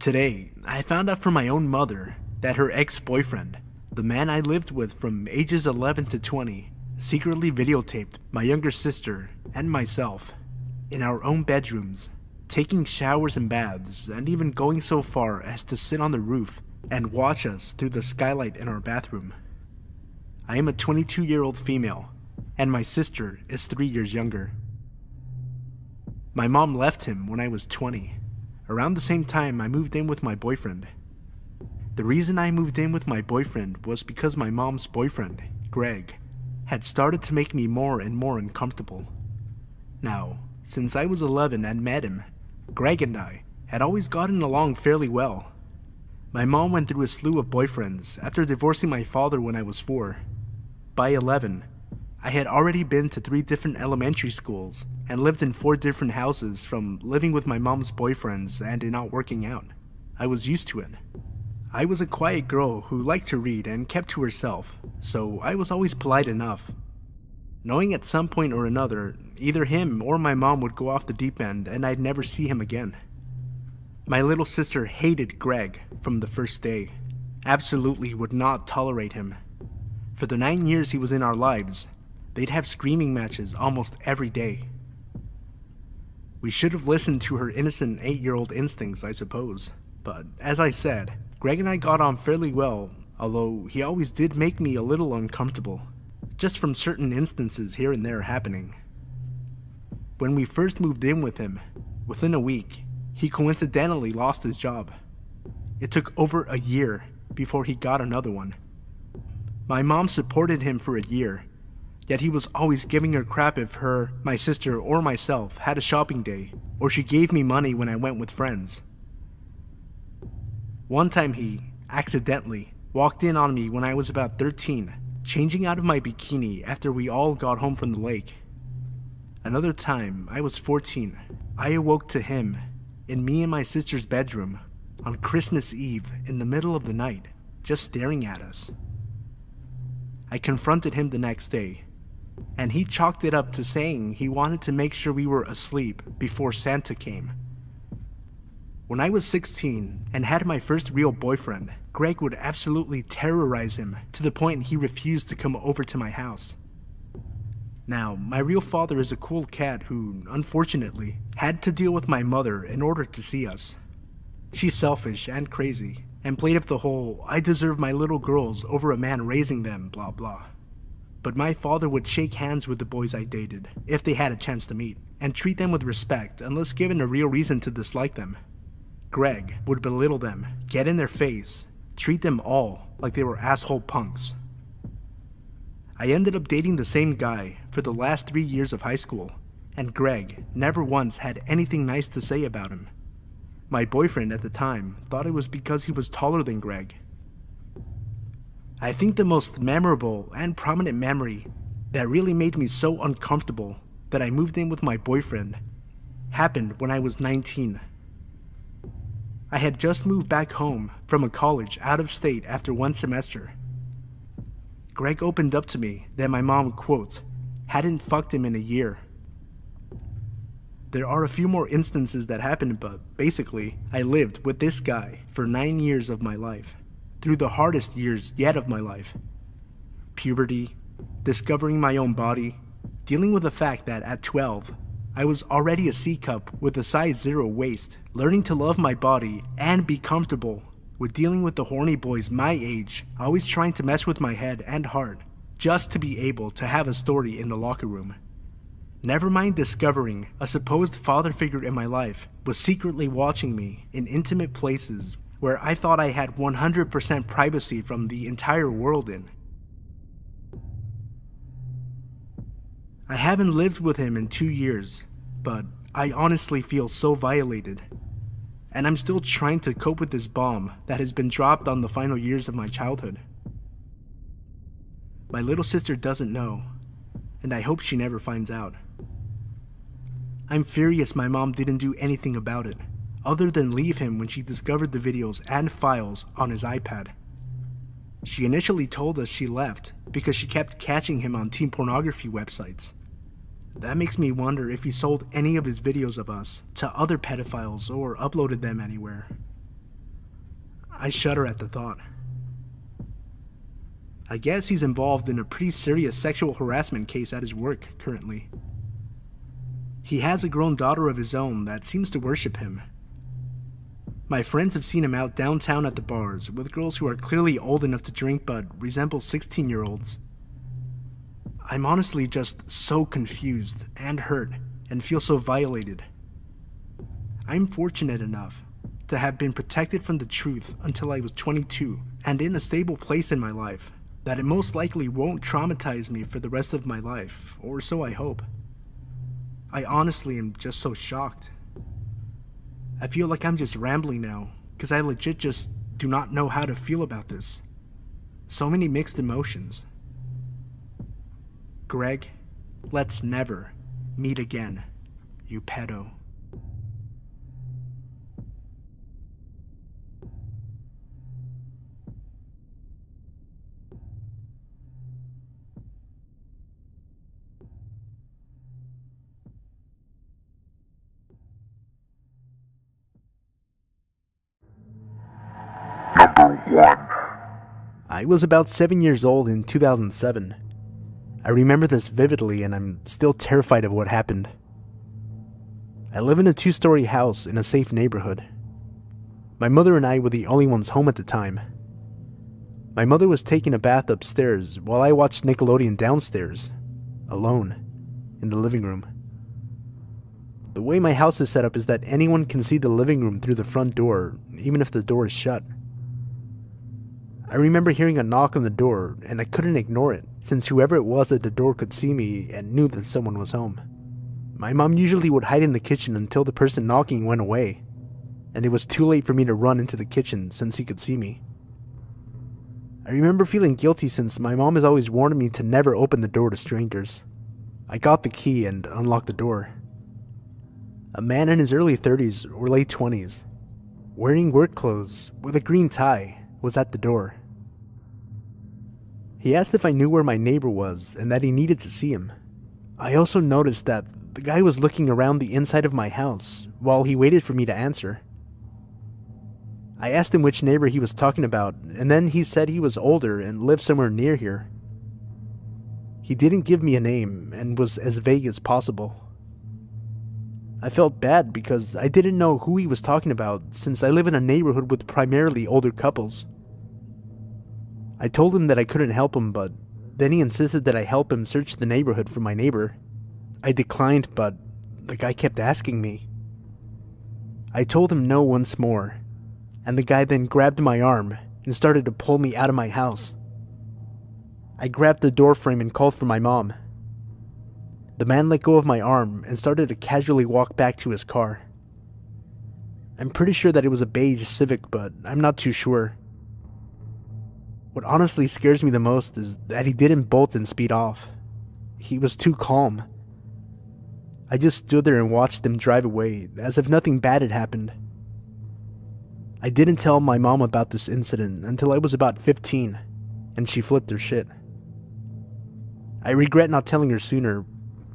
Today, I found out from my own mother that her ex-boyfriend, the man I lived with from ages 11 to 20, secretly videotaped my younger sister and myself in our own bedrooms, taking showers and baths, and even going so far as to sit on the roof and watch us through the skylight in our bathroom. I am a 22-year-old female, and my sister is 3 years younger. My mom left him when I was 20, around the same time I moved in with my boyfriend. The reason I moved in with my boyfriend was because my mom's boyfriend, Greg, had started to make me more and more uncomfortable. Now, since I was 11 and met him, Greg and I had always gotten along fairly well. My mom went through a slew of boyfriends after divorcing my father when I was 4. By 11, I had already been to 3 different elementary schools and lived in 4 different houses from living with my mom's boyfriends and it not working out. I was used to it. I was a quiet girl who liked to read and kept to herself, so I was always polite enough. Knowing at some point or another, either him or my mom would go off the deep end and I'd never see him again. My little sister hated Greg from the first day, absolutely would not tolerate him. For the 9 years he was in our lives, they'd have screaming matches almost every day. We should have listened to her innocent 8-year-old instincts, I suppose. But as I said, Greg and I got on fairly well, although he always did make me a little uncomfortable, just from certain instances here and there happening. When we first moved in with him, within a week, he coincidentally lost his job. It took over a year before he got another one. My mom supported him for a year, yet he was always giving her crap if her, my sister, or myself had a shopping day, or she gave me money when I went with friends. One time he, accidentally, walked in on me when I was about 13, changing out of my bikini after we all got home from the lake. Another time, I was 14, I awoke to him in me and my sister's bedroom on Christmas Eve in the middle of the night, just staring at us. I confronted him the next day, and he chalked it up to saying he wanted to make sure we were asleep before Santa came. When I was 16 and had my first real boyfriend, Greg would absolutely terrorize him to the point he refused to come over to my house. Now, my real father is a cool cat who, unfortunately, had to deal with my mother in order to see us. She's selfish and crazy, and played up the whole, I deserve my little girls over a man raising them, blah blah. But my father would shake hands with the boys I dated, if they had a chance to meet, and treat them with respect unless given a real reason to dislike them. Greg would belittle them, get in their face, treat them all like they were asshole punks. I ended up dating the same guy for the last 3 years of high school, and Greg never once had anything nice to say about him. My boyfriend at the time thought it was because he was taller than Greg. I think the most memorable and prominent memory that really made me so uncomfortable that I moved in with my boyfriend happened when I was 19. I had just moved back home from a college out of state after 1 semester. Greg opened up to me that my mom, quote, hadn't fucked him in a year. There are a few more instances that happened, but basically, I lived with this guy for 9 years of my life, through the hardest years yet of my life. Puberty, discovering my own body, dealing with the fact that at 12, I was already a C-cup with a size 0 waist, learning to love my body and be comfortable with dealing with the horny boys my age, always trying to mess with my head and heart, just to be able to have a story in the locker room. Never mind discovering a supposed father figure in my life was secretly watching me in intimate places where I thought I had 100% privacy from the entire world in. I haven't lived with him in 2 years, but I honestly feel so violated. And I'm still trying to cope with this bomb that has been dropped on the final years of my childhood. My little sister doesn't know, and I hope she never finds out. I'm furious my mom didn't do anything about it, other than leave him when she discovered the videos and files on his iPad. She initially told us she left because she kept catching him on teen pornography websites. That makes me wonder if he sold any of his videos of us to other pedophiles or uploaded them anywhere. I shudder at the thought. I guess he's involved in a pretty serious sexual harassment case at his work currently. He has a grown daughter of his own that seems to worship him. My friends have seen him out downtown at the bars with girls who are clearly old enough to drink but resemble 16-year-olds. I'm honestly just so confused and hurt and feel so violated. I'm fortunate enough to have been protected from the truth until I was 22 and in a stable place in my life that it most likely won't traumatize me for the rest of my life, or so I hope. I honestly am just so shocked. I feel like I'm just rambling now, because I legit just do not know how to feel about this. So many mixed emotions. Greg, let's never meet again, you pedo. Number 1. I was about 7 years old in 2007. I remember this vividly and I'm still terrified of what happened. I live in a 2-story house in a safe neighborhood. My mother and I were the only ones home at the time. My mother was taking a bath upstairs while I watched Nickelodeon downstairs, alone, in the living room. The way my house is set up is that anyone can see the living room through the front door, even if the door is shut. I remember hearing a knock on the door, and I couldn't ignore it, since whoever it was at the door could see me and knew that someone was home. My mom usually would hide in the kitchen until the person knocking went away, and it was too late for me to run into the kitchen since he could see me. I remember feeling guilty since my mom has always warned me to never open the door to strangers. I got the key and unlocked the door. A man in his early 30s or late 20s, wearing work clothes with a green tie, was at the door. He asked if I knew where my neighbor was and that he needed to see him. I also noticed that the guy was looking around the inside of my house while he waited for me to answer. I asked him which neighbor he was talking about, and then he said he was older and lived somewhere near here. He didn't give me a name and was as vague as possible. I felt bad because I didn't know who he was talking about since I live in a neighborhood with primarily older couples. I told him that I couldn't help him, but then he insisted that I help him search the neighborhood for my neighbor. I declined, but the guy kept asking me. I told him no once more, and the guy then grabbed my arm and started to pull me out of my house. I grabbed the door frame and called for my mom. The man let go of my arm and started to casually walk back to his car. I'm pretty sure that it was a beige Civic, but I'm not too sure. What honestly scares me the most is that he didn't bolt and speed off. He was too calm. I just stood there and watched him drive away, as if nothing bad had happened. I didn't tell my mom about this incident until I was about 15, and she flipped her shit. I regret not telling her sooner,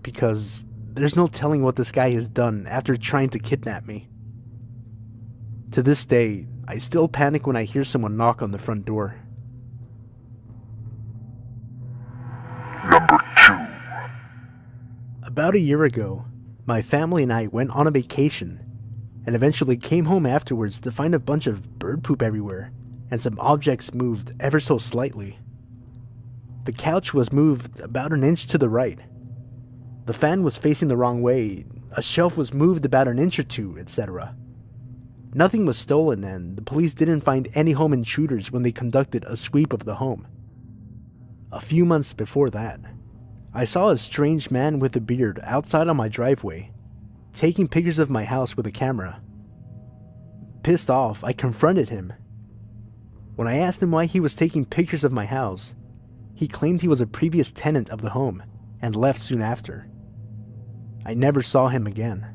because there's no telling what this guy has done after trying to kidnap me. To this day, I still panic when I hear someone knock on the front door. Number 2. About a year ago, my family and I went on a vacation and eventually came home afterwards to find a bunch of bird poop everywhere and some objects moved ever so slightly. The couch was moved about an inch to the right. The fan was facing the wrong way, a shelf was moved about an inch or two, etc. Nothing was stolen and the police didn't find any home intruders when they conducted a sweep of the home. A few months before that, I saw a strange man with a beard outside on my driveway, taking pictures of my house with a camera. Pissed off, I confronted him. When I asked him why he was taking pictures of my house, he claimed he was a previous tenant of the home and left soon after. I never saw him again.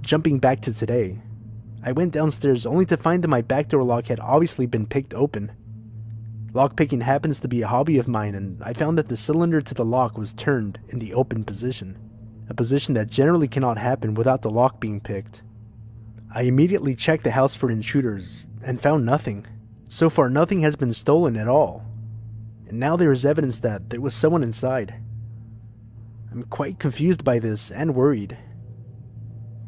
Jumping back to today, I went downstairs only to find that my back door lock had obviously been picked open. Lockpicking happens to be a hobby of mine, and I found that the cylinder to the lock was turned in the open position, a position that generally cannot happen without the lock being picked. I immediately checked the house for intruders and found nothing. So far, nothing has been stolen at all. And now there is evidence that there was someone inside. I'm quite confused by this and worried.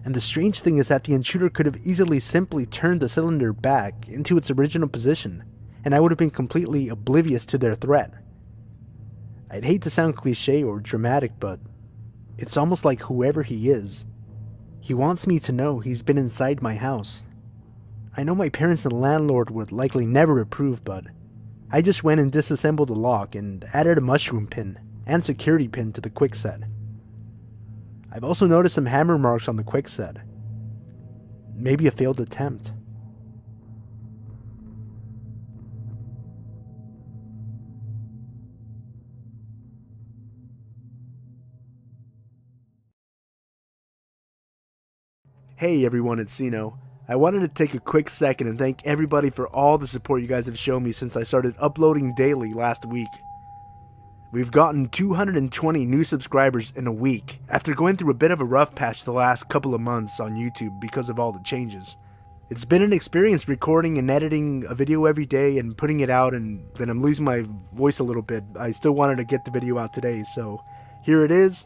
And the strange thing is that the intruder could have easily simply turned the cylinder back into its original position, and I would have been completely oblivious to their threat. I'd hate to sound cliche or dramatic, but it's almost like whoever he is, he wants me to know he's been inside my house. I know my parents and landlord would likely never approve, but I just went and disassembled the lock and added a mushroom pin and security pin to the quickset. I've also noticed some hammer marks on the quickset. Maybe a failed attempt. Hey everyone, it's Sino. I wanted to take a quick second and thank everybody for all the support you guys have shown me since I started uploading daily last week. We've gotten 220 new subscribers in a week, after going through a bit of a rough patch the last couple of months on YouTube because of all the changes. It's been an experience recording and editing a video every day and putting it out, and then I'm losing my voice a little bit. I still wanted to get the video out today, so here it is.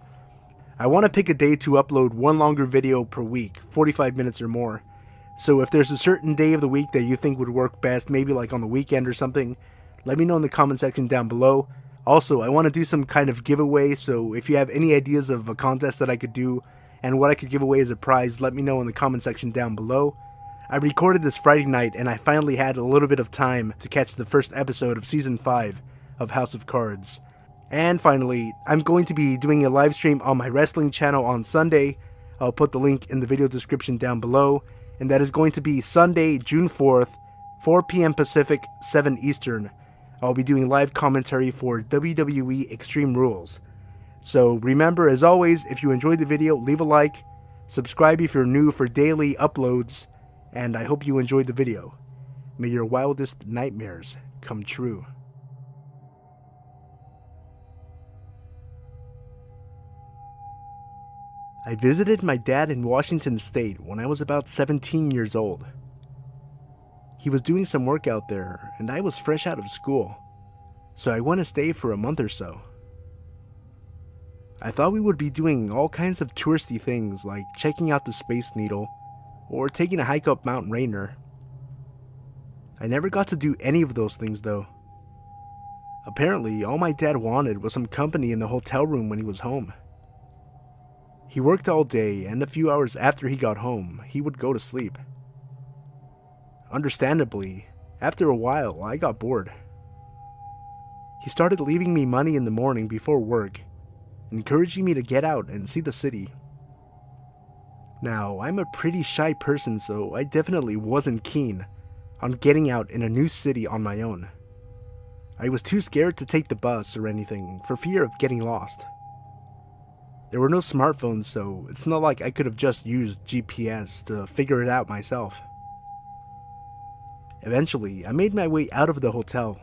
I want to pick a day to upload one longer video per week, 45 minutes or more. So if there's a certain day of the week that you think would work best, maybe like on the weekend or something, let me know in the comment section down below. Also, I want to do some kind of giveaway, so if you have any ideas of a contest that I could do and what I could give away as a prize, let me know in the comment section down below. I recorded this Friday night and I finally had a little bit of time to catch the first episode of Season 5 of House of Cards. And finally, I'm going to be doing a live stream on my wrestling channel on Sunday. I'll put the link in the video description down below. And that is going to be Sunday, June 4th, 4 p.m. Pacific, 7 Eastern. I'll be doing live commentary for WWE Extreme Rules. So remember, as always, if you enjoyed the video, leave a like, subscribe if you're new for daily uploads, and I hope you enjoyed the video. May your wildest nightmares come true. I visited my dad in Washington State when I was about 17 years old. He was doing some work out there, and I was fresh out of school, so I went to stay for a month or so. I thought we would be doing all kinds of touristy things like checking out the Space Needle or taking a hike up Mount Rainier. I never got to do any of those things though. Apparently, all my dad wanted was some company in the hotel room when he was home. He worked all day, and a few hours after he got home, he would go to sleep. Understandably, after a while, I got bored. He started leaving me money in the morning before work, encouraging me to get out and see the city. Now, I'm a pretty shy person, so I definitely wasn't keen on getting out in a new city on my own. I was too scared to take the bus or anything for fear of getting lost. There were no smartphones, so it's not like I could have just used GPS to figure it out myself. Eventually, I made my way out of the hotel.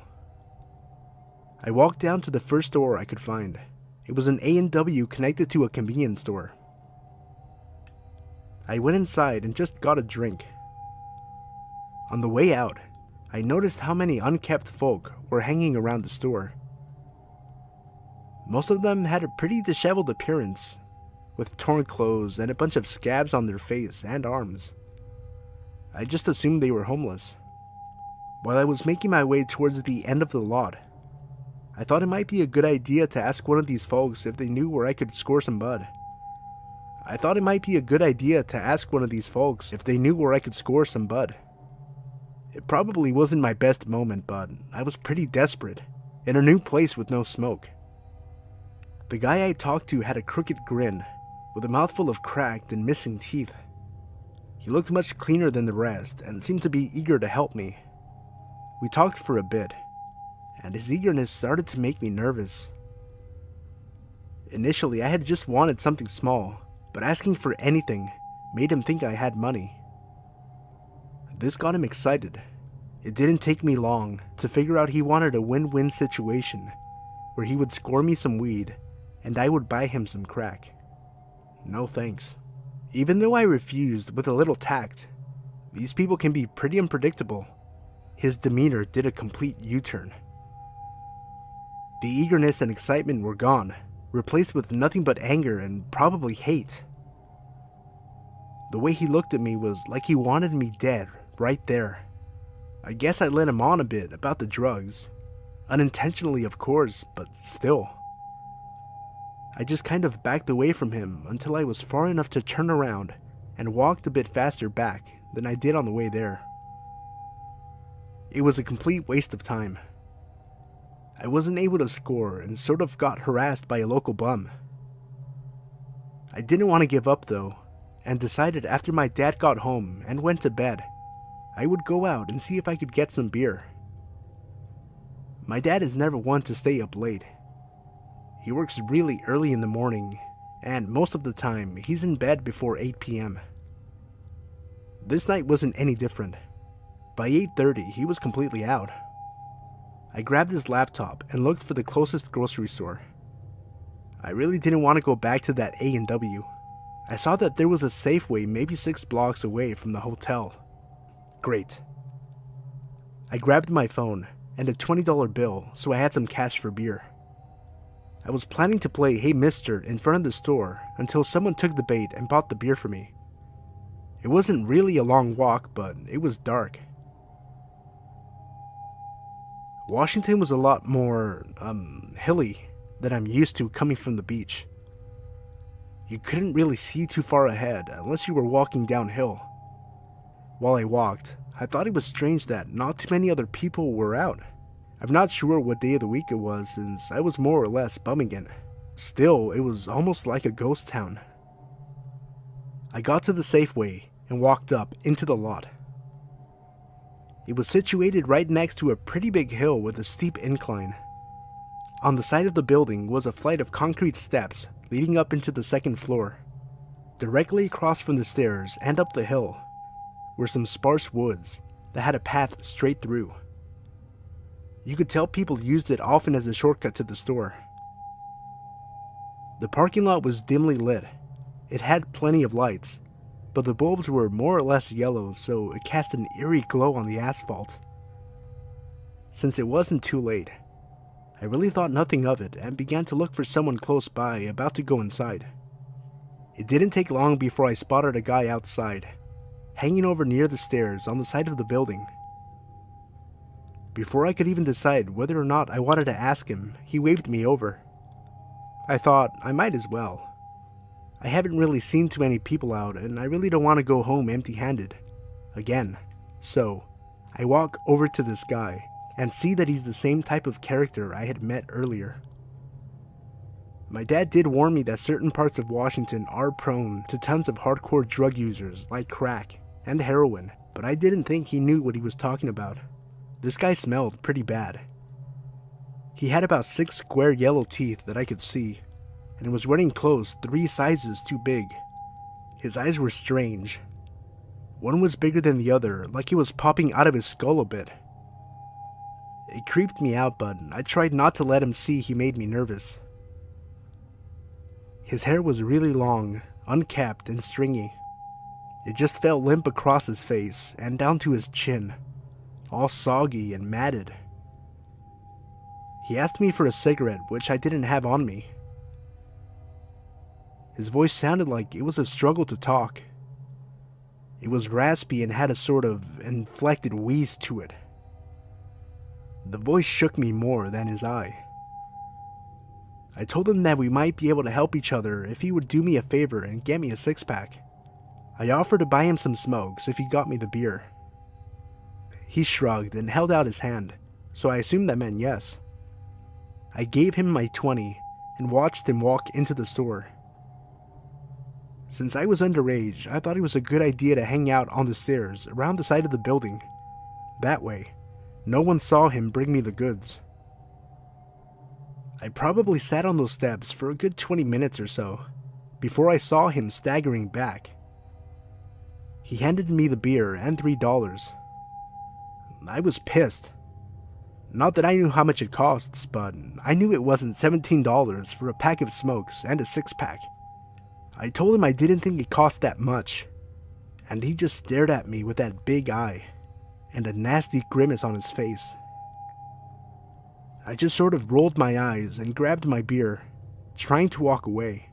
I walked down to the first store I could find. It was an A&W connected to a convenience store. I went inside and just got a drink. On the way out, I noticed how many unkempt folk were hanging around the store. Most of them had a pretty disheveled appearance, with torn clothes and a bunch of scabs on their face and arms. I just assumed they were homeless. While I was making my way towards the end of the lot, I thought it might be a good idea to ask one of these folks if they knew where I could score some bud. It probably wasn't my best moment, but I was pretty desperate, in a new place with no smoke. The guy I talked to had a crooked grin, with a mouthful of cracked and missing teeth. He looked much cleaner than the rest, and seemed to be eager to help me. We talked for a bit, and his eagerness started to make me nervous. Initially, I had just wanted something small, but asking for anything made him think I had money. This got him excited. It didn't take me long to figure out he wanted a win-win situation, where he would score me some weed, and I would buy him some crack. No thanks. Even though I refused with a little tact, These people can be pretty unpredictable. His demeanor did a complete U-turn. The eagerness and excitement were gone, replaced with nothing but anger and probably hate. The way he looked at me was like he wanted me dead, right there. I guess I led him on a bit about the drugs. Unintentionally, of course, but still. I just kind of backed away from him until I was far enough to turn around and walked a bit faster back than I did on the way there. It was a complete waste of time. I wasn't able to score and sort of got harassed by a local bum. I didn't want to give up though, and decided after my dad got home and went to bed, I would go out and see if I could get some beer. My dad is never one to stay up late. He works really early in the morning, and most of the time he's in bed before 8 p.m. This night wasn't any different. By 8:30 he was completely out. I grabbed his laptop and looked for the closest grocery store. I really didn't want to go back to that A&W. I saw that there was a Safeway maybe 6 blocks away from the hotel. Great. I grabbed my phone and a $20 bill so I had some cash for beer. I was planning to play Hey Mister in front of the store until someone took the bait and bought the beer for me. It wasn't really a long walk, but it was dark. Washington was a lot more, hilly than I'm used to coming from the beach. You couldn't really see too far ahead unless you were walking downhill. While I walked, I thought it was strange that not too many other people were out. I'm not sure what day of the week it was since I was more or less bumming it. Still, it was almost like a ghost town. I got to the Safeway and walked up into the lot. It was situated right next to a pretty big hill with a steep incline. On the side of the building was a flight of concrete steps leading up into the second floor. Directly across from the stairs and up the hill were some sparse woods that had a path straight through. You could tell people used it often as a shortcut to the store. The parking lot was dimly lit. It had plenty of lights, but the bulbs were more or less yellow, so it cast an eerie glow on the asphalt. Since it wasn't too late, I really thought nothing of it and began to look for someone close by about to go inside. It didn't take long before I spotted a guy outside, hanging over near the stairs on the side of the building. Before I could even decide whether or not I wanted to ask him, he waved me over. I thought I might as well. I haven't really seen too many people out, and I really don't want to go home empty-handed again. So, I walk over to this guy and see that he's the same type of character I had met earlier. My dad did warn me that certain parts of Washington are prone to tons of hardcore drug users like crack and heroin, but I didn't think he knew what he was talking about. This guy smelled pretty bad. He had about 6 square yellow teeth that I could see, and was wearing clothes 3 sizes too big. His eyes were strange. One was bigger than the other, like he was popping out of his skull a bit. It creeped me out, but I tried not to let him see he made me nervous. His hair was really long, unkept, and stringy. It just fell limp across his face and down to his chin, all soggy and matted. He asked me for a cigarette, which I didn't have on me. His voice sounded like it was a struggle to talk. It was raspy and had a sort of inflected wheeze to it. The voice shook me more than his eye. I told him that we might be able to help each other if he would do me a favor and get me a 6-pack. I offered to buy him some smokes if he got me the beer. He shrugged and held out his hand, so I assumed that meant yes. I gave him my 20 and watched him walk into the store. Since I was underage, I thought it was a good idea to hang out on the stairs around the side of the building. That way, no one saw him bring me the goods. I probably sat on those steps for a good 20 minutes or so, before I saw him staggering back. He handed me the beer and $3. I was pissed. Not that I knew how much it costs, but I knew it wasn't $17 for a pack of smokes and a 6-pack. I told him I didn't think it cost that much, and he just stared at me with that big eye and a nasty grimace on his face. I just sort of rolled my eyes and grabbed my beer, trying to walk away.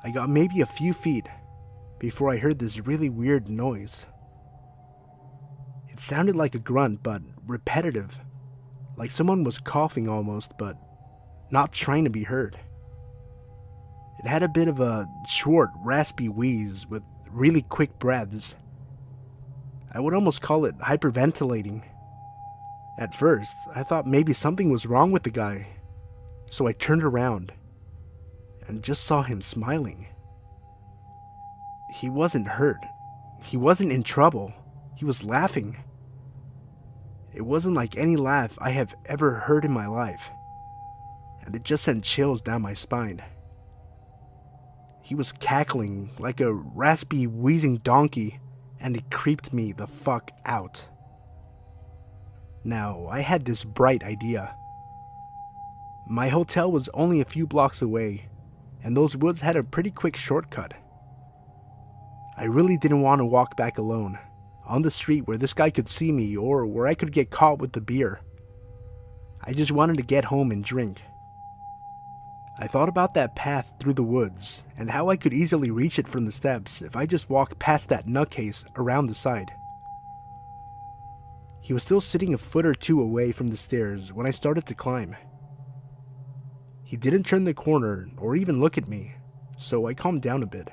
I got maybe a few feet before I heard this really weird noise. It sounded like a grunt, but repetitive, like someone was coughing almost, but not trying to be heard. It had a bit of a short, raspy wheeze with really quick breaths. I would almost call it hyperventilating. At first, I thought maybe something was wrong with the guy, so I turned around and just saw him smiling. He wasn't hurt. He wasn't in trouble. He was laughing. It wasn't like any laugh I have ever heard in my life, and it just sent chills down my spine. He was cackling like a raspy, wheezing donkey, and it creeped me the fuck out. Now, I had this bright idea. My hotel was only a few blocks away, and those woods had a pretty quick shortcut. I really didn't want to walk back alone, on the street where this guy could see me or where I could get caught with the beer. I just wanted to get home and drink. I thought about that path through the woods and how I could easily reach it from the steps if I just walked past that nutcase around the side. He was still sitting a foot or two away from the stairs when I started to climb. He didn't turn the corner or even look at me, so I calmed down a bit.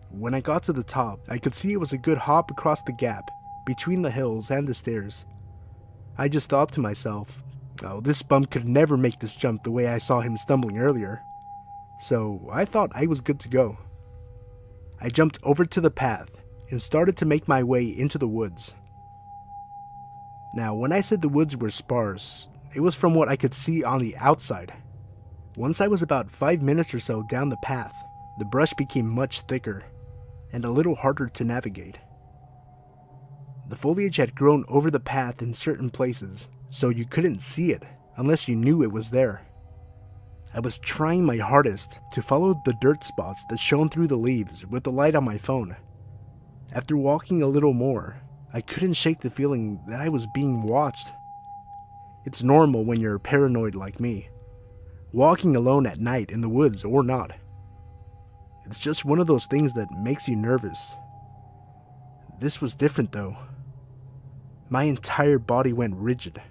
When I got to the top, I could see it was a good hop across the gap between the hills and the stairs. I just thought to myself, oh, this bum could never make this jump the way I saw him stumbling earlier. So I thought I was good to go. I jumped over to the path and started to make my way into the woods. Now, when I said the woods were sparse, it was from what I could see on the outside. Once I was about 5 minutes or so down the path, the brush became much thicker and a little harder to navigate. The foliage had grown over the path in certain places, so you couldn't see it unless you knew it was there. I was trying my hardest to follow the dirt spots that shone through the leaves with the light on my phone. After walking a little more, I couldn't shake the feeling that I was being watched. It's normal when you're paranoid like me, walking alone at night in the woods or not. It's just one of those things that makes you nervous. This was different though. My entire body went rigid.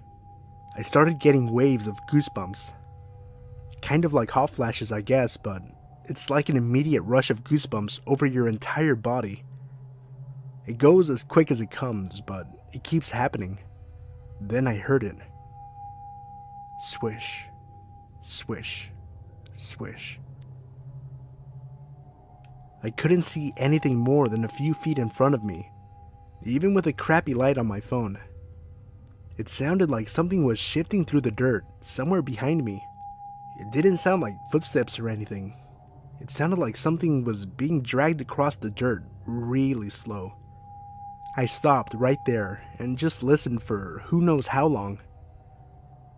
I started getting waves of goosebumps. Kind of like hot flashes, I guess, but it's like an immediate rush of goosebumps over your entire body. It goes as quick as it comes, but it keeps happening. Then I heard it. Swish, swish, swish. I couldn't see anything more than a few feet in front of me, even with a crappy light on my phone. It sounded like something was shifting through the dirt somewhere behind me. It didn't sound like footsteps or anything. It sounded like something was being dragged across the dirt really slow. I stopped right there and just listened for who knows how long.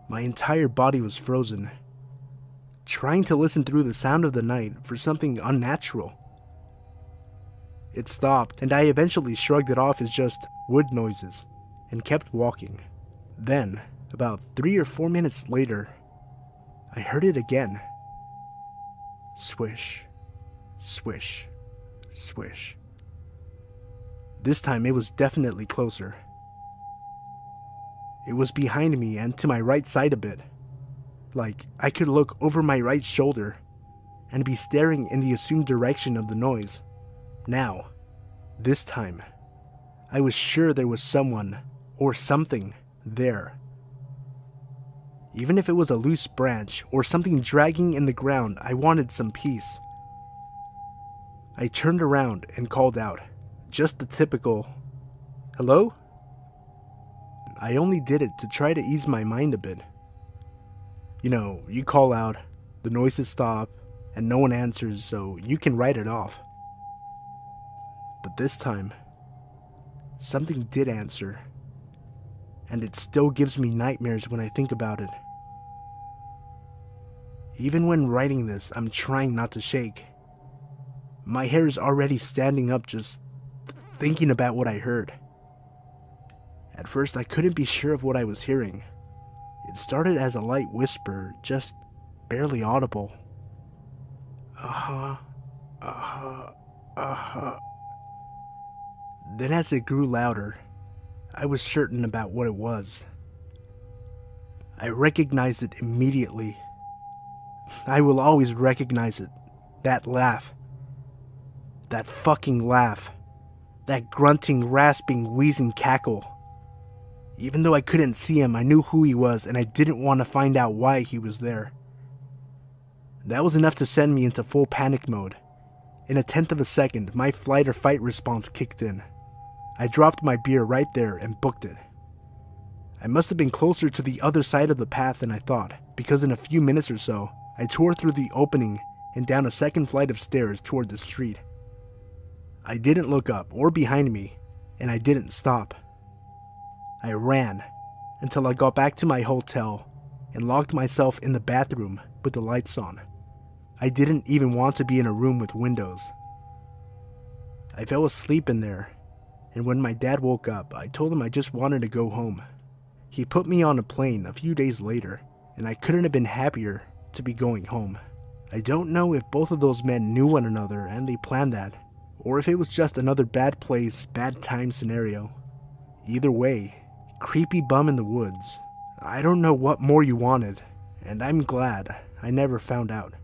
My entire body was frozen, trying to listen through the sound of the night for something unnatural. It stopped, and I eventually shrugged it off as just wood noises and kept walking. Then, about 3 or 4 minutes later, I heard it again. Swish, swish, swish. This time it was definitely closer. It was behind me and to my right side a bit. Like I could look over my right shoulder and be staring in the assumed direction of the noise. Now, this time, I was sure there was someone or something there. Even if it was a loose branch or something dragging in the ground, I wanted some peace. I turned around and called out, just the typical, "Hello?" I only did it to try to ease my mind a bit. You know, you call out, the noises stop, and no one answers, so you can write it off. But this time, something did answer, and it still gives me nightmares when I think about it. Even when writing this, I'm trying not to shake. My hair is already standing up just thinking about what I heard. At first, I couldn't be sure of what I was hearing. It started as a light whisper, just barely audible. Uh-huh, uh-huh, uh-huh. Then as it grew louder, I was certain about what it was. I recognized it immediately. I will always recognize it. That laugh. That fucking laugh. That grunting, rasping, wheezing cackle. Even though I couldn't see him, I knew who he was, and I didn't want to find out why he was there. That was enough to send me into full panic mode. In a tenth of a second, my flight or fight response kicked in. I dropped my beer right there and booked it. I must have been closer to the other side of the path than I thought, because in a few minutes or so, I tore through the opening and down a second flight of stairs toward the street. I didn't look up or behind me, and I didn't stop. I ran until I got back to my hotel and locked myself in the bathroom with the lights on. I didn't even want to be in a room with windows. I fell asleep in there, and when my dad woke up, I told him I just wanted to go home. He put me on a plane a few days later, and I couldn't have been happier to be going home. I don't know if both of those men knew one another and they planned that, or if it was just another bad place, bad time scenario. Either way, creepy bum in the woods. I don't know what more you wanted, and I'm glad I never found out.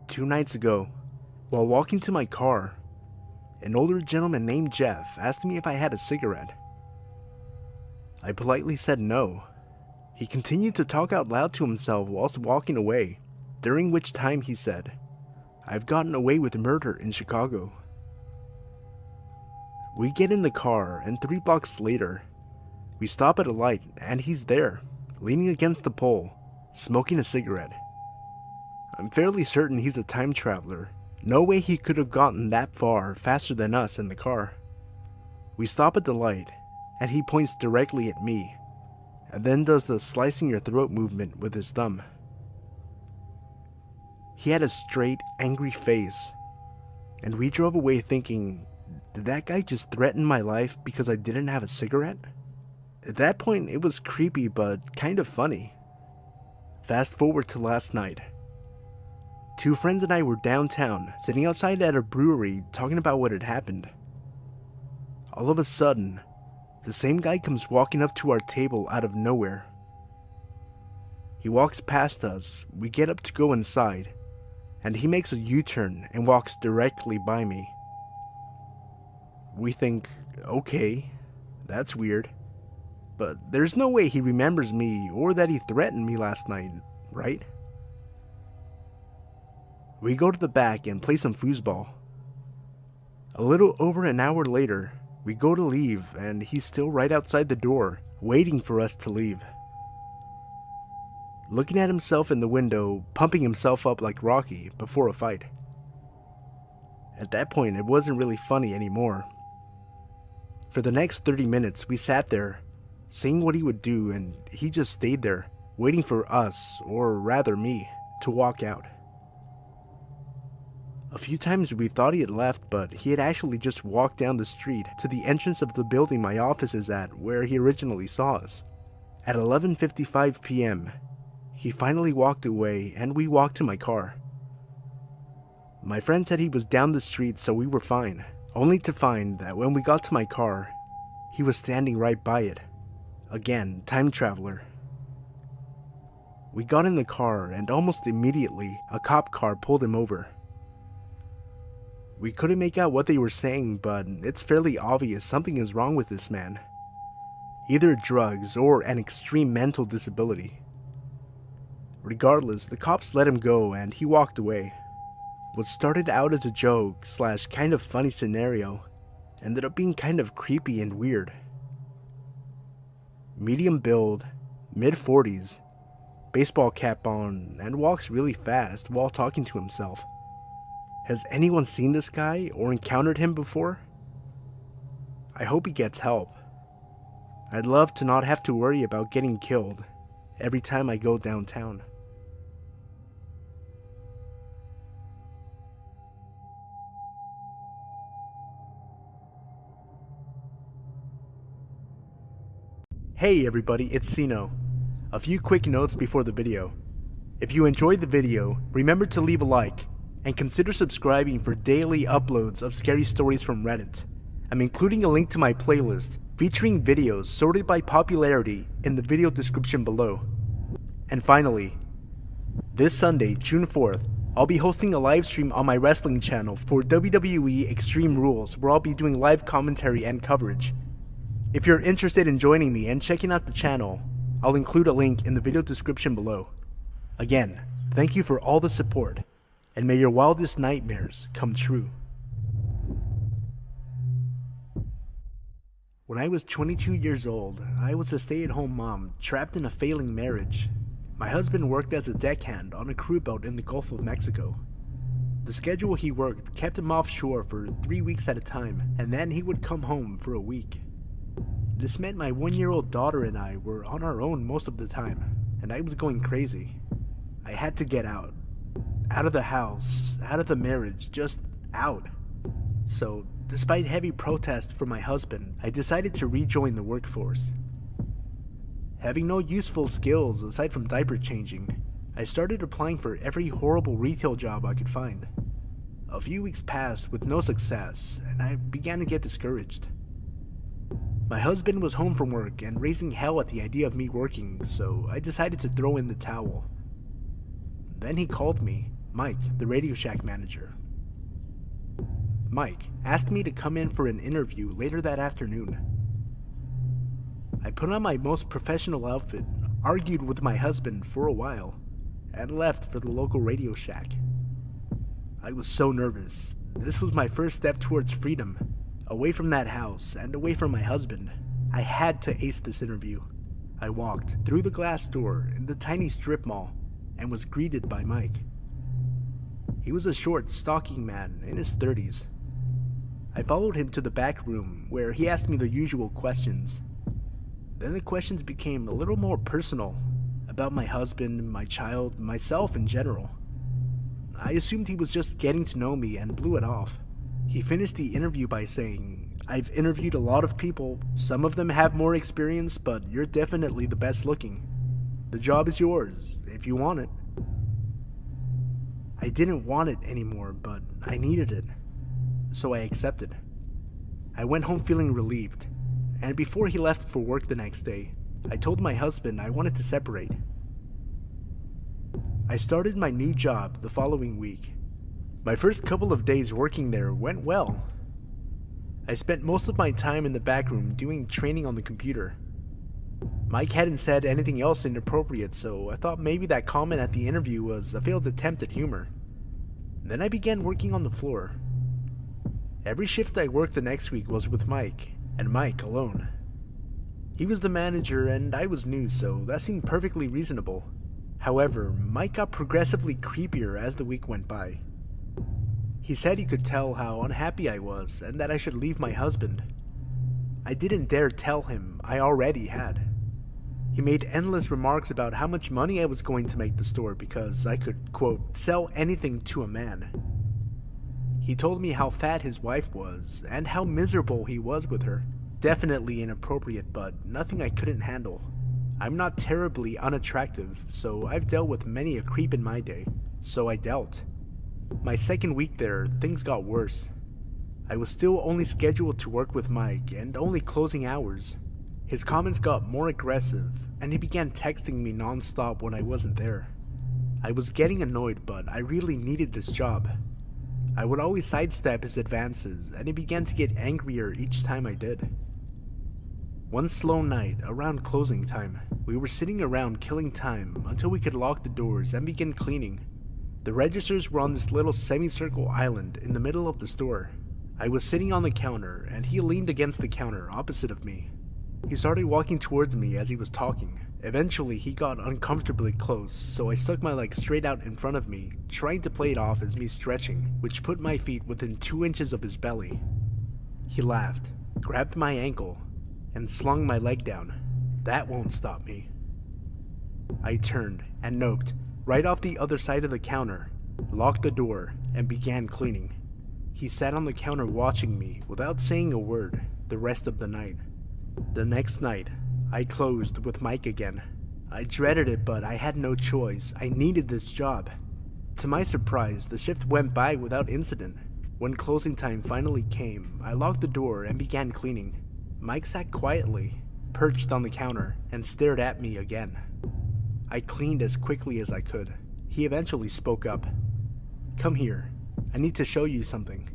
Two nights ago, while walking to my car, an older gentleman named Jeff asked me if I had a cigarette. I politely said no. He continued to talk out loud to himself whilst walking away, during which time he said, "I've gotten away with murder in Chicago." We get in the car, and 3 blocks later, we stop at a light, and he's there, leaning against the pole, smoking a cigarette. I'm fairly certain he's a time traveler. No way he could have gotten that far faster than us in the car. We stop at the light, and he points directly at me, and then does the slicing your throat movement with his thumb. He had a straight, angry face, and we drove away thinking, did that guy just threaten my life because I didn't have a cigarette? At that point, it was creepy but kind of funny. Fast forward to last night. 2 friends and I were downtown, sitting outside at a brewery talking about what had happened. All of a sudden, the same guy comes walking up to our table out of nowhere. He walks past us, we get up to go inside, and he makes a U-turn and walks directly by me. We think, okay, that's weird, but there's no way he remembers me or that he threatened me last night, right? We go to the back and play some foosball. A little over an hour later, we go to leave and he's still right outside the door, waiting for us to leave. Looking at himself in the window, pumping himself up like Rocky before a fight. At that point, it wasn't really funny anymore. For the next 30 minutes, we sat there, seeing what he would do, and he just stayed there, waiting for us, or rather me, to walk out. A few times we thought he had left, but he had actually just walked down the street to the entrance of the building my office is at, where he originally saw us. At 11:55 p.m., he finally walked away and we walked to my car. My friend said he was down the street, so we were fine, only to find that when we got to my car, he was standing right by it. Again, time traveler. We got in the car and almost immediately, a cop car pulled him over. We couldn't make out what they were saying, but it's fairly obvious something is wrong with this man. Either drugs or an extreme mental disability. Regardless, the cops let him go and he walked away. What started out as a joke / kind of funny scenario ended up being kind of creepy and weird. Medium build, mid-40s, baseball cap on, and walks really fast while talking to himself. Has anyone seen this guy or encountered him before? I hope he gets help. I'd love to not have to worry about getting killed, every time I go downtown. Hey everybody, it's Sino. A few quick notes before the video. If you enjoyed the video, remember to leave a like, and consider subscribing for daily uploads of scary stories from Reddit. I'm including a link to my playlist featuring videos sorted by popularity in the video description below. And finally, this Sunday, June 4th, I'll be hosting a live stream on my wrestling channel for WWE Extreme Rules, where I'll be doing live commentary and coverage. If you're interested in joining me and checking out the channel, I'll include a link in the video description below. Again, thank you for all the support, and may your wildest nightmares come true. When I was 22 years old, I was a stay-at-home mom trapped in a failing marriage. My husband worked as a deckhand on a crew boat in the Gulf of Mexico. The schedule he worked kept him offshore for 3 weeks at a time, and then he would come home for a week. This meant my 1-year-old daughter and I were on our own most of the time, and I was going crazy. I had to get out. Out of the house, out of the marriage, just out. So, despite heavy protest from my husband, I decided to rejoin the workforce. Having no useful skills aside from diaper changing, I started applying for every horrible retail job I could find. A few weeks passed with no success, and I began to get discouraged. My husband was home from work and raising hell at the idea of me working, so I decided to throw in the towel. Then he called me, Mike, the Radio Shack manager. Mike asked me to come in for an interview later that afternoon. I put on my most professional outfit, argued with my husband for a while, and left for the local Radio Shack. I was so nervous. This was my first step towards freedom, away from that house and away from my husband. I had to ace this interview. I walked through the glass door in the tiny strip mall and was greeted by Mike. He was a short, stocky man in his 30s. I followed him to the back room where he asked me the usual questions. Then the questions became a little more personal, about my husband, my child, myself in general. I assumed he was just getting to know me and blew it off. He finished the interview by saying, "I've interviewed a lot of people, some of them have more experience, but you're definitely the best looking. The job is yours, if you want it." I didn't want it anymore, but I needed it, so I accepted. I went home feeling relieved, and before he left for work the next day, I told my husband I wanted to separate. I started my new job the following week. My first couple of days working there went well. I spent most of my time in the back room doing training on the computer. Mike hadn't said anything else inappropriate, so I thought maybe that comment at the interview was a failed attempt at humor. Then I began working on the floor. Every shift I worked the next week was with Mike, and Mike alone. He was the manager and I was new, so that seemed perfectly reasonable. However, Mike got progressively creepier as the week went by. He said he could tell how unhappy I was and that I should leave my husband. I didn't dare tell him I already had. He made endless remarks about how much money I was going to make the store because I could, quote, sell anything to a man. He told me how fat his wife was and how miserable he was with her. Definitely inappropriate, but nothing I couldn't handle. I'm not terribly unattractive, so I've dealt with many a creep in my day, so I dealt. My second week there, things got worse. I was still only scheduled to work with Mike and only closing hours. His comments got more aggressive, and he began texting me non-stop when I wasn't there. I was getting annoyed, but I really needed this job. I would always sidestep his advances, and he began to get angrier each time I did. One slow night, around closing time, we were sitting around killing time until we could lock the doors and begin cleaning. The registers were on this little semicircle island in the middle of the store. I was sitting on the counter, and he leaned against the counter opposite of me. He started walking towards me as he was talking. Eventually, he got uncomfortably close, so I stuck my leg straight out in front of me, trying to play it off as me stretching, which put my feet within 2 inches of his belly. He laughed, grabbed my ankle, and slung my leg down. That won't stop me. I turned and noped right off the other side of the counter, locked the door, and began cleaning. He sat on the counter watching me without saying a word the rest of the night. The next night, I closed with Mike again. I dreaded it, but I had no choice. I needed this job. To my surprise, the shift went by without incident. When closing time finally came, I locked the door and began cleaning. Mike sat quietly, perched on the counter, and stared at me again. I cleaned as quickly as I could. He eventually spoke up. "Come here. I need to show you something."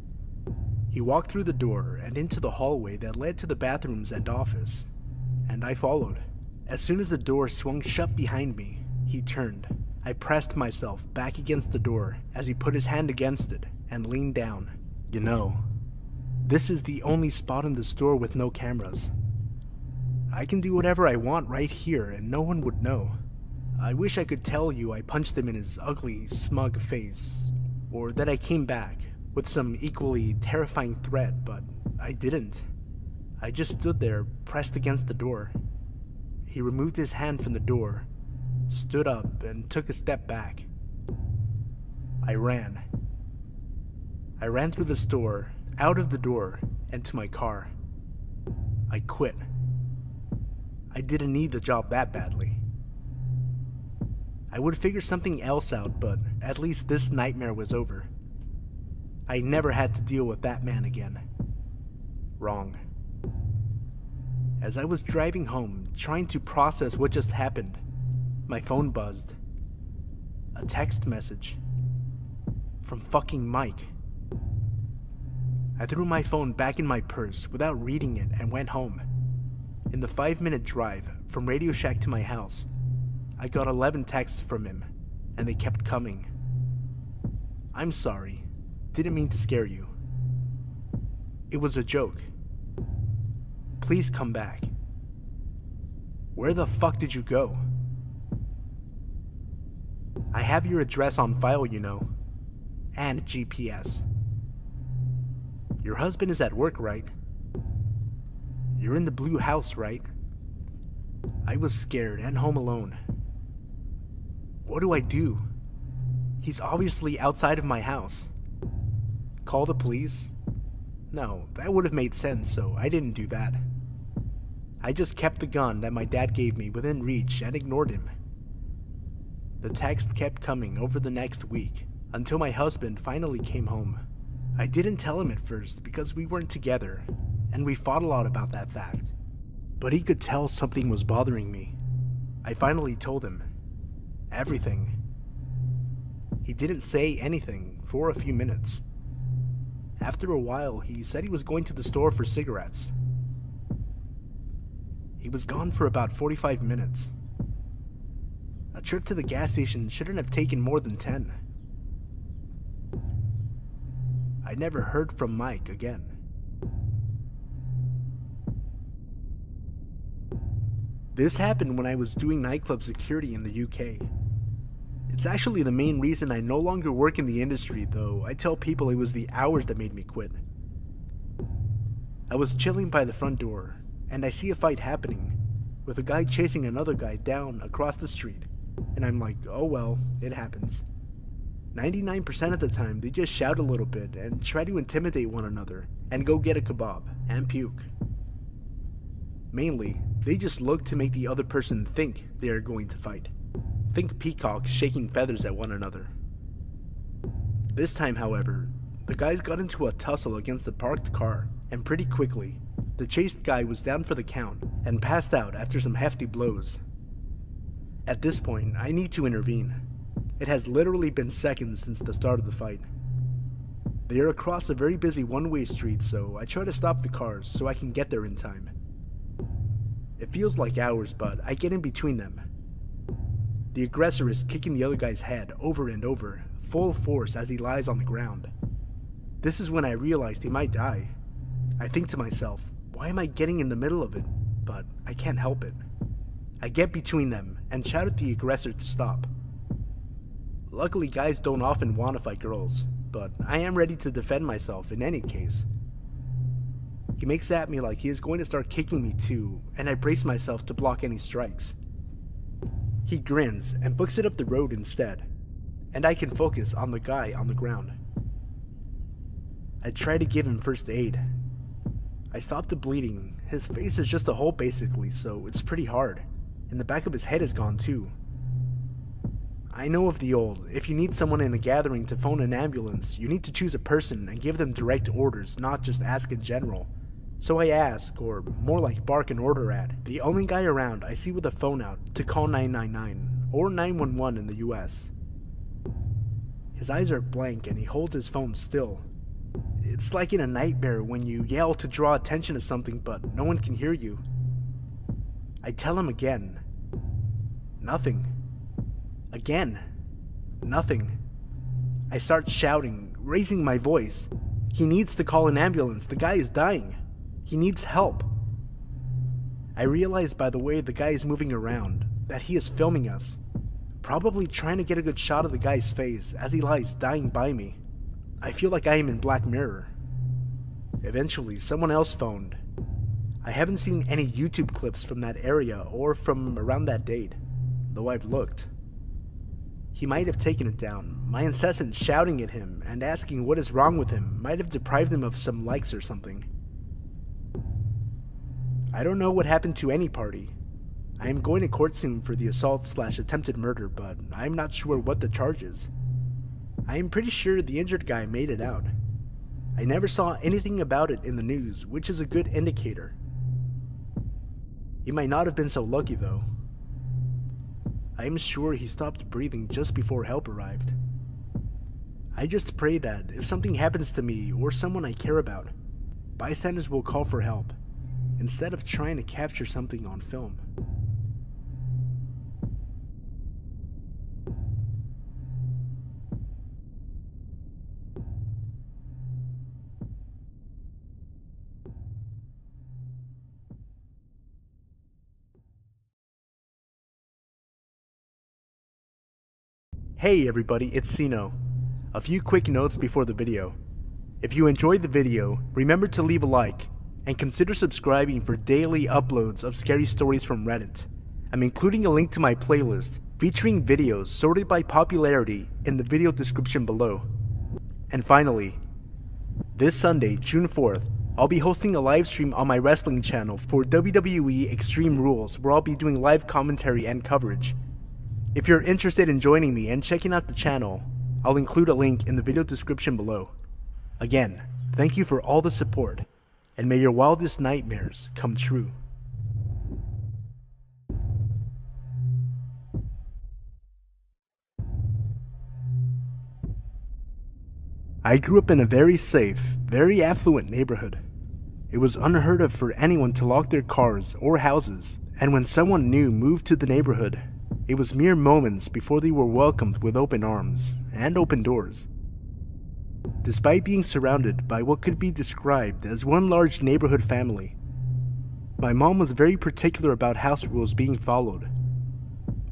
He walked through the door and into the hallway that led to the bathrooms and office, and I followed. As soon as the door swung shut behind me, he turned. I pressed myself back against the door as he put his hand against it and leaned down. "You know, this is the only spot in the store with no cameras. I can do whatever I want right here and no one would know. I wish I could tell you I punched him in his ugly, smug face, or that I came back with some equally terrifying threat, but I didn't. I just stood there, pressed against the door." He removed his hand from the door, stood up, and took a step back. I ran. I ran through the store, out of the door, and to my car. I quit. I didn't need the job that badly. I would figure something else out, but at least this nightmare was over. I never had to deal with that man again. Wrong. As I was driving home, trying to process what just happened, my phone buzzed. A text message. From fucking Mike. I threw my phone back in my purse without reading it and went home. In the 5-minute drive from Radio Shack to my house, I got 11 texts from him, and they kept coming. "I'm sorry. Didn't mean to scare you. It was a joke. Please come back. Where the fuck did you go? I have your address on file, you know, and GPS. Your husband is at work, right? You're in the blue house, right?" I was scared and home alone. What do I do? He's obviously outside of my house. Call the police? No, that would have made sense, so I didn't do that. I just kept the gun that my dad gave me within reach and ignored him. The text kept coming over the next week, until my husband finally came home. I didn't tell him at first because we weren't together, and we fought a lot about that fact. But he could tell something was bothering me. I finally told him. Everything. He didn't say anything for a few minutes. After a while, he said he was going to the store for cigarettes. He was gone for about 45 minutes. A trip to the gas station shouldn't have taken more than 10. I never heard from Mike again. This happened when I was doing nightclub security in the UK. It's actually the main reason I no longer work in the industry, though I tell people it was the hours that made me quit. I was chilling by the front door, and I see a fight happening, with a guy chasing another guy down across the street, and I'm like, oh well, it happens. 99% of the time, they just shout a little bit and try to intimidate one another, and go get a kebab, and puke. Mainly, they just look to make the other person think they are going to fight. Think peacocks shaking feathers at one another. This time, however, the guys got into a tussle against the parked car, and pretty quickly, the chased guy was down for the count and passed out after some hefty blows. At this point, I need to intervene. It has literally been seconds since the start of the fight. They are across a very busy one-way street, so I try to stop the cars so I can get there in time. It feels like hours, but I get in between them. The aggressor is kicking the other guy's head over and over, full force as he lies on the ground. This is when I realized he might die. I think to myself, why am I getting in the middle of it? But I can't help it. I get between them and shout at the aggressor to stop. Luckily, guys don't often want to fight girls, but I am ready to defend myself in any case. He makes at me like he is going to start kicking me too, and I brace myself to block any strikes. He grins and books it up the road instead, and I can focus on the guy on the ground. I try to give him first aid. I stop the bleeding. His face is just a hole basically, so it's pretty hard, and the back of his head is gone too. I know of the old, if you need someone in a gathering to phone an ambulance, you need to choose a person and give them direct orders, not just ask in general. So I ask, or more like bark an order at, the only guy around I see with a phone out to call 999, or 911 in the US. His eyes are blank and he holds his phone still. It's like in a nightmare when you yell to draw attention to something but no one can hear you. I tell him again. Nothing. Again. Nothing. I start shouting, raising my voice. He needs to call an ambulance. The guy is dying. He needs help. I realize by the way the guy is moving around that he is filming us, probably trying to get a good shot of the guy's face as he lies dying by me. I feel like I am in Black Mirror. Eventually, someone else phoned. I haven't seen any YouTube clips from that area or from around that date, though I've looked. He might have taken it down. My incessant shouting at him and asking what is wrong with him might have deprived him of some likes or something. I don't know what happened to any party. I am going to court soon for the assault/attempted murder, but I am not sure what the charge is. I am pretty sure the injured guy made it out. I never saw anything about it in the news, which is a good indicator. He might not have been so lucky though. I am sure he stopped breathing just before help arrived. I just pray that if something happens to me or someone I care about, bystanders will call for help, instead of trying to capture something on film. Hey everybody, it's Sino. A few quick notes before the video. If you enjoyed the video, remember to leave a like, and consider subscribing for daily uploads of scary stories from Reddit. I'm including a link to my playlist featuring videos sorted by popularity in the video description below. And finally, this Sunday, June 4th, I'll be hosting a live stream on my wrestling channel for WWE Extreme Rules, where I'll be doing live commentary and coverage. If you're interested in joining me and checking out the channel, I'll include a link in the video description below. Again, thank you for all the support, and may your wildest nightmares come true. I grew up in a very safe, very affluent neighborhood. It was unheard of for anyone to lock their cars or houses, and when someone new moved to the neighborhood, it was mere moments before they were welcomed with open arms and open doors. Despite being surrounded by what could be described as one large neighborhood family, my mom was very particular about house rules being followed,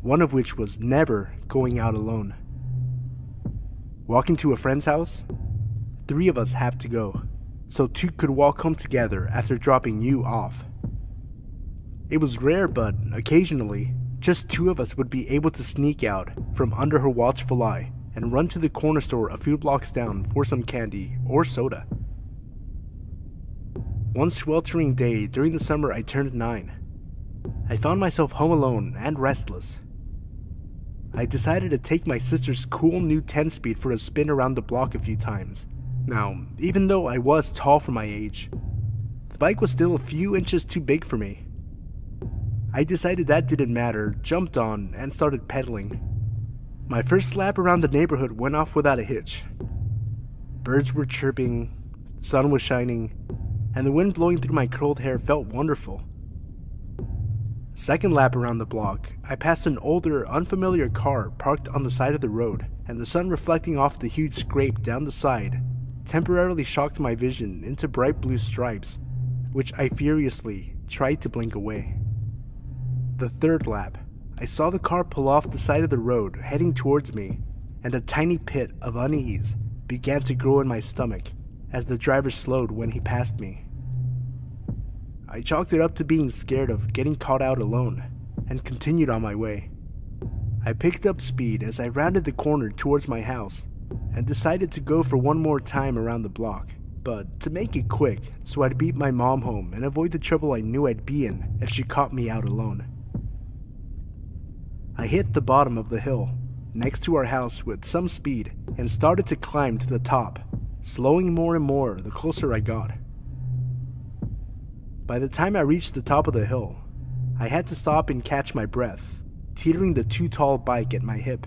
one of which was never going out alone. Walking to a friend's house, 3 of us have to go, so 2 could walk home together after dropping you off. It was rare, but occasionally, just 2 of us would be able to sneak out from under her watchful eye and run to the corner store a few blocks down for some candy or soda. One sweltering day during the summer I turned 9. I found myself home alone and restless. I decided to take my sister's cool new 10-speed for a spin around the block a few times. Now, even though I was tall for my age, the bike was still a few inches too big for me. I decided that didn't matter, jumped on, and started pedaling. My first lap around the neighborhood went off without a hitch. Birds were chirping, the sun was shining, and the wind blowing through my curled hair felt wonderful. Second lap around the block, I passed an older, unfamiliar car parked on the side of the road, and the sun reflecting off the huge scrape down the side temporarily shocked my vision into bright blue stripes, which I furiously tried to blink away. The third lap, I saw the car pull off the side of the road heading towards me, and a tiny pit of unease began to grow in my stomach as the driver slowed when he passed me. I chalked it up to being scared of getting caught out alone and continued on my way. I picked up speed as I rounded the corner towards my house and decided to go for one more time around the block, but to make it quick so I'd beat my mom home and avoid the trouble I knew I'd be in if she caught me out alone. I hit the bottom of the hill next to our house with some speed and started to climb to the top, slowing more and more the closer I got. By the time I reached the top of the hill, I had to stop and catch my breath, teetering the too tall bike at my hip.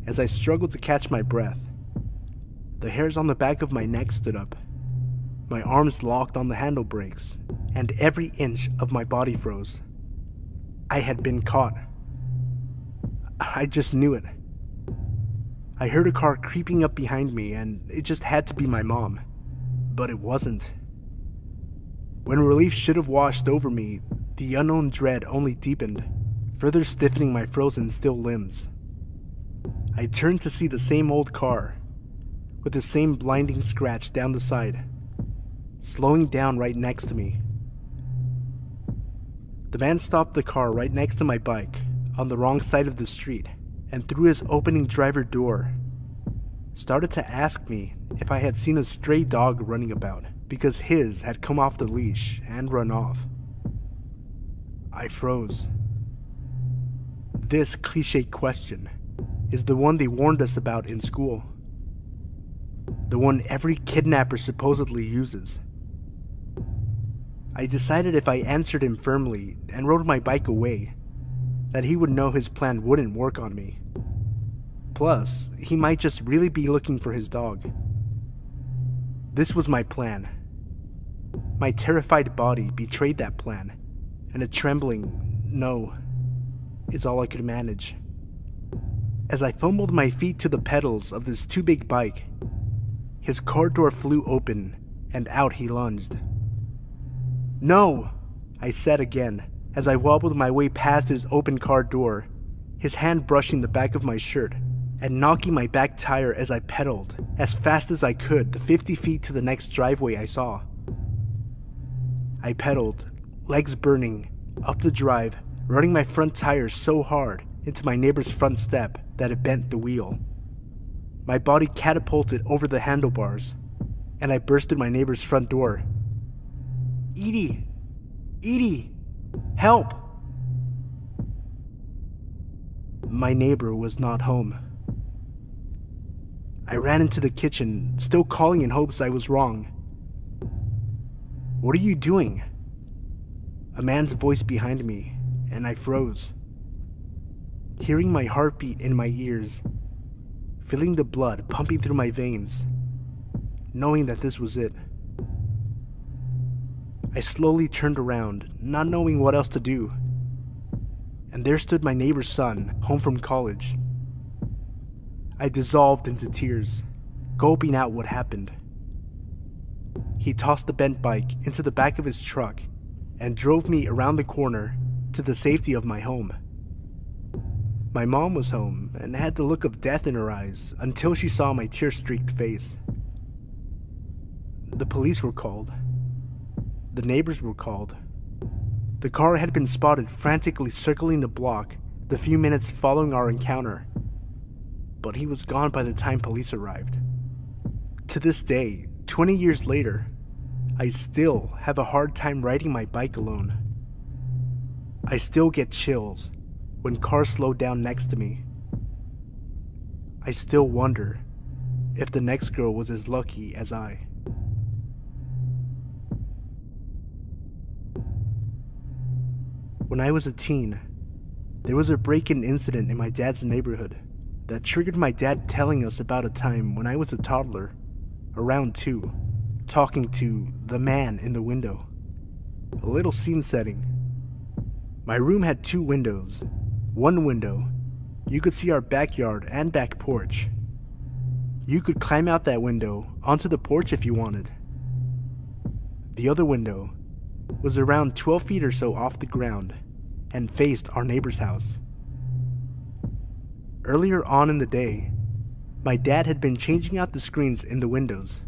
As I struggled to catch my breath, the hairs on the back of my neck stood up, my arms locked on the handle brakes, and every inch of my body froze. I had been caught. I just knew it. I heard a car creeping up behind me, and it just had to be my mom, but it wasn't. When relief should have washed over me, the unknown dread only deepened, further stiffening my frozen still limbs. I turned to see the same old car, with the same blinding scratch down the side, slowing down right next to me. The man stopped the car right next to my bike, on the wrong side of the street, and through his opening driver door, started to ask me if I had seen a stray dog running about, because his had come off the leash and run off. I froze. This cliché question is the one they warned us about in school. The one every kidnapper supposedly uses. I decided if I answered him firmly and rode my bike away, that he would know his plan wouldn't work on me. Plus, he might just really be looking for his dog. This was my plan. My terrified body betrayed that plan, and a trembling no is all I could manage. As I fumbled my feet to the pedals of this too big bike, his car door flew open, and out he lunged. "No!" I said again, as I wobbled my way past his open car door, his hand brushing the back of my shirt and knocking my back tire as I pedaled as fast as I could the 50 feet to the next driveway I saw. I pedaled, legs burning, up the drive, running my front tire so hard into my neighbor's front step that it bent the wheel. My body catapulted over the handlebars, and I burst through my neighbor's front door. "Edie! Edie! Help!" My neighbor was not home. I ran into the kitchen, still calling in hopes I was wrong. "What are you doing?" A man's voice behind me, and I froze. Hearing my heartbeat in my ears, feeling the blood pumping through my veins, knowing that this was it. I slowly turned around, not knowing what else to do, and there stood my neighbor's son, home from college. I dissolved into tears, gulping out what happened. He tossed the bent bike into the back of his truck and drove me around the corner to the safety of my home. My mom was home and had the look of death in her eyes until she saw my tear-streaked face. The police were called. The neighbors were called. The car had been spotted frantically circling the block the few minutes following our encounter, but he was gone by the time police arrived. To this day, 20 years later, I still have a hard time riding my bike alone. I still get chills when cars slow down next to me. I still wonder if the next girl was as lucky as I. When I was a teen, there was a break-in incident in my dad's neighborhood that triggered my dad telling us about a time when I was a toddler, around 2, talking to the man in the window. A little scene setting. My room had 2 windows. One window, you could see our backyard and back porch. You could climb out that window onto the porch if you wanted. The other window was around 12 feet or so off the ground and faced our neighbor's house. Earlier on in the day, my dad had been changing out the screens in the windows.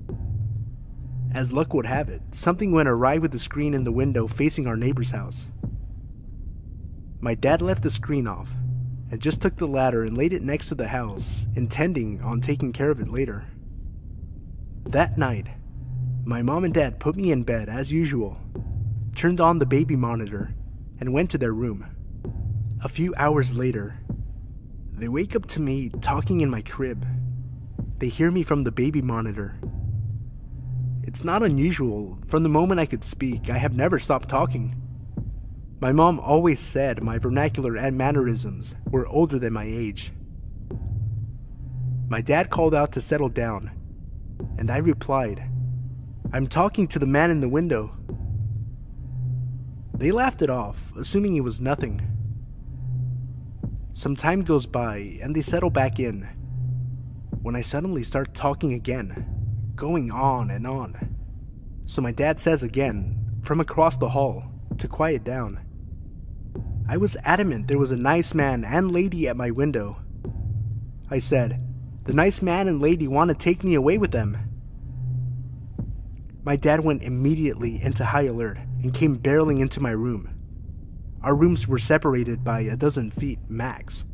As luck would have it, something went awry with the screen in the window facing our neighbor's house. My dad left the screen off and just took the ladder and laid it next to the house, intending on taking care of it later. That night, my mom and dad put me in bed as usual, turned on the baby monitor, and went to their room. A few hours later, they wake up to me talking in my crib. They hear me from the baby monitor. It's not unusual. From the moment I could speak, I have never stopped talking. My mom always said my vernacular and mannerisms were older than my age. My dad called out to settle down, and I replied, "I'm talking to the man in the window." They laughed it off, assuming it was nothing. Some time goes by, and they settle back in, when I suddenly start talking again, going on and on. So my dad says again, from across the hall, to quiet down. I was adamant there was a nice man and lady at my window. I said, "The nice man and lady want to take me away with them." My dad went immediately into high alert and came barreling into my room. Our rooms were separated by a dozen feet max.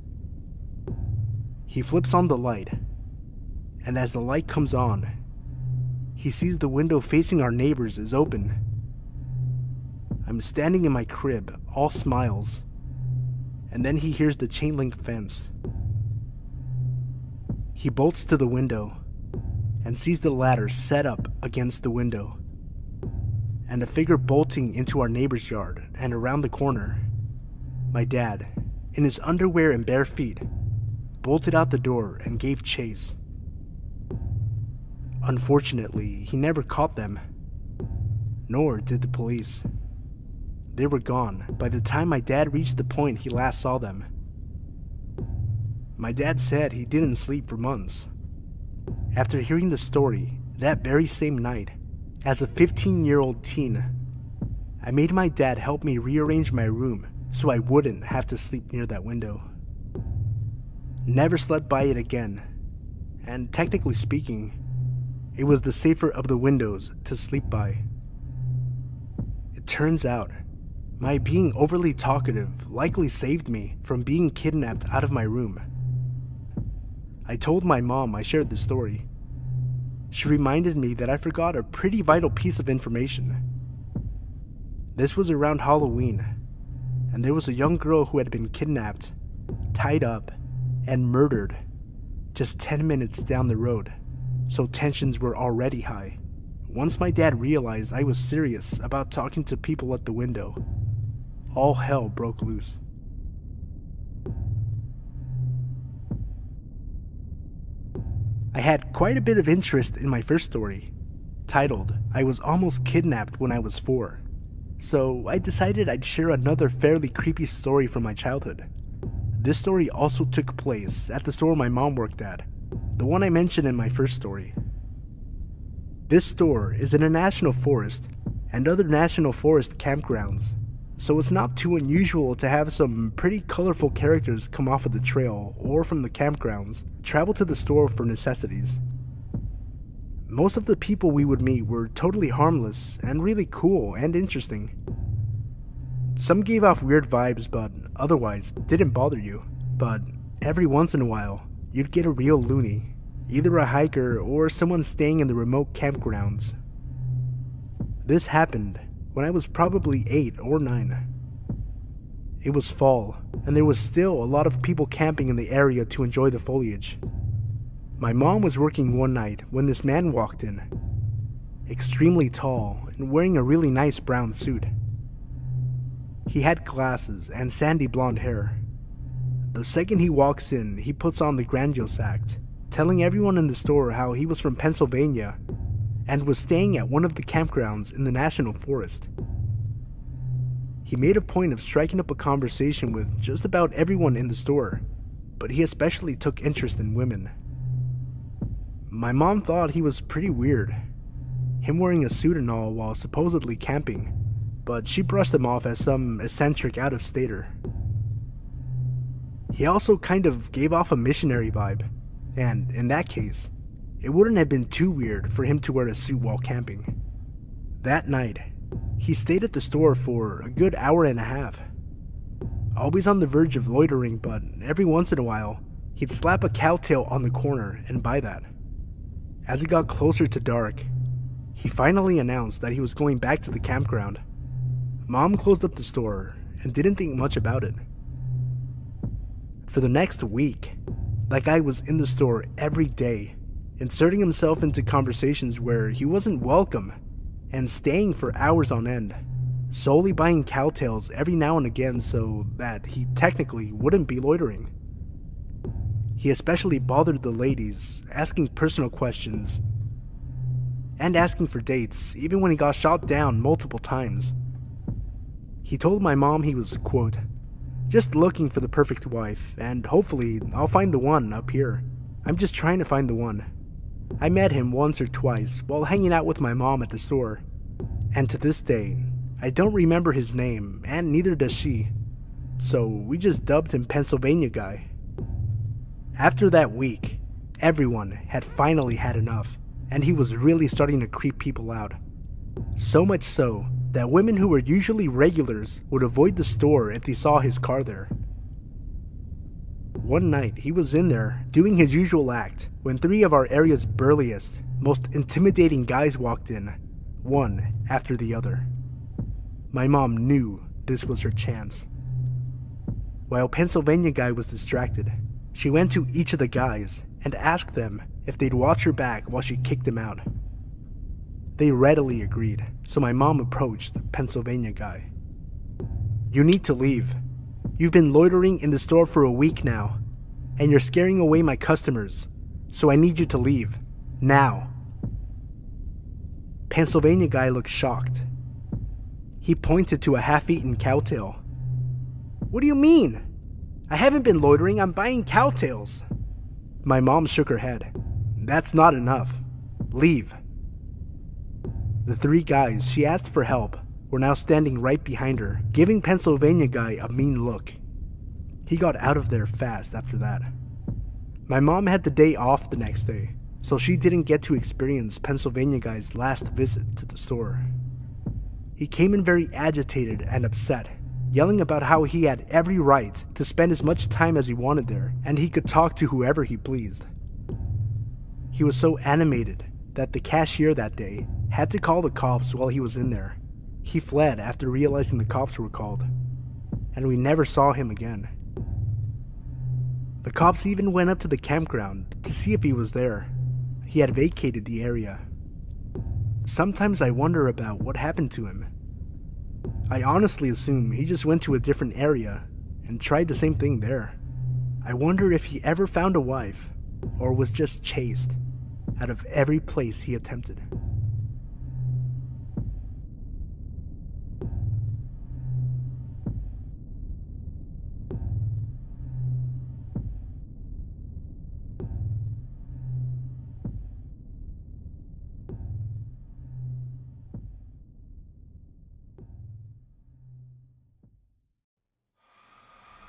He flips on the light, and as the light comes on, he sees the window facing our neighbors is open. I'm standing in my crib, all smiles, and then he hears the chain link fence. He bolts to the window and sees the ladder set up against the window, and a figure bolting into our neighbor's yard and around the corner. My dad, in his underwear and bare feet, bolted out the door and gave chase. Unfortunately, he never caught them, nor did the police. They were gone by the time my dad reached the point he last saw them. My dad said he didn't sleep for months. After hearing the story that very same night, as a 15-year-old teen, I made my dad help me rearrange my room so I wouldn't have to sleep near that window. Never slept by it again, and technically speaking, it was the safer of the windows to sleep by. It turns out, my being overly talkative likely saved me from being kidnapped out of my room. I told my mom I shared the story. She reminded me that I forgot a pretty vital piece of information. This was around Halloween, and there was a young girl who had been kidnapped, tied up, and murdered just 10 minutes down the road, so tensions were already high. Once my dad realized I was serious about talking to people at the window, all hell broke loose. I had quite a bit of interest in my first story, titled, "I Was Almost Kidnapped When I Was 4. So I decided I'd share another fairly creepy story from my childhood. This story also took place at the store my mom worked at, the one I mentioned in my first story. This store is in a national forest and other national forest campgrounds, so it's not too unusual to have some pretty colorful characters come off of the trail or from the campgrounds travel to the store for necessities. Most of the people we would meet were totally harmless and really cool and interesting. Some gave off weird vibes but otherwise didn't bother you, but every once in a while you'd get a real loony, either a hiker or someone staying in the remote campgrounds. This happened when I was probably 8 or 9. It was fall, and there was still a lot of people camping in the area to enjoy the foliage. My mom was working one night when this man walked in, extremely tall and wearing a really nice brown suit. He had glasses and sandy blonde hair. The second he walks in, he puts on the grandiose act, telling everyone in the store how he was from Pennsylvania and was staying at one of the campgrounds in the national forest. He made a point of striking up a conversation with just about everyone in the store, but he especially took interest in women. My mom thought he was pretty weird, him wearing a suit and all while supposedly camping, but she brushed him off as some eccentric out-of-stater. He also kind of gave off a missionary vibe, and in that case, it wouldn't have been too weird for him to wear a suit while camping. That night, he stayed at the store for a good hour and a half. always on the verge of loitering, but every once in a while, he'd slap a cowtail on the corner and buy that. As it got closer to dark, he finally announced that he was going back to the campground. Mom closed up the store and didn't think much about it. For the next week, that guy was in the store every day, inserting himself into conversations where he wasn't welcome and staying for hours on end, solely buying cowtails every now and again so that he technically wouldn't be loitering. He especially bothered the ladies, asking personal questions and asking for dates, even when he got shot down multiple times. He told my mom he was, quote, just looking for the perfect wife, and hopefully I'll find the one up here. I'm just trying to find the one. I met him once or twice while hanging out with my mom at the store, and to this day, I don't remember his name, and neither does she, so we just dubbed him Pennsylvania Guy. After that week, everyone had finally had enough, and he was really starting to creep people out. So much so that women who were usually regulars would avoid the store if they saw his car there. One night, he was in there doing his usual act when 3 of our area's burliest, most intimidating guys walked in, one after the other. My mom knew this was her chance. While Pennsylvania Guy was distracted, she went to each of the guys and asked them if they'd watch her back while she kicked him out. They readily agreed, so my mom approached the Pennsylvania Guy. You need to leave. You've been loitering in the store for a week now, and you're scaring away my customers, so I need you to leave. Now. Pennsylvania Guy looked shocked. He pointed to a half-eaten cowtail. What do you mean? I haven't been loitering, I'm buying cowtails. My mom shook her head. That's not enough. Leave. The 3 guys she asked for help were now standing right behind her, giving Pennsylvania Guy a mean look. He got out of there fast after that. My mom had the day off the next day, so she didn't get to experience Pennsylvania Guy's last visit to the store. He came in very agitated and upset, yelling about how he had every right to spend as much time as he wanted there, and he could talk to whoever he pleased. He was so animated that the cashier that day had to call the cops while he was in there. He fled after realizing the cops were called, and we never saw him again. The cops even went up to the campground to see if he was there. He had vacated the area. Sometimes I wonder about what happened to him. I honestly assume he just went to a different area and tried the same thing there. I wonder if he ever found a wife or was just chased out of every place he attempted.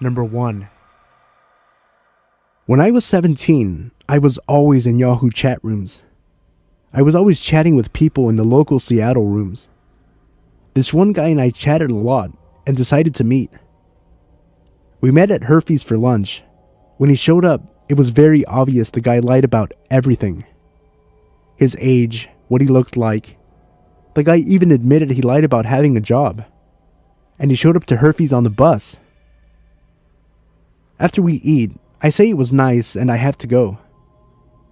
Number 1. When I was 17, I was always in Yahoo chat rooms. I was always chatting with people in the local Seattle rooms. This one guy and I chatted a lot and decided to meet. We met at Herfy's for lunch. When he showed up, it was very obvious the guy lied about everything. His age, what he looked like. The guy even admitted he lied about having a job. And he showed up to Herfy's on the bus. After we eat, I say it was nice and I have to go.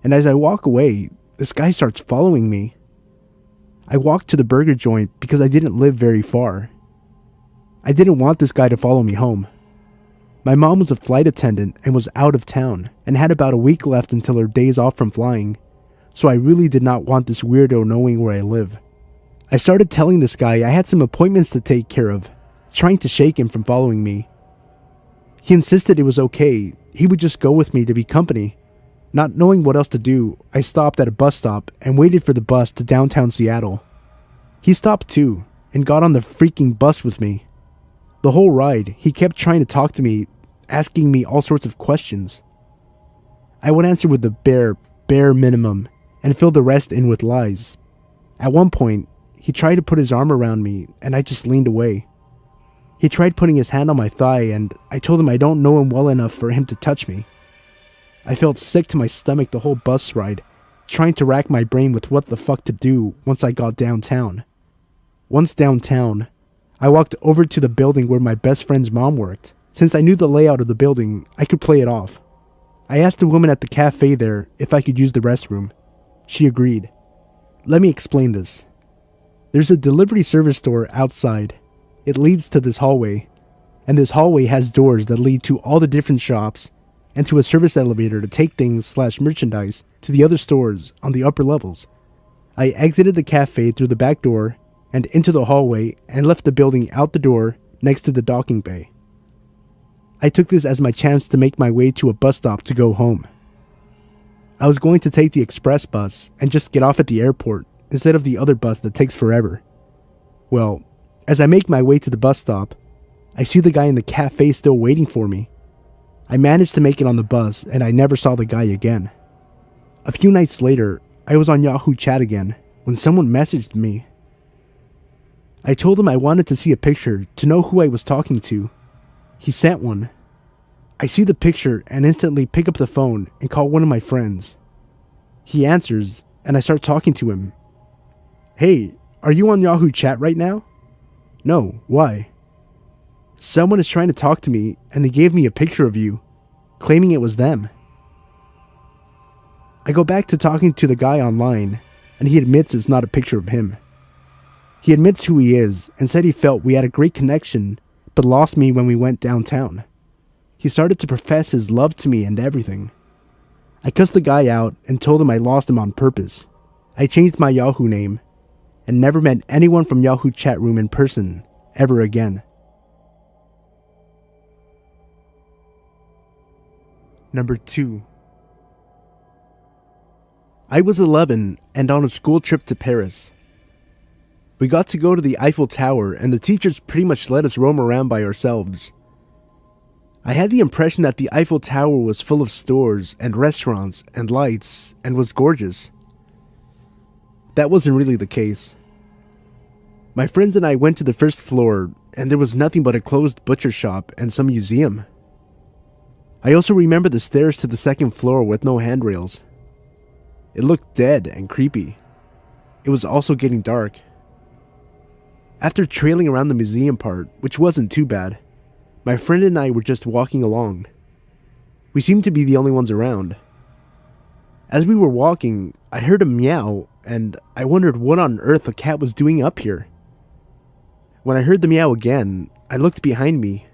And as I walk away, this guy starts following me. I walked to the burger joint because I didn't live very far. I didn't want this guy to follow me home. My mom was a flight attendant and was out of town and had about a week left until her days off from flying, so I really did not want this weirdo knowing where I live. I started telling this guy I had some appointments to take care of, trying to shake him from following me. He insisted it was okay, he would just go with me to be company. Not knowing what else to do, I stopped at a bus stop and waited for the bus to downtown Seattle. He stopped too, and got on the freaking bus with me. The whole ride, he kept trying to talk to me, asking me all sorts of questions. I would answer with the bare minimum, and fill the rest in with lies. At one point, he tried to put his arm around me, and I just leaned away. He tried putting his hand on my thigh, and I told him I don't know him well enough for him to touch me. I felt sick to my stomach the whole bus ride, trying to rack my brain with what the fuck to do once I got downtown. Once downtown, I walked over to the building where my best friend's mom worked. Since I knew the layout of the building, I could play it off. I asked the woman at the cafe there if I could use the restroom. She agreed. Let me explain this. There's a delivery service store outside. It leads to this hallway, and this hallway has doors that lead to all the different shops and to a service elevator to take things/merchandise to the other stores on the upper levels. I exited the cafe through the back door and into the hallway and left the building out the door next to the docking bay. I took this as my chance to make my way to a bus stop to go home. I was going to take the express bus and just get off at the airport instead of the other bus that takes forever. Well, as I make my way to the bus stop, I see the guy in the cafe still waiting for me. I managed to make it on the bus and I never saw the guy again. A few nights later, I was on Yahoo Chat again when someone messaged me. I told him I wanted to see a picture to know who I was talking to. He sent one. I see the picture and instantly pick up the phone and call one of my friends. He answers and I start talking to him. Hey, are you on Yahoo Chat right now? No, why? Someone is trying to talk to me and they gave me a picture of you, claiming it was them. I go back to talking to the guy online and he admits it's not a picture of him. He admits who he is and said he felt we had a great connection but lost me when we went downtown. He started to profess his love to me and everything. I cussed the guy out and told him I lost him on purpose. I changed my Yahoo name and never met anyone from Yahoo Chat Room in person ever again. Number 2. I was 11 and on a school trip to Paris. We got to go to the Eiffel Tower and the teachers pretty much let us roam around by ourselves. I had the impression that the Eiffel Tower was full of stores and restaurants and lights and was gorgeous. That wasn't really the case. My friends and I went to the first floor and there was nothing but a closed butcher shop and some museum. I also remember the stairs to the second floor with no handrails. It looked dead and creepy. It was also getting dark. After trailing around the museum part, which wasn't too bad, my friend and I were just walking along. We seemed to be the only ones around. As we were walking, I heard a meow, and I wondered what on earth a cat was doing up here. When I heard the meow again, I looked behind me,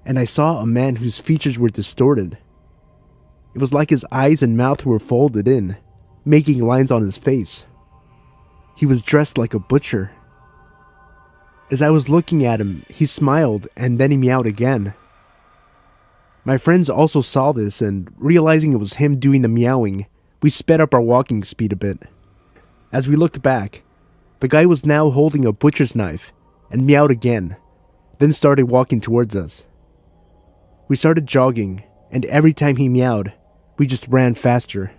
and I saw a man whose features were distorted. It was like his eyes and mouth were folded in, making lines on his face. He was dressed like a butcher. As I was looking at him, he smiled and then he meowed again. My friends also saw this, and realizing it was him doing the meowing, we sped up our walking speed a bit. As we looked back, the guy was now holding a butcher's knife and meowed again, then started walking towards us. We started jogging, and every time he meowed, we just ran faster.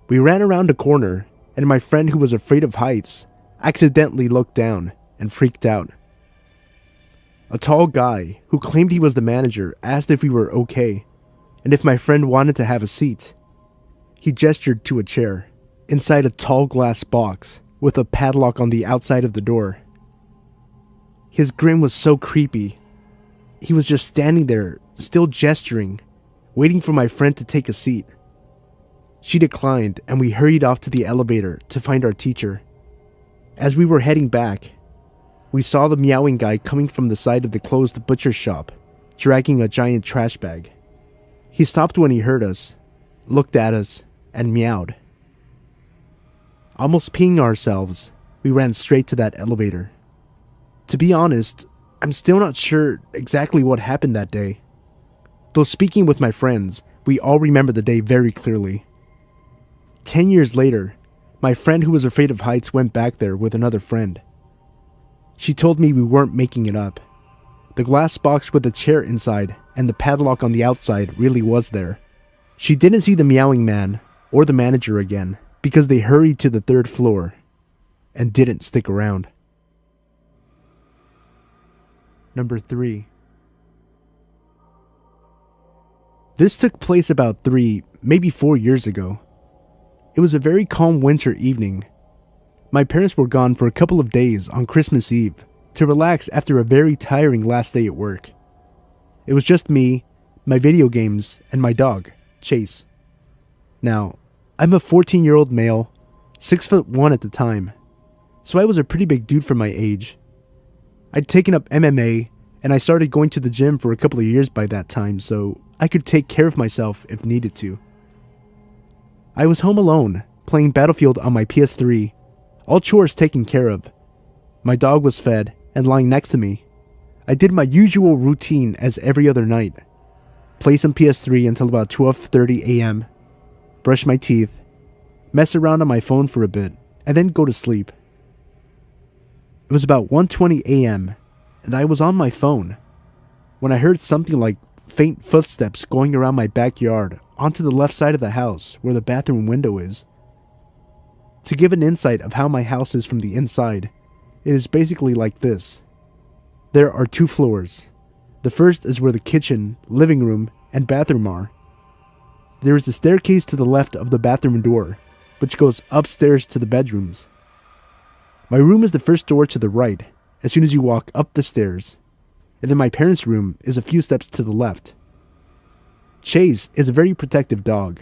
We ran around a corner, and my friend, who was afraid of heights, accidentally looked down and freaked out. A tall guy, who claimed he was the manager, asked if we were okay, and if my friend wanted to have a seat. He gestured to a chair, inside a tall glass box, with a padlock on the outside of the door. His grin was so creepy. He was just standing there, still gesturing, waiting for my friend to take a seat. She declined, and we hurried off to the elevator to find our teacher. As we were heading back, we saw the meowing guy coming from the side of the closed butcher shop, dragging a giant trash bag. He stopped when he heard us, looked at us, and meowed. Almost peeing ourselves, we ran straight to that elevator. To be honest, I'm still not sure exactly what happened that day. Though speaking with my friends, we all remember the day very clearly. 10 years later, my friend who was afraid of heights went back there with another friend. She told me we weren't making it up. The glass box with the chair inside and the padlock on the outside really was there. She didn't see the meowing man or the manager again because they hurried to the third floor and didn't stick around. Number 3. This took place about 3, maybe 4 years ago. It was a very calm winter evening. My parents were gone for a couple of days on Christmas Eve to relax after a very tiring last day at work. It was just me, my video games, and my dog, Chase. Now, I'm a 14-year-old male, 6'1" at the time, so I was a pretty big dude for my age. I'd taken up MMA, and I started going to the gym for a couple of years by that time, so I could take care of myself if needed to. I was home alone, playing Battlefield on my PS3, all chores taken care of. My dog was fed and lying next to me. I did my usual routine as every other night. Play some PS3 until about 12:30 a.m., brush my teeth, mess around on my phone for a bit, and then go to sleep. It was about 1:20 a.m., and I was on my phone when I heard something like faint footsteps going around my backyard onto the left side of the house where the bathroom window is. To give an insight of how my house is from the inside, it is basically like this. There are 2 floors. The first is where the kitchen, living room, and bathroom are. There is a staircase to the left of the bathroom door, which goes upstairs to the bedrooms. My room is the first door to the right, as soon as you walk up the stairs, and then my parents' room is a few steps to the left. Chase is a very protective dog,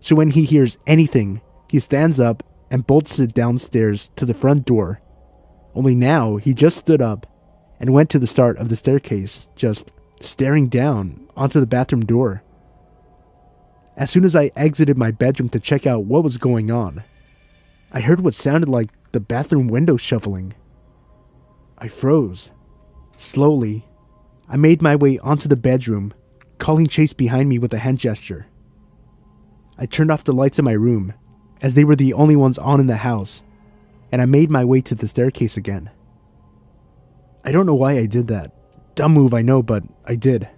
so when he hears anything, he stands up and bolts it downstairs to the front door. Only now, he just stood up and went to the start of the staircase, just staring down onto the bathroom door. As soon as I exited my bedroom to check out what was going on, I heard what sounded like the bathroom window shuffling. I froze. Slowly, I made my way onto the bedroom, calling Chase behind me with a hand gesture. I turned off the lights in my room, as they were the only ones on in the house, and I made my way to the staircase again. I don't know why I did that. Dumb move, I know, but I did.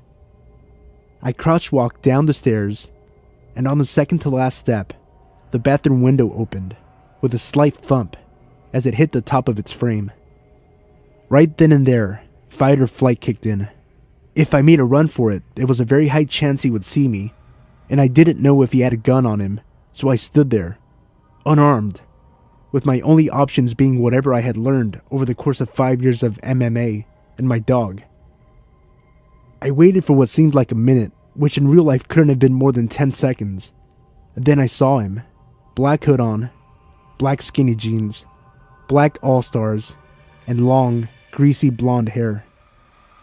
I crouch walked down the stairs, and on the second to last step, the bathroom window opened, with a slight thump as it hit the top of its frame. Right then and there, fight or flight kicked in. If I made a run for it, there was a very high chance he would see me, and I didn't know if he had a gun on him, so I stood there, unarmed, with my only options being whatever I had learned over the course of 5 years of MMA and my dog. I waited for what seemed like a minute, which in real life couldn't have been more than 10 seconds. Then I saw him. Black hood on, black skinny jeans, black all-stars, and long, greasy blonde hair.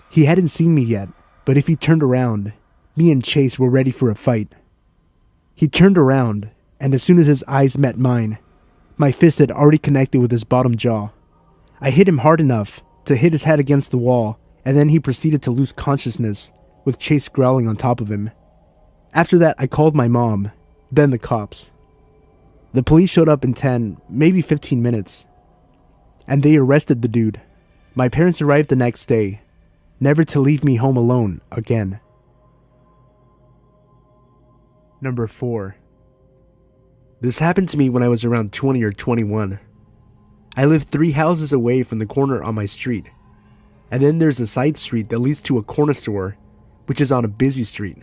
He hadn't seen me yet, but if he turned around, me and Chase were ready for a fight. He turned around, and as soon as his eyes met mine, my fist had already connected with his bottom jaw. I hit him hard enough to hit his head against the wall, and then he proceeded to lose consciousness, with Chase growling on top of him. After that, I called my mom, then the cops. The police showed up in 10, maybe 15 minutes, and they arrested the dude. My parents arrived the next day, never to leave me home alone again. Number 4. This happened to me when I was around 20 or 21. I lived 3 houses away from the corner on my street, and then there's a side street that leads to a corner store, which is on a busy street.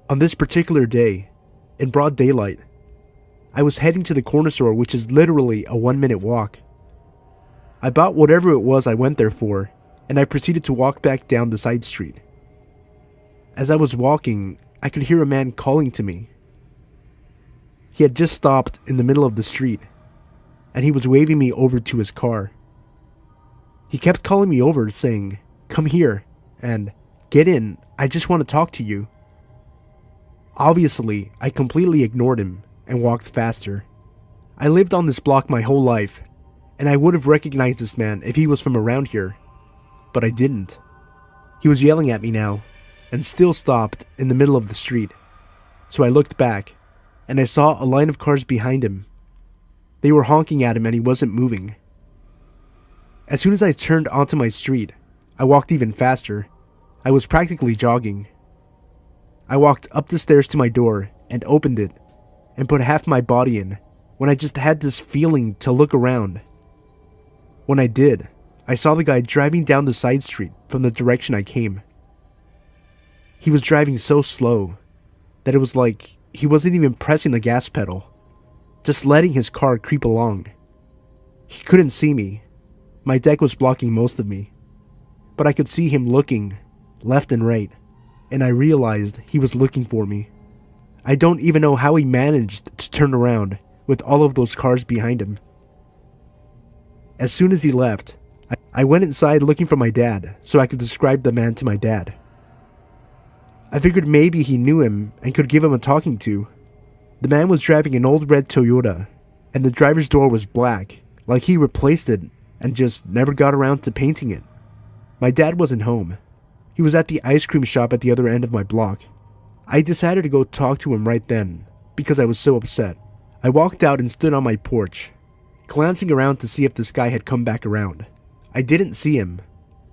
On this particular day, in broad daylight, I was heading to the corner store, which is literally a 1-minute walk. I bought whatever it was I went there for, and I proceeded to walk back down the side street. As I was walking, I could hear a man calling to me. He had just stopped in the middle of the street, and he was waving me over to his car. He kept calling me over, saying, "Come here," and "Get in, I just want to talk to you." Obviously, I completely ignored him and walked faster. I lived on this block my whole life, and I would have recognized this man if he was from around here, but I didn't. He was yelling at me now, and still stopped in the middle of the street, so I looked back, and I saw a line of cars behind him. They were honking at him and he wasn't moving. As soon as I turned onto my street, I walked even faster. I was practically jogging. I walked up the stairs to my door and opened it and put half my body in when I just had this feeling to look around. When I did, I saw the guy driving down the side street from the direction I came. He was driving so slow that it was like he wasn't even pressing the gas pedal, just letting his car creep along. He couldn't see me. My deck was blocking most of me, but I could see him looking left and right, and I realized he was looking for me. I don't even know how he managed to turn around with all of those cars behind him. As soon as he left, I went inside looking for my dad so I could describe the man to my dad. I figured maybe he knew him and could give him a talking to. The man was driving an old red Toyota, and the driver's door was black, like he replaced it and just never got around to painting it. My dad wasn't home. He was at the ice cream shop at the other end of my block. I decided to go talk to him right then because I was so upset. I walked out and stood on my porch, glancing around to see if this guy had come back around. I didn't see him,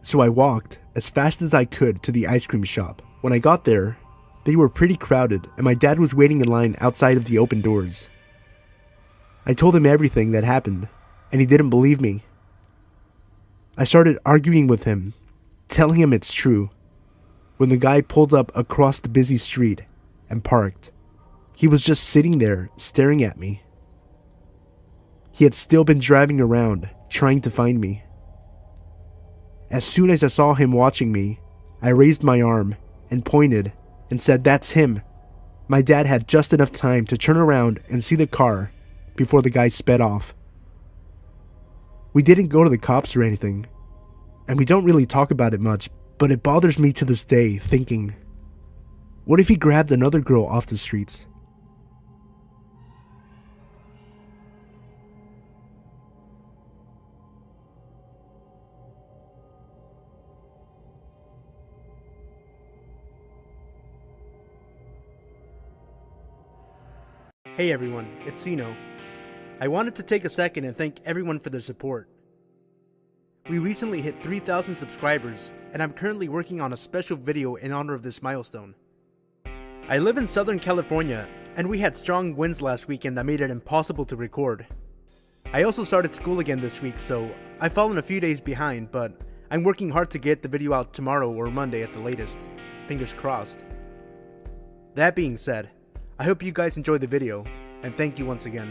so I walked as fast as I could to the ice cream shop. When I got there, they were pretty crowded and my dad was waiting in line outside of the open doors. I told him everything that happened, and he didn't believe me. I started arguing with him, telling him it's true, when the guy pulled up across the busy street and parked. He was just sitting there staring at me. He had still been driving around, trying to find me. As soon as I saw him watching me, I raised my arm and pointed and said, "That's him." My dad had just enough time to turn around and see the car before the guy sped off. We didn't go to the cops or anything, and we don't really talk about it much, but it bothers me to this day thinking, what if he grabbed another girl off the streets? Hey everyone, it's Sino. I wanted to take a second and thank everyone for their support. We recently hit 3,000 subscribers, and I'm currently working on a special video in honor of this milestone. I live in Southern California, and we had strong winds last weekend that made it impossible to record. I also started school again this week, so I've fallen a few days behind, but I'm working hard to get the video out tomorrow or Monday at the latest. Fingers crossed. That being said, I hope you guys enjoy the video, and thank you once again.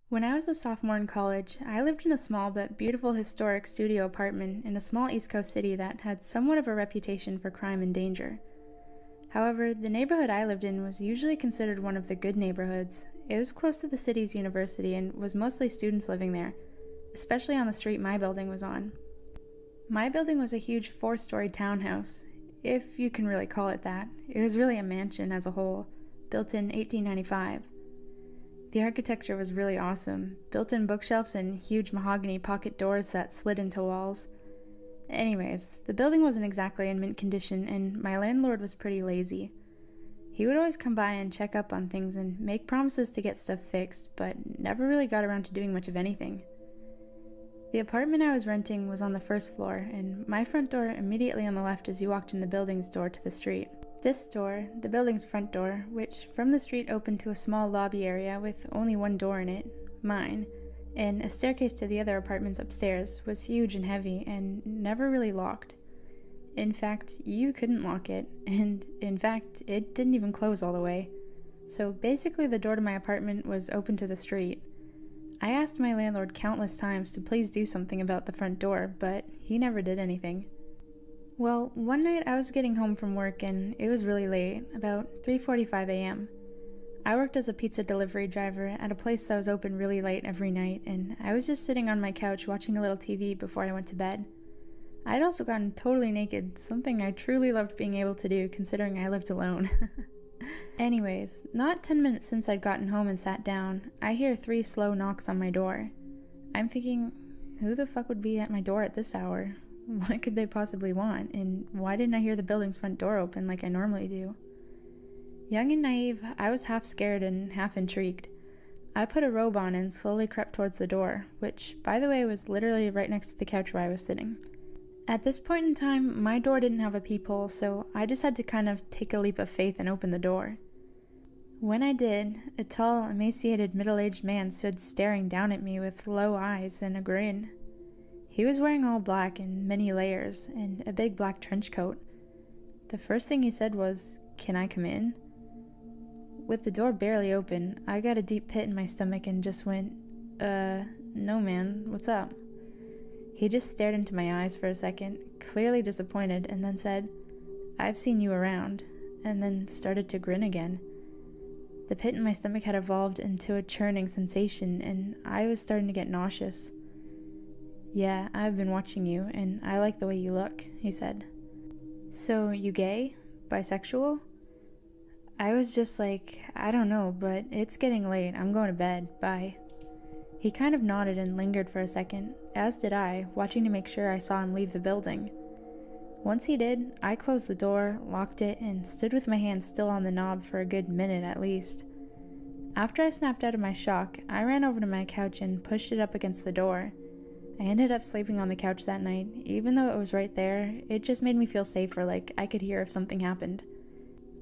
When I was a sophomore in college, I lived in a small but beautiful historic studio apartment in a small East Coast city that had somewhat of a reputation for crime and danger. However, the neighborhood I lived in was usually considered one of the good neighborhoods. It was close to the city's university and was mostly students living there, especially on the street my building was on. My building was a huge 4-story townhouse, if you can really call it that. It was really a mansion as a whole, built in 1895. The architecture was really awesome, built-in bookshelves and huge mahogany pocket doors that slid into walls. Anyways, the building wasn't exactly in mint condition, and my landlord was pretty lazy. He would always come by and check up on things and make promises to get stuff fixed, but never really got around to doing much of anything. The apartment I was renting was on the first floor, and my front door immediately on the left as you walked in the building's door to the street. This door, the building's front door, which from the street opened to a small lobby area with only one door in it, mine, and a staircase to the other apartments upstairs, was huge and heavy and never really locked. In fact, you couldn't lock it, and in fact, it didn't even close all the way. So basically the door to my apartment was open to the street. I asked my landlord countless times to please do something about the front door, but he never did anything. Well, one night I was getting home from work and it was really late, about 3:45 a.m. I worked as a pizza delivery driver at a place that was open really late every night, and I was just sitting on my couch watching a little TV before I went to bed. I'd also gotten totally naked, something I truly loved being able to do considering I lived alone. Anyways, not 10 minutes since I'd gotten home and sat down, I hear 3 slow knocks on my door. I'm thinking, who the fuck would be at my door at this hour? What could they possibly want, and why didn't I hear the building's front door open like I normally do? Young and naive, I was half scared and half intrigued. I put a robe on and slowly crept towards the door, which, by the way, was literally right next to the couch where I was sitting. At this point in time, my door didn't have a peephole, so I just had to kind of take a leap of faith and open the door. When I did, a tall, emaciated, middle-aged man stood staring down at me with low eyes and a grin. He was wearing all black in many layers and a big black trench coat. The first thing he said was, "Can I come in?" With the door barely open, I got a deep pit in my stomach and just went, no man, what's up?" He just stared into my eyes for a second, clearly disappointed, and then said, "I've seen you around," and then started to grin again. The pit in my stomach had evolved into a churning sensation, and I was starting to get nauseous. "Yeah, I've been watching you, and I like the way you look," he said. "So, you gay? Bisexual?" I was just like, "I don't know, but it's getting late. I'm going to bed. Bye." He kind of nodded and lingered for a second, as did I, watching to make sure I saw him leave the building. Once he did, I closed the door, locked it, and stood with my hand still on the knob for a good minute at least. After I snapped out of my shock, I ran over to my couch and pushed it up against the door. I ended up sleeping on the couch that night. Even though it was right there, it just made me feel safer, like I could hear if something happened.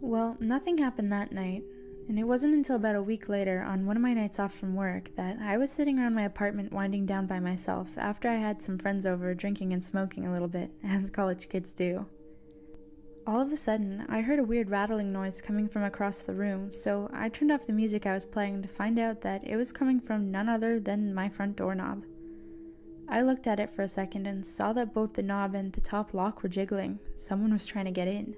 Well, nothing happened that night, and it wasn't until about a week later, on one of my nights off from work, that I was sitting around my apartment winding down by myself after I had some friends over drinking and smoking a little bit, as college kids do. All of a sudden, I heard a weird rattling noise coming from across the room, so I turned off the music I was playing to find out that it was coming from none other than my front doorknob. I looked at it for a second and saw that both the knob and the top lock were jiggling. Someone was trying to get in.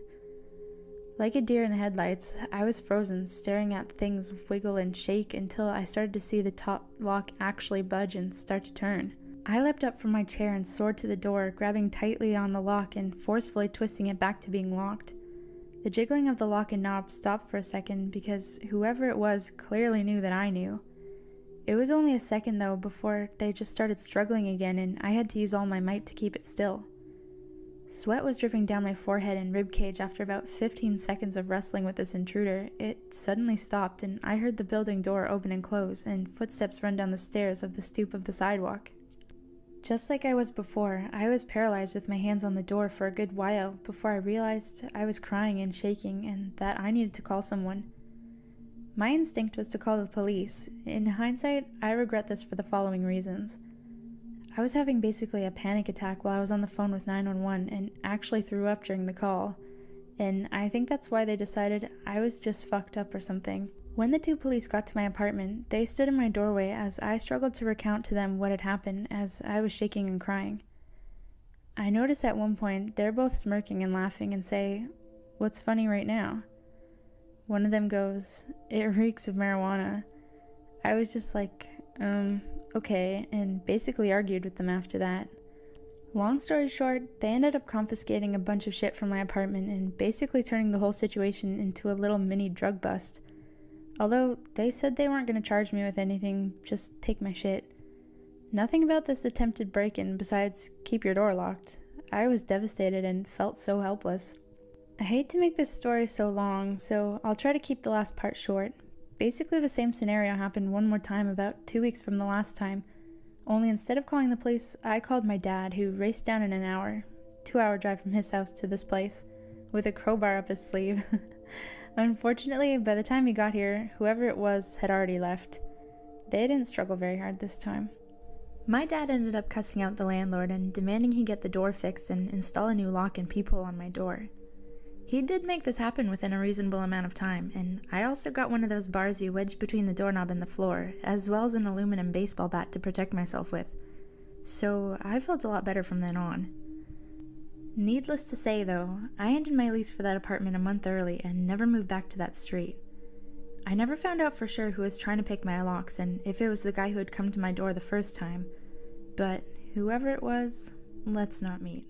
Like a deer in the headlights, I was frozen, staring at things wiggle and shake until I started to see the top lock actually budge and start to turn. I leapt up from my chair and soared to the door, grabbing tightly on the lock and forcefully twisting it back to being locked. The jiggling of the lock and knob stopped for a second because whoever it was clearly knew that I knew. It was only a second though before they just started struggling again, and I had to use all my might to keep it still. Sweat was dripping down my forehead and ribcage after about 15 seconds of wrestling with this intruder. It suddenly stopped, and I heard the building door open and close, and footsteps run down the stairs of the stoop of the sidewalk. Just like I was before, I was paralyzed with my hands on the door for a good while before I realized I was crying and shaking and that I needed to call someone. My instinct was to call the police. In hindsight, I regret this for the following reasons. I was having basically a panic attack while I was on the phone with 911 and actually threw up during the call, and I think that's why they decided I was just fucked up or something. When the two police got to my apartment, they stood in my doorway as I struggled to recount to them what had happened as I was shaking and crying. I noticed at one point they're both smirking and laughing and say, "What's funny right now?" One of them goes, "It reeks of marijuana." I was just like, okay, and basically argued with them after that. Long story short, they ended up confiscating a bunch of shit from my apartment and basically turning the whole situation into a little mini drug bust. Although they said they weren't going to charge me with anything, just take my shit. Nothing about this attempted break-in besides keep your door locked. I was devastated and felt so helpless. I hate to make this story so long, so I'll try to keep the last part short. Basically the same scenario happened one more time about 2 weeks from the last time, only instead of calling the police, I called my dad, who raced down in an hour, 2-hour drive from his house to this place, with a crowbar up his sleeve. Unfortunately, by the time he got here, whoever it was had already left. They didn't struggle very hard this time. My dad ended up cussing out the landlord and demanding he get the door fixed and install a new lock and peephole on my door. He did make this happen within a reasonable amount of time, and I also got one of those bars you wedge between the doorknob and the floor, as well as an aluminum baseball bat to protect myself with. So I felt a lot better from then on. Needless to say though, I ended my lease for that apartment a month early and never moved back to that street. I never found out for sure who was trying to pick my locks and if it was the guy who had come to my door the first time, but whoever it was, let's not meet.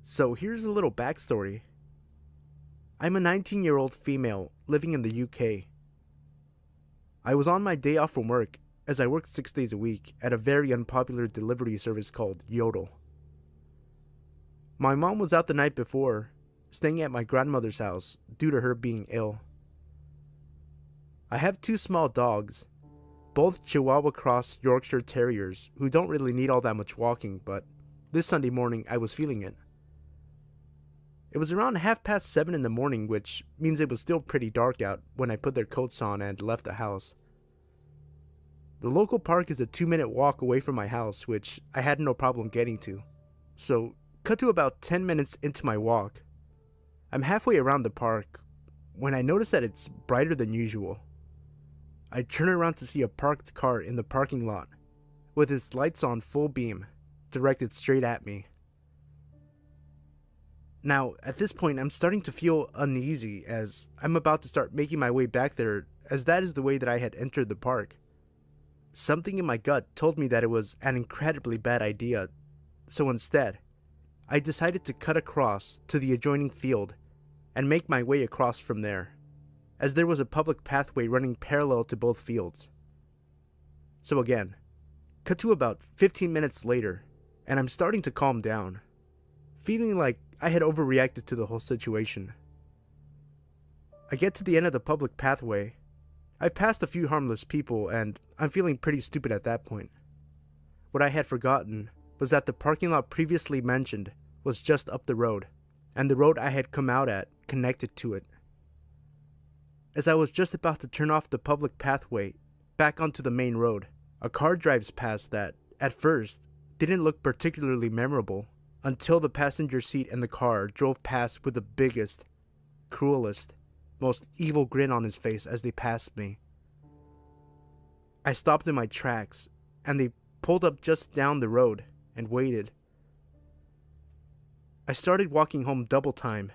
So here's a little backstory. I'm a 19-year-old female living in the UK. I was on my day off from work, as I worked 6 days a week at a very unpopular delivery service called Yodel. My mom was out the night before, staying at my grandmother's house due to her being ill. I have 2 small dogs, Both Chihuahua Cross Yorkshire Terriers who don't really need all that much walking, but this Sunday morning I was feeling it. It was around 7:30 in the morning, which means it was still pretty dark out when I put their coats on and left the house. The local park is a 2-minute walk away from my house, which I had no problem getting to. So, cut to about 10 minutes into my walk. I'm halfway around the park when I notice that it's brighter than usual. I turn around to see a parked car in the parking lot, with its lights on full beam, directed straight at me. Now, at this point, I'm starting to feel uneasy as I'm about to start making my way back there, as that is the way that I had entered the park. Something in my gut told me that it was an incredibly bad idea, so instead, I decided to cut across to the adjoining field and make my way across from there, as there was a public pathway running parallel to both fields. So again, cut to about 15 minutes later, and I'm starting to calm down, feeling like I had overreacted to the whole situation. I get to the end of the public pathway. I've passed a few harmless people, and I'm feeling pretty stupid at that point. What I had forgotten was that the parking lot previously mentioned was just up the road, and the road I had come out at connected to it. As I was just about to turn off the public pathway back onto the main road, a car drives past that, at first, didn't look particularly memorable until the passenger seat in the car drove past with the biggest, cruelest, most evil grin on his face as they passed me. I stopped in my tracks, and they pulled up just down the road and waited. I started walking home double time,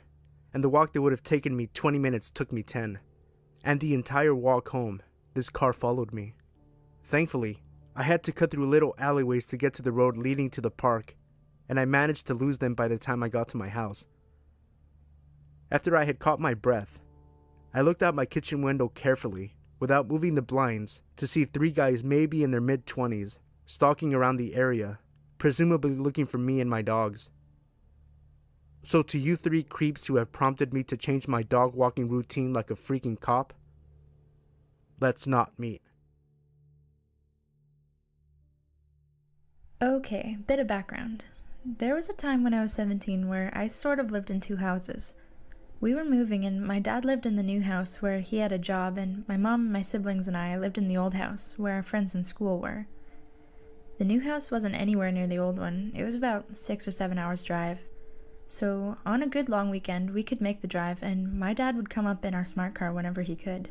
and the walk that would have taken me 20 minutes took me 10. And the entire walk home, this car followed me. Thankfully, I had to cut through little alleyways to get to the road leading to the park, and I managed to lose them by the time I got to my house. After I had caught my breath, I looked out my kitchen window carefully, without moving the blinds, to see 3 guys maybe in their mid-20s, stalking around the area, presumably looking for me and my dogs. So to you 3 creeps who have prompted me to change my dog walking routine like a freaking cop, let's not meet. Okay, bit of background. There was a time when I was 17 where I sort of lived in 2 houses. We were moving and my dad lived in the new house where he had a job, and my mom, my siblings, and I lived in the old house where our friends in school were. The new house wasn't anywhere near the old one. It was about 6 or 7 hours drive. So on a good long weekend, we could make the drive, and my dad would come up in our smart car whenever he could.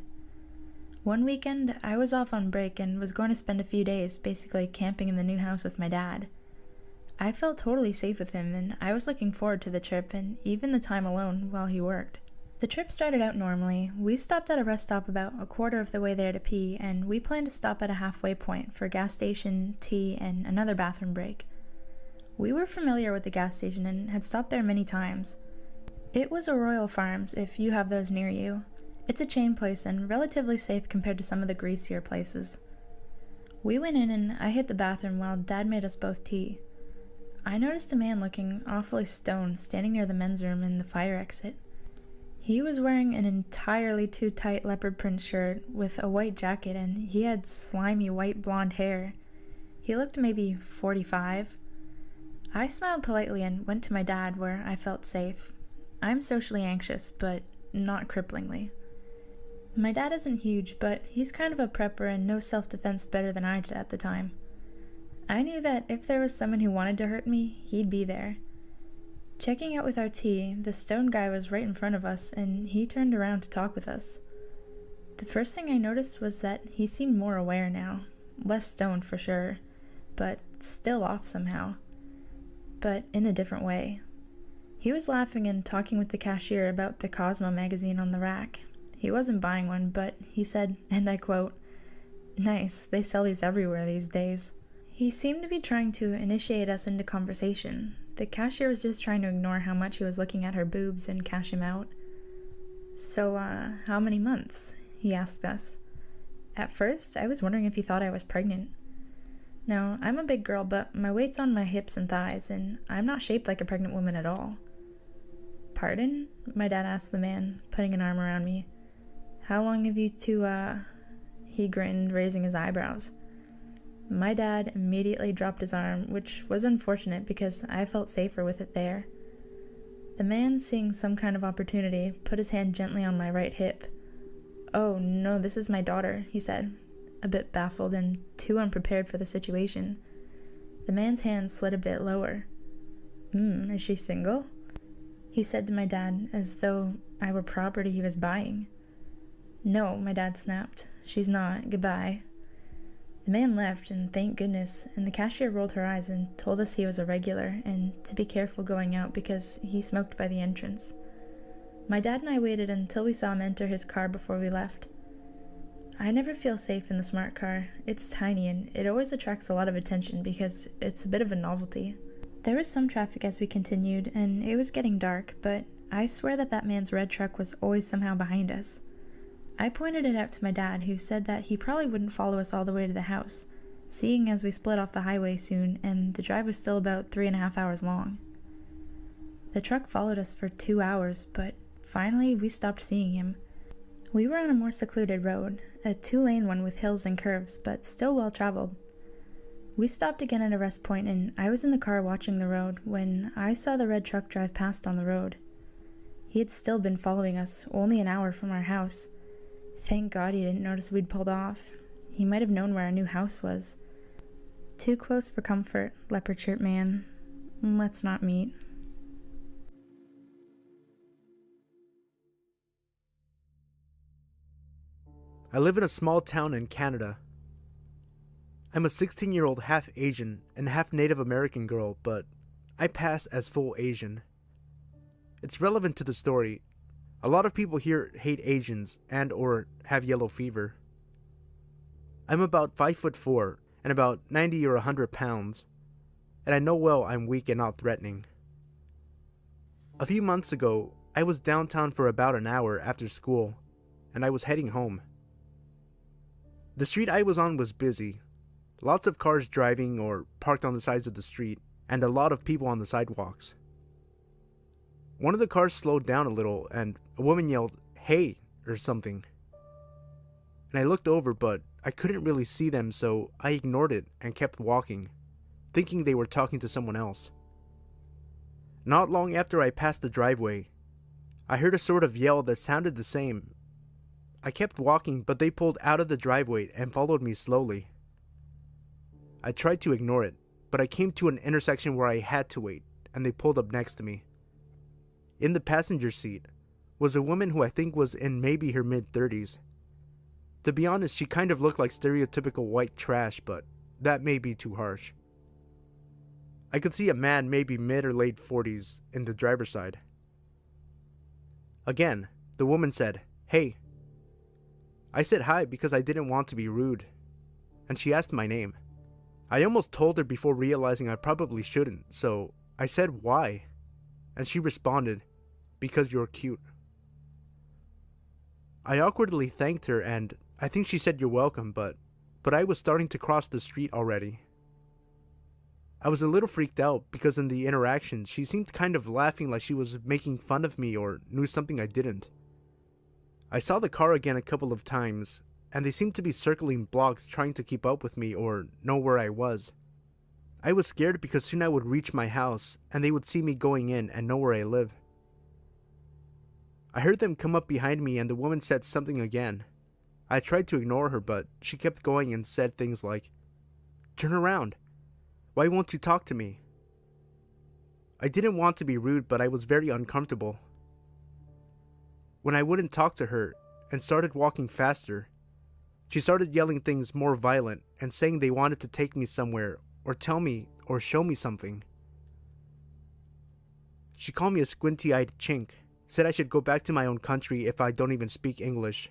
One weekend, I was off on break and was going to spend a few days basically camping in the new house with my dad. I felt totally safe with him, and I was looking forward to the trip and even the time alone while he worked. The trip started out normally. We stopped at a rest stop about a quarter of the way there to pee, and we planned to stop at a halfway point for a gas station, tea, and another bathroom break. We were familiar with the gas station and had stopped there many times. It was a Royal Farms, if you have those near you. It's a chain place and relatively safe compared to some of the greasier places. We went in and I hit the bathroom while Dad made us both tea. I noticed a man looking awfully stoned standing near the men's room in the fire exit. He was wearing an entirely too tight leopard print shirt with a white jacket, and he had slimy white blonde hair. He looked maybe 45. I smiled politely and went to my dad where I felt safe. I'm socially anxious, but not cripplingly. My dad isn't huge, but he's kind of a prepper and knows self-defense better than I did at the time. I knew that if there was someone who wanted to hurt me, he'd be there. Checking out with our tea, the stone guy was right in front of us, and he turned around to talk with us. The first thing I noticed was that he seemed more aware now. Less stoned for sure, but still off somehow. But in a different way. He was laughing and talking with the cashier about the Cosmo magazine on the rack. He wasn't buying one, but he said, and I quote, "Nice, they sell these everywhere these days." He seemed to be trying to initiate us into conversation. The cashier was just trying to ignore how much he was looking at her boobs and cash him out. "So, how many months?" he asked us. At first, I was wondering if he thought I was pregnant. Now, I'm a big girl, but my weight's on my hips and thighs, and I'm not shaped like a pregnant woman at all. "Pardon?" my dad asked the man, putting an arm around me. "How long have you two, he grinned, raising his eyebrows. My dad immediately dropped his arm, which was unfortunate because I felt safer with it there. The man, seeing some kind of opportunity, put his hand gently on my right hip. "Oh, no, this is my daughter," he said, a bit baffled and too unprepared for the situation. The man's hand slid a bit lower. Is she single?" he said to my dad, as though I were property he was buying. "No," my dad snapped. "She's not. Goodbye." The man left, and thank goodness, and the cashier rolled her eyes and told us he was a regular and to be careful going out because he smoked by the entrance. My dad and I waited until we saw him enter his car before we left. I never feel safe in the smart car. It's tiny and it always attracts a lot of attention because it's a bit of a novelty. There was some traffic as we continued, and it was getting dark, but I swear that man's red truck was always somehow behind us. I pointed it out to my dad, who said that he probably wouldn't follow us all the way to the house, seeing as we split off the highway soon and the drive was still about 3.5 hours long. The truck followed us for 2 hours, but finally we stopped seeing him. We were on a more secluded road, a 2-lane one with hills and curves, but still well traveled. We stopped again at a rest point, and I was in the car watching the road when I saw the red truck drive past on the road. He had still been following us, only an hour from our house. Thank God he didn't notice we'd pulled off. He might have known where our new house was. "Too close for comfort, leopard shirt man. Let's not meet." I live in a small town in Canada. I'm a 16-year-old half Asian and half Native American girl, but I pass as full Asian. It's relevant to the story. A lot of people here hate Asians and or have yellow fever. I'm about 5'4" and about 90 or 100 pounds, and I know well I'm weak and not threatening. A few months ago, I was downtown for about an hour after school, and I was heading home. The street I was on was busy. Lots of cars driving or parked on the sides of the street, and a lot of people on the sidewalks. One of the cars slowed down a little, and a woman yelled, "Hey," or something. And I looked over, but I couldn't really see them, so I ignored it and kept walking, thinking they were talking to someone else. Not long after I passed the driveway, I heard a sort of yell that sounded the same. I kept walking, but they pulled out of the driveway and followed me slowly. I tried to ignore it, but I came to an intersection where I had to wait, and they pulled up next to me. In the passenger seat was a woman who I think was in maybe her mid-30s. To be honest, she kind of looked like stereotypical white trash, but that may be too harsh. I could see a man maybe mid or late 40s in the driver's side. Again, the woman said, "Hey." I said hi because I didn't want to be rude, and she asked my name. I almost told her before realizing I probably shouldn't, so I said why, and she responded, "Because you're cute." I awkwardly thanked her, and I think she said you're welcome, but I was starting to cross the street already. I was a little freaked out because in the interaction she seemed kind of laughing like she was making fun of me or knew something I didn't. I saw the car again a couple of times, and they seemed to be circling blocks trying to keep up with me or know where I was. I was scared because soon I would reach my house and they would see me going in and know where I live. I heard them come up behind me and the woman said something again. I tried to ignore her, but she kept going and said things like, "Turn around. Why won't you talk to me?" I didn't want to be rude, but I was very uncomfortable. When I wouldn't talk to her and started walking faster, she started yelling things more violent and saying they wanted to take me somewhere or tell me or show me something. She called me a squinty-eyed chink, said I should go back to my own country if I don't even speak English.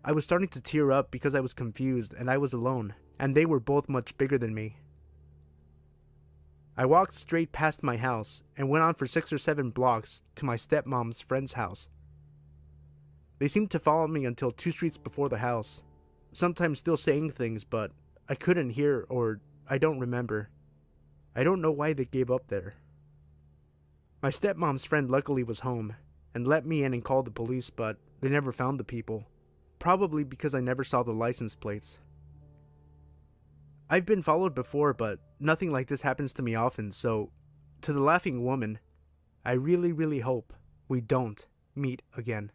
I was starting to tear up because I was confused and I was alone, and they were both much bigger than me. I walked straight past my house and went on for 6 or 7 blocks to my stepmom's friend's house. They seemed to follow me until 2 streets before the house, sometimes still saying things, but I couldn't hear or I don't remember. I don't know why they gave up there. My stepmom's friend luckily was home and let me in and called the police, but they never found the people. Probably because I never saw the license plates. I've been followed before, but nothing like this happens to me often, so to the laughing woman, I really hope we don't meet again.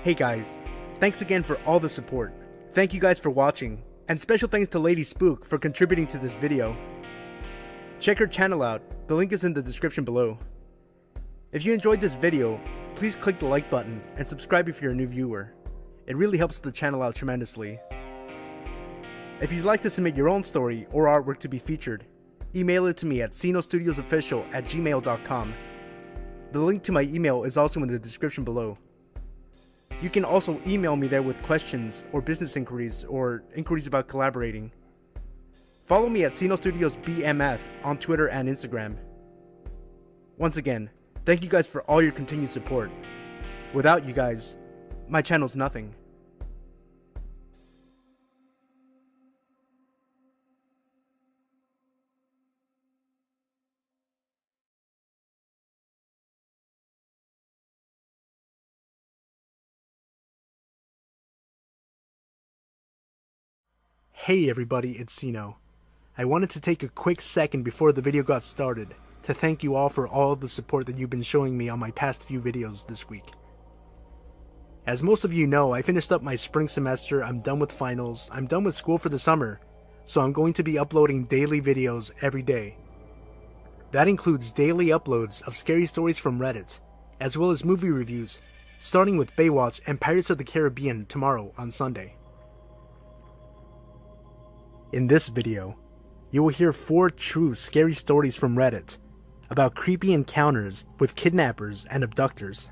Hey guys, thanks again for all the support. Thank you guys for watching, and special thanks to Lady Spook for contributing to this video. Check her channel out, the link is in the description below. If you enjoyed this video, please click the like button and subscribe if you're a new viewer. It really helps the channel out tremendously. If you'd like to submit your own story or artwork to be featured, email it to me at sinostudiosofficial@gmail.com. The link to my email is also in the description below. You can also email me there with questions or business inquiries or inquiries about collaborating. Follow me at Sino Studios BMF on Twitter and Instagram. Once again, thank you guys for all your continued support. Without you guys, my channel's nothing. Hey everybody, it's Sino. I wanted to take a quick second before the video got started to thank you all for all the support that you've been showing me on my past few videos this week. As most of you know, I finished up my spring semester, I'm done with finals, I'm done with school for the summer, so I'm going to be uploading daily videos every day. That includes daily uploads of scary stories from Reddit, as well as movie reviews, starting with Baywatch and Pirates of the Caribbean tomorrow on Sunday. In this video, you will hear 4 true scary stories from Reddit about creepy encounters with kidnappers and abductors.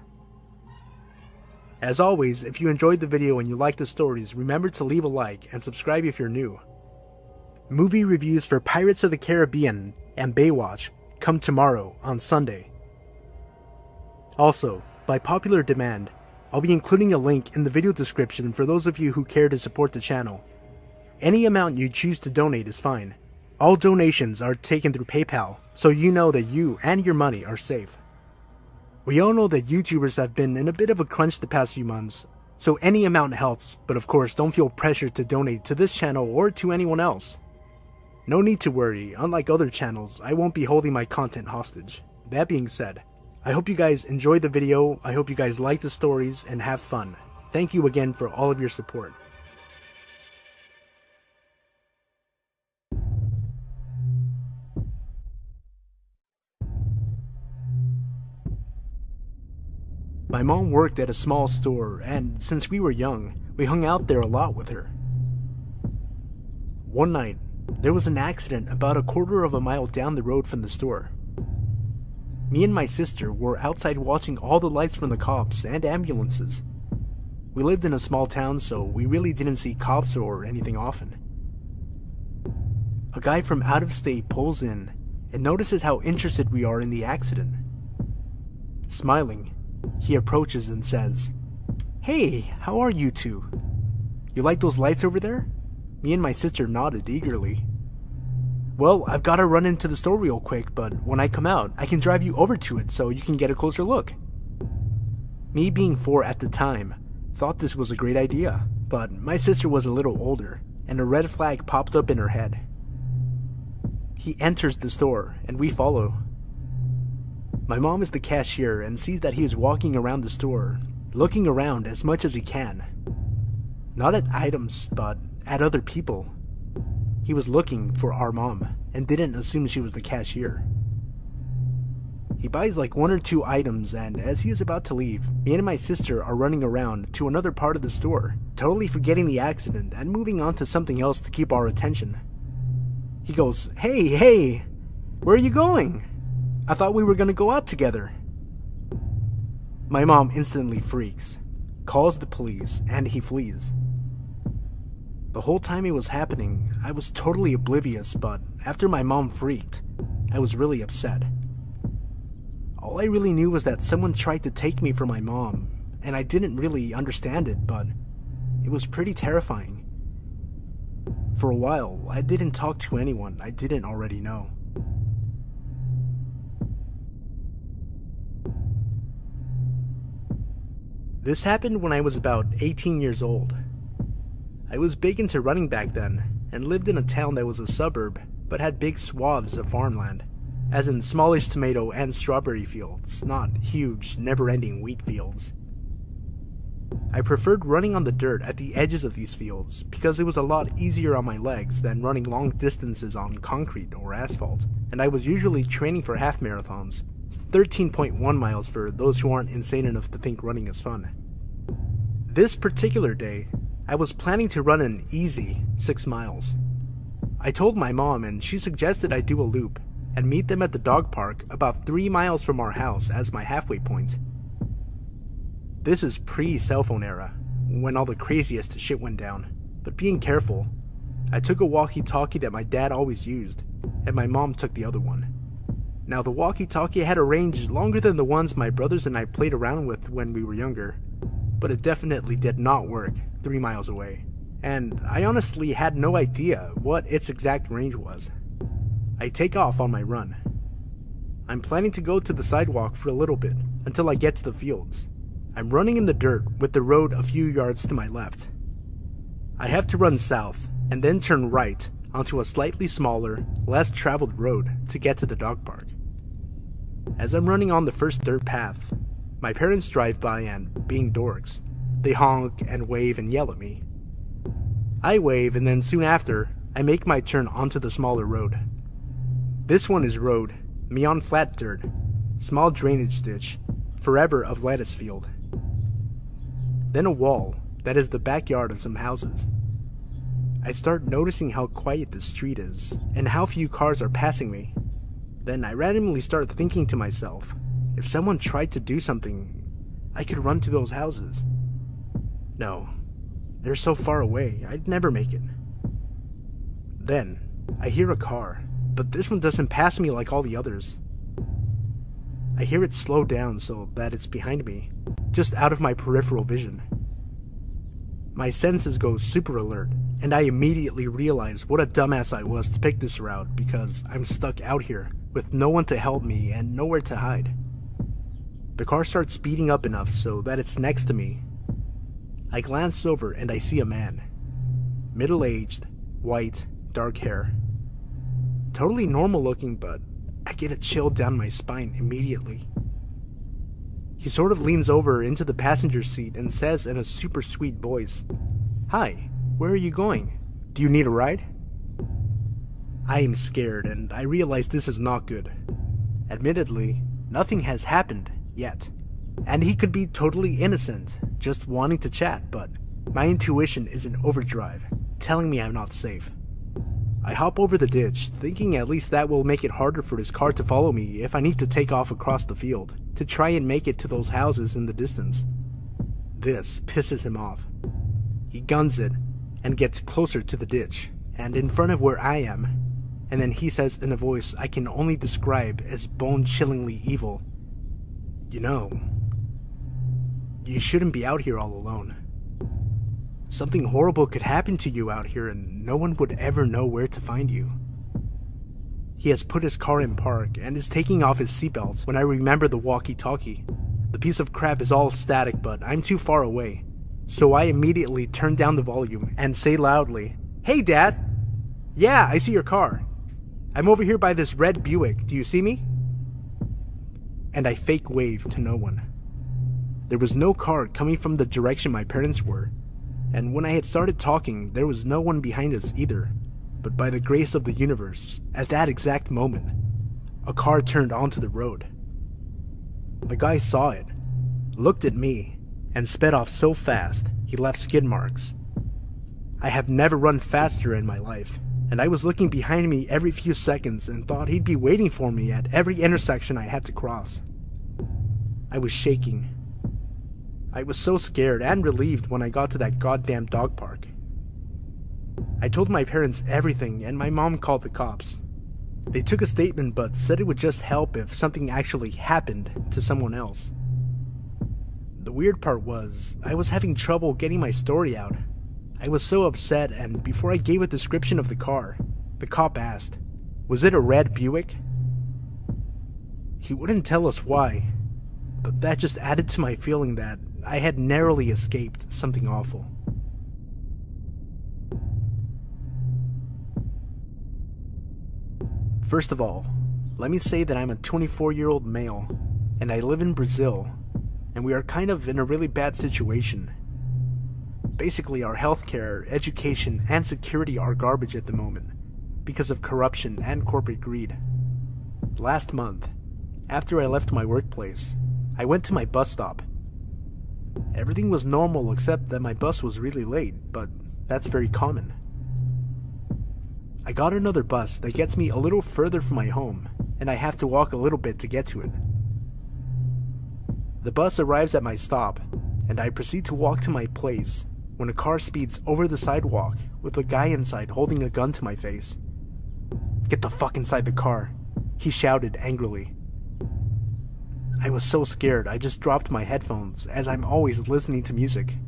As always, if you enjoyed the video and you like the stories, remember to leave a like and subscribe if you're new. Movie reviews for Pirates of the Caribbean and Baywatch come tomorrow on Sunday. Also, by popular demand, I'll be including a link in the video description for those of you who care to support the channel. Any amount you choose to donate is fine. All donations are taken through PayPal, so you know that you and your money are safe. We all know that YouTubers have been in a bit of a crunch the past few months, so any amount helps, but of course don't feel pressured to donate to this channel or to anyone else. No need to worry, unlike other channels, I won't be holding my content hostage. That being said, I hope you guys enjoyed the video, I hope you guys like the stories, and have fun. Thank you again for all of your support. My mom worked at a small store, and since we were young, we hung out there a lot with her. One night, there was an accident about a quarter of a mile down the road from the store. Me and my sister were outside watching all the lights from the cops and ambulances. We lived in a small town, so we really didn't see cops or anything often. A guy from out of state pulls in and notices how interested we are in the accident. Smiling, he approaches and says, "Hey, how are you two? You like those lights over there?" Me and my sister nodded eagerly. "Well, I've got to run into the store real quick, but when I come out, I can drive you over to it so you can get a closer look." Me being 4 at the time, thought this was a great idea, but my sister was a little older, and a red flag popped up in her head. He enters the store, and we follow. My mom is the cashier and sees that he is walking around the store, looking around as much as he can. Not at items, but at other people. He was looking for our mom, and didn't assume she was the cashier. He buys like 1 or 2 items, and as he is about to leave, me and my sister are running around to another part of the store, totally forgetting the accident and moving on to something else to keep our attention. He goes, Hey, where are you going? I thought we were gonna go out together." My mom instantly freaks, calls the police, and he flees. The whole time it was happening, I was totally oblivious, but after my mom freaked, I was really upset. All I really knew was that someone tried to take me from my mom, and I didn't really understand it, but it was pretty terrifying. For a while, I didn't talk to anyone I didn't already know. This happened when I was about 18 years old. I was big into running back then, and lived in a town that was a suburb, but had big swaths of farmland, as in smallish tomato and strawberry fields, not huge, never-ending wheat fields. I preferred running on the dirt at the edges of these fields because it was a lot easier on my legs than running long distances on concrete or asphalt, and I was usually training for half marathons, 13.1 miles for those who aren't insane enough to think running is fun. This particular day, I was planning to run an easy 6 miles. I told my mom and she suggested I do a loop and meet them at the dog park about 3 miles from our house as my halfway point. This is pre-cell phone era, when all the craziest shit went down, but being careful, I took a walkie-talkie that my dad always used, and my mom took the other one. Now the walkie-talkie had a range longer than the ones my brothers and I played around with when we were younger, but it definitely did not work 3 miles away, and I honestly had no idea what its exact range was. I take off on my run. I'm planning to go to the sidewalk for a little bit, until I get to the fields. I'm running in the dirt with the road a few yards to my left. I have to run south, and then turn right onto a slightly smaller, less traveled road to get to the dog park. As I'm running on the first dirt path, my parents drive by and, being dorks, they honk and wave and yell at me. I wave and then soon after, I make my turn onto the smaller road. This one is road, me on flat dirt, small drainage ditch, forever of lettuce field. Then a wall that is the backyard of some houses. I start noticing how quiet the street is and how few cars are passing me. Then I randomly start thinking to myself, if someone tried to do something, I could run to those houses. No, they're so far away, I'd never make it. Then I hear a car, but this one doesn't pass me like all the others. I hear it slow down so that it's behind me, just out of my peripheral vision. My senses go super alert, and I immediately realize what a dumbass I was to pick this route because I'm stuck out here with no one to help me and nowhere to hide. The car starts speeding up enough so that it's next to me. I glance over and I see a man. Middle-aged, white, dark hair. Totally normal looking, but I get a chill down my spine immediately. He sort of leans over into the passenger seat and says in a super sweet voice, "Hi, where are you going? Do you need a ride?" I am scared and I realize this is not good. Admittedly, nothing has happened yet, and he could be totally innocent, just wanting to chat, but my intuition is in overdrive, telling me I'm not safe. I hop over the ditch, thinking at least that will make it harder for his car to follow me if I need to take off across the field to try and make it to those houses in the distance. This pisses him off. He guns it and gets closer to the ditch and in front of where I am, and then he says in a voice I can only describe as bone-chillingly evil, "You know, you shouldn't be out here all alone. Something horrible could happen to you out here and no one would ever know where to find you." He has put his car in park and is taking off his seatbelt when I remember the walkie-talkie. The piece of crap is all static, but I'm too far away, so I immediately turn down the volume and say loudly, "Hey Dad! Yeah, I see your car. I'm over here by this red Buick, do you see me?" And I fake wave to no one. There was no car coming from the direction my parents were, and when I had started talking, there was no one behind us either. But by the grace of the universe, at that exact moment, a car turned onto the road. The guy saw it, looked at me, and sped off so fast he left skid marks. I have never run faster in my life, and I was looking behind me every few seconds and thought he'd be waiting for me at every intersection I had to cross. I was shaking. I was so scared and relieved when I got to that goddamn dog park. I told my parents everything and my mom called the cops. They took a statement but said it would just help if something actually happened to someone else. The weird part was, I was having trouble getting my story out. I was so upset, and before I gave a description of the car, the cop asked, "Was it a red Buick?" He wouldn't tell us why, but that just added to my feeling that I had narrowly escaped something awful. First of all, let me say that I'm a 24-year-old male, and I live in Brazil, and we are kind of in a really bad situation. Basically, our healthcare, education, and security are garbage at the moment, because of corruption and corporate greed. Last month, after I left my workplace, I went to my bus stop. Everything was normal except that my bus was really late, but that's very common. I got another bus that gets me a little further from my home, and I have to walk a little bit to get to it. The bus arrives at my stop, and I proceed to walk to my place when a car speeds over the sidewalk with a guy inside holding a gun to my face. "Get the fuck inside the car," he shouted angrily. I was so scared I just dropped my headphones, as I'm always listening to music.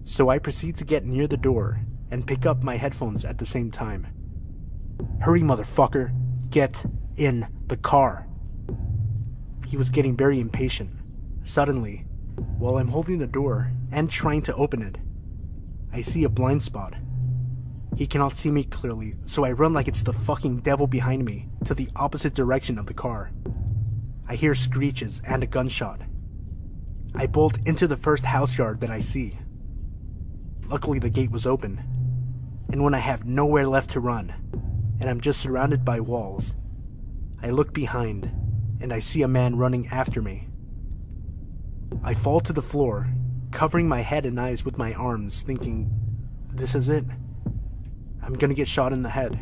So I proceed to get near the door and pick up my headphones at the same time. "Hurry, motherfucker, get in the car." He was getting very impatient. Suddenly, while I'm holding the door and trying to open it, I see a blind spot. He cannot see me clearly, so I run like it's the fucking devil behind me to the opposite direction of the car. I hear screeches and a gunshot. I bolt into the first house yard that I see. Luckily, the gate was open, and when I have nowhere left to run, and I'm just surrounded by walls, I look behind, and I see a man running after me. I fall to the floor, covering my head and eyes with my arms, thinking, this is it. I'm gonna get shot in the head.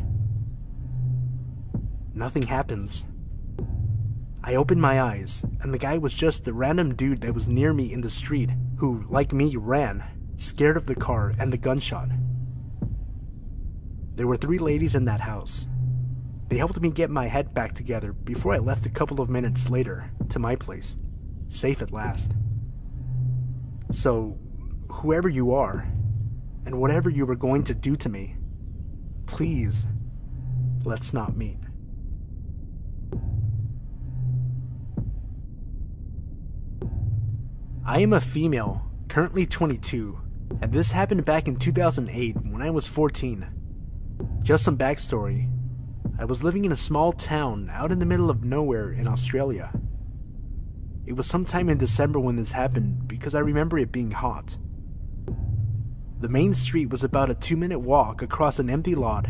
Nothing happens. I open my eyes, and the guy was just the random dude that was near me in the street who, like me, ran, scared of the car and the gunshot. There were 3 ladies in that house. They helped me get my head back together before I left a couple of minutes later to my place, safe at last. So, whoever you are, and whatever you were going to do to me, please, let's not meet. I am a female, currently 22, and this happened back in 2008 when I was 14. Just some backstory. I was living in a small town out in the middle of nowhere in Australia. It was sometime in December when this happened because I remember it being hot. The main street was about a 2-minute walk across an empty lot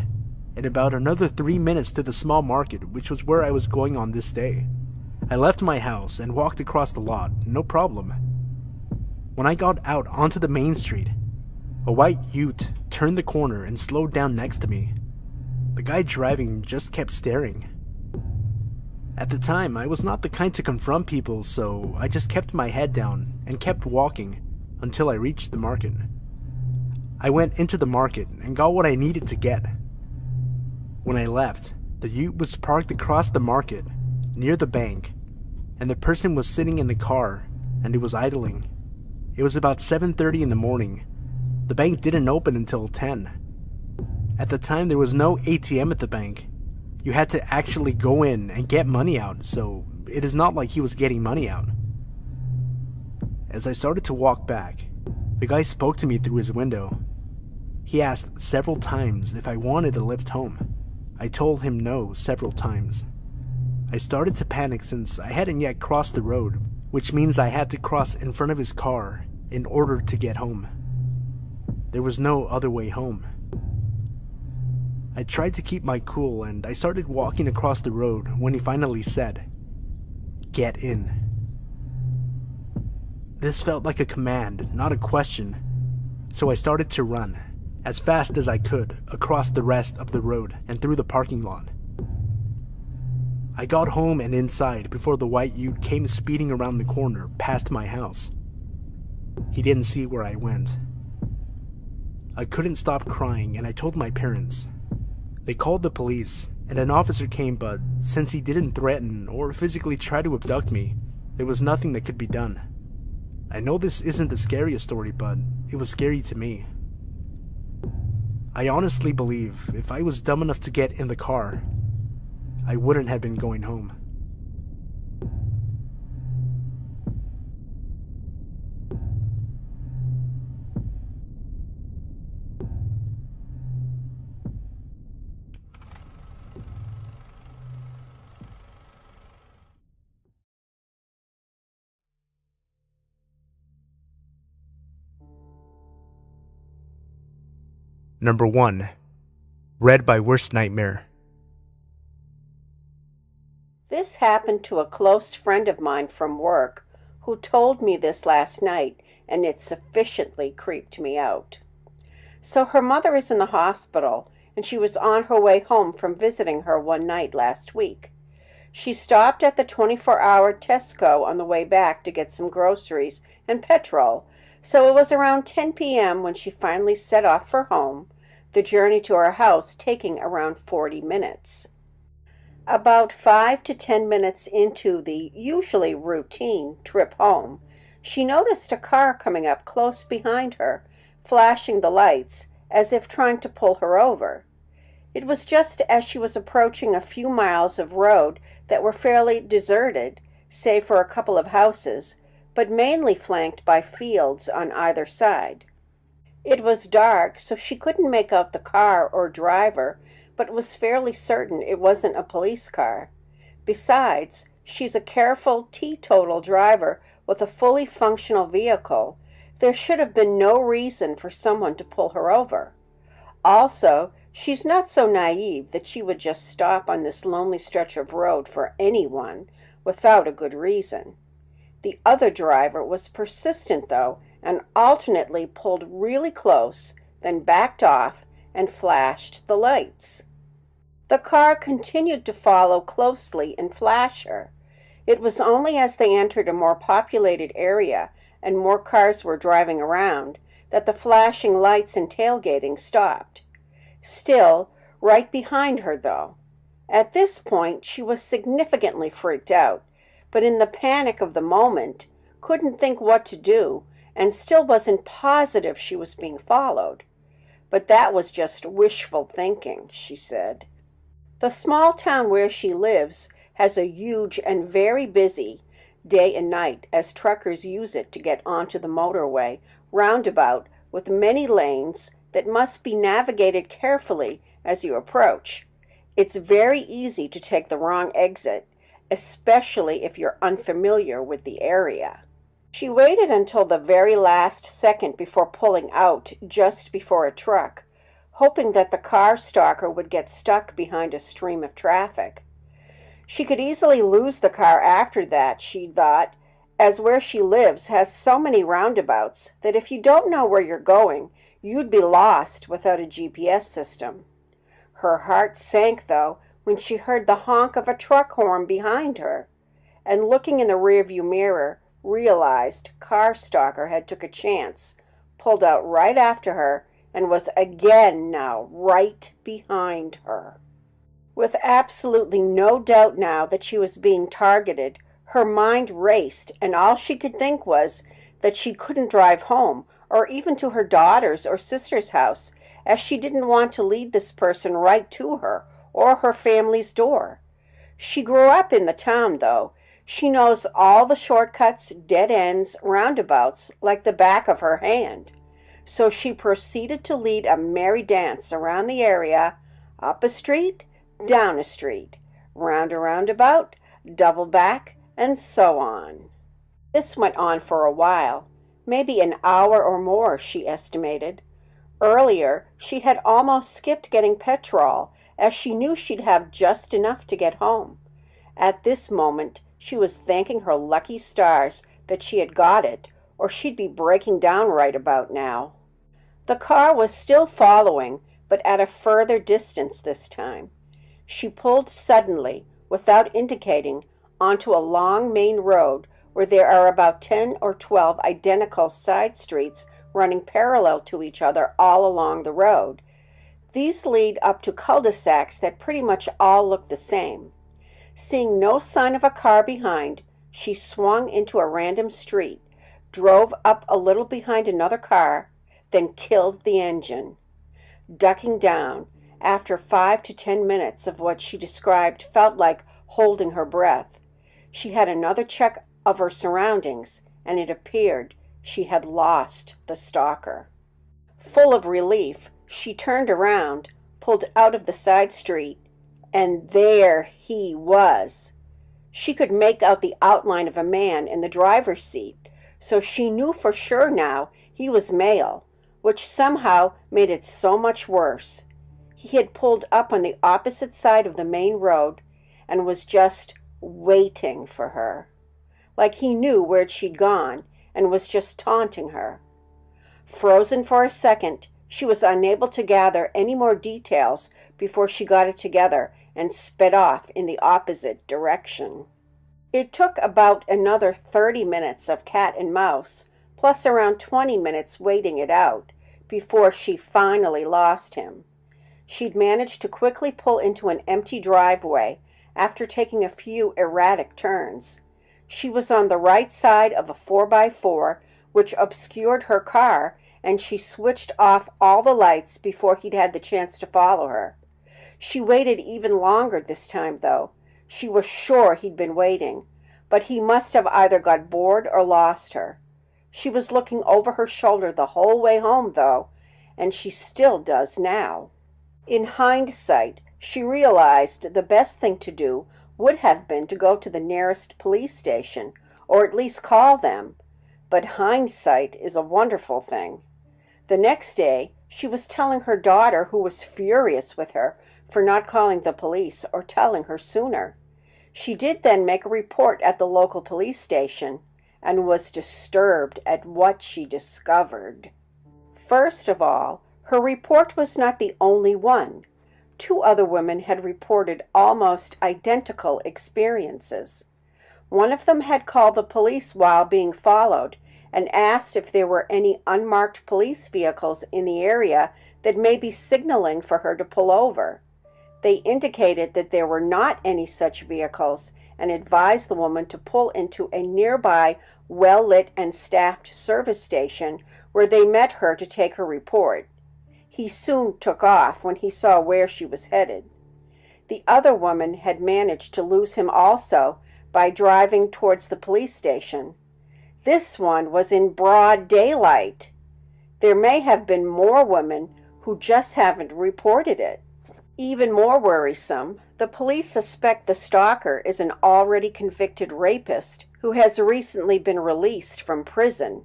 and about another 3 minutes to the small market, which was where I was going on this day. I left my house and walked across the lot, no problem. When I got out onto the main street, a white ute turned the corner and slowed down next to me. The guy driving just kept staring. At the time, I was not the kind to confront people, so I just kept my head down and kept walking until I reached the market. I went into the market and got what I needed to get. When I left, the ute was parked across the market, near the bank, and the person was sitting in the car and it was idling. It was about 7:30 in the morning. The bank didn't open until 10. At the time, there was no ATM at the bank. You had to actually go in and get money out, so it is not like he was getting money out. As I started to walk back, the guy spoke to me through his window. He asked several times if I wanted a lift home. I told him no several times. I started to panic since I hadn't yet crossed the road, which means I had to cross in front of his car in order to get home. There was no other way home. I tried to keep my cool and I started walking across the road when he finally said, "Get in." This felt like a command, not a question, so I started to run, as fast as I could, across the rest of the road and through the parking lot. I got home and inside before the white ute came speeding around the corner past my house. He didn't see where I went. I couldn't stop crying and I told my parents. They called the police and an officer came, but since he didn't threaten or physically try to abduct me, there was nothing that could be done. I know this isn't the scariest story, but it was scary to me. I honestly believe if I was dumb enough to get in the car, I wouldn't have been going home. Number 1. Read by Worst Nightmare. This happened to a close friend of mine from work who told me this last night, and it sufficiently creeped me out. So her mother is in the hospital, and she was on her way home from visiting her one night last week. She stopped at the 24-hour Tesco on the way back to get some groceries and petrol, so it was around 10 p.m. when she finally set off for home, the journey to her house taking around 40 minutes. About 5 to 10 minutes into the usually routine trip home, she noticed a car coming up close behind her, flashing the lights as if trying to pull her over. It was just as she was approaching a few miles of road that were fairly deserted, save for a couple of houses, but mainly flanked by fields on either side. It was dark, so she couldn't make out the car or driver, but was fairly certain it wasn't a police car. Besides, she's a careful, teetotal driver with a fully functional vehicle. There should have been no reason for someone to pull her over. Also, she's not so naive that she would just stop on this lonely stretch of road for anyone without a good reason. The other driver was persistent, though, and alternately pulled really close, then backed off and flashed the lights. The car continued to follow closely and flash her. It was only as they entered a more populated area and more cars were driving around that the flashing lights and tailgating stopped. Still, right behind her, though. At this point, she was significantly freaked out, but in the panic of the moment, couldn't think what to do, and still wasn't positive she was being followed. But that was just wishful thinking, she said. The small town where she lives has a huge and very busy day and night as truckers use it to get onto the motorway roundabout with many lanes that must be navigated carefully as you approach. It's very easy to take the wrong exit, especially if you're unfamiliar with the area. She waited until the very last second before pulling out just before a truck, hoping that the car stalker would get stuck behind a stream of traffic. She could easily lose the car after that, she thought, as where she lives has so many roundabouts that if you don't know where you're going, you'd be lost without a GPS system. Her heart sank, though, when she heard the honk of a truck horn behind her, and looking in the rearview mirror, realized car stalker had took a chance, pulled out right after her, and was again now right behind her. With absolutely no doubt now that she was being targeted, her mind raced, and all she could think was that she couldn't drive home, or even to her daughter's or sister's house, as she didn't want to lead this person right to her or her family's door. She grew up in the town, though. She knows all the shortcuts, dead ends, roundabouts like the back of her hand. So she proceeded to lead a merry dance around the area, up a street, down a street, round a roundabout, double back, and so on. This went on for a while, maybe an hour or more, she estimated. Earlier, she had almost skipped getting petrol, as she knew she'd have just enough to get home. At this moment, she was thanking her lucky stars that she had got it, or she'd be breaking down right about now. The car was still following, but at a further distance this time. She pulled suddenly, without indicating, onto a long main road where there are about 10 or 12 identical side streets running parallel to each other all along the road. These lead up to cul-de-sacs that pretty much all look the same. Seeing no sign of a car behind, she swung into a random street, drove up a little behind another car, then killed the engine. Ducking down, after 5 to 10 minutes of what she described felt like holding her breath, she had another check of her surroundings, and it appeared she had lost the stalker. Full of relief, she turned around, pulled out of the side street, and there he was. She could make out the outline of a man in the driver's seat, so she knew for sure now he was male, which somehow made it so much worse. He had pulled up on the opposite side of the main road and was just waiting for her, like he knew where she'd gone and was just taunting her. Frozen for a second, she was unable to gather any more details before she got it together and sped off in the opposite direction. It took about another 30 minutes of cat and mouse, plus around 20 minutes waiting it out, before she finally lost him. She'd managed to quickly pull into an empty driveway after taking a few erratic turns. She was on the right side of a 4x4, which obscured her car, and she switched off all the lights before he'd had the chance to follow her. She waited even longer this time, though. She was sure he'd been waiting, but he must have either got bored or lost her. She was looking over her shoulder the whole way home, though, and she still does now. In hindsight, she realized the best thing to do would have been to go to the nearest police station, or at least call them. But hindsight is a wonderful thing. The next day, she was telling her daughter, who was furious with her for not calling the police or telling her sooner. She did then make a report at the local police station and was disturbed at what she discovered. First of all, her report was not the only one. 2 other women had reported almost identical experiences. One of them had called the police while being followed and asked if there were any unmarked police vehicles in the area that may be signaling for her to pull over. They indicated that there were not any such vehicles and advised the woman to pull into a nearby well-lit and staffed service station where they met her to take her report. He soon took off when he saw where she was headed. The other woman had managed to lose him also by driving towards the police station. This one was in broad daylight. There may have been more women who just haven't reported it. Even more worrisome, the police suspect the stalker is an already convicted rapist who has recently been released from prison.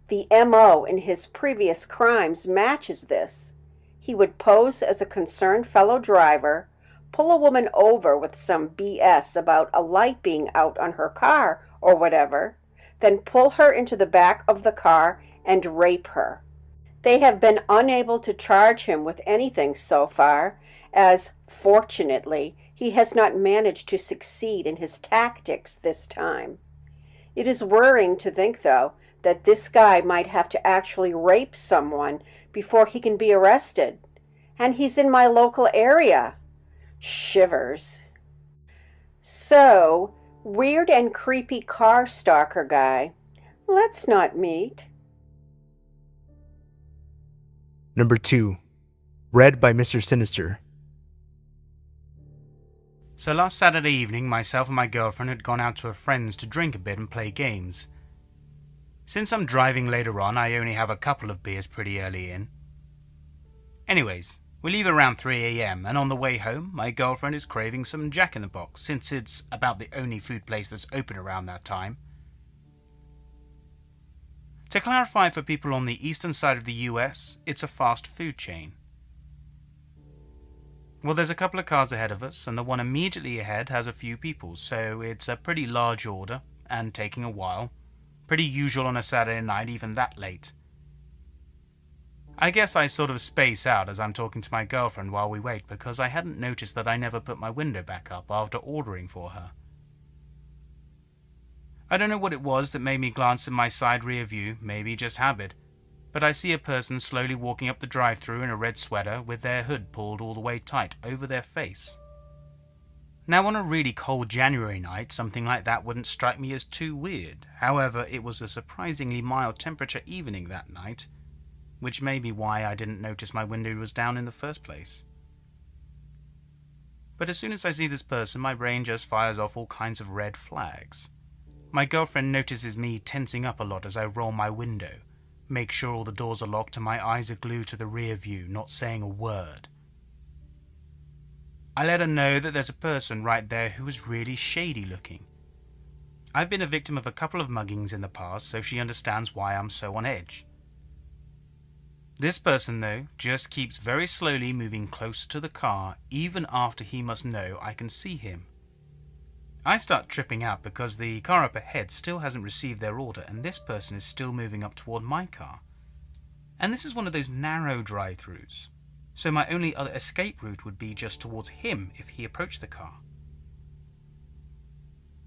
The MO in his previous crimes matches this. He would pose as a concerned fellow driver, pull a woman over with some BS about a light being out on her car or whatever, then pull her into the back of the car and rape her. They have been unable to charge him with anything so far, as, fortunately, he has not managed to succeed in his tactics this time. It is worrying to think, though, that this guy might have to actually rape someone before he can be arrested. And he's in my local area. Shivers. So, weird and creepy car stalker guy, let's not meet. Number 2. Read by Mr. Sinister. So last Saturday evening, myself and my girlfriend had gone out to a friend's to drink a bit and play games. Since I'm driving later on, I only have a couple of beers pretty early in. Anyways, we leave around 3 a.m. and on the way home, my girlfriend is craving some Jack-in-the-Box since it's about the only food place that's open around that time. To clarify for people on the eastern side of the US, it's a fast food chain. Well, there's a couple of cars ahead of us, and the one immediately ahead has a few people, so it's a pretty large order, and taking a while. Pretty usual on a Saturday night, even that late. I guess I sort of space out as I'm talking to my girlfriend while we wait, because I hadn't noticed that I never put my window back up after ordering for her. I don't know what it was that made me glance in my side rear view, maybe just habit, but I see a person slowly walking up the drive-thru in a red sweater with their hood pulled all the way tight over their face. Now, on a really cold January night, something like that wouldn't strike me as too weird. However, it was a surprisingly mild temperature evening that night, which may be why I didn't notice my window was down in the first place. But as soon as I see this person, my brain just fires off all kinds of red flags. My girlfriend notices me tensing up a lot as I roll my window, make sure all the doors are locked and my eyes are glued to the rear view, not saying a word. I let her know that there's a person right there who is really shady looking. I've been a victim of a couple of muggings in the past, so she understands why I'm so on edge. This person, though, just keeps very slowly moving closer to the car, even after he must know I can see him. I start tripping out because the car up ahead still hasn't received their order, and this person is still moving up toward my car. And this is one of those narrow drive-thrus, so my only other escape route would be just towards him if he approached the car.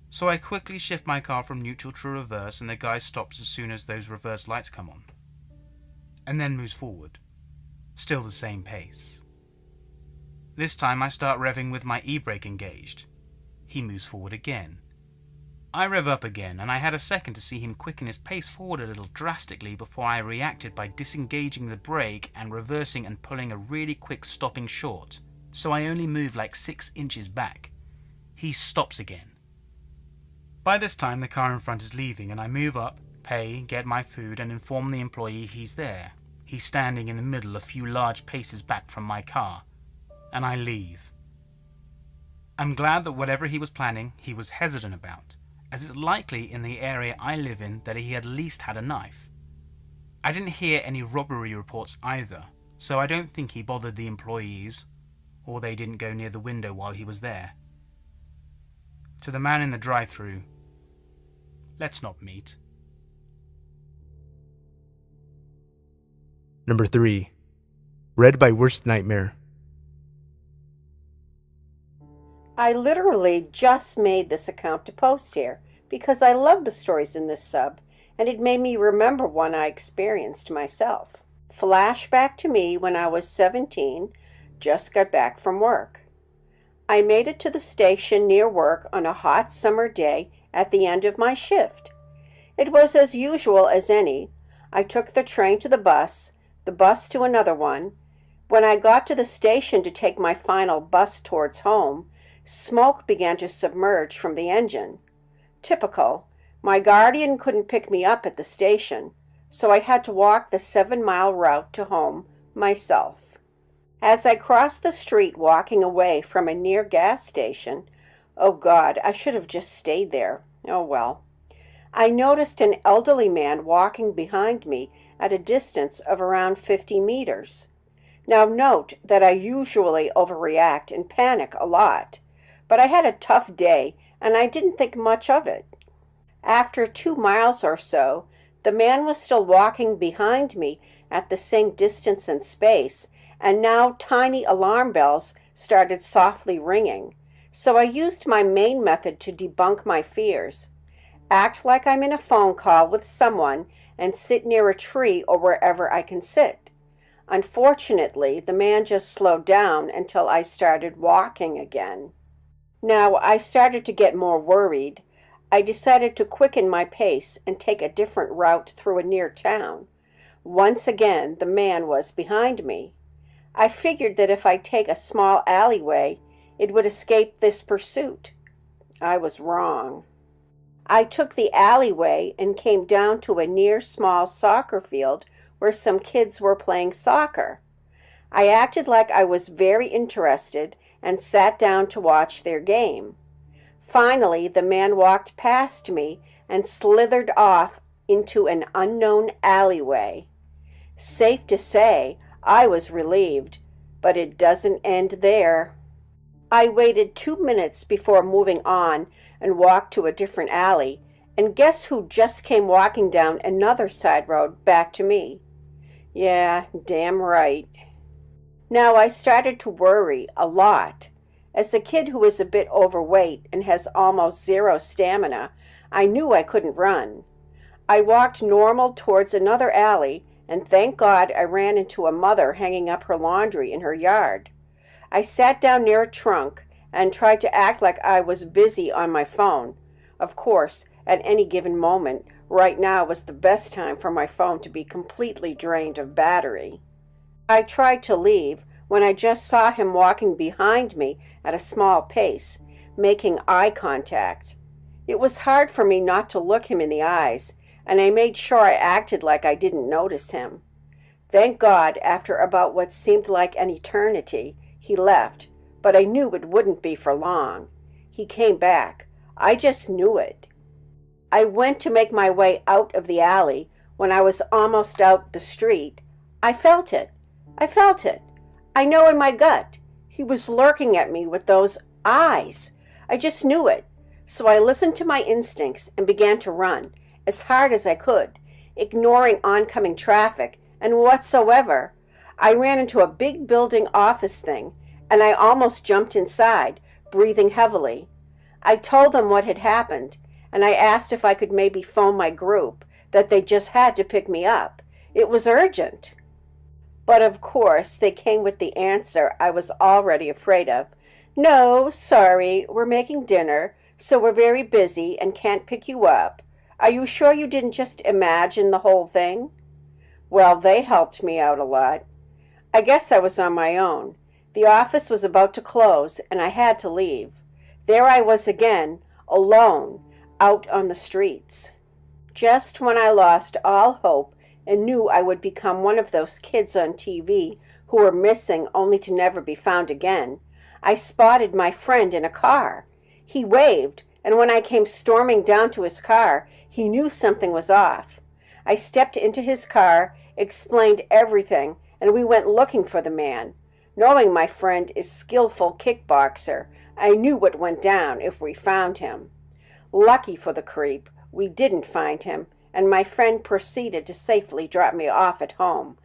So I quickly shift my car from neutral to reverse, and the guy stops as soon as those reverse lights come on, and then moves forward, still the same pace. This time I start revving with my e-brake engaged. He moves forward again. I rev up again, and I had a second to see him quicken his pace forward a little drastically before I reacted by disengaging the brake and reversing and pulling a really quick stopping short, so I only move like 6 inches back. He stops again. By this time the car in front is leaving, and I move up, pay, get my food, and inform the employee he's there. He's standing in the middle a few large paces back from my car, and I leave. I'm glad that whatever he was planning, he was hesitant about, as it's likely in the area I live in that he at least had a knife. I didn't hear any robbery reports either, so I don't think he bothered the employees, or they didn't go near the window while he was there. To the man in the drive-thru, let's not meet. Number 3. Read by Worst Nightmare. I literally just made this account to post here because I love the stories in this sub, and it made me remember one I experienced myself. Flashback to me when I was 17, just got back from work. I made it to the station near work on a hot summer day at the end of my shift. It was as usual as any. I took the train to the bus to another one. When I got to the station to take my final bus towards home, smoke began to submerge from the engine. Typical. My guardian couldn't pick me up at the station, so I had to walk the 7-mile route to home myself. As I crossed the street walking away from a near gas station, oh God, I should have just stayed there. Oh well. I noticed an elderly man walking behind me at a distance of around 50 meters. Now note that I usually overreact and panic a lot, but I had a tough day and I didn't think much of it. After 2 miles or so, the man was still walking behind me at the same distance and space, and now tiny alarm bells started softly ringing. So I used my main method to debunk my fears. Act like I'm in a phone call with someone and sit near a tree or wherever I can sit. Unfortunately, the man just slowed down until I started walking again. Now I started to get more worried. I decided to quicken my pace and take a different route through a near town. Once again, the man was behind me. I figured that if I take a small alleyway, it would escape this pursuit. I was wrong. I took the alleyway and came down to a near small soccer field where some kids were playing soccer. I acted like I was very interested and sat down to watch their game. Finally, the man walked past me and slithered off into an unknown alleyway. Safe to say, I was relieved, but it doesn't end there. I waited 2 minutes before moving on and walked to a different alley, and guess who just came walking down another side road back to me? Yeah, damn right. Now I started to worry a lot. As a kid who is a bit overweight and has almost zero stamina, I knew I couldn't run. I walked normal towards another alley, and thank God I ran into a mother hanging up her laundry in her yard. I sat down near a trunk and tried to act like I was busy on my phone. Of course, at any given moment, right now was the best time for my phone to be completely drained of battery. I tried to leave when I just saw him walking behind me at a small pace, making eye contact. It was hard for me not to look him in the eyes, and I made sure I acted like I didn't notice him. Thank God, after about what seemed like an eternity, he left, but I knew it wouldn't be for long. He came back. I just knew it. I went to make my way out of the alley. When I was almost out the street, I felt it. I felt it. I know in my gut. He was lurking at me with those eyes. I just knew it. So I listened to my instincts and began to run as hard as I could, ignoring oncoming traffic and whatsoever. I ran into a big building office thing, and I almost jumped inside, breathing heavily. I told them what had happened, and I asked if I could maybe phone my group, that they just had to pick me up. It was urgent. But of course, they came with the answer I was already afraid of. No, sorry, we're making dinner, so we're very busy and can't pick you up. Are you sure you didn't just imagine the whole thing? Well, they helped me out a lot. I guess I was on my own. The office was about to close, and I had to leave. There I was again, alone, out on the streets. Just when I lost all hope and knew I would become one of those kids on TV who were missing only to never be found again, I spotted my friend in a car. He waved, and when I came storming down to his car, he knew something was off. I stepped into his car, explained everything, and we went looking for the man. Knowing my friend is skillful kickboxer, I knew what went down if we found him. Lucky for the creep, we didn't find him, and my friend proceeded to safely drop me off at home.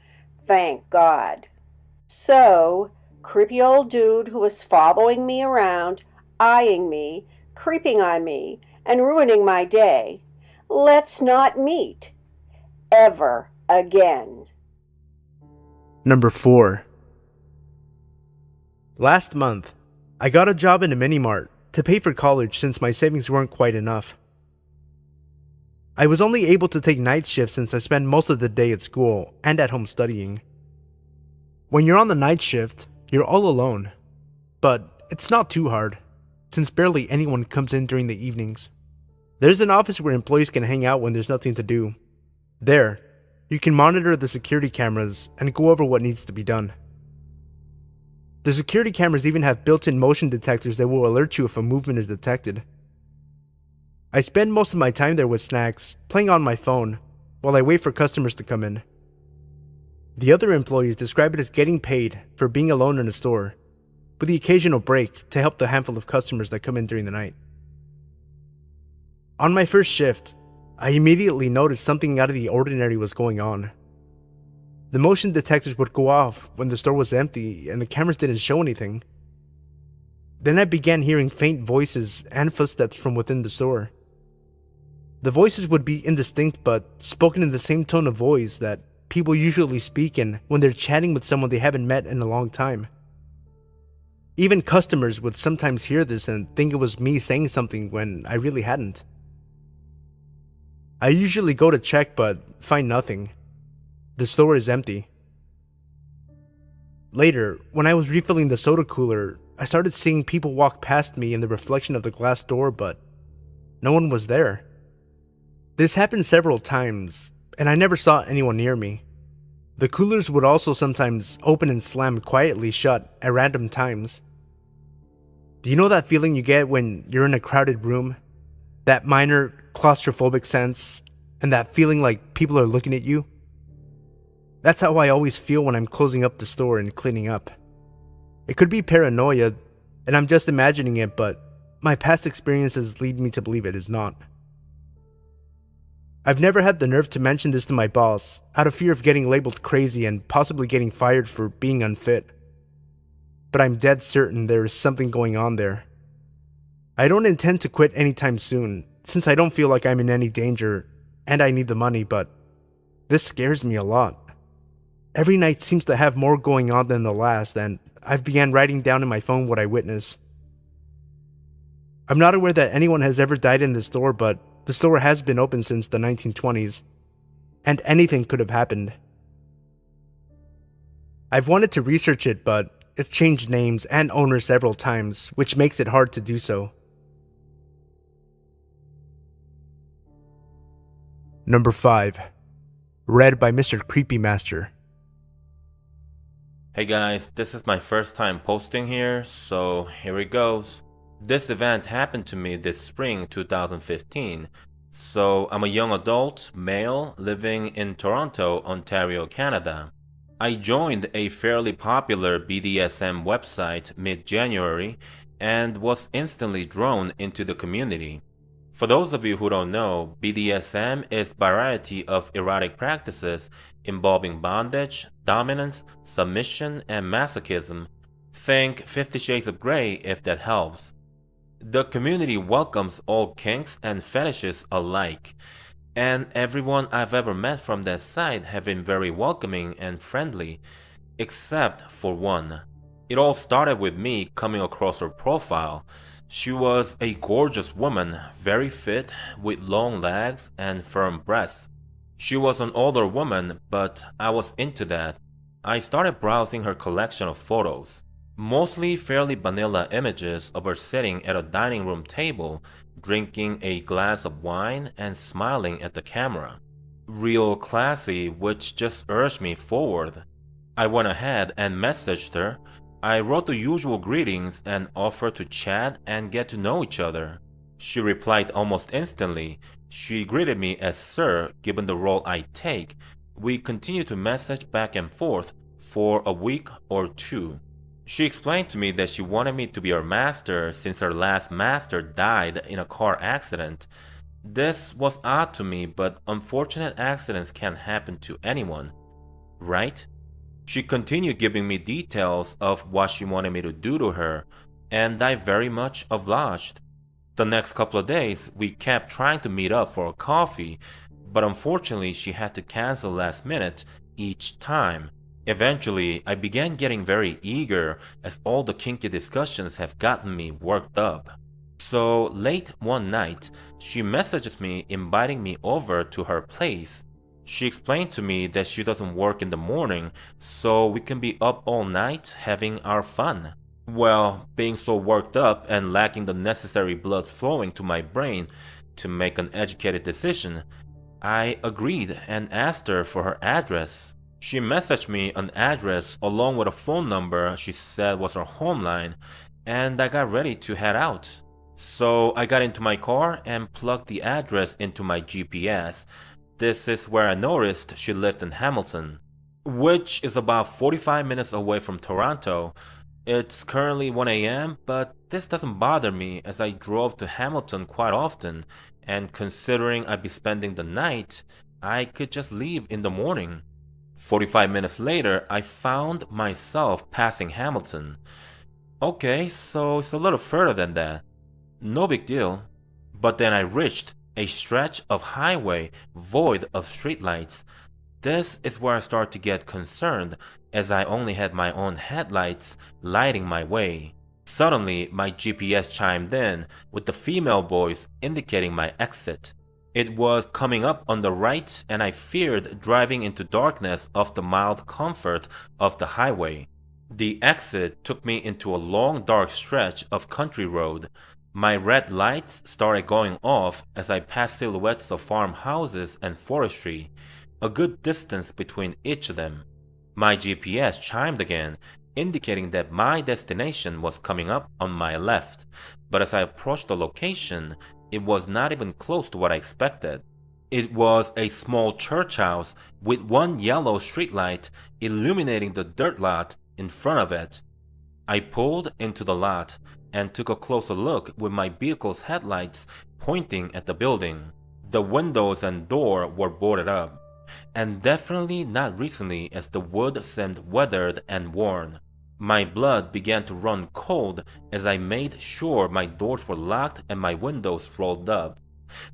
Thank God. So, creepy old dude who was following me around, eyeing me, creeping on me, and ruining my day. Let's not meet. Ever again. Number 4. Last month, I got a job in a mini-mart to pay for college since my savings weren't quite enough. I was only able to take night shifts since I spend most of the day at school and at home studying. When you're on the night shift, you're all alone. But it's not too hard, since barely anyone comes in during the evenings. There's an office where employees can hang out when there's nothing to do. There, you can monitor the security cameras and go over what needs to be done. The security cameras even have built-in motion detectors that will alert you if a movement is detected. I spend most of my time there with snacks, playing on my phone, while I wait for customers to come in. The other employees describe it as getting paid for being alone in a store, with the occasional break to help the handful of customers that come in during the night. On my first shift, I immediately noticed something out of the ordinary was going on. The motion detectors would go off when the store was empty and the cameras didn't show anything. Then I began hearing faint voices and footsteps from within the store. The voices would be indistinct but spoken in the same tone of voice that people usually speak in when they're chatting with someone they haven't met in a long time. Even customers would sometimes hear this and think it was me saying something when I really hadn't. I usually go to check but find nothing. The store is empty. Later, when I was refilling the soda cooler, I started seeing people walk past me in the reflection of the glass door, but no one was there. This happened several times, and I never saw anyone near me. The coolers would also sometimes open and slam quietly shut at random times. Do you know that feeling you get when you're in a crowded room? That minor claustrophobic sense, and that feeling like people are looking at you? That's how I always feel when I'm closing up the store and cleaning up. It could be paranoia, and I'm just imagining it, but my past experiences lead me to believe it is not. I've never had the nerve to mention this to my boss, out of fear of getting labeled crazy and possibly getting fired for being unfit. But I'm dead certain there is something going on there. I don't intend to quit anytime soon, since I don't feel like I'm in any danger, and I need the money, but this scares me a lot. Every night seems to have more going on than the last, and I've began writing down in my phone what I witness. I'm not aware that anyone has ever died in the store, but the store has been open since the 1920s, and anything could have happened. I've wanted to research it, but it's changed names and owners several times, which makes it hard to do so. Number 5. Read by Mr. Creepy Master. Hey guys, this is my first time posting here, so here it goes. This event happened to me this spring 2015. So I'm a young adult, male, living in Toronto, Ontario, Canada. I joined a fairly popular BDSM website mid-January and was instantly drawn into the community. For those of you who don't know, BDSM is a variety of erotic practices involving bondage, dominance, submission, and masochism. Think 50 Shades of Grey if that helps. The community welcomes all kinks and fetishes alike, and everyone I've ever met from that site have been very welcoming and friendly, except for one. It all started with me coming across her profile. She was a gorgeous woman, very fit, with long legs and firm breasts. She was an older woman, but I was into that. I started browsing her collection of photos, mostly fairly vanilla images of her sitting at a dining room table, drinking a glass of wine and smiling at the camera. Real classy, which just urged me forward. I went ahead and messaged her. I wrote the usual greetings and offered to chat and get to know each other. She replied almost instantly. She greeted me as Sir, given the role I take. We continued to message back and forth for a week or two. She explained to me that she wanted me to be her master since her last master died in a car accident. This was odd to me, but unfortunate accidents can happen to anyone, right? She continued giving me details of what she wanted me to do to her, and I very much obliged. The next couple of days, we kept trying to meet up for a coffee, but unfortunately she had to cancel last minute each time. Eventually, I began getting very eager as all the kinky discussions have gotten me worked up. So late one night, she messages me inviting me over to her place. She explained to me that she doesn't work in the morning, so we can be up all night having our fun. Well, being so worked up and lacking the necessary blood flowing to my brain to make an educated decision, I agreed and asked her for her address. She messaged me an address along with a phone number she said was her home line, and I got ready to head out. So I got into my car and plugged the address into my GPS. This is where I noticed she lived in Hamilton, which is about 45 minutes away from Toronto. It's currently 1 a.m., but this doesn't bother me as I drove to Hamilton quite often, and considering I'd be spending the night, I could just leave in the morning. 45 minutes later, I found myself passing Hamilton. Okay, so it's a little further than that. No big deal. But then I reached a stretch of highway void of streetlights. This is where I start to get concerned as I only had my own headlights lighting my way. Suddenly, my GPS chimed in with the female voice indicating my exit. It was coming up on the right and I feared driving into darkness of the mild comfort of the highway. The exit took me into a long dark stretch of country road. My red lights started going off as I passed silhouettes of farmhouses and forestry, a good distance between each of them. My GPS chimed again, indicating that my destination was coming up on my left, but as I approached the location, it was not even close to what I expected. It was a small church house with one yellow streetlight illuminating the dirt lot in front of it. I pulled into the lot and took a closer look with my vehicle's headlights pointing at the building. The windows and door were boarded up, and definitely not recently as the wood seemed weathered and worn. My blood began to run cold as I made sure my doors were locked and my windows rolled up.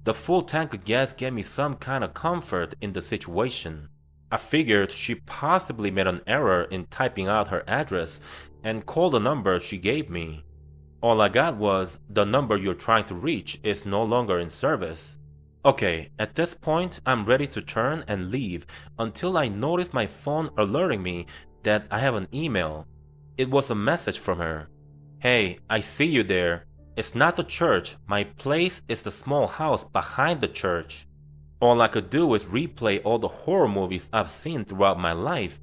The full tank of gas gave me some kind of comfort in the situation. I figured she possibly made an error in typing out her address and called the number she gave me. All I got was, the number you're trying to reach is no longer in service. Okay, at this point, I'm ready to turn and leave until I notice my phone alerting me that I have an email. It was a message from her. Hey, I see you there. It's not the church. My place is the small house behind the church. All I could do is replay all the horror movies I've seen throughout my life,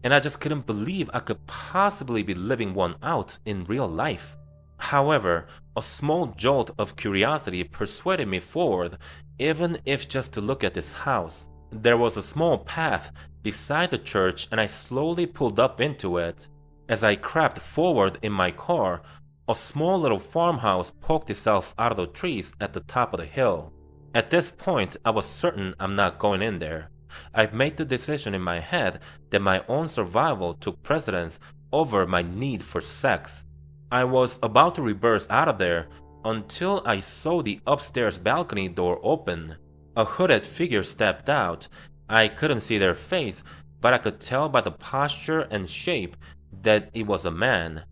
and I just couldn't believe I could possibly be living one out in real life. However, a small jolt of curiosity persuaded me forward, even if just to look at this house. There was a small path beside the church and I slowly pulled up into it. As I crept forward in my car, a small little farmhouse poked itself out of the trees at the top of the hill. At this point, I was certain I'm not going in there. I'd made the decision in my head that my own survival took precedence over my need for sex. I was about to reverse out of there until I saw the upstairs balcony door open. A hooded figure stepped out. I couldn't see their face, but I could tell by the posture and shape that it was a man.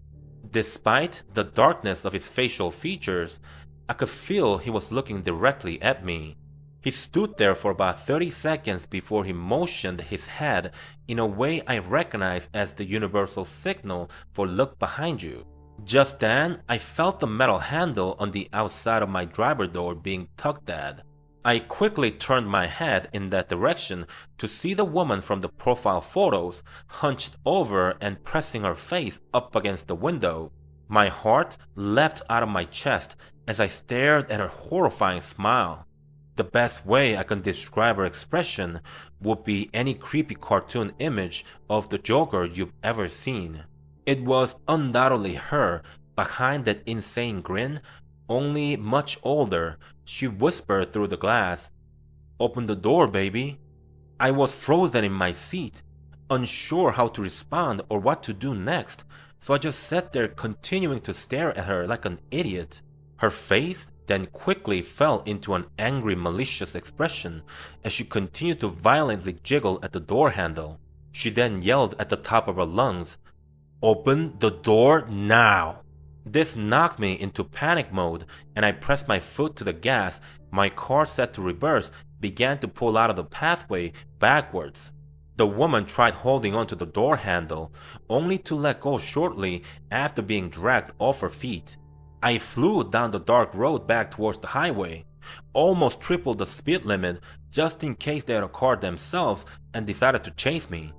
Despite the darkness of his facial features, I could feel he was looking directly at me. He stood there for about 30 seconds before he motioned his head in a way I recognized as the universal signal for look behind you. Just then, I felt the metal handle on the outside of my driver door being tugged at. I quickly turned my head in that direction to see the woman from the profile photos hunched over and pressing her face up against the window. My heart leapt out of my chest as I stared at her horrifying smile. The best way I can describe her expression would be any creepy cartoon image of the Joker you've ever seen. It was undoubtedly her behind that insane grin, only much older. She whispered through the glass, "Open the door, baby." I was frozen in my seat, unsure how to respond or what to do next, so I just sat there continuing to stare at her like an idiot. Her face then quickly fell into an angry, malicious expression as she continued to violently jiggle at the door handle. She then yelled at the top of her lungs, "Open the door now!" This knocked me into panic mode and I pressed my foot to the gas. My car, set to reverse, began to pull out of the pathway backwards. The woman tried holding onto the door handle, only to let go shortly after being dragged off her feet. I flew down the dark road back towards the highway, almost tripled the speed limit just in case they had a car themselves and decided to chase me.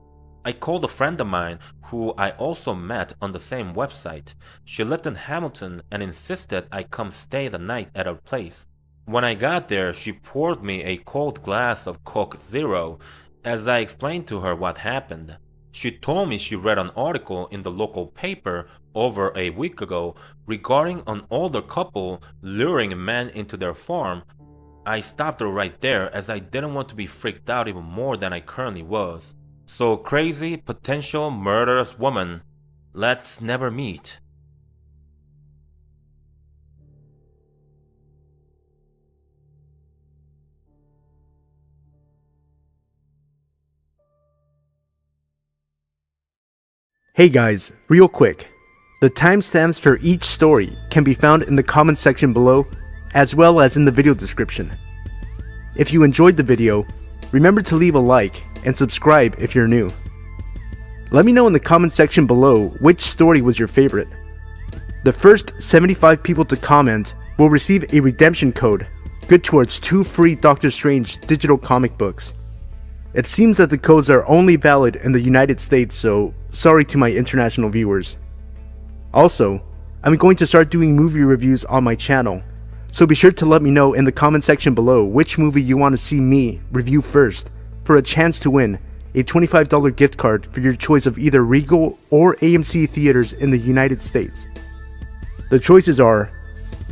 I called a friend of mine who I also met on the same website. She lived in Hamilton and insisted I come stay the night at her place. When I got there, she poured me a cold glass of Coke Zero as I explained to her what happened. She told me she read an article in the local paper over a week ago regarding an older couple luring a man into their farm. I stopped her right there as I didn't want to be freaked out even more than I currently was. So crazy, potential murderous woman, let's never meet. Hey guys, real quick. The timestamps for each story can be found in the comment section below, as well as in the video description. If you enjoyed the video, remember to leave a like and subscribe if you're new. Let me know in the comment section below which story was your favorite. The first 75 people to comment will receive a redemption code, good towards 2 free Doctor Strange digital comic books. It seems that the codes are only valid in the United States, so sorry to my international viewers. Also, I'm going to start doing movie reviews on my channel, so be sure to let me know in the comment section below which movie you want to see me review first, for a chance to win a $25 gift card for your choice of either Regal or AMC theaters in the United States. The choices are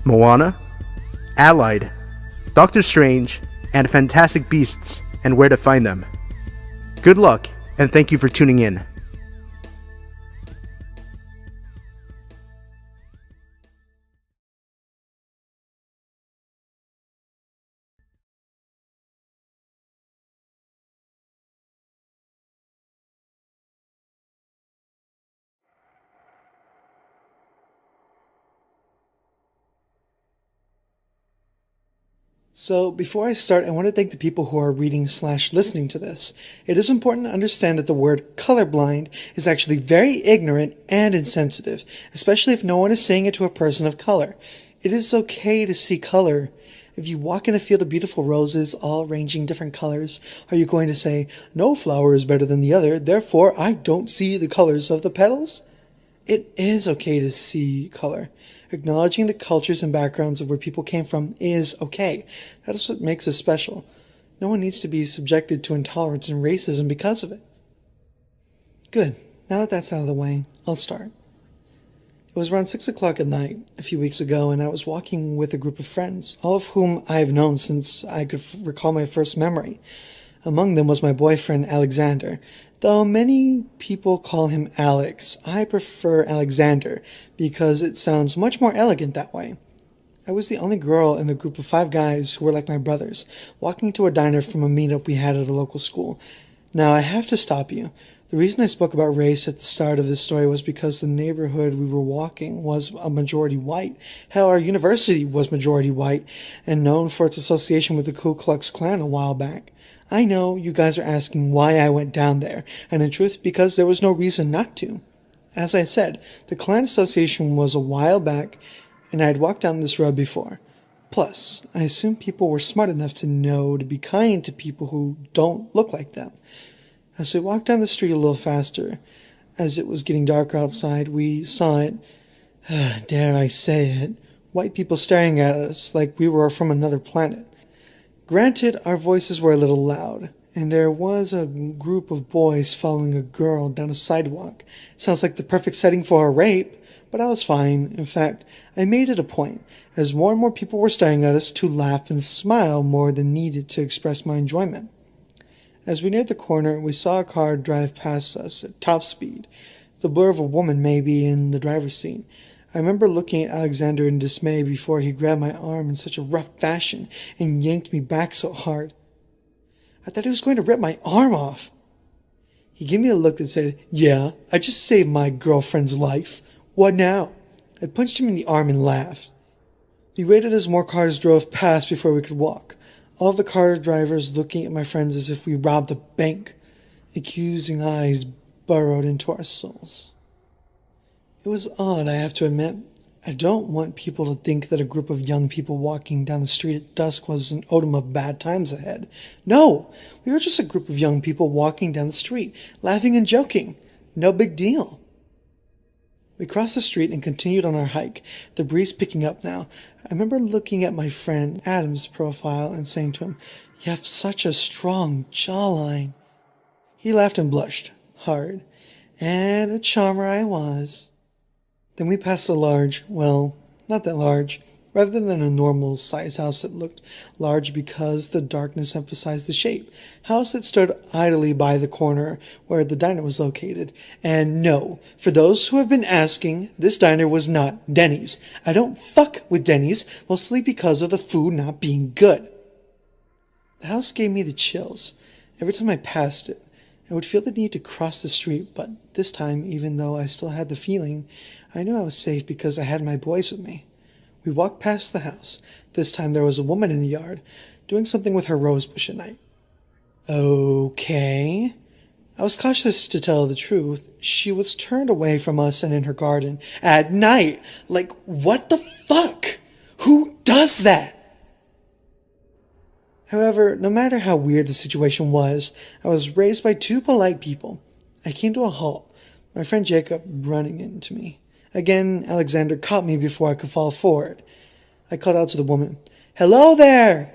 Moana, Allied, Doctor Strange, and Fantastic Beasts and Where to Find Them. Good luck, and thank you for tuning in. So, before I start, I want to thank the people who are reading/listening to this. It is important to understand that the word colorblind is actually very ignorant and insensitive, especially if no one is saying it to a person of color. It is okay to see color. If you walk in a field of beautiful roses, all ranging different colors, are you going to say, "No flower is better than the other, therefore I don't see the colors of the petals"? It is okay to see color. Acknowledging the cultures and backgrounds of where people came from is okay. That is what makes us special. No one needs to be subjected to intolerance and racism because of it. Good. Now that that's out of the way, I'll start. It was around 6 o'clock at night a few weeks ago, and I was walking with a group of friends, all of whom I have known since I could recall my first memory. Among them was my boyfriend, Alexander. Though many people call him Alex, I prefer Alexander because it sounds much more elegant that way. I was the only girl in the group of 5 guys who were like my brothers, walking to a diner from a meetup we had at a local school. Now, I have to stop you. The reason I spoke about race at the start of this story was because the neighborhood we were walking was a majority white. Hell, our university was majority white and known for its association with the Ku Klux Klan a while back. I know you guys are asking why I went down there, and in truth, because there was no reason not to. As I said, the Klan association was a while back, and I had walked down this road before. Plus, I assume people were smart enough to know to be kind to people who don't look like them. As we walked down the street a little faster, as it was getting darker outside, we saw it, dare I say it, white people staring at us like we were from another planet. Granted, our voices were a little loud, and there was a group of boys following a girl down a sidewalk. Sounds like the perfect setting for a rape, but I was fine. In fact, I made it a point, as more and more people were staring at us, to laugh and smile more than needed to express my enjoyment. As we neared the corner, we saw a car drive past us at top speed, the blur of a woman maybe in the driver's seat. I remember looking at Alexander in dismay before he grabbed my arm in such a rough fashion and yanked me back so hard. I thought he was going to rip my arm off. He gave me a look that said, "Yeah, I just saved my girlfriend's life. What now?" I punched him in the arm and laughed. We waited as more cars drove past before we could walk. All of the car drivers looking at my friends as if we robbed a bank. Accusing eyes burrowed into our souls. It was odd, I have to admit. I don't want people to think that a group of young people walking down the street at dusk was an omen of bad times ahead. No! We were just a group of young people walking down the street, laughing and joking. No big deal. We crossed the street and continued on our hike, the breeze picking up now. I remember looking at my friend Adam's profile and saying to him, "You have such a strong jawline." He laughed and blushed, hard, and a charmer I was. Then we passed a large, well, not that large, rather than a normal size house that looked large because the darkness emphasized the shape. House that stood idly by the corner where the diner was located. And no, for those who have been asking, this diner was not Denny's. I don't fuck with Denny's, mostly because of the food not being good. The house gave me the chills. Every time I passed it, I would feel the need to cross the street, but this time, even though I still had the feeling, I knew I was safe because I had my boys with me. We walked past the house. This time there was a woman in the yard, doing something with her rose bush at night. Okay. I was cautious to tell the truth. She was turned away from us and in her garden. At night! Like, what the fuck? Who does that? However, no matter how weird the situation was, I was raised by 2 polite people. I came to a halt, my friend Jacob running into me. Again, Alexander caught me before I could fall forward. I called out to the woman, "Hello there!"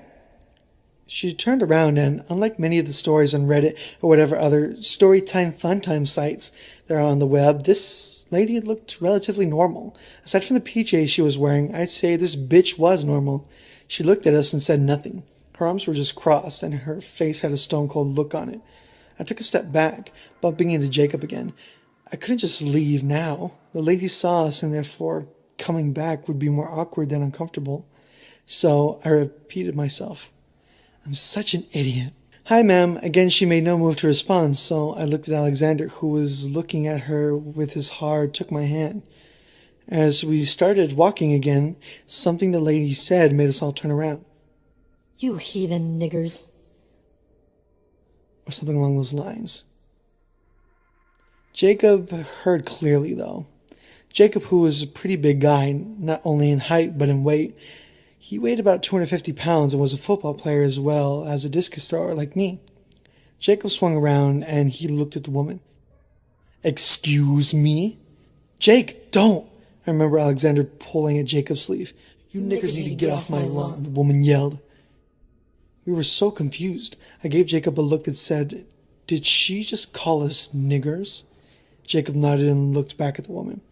She turned around and, unlike many of the stories on Reddit or whatever other storytime funtime sites there are on the web, this lady looked relatively normal. Aside from the PJs she was wearing, I'd say this bitch was normal. She looked at us and said nothing. Her arms were just crossed and her face had a stone-cold look on it. I took a step back, bumping into Jacob again. I couldn't just leave now. The lady saw us and therefore coming back would be more awkward than uncomfortable. So I repeated myself. I'm such an idiot. "Hi, ma'am." Again, she made no move to respond, so I looked at Alexander, who was looking at her with his heart, took my hand. As we started walking again, something the lady said made us all turn around. "You heathen niggers." Or something along those lines. Jacob heard clearly, though. Jacob, who was a pretty big guy, not only in height but in weight, he weighed about 250 pounds and was a football player as well as a discus thrower like me. Jacob swung around and he looked at the woman. "Excuse me?" "Jake, don't!" I remember Alexander pulling at Jacob's sleeve. "You niggers need to get off my lawn," the woman yelled. We were so confused. I gave Jacob a look that said, "Did she just call us niggers?" Jacob nodded and looked back at the woman.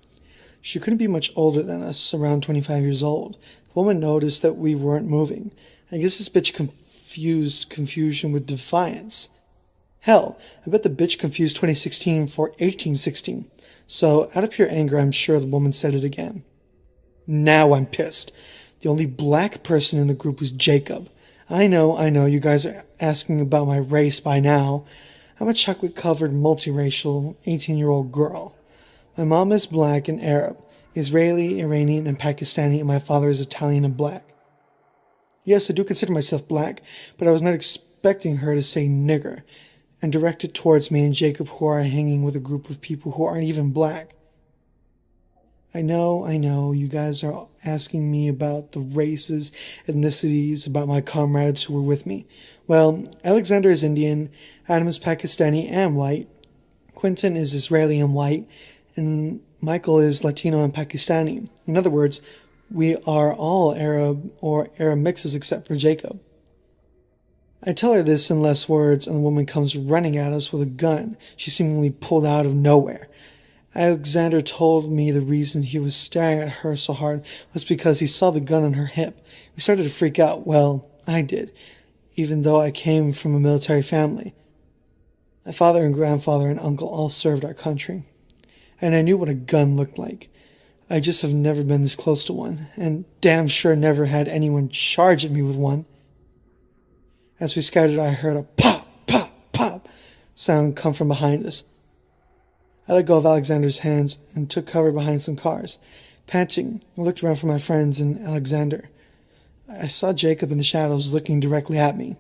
She couldn't be much older than us, around 25 years old. The woman noticed that we weren't moving. I guess this bitch confused confusion with defiance. Hell, I bet the bitch confused 2016 for 1816. So, out of pure anger, I'm sure the woman said it again. Now I'm pissed. The only black person in the group was Jacob. I know, you guys are asking about my race by now. I'm a chocolate-covered, multiracial, 18-year-old girl. My mom is black and Arab, Israeli, Iranian, and Pakistani, and my father is Italian and black. Yes, I do consider myself black, but I was not expecting her to say nigger, and directed towards me and Jacob, who are hanging with a group of people who aren't even black. I know, you guys are asking me about the races, ethnicities, about my comrades who were with me. Well, Alexander is Indian, Adam is Pakistani and white, Quentin is Israeli and white, and Michael is Latino and Pakistani. In other words, we are all Arab or Arab mixes except for Jacob. I tell her this in less words, and the woman comes running at us with a gun she seemingly pulled out of nowhere. Alexander told me the reason he was staring at her so hard was because he saw the gun on her hip. We started to freak out. Well, I did, even though I came from a military family. My father and grandfather and uncle all served our country, and I knew what a gun looked like. I just have never been this close to one, and damn sure never had anyone charge at me with one. As we scattered, I heard a pop, pop, pop sound come from behind us. I let go of Alexander's hands and took cover behind some cars. Panting, I looked around for my friends and Alexander. I saw Jacob in the shadows looking directly at me.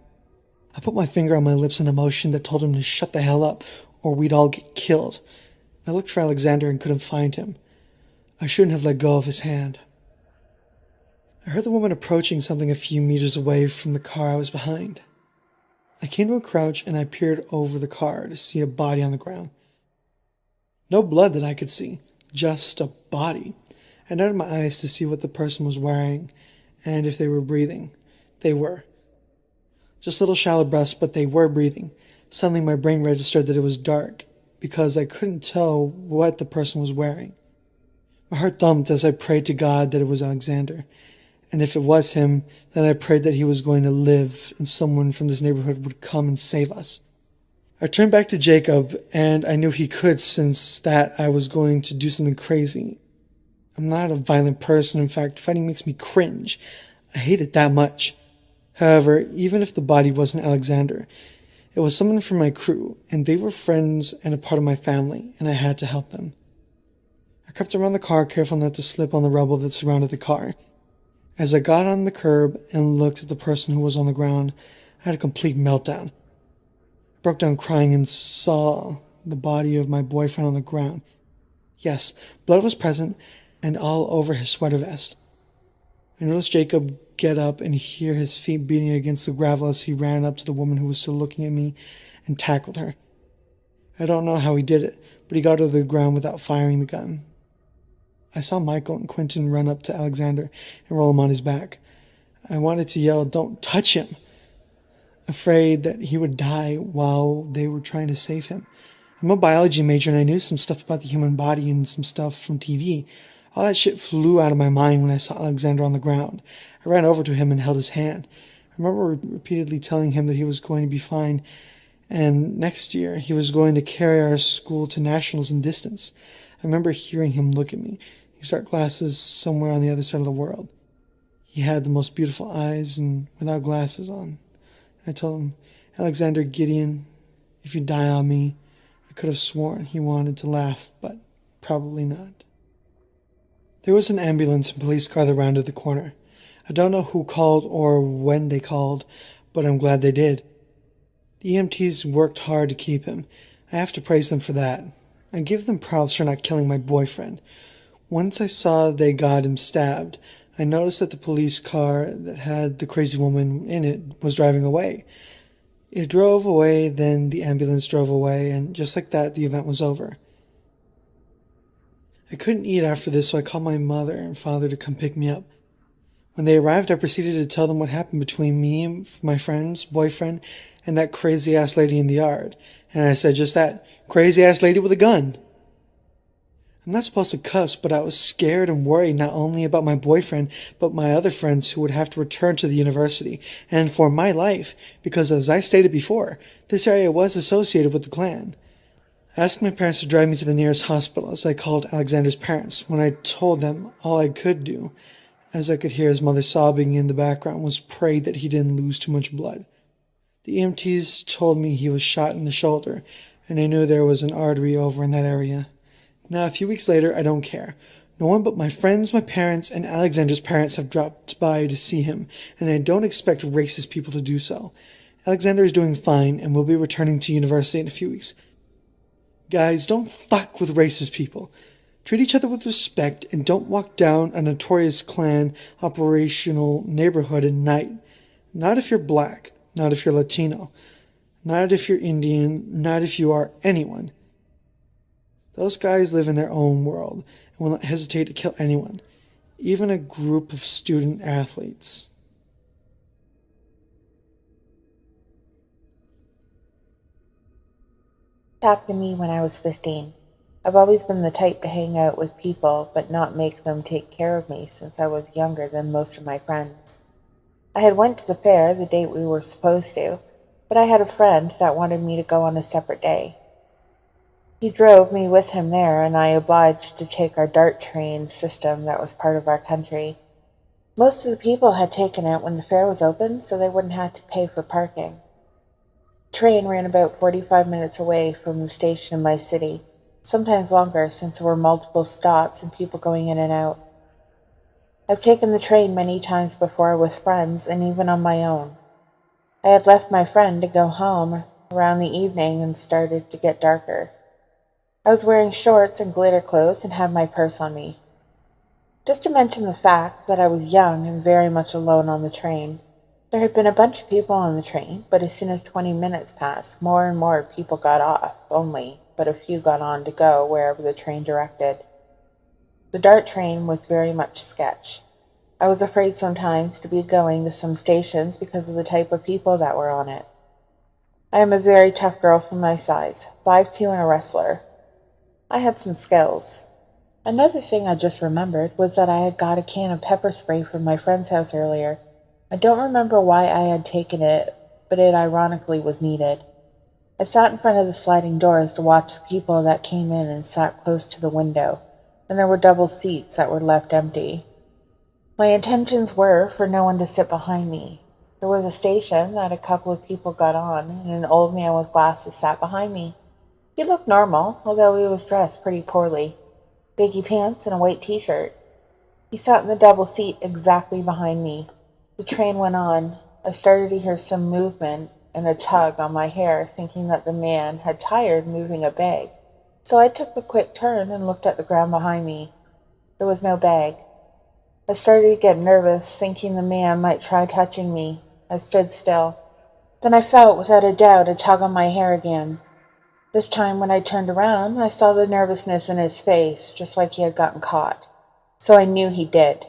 I put my finger on my lips in a motion that told him to shut the hell up, or we'd all get killed. I looked for Alexander and couldn't find him. I shouldn't have let go of his hand. I heard the woman approaching something a few meters away from the car I was behind. I came to a crouch and I peered over the car to see a body on the ground. No blood that I could see, just a body. I noted my eyes to see what the person was wearing and if they were breathing. They were. Just little shallow breaths, but they were breathing. Suddenly my brain registered that it was dark because I couldn't tell what the person was wearing. My heart thumped as I prayed to God that it was Alexander. And if it was him, then I prayed that he was going to live and someone from this neighborhood would come and save us. I turned back to Jacob, and I knew he could, since that I was going to do something crazy. I'm not a violent person. In fact, fighting makes me cringe. I hate it that much. However, even if the body wasn't Alexander, it was someone from my crew, and they were friends and a part of my family, and I had to help them. I crept around the car, careful not to slip on the rubble that surrounded the car. As I got on the curb and looked at the person who was on the ground, I had a complete meltdown. I broke down crying and saw the body of my boyfriend on the ground. Yes, blood was present and all over his sweater vest. I noticed Jacob get up and hear his feet beating against the gravel as he ran up to the woman who was still looking at me and tackled her. I don't know how he did it, but he got her to the ground without firing the gun. I saw Michael and Quentin run up to Alexander and roll him on his back. I wanted to yell, "Don't touch him!" afraid that he would die while they were trying to save him. I'm a biology major and I knew some stuff about the human body and some stuff from TV. All that shit flew out of my mind when I saw Alexander on the ground. I ran over to him and held his hand. I remember repeatedly telling him that he was going to be fine, and next year he was going to carry our school to nationals in distance. I remember hearing him look at me, his dark glasses somewhere on the other side of the world. He had the most beautiful eyes and without glasses on. I told him, "Alexander Gideon, if you die on me," I could have sworn he wanted to laugh, but probably not. There was an ambulance and police car that rounded the corner. I don't know who called or when they called, but I'm glad they did. The EMTs worked hard to keep him. I have to praise them for that. I give them props for not killing my boyfriend. Once I saw they got him stabbed, I noticed that the police car that had the crazy woman in it was driving away. It drove away, then the ambulance drove away, and just like that, the event was over. I couldn't eat after this, so I called my mother and father to come pick me up. When they arrived, I proceeded to tell them what happened between me, my friend's boyfriend, and that crazy-ass lady in the yard. And I said just that, crazy-ass lady with a gun. I'm not supposed to cuss, but I was scared and worried not only about my boyfriend, but my other friends who would have to return to the university, and for my life, because as I stated before, this area was associated with the Klan. I asked my parents to drive me to the nearest hospital as I called Alexander's parents. When I told them all I could do, as I could hear his mother sobbing in the background, was pray that he didn't lose too much blood. The EMTs told me he was shot in the shoulder, and I knew there was an artery over in that area. Now, a few weeks later, I don't care. No one but my friends, my parents, and Alexander's parents have dropped by to see him, and I don't expect racist people to do so. Alexander is doing fine and will be returning to university in a few weeks. Guys, don't fuck with racist people. Treat each other with respect and don't walk down a notorious Klan operational neighborhood at night. Not if you're black, not if you're Latino, not if you're Indian, not if you are anyone. Those guys live in their own world and will not hesitate to kill anyone, even a group of student athletes. It happened to me when I was 15. I've always been the type to hang out with people but not make them take care of me since I was younger than most of my friends. I had went to the fair the date we were supposed to, but I had a friend that wanted me to go on a separate day. He drove me with him there, and I obliged to take our DART train system that was part of our country. Most of the people had taken it when the fair was open, so they wouldn't have to pay for parking. The train ran about 45 minutes away from the station in my city, sometimes longer since there were multiple stops and people going in and out. I've taken the train many times before with friends and even on my own. I had left my friend to go home around the evening and started to get darker. I was wearing shorts and glitter clothes and had my purse on me. Just to mention the fact that I was young and very much alone on the train. There had been a bunch of people on the train, but as soon as 20 minutes passed, more and more people got off, but a few got on to go wherever the train directed. The DART train was very much sketch. I was afraid sometimes to be going to some stations because of the type of people that were on it. I am a very tough girl for my size, 5'2" and a wrestler. I had some skills. Another thing I just remembered was that I had got a can of pepper spray from my friend's house earlier. I don't remember why I had taken it, but it ironically was needed. I sat in front of the sliding doors to watch the people that came in and sat close to the window, and there were double seats that were left empty. My intentions were for no one to sit behind me. There was a station that a couple of people got on, and an old man with glasses sat behind me. He looked normal, although he was dressed pretty poorly. Baggy pants and a white t-shirt. He sat in the double seat exactly behind me. The train went on. I started to hear some movement and a tug on my hair, thinking that the man had tired moving a bag. So I took a quick turn and looked at the ground behind me. There was no bag. I started to get nervous, thinking the man might try touching me. I stood still. Then I felt, without a doubt, a tug on my hair again. This time when I turned around, I saw the nervousness in his face, just like he had gotten caught. So I knew he did.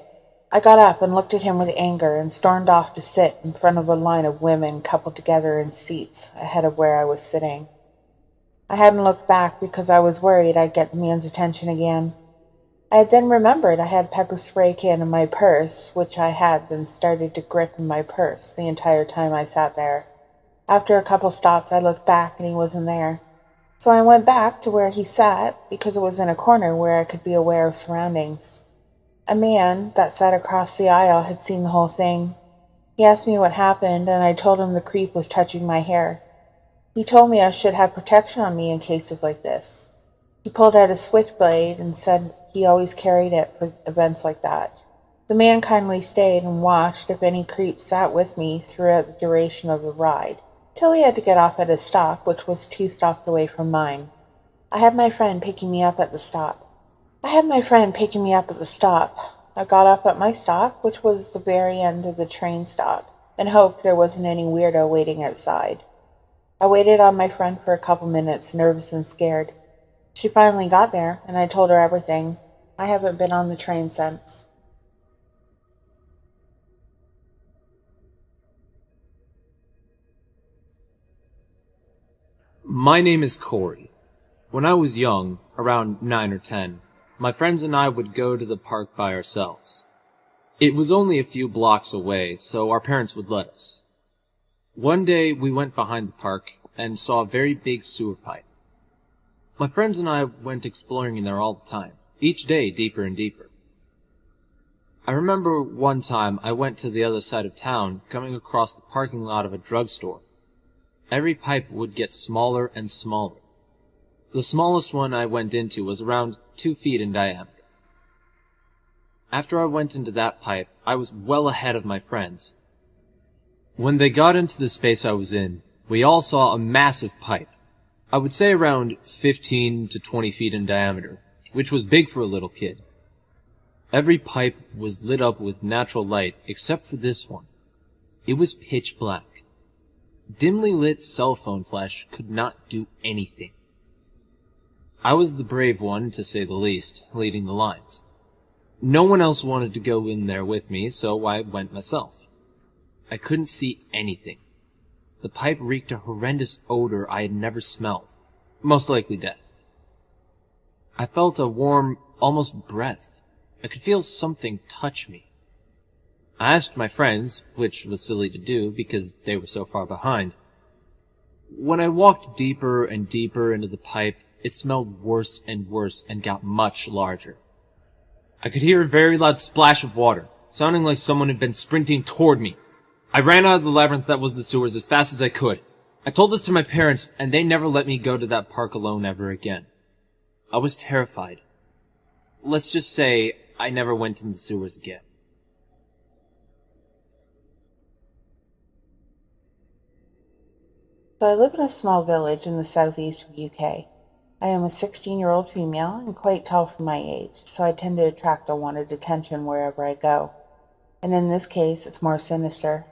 I got up and looked at him with anger and stormed off to sit in front of a line of women coupled together in seats ahead of where I was sitting. I hadn't looked back because I was worried I'd get the man's attention again. I had then remembered I had a pepper spray can in my purse, which I had then started to grip in my purse the entire time I sat there. After a couple stops, I looked back and he wasn't there. So I went back to where he sat because it was in a corner where I could be aware of surroundings. A man that sat across the aisle had seen the whole thing. He asked me what happened, and I told him the creep was touching my hair. He told me I should have protection on me in cases like this. He pulled out a switchblade and said he always carried it for events like that. The man kindly stayed and watched if any creep sat with me throughout the duration of the ride, till he had to get off at his stop, which was 2 stops away from mine. I had my friend picking me up at the stop. I got up at my stop, which was the very end of the train stop, and hoped there wasn't any weirdo waiting outside. I waited on my friend for a couple minutes, nervous and scared. She finally got there, and I told her everything. I haven't been on the train since. My name is Corey. When I was young, around 9 or 10, my friends and I would go to the park by ourselves. It was only a few blocks away, so our parents would let us. One day, we went behind the park and saw a very big sewer pipe. My friends and I went exploring in there all the time, each day deeper and deeper. I remember one time I went to the other side of town, coming across the parking lot of a drugstore. Every pipe would get smaller and smaller. The smallest one I went into was around 2 feet in diameter. After I went into that pipe, I was well ahead of my friends. When they got into the space I was in, we all saw a massive pipe. I would say around 15 to 20 feet in diameter, which was big for a little kid. Every pipe was lit up with natural light except for this one. It was pitch black. Dimly lit cell phone flash could not do anything. I was the brave one, to say the least, leading the lines. No one else wanted to go in there with me, so I went myself. I couldn't see anything. The pipe reeked a horrendous odor I had never smelled, most likely death. I felt a warm, almost breath. I could feel something touch me. I asked my friends, which was silly to do because they were so far behind. When I walked deeper and deeper into the pipe, it smelled worse and worse and got much larger. I could hear a very loud splash of water, sounding like someone had been sprinting toward me. I ran out of the labyrinth that was the sewers as fast as I could. I told this to my parents, and they never let me go to that park alone ever again. I was terrified. Let's just say I never went in the sewers again. So I live in a small village in the southeast of UK. I am a 16-year-old female and quite tall for my age, so I tend to attract unwanted attention wherever I go. And in this case, it's more sinister.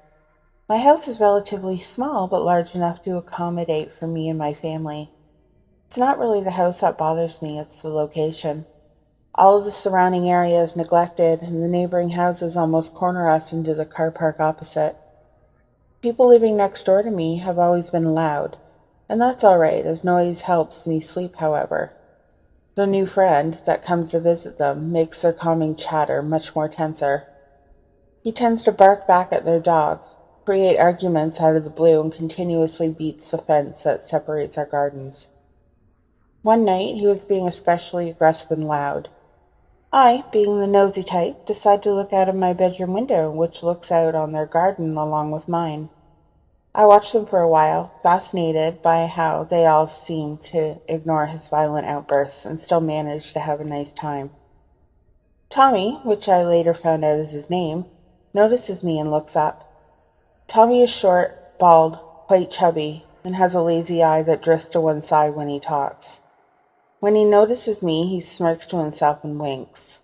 My house is relatively small, but large enough to accommodate for me and my family. It's not really the house that bothers me, it's the location. All of the surrounding area is neglected, and the neighboring houses almost corner us into the car park opposite. People living next door to me have always been loud, and that's alright, as noise helps me sleep, however. The new friend that comes to visit them makes their calming chatter much more tenser. He tends to bark back at their dog, create arguments out of the blue, and continuously beats the fence that separates our gardens. One night, he was being especially aggressive and loud. I, being the nosy type, decide to look out of my bedroom window, which looks out on their garden along with mine. I watched them for a while, fascinated by how they all seemed to ignore his violent outbursts and still manage to have a nice time. Tommy, which I later found out is his name, notices me and looks up. Tommy is short, bald, quite chubby, and has a lazy eye that drifts to one side when he talks. When he notices me, he smirks to himself and winks.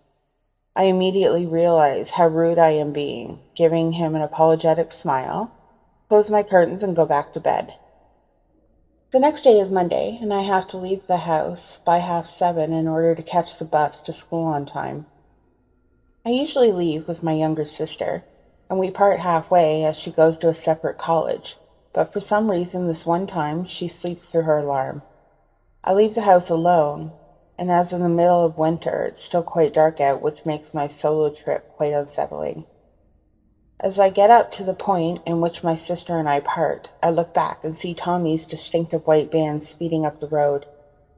I immediately realize how rude I am being, giving him an apologetic smile, close my curtains, and go back to bed. The next day is Monday, and I have to leave the house by 7:30 in order to catch the bus to school on time. I usually leave with my younger sister, and we part halfway as she goes to a separate college, but for some reason this one time she sleeps through her alarm. I leave the house alone, and as in the middle of winter, it's still quite dark out, which makes my solo trip quite unsettling. As I get up to the point in which my sister and I part, I look back and see Tommy's distinctive white van speeding up the road.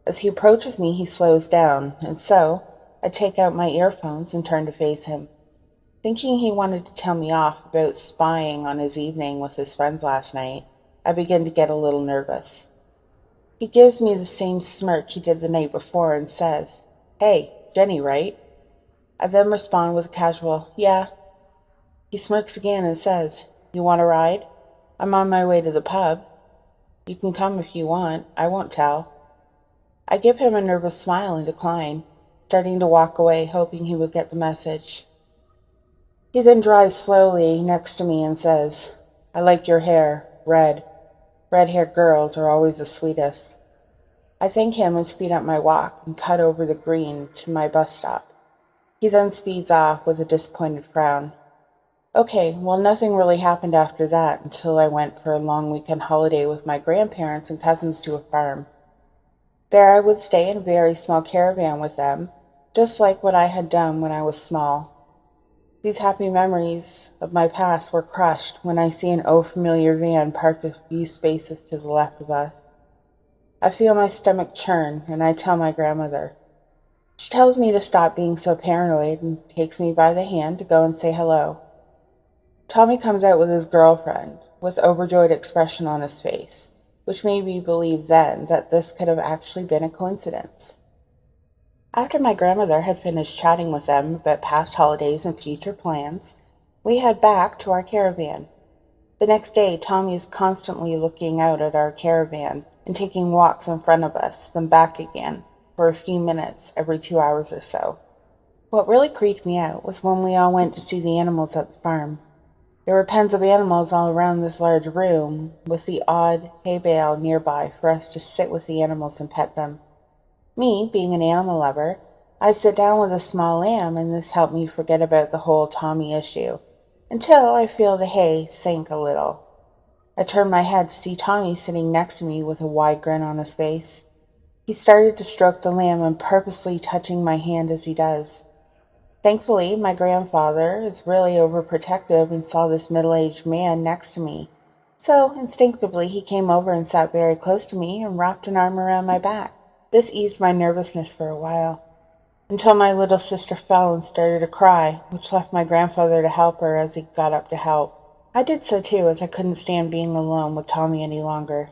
As he approaches me, he slows down, and so I take out my earphones and turn to face him. Thinking he wanted to tell me off about spying on his evening with his friends last night, I begin to get a little nervous. He gives me the same smirk he did the night before and says, "Hey, Jenny, right?" I then respond with a casual, "Yeah." He smirks again and says, "You want a ride? I'm on my way to the pub. You can come if you want. I won't tell." I give him a nervous smile and decline, starting to walk away, hoping he would get the message. He then drives slowly next to me and says, "I like your hair, red. Red-haired girls are always the sweetest." I thank him and speed up my walk and cut over the green to my bus stop. He then speeds off with a disappointed frown. Okay, well, nothing really happened after that until I went for a long weekend holiday with my grandparents and cousins to a farm. There I would stay in a very small caravan with them, just like what I had done when I was small. These happy memories of my past were crushed when I see an old familiar van parked a few spaces to the left of us. I feel my stomach churn and I tell my grandmother. She tells me to stop being so paranoid and takes me by the hand to go and say hello. Tommy comes out with his girlfriend, with overjoyed expression on his face, which made me believe then that this could have actually been a coincidence. After my grandmother had finished chatting with them about past holidays and future plans, we head back to our caravan. The next day, Tommy is constantly looking out at our caravan and taking walks in front of us, then back again, for a few minutes every 2 hours or so. What really creeped me out was when we all went to see the animals at the farm. There were pens of animals all around this large room, with the odd hay bale nearby for us to sit with the animals and pet them. Me, being an animal lover, I sit down with a small lamb, and this helped me forget about the whole Tommy issue, until I feel the hay sink a little. I turn my head to see Tommy sitting next to me with a wide grin on his face. He started to stroke the lamb and purposely touching my hand as he does. Thankfully, my grandfather is really overprotective and saw this middle-aged man next to me. So, instinctively, he came over and sat very close to me and wrapped an arm around my back. This eased my nervousness for a while, until my little sister fell and started to cry, which left my grandfather to help her as he got up to help. I did so too, as I couldn't stand being alone with Tommy any longer.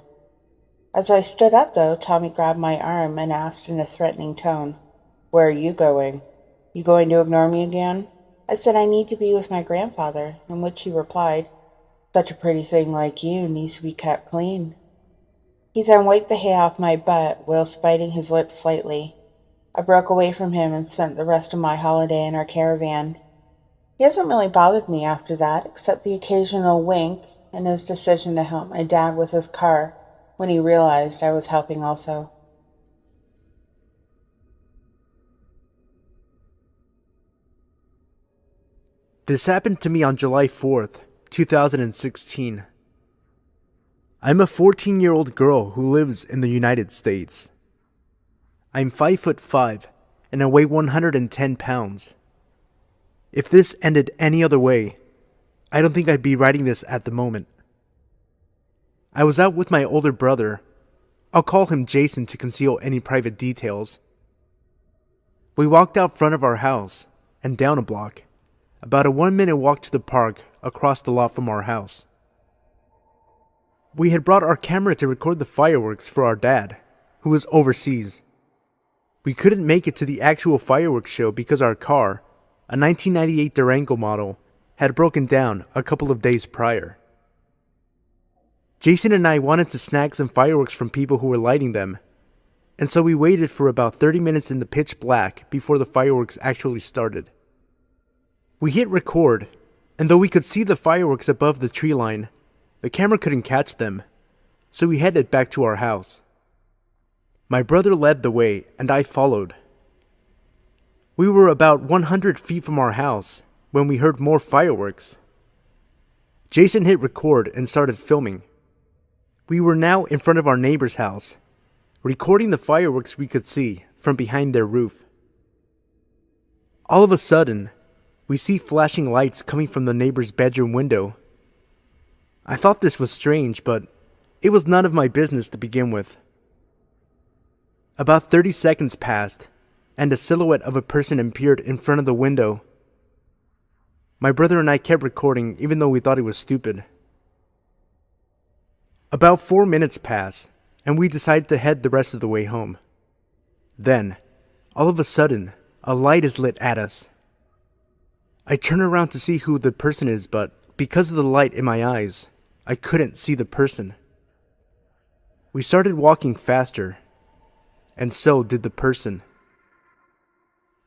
As I stood up, though, Tommy grabbed my arm and asked in a threatening tone, "Where are you going? You going to ignore me again?" I said I need to be with my grandfather, in which he replied, "Such a pretty thing like you needs to be kept clean." He then wiped the hay off my butt, whilst biting his lips slightly. I broke away from him and spent the rest of my holiday in our caravan. He hasn't really bothered me after that, except the occasional wink and his decision to help my dad with his car when he realized I was helping also. This happened to me on July 4th, 2016. I'm a 14-year-old girl who lives in the United States. I'm 5'5" and I weigh 110 pounds. If this ended any other way, I don't think I'd be writing this at the moment. I was out with my older brother. I'll call him Jason to conceal any private details. We walked out front of our house and down a block, about a 1-minute walk to the park across the lot from our house. We had brought our camera to record the fireworks for our dad, who was overseas. We couldn't make it to the actual fireworks show because our car, a 1998 Durango model, had broken down a couple of days prior. Jason and I wanted to snag some fireworks from people who were lighting them, and so we waited for about 30 minutes in the pitch black before the fireworks actually started. We hit record, and though we could see the fireworks above the tree line, the camera couldn't catch them, so we headed back to our house. My brother led the way, and I followed. We were about 100 feet from our house when we heard more fireworks. Jason hit record and started filming. We were now in front of our neighbor's house, recording the fireworks we could see from behind their roof. All of a sudden, we see flashing lights coming from the neighbor's bedroom window. I thought this was strange, but it was none of my business to begin with. About 30 seconds passed, and a silhouette of a person appeared in front of the window. My brother and I kept recording even though we thought it was stupid. About 4 minutes passed, and we decided to head the rest of the way home. Then, all of a sudden, a light is lit at us. I turn around to see who the person is, but because of the light in my eyes, I couldn't see the person. We started walking faster, and so did the person.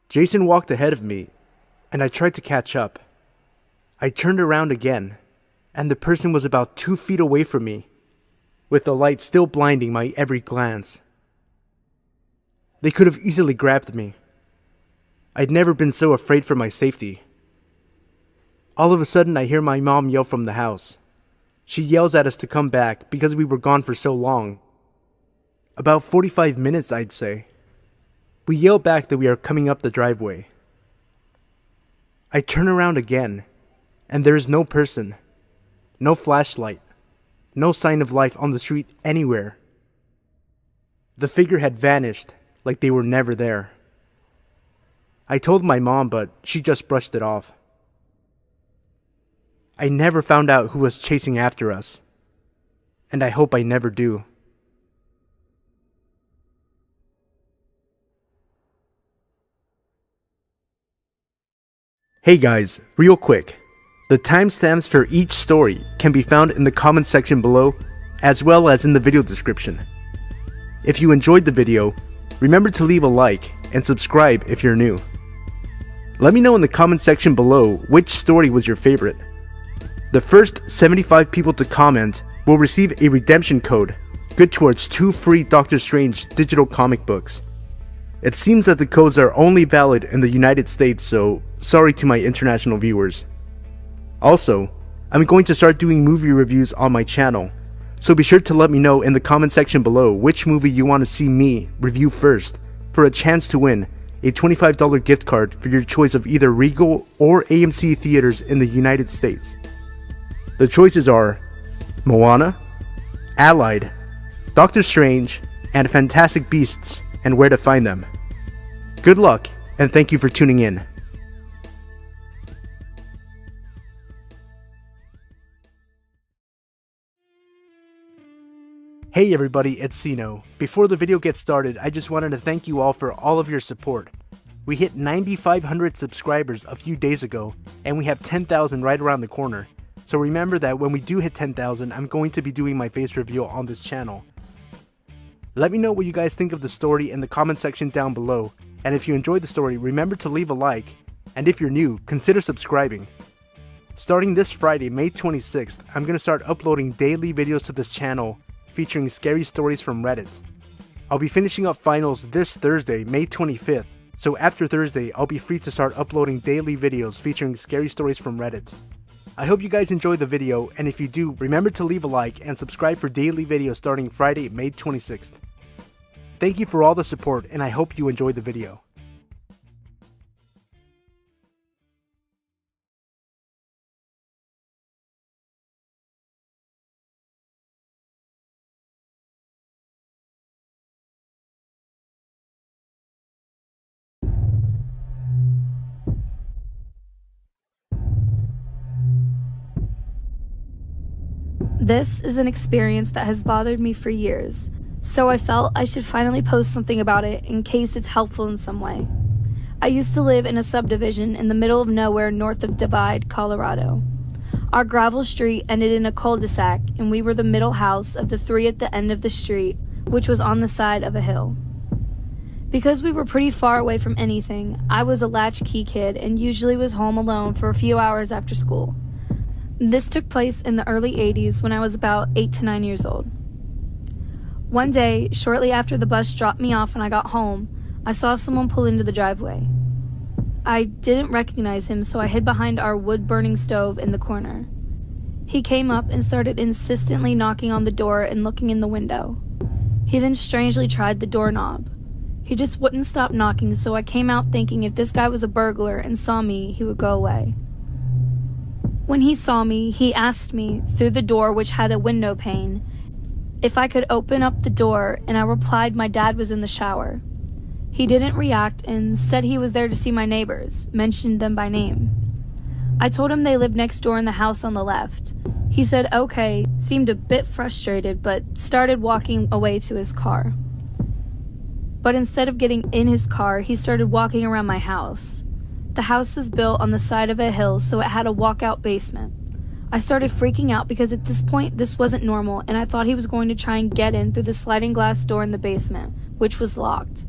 Jason walked ahead of me, and I tried to catch up. I turned around again, and the person was about 2 feet away from me, with the light still blinding my every glance. They could have easily grabbed me. I'd never been so afraid for my safety. All of a sudden, I hear my mom yell from the house. She yells at us to come back because we were gone for so long. About 45 minutes, I'd say. We yell back that we are coming up the driveway. I turn around again, and there is no person, no flashlight, no sign of life on the street anywhere. The figure had vanished like they were never there. I told my mom, but she just brushed it off. I never found out who was chasing after us, and I hope I never do. Hey guys, real quick. The timestamps for each story can be found in the comment section below, as well as in the video description. If you enjoyed the video, remember to leave a like and subscribe if you're new. Let me know in the comment section below which story was your favorite. The first 75 people to comment will receive a redemption code, good towards 2 free Doctor Strange digital comic books. It seems that the codes are only valid in the United States, so sorry to my international viewers. Also, I'm going to start doing movie reviews on my channel, so be sure to let me know in the comment section below which movie you want to see me review first for a chance to win a $25 gift card for your choice of either Regal or AMC theaters in the United States. The choices are Moana, Allied, Doctor Strange, and Fantastic Beasts and Where to Find Them. Good luck, and thank you for tuning in. Hey everybody, it's Sino. Before the video gets started, I just wanted to thank you all for all of your support. We hit 9,500 subscribers a few days ago, and we have 10,000 right around the corner. So remember that when we do hit 10,000, I'm going to be doing my face reveal on this channel. Let me know what you guys think of the story in the comment section down below, and if you enjoyed the story, remember to leave a like, and if you're new, consider subscribing. Starting this Friday, May 26th, I'm going to start uploading daily videos to this channel featuring scary stories from Reddit. I'll be finishing up finals this Thursday, May 25th, so after Thursday, I'll be free to start uploading daily videos featuring scary stories from Reddit. I hope you guys enjoyed the video, and if you do, remember to leave a like and subscribe for daily videos starting Friday, May 26th. Thank you for all the support, and I hope you enjoyed the video. This is an experience that has bothered me for years, so I felt I should finally post something about it in case it's helpful in some way. I used to live in a subdivision in the middle of nowhere north of Divide, Colorado. Our gravel street ended in a cul-de-sac, and we were the middle house of the 3 at the end of the street, which was on the side of a hill. Because we were pretty far away from anything, I was a latchkey kid and usually was home alone for a few hours after school. This took place in the early 80s when I was about 8 to 9 years old. One day, shortly after the bus dropped me off and I got home, I saw someone pull into the driveway. I didn't recognize him, so I hid behind our wood-burning stove in the corner. He came up and started insistently knocking on the door and looking in the window. He then strangely tried the doorknob. He just wouldn't stop knocking, so I came out thinking if this guy was a burglar and saw me, he would go away. When he saw me, he asked me, through the door which had a window pane, if I could open up the door, and I replied my dad was in the shower. He didn't react and said he was there to see my neighbors, mentioned them by name. I told him they lived next door in the house on the left. He said okay, seemed a bit frustrated, but started walking away to his car. But instead of getting in his car, he started walking around my house. The house was built on the side of a hill, so it had a walkout basement. I started freaking out because at this point this wasn't normal, and I thought he was going to try and get in through the sliding glass door in the basement, which was locked.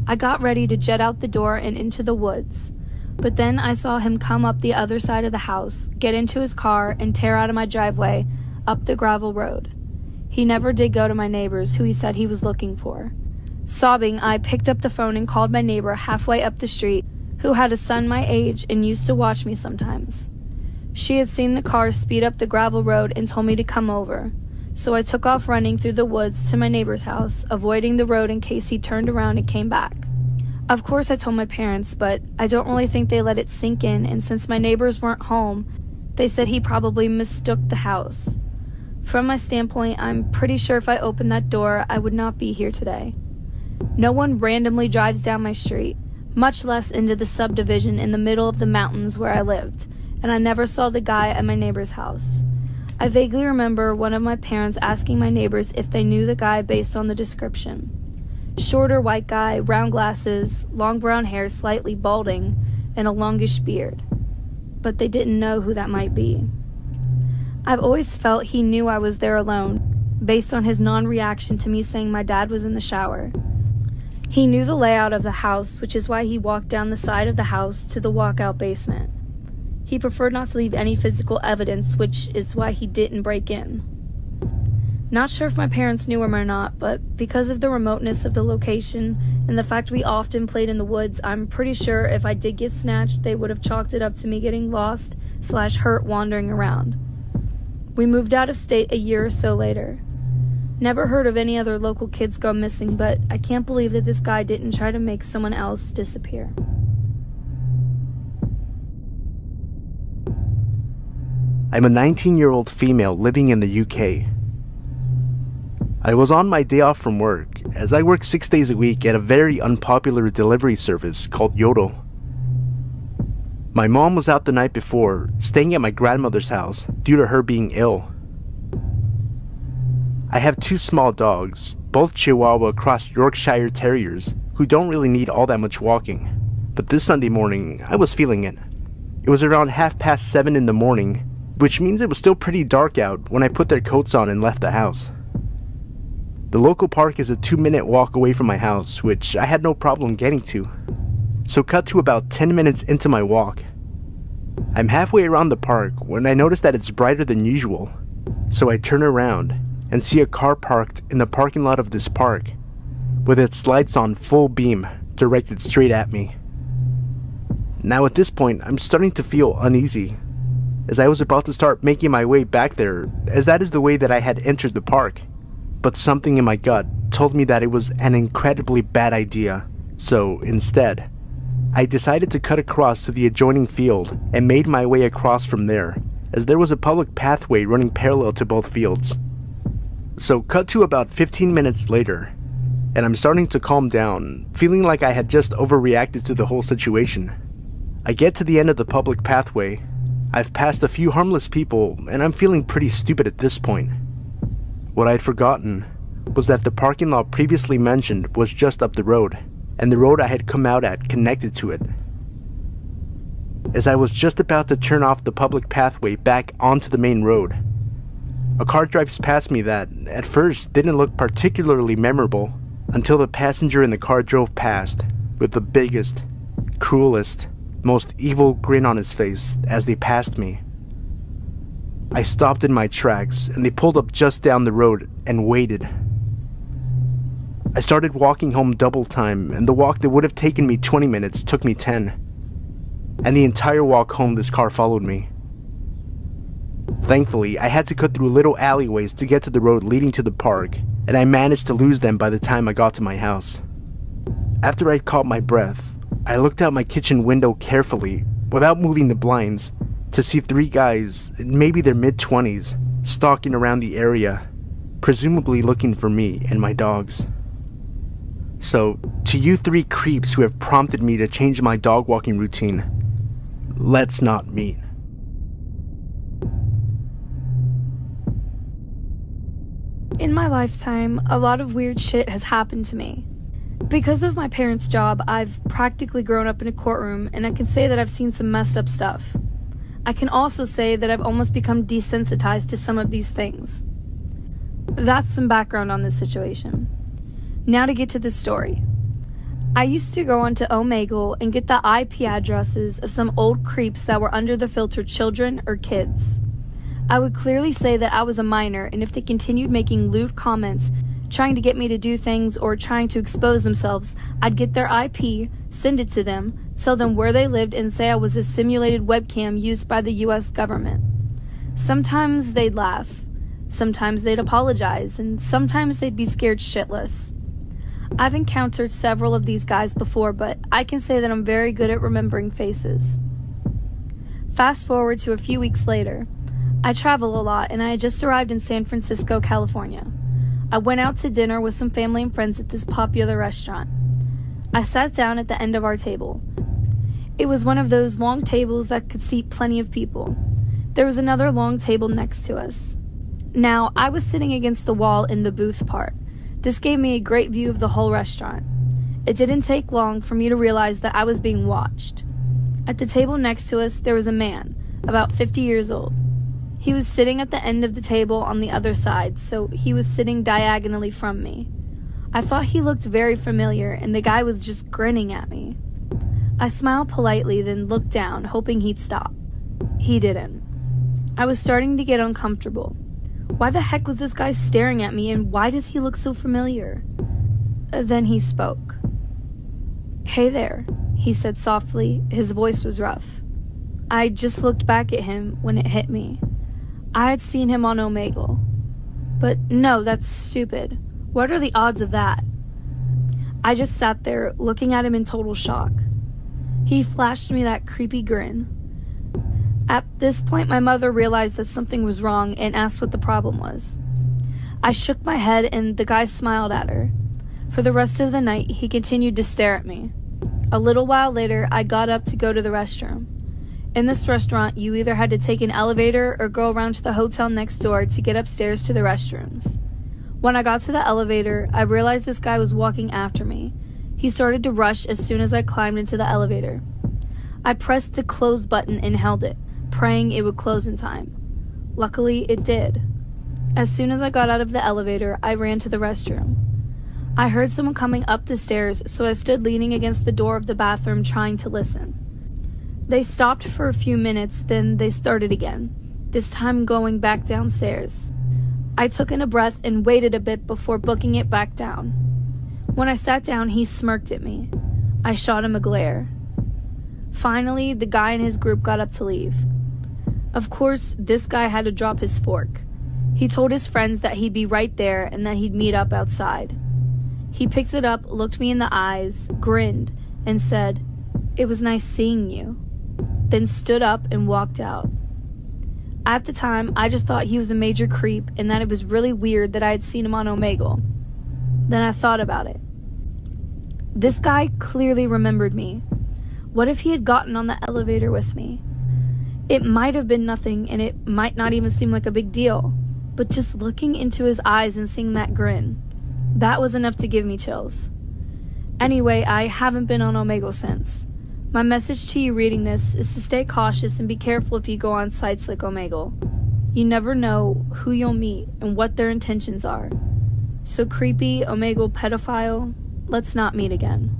I got ready to jet out the door and into the woods, but then I saw him come up the other side of the house, get into his car, and tear out of my driveway up the gravel road. He never did go to my neighbors, who he said he was looking for. Sobbing, I picked up the phone and called my neighbor halfway up the street, who had a son my age and used to watch me sometimes. She had seen the car speed up the gravel road and told me to come over, so I took off running through the woods to my neighbor's house, avoiding the road in case he turned around and came back. Of course I told my parents, but I don't really think they let it sink in, and since my neighbors weren't home, they said he probably mistook the house. From my standpoint, I'm pretty sure if I opened that door, I would not be here today. No one randomly drives down my street, much less into the subdivision in the middle of the mountains where I lived, and I never saw the guy at my neighbor's house. I vaguely remember one of my parents asking my neighbors if they knew the guy based on the description. Shorter white guy, round glasses, long brown hair slightly balding, and a longish beard. But they didn't know who that might be. I've always felt he knew I was there alone, based on his non-reaction to me saying my dad was in the shower. He knew the layout of the house, which is why he walked down the side of the house to the walkout basement. He preferred not to leave any physical evidence, which is why he didn't break in. Not sure if my parents knew him or not, but because of the remoteness of the location and the fact we often played in the woods, I'm pretty sure if I did get snatched, they would have chalked it up to me getting lost/hurt wandering around. We moved out of state a year or so later. Never heard of any other local kids go missing, but I can't believe that this guy didn't try to make someone else disappear. I'm a 19-year-old female living in the UK. I was on my day off from work, as I work 6 days a week at a very unpopular delivery service called Yodel. My mom was out the night before, staying at my grandmother's house due to her being ill. I have 2 small dogs, both Chihuahua cross Yorkshire Terriers, who don't really need all that much walking. But this Sunday morning, I was feeling it. It was around 7:30 in the morning, which means it was still pretty dark out when I put their coats on and left the house. The local park is a 2-minute walk away from my house, which I had no problem getting to. So cut to about 10 minutes into my walk. I'm halfway around the park when I notice that it's brighter than usual. So I turn around and see a car parked in the parking lot of this park, with its lights on full beam directed straight at me. Now at this point, I'm starting to feel uneasy, as I was about to start making my way back there, as that is the way that I had entered the park. But something in my gut told me that it was an incredibly bad idea, so instead, I decided to cut across to the adjoining field and made my way across from there, as there was a public pathway running parallel to both fields. So cut to about 15 minutes later, and I'm starting to calm down, feeling like I had just overreacted to the whole situation. I get to the end of the public pathway. I've passed a few harmless people, and I'm feeling pretty stupid at this point. What I'd forgotten was that the parking lot previously mentioned was just up the road, and the road I had come out at connected to it. As I was just about to turn off the public pathway back onto the main road, a car drives past me that, at first, didn't look particularly memorable until the passenger in the car drove past with the biggest, cruelest, most evil grin on his face as they passed me. I stopped in my tracks and they pulled up just down the road and waited. I started walking home double time, and the walk that would have taken me 20 minutes took me 10. And the entire walk home this car followed me. Thankfully, I had to cut through little alleyways to get to the road leading to the park, and I managed to lose them by the time I got to my house. After I'd caught my breath, I looked out my kitchen window carefully, without moving the blinds, to see 3 guys, in maybe their mid-20s, stalking around the area, presumably looking for me and my dogs. So, to you 3 creeps who have prompted me to change my dog walking routine, let's not meet. In my lifetime, a lot of weird shit has happened to me. Because of my parents' job, I've practically grown up in a courtroom, and I can say that I've seen some messed up stuff. I can also say that I've almost become desensitized to some of these things. That's some background on this situation. Now to get to the story. I used to go onto Omegle and get the IP addresses of some old creeps that were under the filter children or kids. I would clearly say that I was a minor, and if they continued making lewd comments, trying to get me to do things or trying to expose themselves, I'd get their IP, send it to them, tell them where they lived, and say I was a simulated webcam used by the US government. Sometimes they'd laugh, sometimes they'd apologize, and sometimes they'd be scared shitless. I've encountered several of these guys before, but I can say that I'm very good at remembering faces. Fast forward to a few weeks later. I travel a lot, and I had just arrived in San Francisco, California. I went out to dinner with some family and friends at this popular restaurant. I sat down at the end of our table. It was one of those long tables that could seat plenty of people. There was another long table next to us. Now, I was sitting against the wall in the booth part. This gave me a great view of the whole restaurant. It didn't take long for me to realize that I was being watched. At the table next to us, there was a man, about 50 years old. He was sitting at the end of the table on the other side, so he was sitting diagonally from me. I thought he looked very familiar, and the guy was just grinning at me. I smiled politely, then looked down, hoping he'd stop. He didn't. I was starting to get uncomfortable. Why the heck was this guy staring at me, and why does he look so familiar? Then he spoke. "Hey there," he said softly. His voice was rough. I just looked back at him when it hit me. I had seen him on Omegle. But no, that's stupid. What are the odds of that? I just sat there, looking at him in total shock. He flashed me that creepy grin. At this point, my mother realized that something was wrong and asked what the problem was. I shook my head, and the guy smiled at her. For the rest of the night, he continued to stare at me. A little while later, I got up to go to the restroom. In this restaurant, you either had to take an elevator or go around to the hotel next door to get upstairs to the restrooms. When I got to the elevator, I realized this guy was walking after me. He started to rush as soon as I climbed into the elevator. I pressed the close button and held it, praying it would close in time. Luckily, it did. As soon as I got out of the elevator, I ran to the restroom. I heard someone coming up the stairs, so I stood leaning against the door of the bathroom trying to listen. They stopped for a few minutes, then they started again, this time going back downstairs. I took in a breath and waited a bit before booking it back down. When I sat down, he smirked at me. I shot him a glare. Finally, the guy and his group got up to leave. Of course, this guy had to drop his fork. He told his friends that he'd be right there and that he'd meet up outside. He picked it up, looked me in the eyes, grinned, and said, "It was nice seeing you," then stood up and walked out. At the time, I just thought he was a major creep and that it was really weird that I had seen him on Omegle. Then I thought about it. This guy clearly remembered me. What if he had gotten on the elevator with me? It might have been nothing, and it might not even seem like a big deal, but just looking into his eyes and seeing that grin, that was enough to give me chills. Anyway, I haven't been on Omegle since. My message to you reading this is to stay cautious and be careful if you go on sites like Omegle. You never know who you'll meet and what their intentions are. So creepy Omegle pedophile, let's not meet again.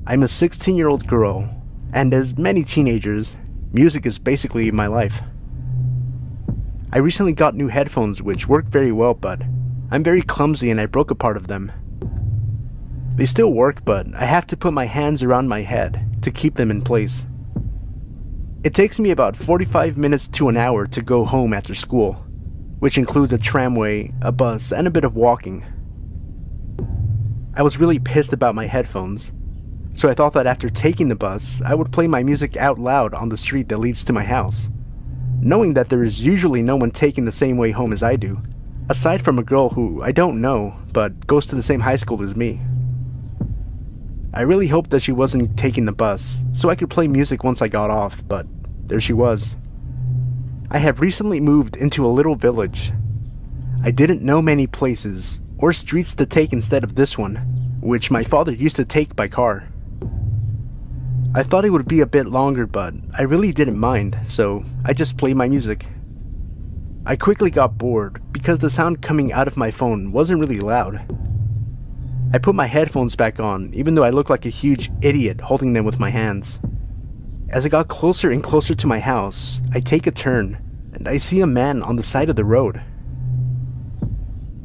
I'm a 16-year-old girl, and as many teenagers, music is basically my life. I recently got new headphones which work very well, but I'm very clumsy and I broke a part of them. They still work, but I have to put my hands around my head to keep them in place. It takes me about 45 minutes to an hour to go home after school, which includes a tramway, a bus, and a bit of walking. I was really pissed about my headphones, so I thought that after taking the bus, I would play my music out loud on the street that leads to my house, knowing that there is usually no one taking the same way home as I do, aside from a girl who I don't know, but goes to the same high school as me. I really hoped that she wasn't taking the bus, so I could play music once I got off, but there she was. I have recently moved into a little village. I didn't know many places or streets to take instead of this one, which my father used to take by car. I thought it would be a bit longer, but I really didn't mind, so I just played my music. I quickly got bored because the sound coming out of my phone wasn't really loud. I put my headphones back on, even though I looked like a huge idiot holding them with my hands. As I got closer and closer to my house, I take a turn, and I see a man on the side of the road.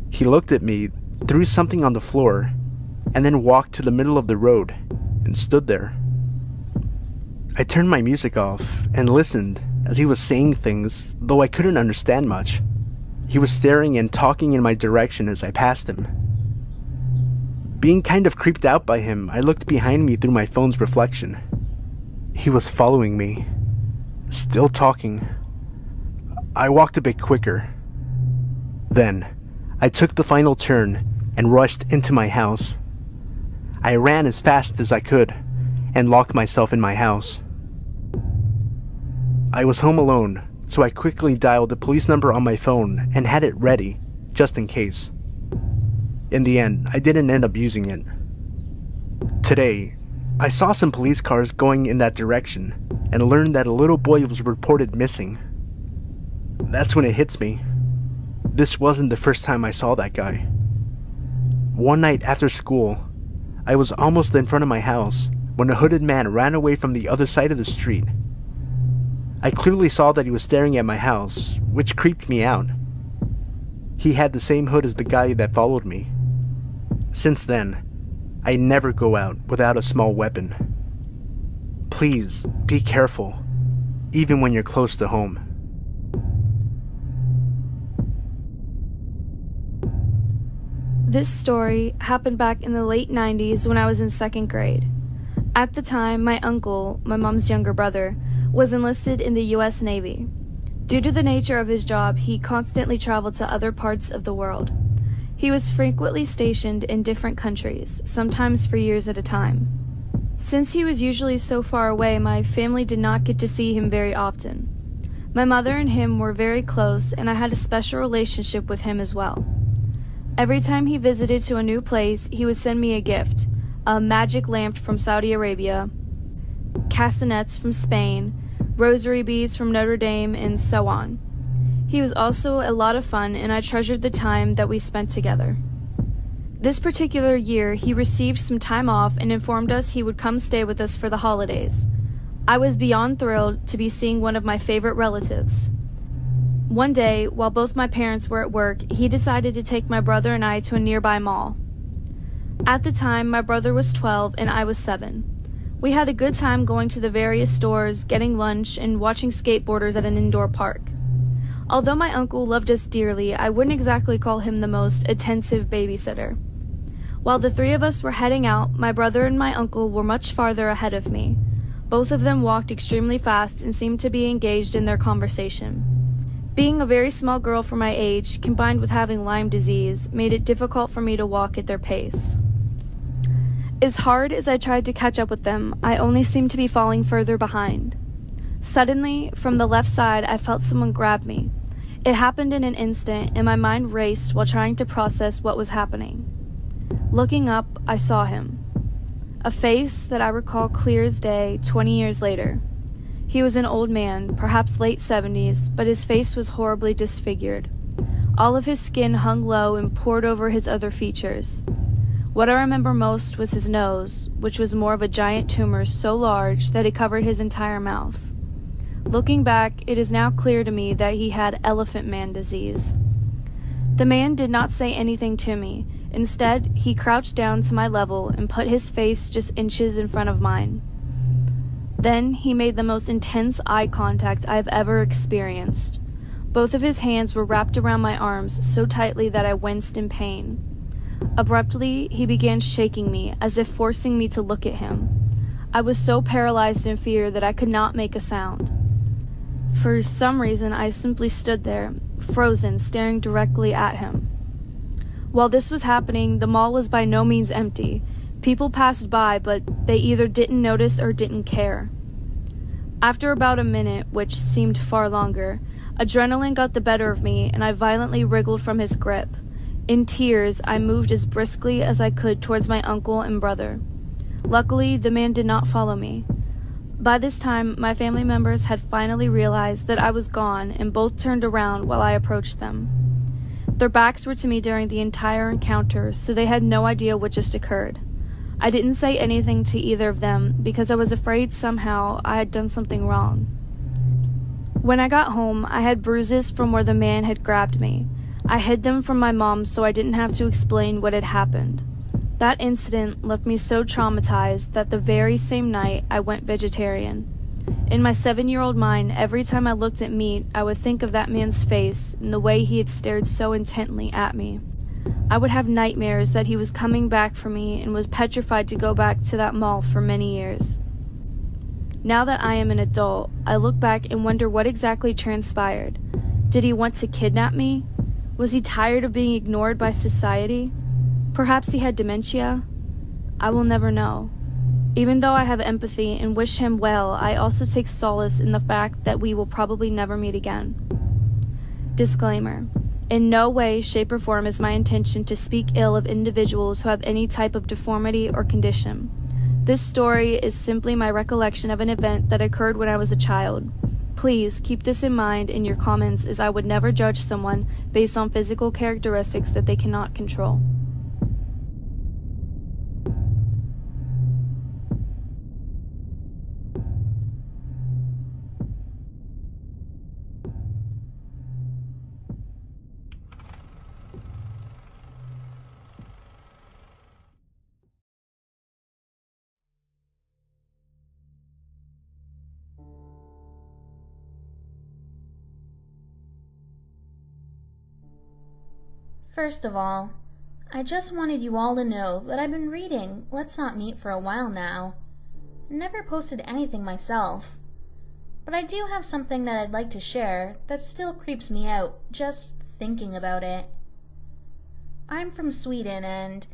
He looked at me, threw something on the floor, and then walked to the middle of the road and stood there. I turned my music off and listened as he was saying things, though I couldn't understand much. He was staring and talking in my direction as I passed him. Being kind of creeped out by him, I looked behind me through my phone's reflection. He was following me, still talking. I walked a bit quicker. Then, I took the final turn and rushed into my house. I ran as fast as I could and locked myself in my house. I was home alone, so I quickly dialed the police number on my phone and had it ready, just in case. In the end, I didn't end up using it. Today, I saw some police cars going in that direction and learned that a little boy was reported missing. That's when it hits me. This wasn't the first time I saw that guy. One night after school, I was almost in front of my house when a hooded man ran away from the other side of the street. I clearly saw that he was staring at my house, which creeped me out. He had the same hood as the guy that followed me. Since then, I never go out without a small weapon. Please, be careful, even when you're close to home. This story happened back in the late 90s when I was in 2nd grade. At the time, my uncle, my mom's younger brother, was enlisted in the US Navy. Due to the nature of his job, he constantly traveled to other parts of the world. He was frequently stationed in different countries, sometimes for years at a time. Since he was usually so far away, my family did not get to see him very often. My mother and him were very close, and I had a special relationship with him as well. Every time he visited to a new place, he would send me a gift, a magic lamp from Saudi Arabia, castanets from Spain, rosary beads from Notre Dame, and so on. He was also a lot of fun, and I treasured the time that we spent together. This particular year, he received some time off and informed us he would come stay with us for the holidays. I was beyond thrilled to be seeing one of my favorite relatives. One day, while both my parents were at work, he decided to take my brother and I to a nearby mall. At the time, my brother was 12 and I was 7. We had a good time going to the various stores, getting lunch, and watching skateboarders at an indoor park. Although my uncle loved us dearly, I wouldn't exactly call him the most attentive babysitter. While the three of us were heading out, my brother and my uncle were much farther ahead of me. Both of them walked extremely fast and seemed to be engaged in their conversation. Being a very small girl for my age, combined with having Lyme disease, made it difficult for me to walk at their pace. As hard as I tried to catch up with them, I only seemed to be falling further behind. Suddenly, from the left side, I felt someone grab me. It happened in an instant, and my mind raced while trying to process what was happening. Looking up, I saw him. A face that I recall clear as day 20 years later. He was an old man, perhaps late 70s, but his face was horribly disfigured. All of his skin hung low and poured over his other features. What I remember most was his nose, which was more of a giant tumor so large that it covered his entire mouth. Looking back, it is now clear to me that he had elephant man disease. The man did not say anything to me. Instead, he crouched down to my level and put his face just inches in front of mine. Then he made the most intense eye contact I have ever experienced. Both of his hands were wrapped around my arms so tightly that I winced in pain. Abruptly, he began shaking me, as if forcing me to look at him. I was so paralyzed in fear that I could not make a sound. For some reason, I simply stood there, frozen, staring directly at him. While this was happening, the mall was by no means empty. People passed by, but they either didn't notice or didn't care. After about a minute, which seemed far longer, adrenaline got the better of me, and I violently wriggled from his grip. In tears, I moved as briskly as I could towards my uncle and brother. Luckily, the man did not follow me. By this time, my family members had finally realized that I was gone and both turned around while I approached them. Their backs were to me during the entire encounter, so they had no idea what just occurred. I didn't say anything to either of them because I was afraid somehow I had done something wrong. When I got home, I had bruises from where the man had grabbed me. I hid them from my mom so I didn't have to explain what had happened. That incident left me so traumatized that the very same night I went vegetarian. In my 7-year-old mind, every time I looked at meat, I would think of that man's face and the way he had stared so intently at me. I would have nightmares that he was coming back for me and was petrified to go back to that mall for many years. Now that I am an adult, I look back and wonder what exactly transpired. Did he want to kidnap me? Was he tired of being ignored by society? Perhaps he had dementia? I will never know. Even though I have empathy and wish him well, I also take solace in the fact that we will probably never meet again. Disclaimer. In no way, shape, or form is my intention to speak ill of individuals who have any type of deformity or condition. This story is simply my recollection of an event that occurred when I was a child. Please keep this in mind in your comments, as I would never judge someone based on physical characteristics that they cannot control. First of all, I just wanted you all to know that I've been reading Let's Not Meet for a while now. I never posted anything myself, but I do have something that I'd like to share that still creeps me out just thinking about it. I'm from Sweden and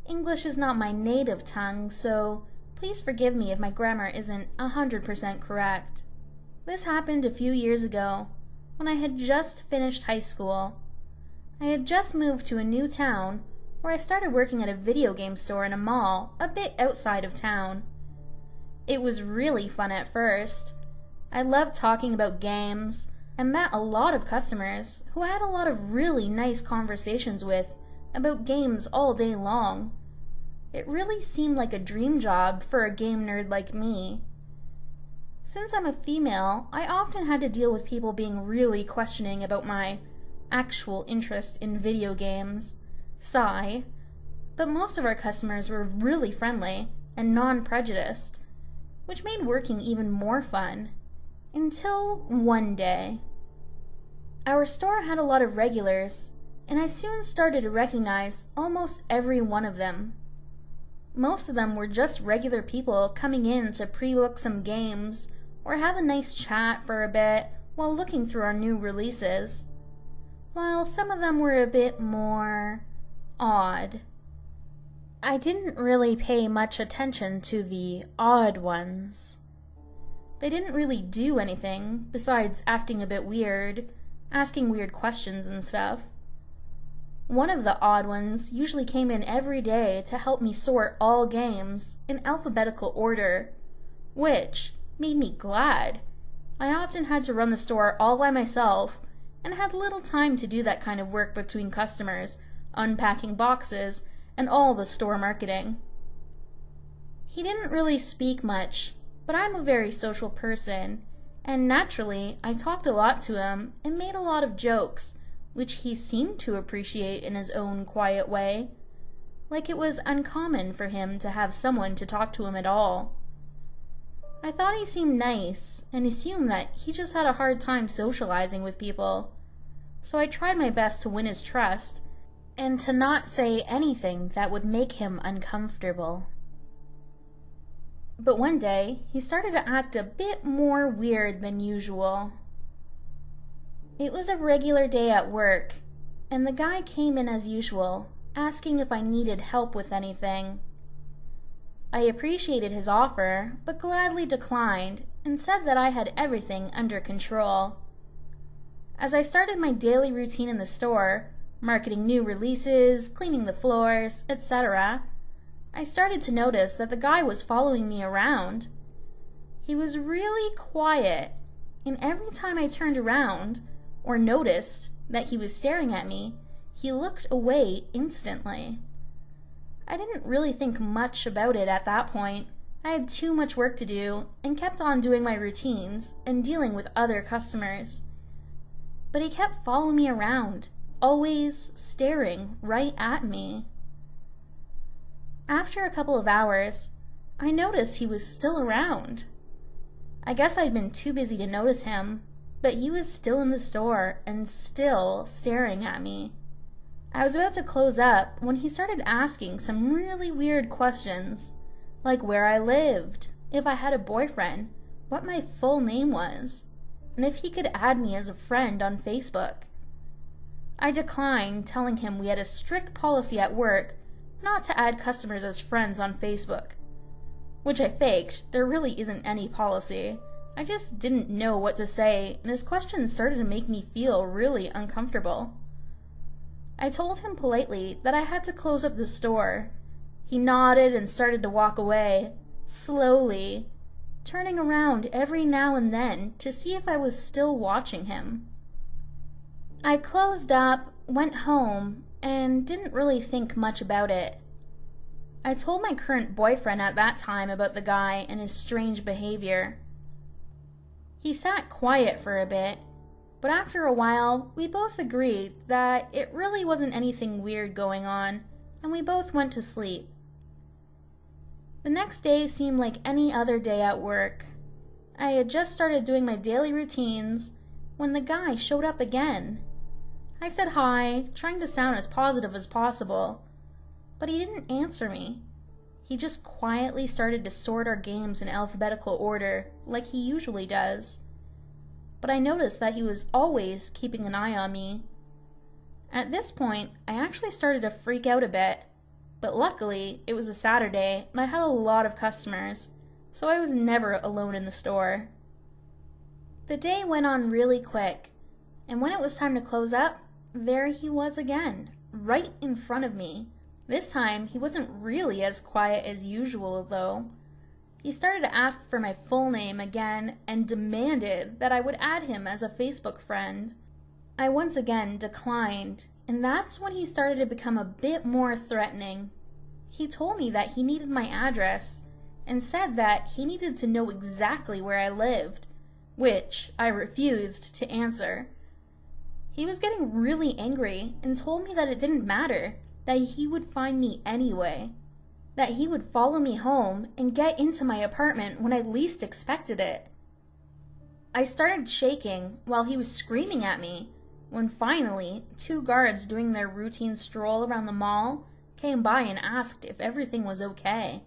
English is not my native tongue, so please forgive me if my grammar isn't 100% correct. This happened a few years ago when I had just finished high school. I had just moved to a new town where I started working at a video game store in a mall a bit outside of town. It was really fun at first. I loved talking about games and met a lot of customers who I had a lot of really nice conversations with about games all day long. It really seemed like a dream job for a game nerd like me. Since I'm a female, I often had to deal with people being really questioning about my actual interest in video games, sigh, but most of our customers were really friendly and non-prejudiced, which made working even more fun, until one day. Our store had a lot of regulars, and I soon started to recognize almost every one of them. Most of them were just regular people coming in to pre-book some games or have a nice chat for a bit while looking through our new releases, while some of them were a bit more odd. I didn't really pay much attention to the odd ones. They didn't really do anything besides acting a bit weird, asking weird questions and stuff. One of the odd ones usually came in every day to help me sort all games in alphabetical order, which made me glad. I often had to run the store all by myself and had little time to do that kind of work between customers, unpacking boxes, and all the store marketing. He didn't really speak much, but I'm a very social person, and naturally I talked a lot to him and made a lot of jokes, which he seemed to appreciate in his own quiet way, like it was uncommon for him to have someone to talk to him at all. I thought he seemed nice, and assumed that he just had a hard time socializing with people, so I tried my best to win his trust, and to not say anything that would make him uncomfortable. But one day, he started to act a bit more weird than usual. It was a regular day at work, and the guy came in as usual, asking if I needed help with anything. I appreciated his offer, but gladly declined and said that I had everything under control. As I started my daily routine in the store, marketing new releases, cleaning the floors, etc., I started to notice that the guy was following me around. He was really quiet, and every time I turned around or noticed that he was staring at me, he looked away instantly. I didn't really think much about it at that point. I had too much work to do and kept on doing my routines and dealing with other customers. But he kept following me around, always staring right at me. After a couple of hours, I noticed he was still around. I guess I'd been too busy to notice him, but he was still in the store and still staring at me. I was about to close up when he started asking some really weird questions, like where I lived, if I had a boyfriend, what my full name was, and if he could add me as a friend on Facebook. I declined, telling him we had a strict policy at work not to add customers as friends on Facebook. Which I faked, there really isn't any policy. I just didn't know what to say, and his questions started to make me feel really uncomfortable. I told him politely that I had to close up the store. He nodded and started to walk away, slowly, turning around every now and then to see if I was still watching him. I closed up, went home, and didn't really think much about it. I told my current boyfriend at that time about the guy and his strange behavior. He sat quiet for a bit, but after a while, we both agreed that it really wasn't anything weird going on, and we both went to sleep. The next day seemed like any other day at work. I had just started doing my daily routines when the guy showed up again. I said hi, trying to sound as positive as possible, but he didn't answer me. He just quietly started to sort our games in alphabetical order, like he usually does. But I noticed that he was always keeping an eye on me. At this point, I actually started to freak out a bit, but luckily it was a Saturday and I had a lot of customers, so I was never alone in the store. The day went on really quick, and when it was time to close up, there he was again, right in front of me. This time, he wasn't really as quiet as usual, though. He started to ask for my full name again and demanded that I would add him as a Facebook friend. I once again declined, and that's when he started to become a bit more threatening. He told me that he needed my address and said that he needed to know exactly where I lived, which I refused to answer. He was getting really angry and told me that it didn't matter, that he would find me anyway, that he would follow me home and get into my apartment when I least expected it. I started shaking while he was screaming at me, when finally 2 guards doing their routine stroll around the mall came by and asked if everything was okay.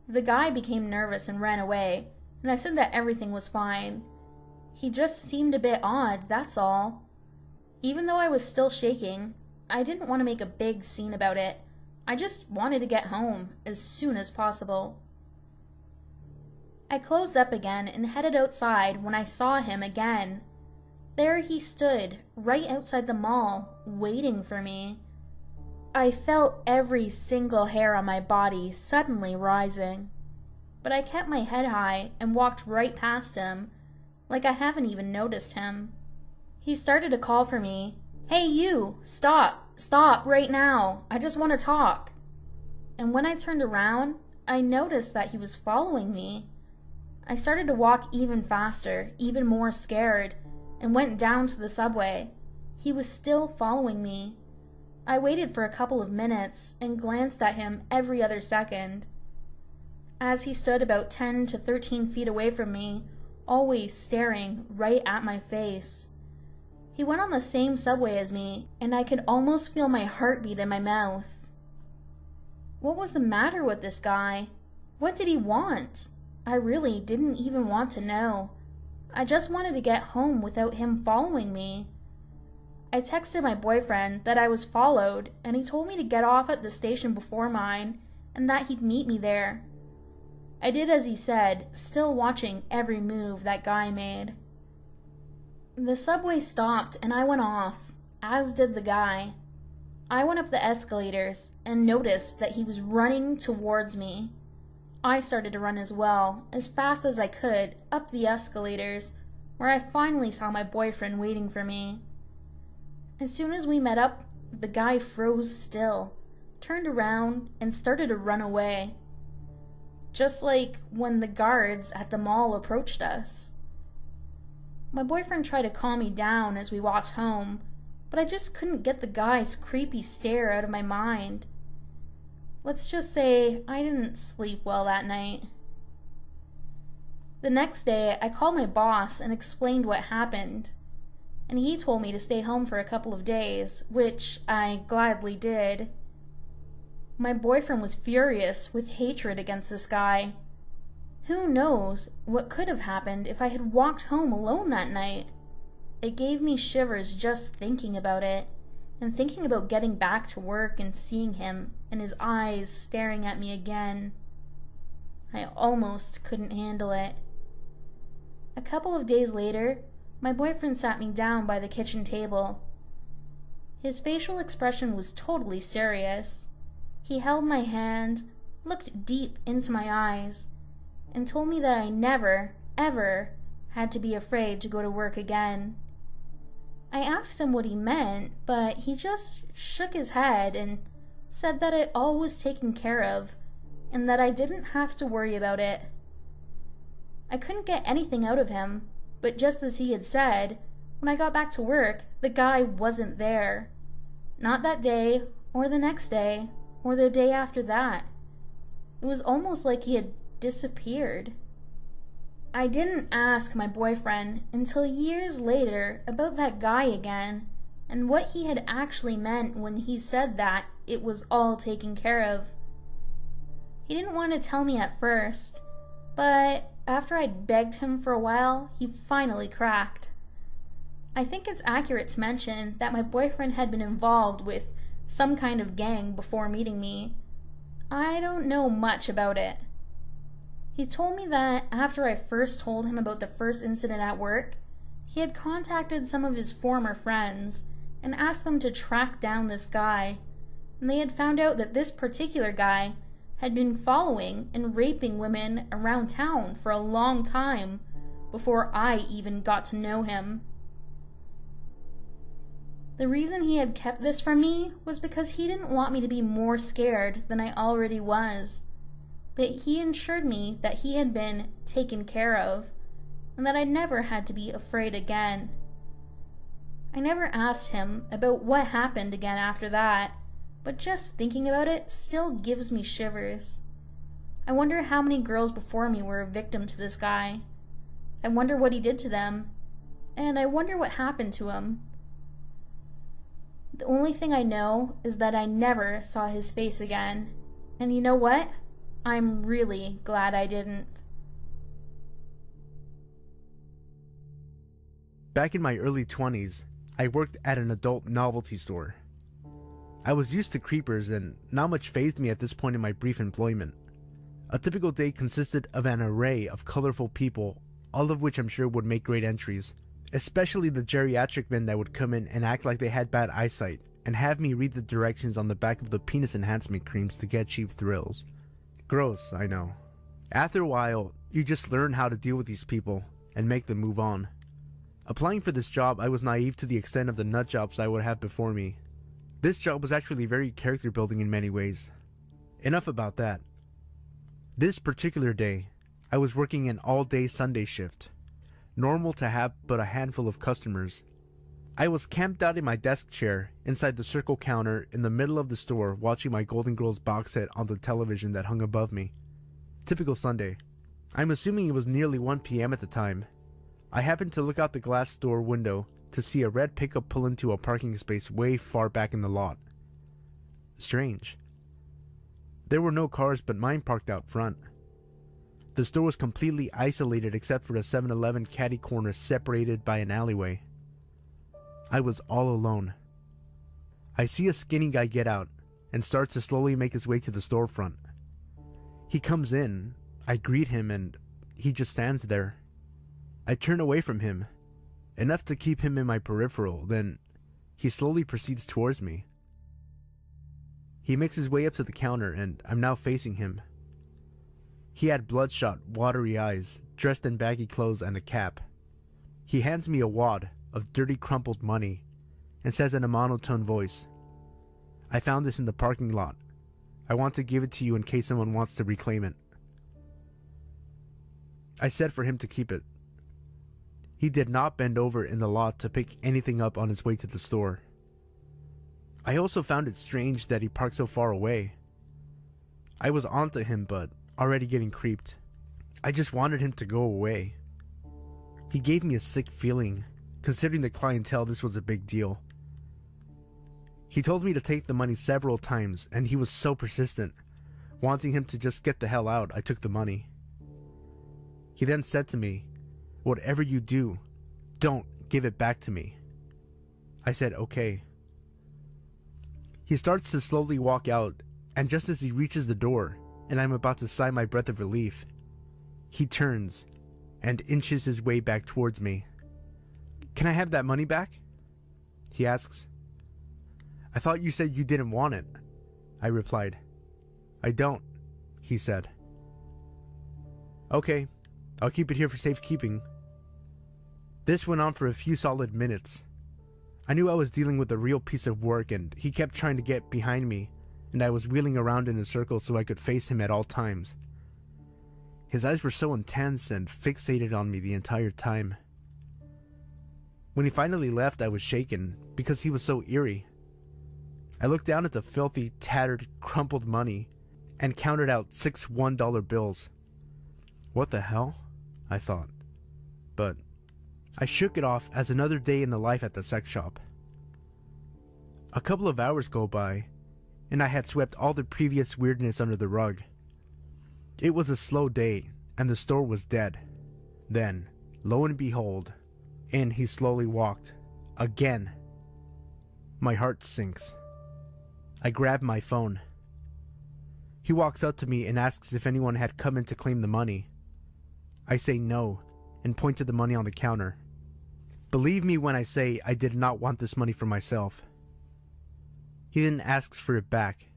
The guy became nervous and ran away, and I said that everything was fine. He just seemed a bit odd, that's all. Even though I was still shaking, I didn't want to make a big scene about it. I just wanted to get home as soon as possible. I closed up again and headed outside when I saw him again. There he stood, right outside the mall, waiting for me. I felt every single hair on my body suddenly rising, but I kept my head high and walked right past him, like I haven't even noticed him. He started to call for me. "Hey you, stop right now, I just want to talk." And when I turned around, I noticed that he was following me. I started to walk even faster, even more scared, and went down to the subway. He was still following me. I waited for a couple of minutes and glanced at him every other second. As he stood about 10 to 13 feet away from me, always staring right at my face. He went on the same subway as me, and I could almost feel my heartbeat in my mouth. What was the matter with this guy? What did he want? I really didn't even want to know. I just wanted to get home without him following me. I texted my boyfriend that I was followed, and he told me to get off at the station before mine, and that he'd meet me there. I did as he said, still watching every move that guy made. The subway stopped and I went off, as did the guy. I went up the escalators and noticed that he was running towards me. I started to run as well, as fast as I could, up the escalators, where I finally saw my boyfriend waiting for me. As soon as we met up, the guy froze still, turned around, and started to run away. Just like when the guards at the mall approached us. My boyfriend tried to calm me down as we walked home, but I just couldn't get the guy's creepy stare out of my mind. Let's just say I didn't sleep well that night. The next day, I called my boss and explained what happened, and he told me to stay home for a couple of days, which I gladly did. My boyfriend was furious with hatred against this guy. Who knows what could have happened if I had walked home alone that night? It gave me shivers just thinking about it, and thinking about getting back to work and seeing him and his eyes staring at me again. I almost couldn't handle it. A couple of days later, my boyfriend sat me down by the kitchen table. His facial expression was totally serious. He held my hand, looked deep into my eyes, and told me that I never, ever had to be afraid to go to work again. I asked him what he meant, but he just shook his head and said that it all was taken care of, and that I didn't have to worry about it. I couldn't get anything out of him, but just as he had said, when I got back to work, the guy wasn't there. Not that day, or the next day, or the day after that. It was almost like he had disappeared. I didn't ask my boyfriend until years later about that guy again, and what he had actually meant when he said that it was all taken care of. He didn't want to tell me at first, but after I'd begged him for a while, he finally cracked. I think it's accurate to mention that my boyfriend had been involved with some kind of gang before meeting me. I don't know much about it. He told me that after I first told him about the first incident at work, he had contacted some of his former friends and asked them to track down this guy, and they had found out that this particular guy had been following and raping women around town for a long time before I even got to know him. The reason he had kept this from me was because he didn't want me to be more scared than I already was. But he assured me that he had been taken care of, and that I never had to be afraid again. I never asked him about what happened again after that, but just thinking about it still gives me shivers. I wonder how many girls before me were a victim to this guy. I wonder what he did to them, and I wonder what happened to him. The only thing I know is that I never saw his face again, and you know what? I'm really glad I didn't. Back in my early 20s, I worked at an adult novelty store. I was used to creepers and not much fazed me at this point in my brief employment. A typical day consisted of an array of colorful people, all of which I'm sure would make great entries, especially the geriatric men that would come in and act like they had bad eyesight and have me read the directions on the back of the penis enhancement creams to get cheap thrills. Gross, I know. After a while, you just learn how to deal with these people and make them move on. Applying for this job, I was naive to the extent of the nut jobs I would have before me. This job was actually very character building in many ways. Enough about that. This particular day, I was working an all-day Sunday shift. Normal to have but a handful of customers. I was camped out in my desk chair inside the circle counter in the middle of the store watching my Golden Girls box set on the television that hung above me. Typical Sunday. I'm assuming it was nearly 1 p.m. at the time. I happened to look out the glass door window to see a red pickup pull into a parking space way far back in the lot. Strange. There were no cars but mine parked out front. The store was completely isolated except for a 7-Eleven caddy corner separated by an alleyway. I was all alone. I see a skinny guy get out and starts to slowly make his way to the storefront. He comes in, I greet him, and he just stands there. I turn away from him, enough to keep him in my peripheral, then he slowly proceeds towards me. He makes his way up to the counter and I'm now facing him. He had bloodshot, watery eyes, dressed in baggy clothes and a cap. He hands me a wad of dirty crumpled money and says in a monotone voice, "I found this in the parking lot. I want to give it to you in case someone wants to reclaim it." I said for him to keep it. He did not bend over in the lot to pick anything up on his way to the store. I also found it strange that he parked so far away. I was onto him, but already getting creeped. I just wanted him to go away. He gave me a sick feeling. Considering the clientele, this was a big deal. He told me to take the money several times, and he was so persistent. Wanting him to just get the hell out, I took the money. He then said to me, "Whatever you do, don't give it back to me." I said, "Okay." He starts to slowly walk out, and just as he reaches the door, and I'm about to sigh my breath of relief, he turns and inches his way back towards me. "Can I have that money back?" he asks. "I thought you said you didn't want it," I replied. "I don't," he said. "Okay, I'll keep it here for safekeeping." This went on for a few solid minutes. I knew I was dealing with a real piece of work, and he kept trying to get behind me, and I was wheeling around in a circle so I could face him at all times. His eyes were so intense and fixated on me the entire time. When he finally left, I was shaken because he was so eerie. I looked down at the filthy, tattered, crumpled money and counted out 6 $1 bills. What the hell? I thought. But I shook it off as another day in the life at the sex shop. A couple of hours go by, and I had swept all the previous weirdness under the rug. It was a slow day, and the store was dead. Then, lo and behold, in he slowly walked. Again. My heart sinks. I grab my phone. He walks up to me and asks if anyone had come in to claim the money. I say no, and point to the money on the counter. Believe me when I say I did not want this money for myself. He then asks for it back.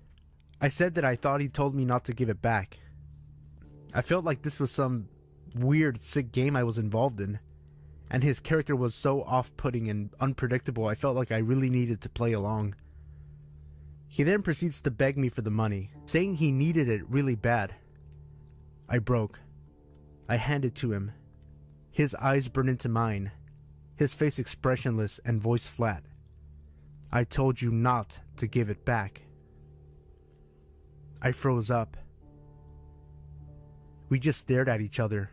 I said that I thought he told me not to give it back. I felt like this was some weird, sick game I was involved in, and his character was so off-putting and unpredictable I felt like I really needed to play along. He then proceeds to beg me for the money, saying he needed it really bad. I broke. I handed to him. His eyes burned into mine, his face expressionless and voice flat. "I told you not to give it back." I froze up. We just stared at each other,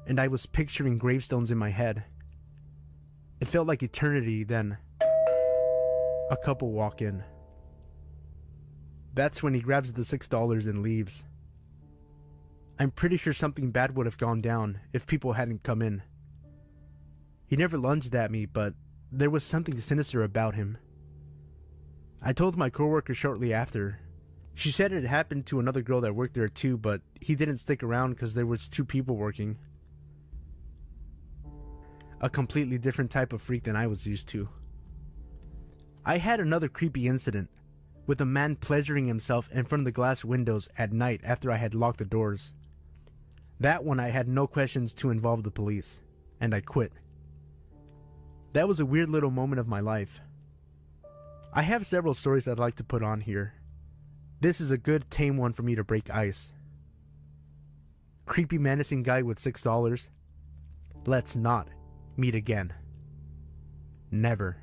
and I was picturing gravestones in my head. It felt like eternity. Then a couple walk in. That's when he grabs the $6 and leaves. I'm pretty sure something bad would have gone down if people hadn't come in. He never lunged at me, but there was something sinister about him. I told my coworker shortly after. She said it happened to another girl that worked there too, but he didn't stick around because there was 2 people working. A completely different type of freak than I was used to. I had another creepy incident, with a man pleasuring himself in front of the glass windows at night after I had locked the doors. That one I had no questions to involve the police, and I quit. That was a weird little moment of my life. I have several stories I'd like to put on here. This is a good tame one for me to break ice. Creepy menacing guy with $6. Let's not meet again. Never.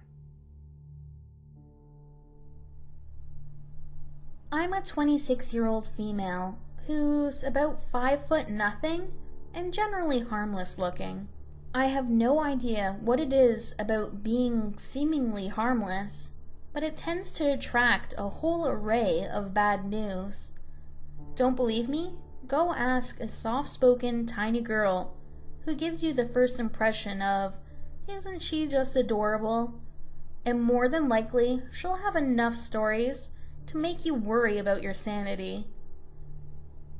I'm a 26-year-old female who's about 5 foot nothing and generally harmless looking. I have no idea what it is about being seemingly harmless, but it tends to attract a whole array of bad news. Don't believe me? Go ask a soft-spoken tiny girl who gives you the first impression of, "Isn't she just adorable?" And more than likely, she'll have enough stories to make you worry about your sanity.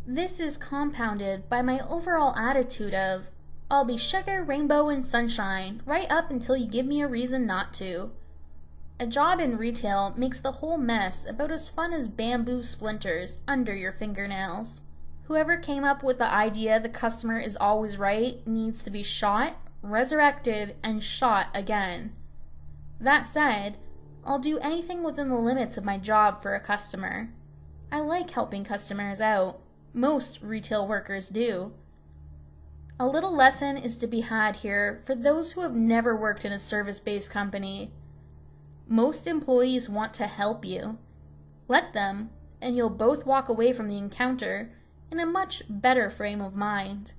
This is compounded by my overall attitude of, I'll be sugar, rainbow, and sunshine right up until you give me a reason not to. A job in retail makes the whole mess about as fun as bamboo splinters under your fingernails. Whoever came up with the idea the customer is always right needs to be shot, resurrected, and shot again. That said, I'll do anything within the limits of my job for a customer. I like helping customers out. Most retail workers do. A little lesson is to be had here for those who have never worked in a service-based company. Most employees want to help you. Let them, and you'll both walk away from the encounter in a much better frame of mind.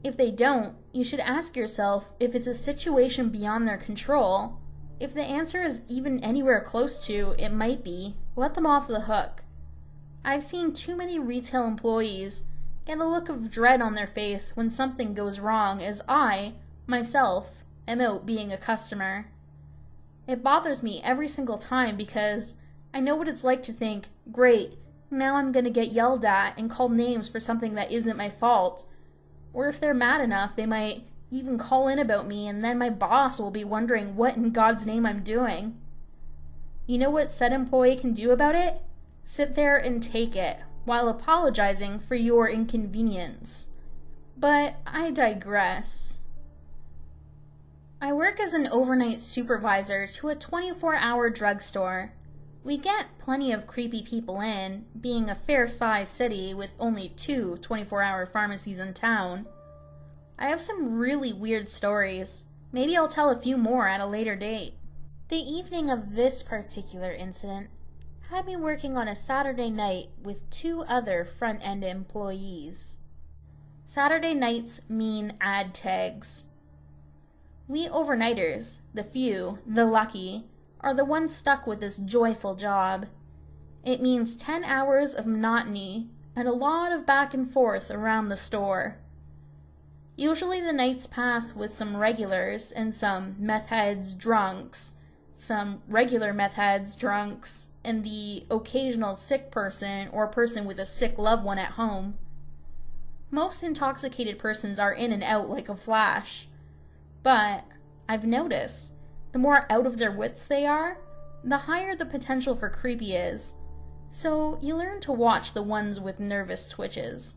If they don't, you should ask yourself if it's a situation beyond their control. If the answer is even anywhere close to it might be, let them off the hook. I've seen too many retail employees get a look of dread on their face when something goes wrong, as I, myself, am out being a customer. It bothers me every single time because I know what it's like to think, great, now I'm gonna get yelled at and called names for something that isn't my fault. Or if they're mad enough, they might even call in about me, and then my boss will be wondering what in God's name I'm doing. You know what said employee can do about it? Sit there and take it, while apologizing for your inconvenience. But I digress. I work as an overnight supervisor to a 24-hour drugstore. We get plenty of creepy people in, being a fair-sized city with only 2 24-hour pharmacies in town. I have some really weird stories. Maybe I'll tell a few more at a later date. The evening of this particular incident had me working on a Saturday night with 2 other front-end employees. Saturday nights mean ad tags. We overnighters, the few, the lucky, are the ones stuck with this joyful job. It means 10 hours of monotony and a lot of back and forth around the store. Usually the nights pass with some regulars and some meth heads drunks, some regular meth heads drunks, and the occasional sick person or person with a sick loved one at home. Most intoxicated persons are in and out like a flash. But I've noticed, the more out of their wits they are, the higher the potential for creepy is. So you learn to watch the ones with nervous twitches.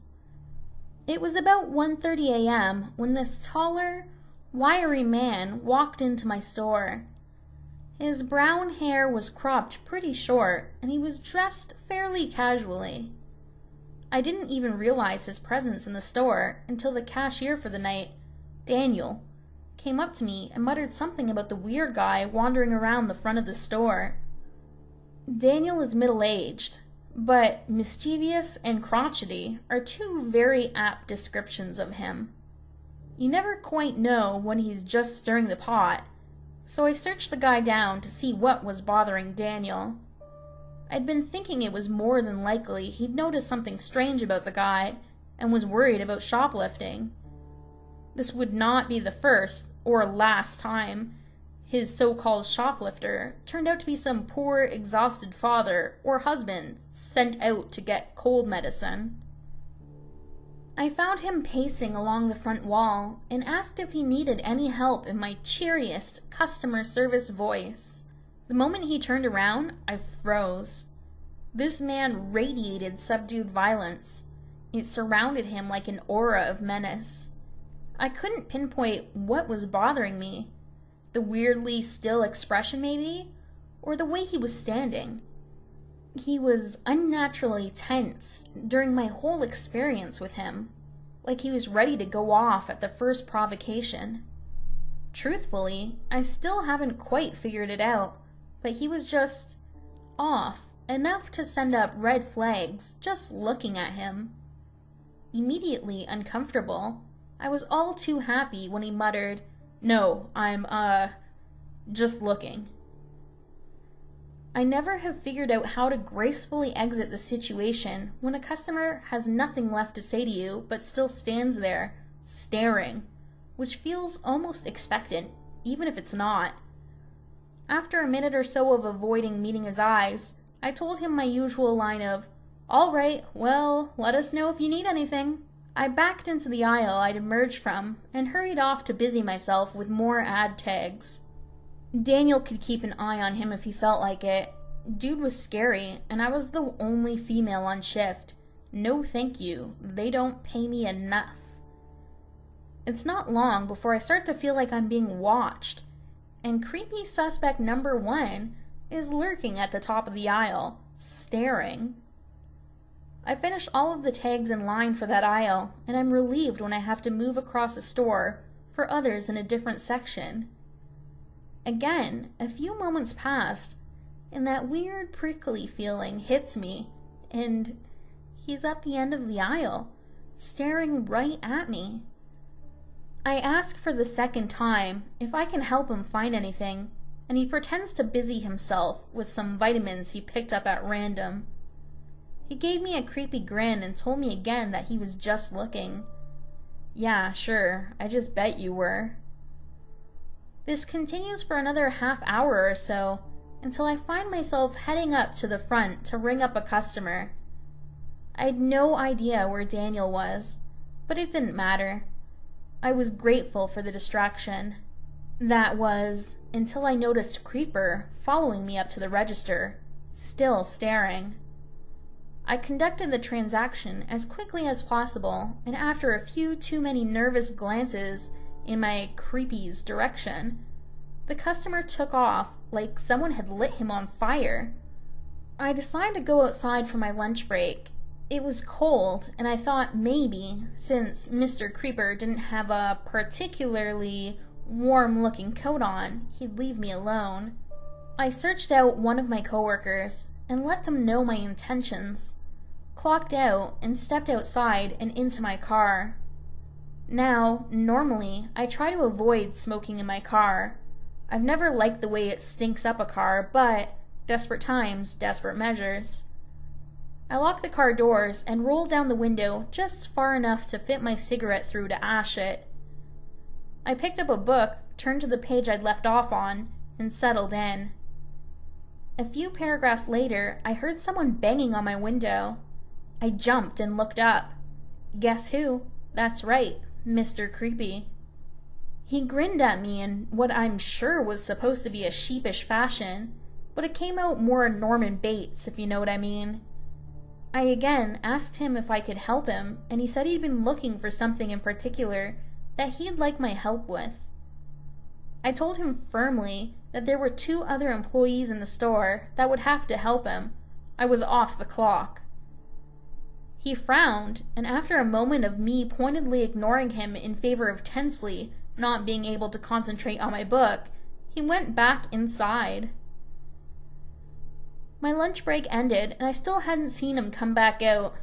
It was about 1:30 a.m. when this taller, wiry man walked into my store. His brown hair was cropped pretty short, and he was dressed fairly casually. I didn't even realize his presence in the store until the cashier for the night, Daniel, came up to me and muttered something about the weird guy wandering around the front of the store. Daniel is middle-aged, but mischievous and crotchety are 2 very apt descriptions of him. You never quite know when he's just stirring the pot, so I searched the guy down to see what was bothering Daniel. I'd been thinking it was more than likely he'd noticed something strange about the guy and was worried about shoplifting. This would not be the first or last time his so-called shoplifter turned out to be some poor, exhausted father or husband sent out to get cold medicine. I found him pacing along the front wall and asked if he needed any help in my cheeriest customer service voice. The moment he turned around, I froze. This man radiated subdued violence. It surrounded him like an aura of menace. I couldn't pinpoint what was bothering me. The weirdly still expression, maybe? Or the way he was standing. He was unnaturally tense during my whole experience with him, like he was ready to go off at the first provocation. Truthfully, I still haven't quite figured it out, but he was just off enough to send up red flags just looking at him. Immediately uncomfortable, I was all too happy when he muttered, "No, I'm, just looking." I never have figured out how to gracefully exit the situation when a customer has nothing left to say to you but still stands there, staring, which feels almost expectant, even if it's not. After a minute or so of avoiding meeting his eyes, I told him my usual line of, "All right, well, let us know if you need anything." I backed into the aisle I'd emerged from and hurried off to busy myself with more ad tags. Daniel could keep an eye on him if he felt like it. Dude was scary, and I was the only female on shift. No thank you, they don't pay me enough. It's not long before I start to feel like I'm being watched, and creepy suspect number 1 is lurking at the top of the aisle, staring. I finish all of the tags in line for that aisle, and I'm relieved when I have to move across the store for others in a different section. Again, a few moments passed, and that weird prickly feeling hits me, and he's at the end of the aisle, staring right at me. I ask for the second time if I can help him find anything, and he pretends to busy himself with some vitamins he picked up at random. He gave me a creepy grin and told me again that he was just looking. Yeah, sure, I just bet you were. This continues for another half hour or so, until I find myself heading up to the front to ring up a customer. I had no idea where Daniel was, but it didn't matter. I was grateful for the distraction. That was, until I noticed Creeper following me up to the register, still staring. I conducted the transaction as quickly as possible, and after a few too many nervous glances in my creepy's direction, the customer took off like someone had lit him on fire. I decided to go outside for my lunch break. It was cold, and I thought maybe, since Mr. Creeper didn't have a particularly warm-looking coat on, he'd leave me alone. I searched out one of my coworkers and let them know my intentions, clocked out, and stepped outside and into my car. Now, normally, I try to avoid smoking in my car. I've never liked the way it stinks up a car, but desperate times, desperate measures. I lock the car doors and roll down the window just far enough to fit my cigarette through to ash it. I picked up a book, turned to the page I'd left off on, and settled in. A few paragraphs later, I heard someone banging on my window. I jumped and looked up. Guess who? That's right, Mr. Creepy. He grinned at me in what I'm sure was supposed to be a sheepish fashion, but it came out more Norman Bates, if you know what I mean. I again asked him if I could help him, and he said he'd been looking for something in particular that he'd like my help with. I told him firmly that there were 2 other employees in the store that would have to help him. I was off the clock. He frowned, and after a moment of me pointedly ignoring him in favor of tensely not being able to concentrate on my book, he went back inside. My lunch break ended, and I still hadn't seen him come back out.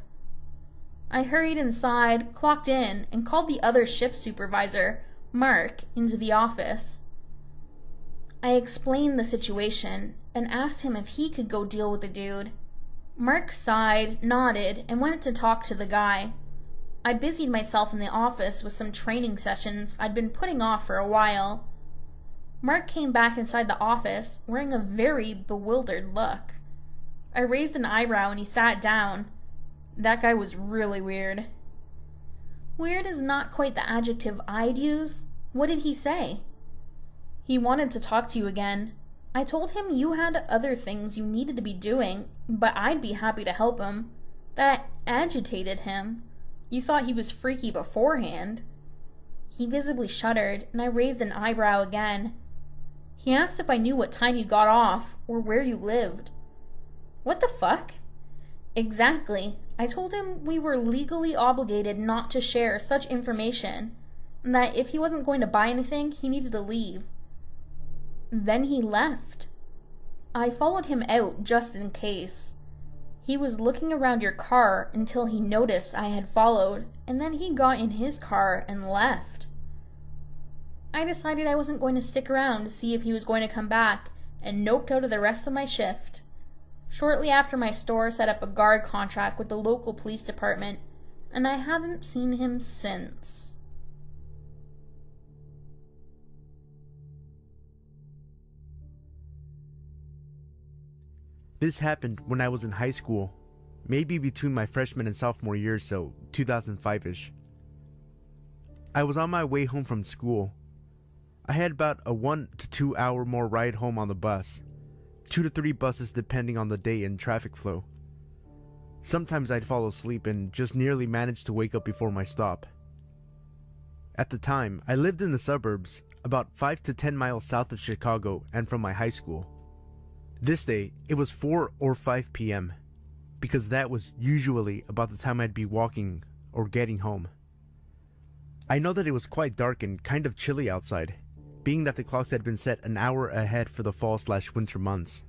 I hurried inside, clocked in, and called the other shift supervisor, Mark, into the office. I explained the situation and asked him if he could go deal with the dude. Mark sighed, nodded, and went to talk to the guy. I busied myself in the office with some training sessions I'd been putting off for a while. Mark came back inside the office wearing a very bewildered look. I raised an eyebrow and he sat down. That guy was really weird. Weird is not quite the adjective I'd use. What did he say? He wanted to talk to you again. I told him you had other things you needed to be doing, but I'd be happy to help him. That agitated him. You thought he was freaky beforehand. He visibly shuddered, and I raised an eyebrow again. He asked if I knew what time you got off, or where you lived. What the fuck? Exactly. I told him we were legally obligated not to share such information, and that if he wasn't going to buy anything, he needed to leave. Then he left. I followed him out just in case. He was looking around your car until he noticed I had followed, and then he got in his car and left. I decided I wasn't going to stick around to see if he was going to come back, and noped out of the rest of my shift. Shortly after, my store set up a guard contract with the local police department, and I haven't seen him since. This happened when I was in high school, maybe between my freshman and sophomore years, so 2005-ish. I was on my way home from school. I had about a 1 to 2 hour more ride home on the bus, 2 to 3 buses depending on the day and traffic flow. Sometimes I'd fall asleep and just nearly managed to wake up before my stop. At the time, I lived in the suburbs, about 5 to 10 miles south of Chicago and from my high school. This day, it was 4 or 5 p.m., because that was usually about the time I'd be walking or getting home. I know that it was quite dark and kind of chilly outside, being that the clocks had been set an hour ahead for the fall/winter months.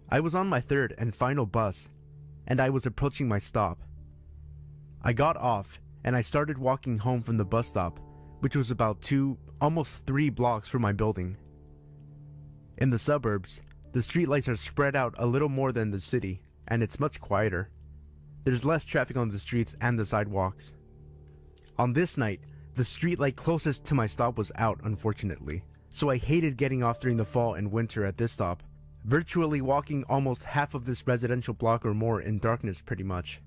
I was on my third and final bus, and I was approaching my stop. I got off, and I started walking home from the bus stop, which was about 2, almost 3 blocks from my building. In the suburbs, the streetlights are spread out a little more than the city, and it's much quieter. There's less traffic on the streets and the sidewalks. On this night, the streetlight closest to my stop was out, unfortunately, so I hated getting off during the fall and winter at this stop, virtually walking almost half of this residential block or more in darkness pretty much.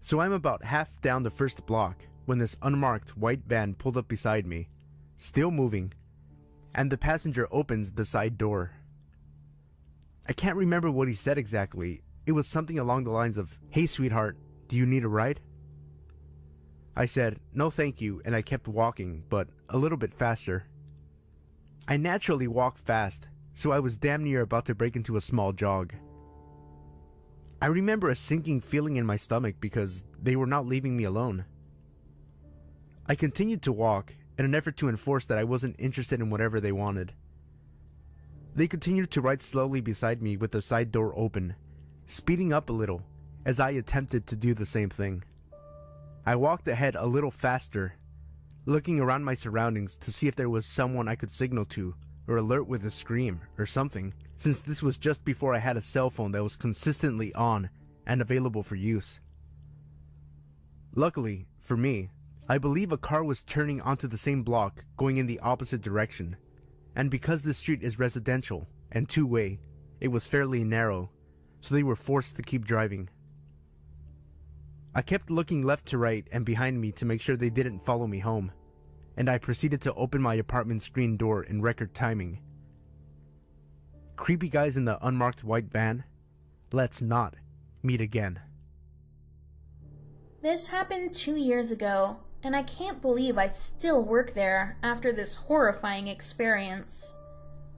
So I'm about half down the first block when this unmarked white van pulled up beside me, still moving, and the passenger opens the side door. I can't remember what he said exactly. It was something along the lines of, "Hey sweetheart, do you need a ride?" I said, "No thank you," and I kept walking, but a little bit faster. I naturally walk fast, so I was damn near about to break into a small jog. I remember a sinking feeling in my stomach because they were not leaving me alone. I continued to walk in an effort to enforce that I wasn't interested in whatever they wanted. They continued to ride slowly beside me with the side door open, speeding up a little as I attempted to do the same thing. I walked ahead a little faster, looking around my surroundings to see if there was someone I could signal to or alert with a scream or something, since this was just before I had a cell phone that was consistently on and available for use. Luckily, for me, I believe a car was turning onto the same block going in the opposite direction, and because this street is residential and two-way, it was fairly narrow, so they were forced to keep driving. I kept looking left to right and behind me to make sure they didn't follow me home, and I proceeded to open my apartment screen door in record timing. Creepy guys in the unmarked white van, let's not meet again. This happened 2 years ago, and I can't believe I still work there after this horrifying experience.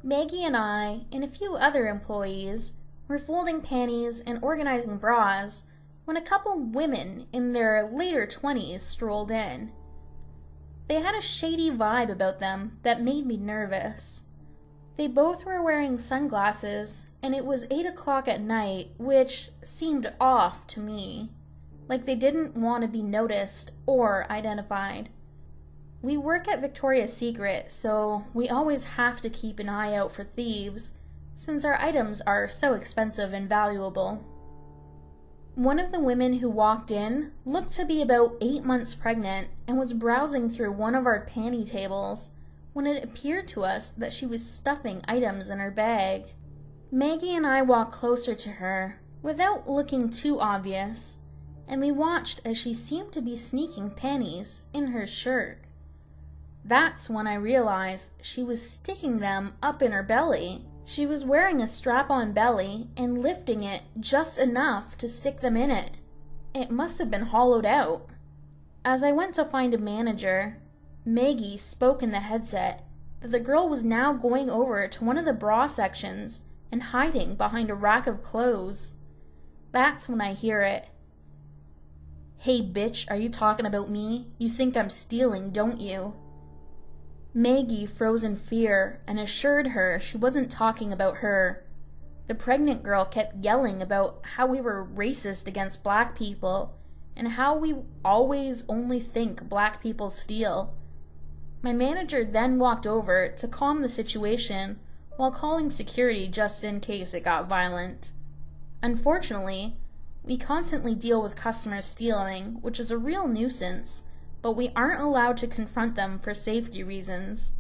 Maggie and I, and a few other employees, were folding panties and organizing bras when a couple women in their later 20s strolled in. They had a shady vibe about them that made me nervous. They both were wearing sunglasses, and it was 8 o'clock at night, which seemed off to me, like they didn't want to be noticed or identified. We work at Victoria's Secret, so we always have to keep an eye out for thieves, since our items are so expensive and valuable. One of the women who walked in looked to be about 8 months pregnant and was browsing through one of our panty tables when it appeared to us that she was stuffing items in her bag. Maggie and I walked closer to her without looking too obvious, and we watched as she seemed to be sneaking panties in her shirt. That's when I realized she was sticking them up in her belly. She was wearing a strap-on belly and lifting it just enough to stick them in it. It must have been hollowed out. As I went to find a manager, Maggie spoke in the headset that the girl was now going over to one of the bra sections and hiding behind a rack of clothes. That's when I hear it. "Hey bitch, are you talking about me? You think I'm stealing, don't you?" Maggie froze in fear and assured her she wasn't talking about her. The pregnant girl kept yelling about how we were racist against black people and how we always only think black people steal. My manager then walked over to calm the situation while calling security just in case it got violent. Unfortunately, we constantly deal with customers stealing, which is a real nuisance, but we aren't allowed to confront them for safety reasons.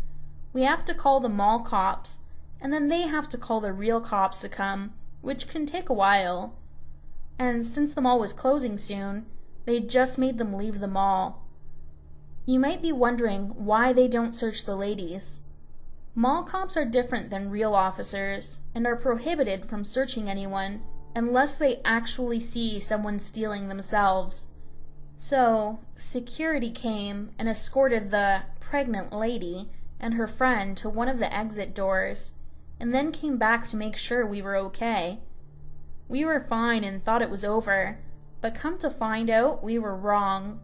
We have to call the mall cops, and then they have to call the real cops to come, which can take a while. And since the mall was closing soon, they just made them leave the mall. You might be wondering why they don't search the ladies. Mall cops are different than real officers and are prohibited from searching anyone unless they actually see someone stealing themselves. So, security came and escorted the pregnant lady and her friend to one of the exit doors, and then came back to make sure we were okay. We were fine and thought it was over, but come to find out we were wrong.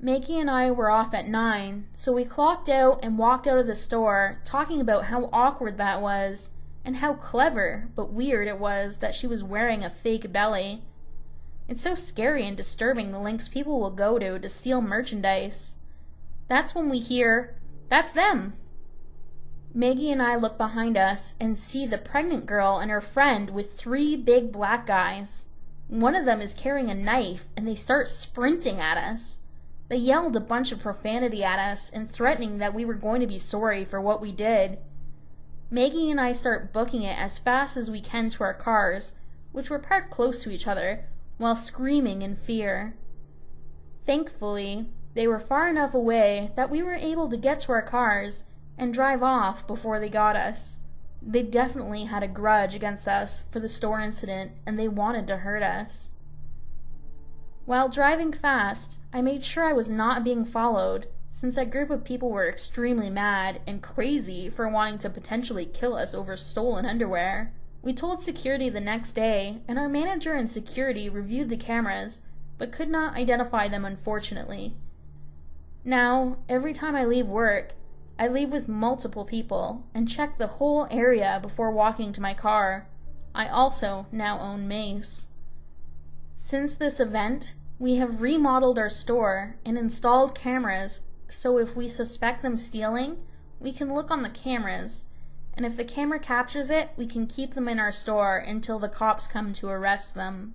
Maggie and I were off at 9, so we clocked out and walked out of the store, talking about how awkward that was, and how clever but weird it was that she was wearing a fake belly. It's so scary and disturbing the lengths people will go to steal merchandise. That's when we hear, "That's them!" Maggie and I look behind us and see the pregnant girl and her friend with 3 big black guys. One of them is carrying a knife and they start sprinting at us. They yelled a bunch of profanity at us and threatening that we were going to be sorry for what we did. Maggie and I start booking it as fast as we can to our cars, which were parked close to each other, while screaming in fear. Thankfully, they were far enough away that we were able to get to our cars and drive off before they got us. They definitely had a grudge against us for the store incident, and they wanted to hurt us. While driving fast, I made sure I was not being followed, since that group of people were extremely mad and crazy for wanting to potentially kill us over stolen underwear. We told security the next day, and our manager and security reviewed the cameras, but could not identify them, unfortunately. Now, every time I leave work, I leave with multiple people and check the whole area before walking to my car. I also now own mace. Since this event, we have remodeled our store and installed cameras, so if we suspect them stealing, we can look on the cameras, and if the camera captures it, we can keep them in our store until the cops come to arrest them.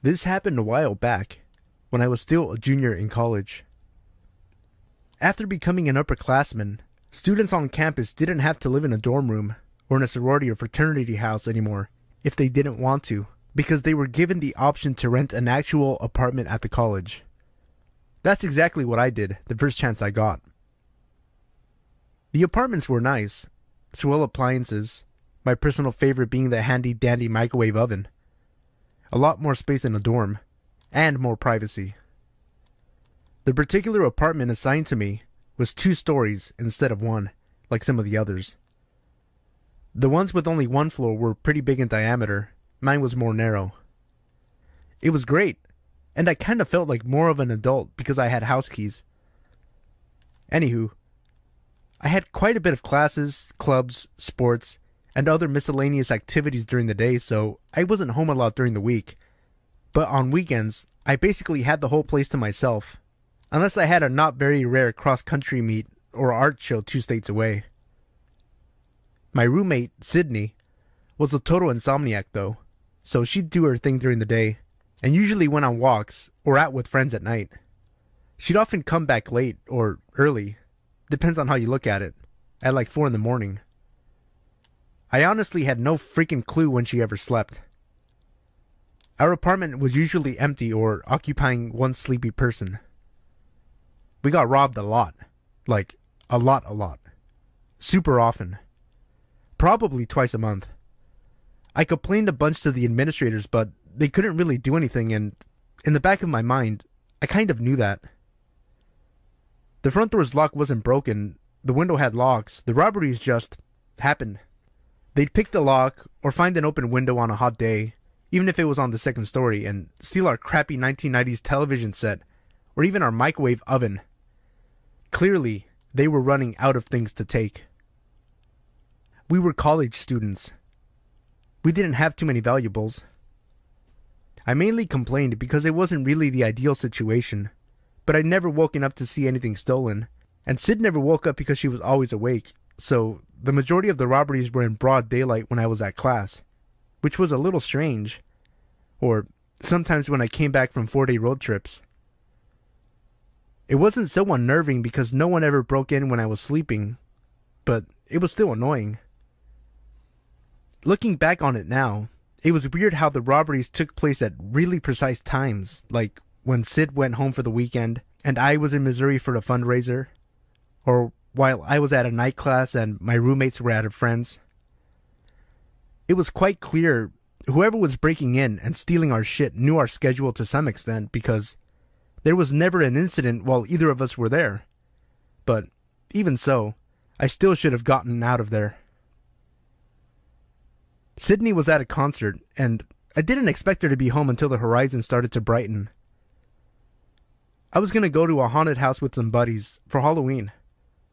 This happened a while back, when I was still a junior in college. After becoming an upperclassman, students on campus didn't have to live in a dorm room or in a sorority or fraternity house anymore if they didn't want to, because they were given the option to rent an actual apartment at the college. That's exactly what I did the first chance I got. The apartments were nice, swell appliances, my personal favorite being the handy-dandy microwave oven. A lot more space in a dorm, and more privacy. The particular apartment assigned to me was 2 stories instead of 1, like some of the others. The ones with only 1 floor were pretty big in diameter, mine was more narrow. It was great, and I kind of felt like more of an adult because I had house keys. Anywho, I had quite a bit of classes, clubs, sports, and other miscellaneous activities during the day, so I wasn't home a lot during the week. But on weekends, I basically had the whole place to myself, unless I had a not very rare cross-country meet or art show 2 states away. My roommate, Sydney, was a total insomniac though, so she'd do her thing during the day, and usually went on walks or out with friends at night. She'd often come back late or early, depends on how you look at it, at like 4 in the morning. I honestly had no freaking clue when she ever slept. Our apartment was usually empty or occupying one sleepy person. We got robbed a lot. Like, a lot. Super often. Probably twice a month. I complained a bunch to the administrators, but they couldn't really do anything, and in the back of my mind, I kind of knew that. The front door's lock wasn't broken, the window had locks, the robberies just happened. They'd pick the lock, or find an open window on a hot day, even if it was on the 2nd story, and steal our crappy 1990s television set, or even our microwave oven. Clearly, they were running out of things to take. We were college students. We didn't have too many valuables. I mainly complained because it wasn't really the ideal situation, but I'd never woken up to see anything stolen. And Sid never woke up because she was always awake, so the majority of the robberies were in broad daylight when I was at class, which was a little strange. Or sometimes when I came back from 4-day road trips. It wasn't so unnerving because no one ever broke in when I was sleeping, but it was still annoying. Looking back on it now, it was weird how the robberies took place at really precise times, like when Sid went home for the weekend and I was in Missouri for a fundraiser, or while I was at a night class and my roommates were at a friend's. It was quite clear whoever was breaking in and stealing our shit knew our schedule to some extent because there was never an incident while either of us were there. But even so, I still should have gotten out of there. Sydney was at a concert, and I didn't expect her to be home until the horizon started to brighten. I was going to go to a haunted house with some buddies for Halloween,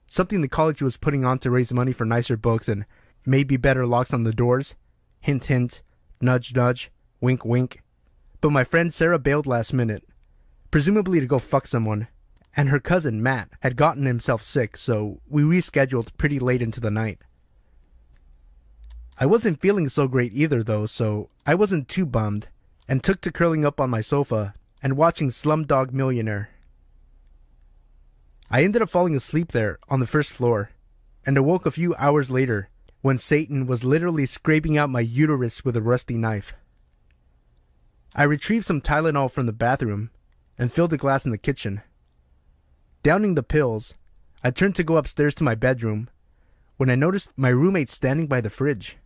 something the college was putting on to raise money for nicer books and maybe better locks on the doors. Hint, hint, nudge, nudge, wink, wink. But my friend Sarah bailed last minute, presumably to go fuck someone, and her cousin Matt had gotten himself sick, so we rescheduled pretty late into the night. I wasn't feeling so great either though, so I wasn't too bummed, and took to curling up on my sofa and watching Slumdog Millionaire. I ended up falling asleep there on the first floor, and awoke a few hours later when Satan was literally scraping out my uterus with a rusty knife. I retrieved some Tylenol from the bathroom and filled a glass in the kitchen. Downing the pills, I turned to go upstairs to my bedroom when I noticed my roommate standing by the fridge.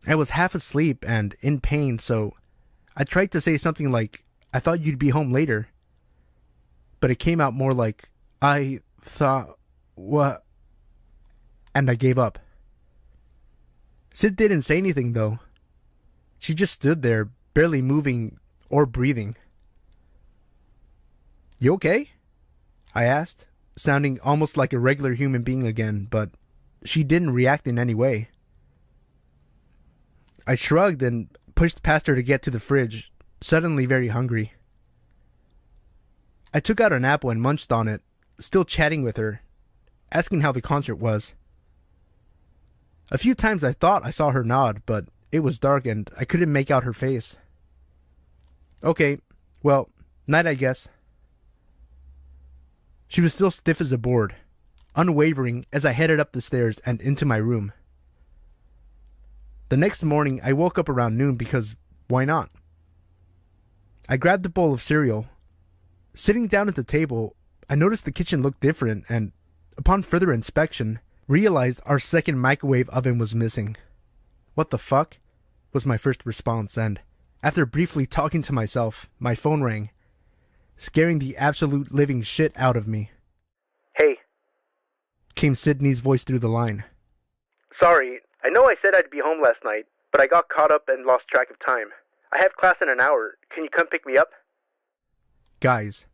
I was half asleep and in pain, so I tried to say something like, "I thought you'd be home later." But it came out more like, "I thought what?" And I gave up. Sid didn't say anything though. She just stood there, barely moving or breathing. "You okay?" I asked, sounding almost like a regular human being again, but she didn't react in any way. I shrugged and pushed past her to get to the fridge, suddenly very hungry. I took out an apple and munched on it, still chatting with her, asking how the concert was. A few times I thought I saw her nod, but it was dark and I couldn't make out her face. "Okay, well, night I guess." She was still stiff as a board, unwavering as I headed up the stairs and into my room. The next morning I woke up around noon because why not? I grabbed a bowl of cereal. Sitting down at the table, I noticed the kitchen looked different and, upon further inspection, realized our second microwave oven was missing. "What the fuck?" was my first response, and after briefly talking to myself, my phone rang, scaring the absolute living shit out of me. "Hey," came Sydney's voice through the line. "Sorry, I know I said I'd be home last night, but I got caught up and lost track of time. I have class in an hour. Can you come pick me up?" Guys,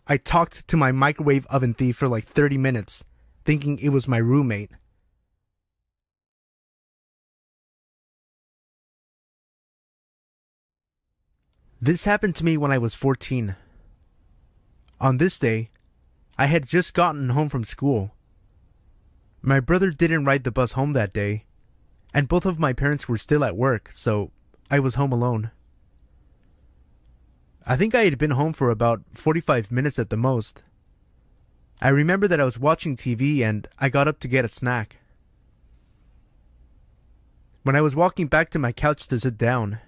I talked to my microwave oven thief for like 30 minutes, thinking it was my roommate. This happened to me when I was 14. On this day, I had just gotten home from school. My brother didn't ride the bus home that day, and both of my parents were still at work, so I was home alone. I think I had been home for about 45 minutes at the most. I remember that I was watching TV and I got up to get a snack. When I was walking back to my couch to sit down,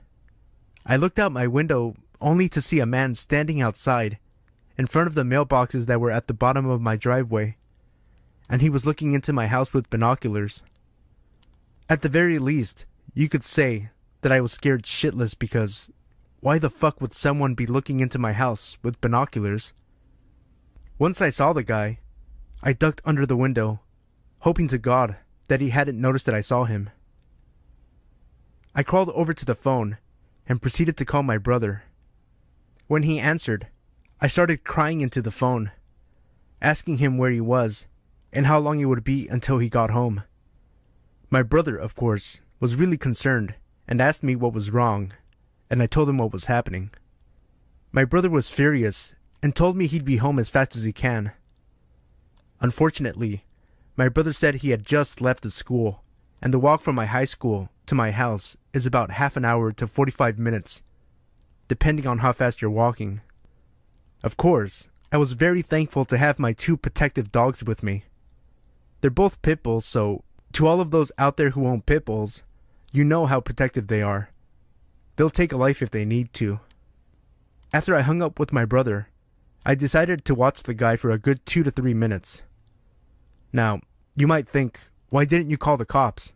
I looked out my window only to see a man standing outside in front of the mailboxes that were at the bottom of my driveway, and he was looking into my house with binoculars. At the very least, you could say that I was scared shitless because why the fuck would someone be looking into my house with binoculars? Once I saw the guy, I ducked under the window, hoping to God that he hadn't noticed that I saw him. I crawled over to the phone and proceeded to call my brother. When he answered, I started crying into the phone, asking him where he was and how long it would be until he got home. My brother, of course, was really concerned and asked me what was wrong, and I told him what was happening. My brother was furious and told me he'd be home as fast as he can. Unfortunately, my brother said he had just left the school, and the walk from my high school to my house is about half an hour to 45 minutes, depending on how fast you're walking. Of course, I was very thankful to have my 2 protective dogs with me. They're both pit bulls, so to all of those out there who own pit bulls, you know how protective they are. They'll take a life if they need to. After I hung up with my brother, I decided to watch the guy for a good 2 to 3 minutes. Now, you might think, why didn't you call the cops?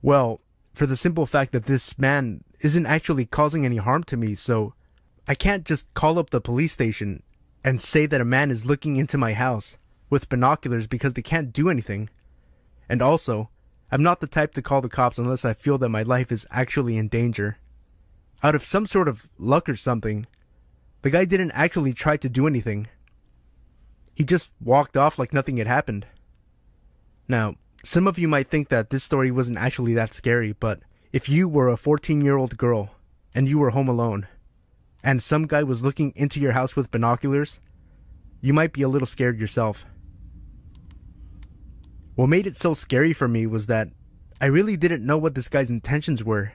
Well, for the simple fact that this man isn't actually causing any harm to me, so I can't just call up the police station and say that a man is looking into my house with binoculars because they can't do anything. And also, I'm not the type to call the cops unless I feel that my life is actually in danger. Out of some sort of luck or something, the guy didn't actually try to do anything. He just walked off like nothing had happened. Now, some of you might think that this story wasn't actually that scary, but if you were a 14-year-old girl and you were home alone, and some guy was looking into your house with binoculars, you might be a little scared yourself. What made it so scary for me was that I really didn't know what this guy's intentions were.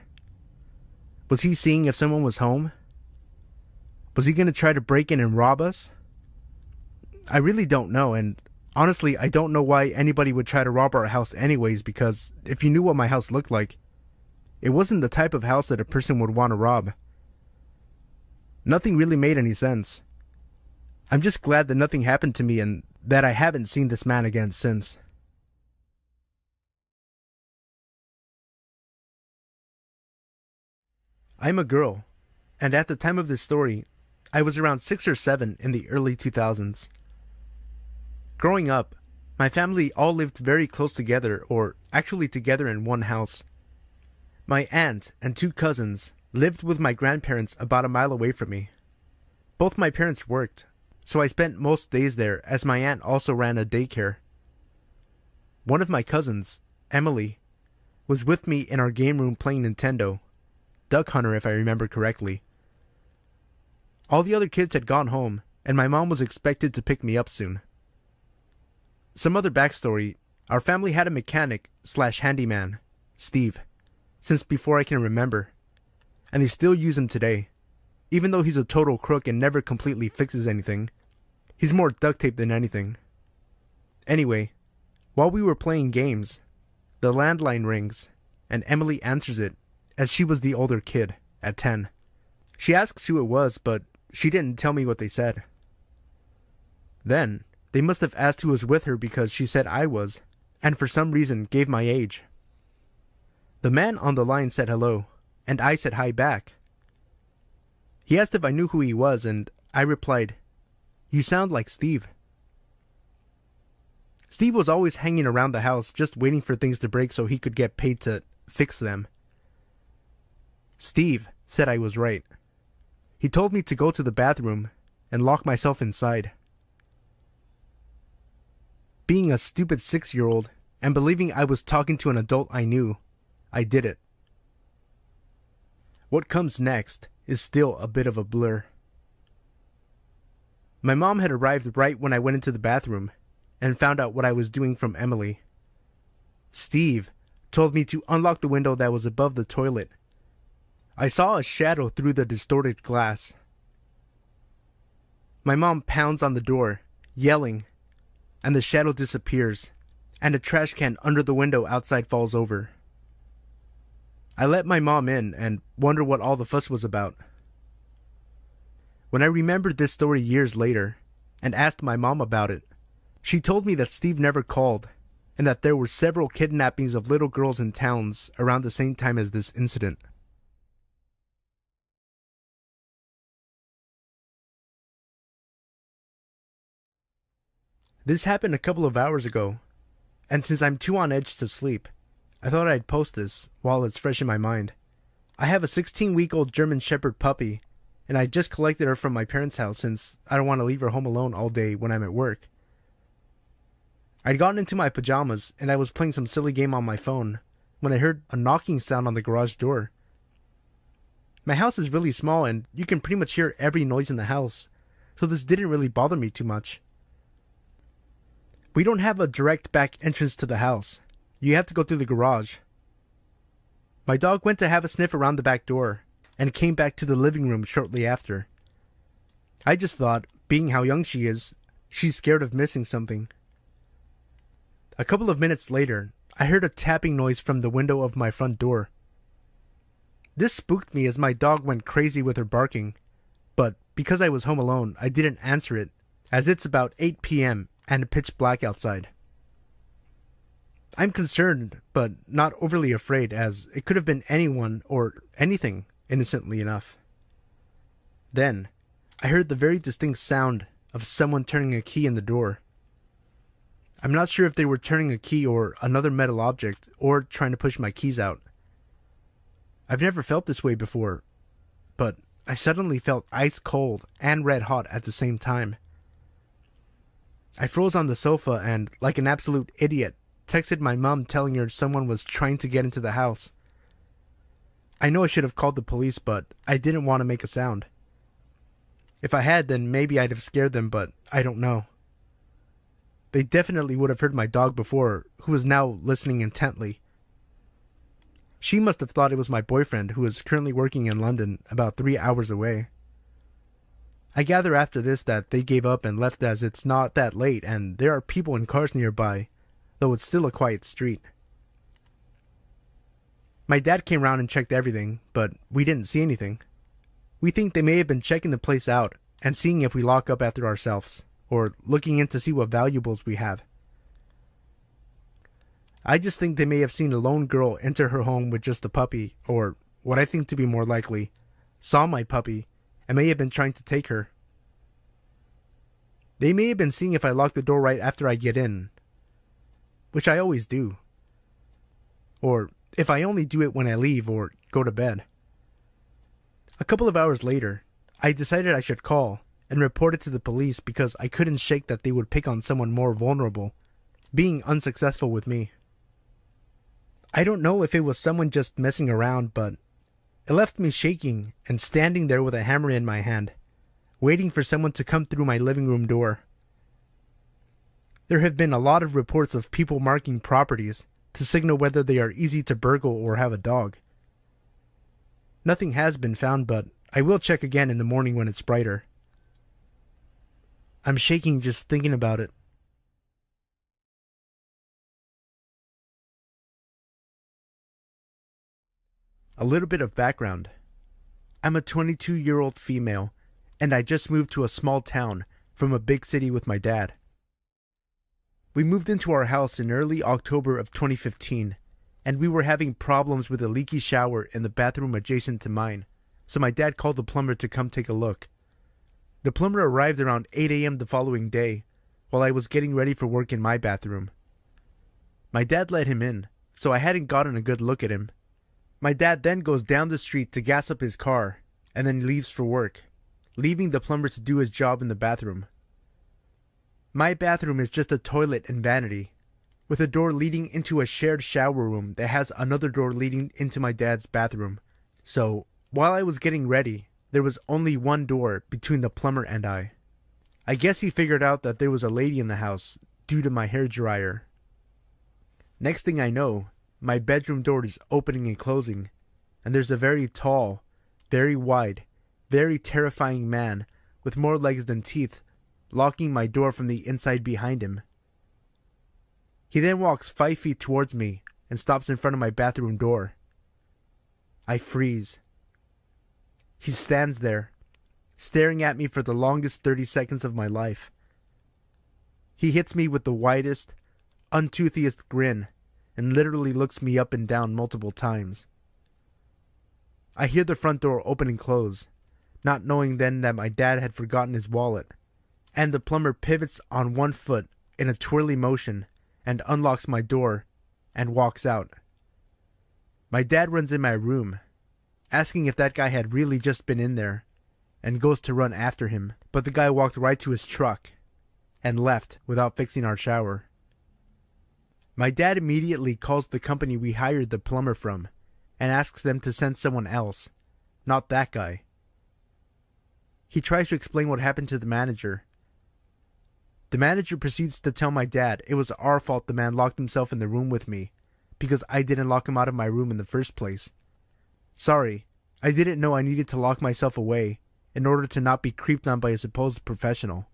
Was he seeing if someone was home? Was he going to try to break in and rob us? I really don't know, and honestly, I don't know why anybody would try to rob our house anyways, because if you knew what my house looked like, it wasn't the type of house that a person would want to rob. Nothing really made any sense. I'm just glad that nothing happened to me and that I haven't seen this man again since. I'm a girl, and at the time of this story, I was around 6 or 7 in the early 2000s. Growing up, my family all lived very close together, or actually together in one house. My aunt and 2 cousins lived with my grandparents about a mile away from me. Both my parents worked, so I spent most days there as my aunt also ran a daycare. One of my cousins, Emily, was with me in our game room playing Nintendo, Duck Hunter if I remember correctly. All the other kids had gone home, and my mom was expected to pick me up soon. Some other backstory, our family had a mechanic / handyman, Steve, since before I can remember, and they still use him today. Even though he's a total crook and never completely fixes anything, he's more duct tape than anything. Anyway, while we were playing games, the landline rings, and Emily answers it, as she was the older kid, at 10. She asks who it was, but she didn't tell me what they said. Then, they must have asked who was with her because she said I was, and for some reason gave my age. The man on the line said hello, and I said hi back. He asked if I knew who he was, and I replied, "You sound like Steve." Steve was always hanging around the house just waiting for things to break so he could get paid to fix them. Steve said I was right. He told me to go to the bathroom and lock myself inside. Being a stupid 6-year-old and believing I was talking to an adult I knew, I did it. What comes next is still a bit of a blur. My mom had arrived right when I went into the bathroom and found out what I was doing from Emily. Steve told me to unlock the window that was above the toilet. I saw a shadow through the distorted glass. My mom pounds on the door, yelling, and the shadow disappears, and a trash can under the window outside falls over. I let my mom in and wonder what all the fuss was about. When I remembered this story years later and asked my mom about it, she told me that Steve never called and that there were several kidnappings of little girls in towns around the same time as this incident. This happened a couple of hours ago, and since I'm too on edge to sleep, I thought I'd post this while it's fresh in my mind. I have a 16-week-old German Shepherd puppy, and I just collected her from my parents' house since I don't want to leave her home alone all day when I'm at work. I'd gotten into my pajamas, and I was playing some silly game on my phone when I heard a knocking sound on the garage door. My house is really small, and you can pretty much hear every noise in the house, so this didn't really bother me too much. We don't have a direct back entrance to the house. You have to go through the garage. My dog went to have a sniff around the back door, and came back to the living room shortly after. I just thought, being how young she is, she's scared of missing something. A couple of minutes later, I heard a tapping noise from the window of my front door. This spooked me as my dog went crazy with her barking, but because I was home alone, I didn't answer it, as it's about 8 p.m. and pitch black outside. I'm concerned, but not overly afraid, as it could have been anyone or anything, innocently enough. Then, I heard the very distinct sound of someone turning a key in the door. I'm not sure if they were turning a key or another metal object, or trying to push my keys out. I've never felt this way before, but I suddenly felt ice cold and red hot at the same time. I froze on the sofa and, like an absolute idiot, texted my mom telling her someone was trying to get into the house. I know I should have called the police, but I didn't want to make a sound. If I had, then maybe I'd have scared them, but I don't know. They definitely would have heard my dog before, who was now listening intently. She must have thought it was my boyfriend, who is currently working in London, about 3 hours away. I gather after this that they gave up and left, as it's not that late and there are people in cars nearby, though it's still a quiet street. My dad came round and checked everything, but we didn't see anything. We think they may have been checking the place out and seeing if we lock up after ourselves, or looking in to see what valuables we have. I just think they may have seen a lone girl enter her home with just a puppy, or, what I think to be more likely, saw my puppy and may have been trying to take her. They may have been seeing if I lock the door right after I get in, which I always do, or if I only do it when I leave or go to bed. A couple of hours later, I decided I should call and report it to the police because I couldn't shake that they would pick on someone more vulnerable, being unsuccessful with me. I don't know if it was someone just messing around, but it left me shaking and standing there with a hammer in my hand, waiting for someone to come through my living room door. There have been a lot of reports of people marking properties to signal whether they are easy to burgle or have a dog. Nothing has been found, but I will check again in the morning when it's brighter. I'm shaking just thinking about it. A little bit of background. I'm a 22-year-old female, and I just moved to a small town from a big city with my dad. We moved into our house in early October of 2015, and we were having problems with a leaky shower in the bathroom adjacent to mine, so my dad called the plumber to come take a look. The plumber arrived around 8 a.m. the following day, while I was getting ready for work in my bathroom. My dad let him in, so I hadn't gotten a good look at him. My dad then goes down the street to gas up his car, and then leaves for work, leaving the plumber to do his job in the bathroom. My bathroom is just a toilet and vanity, with a door leading into a shared shower room that has another door leading into my dad's bathroom. So, while I was getting ready, there was only one door between the plumber and I. I guess he figured out that there was a lady in the house due to my hair dryer. Next thing I know, my bedroom door is opening and closing, and there's a very tall, very wide, very terrifying man with more legs than teeth locking my door from the inside behind him. He then walks 5 feet towards me and stops in front of my bathroom door. I freeze. He stands there, staring at me for the longest 30 seconds of my life. He hits me with the widest, untoothiest grin and literally looks me up and down multiple times. I hear the front door open and close, not knowing then that my dad had forgotten his wallet, and the plumber pivots on one foot in a twirly motion and unlocks my door and walks out. My dad runs in my room, asking if that guy had really just been in there, and goes to run after him, but the guy walked right to his truck and left without fixing our shower. My dad immediately calls the company we hired the plumber from and asks them to send someone else, not that guy. He tries to explain what happened to the manager. The manager proceeds to tell my dad it was our fault the man locked himself in the room with me, because I didn't lock him out of my room in the first place. Sorry, I didn't know I needed to lock myself away in order to not be creeped on by a supposed professional.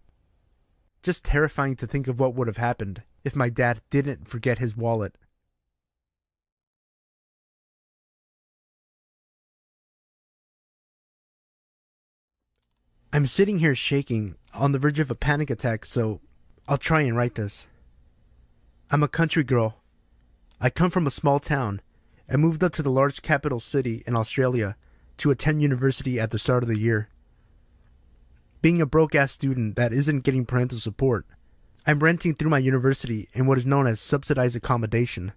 Just terrifying to think of what would have happened if my dad didn't forget his wallet. I'm sitting here shaking, on the verge of a panic attack, so I'll try and write this. I'm a country girl. I come from a small town and moved up to the large capital city in Australia to attend university at the start of the year. Being a broke-ass student that isn't getting parental support, I'm renting through my university in what is known as subsidized accommodation.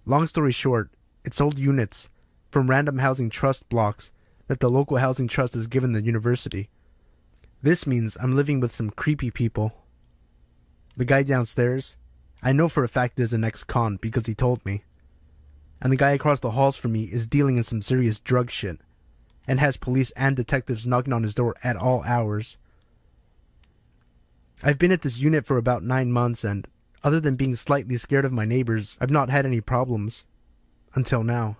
Long story short, it's old units from random housing trust blocks that the local housing trust has given the university. This means I'm living with some creepy people. The guy downstairs, I know for a fact is an ex-con because he told me. And the guy across the halls from me is dealing in some serious drug shit, and has police and detectives knocking on his door at all hours. I've been at this unit for about 9 months, and other than being slightly scared of my neighbors, I've not had any problems. Until now.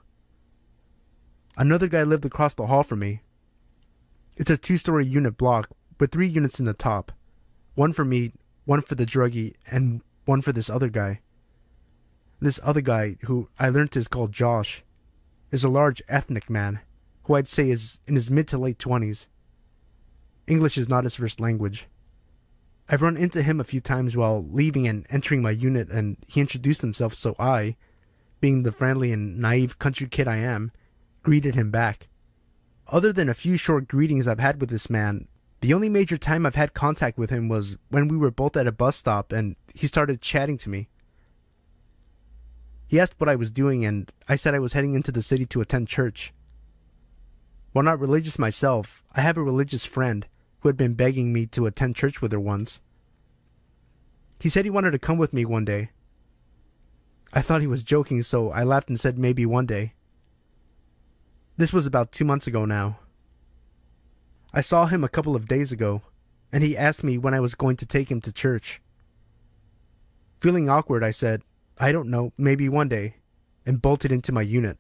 Another guy lived across the hall from me. It's a 2-story unit block with 3 units in the top. One for me, one for the druggie, and one for this other guy. This other guy, who I learned is called Josh, is a large ethnic man, who I'd say is in his mid to late 20s. English is not his first language. I've run into him a few times while leaving and entering my unit, and he introduced himself, so I, being the friendly and naive country kid I am, greeted him back. Other than a few short greetings I've had with this man, the only major time I've had contact with him was when we were both at a bus stop and he started chatting to me. He asked what I was doing, and I said I was heading into the city to attend church. While not religious myself, I have a religious friend who had been begging me to attend church with her once. He said he wanted to come with me one day. I thought he was joking, so I laughed and said maybe one day. This was about 2 months ago now. I saw him a couple of days ago, and he asked me when I was going to take him to church. Feeling awkward, I said, I don't know, maybe one day, and bolted into my unit.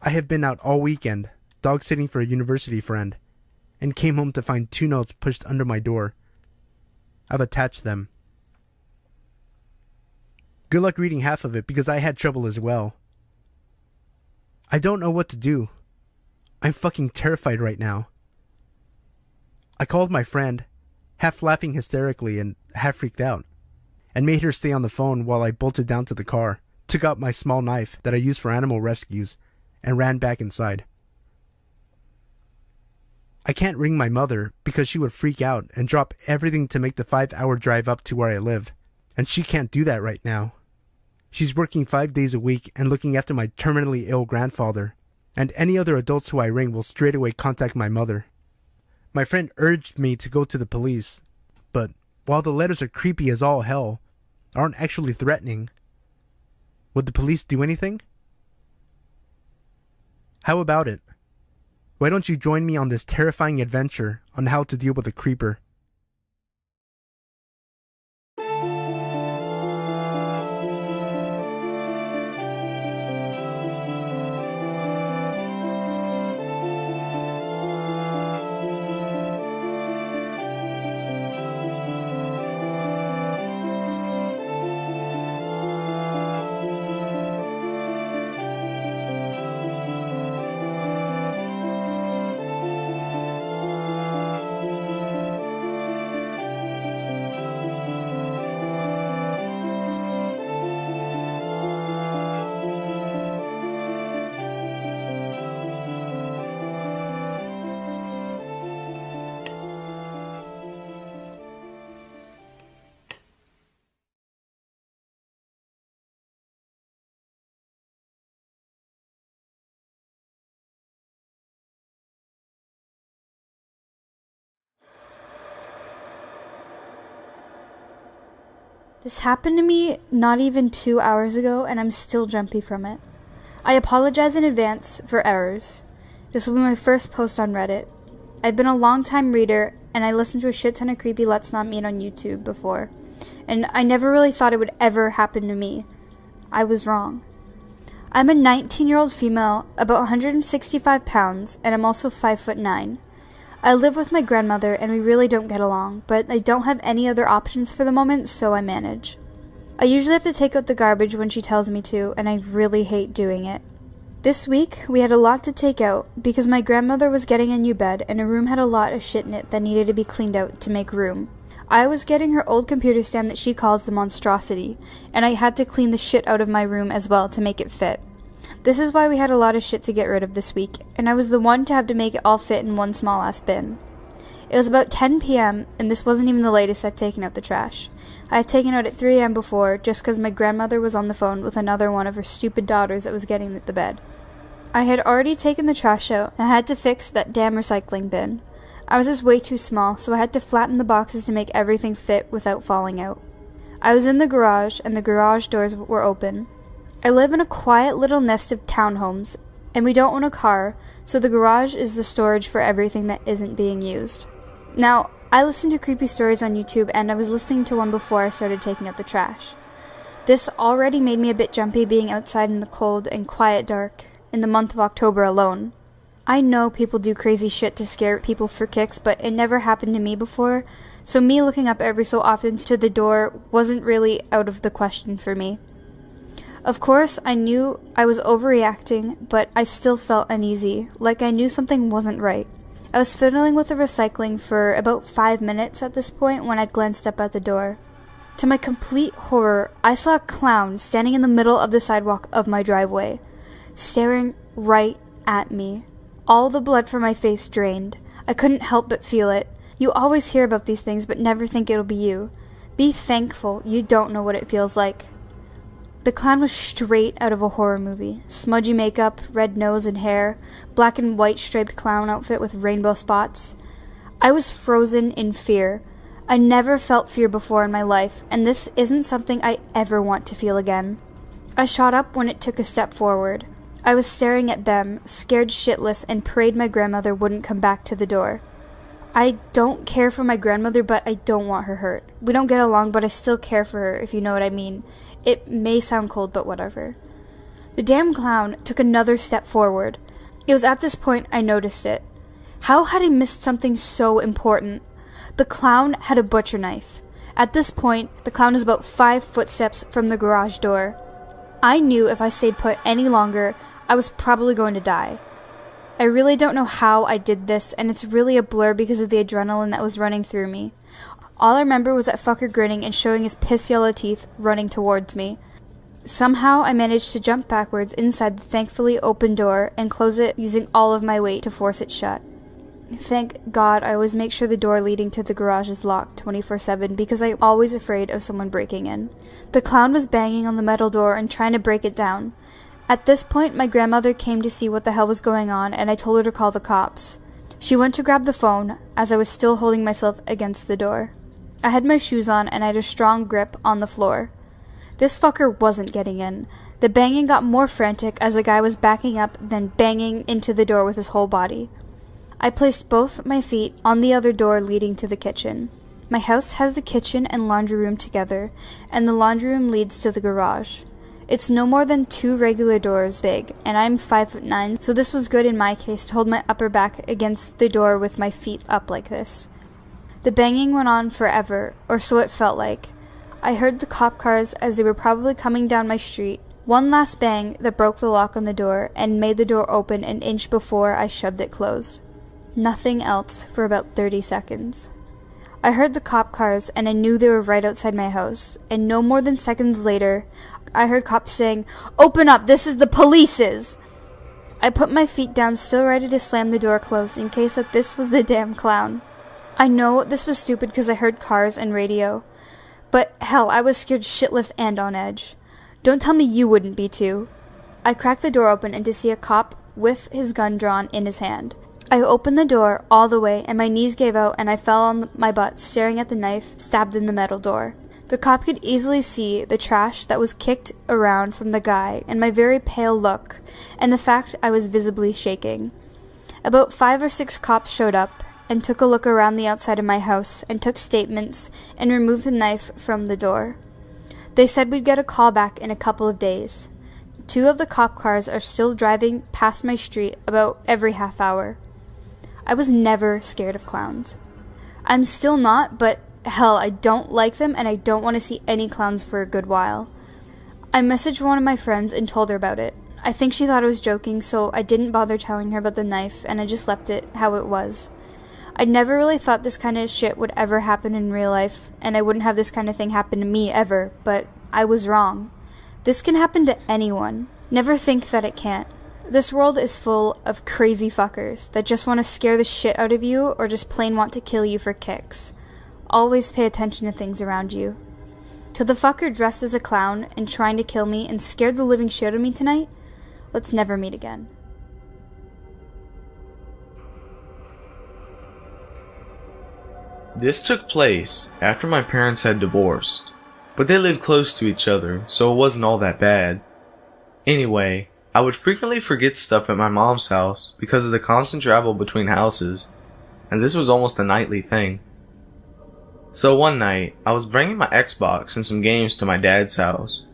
I have been out all weekend, dog-sitting for a university friend, and came home to find 2 notes pushed under my door. I've attached them. Good luck reading half of it because I had trouble as well. I don't know what to do. I'm fucking terrified right now. I called my friend, half laughing hysterically and half freaked out, and made her stay on the phone while I bolted down to the car, took out my small knife that I use for animal rescues, and ran back inside. I can't ring my mother because she would freak out and drop everything to make the 5-hour drive up to where I live, and she can't do that right now. She's working 5 days a week and looking after my terminally ill grandfather, and any other adults who I ring will straight away contact my mother. My friend urged me to go to the police, but while the letters are creepy as all hell, aren't actually threatening. Would the police do anything? How about it? Why don't you join me on this terrifying adventure on how to deal with a creeper? This happened to me not even 2 hours ago, and I'm still jumpy from it. I apologize in advance for errors. This will be my first post on Reddit. I've been a long-time reader, and I listened to a shit ton of creepy Let's Not Meet on YouTube before, and I never really thought it would ever happen to me. I was wrong. I'm a 19-year-old female, about 165 pounds, and I'm also 5'9". I live with my grandmother, and we really don't get along, but I don't have any other options for the moment, so I manage. I usually have to take out the garbage when she tells me to, and I really hate doing it. This week, we had a lot to take out, because my grandmother was getting a new bed, and her room had a lot of shit in it that needed to be cleaned out to make room. I was getting her old computer stand that she calls the monstrosity, and I had to clean the shit out of my room as well to make it fit. This is why we had a lot of shit to get rid of this week, and I was the one to have to make it all fit in one small ass bin. It was about 10 p.m., and this wasn't even the latest I've taken out the trash. I had taken out at 3 a.m. before, just because my grandmother was on the phone with another one of her stupid daughters that was getting the bed. I had already taken the trash out, and I had to fix that damn recycling bin. I was just way too small, so I had to flatten the boxes to make everything fit without falling out. I was in the garage, and the garage doors were open. I live in a quiet little nest of townhomes, and we don't own a car, so the garage is the storage for everything that isn't being used. Now, I listen to creepy stories on YouTube, and I was listening to one before I started taking out the trash. This already made me a bit jumpy being outside in the cold and quiet dark in the month of October alone. I know people do crazy shit to scare people for kicks, but it never happened to me before, so me looking up every so often to the door wasn't really out of the question for me. Of course, I knew I was overreacting, but I still felt uneasy, like I knew something wasn't right. I was fiddling with the recycling for about 5 minutes at this point when I glanced up at the door. To my complete horror, I saw a clown standing in the middle of the sidewalk of my driveway, staring right at me. All the blood from my face drained. I couldn't help but feel it. You always hear about these things, but never think it'll be you. Be thankful you don't know what it feels like. The clown was straight out of a horror movie. Smudgy makeup, red nose and hair, black and white striped clown outfit with rainbow spots. I was frozen in fear. I never felt fear before in my life, and this isn't something I ever want to feel again. I shot up when it took a step forward. I was staring at them, scared shitless, and prayed my grandmother wouldn't come back to the door. I don't care for my grandmother, but I don't want her hurt. We don't get along, but I still care for her, if you know what I mean. It may sound cold, but whatever. The damn clown took another step forward. It was at this point I noticed it. How had I missed something so important? The clown had a butcher knife. At this point, the clown is about 5 footsteps from the garage door. I knew if I stayed put any longer, I was probably going to die. I really don't know how I did this, and it's really a blur because of the adrenaline that was running through me. All I remember was that fucker grinning and showing his piss yellow teeth running towards me. Somehow I managed to jump backwards inside the thankfully open door and close it using all of my weight to force it shut. Thank God I always make sure the door leading to the garage is locked 24/7 because I'm always afraid of someone breaking in. The clown was banging on the metal door and trying to break it down. At this point, my grandmother came to see what the hell was going on, and I told her to call the cops. She went to grab the phone, as I was still holding myself against the door. I had my shoes on, and I had a strong grip on the floor. This fucker wasn't getting in. The banging got more frantic as the guy was backing up, then banging into the door with his whole body. I placed both my feet on the other door leading to the kitchen. My house has the kitchen and laundry room together, and the laundry room leads to the garage. It's no more than 2 regular doors big, and I'm 5'9", so this was good in my case to hold my upper back against the door with my feet up like this. The banging went on forever, or so it felt like. I heard the cop cars as they were probably coming down my street. One last bang that broke the lock on the door and made the door open an inch before I shoved it closed. Nothing else for about 30 seconds. I heard the cop cars and I knew they were right outside my house, and no more than seconds later, I heard cops saying, "Open up, this is the police's!" I put my feet down, still ready to slam the door closed in case that this was the damn clown. I know this was stupid because I heard cars and radio, but hell, I was scared shitless and on edge. Don't tell me you wouldn't be too. I cracked the door open and to see a cop with his gun drawn in his hand. I opened the door all the way and my knees gave out and I fell on my butt staring at the knife stabbed in the metal door. The cop could easily see the trash that was kicked around from the guy and my very pale look and the fact I was visibly shaking. About 5 or 6 cops showed up and took a look around the outside of my house and took statements and removed the knife from the door. They said we'd get a call back in a couple of days. 2 of the cop cars are still driving past my street about every half hour. I was never scared of clowns. I'm still not, but hell, I don't like them and I don't want to see any clowns for a good while. I messaged one of my friends and told her about it. I think she thought I was joking, so I didn't bother telling her about the knife and I just left it how it was. I never really thought this kind of shit would ever happen in real life, and I wouldn't have this kind of thing happen to me ever, but I was wrong. This can happen to anyone. Never think that it can't. This world is full of crazy fuckers that just want to scare the shit out of you or just plain want to kill you for kicks. Always pay attention to things around you. To the fucker dressed as a clown and trying to kill me and scared the living shit out of me tonight, let's never meet again. This took place after my parents had divorced, but they lived close to each other, so it wasn't all that bad. Anyway, I would frequently forget stuff at my mom's house because of the constant travel between houses, and this was almost a nightly thing. So one night, I was bringing my Xbox and some games to my dad's house,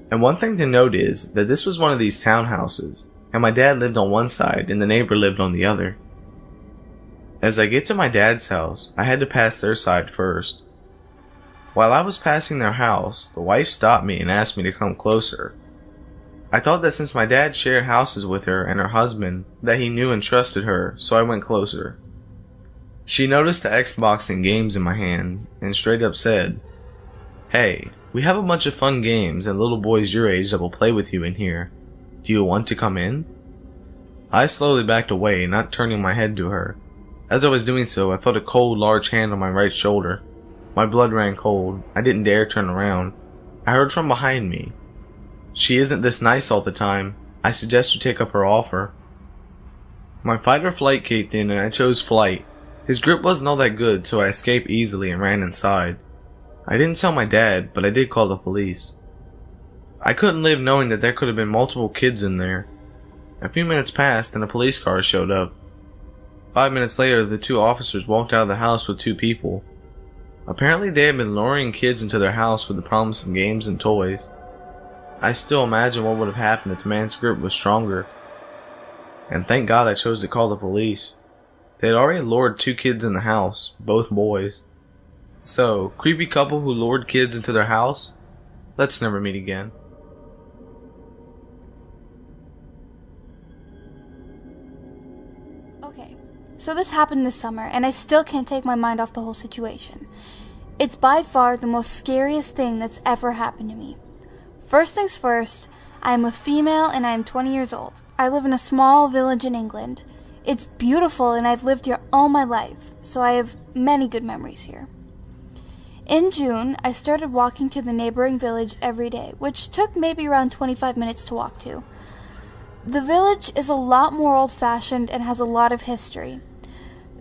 and one thing to note is that this was one of these townhouses, and my dad lived on one side and the neighbor lived on the other. As I get to my dad's house, I had to pass their side first. While I was passing their house, the wife stopped me and asked me to come closer. I thought that since my dad shared houses with her and her husband, that he knew and trusted her, so I went closer. She noticed the Xbox and games in my hands, and straight up said, "Hey, we have a bunch of fun games and little boys your age that will play with you in here. Do you want to come in?" I slowly backed away, not turning my head to her. As I was doing so, I felt a cold, large hand on my right shoulder. My blood ran cold. I didn't dare turn around. I heard from behind me, "She isn't this nice all the time. I suggest you take up her offer." My fight or flight kicked in and I chose flight. His grip wasn't all that good, so I escaped easily and ran inside. I didn't tell my dad, but I did call the police. I couldn't live knowing that there could have been multiple kids in there. A few minutes passed and a police car showed up. 5 minutes later, the 2 officers walked out of the house with 2 people. Apparently they had been luring kids into their house with the promise of games and toys. I still imagine what would have happened if the man's grip was stronger. And thank God I chose to call the police. They had already lured 2 kids in the house, both boys. So, creepy couple who lured kids into their house? Let's never meet again. Okay, so this happened this summer, and I still can't take my mind off the whole situation. It's by far the most scariest thing that's ever happened to me. First things first, I am a female and I am 20 years old. I live in a small village in England. It's beautiful and I've lived here all my life, so I have many good memories here. In June, I started walking to the neighboring village every day, which took maybe around 25 minutes to walk to. The village is a lot more old-fashioned and has a lot of history.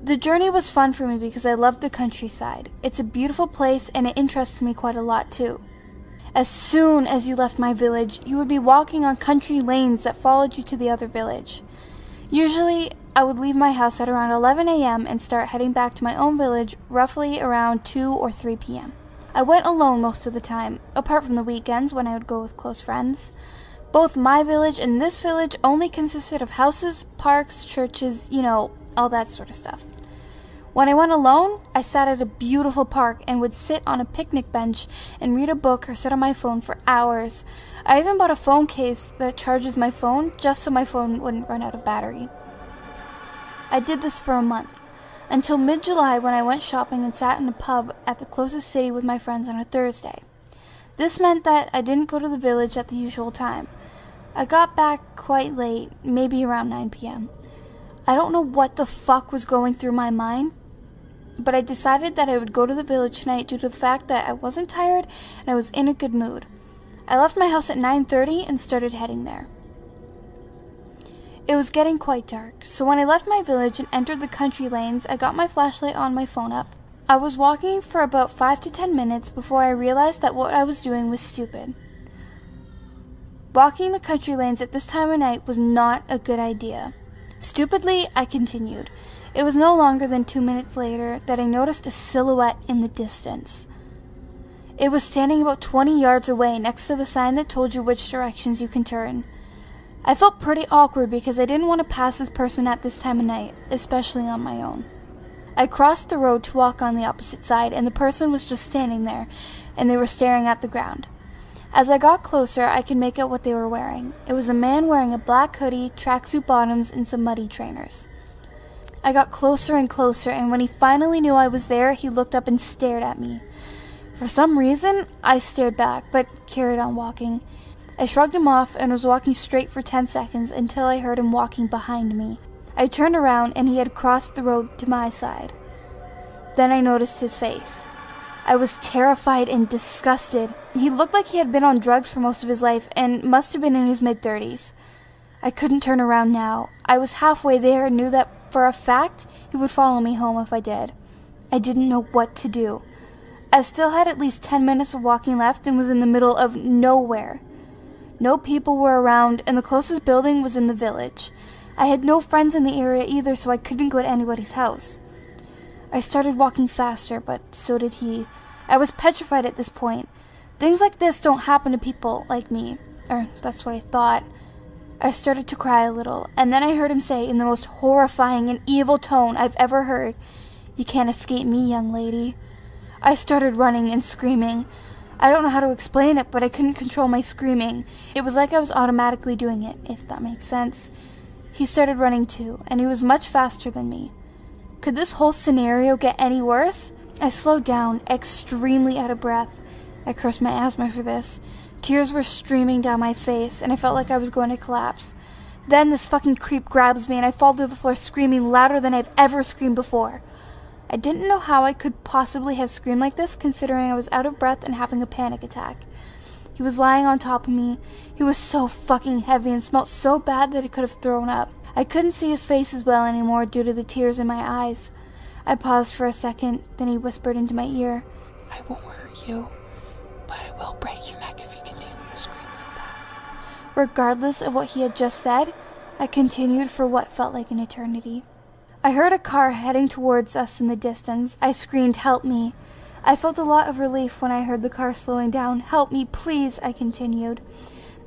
The journey was fun for me because I love the countryside. It's a beautiful place and it interests me quite a lot too. As soon as you left my village, you would be walking on country lanes that followed you to the other village. Usually, I would leave my house at around 11 a.m. and start heading back to my own village roughly around 2 or 3 p.m. I went alone most of the time, apart from the weekends when I would go with close friends. Both my village and this village only consisted of houses, parks, churches, all that sort of stuff. When I went alone, I sat at a beautiful park and would sit on a picnic bench and read a book or sit on my phone for hours. I even bought a phone case that charges my phone just so my phone wouldn't run out of battery. I did this for a month, until mid-July when I went shopping and sat in a pub at the closest city with my friends on a Thursday. This meant that I didn't go to the village at the usual time. I got back quite late, maybe around 9 p.m. I don't know what the fuck was going through my mind, but I decided that I would go to the village tonight due to the fact that I wasn't tired and I was in a good mood. I left my house at 9:30 and started heading there. It was getting quite dark, so when I left my village and entered the country lanes, I got my flashlight on my phone up. I was walking for about 5 to 10 minutes before I realized that what I was doing was stupid. Walking the country lanes at this time of night was not a good idea. Stupidly, I continued. It was no longer than 2 minutes later that I noticed a silhouette in the distance. It was standing about 20 yards away next to the sign that told you which directions you can turn. I felt pretty awkward because I didn't want to pass this person at this time of night, especially on my own. I crossed the road to walk on the opposite side, and the person was just standing there, and they were staring at the ground. As I got closer, I could make out what they were wearing. It was a man wearing a black hoodie, tracksuit bottoms, and some muddy trainers. I got closer and closer, and when he finally knew I was there, he looked up and stared at me. For some reason, I stared back, but carried on walking. I shrugged him off and was walking straight for 10 seconds until I heard him walking behind me. I turned around and he had crossed the road to my side. Then I noticed his face. I was terrified and disgusted. He looked like he had been on drugs for most of his life and must have been in his mid-30s. I couldn't turn around now. I was halfway there and knew that for a fact he would follow me home if I did. I didn't know what to do. I still had at least 10 minutes of walking left and was in the middle of nowhere. No people were around, and the closest building was in the village. I had no friends in the area either, so I couldn't go to anybody's house. I started walking faster, but so did he. I was petrified at this point. Things like this don't happen to people like me, or that's what I thought. I started to cry a little, and then I heard him say in the most horrifying and evil tone I've ever heard, "You can't escape me, young lady." I started running and screaming. I don't know how to explain it, but I couldn't control my screaming. It was like I was automatically doing it, if that makes sense. He started running too, and he was much faster than me. Could this whole scenario get any worse? I slowed down, extremely out of breath. I cursed my asthma for this. Tears were streaming down my face, and I felt like I was going to collapse. Then this fucking creep grabs me, and I fall to the floor screaming louder than I've ever screamed before. I didn't know how I could possibly have screamed like this, considering I was out of breath and having a panic attack. He was lying on top of me. He was so fucking heavy and smelled so bad that I could have thrown up. I couldn't see his face as well anymore due to the tears in my eyes. I paused for a second, then he whispered into my ear, "I won't hurt you, but I will break your neck if you continue to scream like that." Regardless of what he had just said, I continued for what felt like an eternity. I heard a car heading towards us in the distance. I screamed, "Help me." I felt a lot of relief when I heard the car slowing down. "Help me, please," I continued.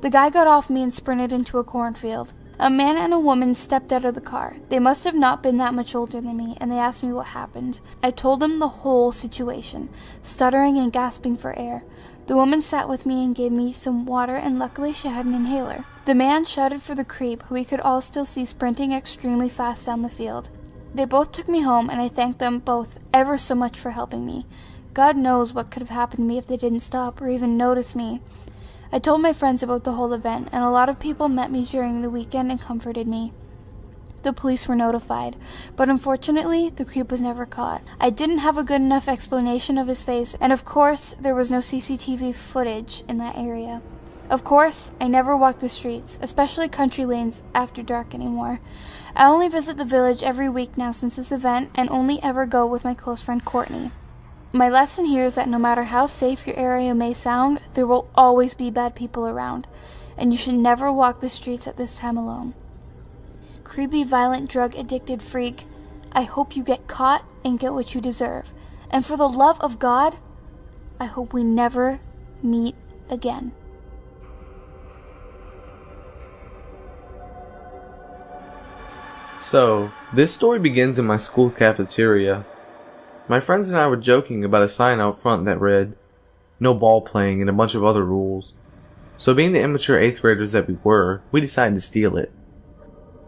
The guy got off me and sprinted into a cornfield. A man and a woman stepped out of the car. They must have not been that much older than me, and they asked me what happened. I told them the whole situation, stuttering and gasping for air. The woman sat with me and gave me some water, and luckily she had an inhaler. The man shouted for the creep, who we could all still see sprinting extremely fast down the field. They both took me home, and I thanked them both ever so much for helping me. God knows what could have happened to me if they didn't stop or even notice me. I told my friends about the whole event, and a lot of people met me during the weekend and comforted me. The police were notified, but unfortunately, the creep was never caught. I didn't have a good enough explanation of his face, and of course, there was no CCTV footage in that area. Of course, I never walk the streets, especially country lanes, after dark anymore. I only visit the village every week now since this event, and only ever go with my close friend Courtney. My lesson here is that no matter how safe your area may sound, there will always be bad people around, and you should never walk the streets at this time alone. Creepy, violent, drug-addicted freak, I hope you get caught and get what you deserve. And for the love of God, I hope we never meet again. So, this story begins in my school cafeteria. My friends and I were joking about a sign out front that read, "No ball playing," and a bunch of other rules. So being the immature 8th graders that we were, we decided to steal it.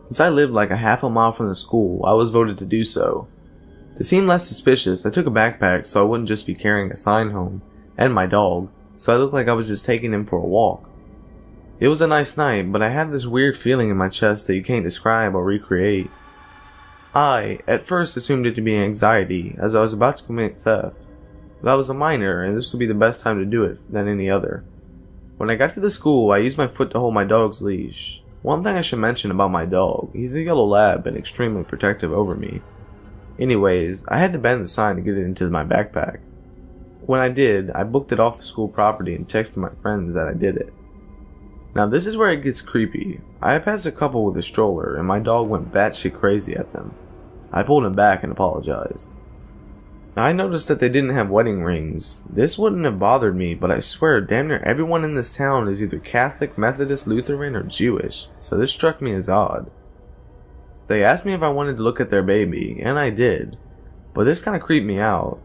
Since I lived like a half a mile from the school, I was voted to do so. To seem less suspicious, I took a backpack so I wouldn't just be carrying a sign home, and my dog, so I looked like I was just taking him for a walk. It was a nice night, but I had this weird feeling in my chest that you can't describe or recreate. I, at first, assumed it to be anxiety, as I was about to commit theft. But I was a minor, and this would be the best time to do it than any other. When I got to the school, I used my foot to hold my dog's leash. One thing I should mention about my dog, he's a yellow lab and extremely protective over me. Anyways, I had to bend the sign to get it into my backpack. When I did, I booked it off the school property and texted my friends that I did it. Now this is where it gets creepy. I passed a couple with a stroller and my dog went batshit crazy at them. I pulled him back and apologized. I noticed that they didn't have wedding rings. This wouldn't have bothered me, but I swear damn near everyone in this town is either Catholic, Methodist, Lutheran, or Jewish, so this struck me as odd. They asked me if I wanted to look at their baby, and I did, but this kind of creeped me out.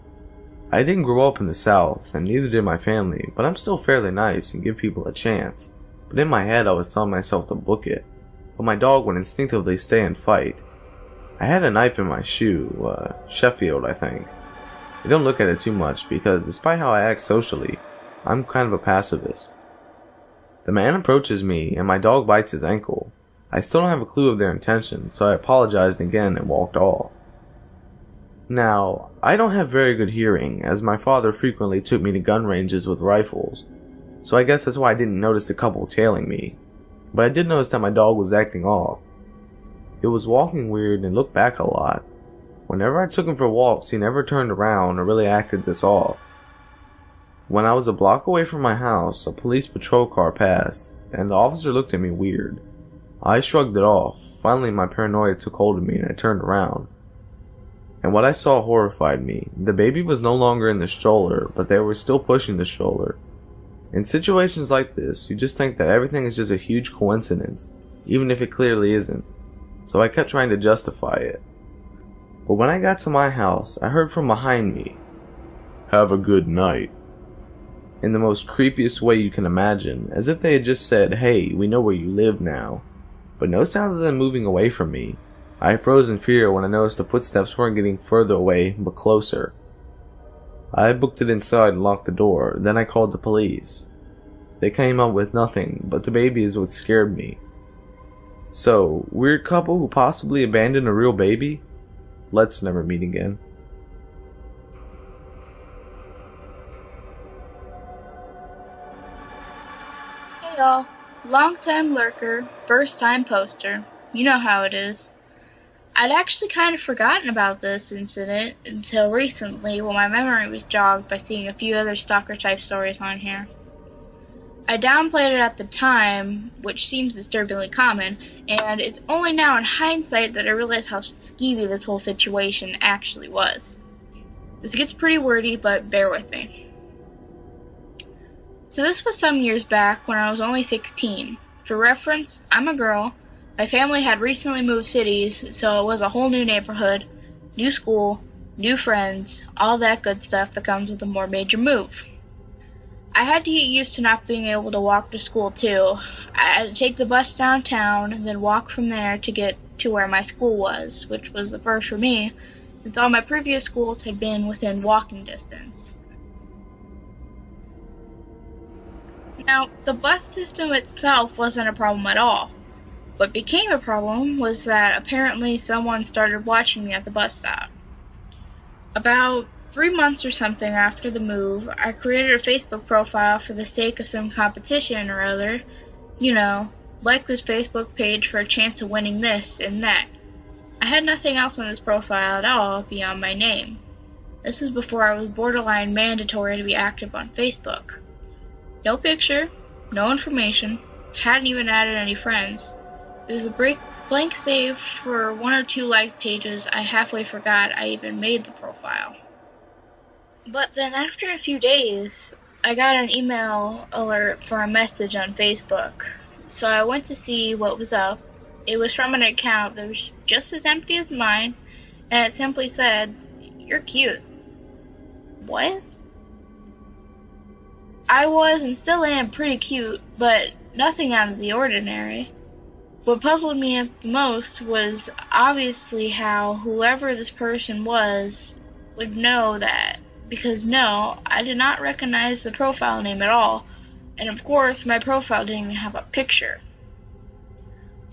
I didn't grow up in the South, and neither did my family, but I'm still fairly nice and give people a chance. But in my head I was telling myself to book it, but my dog would instinctively stay and fight. I had a knife in my shoe, Sheffield I think. I don't look at it too much because despite how I act socially, I'm kind of a pacifist. The man approaches me and my dog bites his ankle. I still don't have a clue of their intentions, so I apologized again and walked off. Now, I don't have very good hearing, as my father frequently took me to gun ranges with rifles, so I guess that's why I didn't notice the couple tailing me, but I did notice that my dog was acting off. It was walking weird and looked back a lot. Whenever I took him for walks, he never turned around or really acted this off. When I was a block away from my house, a police patrol car passed, and the officer looked at me weird. I shrugged it off. Finally, my paranoia took hold of me and I turned around. And what I saw horrified me. The baby was no longer in the stroller, but they were still pushing the stroller. In situations like this, you just think that everything is just a huge coincidence, even if it clearly isn't. So I kept trying to justify it. But when I got to my house, I heard from behind me, "Have a good night," in the most creepiest way you can imagine, as if they had just said, "Hey, we know where you live now." But no sound of them moving away from me. I froze in fear when I noticed the footsteps weren't getting further away, but closer. I booked it inside and locked the door, then I called the police. They came up with nothing, but the baby is what scared me. So, weird couple who possibly abandoned a real baby? Let's never meet again. Hey y'all, long-time lurker, first-time poster. You know how it is. I'd actually kind of forgotten about this incident until recently when my memory was jogged by seeing a few other stalker-type stories on here. I downplayed it at the time, which seems disturbingly common, and it's only now in hindsight that I realize how skeevy this whole situation actually was. This gets pretty wordy, but bear with me. So this was some years back when I was only 16. For reference, I'm a girl. My family had recently moved cities, so it was a whole new neighborhood, new school, new friends, all that good stuff that comes with a more major move. I had to get used to not being able to walk to school too. I had to take the bus downtown and then walk from there to get to where my school was, which was the first for me, since all my previous schools had been within walking distance. Now, the bus system itself wasn't a problem at all. What became a problem was that apparently someone started watching me at the bus stop. About 3 months or something after the move, I created a Facebook profile for the sake of some competition or other. You know, like this Facebook page for a chance of winning this and that. I had nothing else on this profile at all beyond my name. This was before I was borderline mandatory to be active on Facebook. No picture, no information, hadn't even added any friends. It was a blank save for 1 or 2 like pages. I halfway forgot I even made the profile. But then after a few days, I got an email alert for a message on Facebook. So I went to see what was up. It was from an account that was just as empty as mine, and it simply said, "You're cute." What? I was and still am pretty cute, but nothing out of the ordinary. What puzzled me the most was obviously how whoever this person was would know that. Because no, I did not recognize the profile name at all, and of course my profile didn't even have a picture.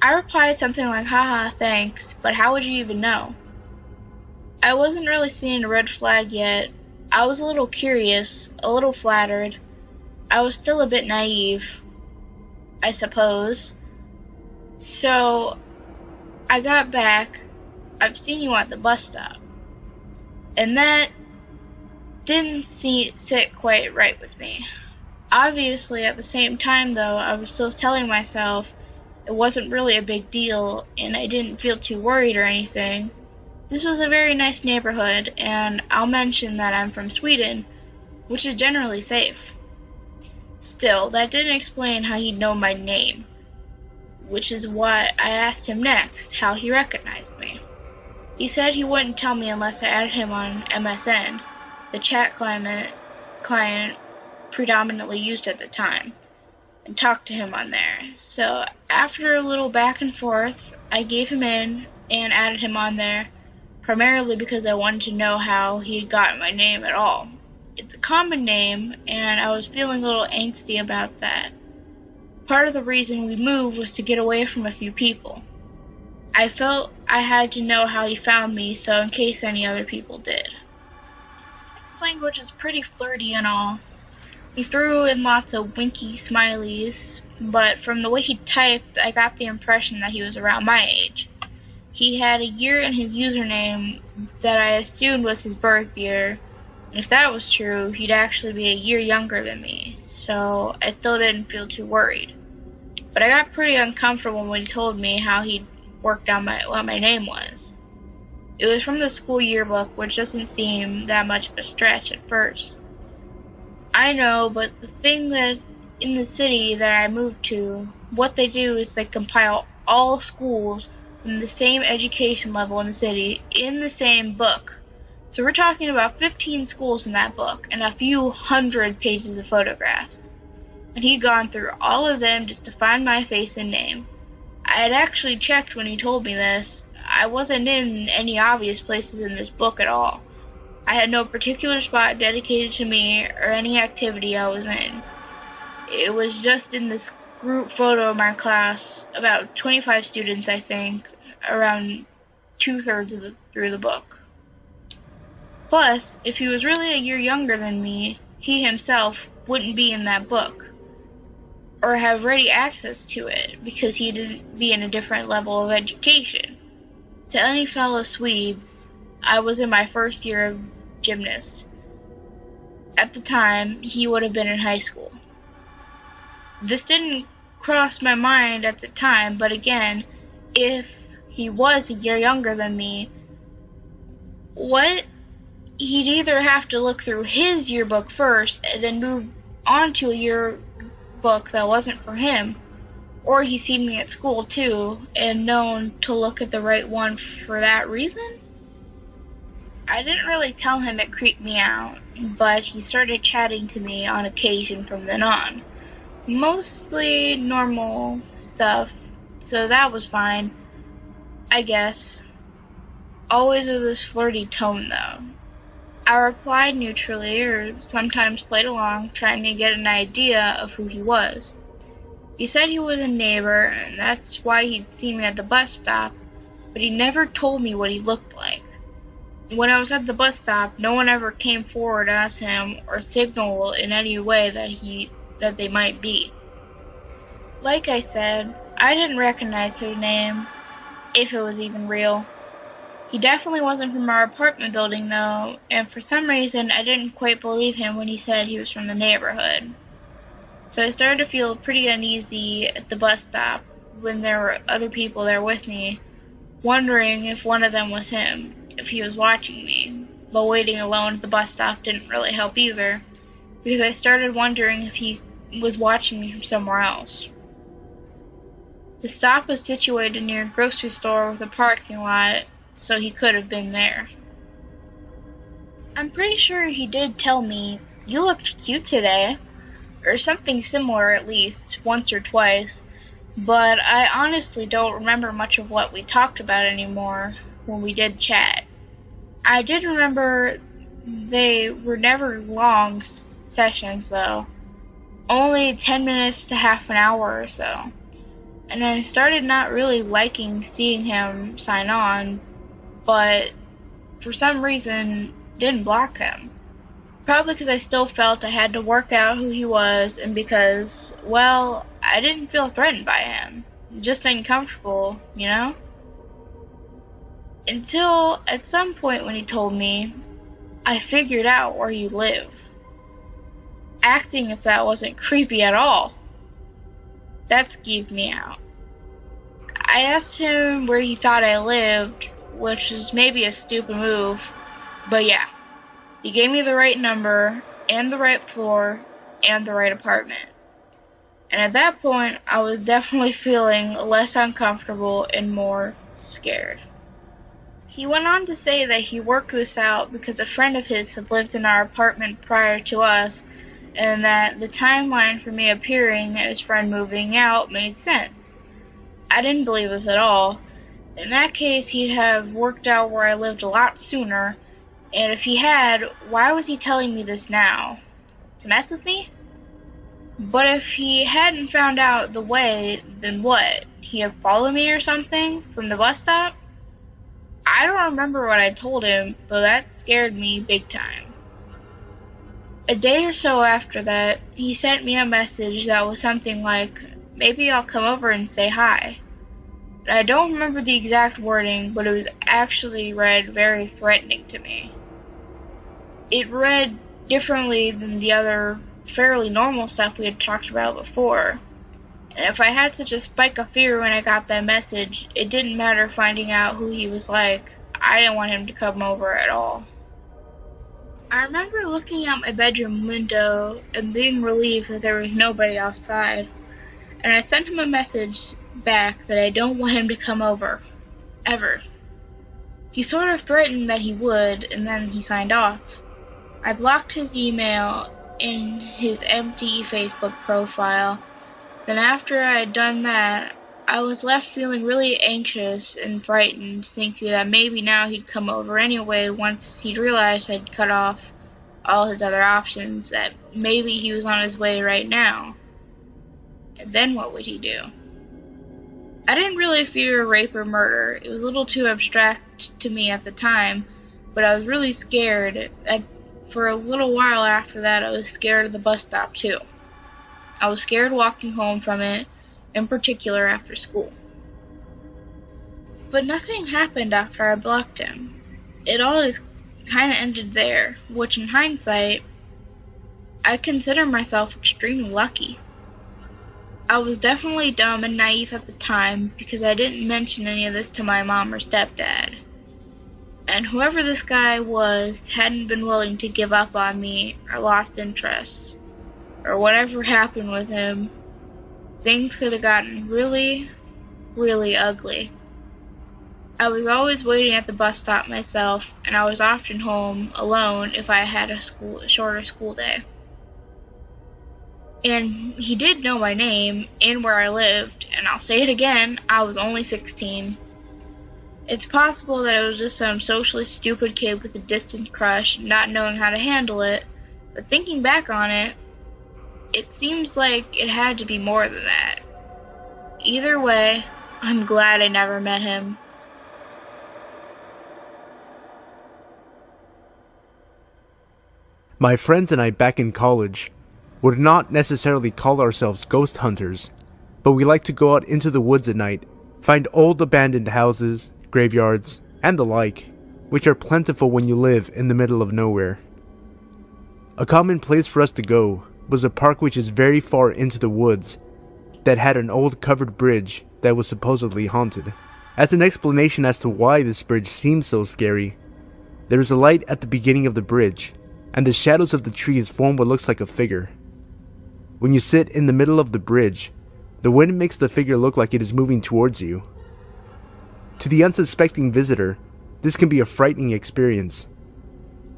I replied something like, "Haha, thanks, but how would you even know?" I wasn't really seeing a red flag yet. I was a little curious, a little flattered. I was still a bit naive, I suppose. So, I got back, "I've seen you at the bus stop." And that didn't sit quite right with me. Obviously, at the same time though, I was still telling myself it wasn't really a big deal and I didn't feel too worried or anything. This was a very nice neighborhood, and I'll mention that I'm from Sweden, which is generally safe. Still, that didn't explain how he'd know my name, which is what I asked him next, how he recognized me. He said he wouldn't tell me unless I added him on MSN, the chat client predominantly used at the time, and talked to him on there. So after a little back and forth, I gave him in and added him on there, primarily because I wanted to know how he had gotten my name at all. It's a common name, and I was feeling a little angsty about that. Part of the reason we moved was to get away from a few people. I felt I had to know how he found me, so in case any other people did. His text language is pretty flirty and all. He threw in lots of winky smileys, but from the way he typed, I got the impression that he was around my age. He had a year in his username that I assumed was his birth year, and if that was true, he'd actually be a year younger than me, so I still didn't feel too worried. But I got pretty uncomfortable when he told me how he'd worked out what my name was. It was from the school yearbook, which doesn't seem that much of a stretch at first. I know, but the thing that in the city that I moved to, what they do is they compile all schools from the same education level in the city in the same book. So we're talking about 15 schools in that book and a few hundred pages of photographs. And he'd gone through all of them just to find my face and name. I had actually checked when he told me this. I wasn't in any obvious places in this book at all. I had no particular spot dedicated to me or any activity I was in. It was just in this group photo of my class, about 25 students I think, around 2/3 through the book. Plus, if he was really a year younger than me, he himself wouldn't be in that book, or have ready access to it, because he'd be in a different level of education. To any fellow Swedes, I was in my first year of gymnast. At the time, he would have been in high school. This didn't cross my mind at the time, but again, if he was a year younger than me, he'd either have to look through his yearbook first and then move on to a yearbook that wasn't for him, or he's seen me at school too and known to look at the right one for that reason. I didn't really tell him it creeped me out, but he started chatting to me on occasion from then on. Mostly normal stuff, so that was fine, I guess. Always with this flirty tone, though. I replied neutrally, or sometimes played along, trying to get an idea of who he was. He said he was a neighbor, and that's why he'd seen me at the bus stop, but he never told me what he looked like. When I was at the bus stop, no one ever came forward to ask him or signal in any way that they might be. Like I said, I didn't recognize his name, if it was even real. He definitely wasn't from our apartment building, though, and for some reason I didn't quite believe him when he said he was from the neighborhood. So I started to feel pretty uneasy at the bus stop when there were other people there with me, wondering if one of them was him, if he was watching me. But waiting alone at the bus stop didn't really help either, because I started wondering if he was watching me from somewhere else. The stop was situated near a grocery store with a parking lot, so he could have been there. I'm pretty sure he did tell me, "You looked cute today," or something similar at least, once or twice, but I honestly don't remember much of what we talked about anymore when we did chat. I did remember they were never long sessions, though. Only 10 minutes to half an hour or so. And I started not really liking seeing him sign on, but for some reason didn't block him. Probably because I still felt I had to work out who he was, and because, well, I didn't feel threatened by him. Just uncomfortable, you know? Until at some point when he told me, I figured out where you live. Acting if that wasn't creepy at all. That skeeved me out. I asked him where he thought I lived, which is maybe a stupid move, but yeah. He gave me the right number, and the right floor, and the right apartment. And at that point, I was definitely feeling less uncomfortable and more scared. He went on to say that he worked this out because a friend of his had lived in our apartment prior to us, and that the timeline for me appearing and his friend moving out made sense. I didn't believe this at all. In that case, he'd have worked out where I lived a lot sooner, and if he had, why was he telling me this now? To mess with me? But if he hadn't found out the way, then what? He'd have followed me or something from the bus stop? I don't remember what I told him, but that scared me big time. A day or so after that, he sent me a message that was something like, maybe I'll come over and say hi. And I don't remember the exact wording, but it was actually read very threatening to me. It read differently than the other fairly normal stuff we had talked about before. And if I had such a spike of fear when I got that message, it didn't matter finding out who he was like. I didn't want him to come over at all. I remember looking out my bedroom window and being relieved that there was nobody outside. And I sent him a message back that I don't want him to come over. Ever. He sort of threatened that he would, and then he signed off. I blocked his email in his empty Facebook profile. Then after I had done that, I was left feeling really anxious and frightened, thinking that maybe now he'd come over anyway once he'd realized I'd cut off all his other options, that maybe he was on his way right now. And then what would he do? I didn't really fear rape or murder. It was a little too abstract to me at the time, but I was really scared. For a little while after that, I was scared of the bus stop too. I was scared walking home from it, in particular after school. But nothing happened after I blocked him. It all just kind of ended there, which in hindsight, I consider myself extremely lucky. I was definitely dumb and naive at the time because I didn't mention any of this to my mom or stepdad. And whoever this guy was hadn't been willing to give up on me or lost interest, or whatever happened with him, things could have gotten really, really ugly. I was always waiting at the bus stop myself, and I was often home alone if I had a shorter school day. And he did know my name and where I lived, and I'll say it again, I was only 16. It's possible that it was just some socially stupid kid with a distant crush, not knowing how to handle it, but thinking back on it, it seems like it had to be more than that. Either way, I'm glad I never met him. My friends and I back in college would not necessarily call ourselves ghost hunters, but we like to go out into the woods at night, find old abandoned houses, graveyards, and the like, which are plentiful when you live in the middle of nowhere. A common place for us to go was a park which is very far into the woods that had an old covered bridge that was supposedly haunted. As an explanation as to why this bridge seems so scary, there is a light at the beginning of the bridge, and the shadows of the trees form what looks like a figure. When you sit in the middle of the bridge, the wind makes the figure look like it is moving towards you. To the unsuspecting visitor, this can be a frightening experience,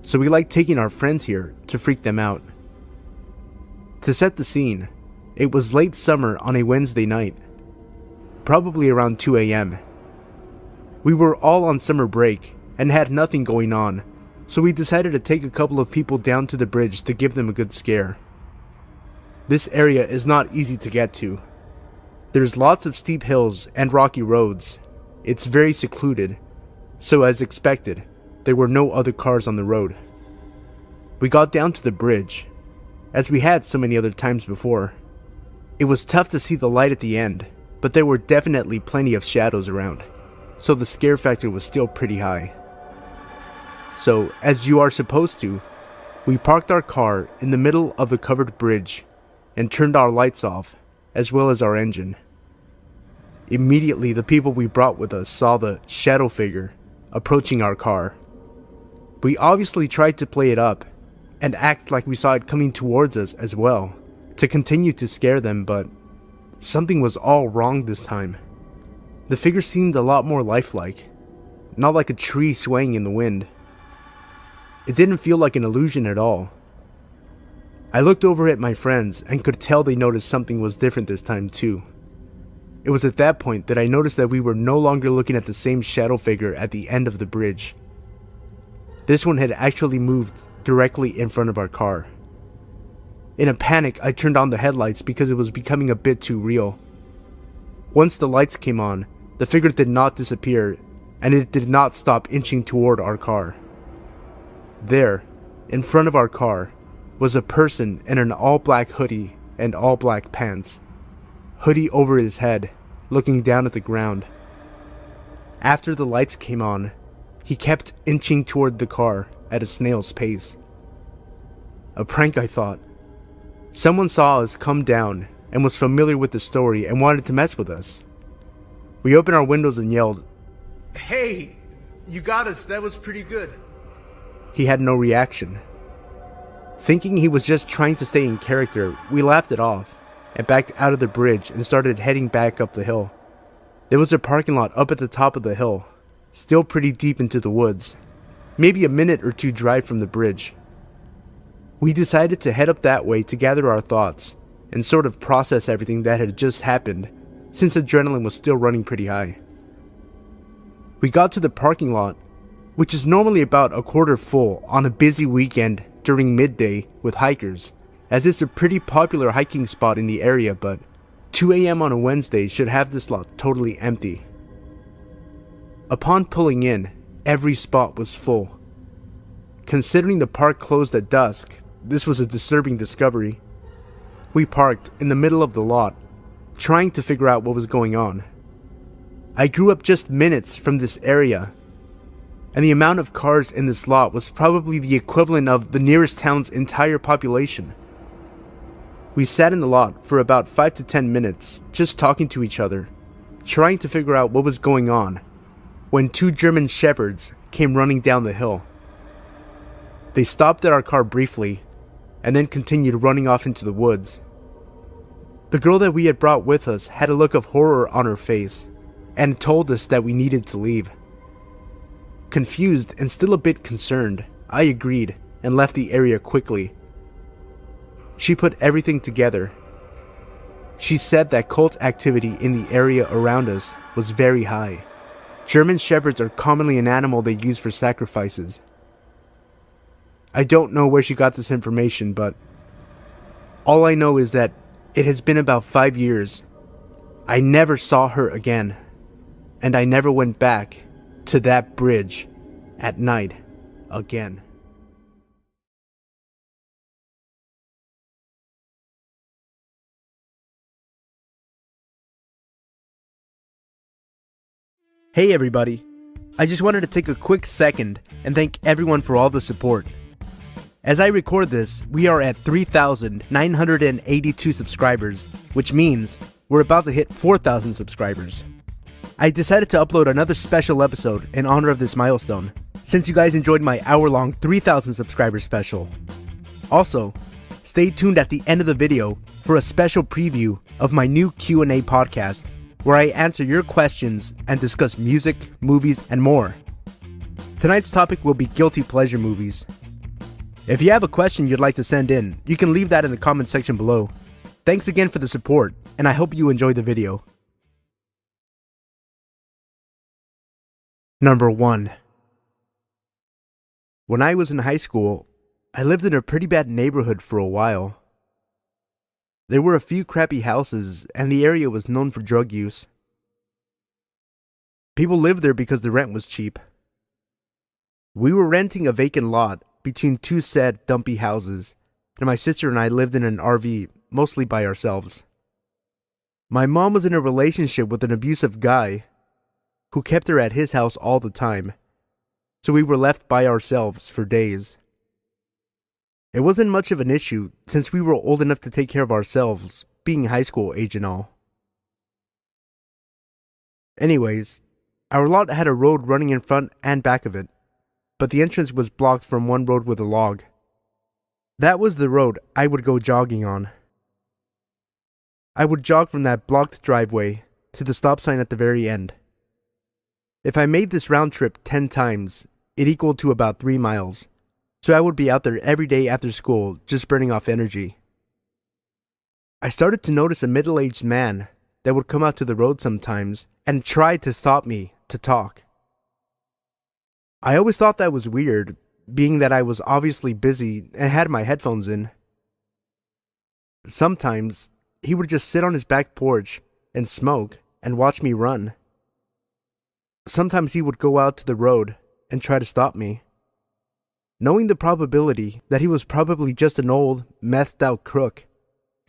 so we like taking our friends here to freak them out. To set the scene, it was late summer on a Wednesday night, probably around 2 a.m. We were all on summer break and had nothing going on, so we decided to take a couple of people down to the bridge to give them a good scare. This area is not easy to get to. There's lots of steep hills and rocky roads. It's very secluded, so as expected, there were no other cars on the road. We got down to the bridge, as we had so many other times before. It was tough to see the light at the end, but there were definitely plenty of shadows around, so the scare factor was still pretty high. So, as you are supposed to, we parked our car in the middle of the covered bridge and turned our lights off, as well as our engine. Immediately, the people we brought with us saw the shadow figure approaching our car. We obviously tried to play it up and act like we saw it coming towards us as well, to continue to scare them, but something was all wrong this time. The figure seemed a lot more lifelike, not like a tree swaying in the wind. It didn't feel like an illusion at all. I looked over at my friends and could tell they noticed something was different this time too. It was at that point that I noticed that we were no longer looking at the same shadow figure at the end of the bridge. This one had actually moved directly in front of our car. In a panic, I turned on the headlights because it was becoming a bit too real. Once the lights came on, the figure did not disappear, and it did not stop inching toward our car. There, in front of our car, was a person in an all-black hoodie and all-black pants, hoodie over his head, looking down at the ground. After the lights came on, he kept inching toward the car at a snail's pace. A prank, I thought. Someone saw us come down and was familiar with the story and wanted to mess with us. We opened our windows and yelled, "Hey, you got us, that was pretty good." He had no reaction. Thinking he was just trying to stay in character, we laughed it off and backed out of the bridge and started heading back up the hill. There was a parking lot up at the top of the hill, still pretty deep into the woods, maybe a minute or two drive from the bridge. We decided to head up that way to gather our thoughts and sort of process everything that had just happened, since adrenaline was still running pretty high. We got to the parking lot, which is normally about a quarter full on a busy weekend during midday with hikers, as it's a pretty popular hiking spot in the area, but 2 a.m. on a Wednesday should have this lot totally empty. Upon pulling in, every spot was full. Considering the park closed at dusk, this was a disturbing discovery. We parked in the middle of the lot, trying to figure out what was going on. I grew up just minutes from this area, and the amount of cars in this lot was probably the equivalent of the nearest town's entire population. We sat in the lot for about 5 to 10 minutes, just talking to each other, trying to figure out what was going on, when 2 German shepherds came running down the hill. They stopped at our car briefly, and then continued running off into the woods. The girl that we had brought with us had a look of horror on her face, and told us that we needed to leave. Confused and still a bit concerned, I agreed and left the area quickly. She put everything together. She said that cult activity in the area around us was very high. German shepherds are commonly an animal they use for sacrifices. I don't know where she got this information, but all I know is that it has been about 5 years. I never saw her again, and I never went back to that bridge at night again. Hey everybody, I just wanted to take a quick second and thank everyone for all the support. As I record this, we are at 3,982 subscribers, which means we're about to hit 4,000 subscribers. I decided to upload another special episode in honor of this milestone, since you guys enjoyed my hour-long 3,000 subscriber special. Also, stay tuned at the end of the video for a special preview of my new Q&A podcast, where I answer your questions and discuss music, movies, and more. Tonight's topic will be guilty pleasure movies. If you have a question you'd like to send in, you can leave that in the comment section below. Thanks again for the support, and I hope you enjoy the video. Number 1. When I was in high school, I lived in a pretty bad neighborhood for a while. There were a few crappy houses, and the area was known for drug use. People lived there because the rent was cheap. We were renting a vacant lot between 2 sad, dumpy houses, and my sister and I lived in an RV, mostly by ourselves. My mom was in a relationship with an abusive guy who kept her at his house all the time, so we were left by ourselves for days. It wasn't much of an issue since we were old enough to take care of ourselves, being high school age and all. Anyways, Our lot had a road running in front and back of it, but the entrance was blocked from one road with a log. That was the road I would go jogging on. I would jog from that blocked driveway to the stop sign at the very end. If I made this round trip 10 times, it equaled to about 3 miles, so I would be out there every day after school just burning off energy. I started to notice a middle-aged man that would come out to the road sometimes and try to stop me to talk. I always thought that was weird, being that I was obviously busy and had my headphones in. Sometimes, he would just sit on his back porch and smoke and watch me run. Sometimes he would go out to the road and try to stop me. Knowing the probability that he was probably just an old, methed out crook,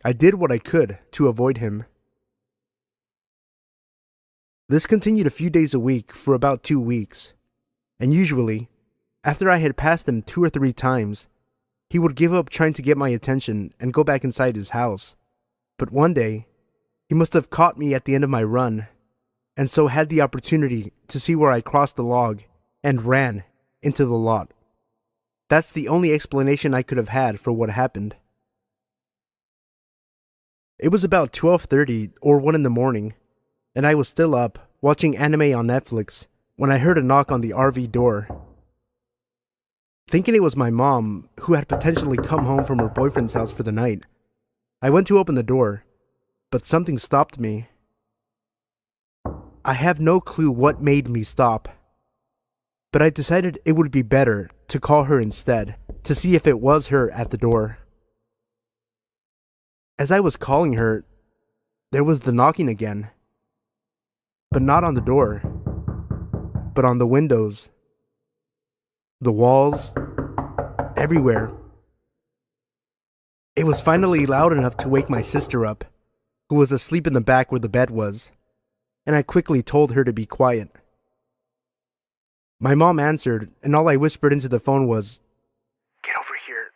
I did what I could to avoid him. This continued a few days a week for about 2 weeks, and usually, after I had passed him 2 or 3 times, he would give up trying to get my attention and go back inside his house. But one day, he must have caught me at the end of my run, and so had the opportunity to see where I crossed the log and ran into the lot. That's the only explanation I could have had for what happened. It was about 12:30 or 1 in the morning, and I was still up watching anime on Netflix when I heard a knock on the RV door. Thinking it was my mom, who had potentially come home from her boyfriend's house for the night, I went to open the door, but something stopped me. I have no clue what made me stop, but I decided it would be better to call her instead, to see if it was her at the door. As I was calling her, there was the knocking again, but not on the door, but on the windows, the walls, everywhere. It was finally loud enough to wake my sister up, who was asleep in the back where the bed was, and I quickly told her to be quiet. My mom answered, and all I whispered into the phone was, "Get over here.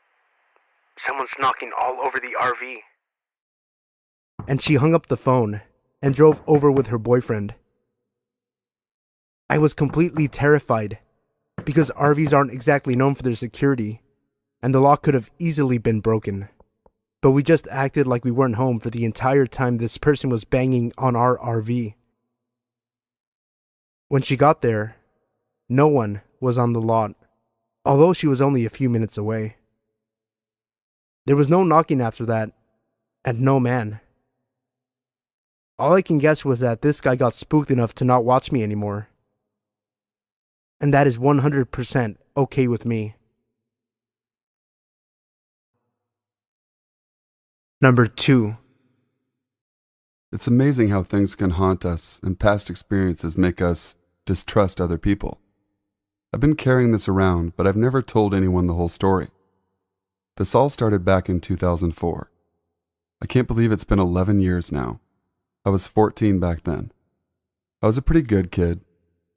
Someone's knocking all over the RV." And she hung up the phone and drove over with her boyfriend. I was completely terrified, because RVs aren't exactly known for their security, and the lock could have easily been broken. But we just acted like we weren't home for the entire time this person was banging on our RV. When she got there, no one was on the lot, although she was only a few minutes away. There was no knocking after that, and no man. All I can guess was that this guy got spooked enough to not watch me anymore. And that is 100% okay with me. Number 2. It's amazing how things can haunt us and past experiences make us distrust other people. I've been carrying this around, but I've never told anyone the whole story. This all started back in 2004. I can't believe it's been 11 years now. I was 14 back then. I was a pretty good kid.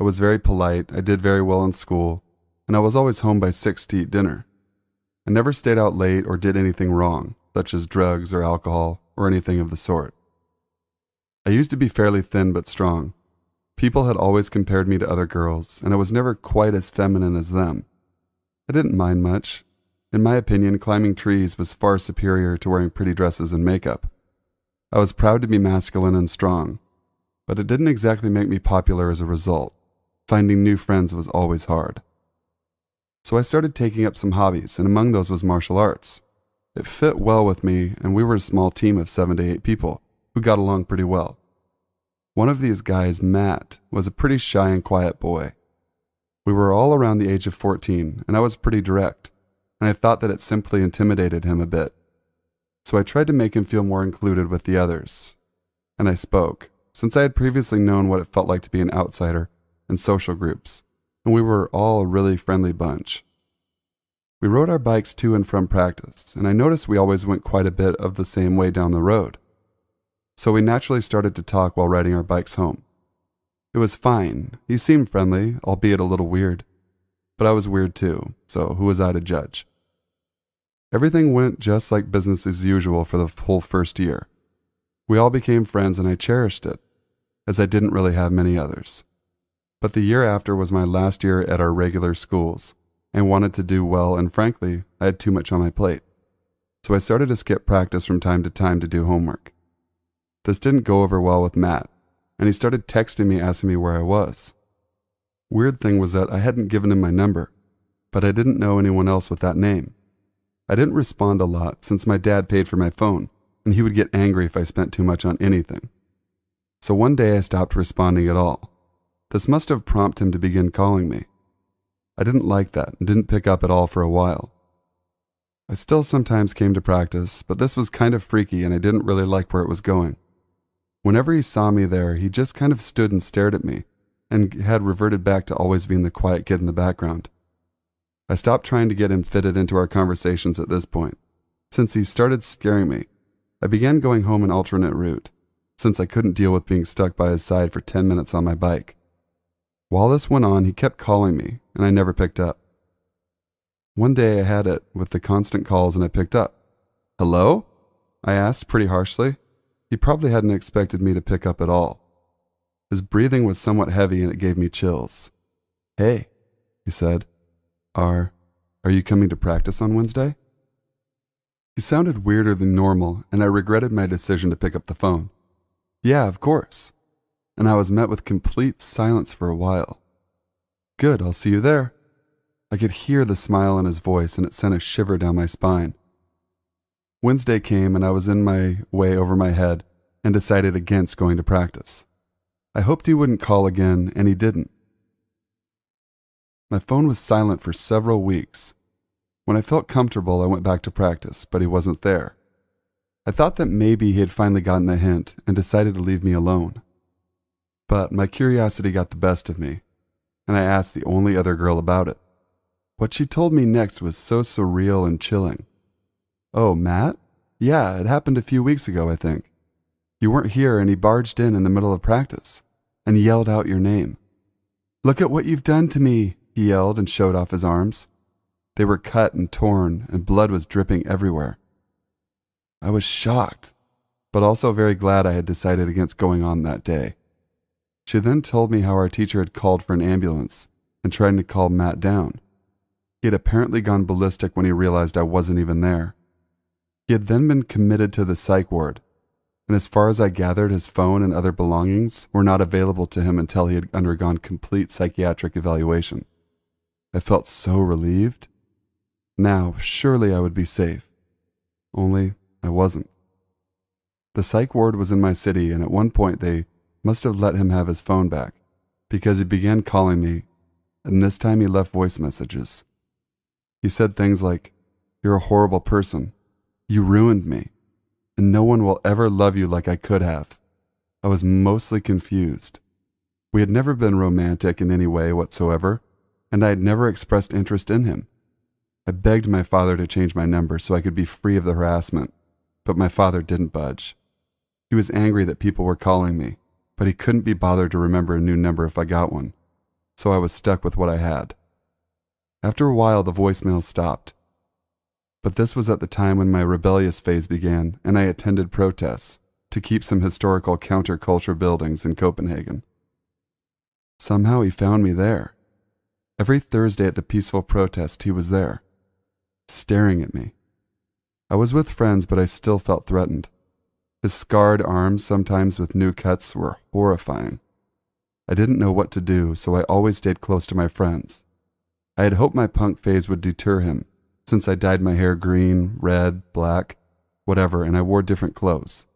I was very polite, I did very well in school, and I was always home by 6 to eat dinner. I never stayed out late or did anything wrong, such as drugs or alcohol or anything of the sort. I used to be fairly thin but strong. People had always compared me to other girls, and I was never quite as feminine as them. I didn't mind much. In my opinion, climbing trees was far superior to wearing pretty dresses and makeup. I was proud to be masculine and strong, but it didn't exactly make me popular as a result. Finding new friends was always hard. So I started taking up some hobbies, and among those was martial arts. It fit well with me, and we were a small team of 7 to 8 people who got along pretty well. One of these guys, Matt, was a pretty shy and quiet boy. We were all around the age of 14, and I was pretty direct, and I thought that it simply intimidated him a bit. So I tried to make him feel more included with the others. And I spoke, since I had previously known what it felt like to be an outsider in social groups, and we were all a really friendly bunch. We rode our bikes to and from practice, and I noticed we always went quite a bit of the same way down the road. So we naturally started to talk while riding our bikes home. It was fine. He seemed friendly, albeit a little weird. But I was weird too, so who was I to judge? Everything went just like business as usual for the whole first year. We all became friends and I cherished it, as I didn't really have many others. But the year after was my last year at our regular schools. I wanted to do well, and frankly, I had too much on my plate. So I started to skip practice from time to time to do homework. This didn't go over well with Matt, and he started texting me asking me where I was. Weird thing was that I hadn't given him my number, but I didn't know anyone else with that name. I didn't respond a lot since my dad paid for my phone, and he would get angry if I spent too much on anything. So one day I stopped responding at all. This must have prompted him to begin calling me. I didn't like that and didn't pick up at all for a while. I still sometimes came to practice, but this was kind of freaky and I didn't really like where it was going. Whenever he saw me there, he just kind of stood and stared at me, and had reverted back to always being the quiet kid in the background. I stopped trying to get him fitted into our conversations at this point. Since he started scaring me, I began going home an alternate route, since I couldn't deal with being stuck by his side for 10 minutes on my bike. While this went on, he kept calling me, and I never picked up. One day I had it with the constant calls and I picked up. "Hello?" I asked pretty harshly. He probably hadn't expected me to pick up at all. His breathing was somewhat heavy and it gave me chills. "Hey," he said, Are you coming to practice on Wednesday?" He sounded weirder than normal, and I regretted my decision to pick up the phone. "Yeah, of course." And I was met with complete silence for a while. "Good, I'll see you there." I could hear the smile in his voice, and it sent a shiver down my spine. Wednesday came, and I was in my way over my head and decided against going to practice. I hoped he wouldn't call again, and he didn't. My phone was silent for several weeks. When I felt comfortable, I went back to practice, but he wasn't there. I thought that maybe he had finally gotten the hint and decided to leave me alone. But my curiosity got the best of me, and I asked the only other girl about it. What she told me next was so surreal and chilling. "Oh, Matt? Yeah, it happened a few weeks ago, I think. You weren't here and he barged in the middle of practice and yelled out your name. 'Look at what you've done to me,' he yelled and showed off his arms. They were cut and torn and blood was dripping everywhere. I was shocked, but also very glad I had decided against going on that day. She then told me how our teacher had called for an ambulance and tried to calm Matt down. He had apparently gone ballistic when he realized I wasn't even there. He had then been committed to the psych ward, and as far as I gathered, his phone and other belongings were not available to him until he had undergone complete psychiatric evaluation. I felt so relieved. Now, surely I would be safe. Only I wasn't. The psych ward was in my city, and at one point they must have let him have his phone back, because he began calling me, and this time he left voice messages. He said things like, "You're a horrible person. You ruined me, and no one will ever love you like I could have." I was mostly confused. We had never been romantic in any way whatsoever, and I had never expressed interest in him. I begged my father to change my number so I could be free of the harassment, but my father didn't budge. He was angry that people were calling me, but he couldn't be bothered to remember a new number if I got one, so I was stuck with what I had. After a while, the voicemail stopped. But this was at the time when my rebellious phase began, and I attended protests to keep some historical counterculture buildings in Copenhagen. Somehow he found me there. Every Thursday at the peaceful protest, he was there, staring at me. I was with friends, but I still felt threatened. His scarred arms, sometimes with new cuts, were horrifying. I didn't know what to do, so I always stayed close to my friends. I had hoped my punk phase would deter him, since I dyed my hair green, red, black, whatever, and I wore different clothes.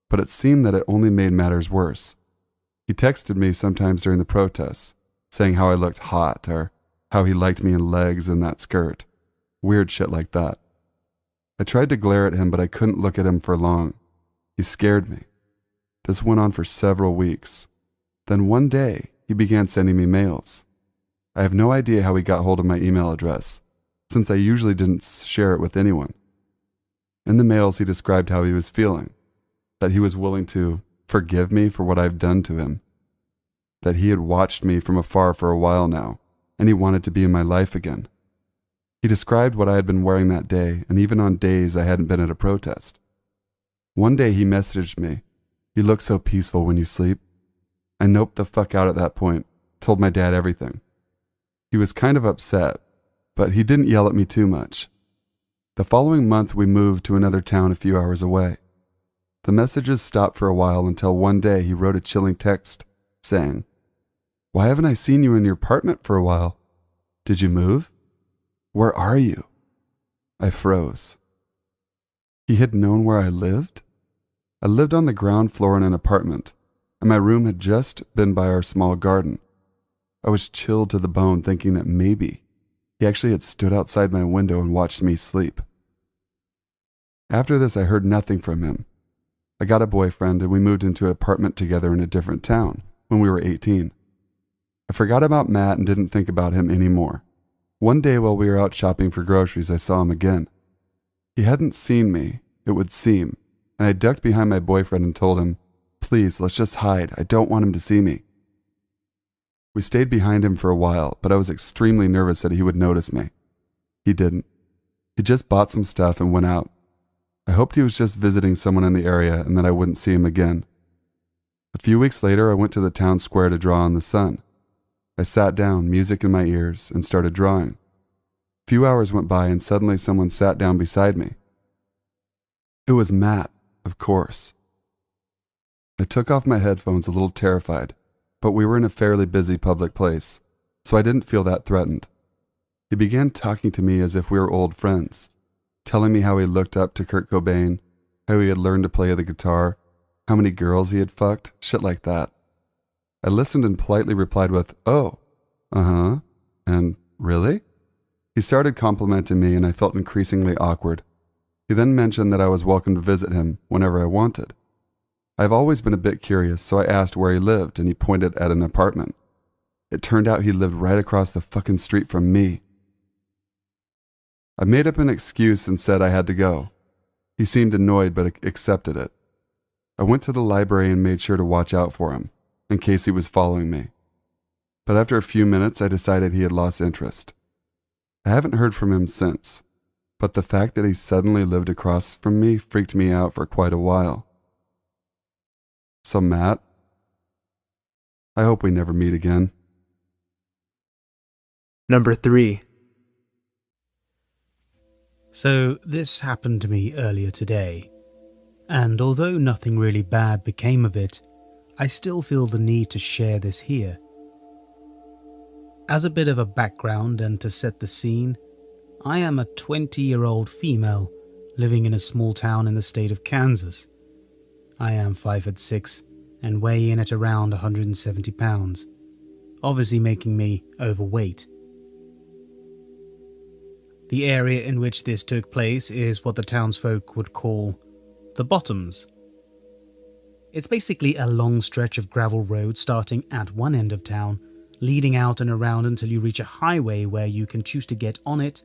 But it seemed that it only made matters worse. He texted me sometimes during the protests, saying how I looked hot, or how he liked me in legs and that skirt. Weird shit like that. I tried to glare at him, but I couldn't look at him for long. He scared me. This went on for several weeks. Then one day, he began sending me mails. I have no idea how he got hold of my email address, since I usually didn't share it with anyone. In the mails, he described how he was feeling, that he was willing to forgive me for what I've done to him, that he had watched me from afar for a while now, and he wanted to be in my life again. He described what I had been wearing that day, and even on days I hadn't been at a protest. One day he messaged me, "You look so peaceful when you sleep." I noped the fuck out at that point told my dad everything. He was kind of upset, but he didn't yell at me too much. The following month, we moved to another town a few hours away. The messages stopped for a while until one day he wrote a chilling text saying, "Why haven't I seen you in your apartment for a while? Did you move? Where are you?" I froze. He had known where I lived? I lived on the ground floor in an apartment, and my room had just been by our small garden. I was chilled to the bone thinking that maybe he actually had stood outside my window and watched me sleep. After this, I heard nothing from him. I got a boyfriend and we moved into an apartment together in a different town when we were 18. I forgot about Matt and didn't think about him anymore. One day while we were out shopping for groceries, I saw him again. He hadn't seen me, it would seem, and I ducked behind my boyfriend and told him, "Please, let's just hide. I don't want him to see me." We stayed behind him for a while, but I was extremely nervous that he would notice me. He didn't. He just bought some stuff and went out. I hoped he was just visiting someone in the area and that I wouldn't see him again. A few weeks later, I went to the town square to draw in the sun. I sat down, music in my ears, and started drawing. A few hours went by and suddenly someone sat down beside me. It was Matt, of course. I took off my headphones a little terrified, but we were in a fairly busy public place, so I didn't feel that threatened. He began talking to me as if we were old friends, telling me how he looked up to Kurt Cobain, how he had learned to play the guitar, how many girls he had fucked, shit like that. I listened and politely replied with, "Oh, uh-huh, and really?" He started complimenting me and I felt increasingly awkward. He then mentioned that I was welcome to visit him whenever I wanted. I've always been a bit curious, so I asked where he lived and he pointed at an apartment. It turned out he lived right across the fucking street from me. I made up an excuse and said I had to go. He seemed annoyed but accepted it. I went to the library and made sure to watch out for him, in case he was following me. But after a few minutes, I decided he had lost interest. I haven't heard from him since, but the fact that he suddenly lived across from me freaked me out for quite a while. So Matt, I hope we never meet again. Number 3. So this happened to me earlier today, and although nothing really bad became of it, I still feel the need to share this here. As a bit of a background and to set the scene, I am a 20-year-old female living in a small town in the state of Kansas. I am 5'6" and weigh in at around 170 pounds, obviously making me overweight. The area in which this took place is what the townsfolk would call the Bottoms. It's basically a long stretch of gravel road starting at one end of town, leading out and around until you reach a highway where you can choose to get on it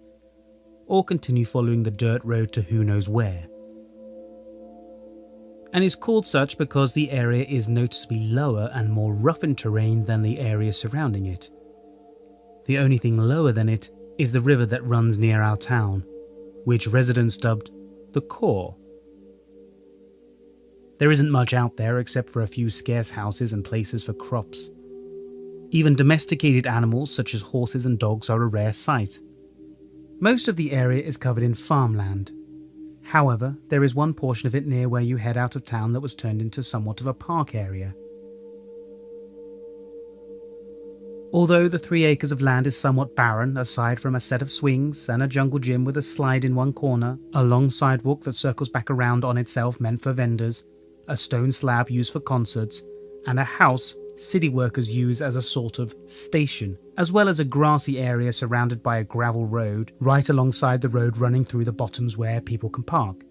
or continue following the dirt road to who knows where. And it's called such because the area is noticeably lower and more roughened terrain than the area surrounding it. The only thing lower than it is the river that runs near our town, which residents dubbed the Core. There isn't much out there except for a few scarce houses and places for crops. Even domesticated animals such as horses and dogs are a rare sight. Most of the area is covered in farmland. However, there is one portion of it near where you head out of town that was turned into somewhat of a park area. Although the 3 acres of land is somewhat barren, aside from a set of swings and a jungle gym with a slide in one corner, a long sidewalk that circles back around on itself meant for vendors, a stone slab used for concerts, and a house city workers use as a sort of station, as well as a grassy area surrounded by a gravel road right alongside the road running through the Bottoms where people can park.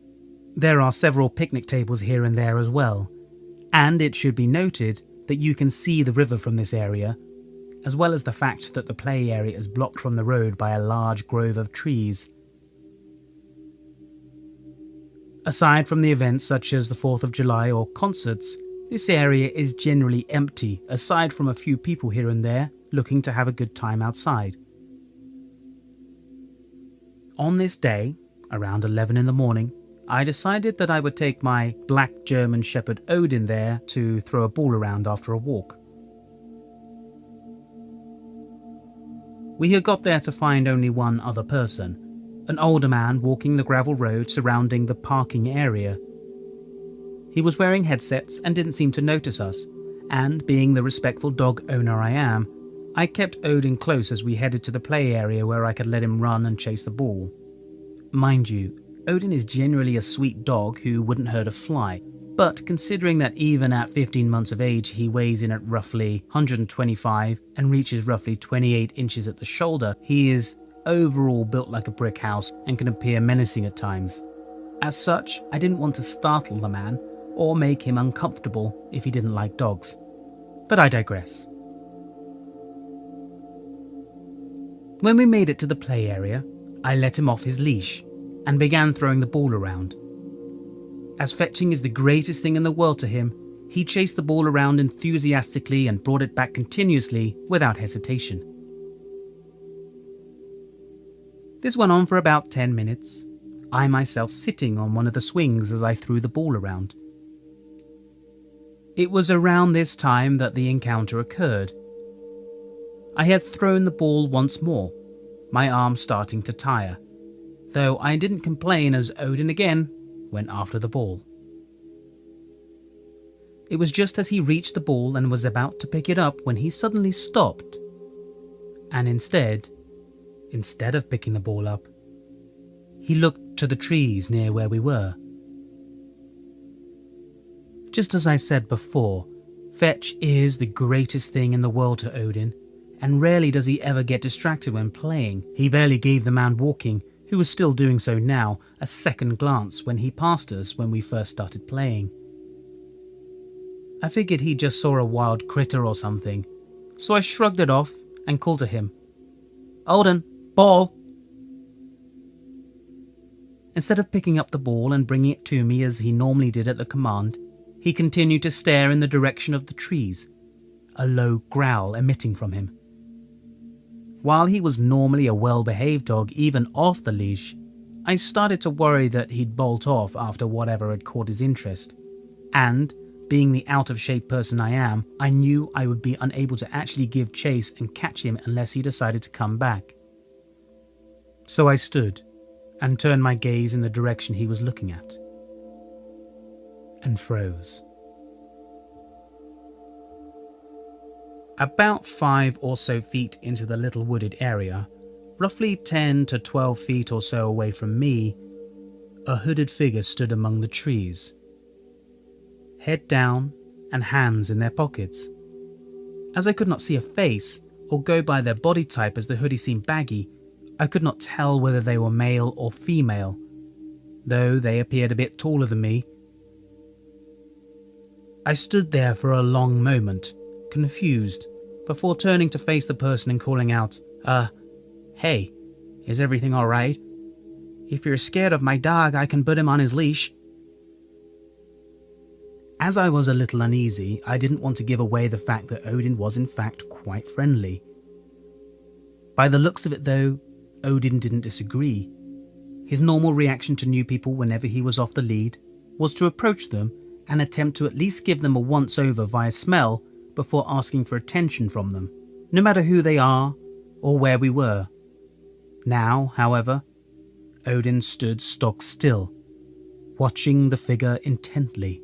There are several picnic tables here and there as well, and it should be noted that you can see the river from this area, as well as the fact that the play area is blocked from the road by a large grove of trees. Aside from the events such as the 4th of July or concerts, this area is generally empty, aside from a few people here and there looking to have a good time outside. On this day, around 11 in the morning, I decided that I would take my black German Shepherd Odin there to throw a ball around after a walk. We had got there to find only one other person, an older man walking the gravel road surrounding the parking area. He was wearing headsets and didn't seem to notice us, and being the respectful dog owner I am, I kept Odin close as we headed to the play area where I could let him run and chase the ball. Mind you, Odin is generally a sweet dog who wouldn't hurt a fly, but considering that even at 15 months of age he weighs in at roughly 125 and reaches roughly 28 inches at the shoulder, he is overall built like a brick house and can appear menacing at times. As such, I didn't want to startle the man or make him uncomfortable if he didn't like dogs. But I digress. When we made it to the play area, I let him off his leash and began throwing the ball around. As fetching is the greatest thing in the world to him, he chased the ball around enthusiastically and brought it back continuously without hesitation. This went on for about 10 minutes, I myself sitting on one of the swings as I threw the ball around. It was around this time that the encounter occurred. I had thrown the ball once more, my arm starting to tire, though I didn't complain as Odin again went after the ball. It was just as he reached the ball and was about to pick it up when he suddenly stopped, and instead of picking the ball up, he looked to the trees near where we were. Just as I said before, fetch is the greatest thing in the world to Odin, and rarely does he ever get distracted when playing. He barely gave the man walking, who was still doing so now, a second glance when he passed us when we first started playing. I figured he just saw a wild critter or something, so I shrugged it off and called to him, "Odin, ball!" Instead of picking up the ball and bringing it to me as he normally did at the command, he continued to stare in the direction of the trees, a low growl emitting from him. While he was normally a well-behaved dog even off the leash, I started to worry that he'd bolt off after whatever had caught his interest. And, being the out-of-shape person I am, I knew I would be unable to actually give chase and catch him unless he decided to come back. So I stood and turned my gaze in the direction he was looking at, and froze. About 5 or so feet into the little wooded area, roughly 10 to 12 feet or so away from me, a hooded figure stood among the trees, head down and hands in their pockets. As I could not see a face or go by their body type as the hoodie seemed baggy, I could not tell whether they were male or female, though they appeared a bit taller than me. I stood there for a long moment, confused, before turning to face the person and calling out, "Hey, is everything alright? If you're scared of my dog, I can put him on his leash." As I was a little uneasy, I didn't want to give away the fact that Odin was in fact quite friendly. By the looks of it though, Odin didn't disagree. His normal reaction to new people whenever he was off the lead was to approach them and attempt to at least give them a once-over via smell before asking for attention from them, no matter who they are or where we were. Now, however, Odin stood stock still, watching the figure intently.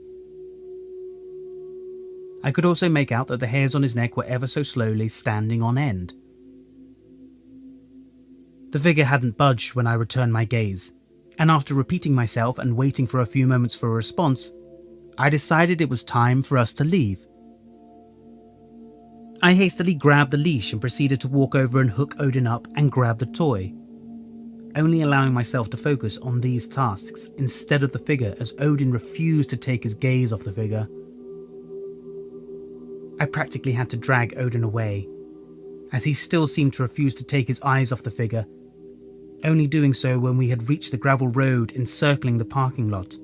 I could also make out that the hairs on his neck were ever so slowly standing on end. The figure hadn't budged when I returned my gaze, and after repeating myself and waiting for a few moments for a response, I decided it was time for us to leave. I hastily grabbed the leash and proceeded to walk over and hook Odin up and grab the toy, only allowing myself to focus on these tasks instead of the figure as Odin refused to take his gaze off the figure. I practically had to drag Odin away, as he still seemed to refuse to take his eyes off the figure, only doing so when we had reached the gravel road encircling the parking lot,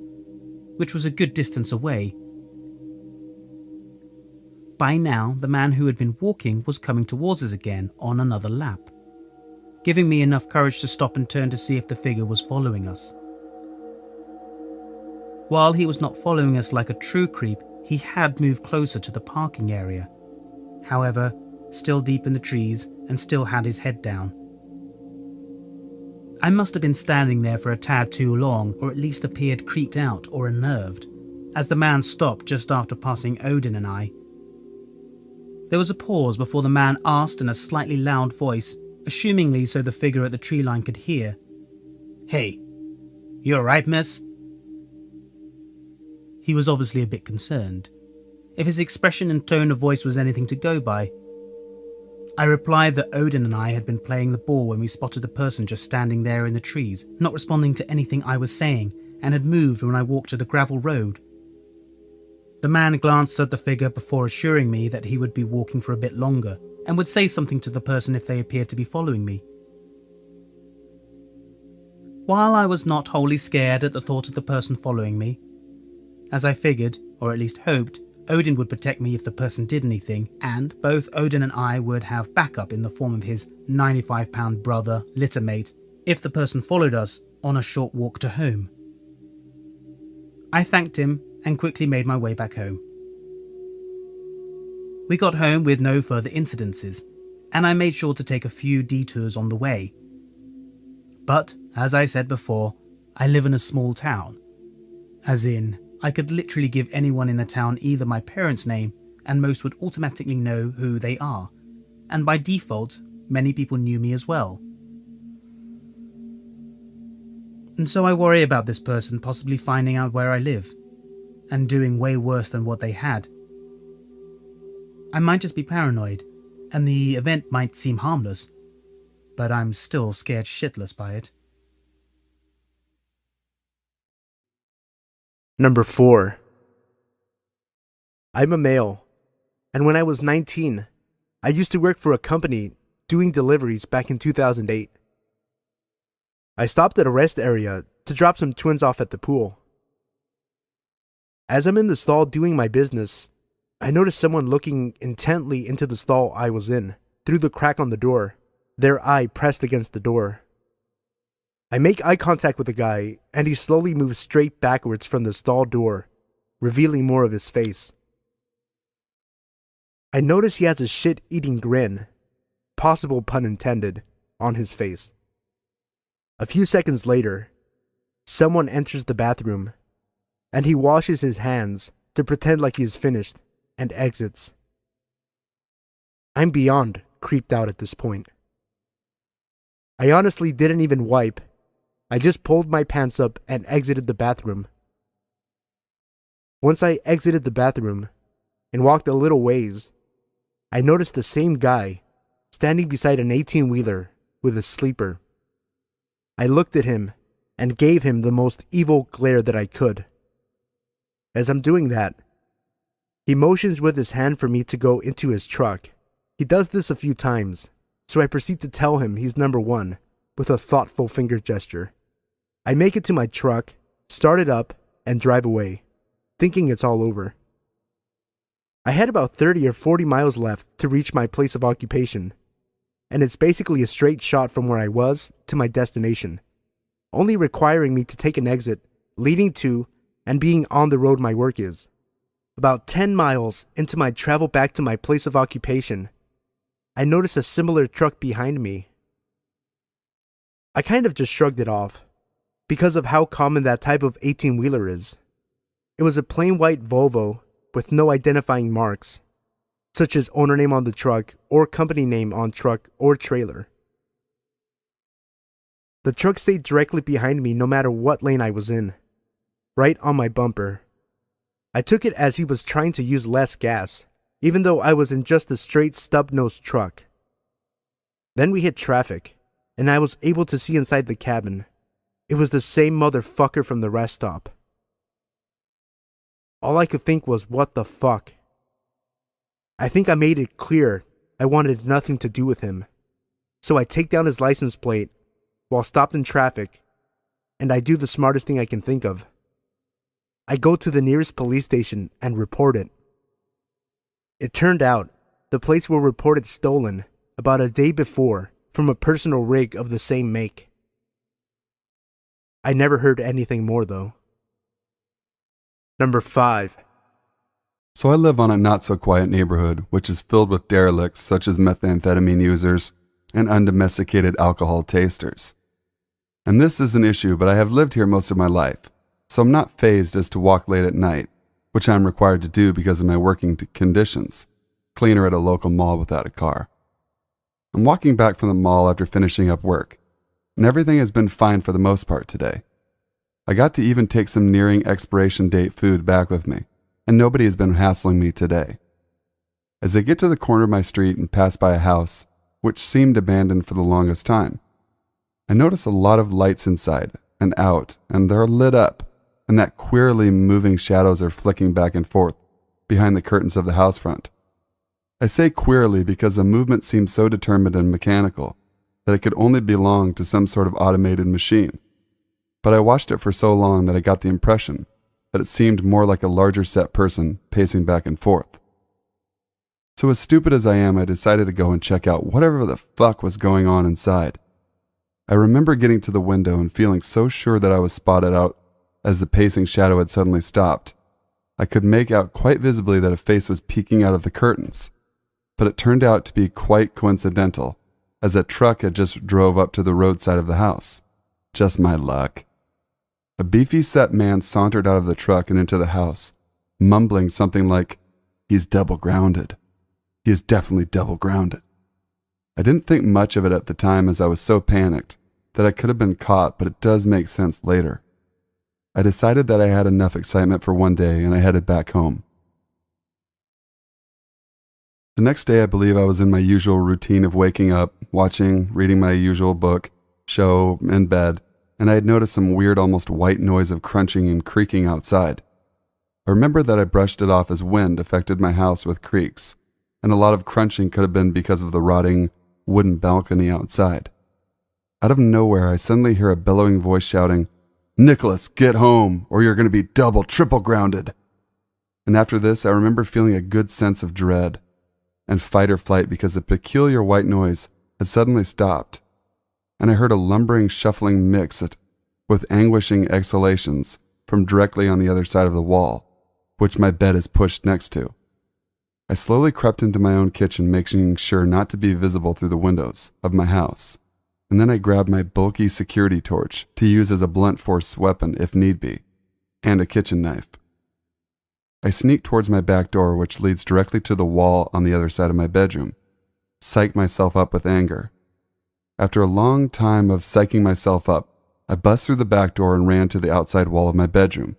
which was a good distance away. By now, the man who had been walking was coming towards us again on another lap, giving me enough courage to stop and turn to see if the figure was following us. While he was not following us like a true creep, he had moved closer to the parking area. However, still deep in the trees and still had his head down. I must have been standing there for a tad too long, or at least appeared creeped out or unnerved, as the man stopped just after passing Odin and I. There was a pause before the man asked in a slightly loud voice, assumingly so the figure at the tree line could hear, "Hey, you alright, miss?" He was obviously a bit concerned, if his expression and tone of voice was anything to go by. I replied that Odin and I had been playing the ball when we spotted a person just standing there in the trees, not responding to anything I was saying, and had moved when I walked to the gravel road. The man glanced at the figure before assuring me that he would be walking for a bit longer, and would say something to the person if they appeared to be following me. While I was not wholly scared at the thought of the person following me, as I figured, or at least hoped, Odin would protect me if the person did anything, and both Odin and I would have backup in the form of his 95-pound brother, littermate, if the person followed us on a short walk to home. I thanked him and quickly made my way back home. We got home with no further incidences, and I made sure to take a few detours on the way. But, as I said before, I live in a small town. As in, I could literally give anyone in the town either my parents' name, and most would automatically know who they are, and by default, many people knew me as well. And so I worry about this person possibly finding out where I live, and doing way worse than what they had. I might just be paranoid, and the event might seem harmless, but I'm still scared shitless by it. Number 4. I'm a male, and when I was 19, I used to work for a company doing deliveries back in 2008. I stopped at a rest area to drop some twins off at the pool. As I'm in the stall doing my business, I noticed someone looking intently into the stall I was in, through the crack on the door, their eye pressed against the door. I make eye contact with the guy, and he slowly moves straight backwards from the stall door, revealing more of his face. I notice he has a shit-eating grin, possible pun intended, on his face. A few seconds later, someone enters the bathroom, and he washes his hands to pretend like he is finished, and exits. I'm beyond creeped out at this point. I honestly didn't even wipe. I just pulled my pants up and exited the bathroom. Once I exited the bathroom and walked a little ways, I noticed the same guy standing beside an 18-wheeler with a sleeper. I looked at him and gave him the most evil glare that I could. As I'm doing that, he motions with his hand for me to go into his truck. He does this a few times, so I proceed to tell him he's number 1 with a thoughtful finger gesture. I make it to my truck, start it up, and drive away, thinking it's all over. I had about 30 or 40 miles left to reach my place of occupation, and it's basically a straight shot from where I was to my destination, only requiring me to take an exit leading to and being on the road my work is. About 10 miles into my travel back to my place of occupation, I noticed a similar truck behind me. I kind of just shrugged it off, because of how common that type of 18-wheeler is. It was a plain white Volvo with no identifying marks, such as owner name on the truck or company name on truck or trailer. The truck stayed directly behind me no matter what lane I was in, right on my bumper. I took it as he was trying to use less gas, even though I was in just a straight stub-nosed truck. Then we hit traffic, and I was able to see inside the cabin. It was the same motherfucker from the rest stop. All I could think was, what the fuck? I think I made it clear I wanted nothing to do with him. So I take down his license plate while stopped in traffic, and I do the smartest thing I can think of. I go to the nearest police station and report it. It turned out the plates were reported stolen about a day before from a personal rig of the same make. I never heard anything more though. Number 5. So I live on a not-so-quiet neighborhood, which is filled with derelicts such as methamphetamine users and undomesticated alcohol tasters. And this is an issue, but I have lived here most of my life, so I'm not fazed as to walk late at night, which I'm required to do because of my working conditions, cleaner at a local mall without a car. I'm walking back from the mall after finishing up work, and everything has been fine for the most part today. I got to even take some nearing expiration date food back with me, and nobody has been hassling me today. As I get to the corner of my street and pass by a house, which seemed abandoned for the longest time, I notice a lot of lights inside and out, and they're lit up, and that queerly moving shadows are flicking back and forth behind the curtains of the house front. I say queerly because the movement seems so determined and mechanical that it could only belong to some sort of automated machine. But I watched it for so long that I got the impression that it seemed more like a larger set person pacing back and forth. So as stupid as I am, I decided to go and check out whatever the fuck was going on inside. I remember getting to the window and feeling so sure that I was spotted out as the pacing shadow had suddenly stopped. I could make out quite visibly that a face was peeking out of the curtains, but it turned out to be quite coincidental, as a truck had just drove up to the roadside of the house. Just my luck. A beefy set man sauntered out of the truck and into the house, mumbling something like, "He's double grounded. He is definitely double grounded." I didn't think much of it at the time as I was so panicked that I could have been caught, but it does make sense later. I decided that I had enough excitement for one day and I headed back home. The next day I believe I was in my usual routine of waking up, watching, reading my usual book, show, in bed, and I had noticed some weird almost white noise of crunching and creaking outside. I remember that I brushed it off as wind affected my house with creaks, and a lot of crunching could have been because of the rotting wooden balcony outside. Out of nowhere I suddenly hear a bellowing voice shouting, "Nicholas, get home, or you're going to be double, triple grounded." And after this, I remember feeling a good sense of dread and fight or flight because the peculiar white noise had suddenly stopped, and I heard a lumbering, shuffling mix with anguishing exhalations from directly on the other side of the wall, which my bed is pushed next to. I slowly crept into my own kitchen, making sure not to be visible through the windows of my house, and then I grabbed my bulky security torch to use as a blunt force weapon if need be, and a kitchen knife. I sneaked towards my back door, which leads directly to the wall on the other side of my bedroom, psyched myself up with anger. After a long time of psyching myself up, I bust through the back door and ran to the outside wall of my bedroom.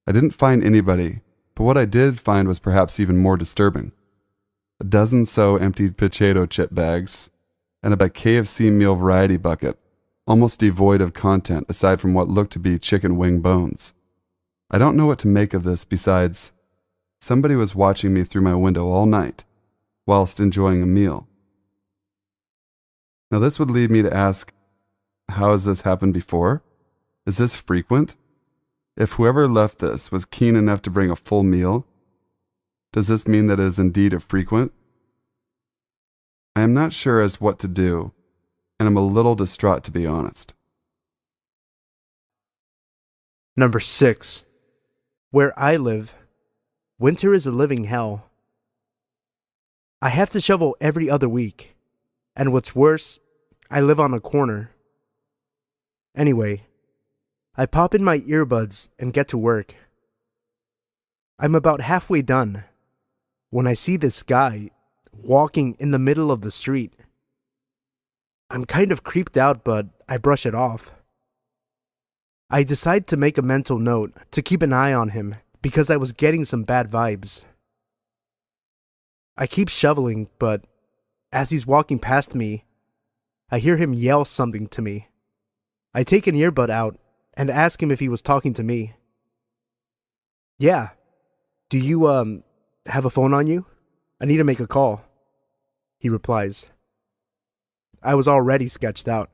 I didn't find anybody, but what I did find was perhaps even more disturbing. A dozen so emptied potato chip bags, and a KFC meal variety bucket, almost devoid of content aside from what looked to be chicken wing bones. I don't know what to make of this besides somebody was watching me through my window all night, whilst enjoying a meal. Now this would lead me to ask, how has this happened before? Is this frequent? If whoever left this was keen enough to bring a full meal, does this mean that it is indeed a frequent? I am not sure as to what to do, and I'm a little distraught to be honest. Number 6. Where I live, winter is a living hell. I have to shovel every other week, and what's worse, I live on a corner. Anyway, I pop in my earbuds and get to work. I'm about halfway done when I see this guy walking in the middle of the street. I'm kind of creeped out, but I brush it off. I decide to make a mental note to keep an eye on him because I was getting some bad vibes. I keep shoveling, but as he's walking past me, I hear him yell something to me. I take an earbud out and ask him if he was talking to me. "Yeah. Do you, have a phone on you? I need to make a call," he replies. I was already sketched out.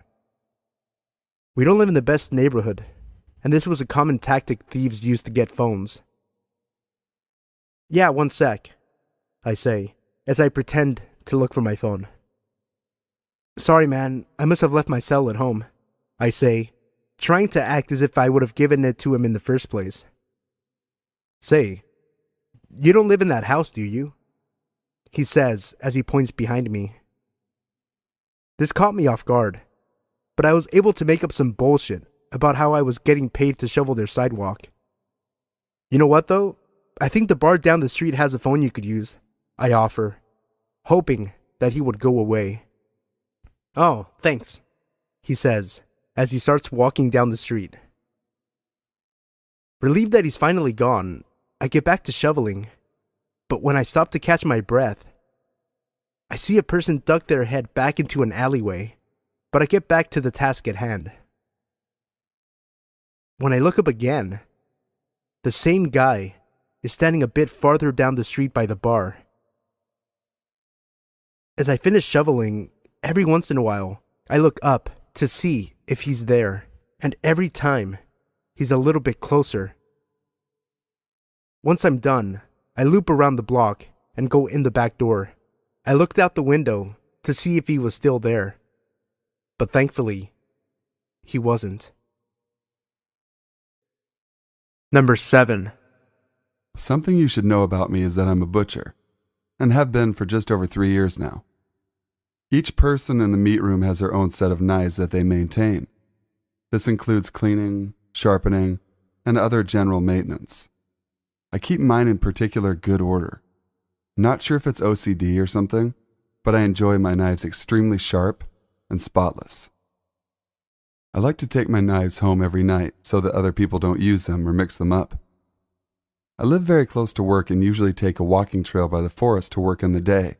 We don't live in the best neighborhood, and this was a common tactic thieves used to get phones. "Yeah, one sec," I say, as I pretend to look for my phone. "Sorry, man, I must have left my cell at home," I say, trying to act as if I would have given it to him in the first place. "Say, You don't live in that house, do you? He says as he points behind me. This caught me off guard, but I was able to make up some bullshit about how I was getting paid to shovel their sidewalk. You know what though? I think the bar down the street has a phone you could use, I offer, hoping that he would go away. Oh, thanks, he says as he starts walking down the street. Relieved that he's finally gone, I get back to shoveling, but when I stop to catch my breath, I see a person duck their head back into an alleyway, but I get back to the task at hand. When I look up again, the same guy is standing a bit farther down the street by the bar. As I finish shoveling, every once in a while, I look up to see if he's there, and every time, he's a little bit closer. Once I'm done, I loop around the block and go in the back door. I looked out the window to see if he was still there, but thankfully, he wasn't. Number 7. Something you should know about me is that I'm a butcher, and have been for just over 3 years now. Each person in the meat room has their own set of knives that they maintain. This includes cleaning, sharpening, and other general maintenance. I keep mine in particular good order. Not sure if it's OCD or something, but I enjoy my knives extremely sharp and spotless. I like to take my knives home every night so that other people don't use them or mix them up. I live very close to work and usually take a walking trail by the forest to work in the day,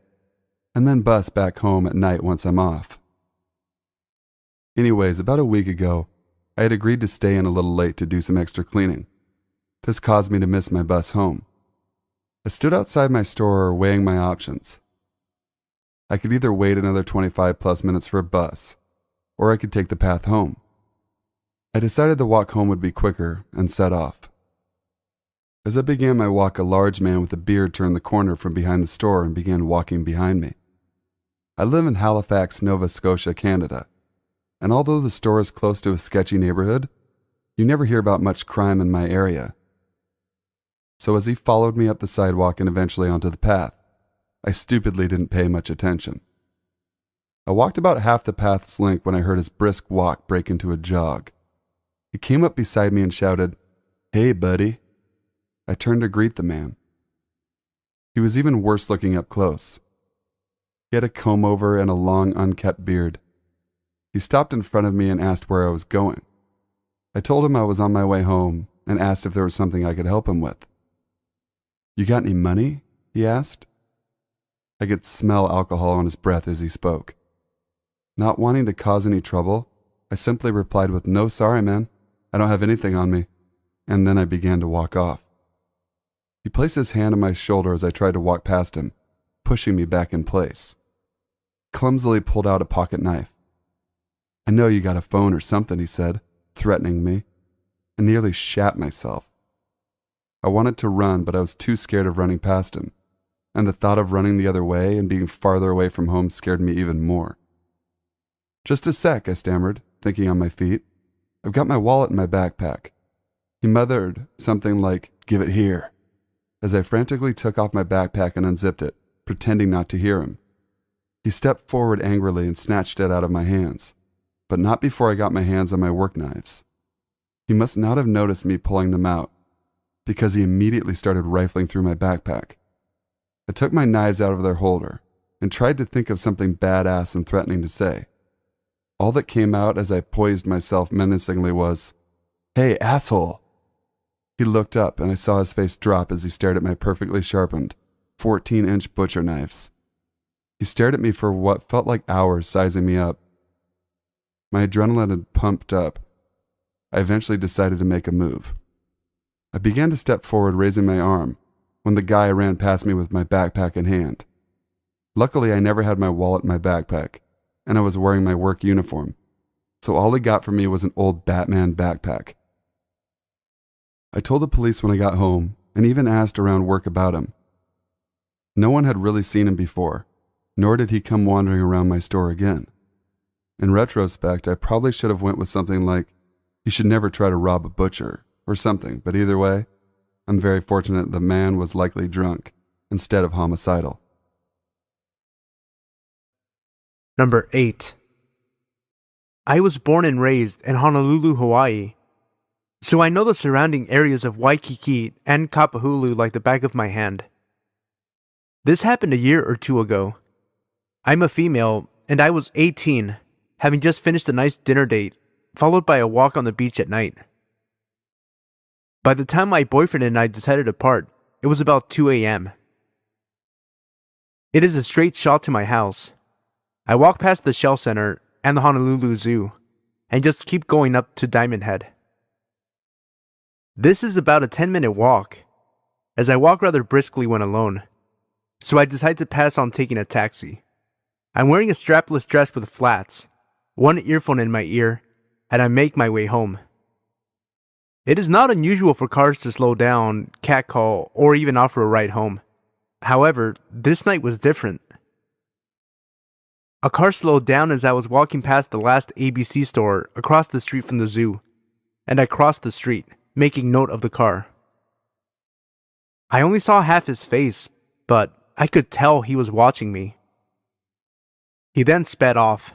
and then bus back home at night once I'm off. Anyways, about a week ago, I had agreed to stay in a little late to do some extra cleaning. This caused me to miss my bus home. I stood outside my store weighing my options. I could either wait another 25 plus minutes for a bus, or I could take the path home. I decided the walk home would be quicker and set off. As I began my walk, a large man with a beard turned the corner from behind the store and began walking behind me. I live in Halifax, Nova Scotia, Canada, and although the store is close to a sketchy neighborhood, you never hear about much crime in my area. So as he followed me up the sidewalk and eventually onto the path, I stupidly didn't pay much attention. I walked about half the path's length when I heard his brisk walk break into a jog. He came up beside me and shouted, "Hey, buddy." I turned to greet the man. He was even worse looking up close. He had a comb-over and a long, unkept beard. He stopped in front of me and asked where I was going. I told him I was on my way home and asked if there was something I could help him with. "You got any money?" he asked. I could smell alcohol on his breath as he spoke. Not wanting to cause any trouble, I simply replied with, "No, sorry, man. I don't have anything on me." And then I began to walk off. He placed his hand on my shoulder as I tried to walk past him, pushing me back in place. Clumsily pulled out a pocket knife. "I know you got a phone or something," he said, threatening me. I nearly shat myself. I wanted to run, but I was too scared of running past him, and the thought of running the other way and being farther away from home scared me even more. "Just a sec," I stammered, thinking on my feet. "I've got my wallet in my backpack." He muttered something like, "Give it here," as I frantically took off my backpack and unzipped it, pretending not to hear him. He stepped forward angrily and snatched it out of my hands, but not before I got my hands on my work knives. He must not have noticed me pulling them out, because he immediately started rifling through my backpack. I took my knives out of their holder and tried to think of something badass and threatening to say. All that came out as I poised myself menacingly was, "Hey, asshole!" He looked up and I saw his face drop as he stared at my perfectly sharpened, 14-inch butcher knives. He stared at me for what felt like hours, sizing me up. My adrenaline had pumped up. I eventually decided to make a move. I began to step forward, raising my arm, when the guy ran past me with my backpack in hand. Luckily, I never had my wallet in my backpack, and I was wearing my work uniform, so all he got from me was an old Batman backpack. I told the police when I got home, and even asked around work about him. No one had really seen him before, nor did he come wandering around my store again. In retrospect, I probably should have went with something like, "You should never try to rob a butcher," or something, but either way, I'm very fortunate the man was likely drunk instead of homicidal. Number 8. I was born and raised in Honolulu, Hawaii, so I know the surrounding areas of Waikiki and Kapahulu like the back of my hand. This happened a year or two ago. I'm a female, and I was 18, having just finished a nice dinner date, followed by a walk on the beach at night. By the time my boyfriend and I decided to part, it was about 2 a.m. It is a straight shot to my house. I walk past the Shell Center and the Honolulu Zoo, and just keep going up to Diamond Head. This is about a 10-minute walk, as I walk rather briskly when alone, so I decide to pass on taking a taxi. I'm wearing a strapless dress with flats, one earphone in my ear, and I make my way home. It is not unusual for cars to slow down, catcall, or even offer a ride home. However, this night was different. A car slowed down as I was walking past the last ABC store across the street from the zoo, and I crossed the street, making note of the car. I only saw half his face, but I could tell he was watching me. He then sped off.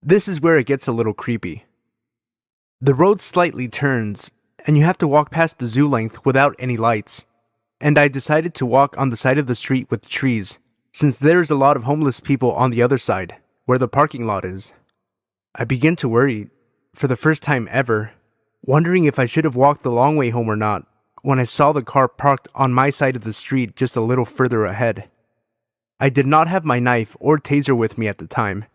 This is where it gets a little creepy. The road slightly turns, and you have to walk past the zoo length without any lights, and I decided to walk on the side of the street with trees, since there's a lot of homeless people on the other side, where the parking lot is. I begin to worry, for the first time ever, wondering if I should have walked the long way home or not, when I saw the car parked on my side of the street just a little further ahead. I did not have my knife or taser with me at the time,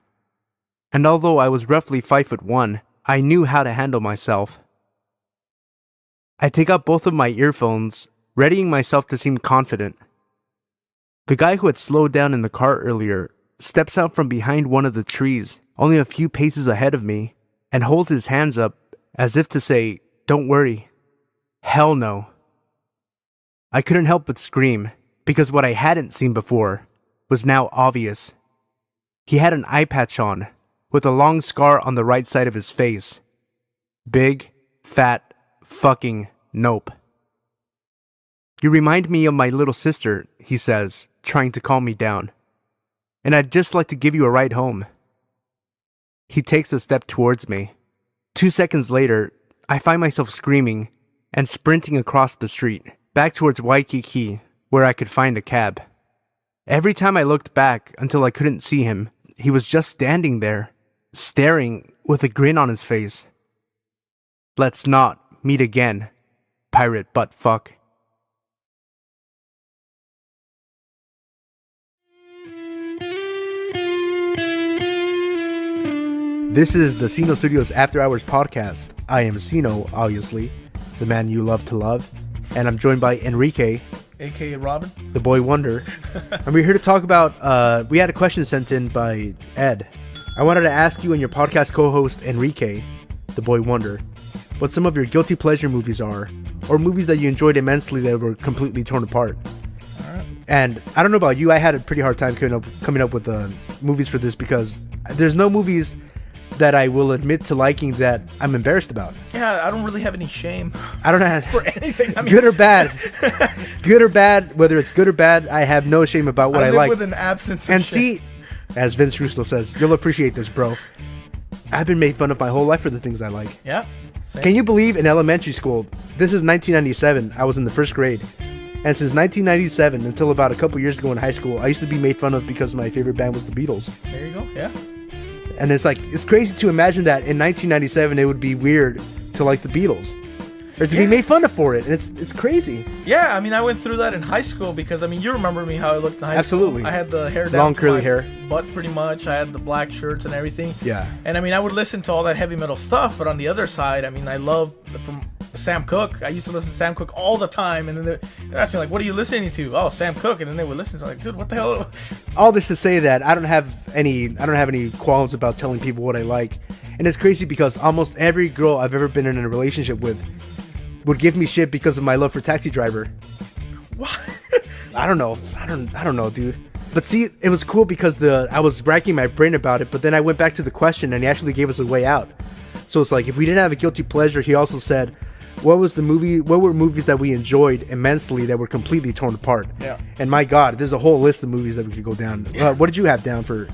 and although I was roughly 5'1", I knew how to handle myself. I take out both of my earphones, readying myself to seem confident. The guy who had slowed down in the car earlier steps out from behind one of the trees, only a few paces ahead of me, and holds his hands up as if to say, "Don't worry." Hell no. I couldn't help but scream, because what I hadn't seen before was now obvious. He had an eye patch on, with a long scar on the right side of his face. Big, fat, fucking nope. "You remind me of my little sister," he says, trying to calm me down. "And I'd just like to give you a ride home." He takes a step towards me. 2 seconds later, I find myself screaming and sprinting across the street, back towards Waikiki, where I could find a cab. Every time I looked back until I couldn't see him, he was just standing there, staring with a grin on his face. Let's not meet again, pirate butt fuck. This is the Sino Studios After Hours podcast. I am Sino, obviously, the man you love to love, and I'm joined by Enrique, aka Robin, the boy wonder, and we're here to talk about, we had a question sent in by Ed. I wanted to ask you and your podcast co-host Enrique, the boy wonder, what some of your guilty pleasure movies are, or movies that you enjoyed immensely that were completely torn apart. Alright. And I don't know about you, I had a pretty hard time coming up with movies for this, because there's no movies that I will admit to liking that I'm embarrassed about. Yeah, I don't really have any shame. I don't have for anything. I mean, good or bad. Good or bad, whether it's good or bad, I have no shame about what I live like. with an absence of and shame. See, as Vince Russo says, you'll appreciate this, bro. I've been made fun of my whole life for the things I like. Yeah. Same. Can you believe in elementary school, this is 1997, I was in the first grade, and since 1997 until about a couple years ago in high school, I used to be made fun of because my favorite band was the Beatles. There you go, yeah. And it's like, it's crazy to imagine that in 1997 it would be weird to like the Beatles, or to be made fun of for it, and it's crazy. Yeah, I mean, I went through that in high school because, I mean, you remember me how I looked in high Absolutely. school. I had the hair down long to curly my hair, butt pretty much. I had the black shirts and everything. Yeah. And I mean, I would listen to all that heavy metal stuff, but on the other side, I mean, I love from Sam Cooke. I used to listen to Sam Cooke all the time, and then they'd ask me like, "What are you listening to?" "Oh, Sam Cooke," and then they would listen to like, "Dude, what the hell?" All this to say that I don't have any qualms about telling people what I like, and it's crazy because almost every girl I've ever been in a relationship with would give me shit because of my love for Taxi Driver. What? I don't know, dude. But see, it was cool because I was racking my brain about it, but then I went back to the question and he actually gave us a way out. So it's like, if we didn't have a guilty pleasure, he also said, what were movies that we enjoyed immensely that were completely torn apart. Yeah. And my God, there's a whole list of movies that we could go down. What did you have down for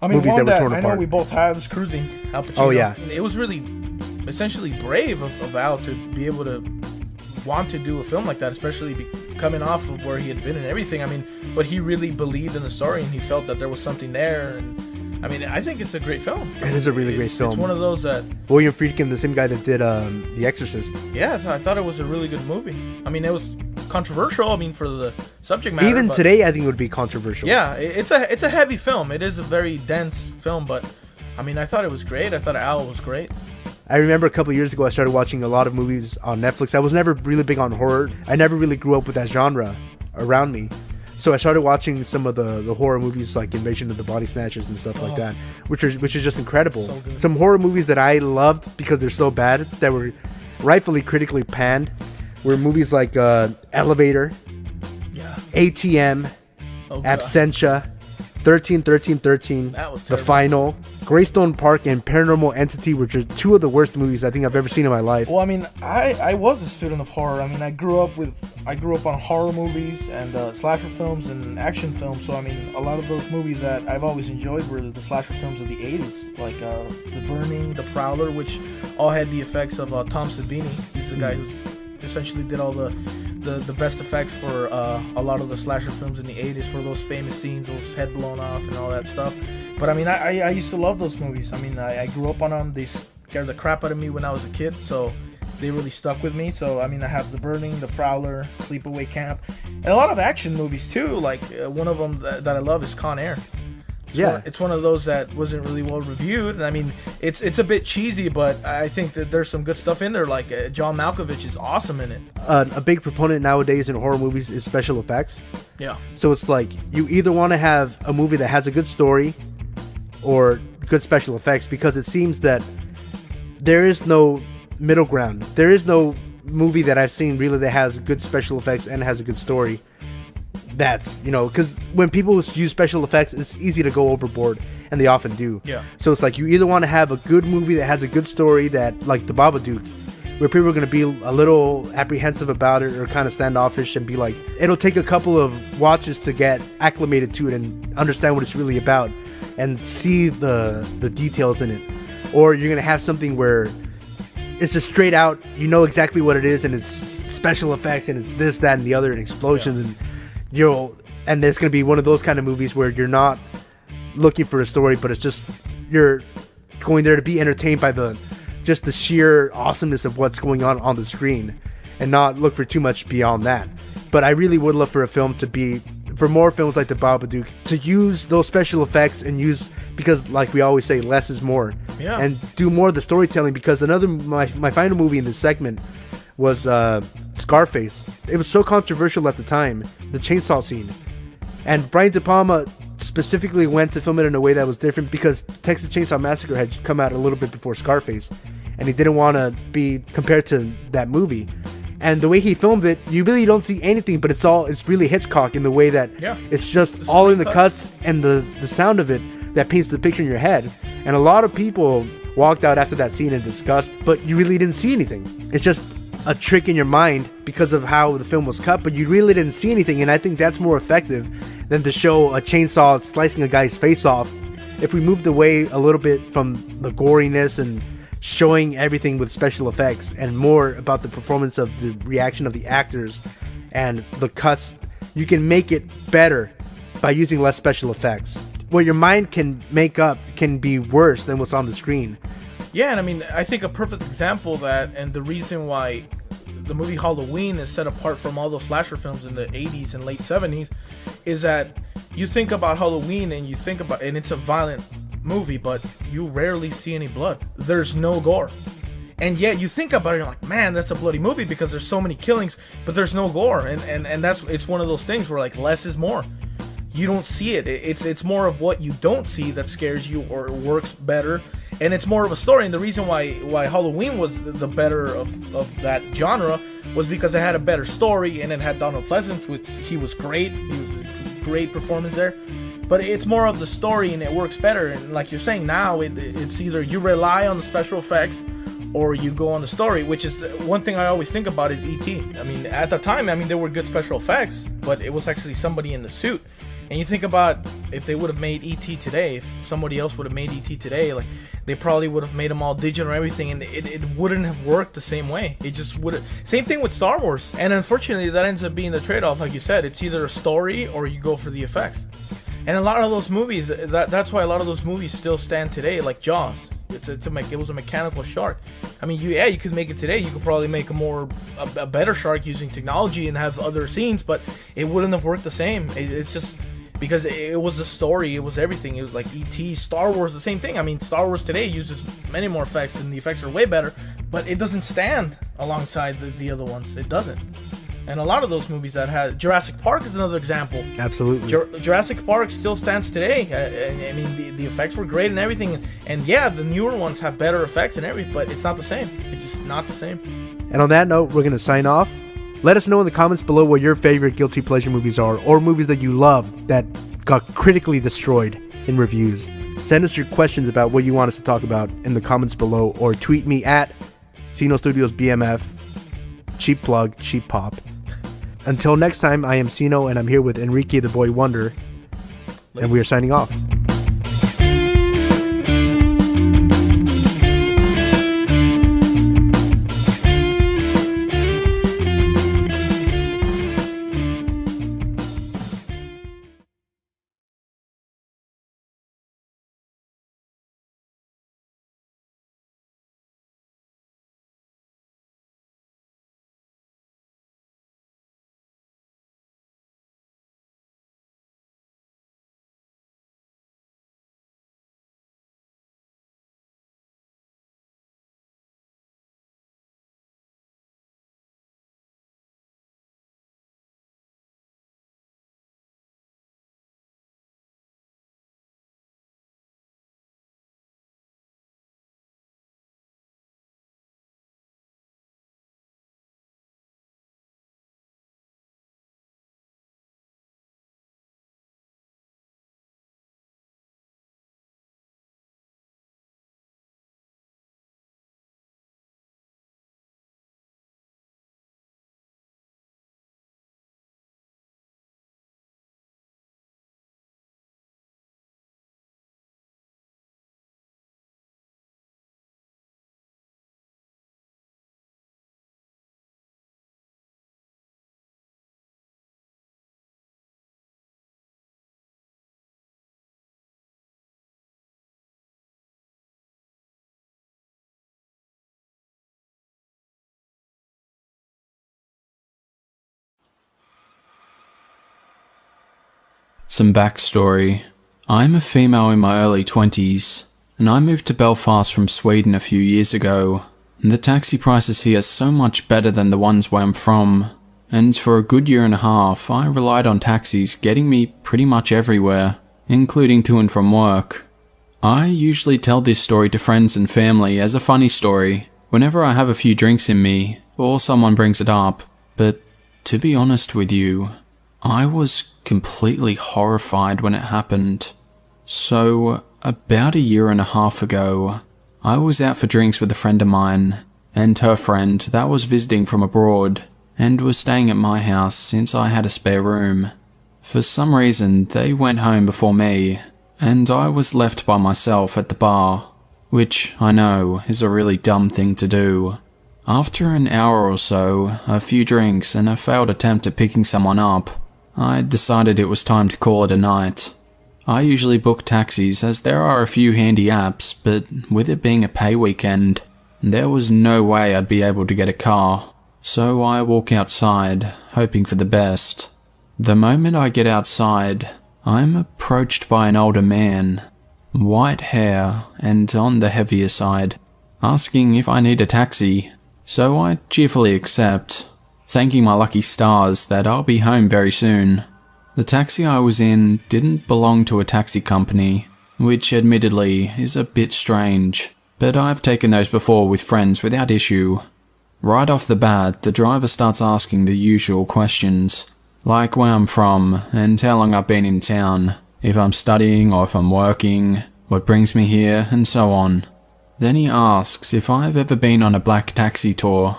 movies one that were torn I apart? know we both have is Cruising. Al Pacino. Oh, yeah. It was really essentially brave of Al to be able to want to do a film like that, especially coming off of where he had been and everything. I mean, but he really believed in the story and he felt that there was something there. And I mean, I think it's a great film. It is a really great film. It's one of those that William Friedkin, the same guy that did The Exorcist. Yeah, I thought it was a really good movie. I mean, it was controversial. I mean, for the subject matter. Even today, I think it would be controversial. Yeah, it's a heavy film. It is a very dense film, but I mean, I thought it was great. I thought Al was great. I remember a couple of years ago, I started watching a lot of movies on Netflix. I was never really big on horror. I never really grew up with that genre around me. So I started watching some of the horror movies like Invasion of the Body Snatchers and stuff like that, which is just incredible. So good. Some horror movies that I loved because they're so bad that were rightfully critically panned were movies like Elevator, ATM, Absentia, 13-13-13, That was The terrible. Final, Greystone Park, and Paranormal Entity, which are two of the worst movies I think I've ever seen in my life. Well, I mean, I was a student of horror. I mean, I grew up on horror movies and slasher films and action films. So I mean, a lot of those movies that I've always enjoyed were the slasher films of the 80s, like The Burning, The Prowler, which all had the effects of Tom Savini. He's the guy who's essentially did all the best effects for a lot of the slasher films in the 80s for those famous scenes, those head blown off and all that stuff. But I mean, I used to love those movies. I mean, I grew up on them. They scared the crap out of me when I was a kid, so they really stuck with me. So I mean, I have The Burning, The Prowler, Sleepaway Camp, and a lot of action movies too. Like one of them that I love is Con Air. It's one of those that wasn't really well reviewed, and I mean, it's a bit cheesy, but I think that there's some good stuff in there. Like John Malkovich is awesome in it. A big proponent nowadays in horror movies is special effects. Yeah. So it's like you either want to have a movie that has a good story or good special effects, because it seems that there is no middle ground. There is no movie that I've seen really that has good special effects and has a good story. That's, because when people use special effects, it's easy to go overboard, and they often do. Yeah. So it's like you either want to have a good movie that has a good story, that like The Babadook, where people are going to be a little apprehensive about it or kind of standoffish and be like, it'll take a couple of watches to get acclimated to it and understand what it's really about and see the details in it. Or you're going to have something where it's just straight out, you know exactly what it is, and it's special effects and it's this, that, and the other, and explosions, and and there's going to be one of those kind of movies where you're not looking for a story, but it's just you're going there to be entertained by the sheer awesomeness of what's going on the screen, and not look for too much beyond that. But I really would love for more films like The Babadook to use those special effects and because like we always say, less is more. Yeah. And do more of the storytelling, because my final movie in this segment was Scarface. It was so controversial at the time, the chainsaw scene. And Brian De Palma specifically went to film it in a way that was different because Texas Chainsaw Massacre had come out a little bit before Scarface, and he didn't want to be compared to that movie. And the way he filmed it, you really don't see anything, but it's really Hitchcock in the way that it's just all in the cuts and the sound of it that paints the picture in your head. And a lot of people walked out after that scene in disgust, but you really didn't see anything. It's just a trick in your mind because of how the film was cut, but you really didn't see anything. And I think that's more effective than to show a chainsaw slicing a guy's face off. If we moved away a little bit from the goriness and showing everything with special effects and more about the performance of the reaction of the actors and the cuts, you can make it better by using less special effects. What your mind can make up can be worse than what's on the screen. Yeah, and I mean, I think a perfect example of that, and the reason why the movie Halloween is set apart from all those slasher films in the 80s and late 70s, is that you think about Halloween and it's a violent movie, but you rarely see any blood. There's no gore. And yet you think about it, you're like, man, that's a bloody movie because there's so many killings, but there's no gore. And it's one of those things where like less is more. You don't see it. It's more of what you don't see that scares you or works better. And it's more of a story. And the reason why Halloween was the better of that genre was because it had a better story, and it had Donald Pleasance, which he was great. He was a great performance there. But it's more of the story, and it works better. And like you're saying now, it's either you rely on the special effects or you go on the story, which is one thing I always think about is E.T. I mean, at the time, I mean, there were good special effects, but it was actually somebody in the suit. And you think about if they would have made E.T. today, if somebody else would have made E.T. today, like, they probably would have made them all digital and everything, and it wouldn't have worked the same way. It just would have. Same thing with Star Wars. And unfortunately, that ends up being the trade-off, like you said. It's either a story or you go for the effects. And a lot of those movies, that's why a lot of those movies still stand today, like Jaws. It was a mechanical shark. I mean, you could make it today. You could probably make a better shark using technology and have other scenes, but it wouldn't have worked the same. It's just because it was the story, it was everything. It was like E.T., Star Wars, the same thing. I mean, Star Wars today uses many more effects, and the effects are way better, but it doesn't stand alongside the other ones. It doesn't. And a lot of those movies that had Jurassic Park is another example. Absolutely. Jurassic Park still stands today. I mean, the effects were great and everything. And yeah, the newer ones have better effects and everything, but it's not the same. It's just not the same. And on that note, we're going to sign off. Let us know in the comments below what your favorite guilty pleasure movies are, or movies that you love that got critically destroyed in reviews. Send us your questions about what you want us to talk about in the comments below, or tweet me at Sino Studios BMF. Cheap plug, cheap pop. Until next time, I am Sino, and I'm here with Enrique the Boy Wonder, and we are signing off. Some backstory. I'm a female in my early 20s, and I moved to Belfast from Sweden a few years ago. The taxi prices here are so much better than the ones where I'm from, and for a good year and a half I relied on taxis getting me pretty much everywhere, including to and from work. I usually tell this story to friends and family as a funny story, whenever I have a few drinks in me, or someone brings it up, but to be honest with you, I was completely horrified when it happened. So, about a year and a half ago, I was out for drinks with a friend of mine, and her friend that was visiting from abroad, and was staying at my house since I had a spare room. For some reason, they went home before me, and I was left by myself at the bar, which I know is a really dumb thing to do. After an hour or so, a few drinks, and a failed attempt at picking someone up, I decided it was time to call it a night. I usually book taxis as there are a few handy apps, but with it being a pay weekend, there was no way I'd be able to get a car, so I walk outside, hoping for the best. The moment I get outside, I'm approached by an older man, white hair and on the heavier side, asking if I need a taxi, so I cheerfully accept, thanking my lucky stars that I'll be home very soon. The taxi I was in didn't belong to a taxi company, which admittedly is a bit strange, but I've taken those before with friends without issue. Right off the bat, the driver starts asking the usual questions, like where I'm from and how long I've been in town, if I'm studying or if I'm working, what brings me here, and so on. Then he asks if I've ever been on a black taxi tour.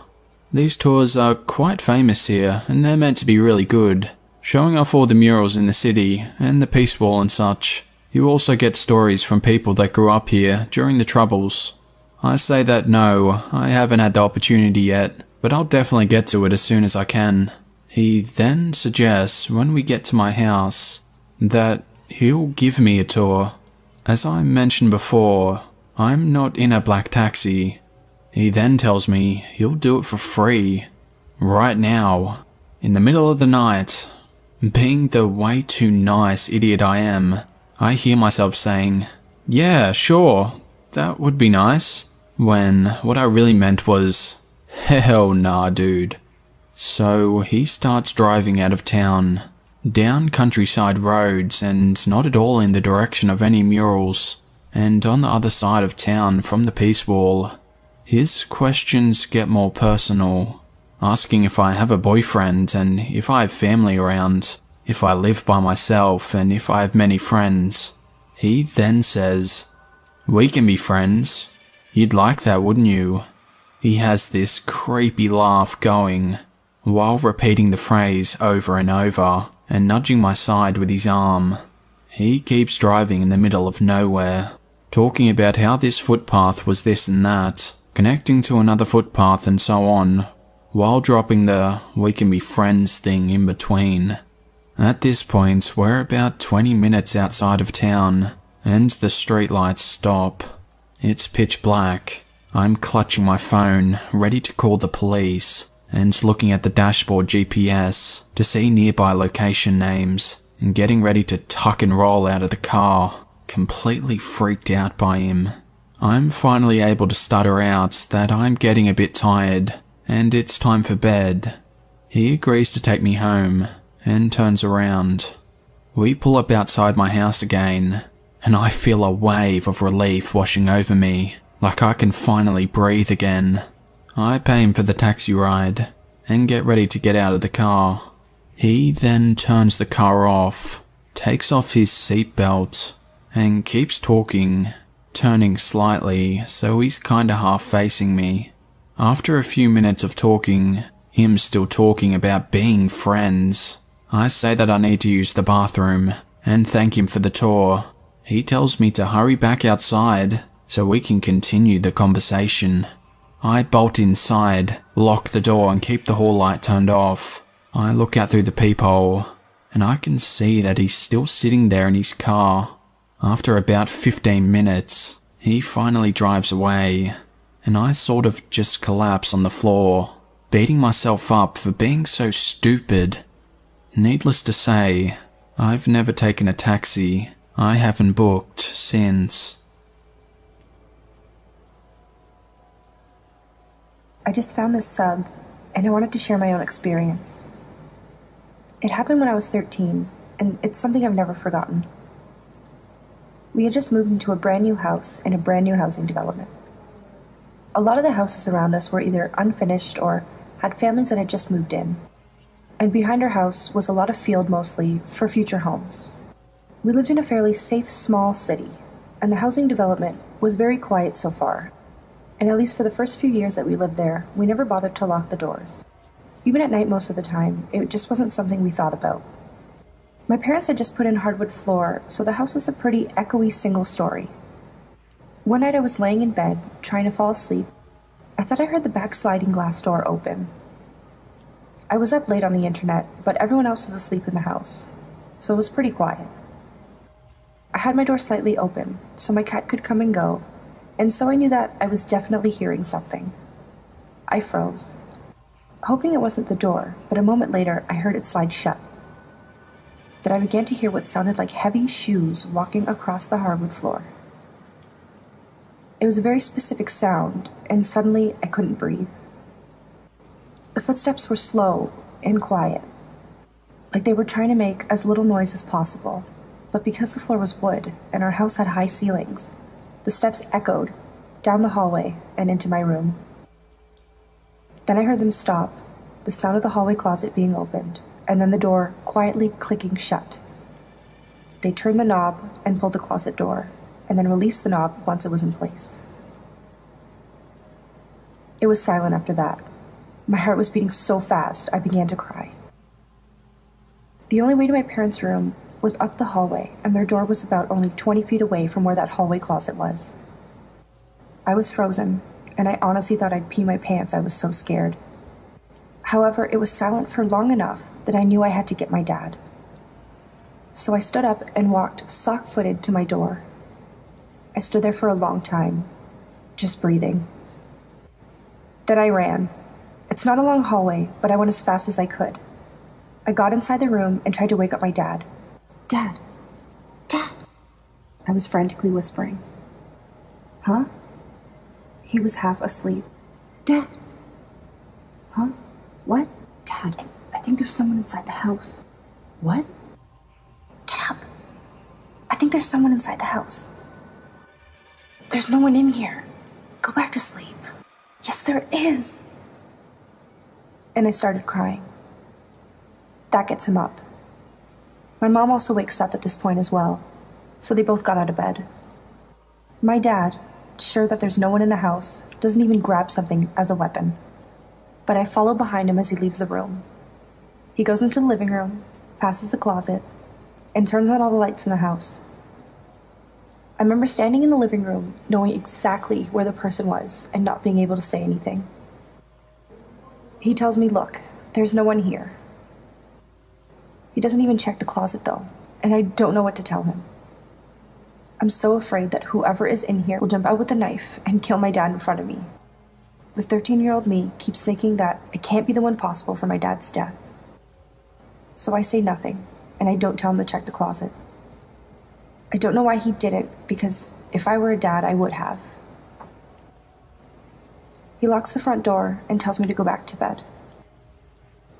These tours are quite famous here, and they're meant to be really good, showing off all the murals in the city and the Peace Wall and such. You also get stories from people that grew up here during the Troubles. I say that no, I haven't had the opportunity yet, but I'll definitely get to it as soon as I can. He then suggests when we get to my house that he'll give me a tour. As I mentioned before, I'm not in a black taxi. He then tells me he'll do it for free. Right now, in the middle of the night. Being the way too nice idiot I am, I hear myself saying, "Yeah, sure, that would be nice," when what I really meant was, "Hell nah, dude." So he starts driving out of town, down countryside roads and not at all in the direction of any murals, and on the other side of town from the Peace Wall. His questions get more personal, asking if I have a boyfriend and if I have family around, if I live by myself and if I have many friends. He then says, "We can be friends. You'd like that, wouldn't you?" He has this creepy laugh going, while repeating the phrase over and over and nudging my side with his arm. He keeps driving in the middle of nowhere, talking about how this footpath was this and that, connecting to another footpath and so on, while dropping the "we can be friends" thing in between. At this point, we're about 20 minutes outside of town, and the streetlights stop. It's pitch black. I'm clutching my phone, ready to call the police, and looking at the dashboard GPS to see nearby location names, and getting ready to tuck and roll out of the car, completely freaked out by him. I'm finally able to stutter out that I'm getting a bit tired, and it's time for bed. He agrees to take me home, and turns around. We pull up outside my house again, and I feel a wave of relief washing over me, like I can finally breathe again. I pay him for the taxi ride, and get ready to get out of the car. He then turns the car off, takes off his seatbelt, and keeps talking, turning slightly so he's kinda half facing me. After a few minutes of talking, him still talking about being friends, I say that I need to use the bathroom, and thank him for the tour. He tells me to hurry back outside so we can continue the conversation. I bolt inside, lock the door and keep the hall light turned off. I look out through the peephole, and I can see that he's still sitting there in his car. After about 15 minutes, he finally drives away, and I sort of just collapse on the floor, beating myself up for being so stupid. Needless to say, I've never taken a taxi. I haven't booked since. I just found this sub, and I wanted to share my own experience. It happened when I was 13, and it's something I've never forgotten. We had just moved into a brand new house in a brand new housing development. A lot of the houses around us were either unfinished or had families that had just moved in. And behind our house was a lot of field mostly for future homes. We lived in a fairly safe small city, and the housing development was very quiet so far. And at least for the first few years that we lived there, we never bothered to lock the doors. Even at night most of the time, it just wasn't something we thought about. My parents had just put in hardwood floor, so the house was a pretty echoey single story. One night I was laying in bed, trying to fall asleep. I thought I heard the back sliding glass door open. I was up late on the internet, but everyone else was asleep in the house, so it was pretty quiet. I had my door slightly open, so my cat could come and go, and so I knew that I was definitely hearing something. I froze, hoping it wasn't the door, but a moment later I heard it slide shut. Then I began to hear what sounded like heavy shoes walking across the hardwood floor. It was a very specific sound, and suddenly I couldn't breathe. The footsteps were slow and quiet, like they were trying to make as little noise as possible, but because the floor was wood and our house had high ceilings, the steps echoed down the hallway and into my room. Then I heard them stop, the sound of the hallway closet being opened, and then the door quietly clicking shut. They turned the knob and pulled the closet door, and then released the knob once it was in place. It was silent after that. My heart was beating so fast, I began to cry. The only way to my parents' room was up the hallway, and their door was about only 20 feet away from where that hallway closet was. I was frozen, and I honestly thought I'd pee my pants. I was so scared. However, it was silent for long enough that I knew I had to get my dad. So I stood up and walked sock-footed to my door. I stood there for a long time, just breathing. Then I ran. It's not a long hallway, but I went as fast as I could. I got inside the room and tried to wake up my dad. "Dad! Dad!" I was frantically whispering. "Huh?" He was half asleep. "Dad!" "Huh? What?" "Dad, I think there's someone inside the house." "What?" "Get up! I think there's someone inside the house." "There's no one in here. Go back to sleep." "Yes, there is." And I started crying. That gets him up. My mom also wakes up at this point as well, so they both got out of bed. My dad, sure that there's no one in the house, doesn't even grab something as a weapon. But I follow behind him as he leaves the room. He goes into the living room, passes the closet, and turns on all the lights in the house. I remember standing in the living room, knowing exactly where the person was and not being able to say anything. He tells me, "Look, there's no one here." He doesn't even check the closet though, and I don't know what to tell him. I'm so afraid that whoever is in here will jump out with a knife and kill my dad in front of me. The 13-year-old me keeps thinking that I can't be the one possible for my dad's death. So I say nothing, and I don't tell him to check the closet. I don't know why he didn't, because if I were a dad, I would have. He locks the front door and tells me to go back to bed.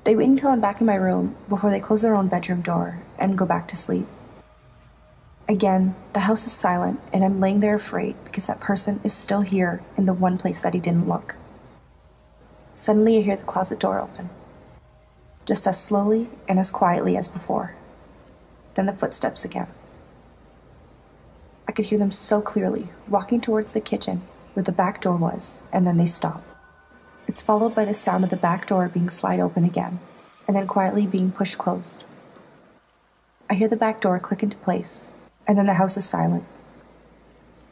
They wait until I'm back in my room before they close their own bedroom door and go back to sleep. Again, the house is silent, and I'm laying there afraid because that person is still here in the one place that he didn't look. Suddenly I hear the closet door open, just as slowly and as quietly as before. Then the footsteps again. I could hear them so clearly, walking towards the kitchen where the back door was, and then they stop. It's followed by the sound of the back door being slid open again, and then quietly being pushed closed. I hear the back door click into place, and then the house is silent.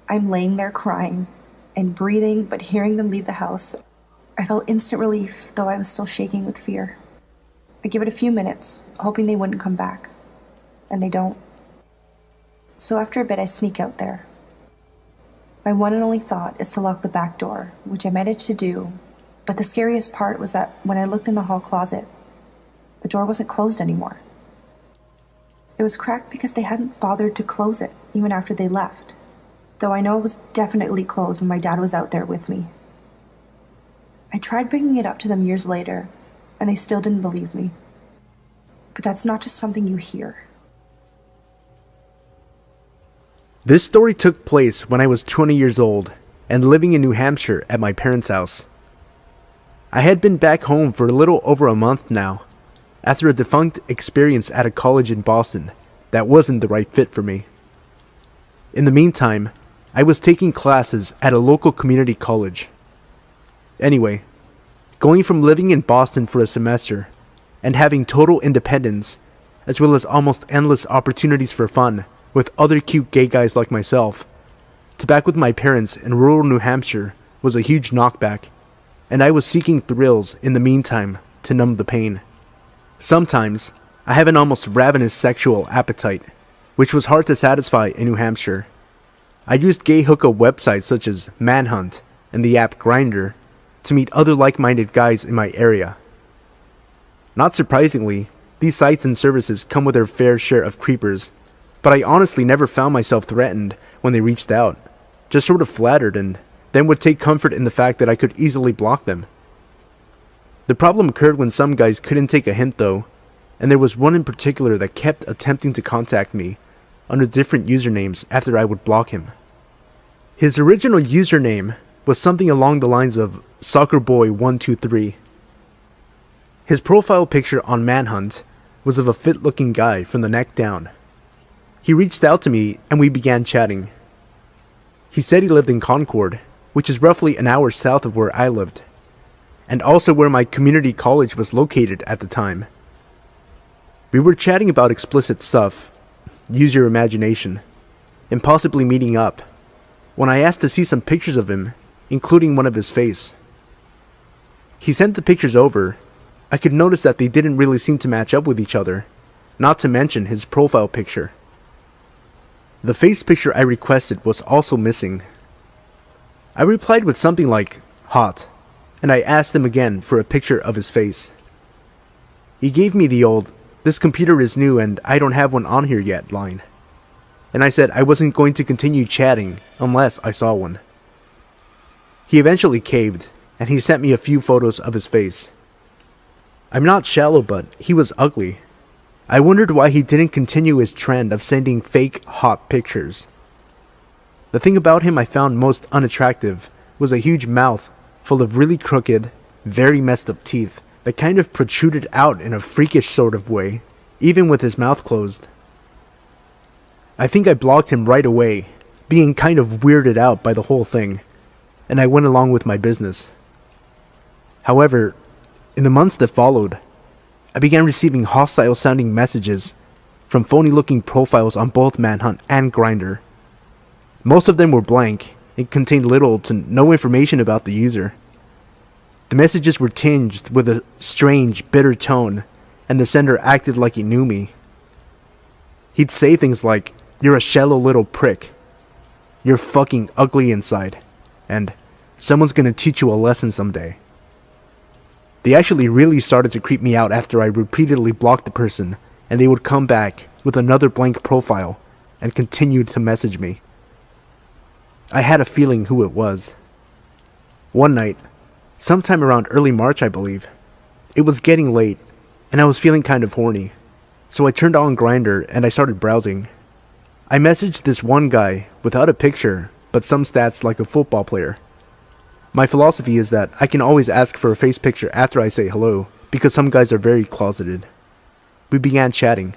I'm laying there crying and breathing, but hearing them leave the house, I felt instant relief, though I was still shaking with fear. I give it a few minutes, hoping they wouldn't come back, and they don't. So after a bit, I sneak out there. My one and only thought is to lock the back door, which I managed to do, but the scariest part was that when I looked in the hall closet, the door wasn't closed anymore. It was cracked because they hadn't bothered to close it, even after they left, though I know it was definitely closed when my dad was out there with me. I tried bringing it up to them years later, and they still didn't believe me. But that's not just something you hear. This story took place when I was 20 years old and living in New Hampshire at my parents' house. I had been back home for a little over a month now, after a defunct experience at a college in Boston that wasn't the right fit for me. In the meantime, I was taking classes at a local community college. Anyway, going from living in Boston for a semester and having total independence, as well as almost endless opportunities for fun with other cute gay guys like myself, to back with my parents in rural New Hampshire was a huge knockback, and I was seeking thrills in the meantime to numb the pain. Sometimes, I have an almost ravenous sexual appetite, which was hard to satisfy in New Hampshire. I used gay hookup websites such as Manhunt and the app Grindr to meet other like-minded guys in my area. Not surprisingly, these sites and services come with their fair share of creepers, but I honestly never found myself threatened when they reached out, just sort of flattered, and then would take comfort in the fact that I could easily block them. The problem occurred when some guys couldn't take a hint though, and there was one in particular that kept attempting to contact me under different usernames after I would block him. His original username was something along the lines of SoccerBoy123. His profile picture on Manhunt was of a fit-looking guy from the neck down. He reached out to me and we began chatting. He said he lived in Concord, which is roughly an hour south of where I lived, and also where my community college was located at the time. We were chatting about explicit stuff, use your imagination, and possibly meeting up, when I asked to see some pictures of him, including one of his face. He sent the pictures over. I could notice that they didn't really seem to match up with each other, not to mention his profile picture. The face picture I requested was also missing. I replied with something like, hot, and I asked him again for a picture of his face. He gave me the old, this computer is new and I don't have one on here yet line. And I said I wasn't going to continue chatting unless I saw one. He eventually caved, and he sent me a few photos of his face. I'm not shallow, but he was ugly. I wondered why he didn't continue his trend of sending fake hot pictures. The thing about him I found most unattractive was a huge mouth full of really crooked, very messed up teeth that kind of protruded out in a freakish sort of way, even with his mouth closed. I think I blocked him right away, being kind of weirded out by the whole thing, and I went along with my business. However, in the months that followed, I began receiving hostile sounding messages from phony looking profiles on both Manhunt and Grindr. Most of them were blank and contained little to no information about the user. The messages were tinged with a strange, bitter tone, and the sender acted like he knew me. He'd say things like, "You're a shallow little prick," "You're fucking ugly inside," and "Someone's gonna teach you a lesson someday." They actually really started to creep me out after I repeatedly blocked the person, and they would come back with another blank profile and continue to message me. I had a feeling who it was. One night, sometime around early March I believe, it was getting late, and I was feeling kind of horny, so I turned on Grindr and I started browsing. I messaged this one guy without a picture, but some stats like a football player. My philosophy is that I can always ask for a face picture after I say hello, because some guys are very closeted. We began chatting.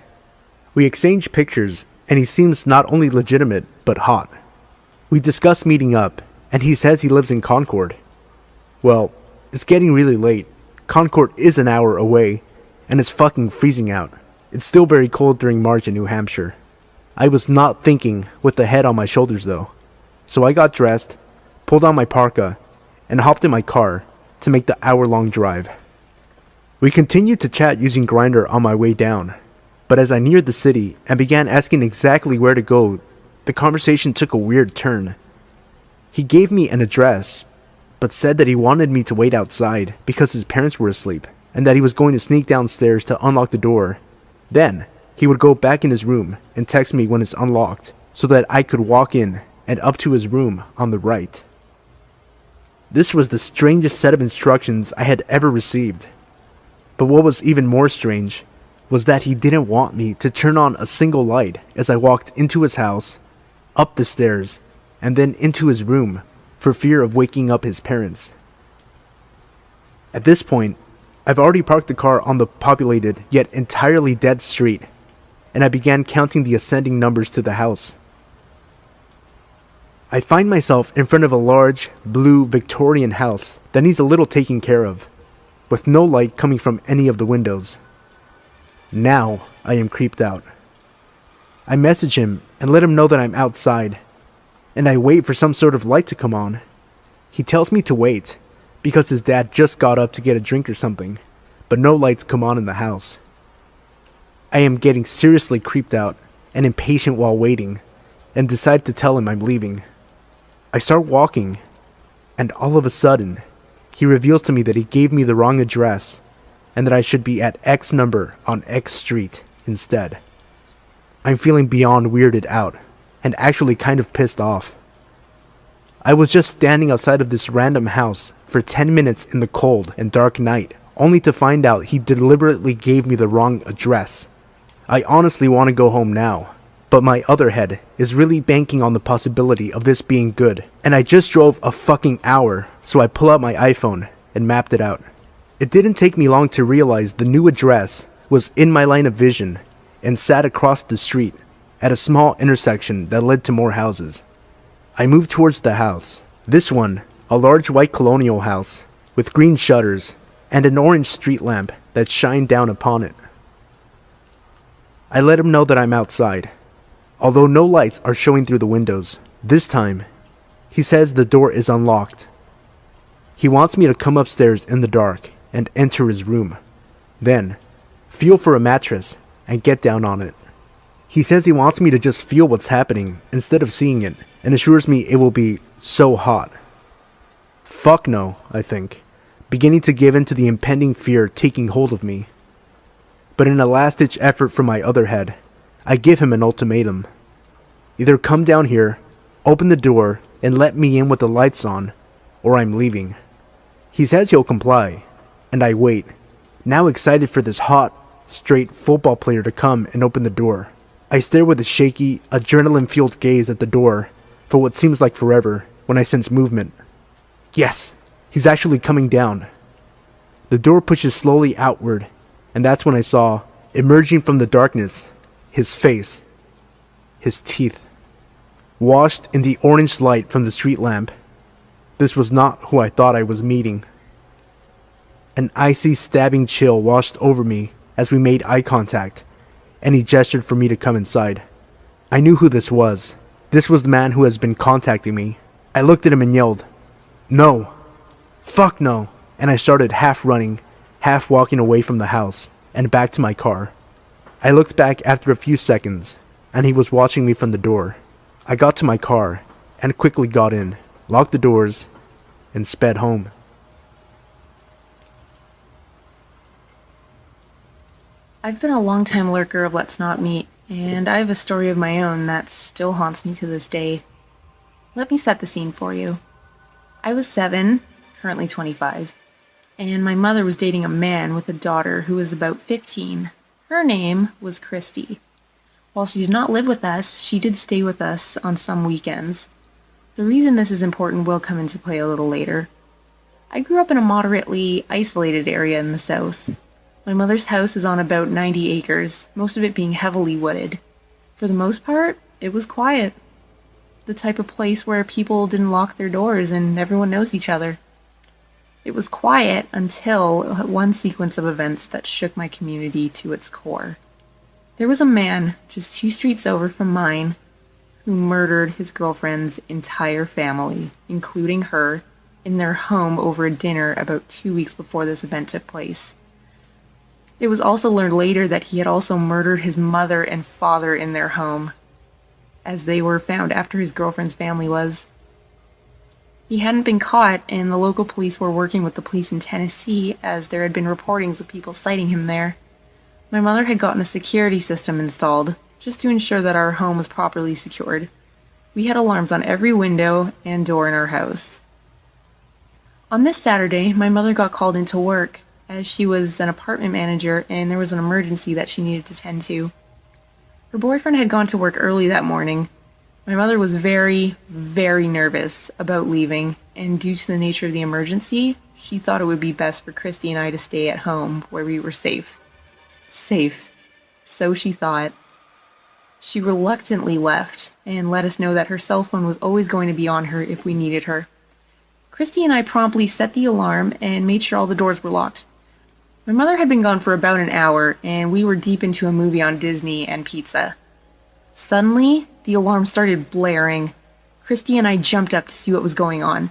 We exchanged pictures, and he seems not only legitimate, but hot. We discussed meeting up, and he says he lives in Concord. Well, it's getting really late. Concord is an hour away, and it's fucking freezing out. It's still very cold during March in New Hampshire. I was not thinking with the head on my shoulders though, so I got dressed, pulled on my parka, and hopped in my car to make the hour-long drive. We continued to chat using Grindr on my way down, but as I neared the city and began asking exactly where to go, the conversation took a weird turn. He gave me an address, but said that he wanted me to wait outside because his parents were asleep, and that he was going to sneak downstairs to unlock the door. Then, he would go back in his room and text me when it's unlocked, so that I could walk in and up to his room on the right. This was the strangest set of instructions I had ever received. But what was even more strange was that he didn't want me to turn on a single light as I walked into his house, up the stairs, and then into his room for fear of waking up his parents. At this point, I've already parked the car on the populated yet entirely dead street, and I began counting the ascending numbers to the house. I find myself in front of a large, blue Victorian house that needs a little taking care of, with no light coming from any of the windows. Now I am creeped out. I message him and let him know that I'm outside, and I wait for some sort of light to come on. He tells me to wait, because his dad just got up to get a drink or something, but no lights come on in the house. I am getting seriously creeped out and impatient while waiting, and decide to tell him I'm leaving. I start walking, and all of a sudden, he reveals to me that he gave me the wrong address, and that I should be at X number on X street instead. I'm feeling beyond weirded out, and actually kind of pissed off. I was just standing outside of this random house for 10 minutes in the cold and dark night, only to find out he deliberately gave me the wrong address. I honestly want to go home now, but my other head is really banking on the possibility of this being good, and I just drove a fucking hour, so I pull out my iPhone and mapped it out. It didn't take me long to realize the new address was in my line of vision and sat across the street at a small intersection that led to more houses. I moved towards the house. This one, a large white colonial house, with green shutters and an orange street lamp that shined down upon it. I let him know that I'm outside, although no lights are showing through the windows. This time, he says the door is unlocked. He wants me to come upstairs in the dark and enter his room. Then, feel for a mattress and get down on it. He says he wants me to just feel what's happening instead of seeing it, and assures me it will be so hot. Fuck no, I think, beginning to give in to the impending fear taking hold of me. But in a last-ditch effort from my other head, I give him an ultimatum. Either come down here, open the door, and let me in with the lights on, or I'm leaving. He says he'll comply, and I wait, now excited for this hot, straight football player to come and open the door. I stare with a shaky, adrenaline-fueled gaze at the door for what seems like forever when I sense movement. Yes, he's actually coming down. The door pushes slowly outward, and that's when I saw, emerging from the darkness, his face, his teeth, washed in the orange light from the street lamp. This was not who I thought I was meeting. An icy, stabbing chill washed over me as we made eye contact, and he gestured for me to come inside. I knew who this was. This was the man who has been contacting me. I looked at him and yelled, "No! Fuck no!" And I started half running, half walking away from the house, and back to my car. I looked back after a few seconds, and he was watching me from the door. I got to my car, and quickly got in, locked the doors, and sped home. I've been a long-time lurker of Let's Not Meet, and I have a story of my own that still haunts me to this day. Let me set the scene for you. I was 7, currently 25, and my mother was dating a man with a daughter who was about 15. Her name was Christy. While she did not live with us, she did stay with us on some weekends. The reason this is important will come into play a little later. I grew up in a moderately isolated area in the south. My mother's house is on about 90 acres, most of it being heavily wooded. For the most part, it was quiet. The type of place where people didn't lock their doors and everyone knows each other. It was quiet until one sequence of events that shook my community to its core. There was a man just 2 streets over from mine who murdered his girlfriend's entire family, including her, in their home over a dinner about 2 weeks before this event took place. It was also learned later that he had also murdered his mother and father in their home, as they were found after his girlfriend's family was. He hadn't been caught, and the local police were working with the police in Tennessee as there had been reportings of people sighting him there. My mother had gotten a security system installed, just to ensure that our home was properly secured. We had alarms on every window and door in our house. On this Saturday, my mother got called into work, as she was an apartment manager and there was an emergency that she needed to tend to. Her boyfriend had gone to work early that morning. My mother was very, very nervous about leaving, and due to the nature of the emergency, she thought it would be best for Christy and I to stay at home where we were safe. Safe. So she thought. She reluctantly left and let us know that her cell phone was always going to be on her if we needed her. Christy and I promptly set the alarm and made sure all the doors were locked. My mother had been gone for about an hour, and we were deep into a movie on Disney and pizza. Suddenly, the alarm started blaring. Christy and I jumped up to see what was going on.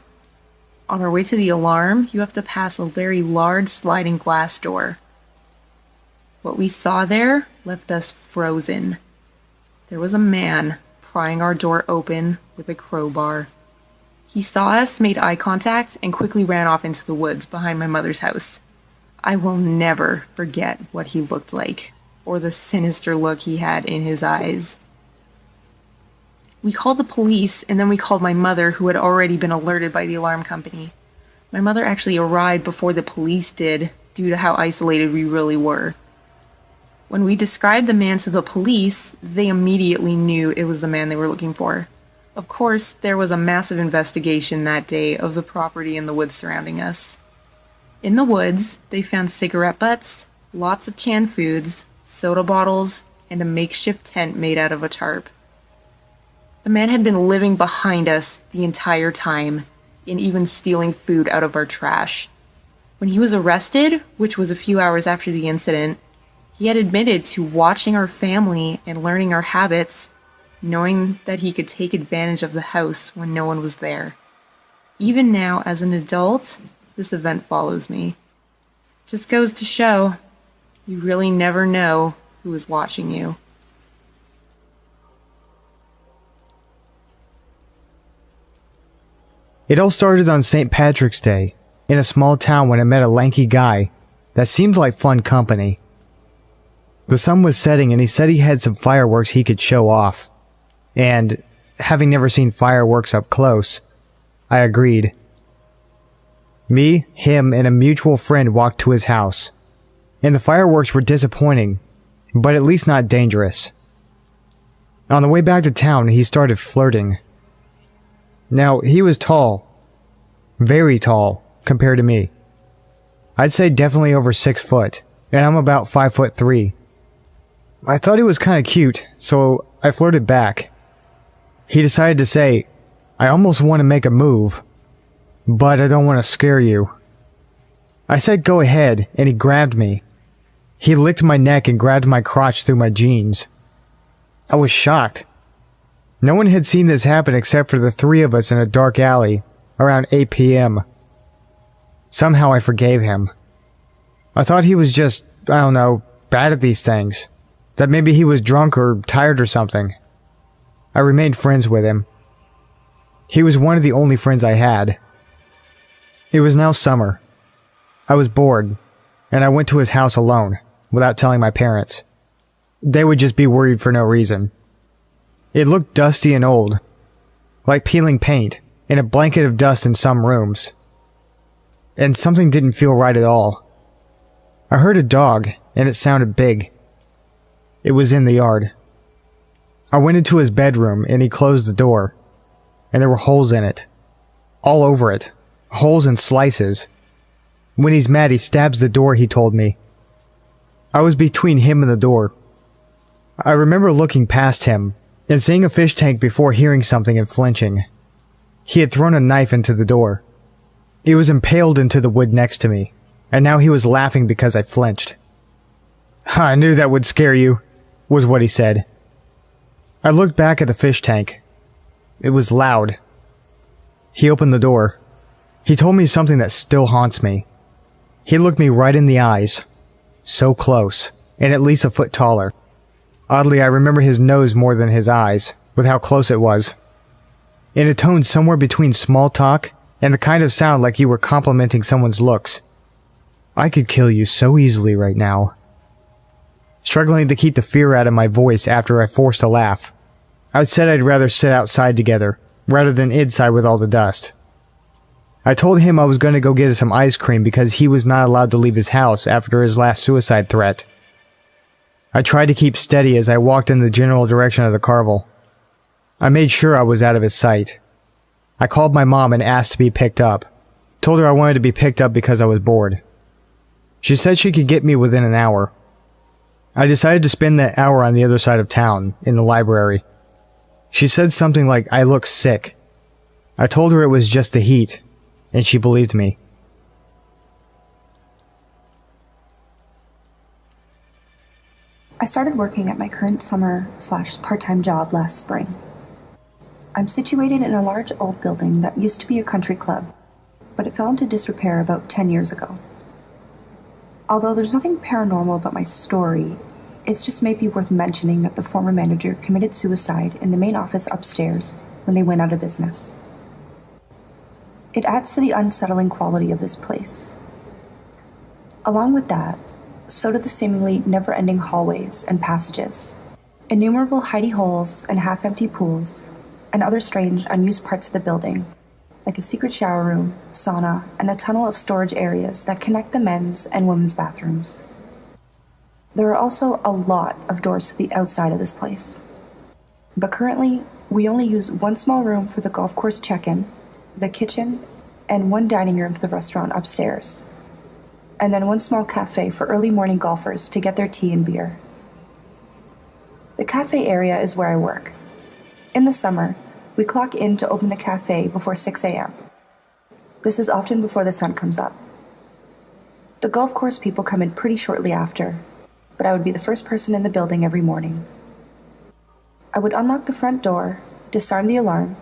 On our way to the alarm, you have to pass a very large sliding glass door. What we saw there left us frozen. There was a man prying our door open with a crowbar. He saw us, made eye contact, and quickly ran off into the woods behind my mother's house. I will never forget what he looked like, or the sinister look he had in his eyes. We called the police, and then we called my mother, who had already been alerted by the alarm company. My mother actually arrived before the police did, due to how isolated we really were. When we described the man to the police, they immediately knew it was the man they were looking for. Of course, there was a massive investigation that day of the property and the woods surrounding us. In the woods, they found cigarette butts, lots of canned foods, soda bottles, and a makeshift tent made out of a tarp. The man had been living behind us the entire time, and even stealing food out of our trash. When he was arrested, which was a few hours after the incident, he had admitted to watching our family and learning our habits, knowing that he could take advantage of the house when no one was there. Even now, as an adult, this event follows me. Just goes to show, you really never know who is watching you. It all started on St. Patrick's Day, in a small town when I met a lanky guy that seemed like fun company. The sun was setting and he said he had some fireworks he could show off. And, having never seen fireworks up close, I agreed. Me, him, and a mutual friend walked to his house, and the fireworks were disappointing, but at least not dangerous. On the way back to town, he started flirting. Now, he was tall. Very tall, compared to me. I'd say definitely over 6 foot, and I'm about 5'3". I thought he was kinda cute, so I flirted back. He decided to say, "I almost want to make a move, but I don't want to scare you." I said go ahead, and he grabbed me. He licked my neck and grabbed my crotch through my jeans. I was shocked. No one had seen this happen except for the 3 of us in a dark alley around 8 p.m. Somehow I forgave him. I thought he was just, I don't know, bad at these things. That maybe he was drunk or tired or something. I remained friends with him. He was one of the only friends I had. It was now summer. I was bored, and I went to his house alone, without telling my parents. They would just be worried for no reason. It looked dusty and old, like peeling paint, and a blanket of dust in some rooms. And something didn't feel right at all. I heard a dog, and it sounded big. It was in the yard. I went into his bedroom, and he closed the door, and there were holes in it. All over it. Holes and slices. When he's mad, he stabs the door, he told me. I was between him and the door. I remember looking past him, and seeing a fish tank before hearing something and flinching. He had thrown a knife into the door. It was impaled into the wood next to me, and now he was laughing because I flinched. "I knew that would scare you," was what he said. I looked back at the fish tank. It was loud. He opened the door. He told me something that still haunts me. He looked me right in the eyes. So close, and at least a foot taller. Oddly, I remember his nose more than his eyes, with how close it was. In a tone somewhere between small talk and the kind of sound like you were complimenting someone's looks. "I could kill you so easily right now." Struggling to keep the fear out of my voice after I forced a laugh, I said I'd rather sit outside together, rather than inside with all the dust. I told him I was going to go get some ice cream because he was not allowed to leave his house after his last suicide threat. I tried to keep steady as I walked in the general direction of the Carvel. I made sure I was out of his sight. I called my mom and asked to be picked up. Told her I wanted to be picked up because I was bored. She said she could get me within an hour. I decided to spend that hour on the other side of town, in the library. She said something like I looked sick. I told her it was just the heat, and she believed me. I started working at my current summer/part-time job last spring. I'm situated in a large old building that used to be a country club, but it fell into disrepair about 10 years ago. Although there's nothing paranormal about my story, it's just maybe worth mentioning that the former manager committed suicide in the main office upstairs when they went out of business. It adds to the unsettling quality of this place. Along with that, so do the seemingly never-ending hallways and passages, innumerable hidey holes and half-empty pools, and other strange, unused parts of the building, like a secret shower room, sauna, and a tunnel of storage areas that connect the men's and women's bathrooms. There are also a lot of doors to the outside of this place. But currently, we only use one small room for the golf course check-in, the kitchen, and one dining room for the restaurant upstairs. And then one small cafe for early morning golfers to get their tea and beer. The cafe area is where I work. In the summer, we clock in to open the cafe before 6 a.m. This is often before the sun comes up. The golf course people come in pretty shortly after, but I would be the first person in the building every morning. I would unlock the front door, disarm the alarm,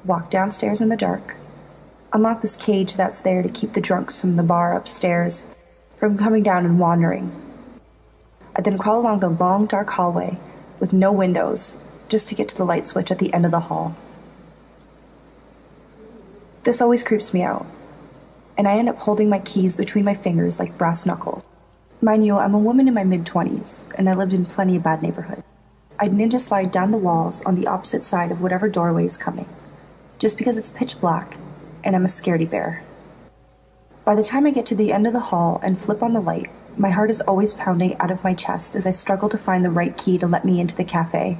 walk downstairs in the dark, unlock this cage that's there to keep the drunks from the bar upstairs from coming down and wandering. I'd then crawl along the long, dark hallway with no windows just to get to the light switch at the end of the hall. This always creeps me out, and I end up holding my keys between my fingers like brass knuckles. Mind you, I'm a woman in my mid-20s, and I lived in plenty of bad neighborhoods. I'd ninja slide down the walls on the opposite side of whatever doorway is coming, just because it's pitch black, and I'm a scaredy bear. By the time I get to the end of the hall and flip on the light, my heart is always pounding out of my chest as I struggle to find the right key to let me into the cafe.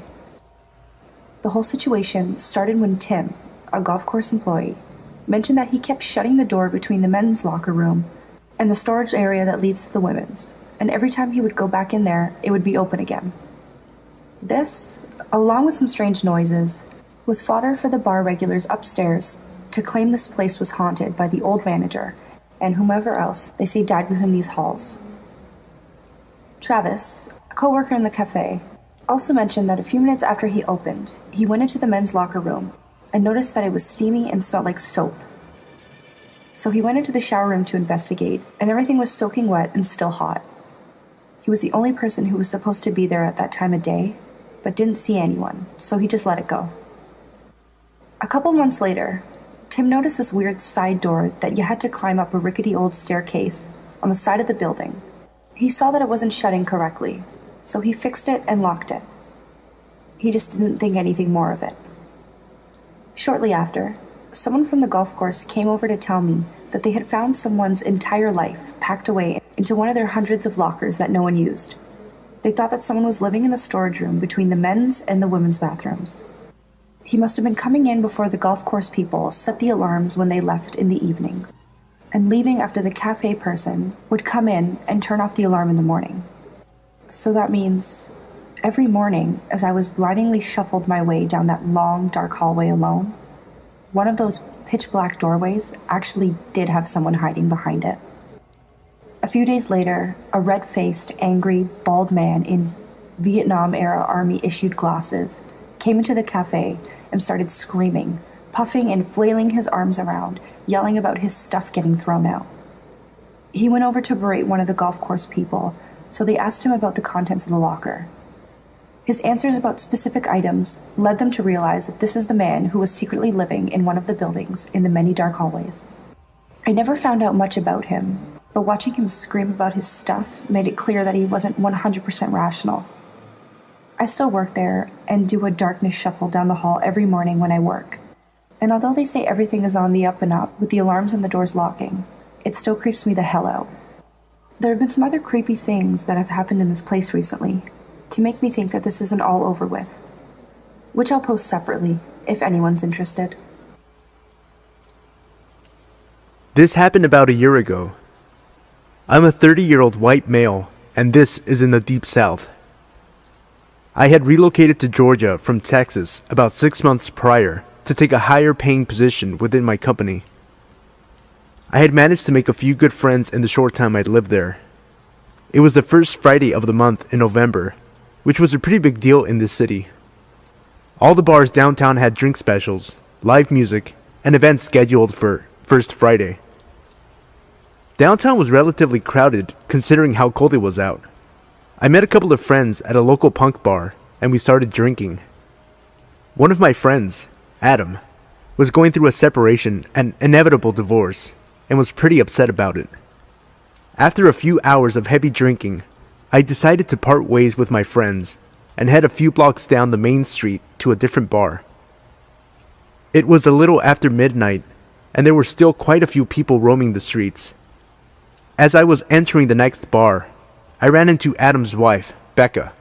The whole situation started when Tim, a golf course employee, mentioned that he kept shutting the door between the men's locker room and the storage area that leads to the women's, and every time he would go back in there, it would be open again. This, along with some strange noises, was fodder for the bar regulars upstairs to claim this place was haunted by the old manager and whomever else they say died within these halls. Travis, a co-worker in the cafe, also mentioned that a few minutes after he opened, he went into the men's locker room and noticed that it was steamy and smelled like soap. So he went into the shower room to investigate, and everything was soaking wet and still hot. He was the only person who was supposed to be there at that time of day, but didn't see anyone, so he just let it go. A couple months later, Tim noticed this weird side door that you had to climb up a rickety old staircase on the side of the building. He saw that it wasn't shutting correctly, so he fixed it and locked it. He just didn't think anything more of it. Shortly after, someone from the golf course came over to tell me that they had found someone's entire life packed away into one of their hundreds of lockers that no one used. They thought that someone was living in the storage room between the men's and the women's bathrooms. He must have been coming in before the golf course people set the alarms when they left in the evenings, and leaving after the cafe person would come in and turn off the alarm in the morning. So that means every morning, as I was blindingly shuffled my way down that long, dark hallway alone, one of those pitch-black doorways actually did have someone hiding behind it. A few days later, a red-faced, angry, bald man in Vietnam-era Army-issued glasses came into the cafe and started screaming, puffing and flailing his arms around, yelling about his stuff getting thrown out. He went over to berate one of the golf course people, so they asked him about the contents of the locker. His answers about specific items led them to realize that this is the man who was secretly living in one of the buildings in the many dark hallways. I never found out much about him, but watching him scream about his stuff made it clear that he wasn't 100% rational. I still work there and do a darkness shuffle down the hall every morning when I work. And although they say everything is on the up and up with the alarms and the doors locking, it still creeps me the hell out. There have been some other creepy things that have happened in this place recently to make me think that this isn't all over with, which I'll post separately if anyone's interested. This happened about a year ago. I'm a 30-year-old white male, and this is in the Deep South. I had relocated to Georgia from Texas about 6 months prior to take a higher paying position within my company. I had managed to make a few good friends in the short time I'd lived there. It was the first Friday of the month in November, which was a pretty big deal in this city. All the bars downtown had drink specials, live music, and events scheduled for First Friday. Downtown was relatively crowded considering how cold it was out. I met a couple of friends at a local punk bar, and we started drinking. One of my friends, Adam, was going through a separation and inevitable divorce, and was pretty upset about it. After a few hours of heavy drinking, I decided to part ways with my friends and head a few blocks down the main street to a different bar. It was a little after midnight, and there were still quite a few people roaming the streets. As I was entering the next bar, I ran into Adam's wife, Becca.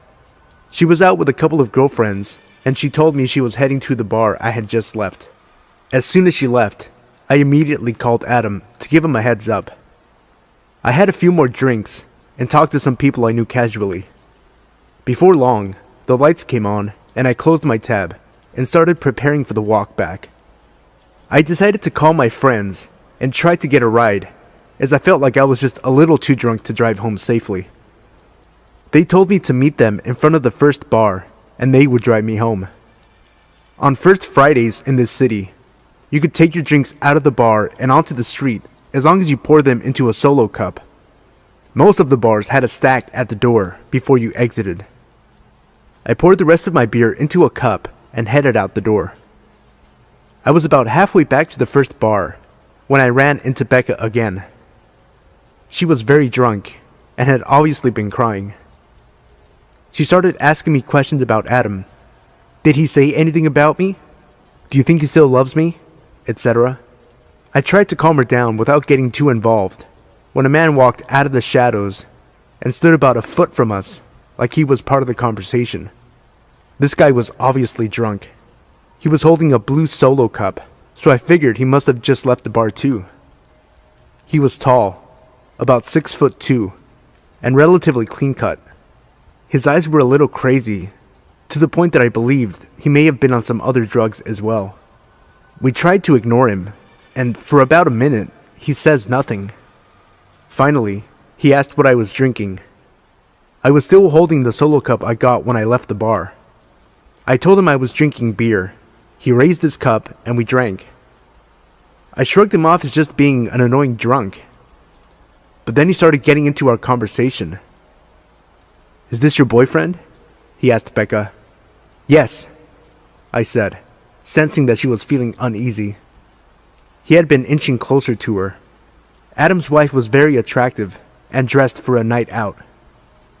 She was out with a couple of girlfriends, and she told me she was heading to the bar I had just left. As soon as she left, I immediately called Adam to give him a heads up. I had a few more drinks and talked to some people I knew casually. Before long, the lights came on and I closed my tab and started preparing for the walk back. I decided to call my friends and try to get a ride, as I felt like I was just a little too drunk to drive home safely. They told me to meet them in front of the first bar, and they would drive me home. On first Fridays in this city, you could take your drinks out of the bar and onto the street as long as you pour them into a solo cup. Most of the bars had a stack at the door before you exited. I poured the rest of my beer into a cup and headed out the door. I was about halfway back to the first bar when I ran into Becca again. She was very drunk and had obviously been crying. She started asking me questions about Adam. Did he say anything about me? Do you think he still loves me? Etc. I tried to calm her down without getting too involved when a man walked out of the shadows and stood about a foot from us like he was part of the conversation. This guy was obviously drunk. He was holding a blue Solo cup, so I figured he must have just left the bar too. He was tall, about 6'2", and relatively clean cut. His eyes were a little crazy, to the point that I believed he may have been on some other drugs as well. We tried to ignore him, and for about a minute, he says nothing. Finally, he asked what I was drinking. I was still holding the Solo cup I got when I left the bar. I told him I was drinking beer. He raised his cup, and we drank. I shrugged him off as just being an annoying drunk. But then he started getting into our conversation. "Is this your boyfriend?" he asked Becca. "Yes," I said, sensing that she was feeling uneasy. He had been inching closer to her. Adam's wife was very attractive and dressed for a night out.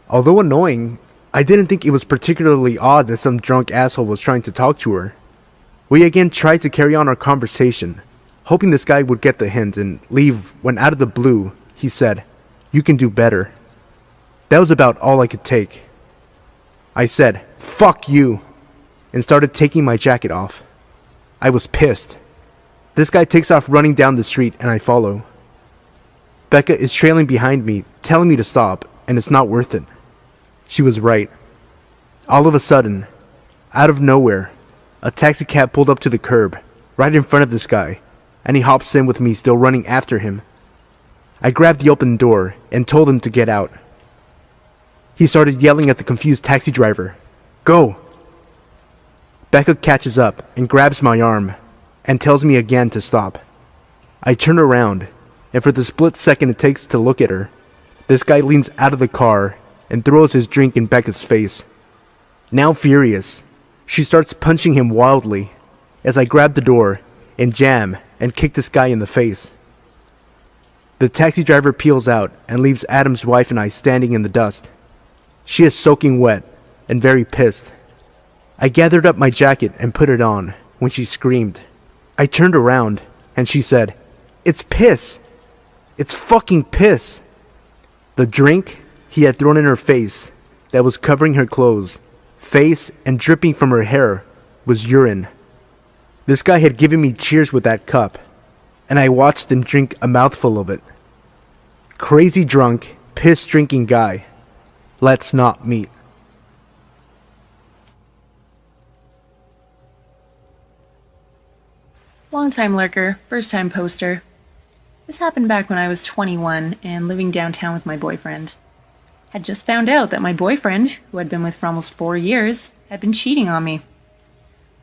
Although annoying, I didn't think it was particularly odd that some drunk asshole was trying to talk to her. We again tried to carry on our conversation, hoping this guy would get the hint and leave when out of the blue, he said, "You can do better." That was about all I could take. I said, "Fuck you," and started taking my jacket off. I was pissed. This guy takes off running down the street and I follow. Becca is trailing behind me, telling me to stop, and it's not worth it. She was right. All of a sudden, out of nowhere, a taxi cab pulled up to the curb, right in front of this guy, and he hops in with me still running after him. I grabbed the open door and told him to get out. He started yelling at the confused taxi driver, "Go!" Becca catches up and grabs my arm and tells me again to stop. I turn around, and for the split second it takes to look at her, this guy leans out of the car and throws his drink in Becca's face. Now furious, she starts punching him wildly as I grab the door and jam and kick this guy in the face. The taxi driver peels out and leaves Adam's wife and I standing in the dust. She is soaking wet and very pissed. I gathered up my jacket and put it on when she screamed. I turned around and she said, "It's piss. It's fucking piss." The drink he had thrown in her face that was covering her clothes, face, and dripping from her hair was urine. This guy had given me cheers with that cup, and I watched him drink a mouthful of it. Crazy drunk, piss-drinking guy. Let's not meet. Long-time lurker, first-time poster. This happened back when I was 21 and living downtown with my boyfriend. Had just found out that my boyfriend, who I'd been with for almost 4 years, had been cheating on me.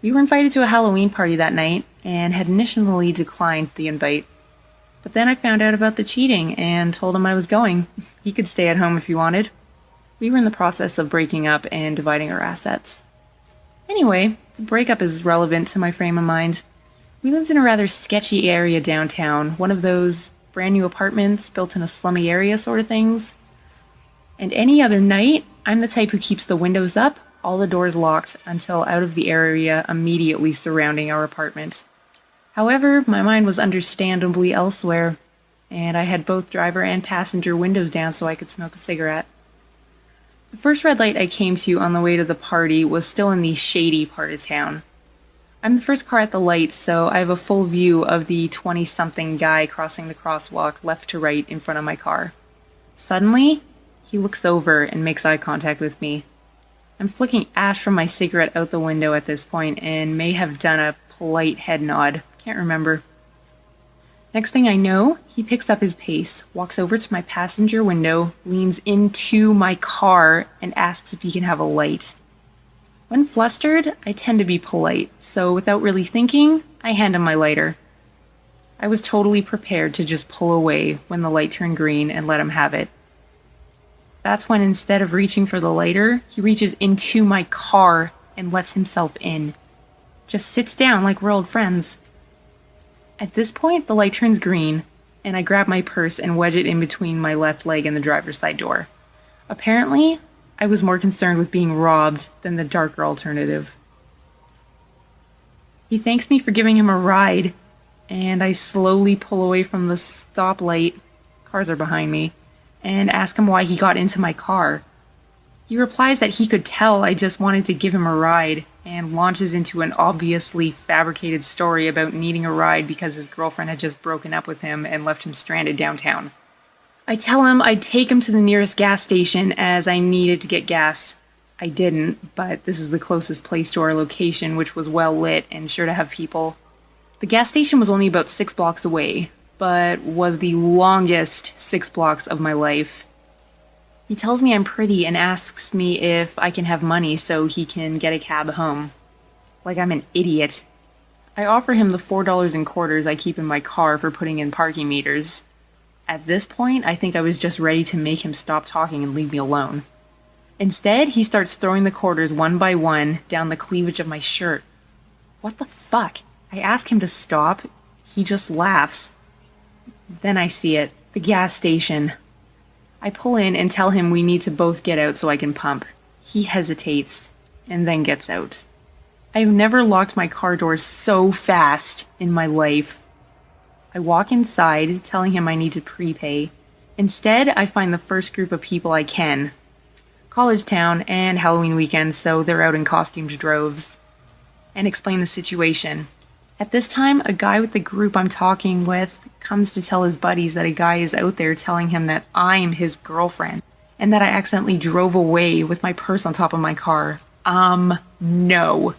We were invited to a Halloween party that night and had initially declined the invite. But then I found out about the cheating and told him I was going. He could stay at home if he wanted. We were in the process of breaking up and dividing our assets. Anyway, the breakup is relevant to my frame of mind. We lived in a rather sketchy area downtown, one of those brand new apartments built in a slummy area sort of things. And any other night, I'm the type who keeps the windows up, all the doors locked, until out of the area immediately surrounding our apartment. However, my mind was understandably elsewhere, and I had both driver and passenger windows down so I could smoke a cigarette. The first red light I came to on the way to the party was still in the shady part of town. I'm the first car at the light, so I have a full view of the 20-something guy crossing the crosswalk left to right in front of my car. Suddenly, he looks over and makes eye contact with me. I'm flicking ash from my cigarette out the window at this point and may have done a polite head nod. Can't remember. Next thing I know, he picks up his pace, walks over to my passenger window, leans into my car, and asks if he can have a light. When flustered, I tend to be polite, so without really thinking, I hand him my lighter. I was totally prepared to just pull away when the light turned green and let him have it. That's when, instead of reaching for the lighter, he reaches into my car and lets himself in. Just sits down like we're old friends. At this point, the light turns green, and I grab my purse and wedge it in between my left leg and the driver's side door. Apparently, I was more concerned with being robbed than the darker alternative. He thanks me for giving him a ride, and I slowly pull away from the stoplight, cars are behind me, and ask him why he got into my car. He replies that he could tell I just wanted to give him a ride, and launches into an obviously fabricated story about needing a ride because his girlfriend had just broken up with him and left him stranded downtown. I tell him I'd take him to the nearest gas station as I needed to get gas. I didn't, but this is the closest place to our location, which was well lit and sure to have people. The gas station was only about 6 blocks away, but was the longest 6 blocks of my life. He tells me I'm pretty and asks me if I can have money so he can get a cab home. Like I'm an idiot. I offer him the $4 in quarters I keep in my car for putting in parking meters. At this point, I think I was just ready to make him stop talking and leave me alone. Instead, he starts throwing the quarters one by one down the cleavage of my shirt. What the fuck? I ask him to stop. He just laughs. Then I see it. The gas station. I pull in and tell him we need to both get out so I can pump. He hesitates and then gets out. I have never locked my car door so fast in my life. I walk inside, telling him I need to prepay. Instead, I find the first group of people I can. College town and Halloween weekend, so they're out in costumes droves. And explain the situation. At this time, a guy with the group I'm talking with comes to tell his buddies that a guy is out there telling him that I'm his girlfriend, and that I accidentally drove away with my purse on top of my car. No.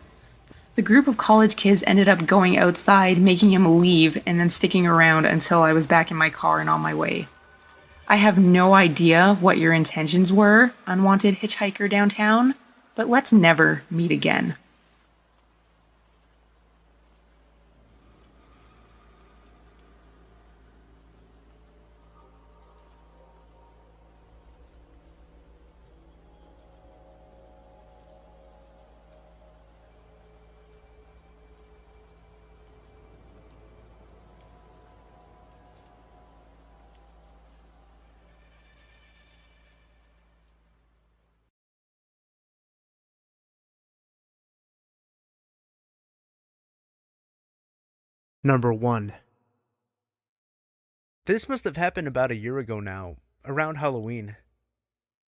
The group of college kids ended up going outside, making him leave, and then sticking around until I was back in my car and on my way. I have no idea what your intentions were, unwanted hitchhiker downtown, but let's never meet again. Number 1. This must have happened about a year ago now, around Halloween.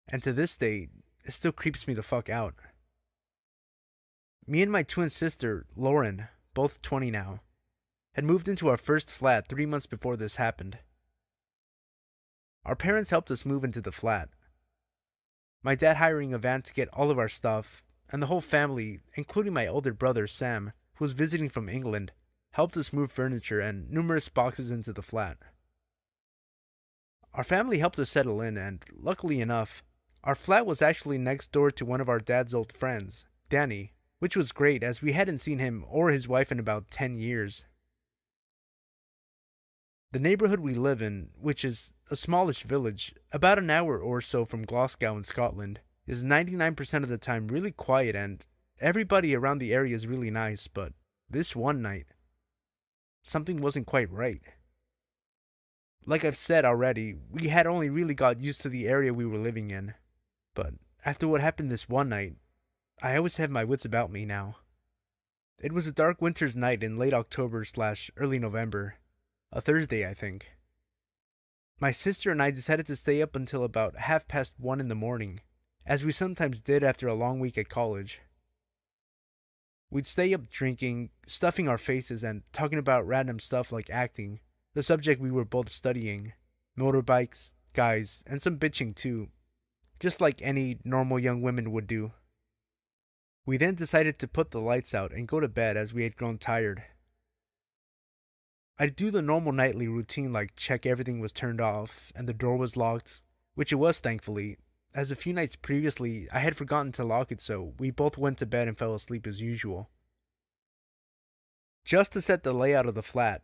And to this day, it still creeps me the fuck out. Me and my twin sister, Lauren, both 20 now, had moved into our first flat 3 months before this happened. Our parents helped us move into the flat. My dad hiring a van to get all of our stuff, and the whole family, including my older brother Sam, who was visiting from England, helped us move furniture and numerous boxes into the flat. Our family helped us settle in, and luckily enough, our flat was actually next door to one of our dad's old friends, Danny, which was great as we hadn't seen him or his wife in about 10 years. The neighborhood we live in, which is a smallish village, about an hour or so from Glasgow in Scotland, is 99% of the time really quiet and everybody around the area is really nice, but this one night, something wasn't quite right. Like I've said already, we had only really got used to the area we were living in, but after what happened this one night, I always have my wits about me now. It was a dark winter's night in late October/early November, a Thursday I think. My sister and I decided to stay up until about 1:30 in the morning, as we sometimes did after a long week at college. We'd stay up drinking, stuffing our faces, and talking about random stuff like acting, the subject we were both studying, motorbikes, guys, and some bitching too, just like any normal young women would do. We then decided to put the lights out and go to bed as we had grown tired. I'd do the normal nightly routine like check everything was turned off and the door was locked, which it was thankfully, as a few nights previously I had forgotten to lock it, so we both went to bed and fell asleep as usual. Just to set the layout of the flat,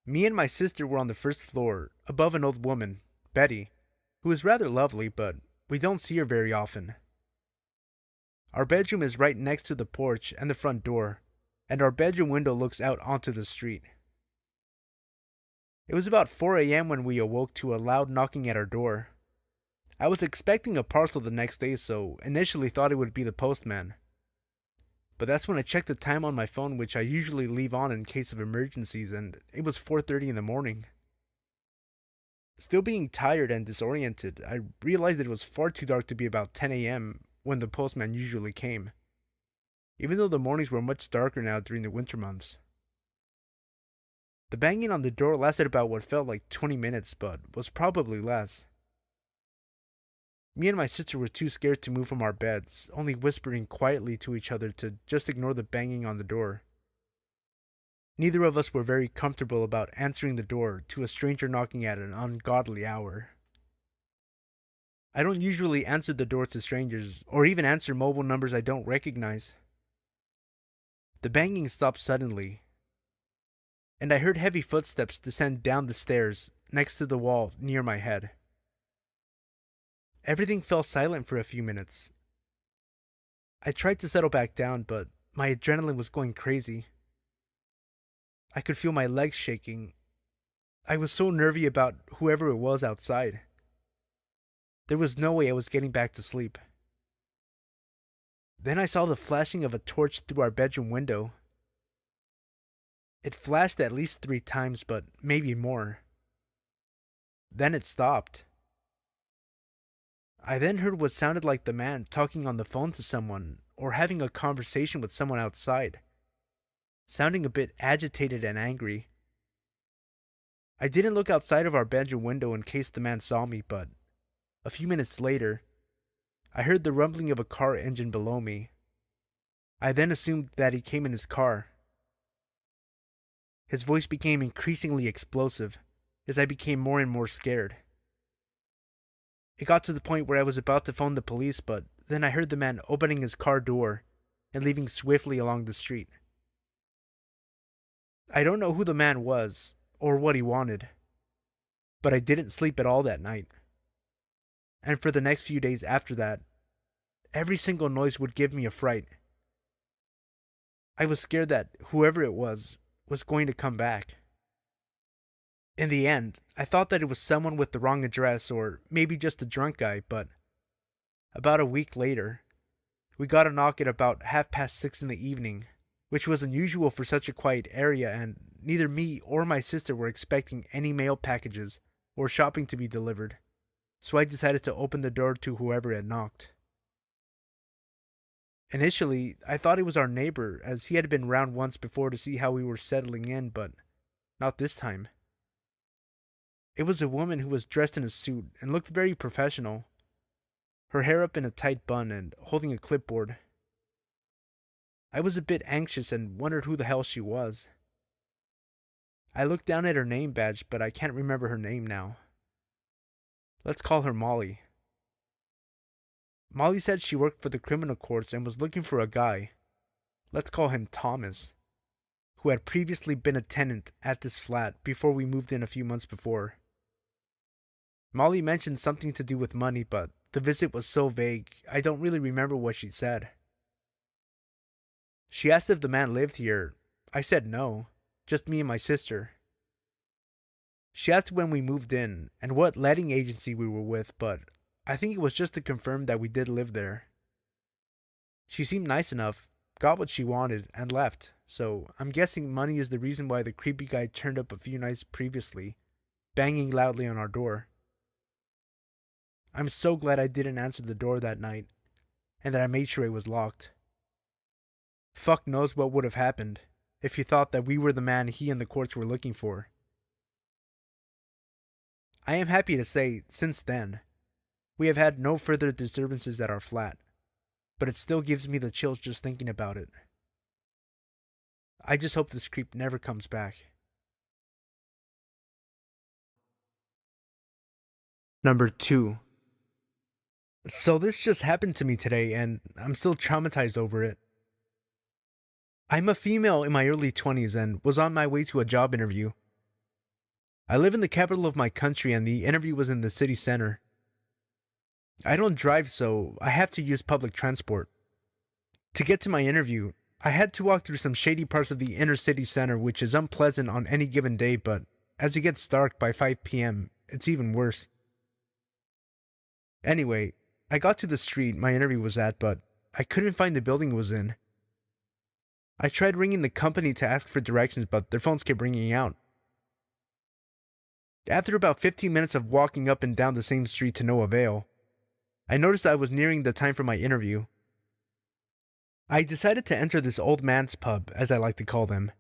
me and my sister were on the first floor, above an old woman, Betty, who is rather lovely, but we don't see her very often. Our bedroom is right next to the porch and the front door, and our bedroom window looks out onto the street. It was about 4 a.m. when we awoke to a loud knocking at our door. I was expecting a parcel the next day, so initially thought it would be the postman. But that's when I checked the time on my phone, which I usually leave on in case of emergencies, and it was 4:30 in the morning. Still being tired and disoriented, I realized it was far too dark to be about 10 a.m. when the postman usually came, even though the mornings were much darker now during the winter months. The banging on the door lasted about what felt like 20 minutes, but was probably less. Me and my sister were too scared to move from our beds, only whispering quietly to each other to just ignore the banging on the door. Neither of us were very comfortable about answering the door to a stranger knocking at an ungodly hour. I don't usually answer the door to strangers, or even answer mobile numbers I don't recognize. The banging stopped suddenly, and I heard heavy footsteps descend down the stairs next to the wall near my head. Everything fell silent for a few minutes. I tried to settle back down, but my adrenaline was going crazy. I could feel my legs shaking. I was so nervy about whoever it was outside. There was no way I was getting back to sleep. Then I saw the flashing of a torch through our bedroom window. It flashed at least 3 times, but maybe more. Then it stopped. I then heard what sounded like the man talking on the phone to someone, or having a conversation with someone outside, sounding a bit agitated and angry. I didn't look outside of our bedroom window in case the man saw me, but a few minutes later, I heard the rumbling of a car engine below me. I then assumed that he came in his car. His voice became increasingly explosive as I became more and more scared. It got to the point where I was about to phone the police, but then I heard the man opening his car door and leaving swiftly along the street. I don't know who the man was or what he wanted, but I didn't sleep at all that night. And for the next few days after that, every single noise would give me a fright. I was scared that whoever it was going to come back. In the end, I thought that it was someone with the wrong address or maybe just a drunk guy, but about a week later, we got a knock at about 6:30 in the evening, which was unusual for such a quiet area, and neither me or my sister were expecting any mail packages or shopping to be delivered, so I decided to open the door to whoever had knocked. Initially, I thought it was our neighbor, as he had been round once before to see how we were settling in, but not this time. It was a woman who was dressed in a suit and looked very professional, her hair up in a tight bun and holding a clipboard. I was a bit anxious and wondered who the hell she was. I looked down at her name badge, but I can't remember her name now. Let's call her Molly. Molly said she worked for the criminal courts and was looking for a guy, let's call him Thomas, who had previously been a tenant at this flat before we moved in a few months before. Molly mentioned something to do with money, but the visit was so vague, I don't really remember what she said. She asked if the man lived here. I said no, just me and my sister. She asked when we moved in and what letting agency we were with, but I think it was just to confirm that we did live there. She seemed nice enough, got what she wanted, and left, so I'm guessing money is the reason why the creepy guy turned up a few nights previously, banging loudly on our door. I'm so glad I didn't answer the door that night, and that I made sure it was locked. Fuck knows what would have happened if he thought that we were the man he and the courts were looking for. I am happy to say, since then, we have had no further disturbances at our flat, but it still gives me the chills just thinking about it. I just hope this creep never comes back. Number 2. So this just happened to me today, and I'm still traumatized over it. I'm a female in my early 20s and was on my way to a job interview. I live in the capital of my country, and the interview was in the city center. I don't drive, so I have to use public transport. To get to my interview, I had to walk through some shady parts of the inner city center, which is unpleasant on any given day, but as it gets dark by 5 p.m., it's even worse. Anyway, I got to the street my interview was at, but I couldn't find the building it was in. I tried ringing the company to ask for directions, but their phones kept ringing out. After about 15 minutes of walking up and down the same street to no avail, I noticed I was nearing the time for my interview. I decided to enter this old man's pub, as I like to call them.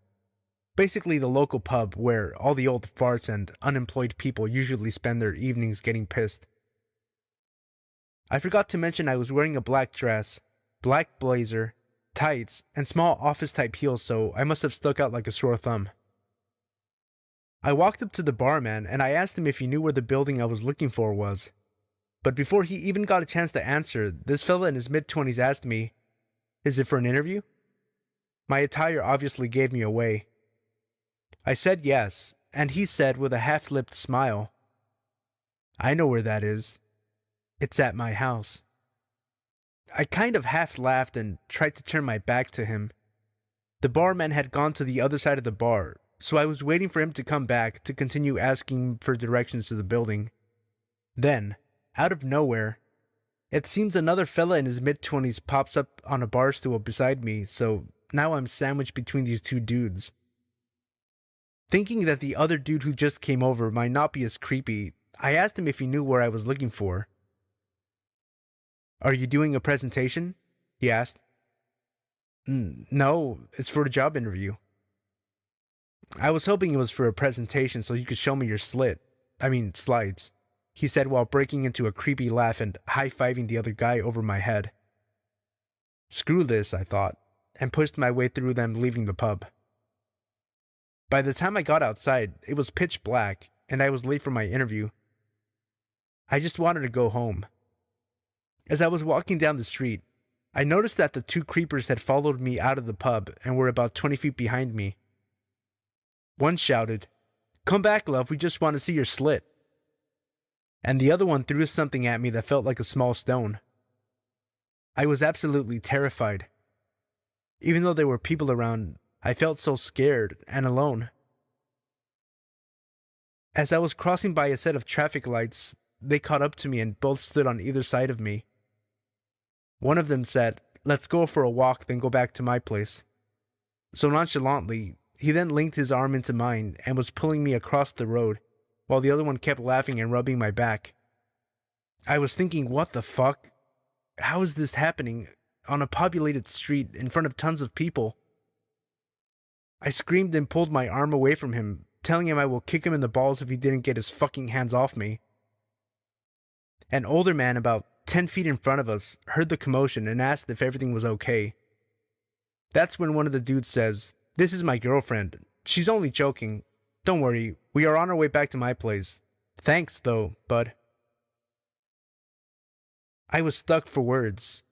Basically the local pub where all the old farts and unemployed people usually spend their evenings getting pissed. I forgot to mention I was wearing a black dress, black blazer, tights, and small office-type heels, so I must have stuck out like a sore thumb. I walked up to the barman and I asked him if he knew where the building I was looking for was. But before he even got a chance to answer, this fella in his mid-20s asked me, "Is it for an interview?" My attire obviously gave me away. I said yes, and he said with a half-lipped smile, "I know where that is. It's at my house." I kind of half laughed and tried to turn my back to him. The barman had gone to the other side of the bar, so I was waiting for him to come back to continue asking for directions to the building. Then, out of nowhere, it seems another fella in his mid-20s pops up on a bar stool beside me, so now I'm sandwiched between these two dudes. Thinking that the other dude who just came over might not be as creepy, I asked him if he knew where I was looking for. "Are you doing a presentation?" he asked. "No, it's for a job interview." "I was hoping it was for a presentation so you could show me your slides," he said while breaking into a creepy laugh and high-fiving the other guy over my head. Screw this, I thought, and pushed my way through them leaving the pub. By the time I got outside, it was pitch black, and I was late for my interview. I just wanted to go home. As I was walking down the street, I noticed that the two creepers had followed me out of the pub and were about 20 feet behind me. One shouted, "Come back, love, we just want to see your slit." And the other one threw something at me that felt like a small stone. I was absolutely terrified. Even though there were people around, I felt so scared and alone. As I was crossing by a set of traffic lights, they caught up to me and both stood on either side of me. One of them said, "Let's go for a walk, then go back to my place." So nonchalantly, he then linked his arm into mine and was pulling me across the road, while the other one kept laughing and rubbing my back. I was thinking, what the fuck? How is this happening on a populated street in front of tons of people? I screamed and pulled my arm away from him, telling him I will kick him in the balls if he didn't get his fucking hands off me. An older man about 10 feet in front of us heard the commotion and asked if everything was okay. That's when one of the dudes says, "This is my girlfriend. She's only joking. Don't worry, we are on our way back to my place. Thanks, though, bud." I was stuck for words.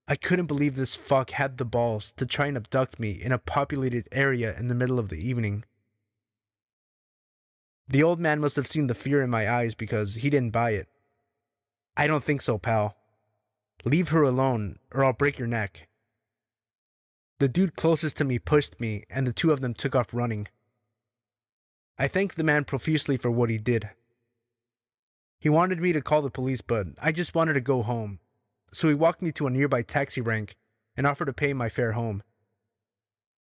I couldn't believe this fuck had the balls to try and abduct me in a populated area in the middle of the evening. The old man must have seen the fear in my eyes because he didn't buy it. "I don't think so, pal. Leave her alone, or I'll break your neck." The dude closest to me pushed me, and the two of them took off running. I thanked the man profusely for what he did. He wanted me to call the police, but I just wanted to go home, so he walked me to a nearby taxi rank and offered to pay my fare home.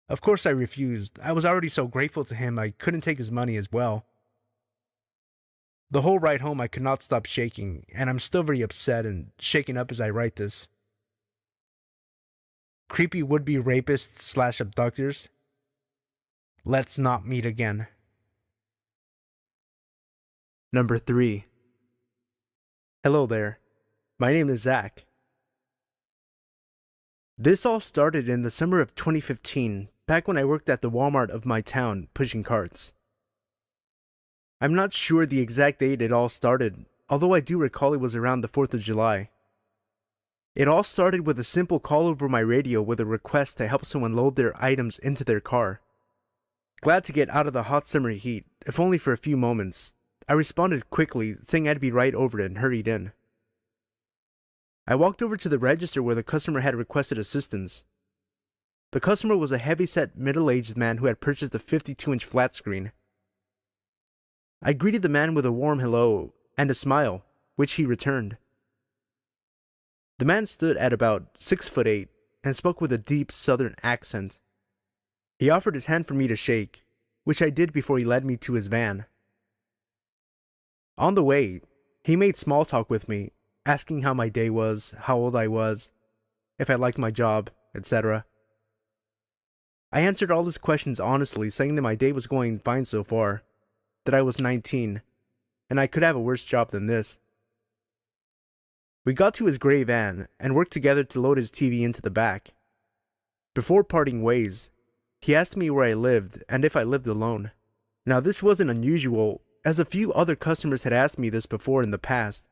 Of course I refused. I was already so grateful to him I couldn't take his money as well. The whole ride home I could not stop shaking, and I'm still very upset and shaken up as I write this. Creepy would-be rapists / abductors, let's not meet again. Number 3. Hello there. My name is Zach. This all started in the summer of 2015, back when I worked at the Walmart of my town pushing carts. I'm not sure the exact date it all started, although I do recall it was around the 4th of July. It all started with a simple call over my radio with a request to help someone load their items into their car. Glad to get out of the hot summer heat, if only for a few moments, I responded quickly, saying I'd be right over and hurried in. I walked over to the register where the customer had requested assistance. The customer was a heavy-set, middle-aged man who had purchased a 52-inch flat screen. I greeted the man with a warm hello and a smile, which he returned. The man stood at about 6'8" and spoke with a deep southern accent. He offered his hand for me to shake, which I did before he led me to his van. On the way, he made small talk with me, asking how my day was, how old I was, if I liked my job, etc. I answered all his questions honestly, saying that my day was going fine so far, that I was 19, and I could have a worse job than this. We got to his gray van and worked together to load his TV into the back. Before parting ways, he asked me where I lived and if I lived alone. Now this wasn't unusual, as a few other customers had asked me this before in the past.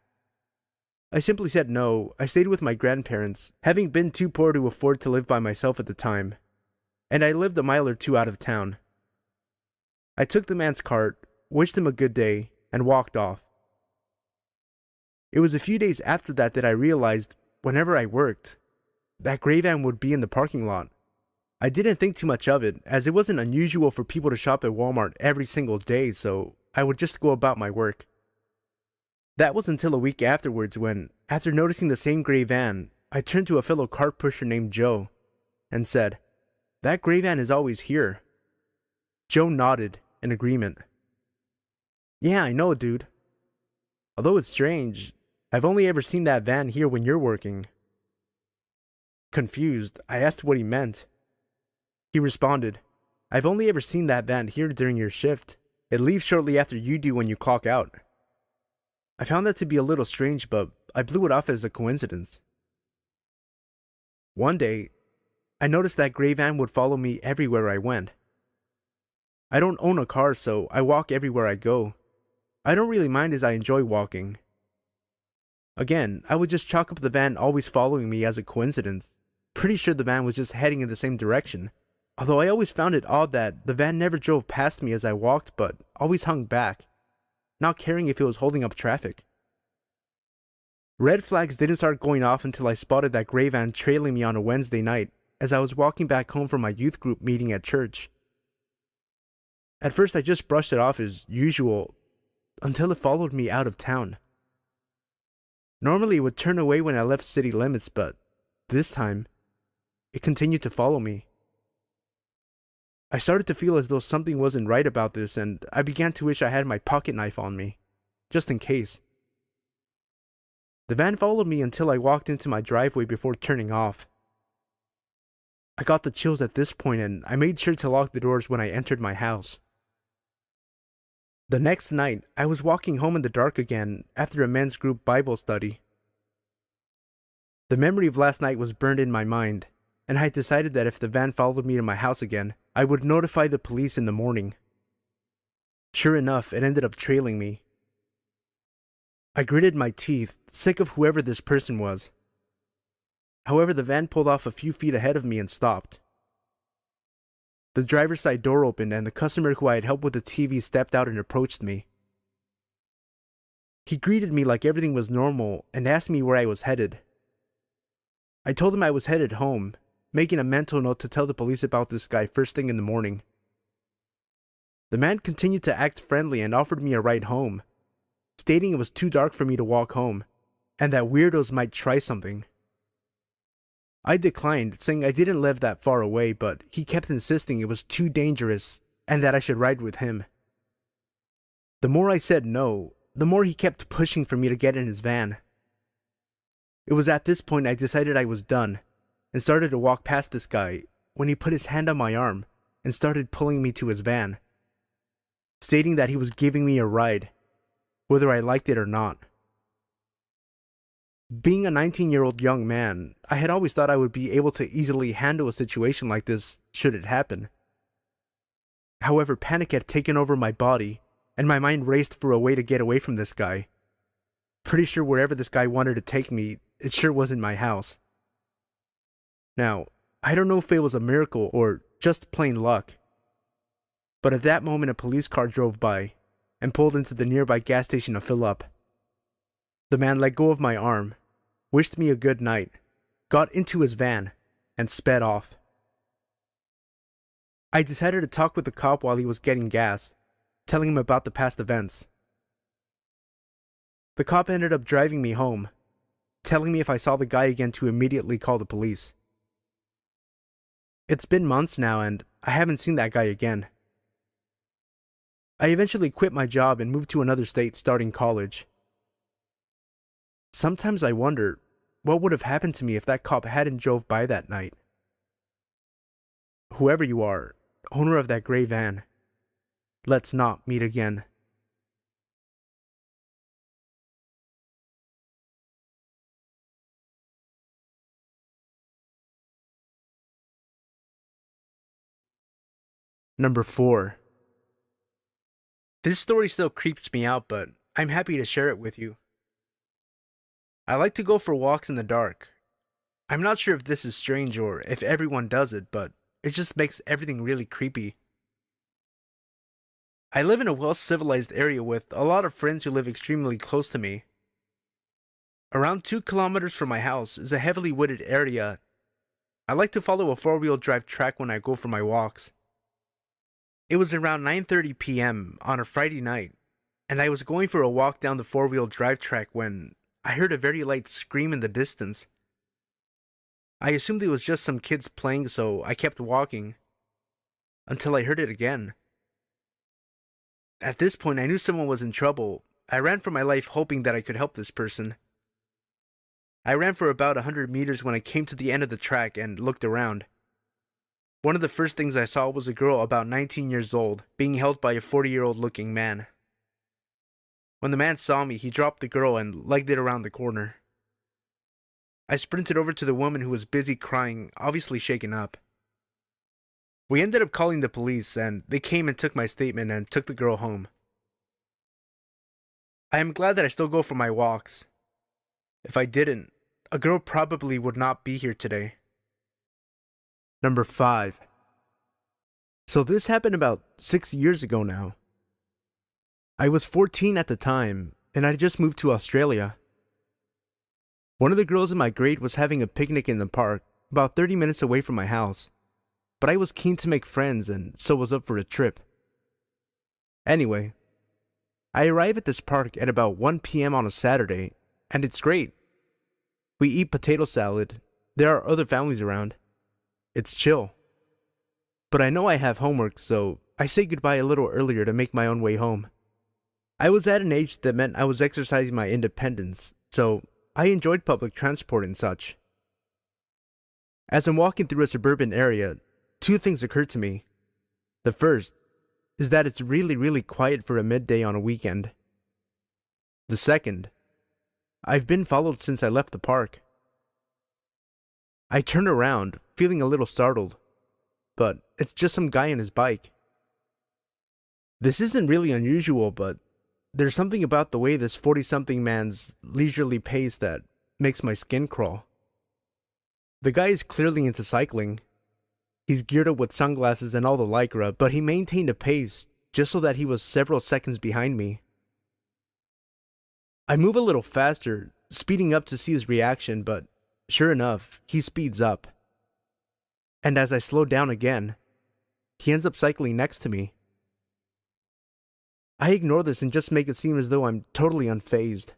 I simply said no. I stayed with my grandparents, having been too poor to afford to live by myself at the time, and I lived a mile or two out of town. I took the man's cart, wished him a good day, and walked off. It was a few days after that I realized, whenever I worked, that gray van would be in the parking lot. I didn't think too much of it, as it wasn't unusual for people to shop at Walmart every single day, so I would just go about my work. That was until a week afterwards when, after noticing the same gray van, I turned to a fellow cart pusher named Joe and said, "That gray van is always here." Joe nodded in agreement. "Yeah, I know, dude. Although it's strange, I've only ever seen that van here when you're working." Confused, I asked what he meant. He responded, "I've only ever seen that van here during your shift. It leaves shortly after you do when you clock out." I found that to be a little strange, but I blew it off as a coincidence. One day, I noticed that gray van would follow me everywhere I went. I don't own a car, so I walk everywhere I go. I don't really mind as I enjoy walking. Again, I would just chalk up the van always following me as a coincidence. Pretty sure the van was just heading in the same direction. Although I always found it odd that the van never drove past me as I walked, but always hung back, not caring if it was holding up traffic. Red flags didn't start going off until I spotted that gray van trailing me on a Wednesday night as I was walking back home from my youth group meeting at church. At first I just brushed it off as usual, until it followed me out of town. Normally it would turn away when I left city limits, but this time, it continued to follow me. I started to feel as though something wasn't right about this, and I began to wish I had my pocket knife on me, just in case. The van followed me until I walked into my driveway before turning off. I got the chills at this point, and I made sure to lock the doors when I entered my house. The next night, I was walking home in the dark again after a men's group Bible study. The memory of last night was burned in my mind, and I decided that if the van followed me to my house again, I would notify the police in the morning. Sure enough, it ended up trailing me. I gritted my teeth, sick of whoever this person was. However, the van pulled off a few feet ahead of me and stopped. The driver's side door opened and the customer who I had helped with the TV stepped out and approached me. He greeted me like everything was normal and asked me where I was headed. I told him I was headed home, making a mental note to tell the police about this guy first thing in the morning. The man continued to act friendly and offered me a ride home, stating it was too dark for me to walk home, and that weirdos might try something. I declined, saying I didn't live that far away, but he kept insisting it was too dangerous and that I should ride with him. The more I said no, the more he kept pushing for me to get in his van. It was at this point I decided I was done and started to walk past this guy when he put his hand on my arm and started pulling me to his van, stating that he was giving me a ride, whether I liked it or not. Being a 19-year-old young man, I had always thought I would be able to easily handle a situation like this should it happen. However, panic had taken over my body, and my mind raced for a way to get away from this guy. pretty sure wherever this guy wanted to take me, it sure wasn't my house. Now, I don't know if it was a miracle or just plain luck, but at that moment a police car drove by and pulled into the nearby gas station to fill up. The man let go of my arm, wished me a good night, got into his van, and sped off. I decided to talk with the cop while he was getting gas, telling him about the past events. The cop ended up driving me home, telling me if I saw the guy again to immediately call the police. It's been months now and I haven't seen that guy again. I eventually quit my job and moved to another state starting college. Sometimes I wonder what would have happened to me if that cop hadn't drove by that night. Whoever you are, owner of that gray van, let's not meet again. Number 4. This story still creeps me out, but I'm happy to share it with you. I like to go for walks in the dark. I'm not sure if this is strange or if everyone does it, but it just makes everything really creepy. I live in a well-civilized area with a lot of friends who live extremely close to me. Around 2 kilometers from my house is a heavily wooded area. I like to follow a 4-wheel drive track when I go for my walks. It was around 9:30 p.m. on a Friday night, and I was going for a walk down the 4-wheel drive track when I heard a very light scream in the distance. I assumed it was just some kids playing, so I kept walking, until I heard it again. At this point, I knew someone was in trouble. I ran for my life hoping that I could help this person. I ran for about 100 meters when I came to the end of the track and looked around. One of the first things I saw was a girl about 19 years old being held by a 40-year-old looking man. When the man saw me, he dropped the girl and legged it around the corner. I sprinted over to the woman who was busy crying, obviously shaken up. We ended up calling the police, and they came and took my statement and took the girl home. I am glad that I still go for my walks. If I didn't, a girl probably would not be here today. Number 5. So this happened about 6 years ago now. I was 14 at the time, and I just moved to Australia. One of the girls in my grade was having a picnic in the park, about 30 minutes away from my house, but I was keen to make friends and so was up for a trip. Anyway, I arrive at this park at about 1 p.m. on a Saturday, and it's great. We eat potato salad, there are other families around. It's chill. But I know I have homework, so I say goodbye a little earlier to make my own way home. I was at an age that meant I was exercising my independence, so I enjoyed public transport and such. As I'm walking through a suburban area, 2 things occur to me. The first is that it's really quiet for a midday on a weekend. The second, I've been followed since I left the park. I turn around, feeling a little startled, but it's just some guy on his bike. This isn't really unusual, but there's something about the way this 40-something man's leisurely pace that makes my skin crawl. The guy is clearly into cycling. He's geared up with sunglasses and all the lycra, but he maintained a pace just so that he was several seconds behind me. I move a little faster, speeding up to see his reaction, but sure enough, he speeds up. And as I slow down again, he ends up cycling next to me. I ignore this and just make it seem as though I'm totally unfazed.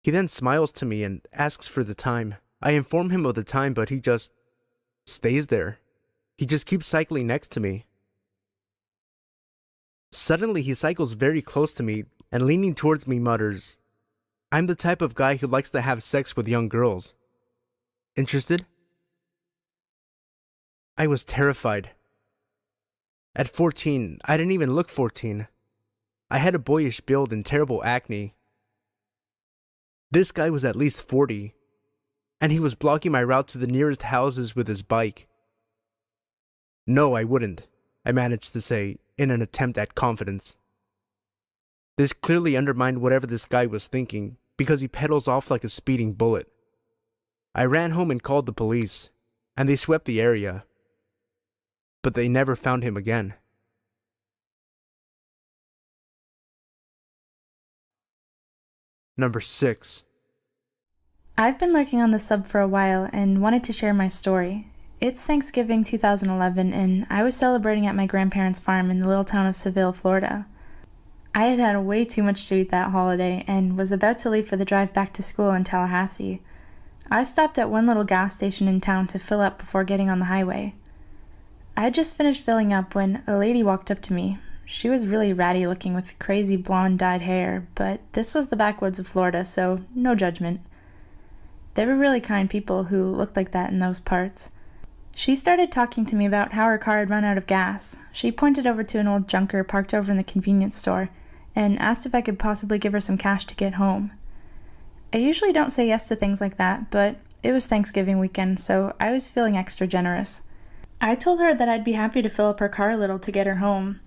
He then smiles to me and asks for the time. I inform him of the time, but he just stays there. He just keeps cycling next to me. Suddenly, he cycles very close to me and leaning towards me mutters, "I'm the type of guy who likes to have sex with young girls. Interested?" I was terrified. At 14, I didn't even look 14. I had a boyish build and terrible acne. This guy was at least 40, and he was blocking my route to the nearest houses with his bike. "No, I wouldn't," I managed to say, in an attempt at confidence. This clearly undermined whatever this guy was thinking, because he pedals off like a speeding bullet. I ran home and called the police, and they swept the area. But they never found him again. Number 6. I've been lurking on the sub for a while and wanted to share my story. It's Thanksgiving 2011, and I was celebrating at my grandparents' farm in the little town of Seville, Florida. I had had way too much to eat that holiday and was about to leave for the drive back to school in Tallahassee. I stopped at one little gas station in town to fill up before getting on the highway. I had just finished filling up when a lady walked up to me. She was really ratty looking with crazy blonde dyed hair, but this was the backwoods of Florida, so no judgment. They were really kind people who looked like that in those parts. She started talking to me about how her car had run out of gas. She pointed over to an old junker parked over in the convenience store and asked if I could possibly give her some cash to get home. I usually don't say yes to things like that, but it was Thanksgiving weekend, so I was feeling extra generous. I told her that I'd be happy to fill up her car a little to get her home.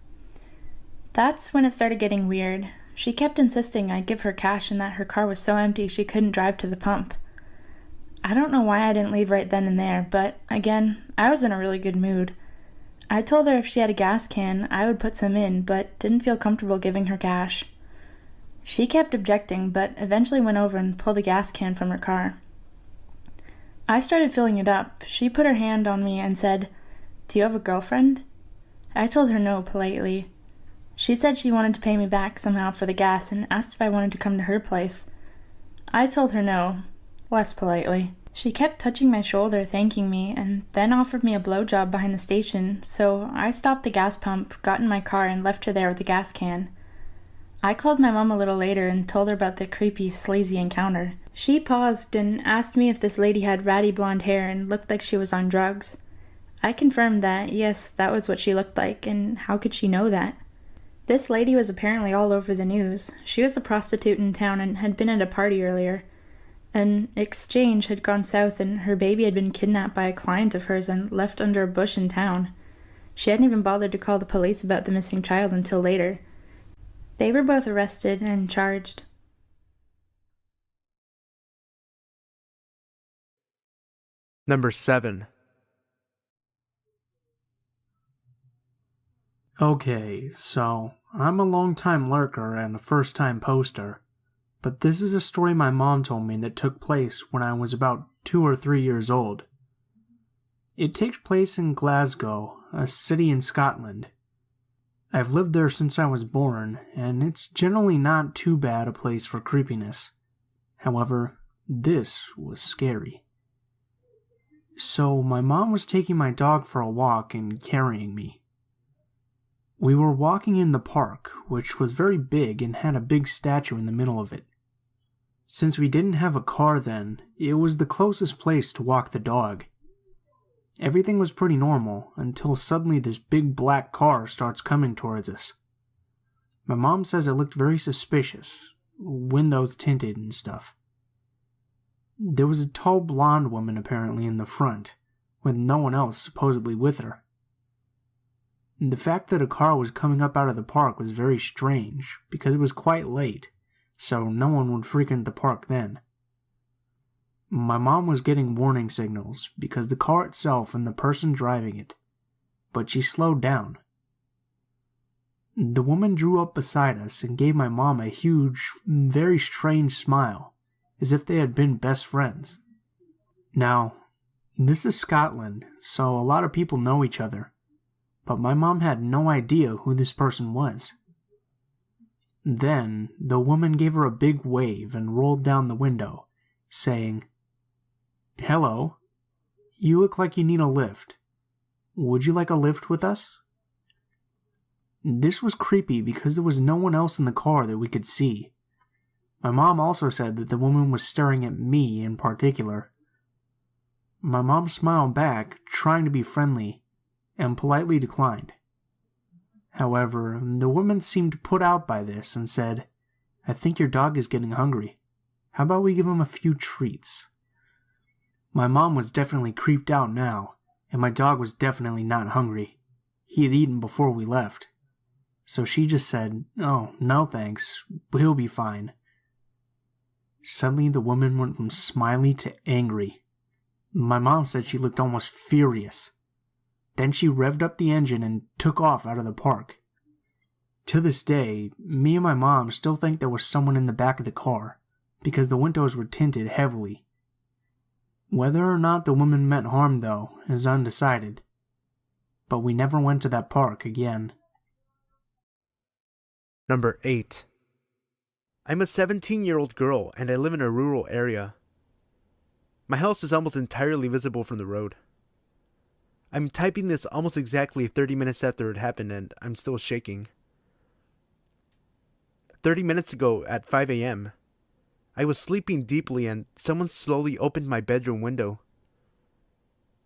That's when it started getting weird. She kept insisting I'd give her cash and that her car was so empty she couldn't drive to the pump. I don't know why I didn't leave right then and there, but again, I was in a really good mood. I told her if she had a gas can, I would put some in, but didn't feel comfortable giving her cash. She kept objecting, but eventually went over and pulled a gas can from her car. I started filling it up. She put her hand on me and said, "Do you have a girlfriend?" I told her no politely. She said she wanted to pay me back somehow for the gas and asked if I wanted to come to her place. I told her no, less politely. She kept touching my shoulder, thanking me, and then offered me a blowjob behind the station, so I stopped the gas pump, got in my car, and left her there with the gas can. I called my mom a little later and told her about the creepy, sleazy encounter. She paused and asked me if this lady had ratty blonde hair and looked like she was on drugs. I confirmed that, yes, that was what she looked like, and how could she know that? This lady was apparently all over the news. She was a prostitute in town and had been at a party earlier. An exchange had gone south and her baby had been kidnapped by a client of hers and left under a bush in town. She hadn't even bothered to call the police about the missing child until later. They were both arrested and charged. Number 7. Okay, so I'm a long-time lurker and a first-time poster, but this is a story my mom told me that took place when I was about 2 or 3 years old. It takes place in Glasgow, a city in Scotland. I've lived there since I was born, and it's generally not too bad a place for creepiness. However, this was scary. So my mom was taking my dog for a walk and carrying me. We were walking in the park, which was very big and had a big statue in the middle of it. Since we didn't have a car then, it was the closest place to walk the dog. Everything was pretty normal, until suddenly this big black car starts coming towards us. My mom says it looked very suspicious, windows tinted and stuff. There was a tall blonde woman apparently in the front, with no one else supposedly with her. The fact that a car was coming up out of the park was very strange, because it was quite late, so no one would frequent the park then. My mom was getting warning signals, because the car itself and the person driving it, but she slowed down. The woman drew up beside us and gave my mom a huge, very strange smile, as if they had been best friends. Now, this is Scotland, so a lot of people know each other. But my mom had no idea who this person was. Then, the woman gave her a big wave and rolled down the window, saying, "Hello, you look like you need a lift. Would you like a lift with us?" This was creepy because there was no one else in the car that we could see. My mom also said that the woman was staring at me in particular. My mom smiled back, trying to be friendly, and politely declined. However, the woman seemed put out by this and said, "I think your dog is getting hungry. How about we give him a few treats?" My mom was definitely creeped out now, and my dog was definitely not hungry. He had eaten before we left. So she just said, "Oh, no thanks, we'll be fine." Suddenly the woman went from smiley to angry. My mom said she looked almost furious. Then she revved up the engine and took off out of the park. To this day, me and my mom still think there was someone in the back of the car, because the windows were tinted heavily. Whether or not the woman meant harm, though, is undecided. But we never went to that park again. Number 8. I'm a 17-year-old girl and I live in a rural area. My house is almost entirely visible from the road. I'm typing this almost exactly 30 minutes after it happened and I'm still shaking. 30 minutes ago at 5 a.m., I was sleeping deeply and someone slowly opened my bedroom window.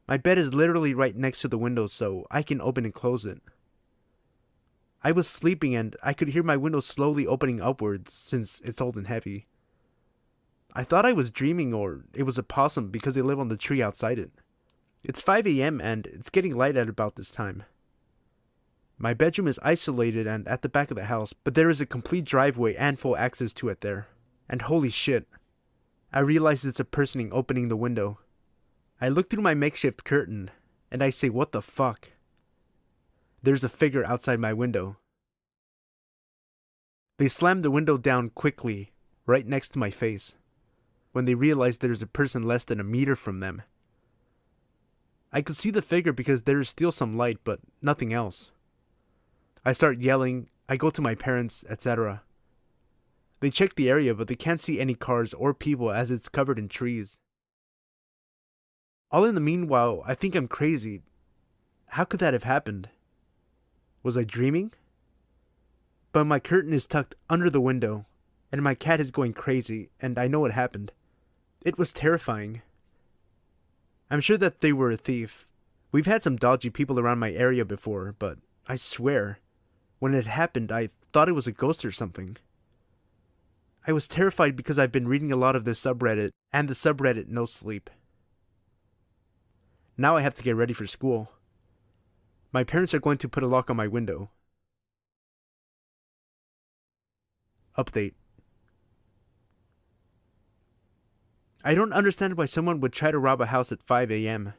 My bed is literally right next to the window, so I can open and close it. I was sleeping and I could hear my window slowly opening upwards since it's old and heavy. I thought I was dreaming or it was a possum because they live on the tree outside it. It's 5 a.m. and it's getting light at about this time. My bedroom is isolated and at the back of the house, but there is a complete driveway and full access to it there. And holy shit, I realize it's a person opening the window. I look through my makeshift curtain and I say, what the fuck? There's a figure outside my window. They slam the window down quickly, right next to my face, when they realize there's a person less than a meter from them. I could see the figure because there is still some light, but nothing else. I start yelling, I go to my parents, etc. They check the area, but they can't see any cars or people as it's covered in trees. All in the meanwhile, I think I'm crazy. How could that have happened? Was I dreaming? But my curtain is tucked under the window, and my cat is going crazy, and I know what happened. It was terrifying. I'm sure that they were a thief. We've had some dodgy people around my area before, but I swear, when it happened, I thought it was a ghost or something. I was terrified because I've been reading a lot of this subreddit, and the subreddit No Sleep. Now I have to get ready for school. My parents are going to put a lock on my window. Update. I don't understand why someone would try to rob a house at 5 a.m.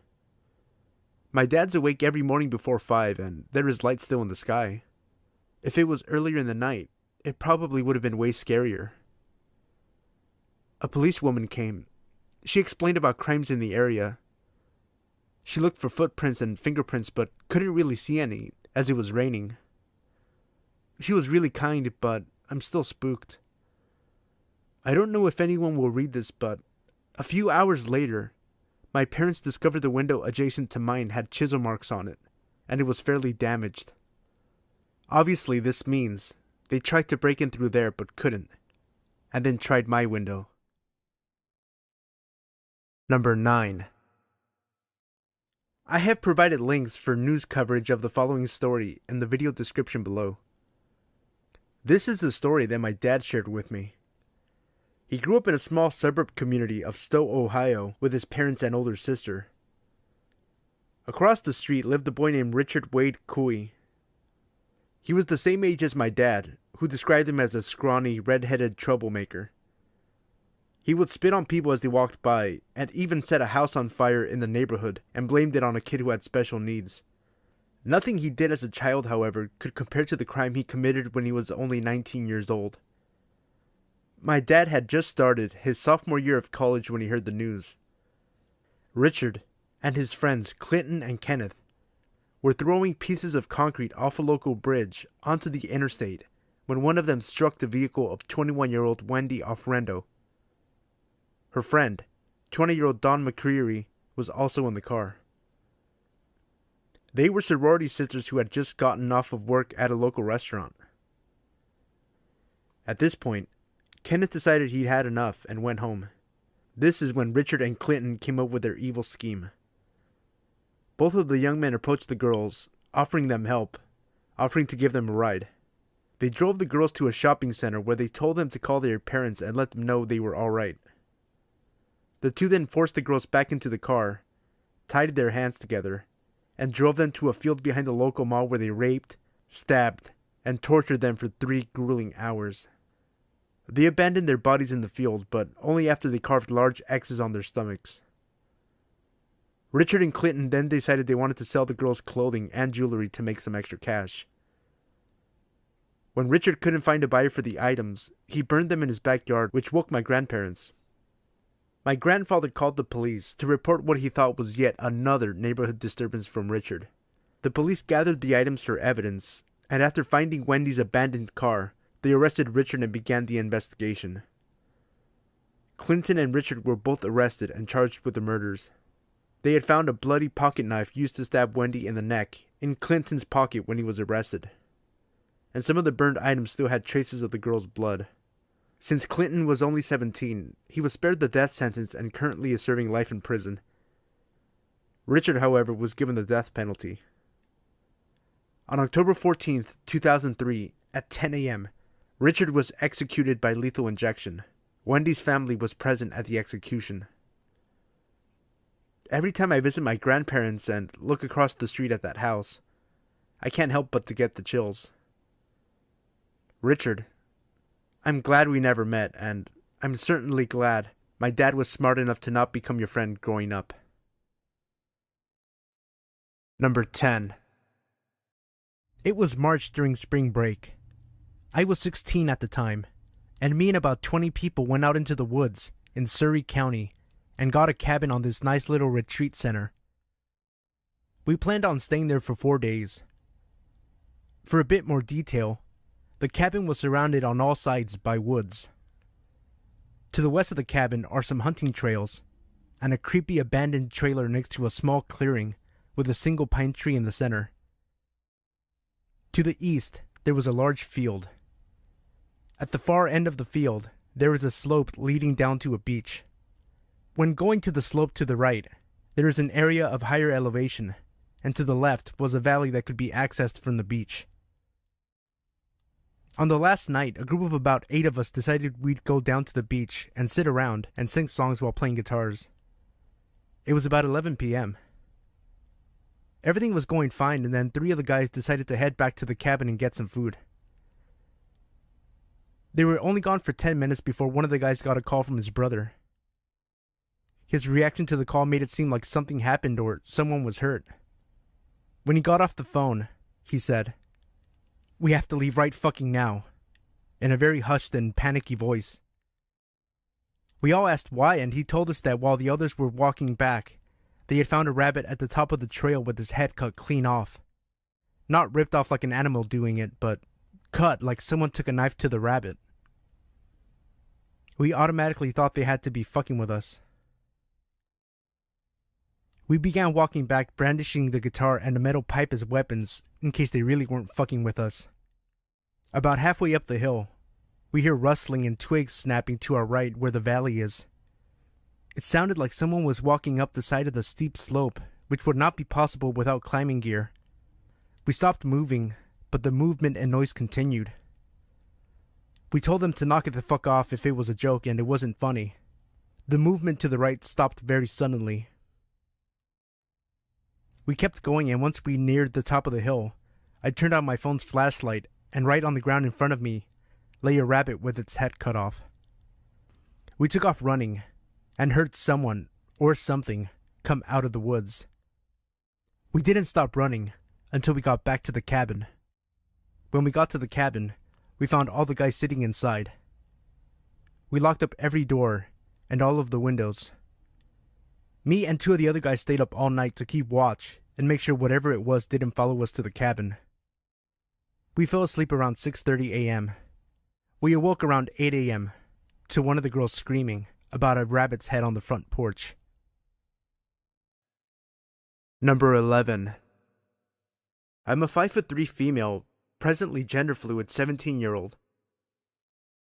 My dad's awake every morning before 5 and there is light still in the sky. If it was earlier in the night, it probably would have been way scarier. A policewoman came. She explained about crimes in the area. She looked for footprints and fingerprints but couldn't really see any, as it was raining. She was really kind, but I'm still spooked. I don't know if anyone will read this, but a few hours later, my parents discovered the window adjacent to mine had chisel marks on it, and it was fairly damaged. Obviously, this means they tried to break in through there but couldn't, and then tried my window. Number 9. I have provided links for news coverage of the following story in the video description below. This is the story that my dad shared with me. He grew up in a small suburb community of Stowe, Ohio, with his parents and older sister. Across the street lived a boy named Richard Wade Cooey. He was the same age as my dad, who described him as a scrawny, red-headed troublemaker. He would spit on people as they walked by, and even set a house on fire in the neighborhood and blamed it on a kid who had special needs. Nothing he did as a child, however, could compare to the crime he committed when he was only 19 years old. My dad had just started his sophomore year of college when he heard the news. Richard and his friends Clinton and Kenneth were throwing pieces of concrete off a local bridge onto the interstate when one of them struck the vehicle of 21-year-old Wendy Ofrendo. Her friend, 20-year-old Dawn McCreary, was also in the car. They were sorority sisters who had just gotten off of work at a local restaurant. At this point, Kenneth decided he'd had enough and went home. This is when Richard and Clinton came up with their evil scheme. Both of the young men approached the girls, offering them help, offering to give them a ride. They drove the girls to a shopping center where they told them to call their parents and let them know they were alright. The two then forced the girls back into the car, tied their hands together, and drove them to a field behind the local mall where they raped, stabbed, and tortured them for 3 grueling hours. They abandoned their bodies in the field, but only after they carved large X's on their stomachs. Richard and Clinton then decided they wanted to sell the girls' clothing and jewelry to make some extra cash. When Richard couldn't find a buyer for the items, he burned them in his backyard, which woke my grandparents. My grandfather called the police to report what he thought was yet another neighborhood disturbance from Richard. The police gathered the items for evidence, and after finding Wendy's abandoned car, they arrested Richard and began the investigation. Clinton and Richard were both arrested and charged with the murders. They had found a bloody pocket knife used to stab Wendy in the neck in Clinton's pocket when he was arrested, and some of the burned items still had traces of the girl's blood. Since Clinton was only 17, he was spared the death sentence and currently is serving life in prison. Richard, however, was given the death penalty. On October 14th, 2003, at 10 a.m., Richard was executed by lethal injection. Wendy's family was present at the execution. Every time I visit my grandparents and look across the street at that house, I can't help but to get the chills. Richard, I'm glad we never met, and I'm certainly glad my dad was smart enough to not become your friend growing up. Number 10. It was March during spring break. I was 16 at the time, and me and about 20 people went out into the woods in Surrey County and got a cabin on this nice little retreat center. We planned on staying there for 4 days. For a bit more detail, the cabin was surrounded on all sides by woods. To the west of the cabin are some hunting trails, and a creepy abandoned trailer next to a small clearing with a single pine tree in the center. To the east, there was a large field. At the far end of the field, there is a slope leading down to a beach. When going to the slope to the right, there is an area of higher elevation, and to the left was a valley that could be accessed from the beach. On the last night, a group of about 8 of us decided we'd go down to the beach and sit around and sing songs while playing guitars. It was about 11 p.m. Everything was going fine, and then 3 of the guys decided to head back to the cabin and get some food. They were only gone for 10 minutes before one of the guys got a call from his brother. His reaction to the call made it seem like something happened or someone was hurt. When he got off the phone, he said, "We have to leave right fucking now," in a very hushed and panicky voice. We all asked why, and he told us that while the others were walking back, they had found a rabbit at the top of the trail with his head cut clean off. Not ripped off like an animal doing it, but cut like someone took a knife to the rabbit. We automatically thought they had to be fucking with us. We began walking back, brandishing the guitar and a metal pipe as weapons, in case they really weren't fucking with us. About halfway up the hill, we hear rustling and twigs snapping to our right where the valley is. It sounded like someone was walking up the side of the steep slope, which would not be possible without climbing gear. We stopped moving, but the movement and noise continued. We told them to knock it the fuck off if it was a joke and it wasn't funny. The movement to the right stopped very suddenly. We kept going, and once we neared the top of the hill, I turned on my phone's flashlight, and right on the ground in front of me lay a rabbit with its head cut off. We took off running, and heard someone, or something, come out of the woods. We didn't stop running until we got back to the cabin. When we got to the cabin, we found all the guys sitting inside. We locked up every door and all of the windows. Me and 2 of the other guys stayed up all night to keep watch and make sure whatever it was didn't follow us to the cabin. We fell asleep around 6:30 a.m. We awoke around 8 a.m. to one of the girls screaming about a rabbit's head on the front porch. Number 11. I'm a 5'3" female, presently gender fluid 17-year-old.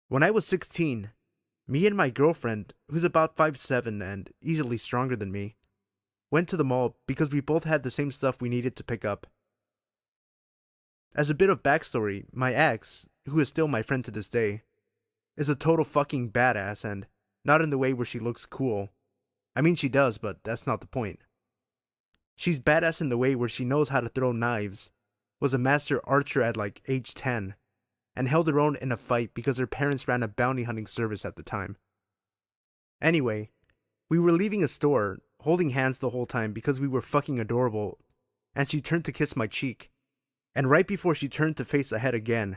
When I was 16, me and my girlfriend, who's about 5'7" and easily stronger than me, went to the mall because we both had the same stuff we needed to pick up. As a bit of backstory, my ex, who is still my friend to this day, is a total fucking badass, and not in the way where she looks cool. I mean, she does, but that's not the point. She's badass in the way where she knows how to throw knives, was a master archer at like age 10 and held her own in a fight because her parents ran a bounty hunting service at the time. Anyway, we were leaving a store, holding hands the whole time because we were fucking adorable, and she turned to kiss my cheek. And right before she turned to face ahead again,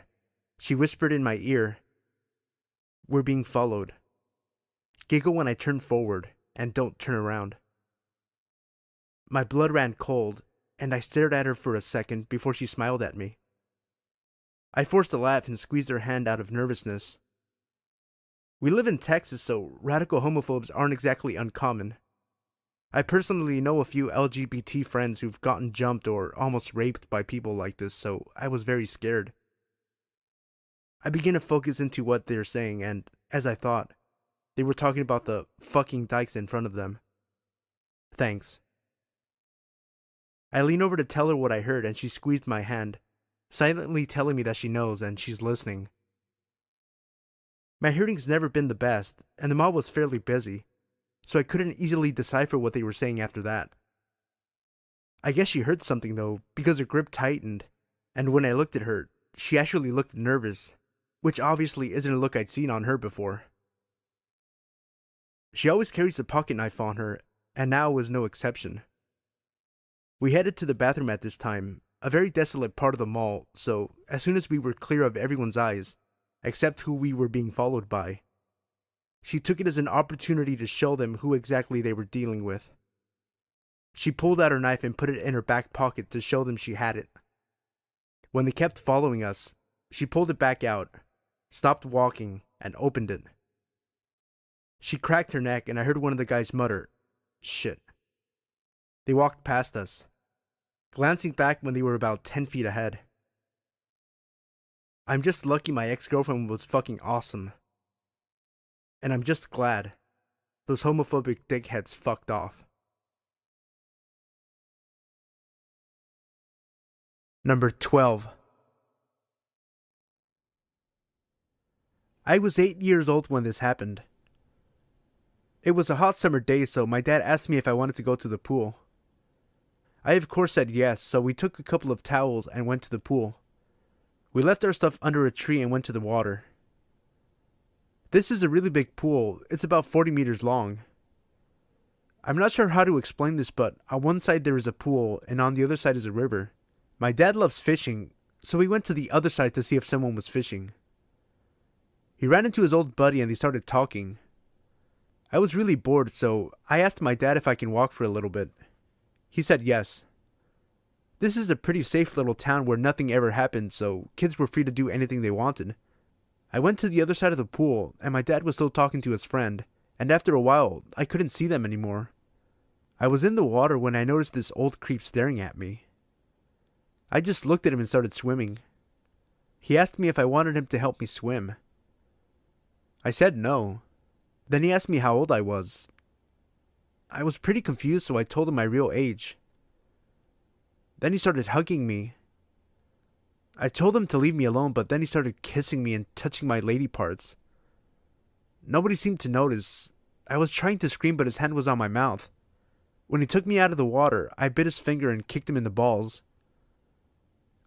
she whispered in my ear, "We're being followed. Giggle when I turn forward, and don't turn around." My blood ran cold, and I stared at her for a second before she smiled at me. I forced a laugh and squeezed her hand out of nervousness. We live in Texas, so radical homophobes aren't exactly uncommon. I personally know a few LGBT friends who've gotten jumped or almost raped by people like this, so I was very scared. I began to focus into what they're saying, and, as I thought, they were talking about the fucking dykes in front of them. Thanks. I leaned over to tell her what I heard, and she squeezed my hand, silently telling me that she knows and she's listening. My hearing's never been the best, and the mall was fairly busy, so I couldn't easily decipher what they were saying after that. I guess she heard something though, because her grip tightened, and when I looked at her, she actually looked nervous, which obviously isn't a look I'd seen on her before. She always carries a pocket knife on her, and now was no exception. We headed to the bathroom at this time, a very desolate part of the mall, so as soon as we were clear of everyone's eyes, except who we were being followed by, she took it as an opportunity to show them who exactly they were dealing with. She pulled out her knife and put it in her back pocket to show them she had it. When they kept following us, she pulled it back out, stopped walking, and opened it. She cracked her neck, and I heard one of the guys mutter, "Shit." They walked past us, glancing back when they were about 10 feet ahead. I'm just lucky my ex-girlfriend was fucking awesome. And I'm just glad those homophobic dickheads fucked off. Number 12. I was 8 years old when this happened. It was a hot summer day, so my dad asked me if I wanted to go to the pool. I of course said yes, so we took a couple of towels and went to the pool. We left our stuff under a tree and went to the water. This is a really big pool. It's about 40 meters long. I'm not sure how to explain this, but on one side there is a pool, and on the other side is a river. My dad loves fishing, so we went to the other side to see if someone was fishing. He ran into his old buddy and they started talking. I was really bored, so I asked my dad if I can walk for a little bit. He said yes. This is a pretty safe little town where nothing ever happened, so kids were free to do anything they wanted. I went to the other side of the pool, and my dad was still talking to his friend, and after a while, I couldn't see them anymore. I was in the water when I noticed this old creep staring at me. I just looked at him and started swimming. He asked me if I wanted him to help me swim. I said no. Then he asked me how old I was. I was pretty confused, so I told him my real age. Then he started hugging me. I told him to leave me alone, but then he started kissing me and touching my lady parts. Nobody seemed to notice. I was trying to scream, but his hand was on my mouth. When he took me out of the water, I bit his finger and kicked him in the balls.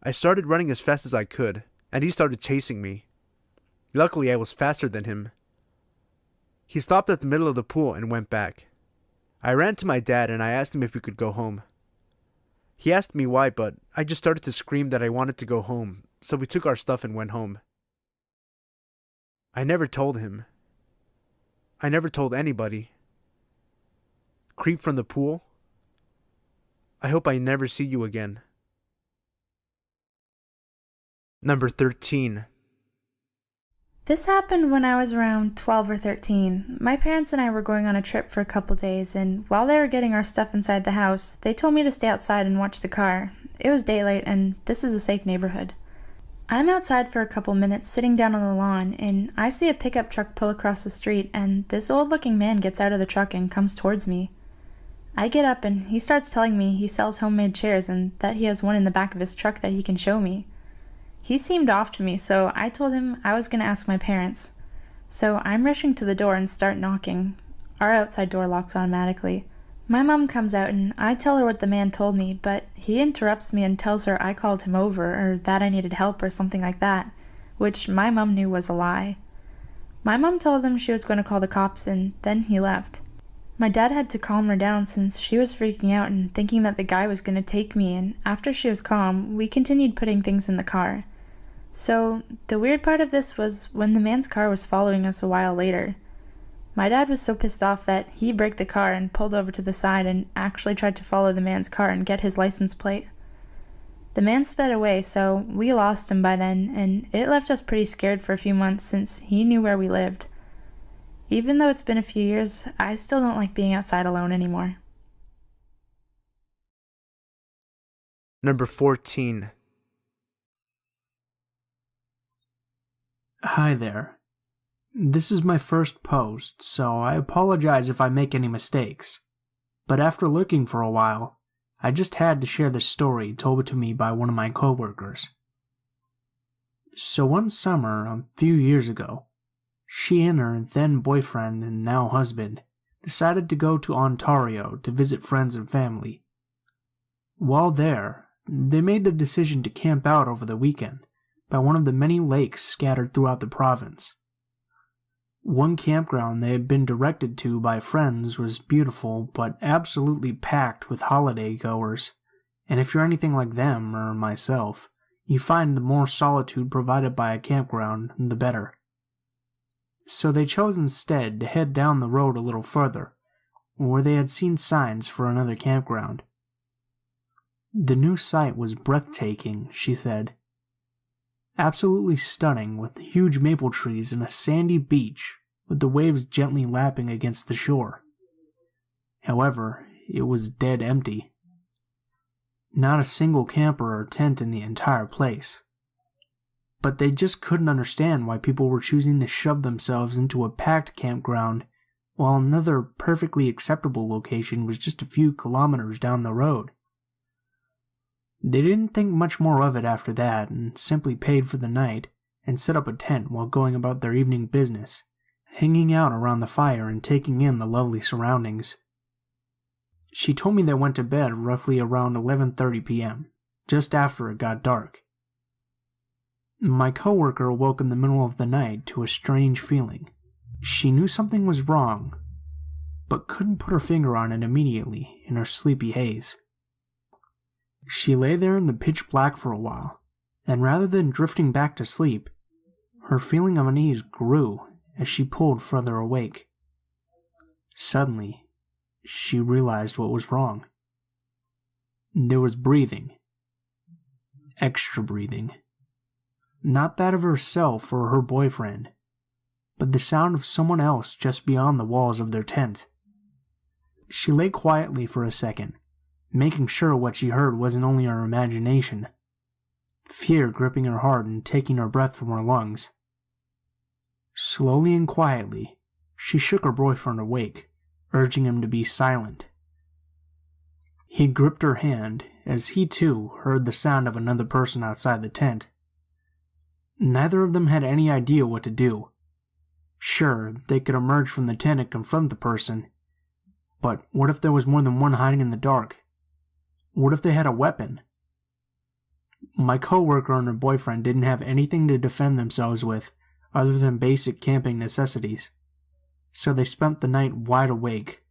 I started running as fast as I could, and he started chasing me. Luckily, I was faster than him. He stopped at the middle of the pool and went back. I ran to my dad and I asked him if we could go home. He asked me why, but I just started to scream that I wanted to go home, so we took our stuff and went home. I never told him. I never told anybody. Creep from the pool? I hope I never see you again. Number 13. This happened when I was around 12 or 13. My parents and I were going on a trip for a couple days, and while they were getting our stuff inside the house, they told me to stay outside and watch the car. It was daylight, and this is a safe neighborhood. I'm outside for a couple minutes, sitting down on the lawn, and I see a pickup truck pull across the street, and this old-looking man gets out of the truck and comes towards me. I get up, and he starts telling me he sells homemade chairs and that he has one in the back of his truck that he can show me. He seemed off to me, so I told him I was going to ask my parents. So I'm rushing to the door and start knocking. Our outside door locks automatically. My mom comes out and I tell her what the man told me, but he interrupts me and tells her I called him over or that I needed help or something like that, which my mom knew was a lie. My mom told him she was going to call the cops and then he left. My dad had to calm her down since she was freaking out and thinking that the guy was going to take me, and after she was calm, we continued putting things in the car. So, the weird part of this was when the man's car was following us a while later. My dad was so pissed off that he braked the car and pulled over to the side and actually tried to follow the man's car and get his license plate. The man sped away, so we lost him by then, and it left us pretty scared for a few months since he knew where we lived. Even though it's been a few years, I still don't like being outside alone anymore. Number 14. Hi there. This is my first post, so I apologize if I make any mistakes. But after lurking for a while, I just had to share this story told to me by one of my coworkers. So one summer, a few years ago, she and her then boyfriend and now husband decided to go to Ontario to visit friends and family. While there, they made the decision to camp out over the weekend by one of the many lakes scattered throughout the province. One campground they had been directed to by friends was beautiful but absolutely packed with holiday goers, and if you're anything like them or myself, you find the more solitude provided by a campground, the better. So they chose instead to head down the road a little further, where they had seen signs for another campground. The new site was breathtaking, she said. Absolutely stunning, with huge maple trees and a sandy beach, with the waves gently lapping against the shore. However, it was dead empty. Not a single camper or tent in the entire place. But they just couldn't understand why people were choosing to shove themselves into a packed campground while another perfectly acceptable location was just a few kilometers down the road. They didn't think much more of it after that and simply paid for the night and set up a tent while going about their evening business, hanging out around the fire and taking in the lovely surroundings. She told me they went to bed roughly around 11:30 p.m., just after it got dark. My coworker awoke in the middle of the night to a strange feeling. She knew something was wrong, but couldn't put her finger on it immediately in her sleepy haze. She lay there in the pitch black for a while, and rather than drifting back to sleep, her feeling of unease grew as she pulled further awake. Suddenly, she realized what was wrong. There was breathing. Extra breathing. Not that of herself or her boyfriend, but the sound of someone else just beyond the walls of their tent. She lay quietly for a second, making sure what she heard wasn't only her imagination, fear gripping her heart and taking her breath from her lungs. Slowly and quietly, she shook her boyfriend awake, urging him to be silent. He gripped her hand as he too heard the sound of another person outside the tent. Neither of them had any idea what to do. Sure, they could emerge from the tent and confront the person, but what if there was more than one hiding in the dark? What if they had a weapon? My coworker and her boyfriend didn't have anything to defend themselves with other than basic camping necessities, so they spent the night wide awake,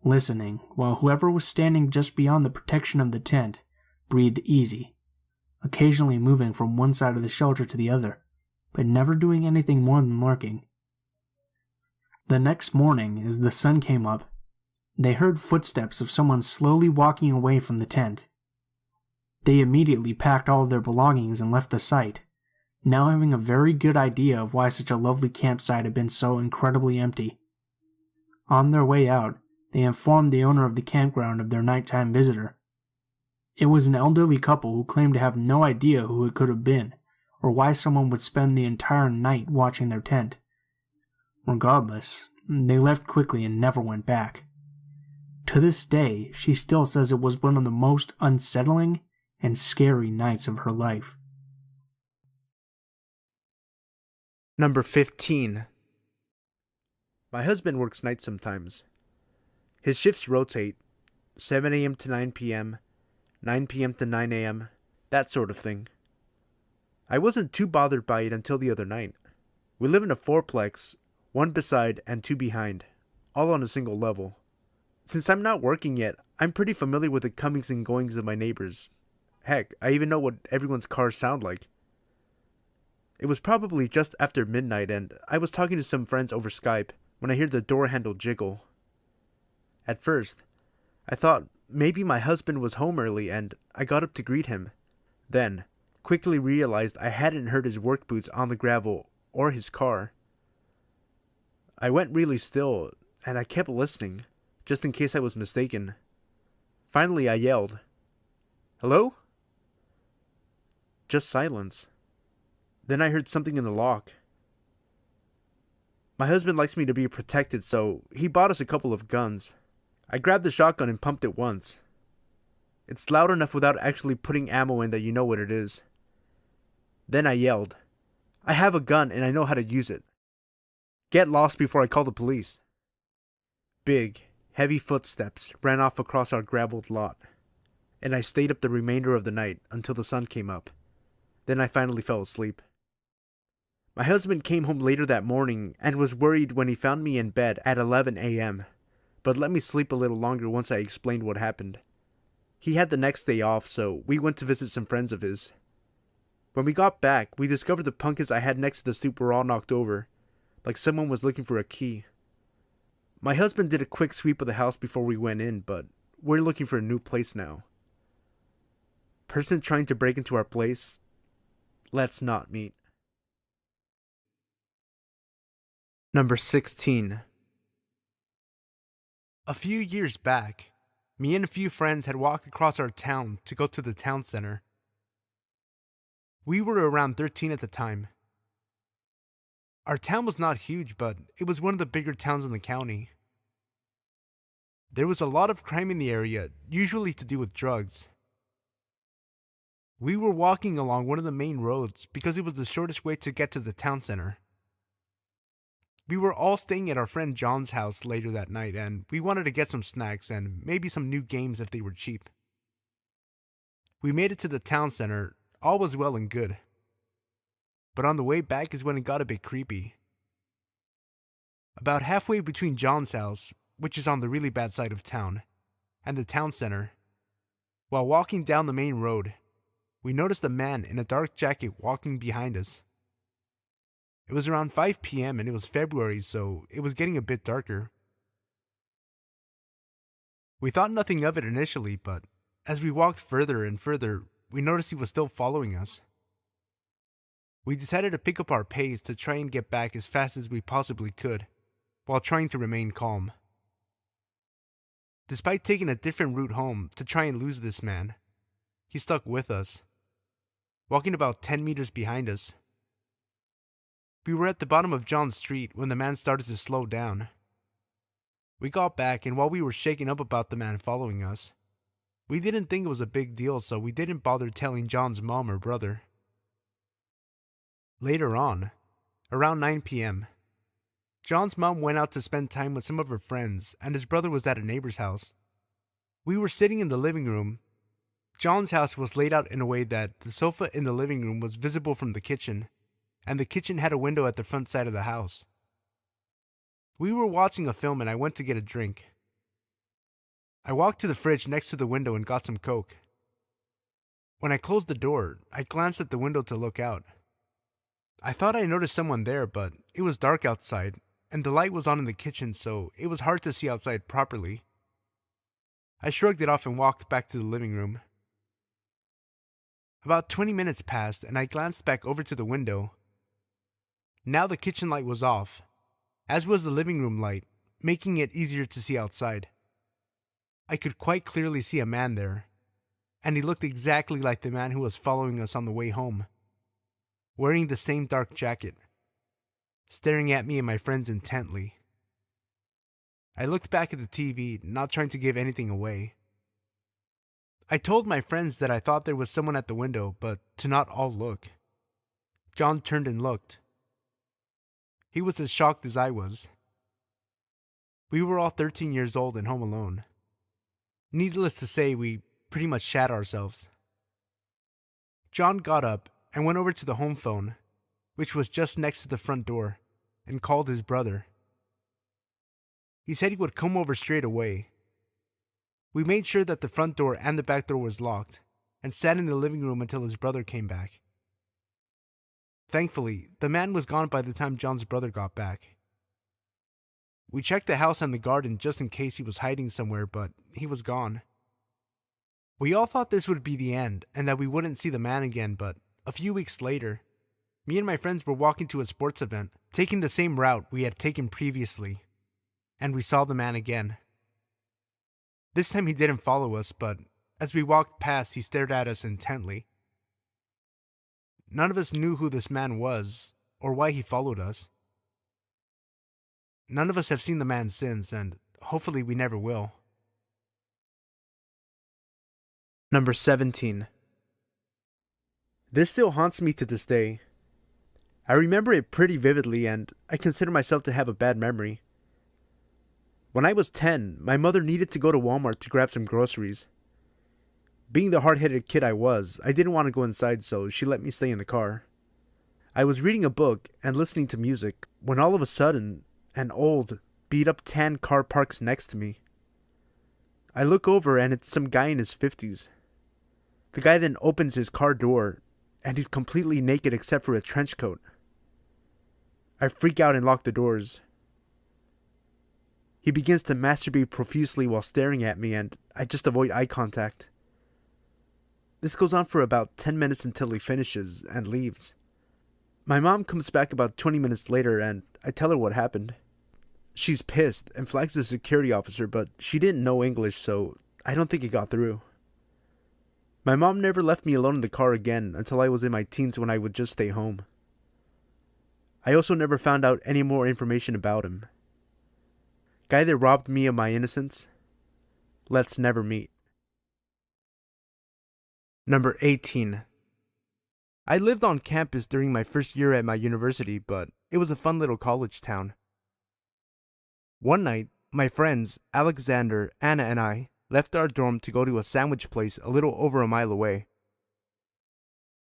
listening, while whoever was standing just beyond the protection of the tent breathed easy, occasionally moving from one side of the shelter to the other, but never doing anything more than lurking. The next morning, as the sun came up, they heard footsteps of someone slowly walking away from the tent. They immediately packed all of their belongings and left the site, now having a very good idea of why such a lovely campsite had been so incredibly empty. On their way out, they informed the owner of the campground of their nighttime visitor. It was an elderly couple who claimed to have no idea who it could have been, or why someone would spend the entire night watching their tent. Regardless, they left quickly and never went back. To this day, she still says it was one of the most unsettling and scary nights of her life. Number 15. My husband works nights sometimes. His shifts rotate, 7 a.m. to 9 p.m., 9 p.m. to 9 a.m., that sort of thing. I wasn't too bothered by it until the other night. We live in a fourplex, one beside and two behind, all on a single level. Since I'm not working yet, I'm pretty familiar with the comings and goings of my neighbors. Heck, I even know what everyone's cars sound like. It was probably just after midnight and I was talking to some friends over Skype when I heard the door handle jiggle. At first, I thought maybe my husband was home early and I got up to greet him. Then, quickly realized I hadn't heard his work boots on the gravel or his car. I went really still and I kept listening, just in case I was mistaken. Finally, I yelled, "Hello?" Just silence. Then I heard something in the lock. My husband likes me to be protected, so he bought us a couple of guns. I grabbed the shotgun and pumped it once. It's loud enough without actually putting ammo in that you know what it is. Then I yelled, "I have a gun and I know how to use it. Get lost before I call the police." Big, heavy footsteps ran off across our graveled lot, and I stayed up the remainder of the night until the sun came up. Then I finally fell asleep. My husband came home later that morning and was worried when he found me in bed at 11 a.m., but let me sleep a little longer once I explained what happened. He had the next day off, so we went to visit some friends of his. When we got back, we discovered the pumpkins I had next to the stoop were all knocked over, like someone was looking for a key. My husband did a quick sweep of the house before we went in, but we're looking for a new place now. Person trying to break into our place? Let's not meet. Number 16. A few years back, me and a few friends had walked across our town to go to the town center. We were around 13 at the time. Our town was not huge, but it was one of the bigger towns in the county. There was a lot of crime in the area, usually to do with drugs. We were walking along one of the main roads because it was the shortest way to get to the town center. We were all staying at our friend John's house later that night, and we wanted to get some snacks and maybe some new games if they were cheap. We made it to the town center, all was well and good. But on the way back is when it got a bit creepy. About halfway between John's house, which is on the really bad side of town, and the town center, while walking down the main road, we noticed a man in a dark jacket walking behind us. It was around 5 p.m. and it was February, so it was getting a bit darker. We thought nothing of it initially, but as we walked further and further, we noticed he was still following us. We decided to pick up our pace to try and get back as fast as we possibly could, while trying to remain calm. Despite taking a different route home to try and lose this man, he stuck with us, walking about 10 meters behind us. We were at the bottom of John Street when the man started to slow down. We got back, and while we were shaken up about the man following us, we didn't think it was a big deal, so we didn't bother telling John's mom or brother. Later on, around 9 p.m., John's mom went out to spend time with some of her friends, and his brother was at a neighbor's house. We were sitting in the living room. John's house was laid out in a way that the sofa in the living room was visible from the kitchen, and the kitchen had a window at the front side of the house. We were watching a film and I went to get a drink. I walked to the fridge next to the window and got some Coke. When I closed the door, I glanced at the window to look out. I thought I noticed someone there, but it was dark outside, and the light was on in the kitchen, so it was hard to see outside properly. I shrugged it off and walked back to the living room. About 20 minutes passed, and I glanced back over to the window. Now the kitchen light was off, as was the living room light, making it easier to see outside. I could quite clearly see a man there, and he looked exactly like the man who was following us on the way home, wearing the same dark jacket, staring at me and my friends intently. I looked back at the TV, not trying to give anything away. I told my friends that I thought there was someone at the window, but to not all look. John turned and looked. He was as shocked as I was. We were all 13 years old and home alone. Needless to say, we pretty much shat ourselves. John got up and went over to the home phone, which was just next to the front door, and called his brother. He said he would come over straight away. We made sure that the front door and the back door was locked, and sat in the living room until his brother came back. Thankfully, the man was gone by the time John's brother got back. We checked the house and the garden just in case he was hiding somewhere, but he was gone. We all thought this would be the end and that we wouldn't see the man again, but a few weeks later, me and my friends were walking to a sports event, taking the same route we had taken previously, and we saw the man again. This time he didn't follow us, but as we walked past, he stared at us intently. None of us knew who this man was or why he followed us. None of us have seen the man since, and hopefully we never will. Number 17. This still haunts me to this day. I remember it pretty vividly, and I consider myself to have a bad memory. When I was 10, my mother needed to go to Walmart to grab some groceries. Being the hard-headed kid I was, I didn't want to go inside, so she let me stay in the car. I was reading a book and listening to music when all of a sudden, an old, beat-up tan car parks next to me. I look over and it's some guy in his 50s. The guy then opens his car door, and he's completely naked except for a trench coat. I freak out and lock the doors. He begins to masturbate profusely while staring at me, and I just avoid eye contact. This goes on for about 10 minutes until he finishes and leaves. My mom comes back about 20 minutes later, and I tell her what happened. She's pissed and flags the security officer, but she didn't know English, so I don't think it got through. My mom never left me alone in the car again until I was in my teens when I would just stay home. I also never found out any more information about him. Guy that robbed me of my innocence? Let's never meet. Number 18. I lived on campus during my first year at my university, but it was a fun little college town. One night, my friends, Alexander, Anna, and I left our dorm to go to a sandwich place a little over a mile away.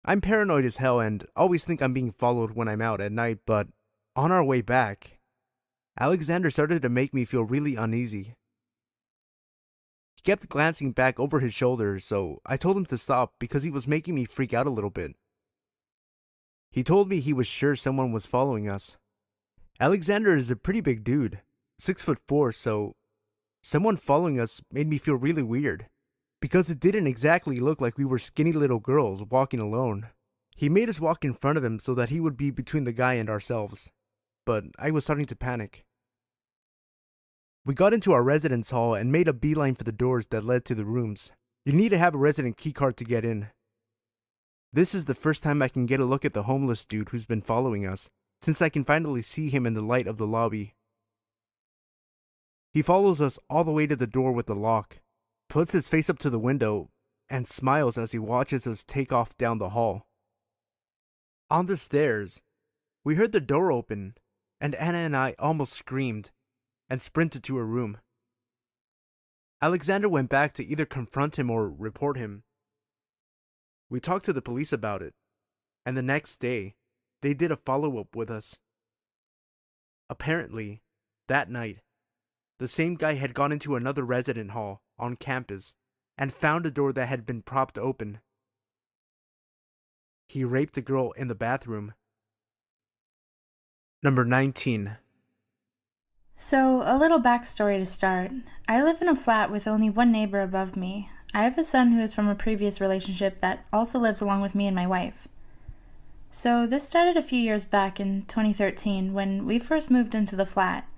I'm paranoid as hell and always think I'm being followed when I'm out at night, but on our way back, Alexander started to make me feel really uneasy. He kept glancing back over his shoulder, so I told him to stop because he was making me freak out a little bit. He told me he was sure someone was following us. Alexander is a pretty big dude, 6'4", so someone following us made me feel really weird, because it didn't exactly look like we were skinny little girls walking alone. He made us walk in front of him so that he would be between the guy and ourselves, but I was starting to panic. We got into our residence hall and made a beeline for the doors that led to the rooms. You need to have a resident keycard to get in. This is the first time I can get a look at the homeless dude who's been following us, since I can finally see him in the light of the lobby. He follows us all the way to the door with the lock, puts his face up to the window, and smiles as he watches us take off down the hall. On the stairs, we heard the door open, and Anna and I almost screamed and sprinted to her room. Alexander went back to either confront him or report him. We talked to the police about it, and the next day, they did a follow-up with us. Apparently, that night, the same guy had gone into another resident hall on campus and found a door that had been propped open. He raped a girl in the bathroom. Number 19. So, a little backstory to start. I live in a flat with only one neighbor above me. I have a son who is from a previous relationship that also lives along with me and my wife. So, this started a few years back in 2013 when we first moved into the flat.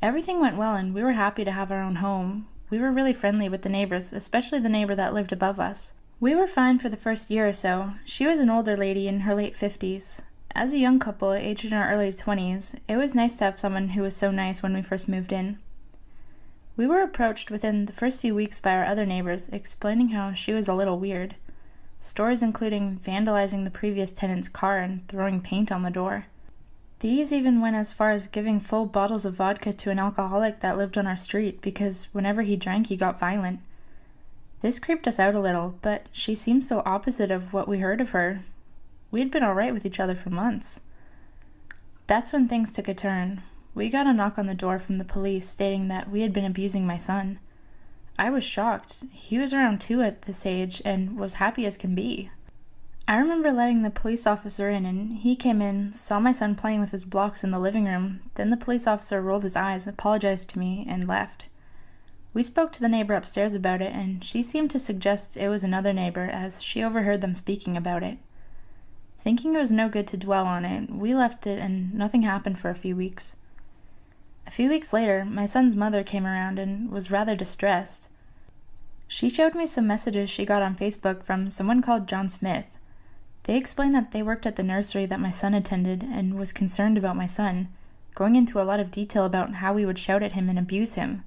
Everything went well and we were happy to have our own home. We were really friendly with the neighbors, especially the neighbor that lived above us. We were fine for the first year or so. She was an older lady in her late 50s. As a young couple, aged in our early 20s, it was nice to have someone who was so nice when we first moved in. We were approached within the first few weeks by our other neighbors, explaining how she was a little weird. Stories including vandalizing the previous tenant's car and throwing paint on the door. These even went as far as giving full bottles of vodka to an alcoholic that lived on our street because whenever he drank he got violent. This creeped us out a little, but she seemed so opposite of what we heard of her. We had been alright with each other for months. That's when things took a turn. We got a knock on the door from the police stating that we had been abusing my son. I was shocked. He was around 2 at this age and was happy as can be. I remember letting the police officer in, and he came in, saw my son playing with his blocks in the living room. Then the police officer rolled his eyes, apologized to me, and left. We spoke to the neighbor upstairs about it, and she seemed to suggest it was another neighbor as she overheard them speaking about it. Thinking it was no good to dwell on it, we left it and nothing happened for a few weeks. A few weeks later, my son's mother came around and was rather distressed. She showed me some messages she got on Facebook from someone called John Smith. They explained that they worked at the nursery that my son attended and was concerned about my son, going into a lot of detail about how we would shout at him and abuse him.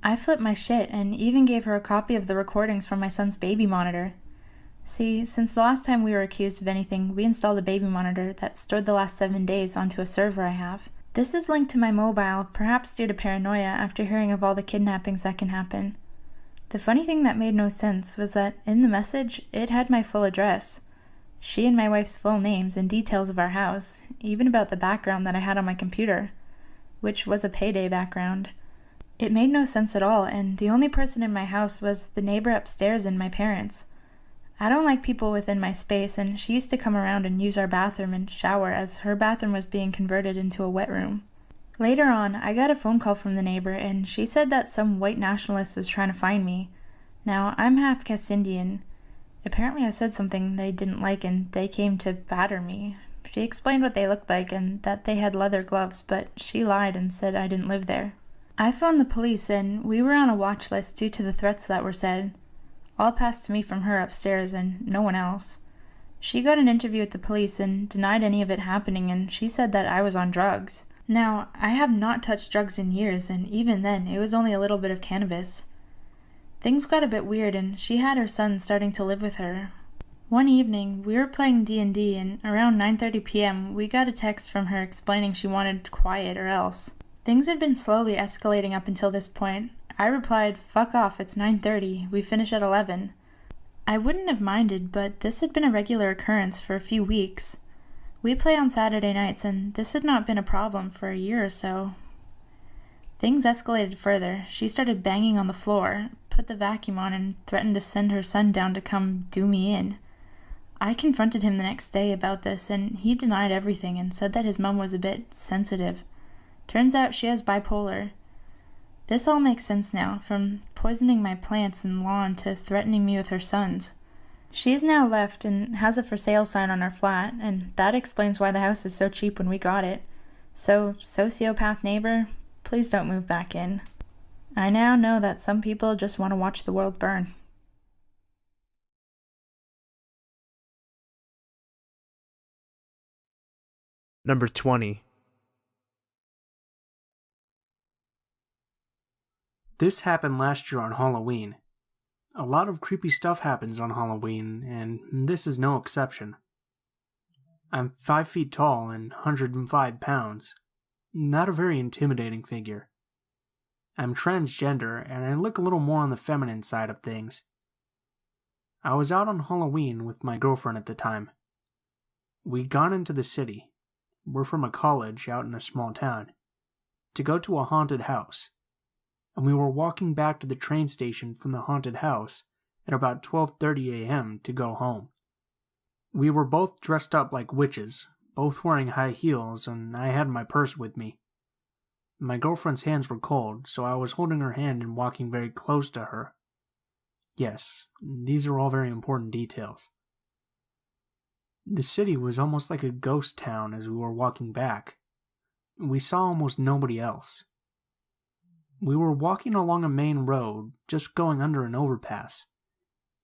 I flipped my shit and even gave her a copy of the recordings from my son's baby monitor. See, since the last time we were accused of anything, we installed a baby monitor that stored the last 7 days onto a server I have. This is linked to my mobile, perhaps due to paranoia after hearing of all the kidnappings that can happen. The funny thing that made no sense was that in the message, it had my full address. She and my wife's full names and details of our house, even about the background that I had on my computer, which was a payday background. It made no sense at all, and the only person in my house was the neighbor upstairs and my parents. I don't like people within my space, and she used to come around and use our bathroom and shower as her bathroom was being converted into a wet room. Later on, I got a phone call from the neighbor, and she said that some white nationalist was trying to find me. Now, I'm half caste Indian. Apparently I said something they didn't like, and they came to batter me. She explained what they looked like and that they had leather gloves, but she lied and said I didn't live there. I phoned the police, and we were on a watch list due to the threats that were said. All passed to me from her upstairs and no one else. She got an interview with the police and denied any of it happening, and she said that I was on drugs. Now, I have not touched drugs in years, and even then, it was only a little bit of cannabis. Things got a bit weird, and she had her son starting to live with her. One evening, we were playing D&D, and around 9:30 p.m., we got a text from her explaining she wanted quiet or else. Things had been slowly escalating up until this point. I replied, "Fuck off, it's 9:30, we finish at 11. I wouldn't have minded, but this had been a regular occurrence for a few weeks. We play on Saturday nights, and this had not been a problem for a year or so. Things escalated further. She started banging on the floor, put the vacuum on, and threatened to send her son down to come do me in. I confronted him the next day about this, and he denied everything and said that his mom was a bit sensitive. Turns out she has bipolar. This all makes sense now, from poisoning my plants and lawn to threatening me with her sons. She's now left and has a for sale sign on her flat, and that explains why the house was so cheap when we got it. So, sociopath neighbor, please don't move back in. I now know that some people just want to watch the world burn. Number 20. This happened last year on Halloween. A lot of creepy stuff happens on Halloween, and this is no exception. I'm 5 feet tall and 105 pounds. Not a very intimidating figure. I'm transgender, and I look a little more on the feminine side of things. I was out on Halloween with my girlfriend at the time. We'd gone into the city. We're from a college out in a small town, to go to a haunted house. And we were walking back to the train station from the haunted house at about 12:30 a.m. to go home. We were both dressed up like witches, both wearing high heels, and I had my purse with me. My girlfriend's hands were cold, so I was holding her hand and walking very close to her. Yes, these are all very important details. The city was almost like a ghost town as we were walking back. We saw almost nobody else. We were walking along a main road, just going under an overpass,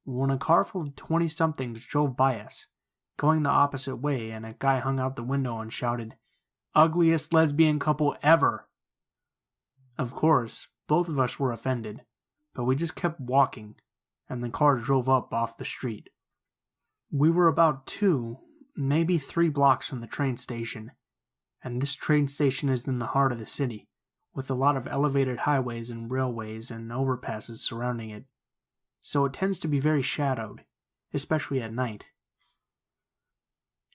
when a car full of 20-somethings drove by us, going the opposite way, and a guy hung out the window and shouted, "Ugliest lesbian couple ever!" Of course, both of us were offended, but we just kept walking, and the car drove up off the street. We were about 2, maybe 3 blocks from the train station, and this train station is in the heart of the city, with a lot of elevated highways and railways and overpasses surrounding it. so it tends to be very shadowed, especially at night.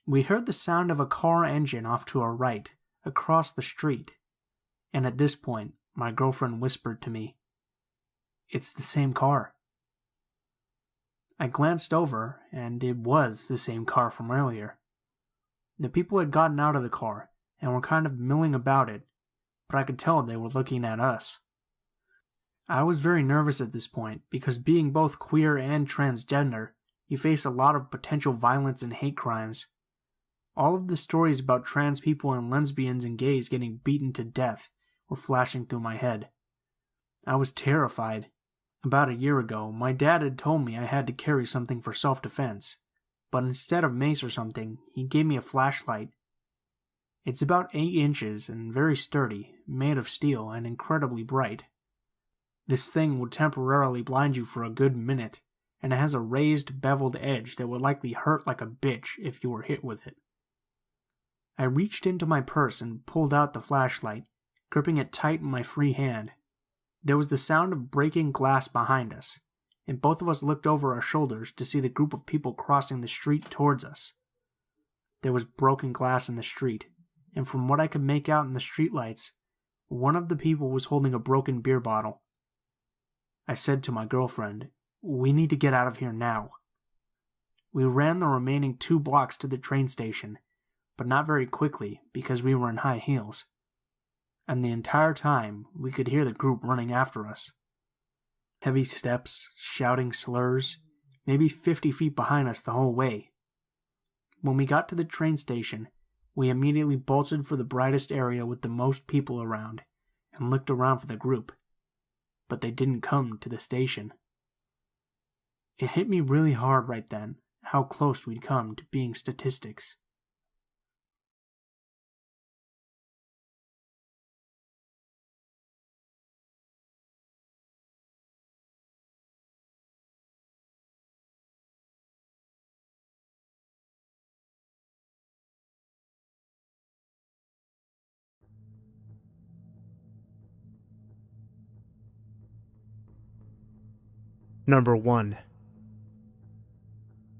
We heard the sound of a car engine off to our right, across the street, and at this point, my girlfriend whispered to me, "It's the same car." I glanced over, and it was the same car from earlier. The people had gotten out of the car and were kind of milling about it, but I could tell they were looking at us. I was very nervous at this point because being both queer and transgender, you face a lot of potential violence and hate crimes. All of the stories about trans people and lesbians and gays getting beaten to death were flashing through my head. I was terrified. About a year ago, my dad had told me I had to carry something for self-defense, but instead of mace or something, he gave me a flashlight. It's about 8 inches and very sturdy, made of steel and incredibly bright. This thing will temporarily blind you for a good minute, and it has a raised, beveled edge that would likely hurt like a bitch if you were hit with it. I reached into my purse and pulled out the flashlight, gripping it tight in my free hand. There was the sound of breaking glass behind us, and both of us looked over our shoulders to see the group of people crossing the street towards us. There was broken glass in the street, and from what I could make out in the streetlights, one of the people was holding a broken beer bottle. I said to my girlfriend, "We need to get out of here now." We ran the remaining 2 blocks to the train station, but not very quickly because we were in high heels. And the entire time, we could hear the group running after us. Heavy steps, shouting slurs, maybe 50 feet behind us the whole way. When we got to the train station, we immediately bolted for the brightest area with the most people around, and looked around for the group. But they didn't come to the station. It hit me really hard right then, how close we'd come to being statistics. Number 1.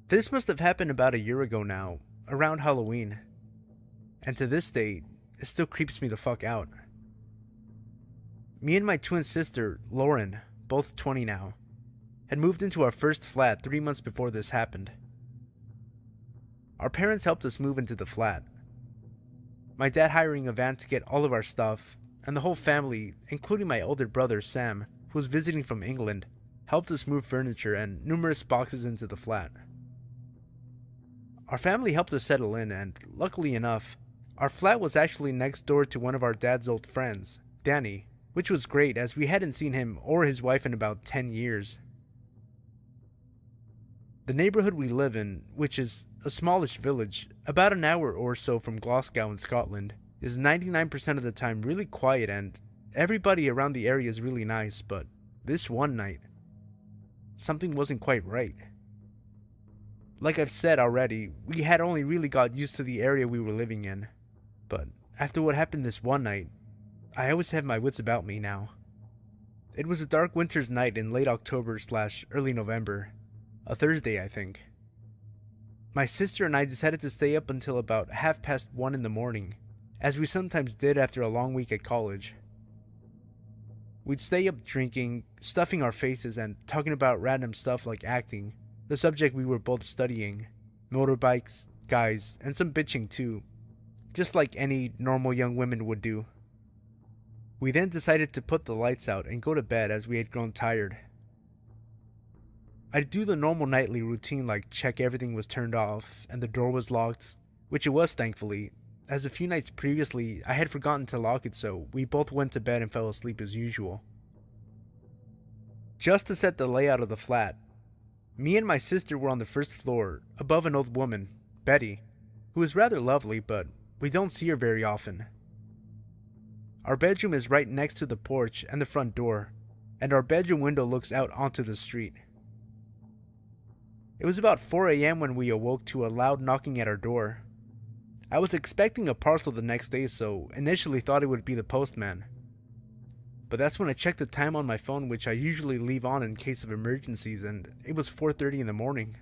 This must have happened about a year ago now, around Halloween. And to this day, it still creeps me the fuck out. Me and my twin sister, Lauren, both 20 now, had moved into our first flat 3 months before this happened. Our parents helped us move into the flat. My dad hiring a van to get all of our stuff, and the whole family, including my older brother Sam, who was visiting from England, helped us move furniture and numerous boxes into the flat. Our family helped us settle in, and luckily enough, our flat was actually next door to one of our dad's old friends, Danny, which was great as we hadn't seen him or his wife in about 10 years. The neighborhood we live in, which is a smallish village, about an hour or so from Glasgow in Scotland, is 99% of the time really quiet and everybody around the area is really nice, but this one night, something wasn't quite right. Like I've said already, we had only really got used to the area we were living in, but after what happened this one night, I always have my wits about me now. It was a dark winter's night in late October/early November, a Thursday I think. My sister and I decided to stay up until about 1:30 in the morning, as we sometimes did after a long week at college. We'd stay up drinking, stuffing our faces, and talking about random stuff like acting, the subject we were both studying, motorbikes, guys, and some bitching too, just like any normal young women would do. We then decided to put the lights out and go to bed as we had grown tired. I'd do the normal nightly routine like check everything was turned off and the door was locked, which it was thankfully, as a few nights previously I had forgotten to lock it, so we both went to bed and fell asleep as usual. Just to set the layout of the flat, me and my sister were on the first floor, above an old woman, Betty, who is rather lovely, but we don't see her very often. Our bedroom is right next to the porch and the front door, and our bedroom window looks out onto the street. It was about 4 a.m. when we awoke to a loud knocking at our door. I was expecting a parcel the next day, so initially thought it would be the postman. But that's when I checked the time on my phone, which I usually leave on in case of emergencies, and it was 4:30 in the morning.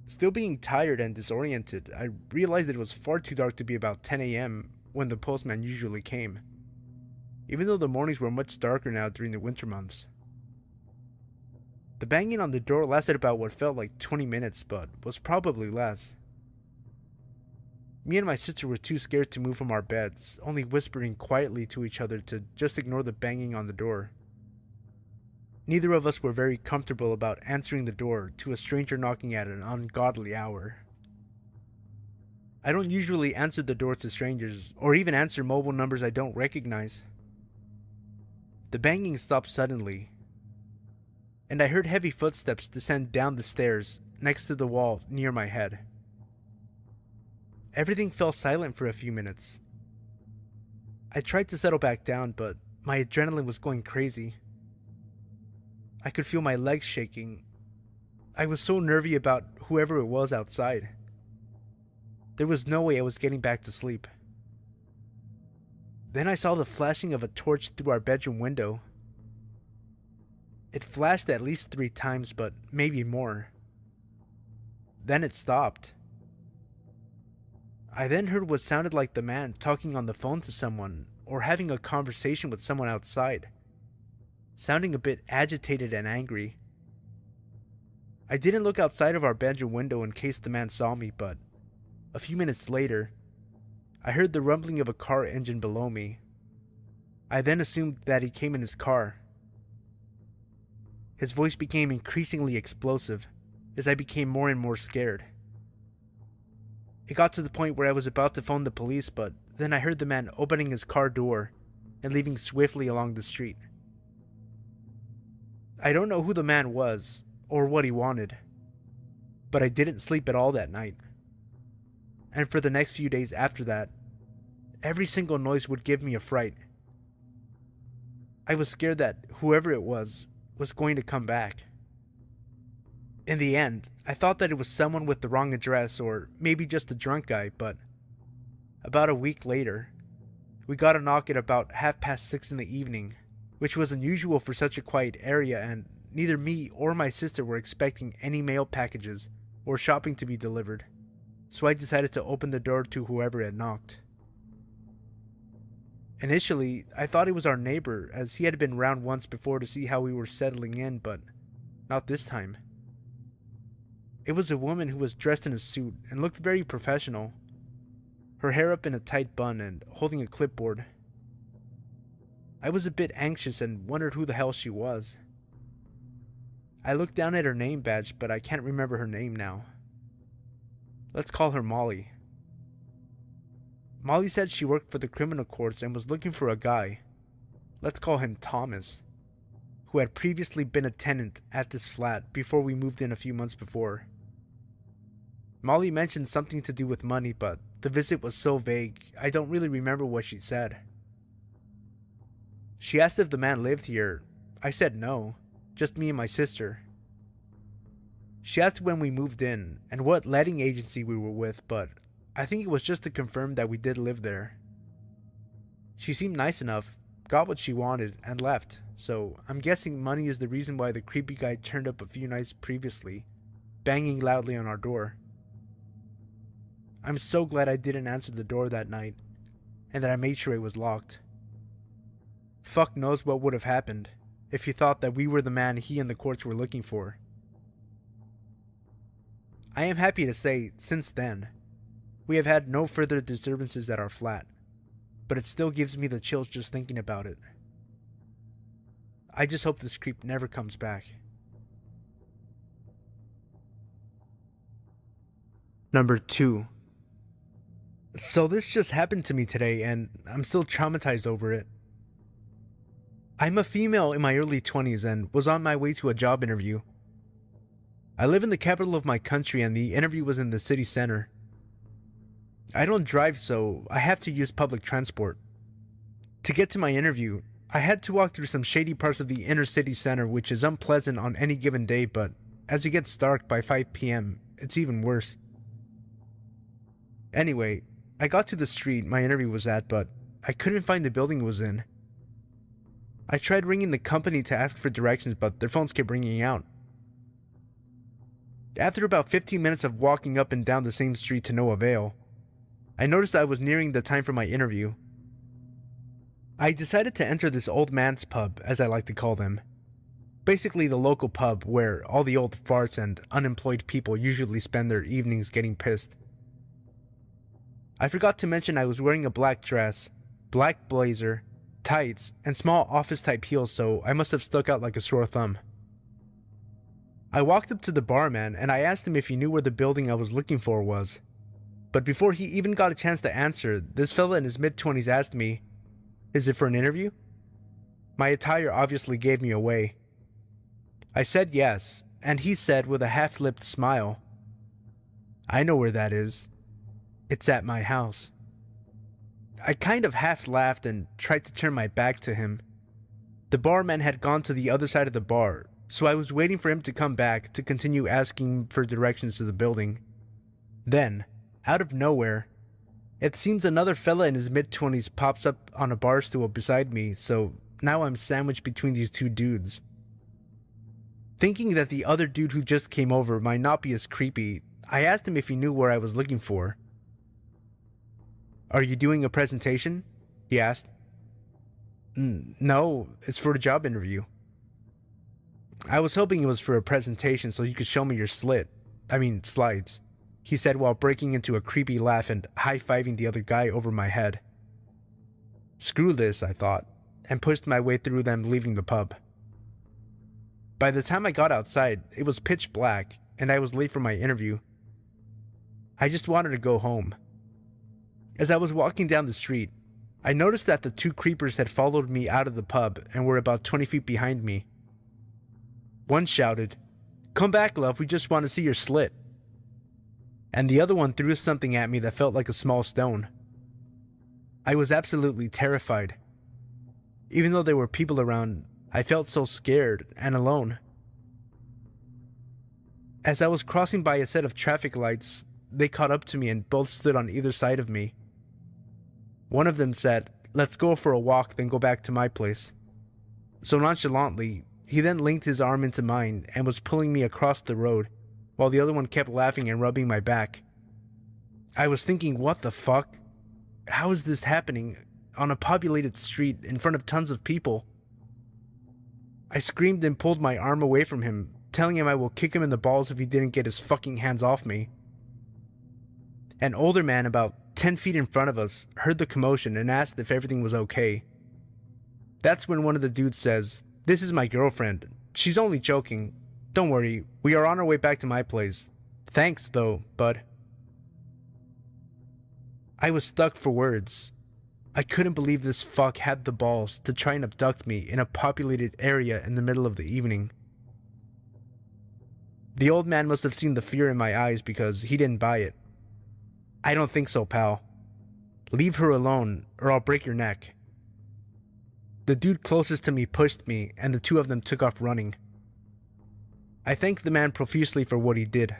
Still being tired and disoriented, I realized that it was far too dark to be about 10 a.m. when the postman usually came, even though the mornings were much darker now during the winter months. The banging on the door lasted about what felt like 20 minutes, but was probably less. Me and my sister were too scared to move from our beds, only whispering quietly to each other to just ignore the banging on the door. Neither of us were very comfortable about answering the door to a stranger knocking at an ungodly hour. I don't usually answer the door to strangers, or even answer mobile numbers I don't recognize. The banging stopped suddenly, and I heard heavy footsteps descend down the stairs next to the wall near my head. Everything fell silent for a few minutes. I tried to settle back down, but my adrenaline was going crazy. I could feel my legs shaking. I was so nervy about whoever it was outside. There was no way I was getting back to sleep. Then I saw the flashing of a torch through our bedroom window. It flashed at least 3 times, but maybe more. Then it stopped. I then heard what sounded like the man talking on the phone to someone, or having a conversation with someone outside, sounding a bit agitated and angry. I didn't look outside of our bedroom window in case the man saw me, but a few minutes later, I heard the rumbling of a car engine below me. I then assumed that he came in his car. His voice became increasingly explosive as I became more and more scared. It got to the point where I was about to phone the police, but then I heard the man opening his car door and leaving swiftly along the street. I don't know who the man was or what he wanted, but I didn't sleep at all that night. And for the next few days after that, every single noise would give me a fright. I was scared that whoever it was going to come back. In the end, I thought that it was someone with the wrong address or maybe just a drunk guy, but about a week later, we got a knock at about 6:30 in the evening, which was unusual for such a quiet area, and neither me or my sister were expecting any mail packages or shopping to be delivered, so I decided to open the door to whoever had knocked. Initially, I thought it was our neighbor, as he had been round once before to see how we were settling in, but not this time. It was a woman who was dressed in a suit and looked very professional, her hair up in a tight bun and holding a clipboard. I was a bit anxious and wondered who the hell she was. I looked down at her name badge, but I can't remember her name now. Let's call her Molly. Molly said she worked for the criminal courts and was looking for a guy, let's call him Thomas, who had previously been a tenant at this flat before we moved in a few months before. Molly mentioned something to do with money, but the visit was so vague, I don't really remember what she said. She asked if the man lived here. I said no, just me and my sister. She asked when we moved in and what letting agency we were with, but I think it was just to confirm that we did live there. She seemed nice enough, got what she wanted, and left, so I'm guessing money is the reason why the creepy guy turned up a few nights previously, banging loudly on our door. I'm so glad I didn't answer the door that night, and that I made sure it was locked. Fuck knows what would have happened if he thought that we were the man he and the courts were looking for. I am happy to say, since then, we have had no further disturbances at our flat, but it still gives me the chills just thinking about it. I just hope this creep never comes back. Number 2. So this just happened to me today, and I'm still traumatized over it. I'm a female in my early 20s and was on my way to a job interview. I live in the capital of my country and the interview was in the city center. I don't drive, so I have to use public transport. To get to my interview, I had to walk through some shady parts of the inner city center, which is unpleasant on any given day, but as it gets dark by 5 p.m., it's even worse. Anyway, I got to the street my interview was at, but I couldn't find the building it was in. I tried ringing the company to ask for directions, but their phones kept ringing out. After about 15 minutes of walking up and down the same street to no avail, I noticed I was nearing the time for my interview. I decided to enter this old man's pub, as I like to call them. Basically the local pub where all the old farts and unemployed people usually spend their evenings getting pissed. I forgot to mention I was wearing a black dress, black blazer, tights, and small office-type heels, so I must have stuck out like a sore thumb. I walked up to the barman and I asked him if he knew where the building I was looking for was. But before he even got a chance to answer, this fella in his mid-20s asked me, "Is it for an interview?" My attire obviously gave me away. I said yes, and he said with a half-lipped smile, "I know where that is. It's at my house." I kind of half laughed and tried to turn my back to him. The barman had gone to the other side of the bar, so I was waiting for him to come back to continue asking for directions to the building. Then, out of nowhere, it seems another fella in his mid-20s pops up on a bar stool beside me, so now I'm sandwiched between these two dudes. Thinking that the other dude who just came over might not be as creepy, I asked him if he knew where I was looking for. "Are you doing a presentation?" he asked. "No, it's for a job interview." "I was hoping it was for a presentation so you could show me your slides," he said while breaking into a creepy laugh and high-fiving the other guy over my head. Screw this, I thought, and pushed my way through them leaving the pub. By the time I got outside, it was pitch black, and I was late for my interview. I just wanted to go home. As I was walking down the street, I noticed that the two creepers had followed me out of the pub and were about 20 feet behind me. One shouted, "Come back, love, we just want to see your slit." And the other one threw something at me that felt like a small stone. I was absolutely terrified. Even though there were people around, I felt so scared and alone. As I was crossing by a set of traffic lights, they caught up to me and both stood on either side of me. One of them said, "Let's go for a walk, then go back to my place." So nonchalantly, he then linked his arm into mine and was pulling me across the road, while the other one kept laughing and rubbing my back. I was thinking, what the fuck? How is this happening on a populated street in front of tons of people? I screamed and pulled my arm away from him, telling him I will kick him in the balls if he didn't get his fucking hands off me. An older man about 10 feet in front of us heard the commotion and asked if everything was okay. That's when one of the dudes says, "This is my girlfriend. She's only joking. Don't worry, we are on our way back to my place. Thanks though, bud." I was stuck for words. I couldn't believe this fuck had the balls to try and abduct me in a populated area in the middle of the evening. The old man must have seen the fear in my eyes because he didn't buy it. "I don't think so, pal. Leave her alone or I'll break your neck." The dude closest to me pushed me and the two of them took off running. I thanked the man profusely for what he did.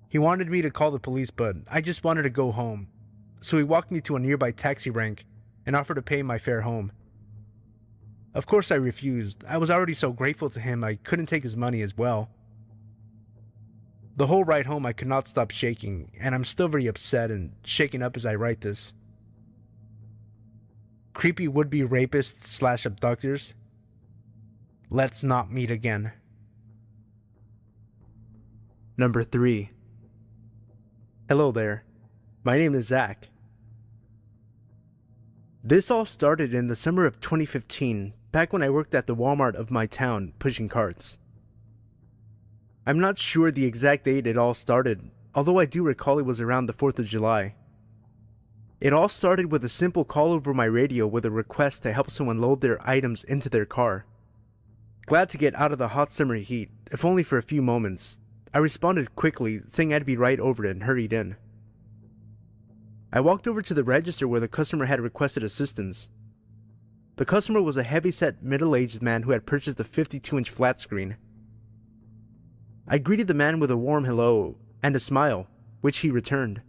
He wanted me to call the police, but I just wanted to go home, so he walked me to a nearby taxi rank and offered to pay my fare home. Of course I refused. I was already so grateful to him I couldn't take his money as well. The whole ride home I could not stop shaking, and I'm still very upset and shaken up as I write this. Creepy would-be rapists / abductors, let's not meet again. Number 3. Hello there. My name is Zach. This all started in the summer of 2015, back when I worked at the Walmart of my town pushing carts. I'm not sure the exact date it all started, although I do recall it was around the 4th of July. It all started with a simple call over my radio with a request to help someone load their items into their car. Glad to get out of the hot summer heat, if only for a few moments, I responded quickly, saying I'd be right over it and hurried in. I walked over to the register where the customer had requested assistance. The customer was a heavy-set, middle-aged man who had purchased a 52-inch flat screen. I greeted the man with a warm hello and a smile, which he returned.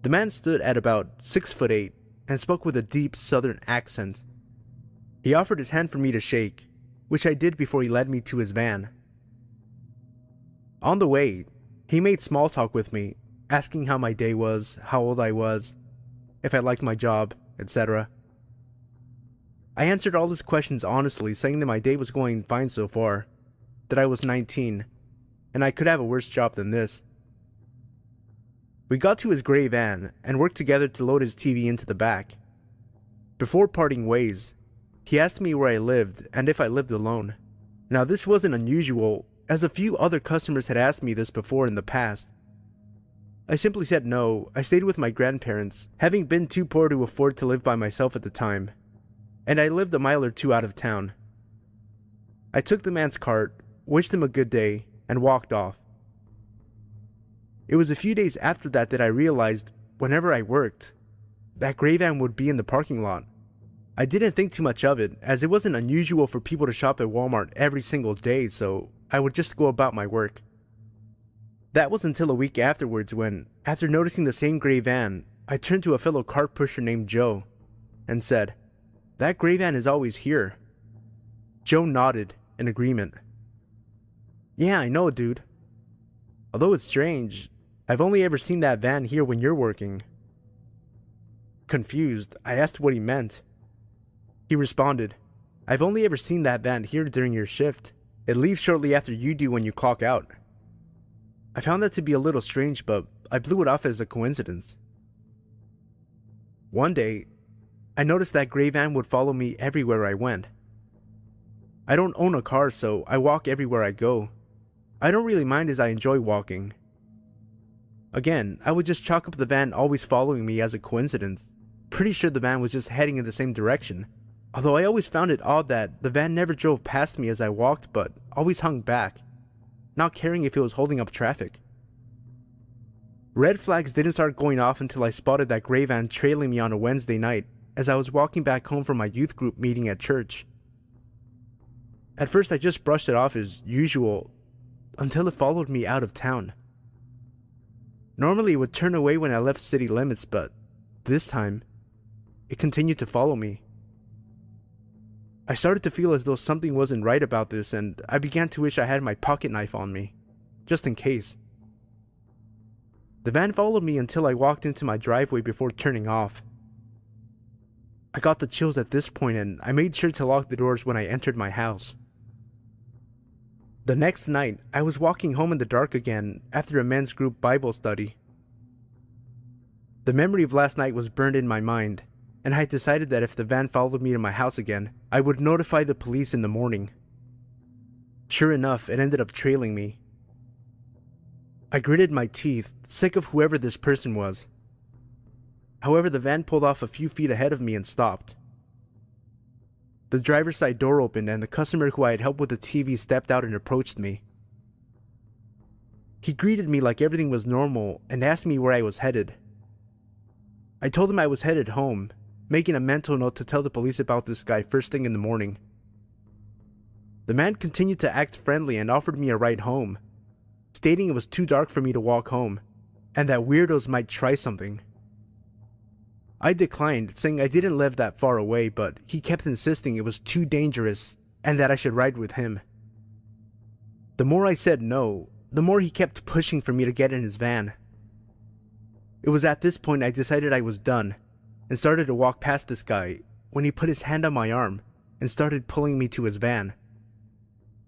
The man stood at about 6'8" and spoke with a deep southern accent. He offered his hand for me to shake, which I did before he led me to his van. On the way, he made small talk with me, asking how my day was, how old I was, if I liked my job, etc. I answered all his questions honestly, saying that my day was going fine so far, that I was 19, and I could have a worse job than this. We got to his gray van and worked together to load his TV into the back. Before parting ways, he asked me where I lived and if I lived alone. Now this wasn't unusual, as a few other customers had asked me this before in the past. I simply said no. I stayed with my grandparents, having been too poor to afford to live by myself at the time, and I lived a mile or two out of town. I took the man's cart, wished him a good day, and walked off. It was a few days after that I realized, whenever I worked, that gray van would be in the parking lot. I didn't think too much of it, as it wasn't unusual for people to shop at Walmart every single day, so I would just go about my work. That was until a week afterwards when, after noticing the same gray van, I turned to a fellow cart pusher named Joe and said, "That gray van is always here." Joe nodded in agreement. "Yeah, I know, dude. Although it's strange, I've only ever seen that van here when you're working." Confused, I asked what he meant. He responded, "I've only ever seen that van here during your shift. It leaves shortly after you do when you clock out." I found that to be a little strange, but I blew it off as a coincidence. One day, I noticed that gray van would follow me everywhere I went. I don't own a car, so I walk everywhere I go. I don't really mind as I enjoy walking. Again, I would just chalk up the van always following me as a coincidence. Pretty sure the van was just heading in the same direction. Although I always found it odd that the van never drove past me as I walked, but always hung back, not caring if it was holding up traffic. Red flags didn't start going off until I spotted that gray van trailing me on a Wednesday night as I was walking back home from my youth group meeting at church. At first I just brushed it off as usual, until it followed me out of town. Normally it would turn away when I left city limits, but this time, it continued to follow me. I started to feel as though something wasn't right about this, and I began to wish I had my pocket knife on me, just in case. The van followed me until I walked into my driveway before turning off. I got the chills at this point, and I made sure to lock the doors when I entered my house. The next night, I was walking home in the dark again after a men's group Bible study. The memory of last night was burned in my mind, and I decided that if the van followed me to my house again, I would notify the police in the morning. Sure enough, it ended up trailing me. I gritted my teeth, sick of whoever this person was. However, the van pulled off a few feet ahead of me and stopped. The driver's side door opened and the customer who I had helped with the TV stepped out and approached me. He greeted me like everything was normal and asked me where I was headed. I told him I was headed home, making a mental note to tell the police about this guy first thing in the morning. The man continued to act friendly and offered me a ride home, stating it was too dark for me to walk home, and that weirdos might try something. I declined, saying I didn't live that far away, but he kept insisting it was too dangerous and that I should ride with him. The more I said no, the more he kept pushing for me to get in his van. It was at this point I decided I was done and started to walk past this guy when he put his hand on my arm and started pulling me to his van,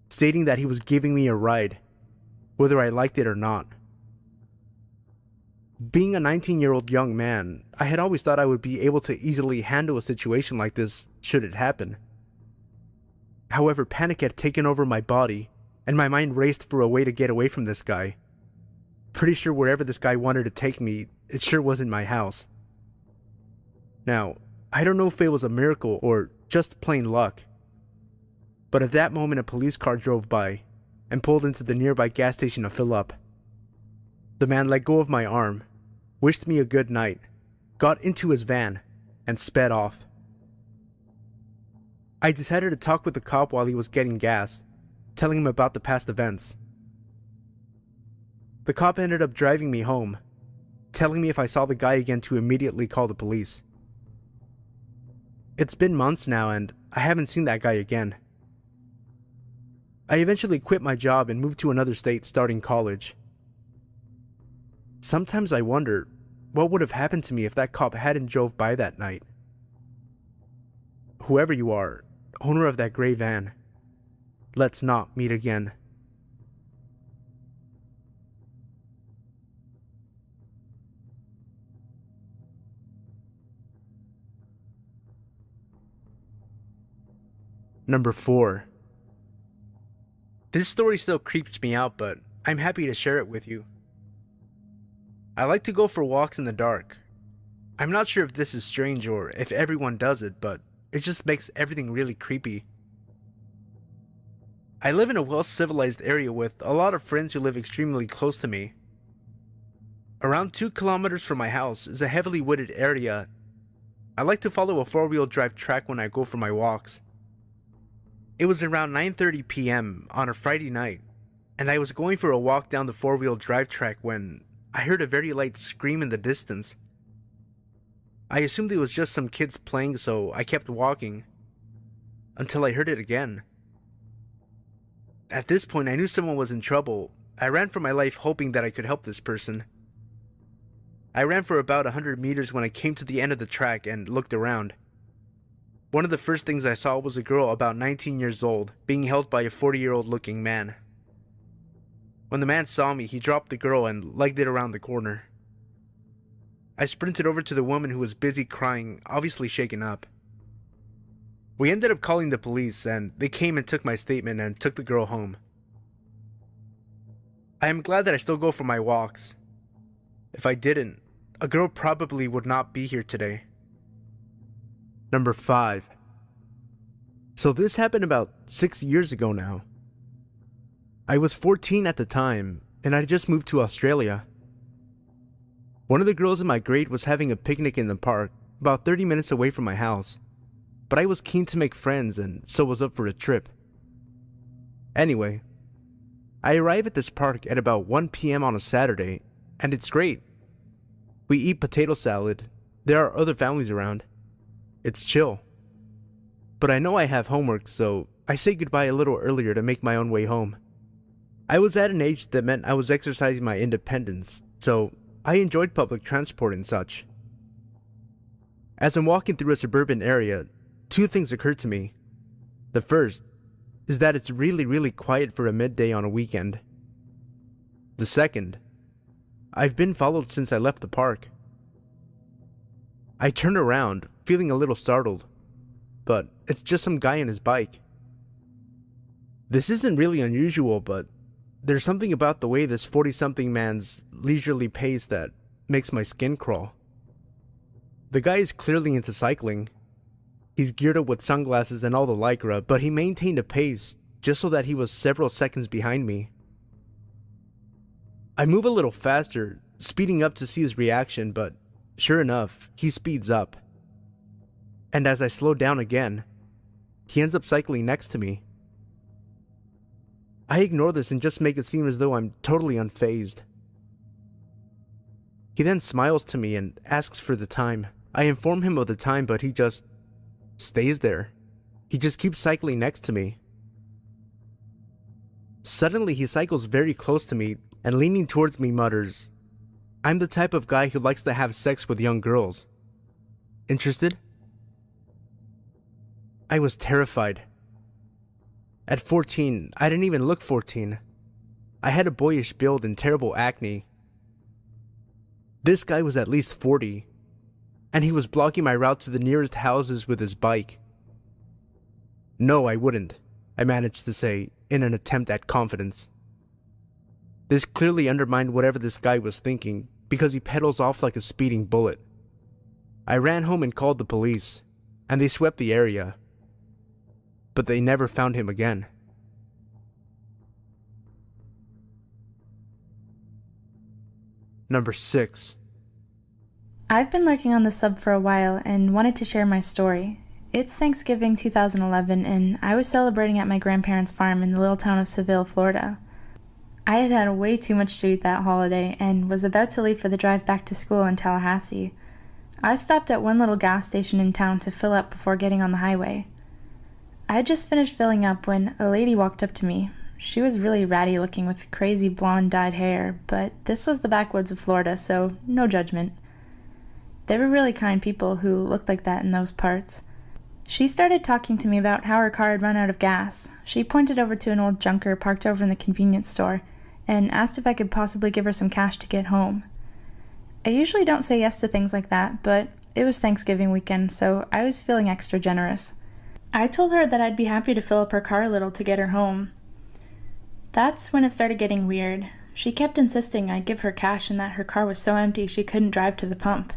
stating that he was giving me a ride, whether I liked it or not. Being a 19-year-old young man, I had always thought I would be able to easily handle a situation like this should it happen. However, panic had taken over my body, and my mind raced for a way to get away from this guy. Pretty sure wherever this guy wanted to take me, it sure wasn't my house. Now, I don't know if it was a miracle or just plain luck, but at that moment a police car drove by and pulled into the nearby gas station to fill up. The man let go of my arm, wished me a good night, got into his van, and sped off. I decided to talk with the cop while he was getting gas, telling him about the past events. The cop ended up driving me home, telling me if I saw the guy again to immediately call the police. It's been months now and I haven't seen that guy again. I eventually quit my job and moved to another state starting college. Sometimes I wonder what would have happened to me if that cop hadn't drove by that night. Whoever you are, owner of that gray van, let's not meet again. Number 4. This story still creeps me out, but I'm happy to share it with you. I like to go for walks in the dark. I'm not sure if this is strange or if everyone does it, but it just makes everything really creepy. I live in a well-civilized area with a lot of friends who live extremely close to me. Around 2 kilometers from my house is a heavily wooded area. I like to follow a 4-wheel drive track when I go for my walks. It was around 9:30 p.m. on a Friday night, and I was going for a walk down the 4-wheel drive track when I heard a very light scream in the distance. I assumed it was just some kids playing, so I kept walking, until I heard it again. At this point, I knew someone was in trouble. I ran for my life hoping that I could help this person. I ran for about 100 meters when I came to the end of the track and looked around. One of the first things I saw was a girl about 19 years old being held by a 40-year-old looking man. When the man saw me, he dropped the girl and legged it around the corner. I sprinted over to the woman who was busy crying, obviously shaken up. We ended up calling the police and they came and took my statement and took the girl home. I am glad that I still go for my walks. If I didn't, a girl probably would not be here today. Number 5. So this happened about 6 years ago now. I was 14 at the time, and I just moved to Australia. One of the girls in my grade was having a picnic in the park, about 30 minutes away from my house, but I was keen to make friends and so was up for a trip. Anyway, I arrive at this park at about 1 p.m. on a Saturday, and it's great. We eat potato salad, there are other families around. It's chill. But I know I have homework, so I say goodbye a little earlier to make my own way home. I was at an age that meant I was exercising my independence, so I enjoyed public transport and such. As I'm walking through a suburban area, 2 things occur to me. The first is that it's really quiet for a midday on a weekend. The second, I've been followed since I left the park. I turn around, feeling a little startled, but it's just some guy on his bike. This isn't really unusual, but there's something about the way this 40-something man's leisurely pace that makes my skin crawl. The guy is clearly into cycling. He's geared up with sunglasses and all the lycra, but he maintained a pace just so that he was several seconds behind me. I move a little faster, speeding up to see his reaction, but sure enough, he speeds up. And as I slow down again, he ends up cycling next to me. I ignore this and just make it seem as though I'm totally unfazed. He then smiles to me and asks for the time. I inform him of the time, but he just stays there. He just keeps cycling next to me. Suddenly he cycles very close to me and leaning towards me mutters, "I'm the type of guy who likes to have sex with young girls. Interested?" I was terrified. At 14, I didn't even look 14. I had a boyish build and terrible acne. This guy was at least 40, and he was blocking my route to the nearest houses with his bike. "No, I wouldn't," I managed to say in an attempt at confidence. This clearly undermined whatever this guy was thinking, because he pedals off like a speeding bullet. I ran home and called the police, and they swept the area. But they never found him again. Number 6. I've been lurking on the sub for a while and wanted to share my story. It's Thanksgiving 2011 and I was celebrating at my grandparents' farm in the little town of Seville, Florida. I had had way too much to eat that holiday and was about to leave for the drive back to school in Tallahassee. I stopped at one little gas station in town to fill up before getting on the highway. I had just finished filling up when a lady walked up to me. She was really ratty looking with crazy blonde dyed hair, but this was the backwoods of Florida, so no judgment. They were really kind people who looked like that in those parts. She started talking to me about how her car had run out of gas. She pointed over to an old junker parked over in the convenience store and asked if I could possibly give her some cash to get home. I usually don't say yes to things like that, but it was Thanksgiving weekend, so I was feeling extra generous. I told her that I'd be happy to fill up her car a little to get her home. That's when it started getting weird. She kept insisting I give her cash and that her car was so empty she couldn't drive to the pump.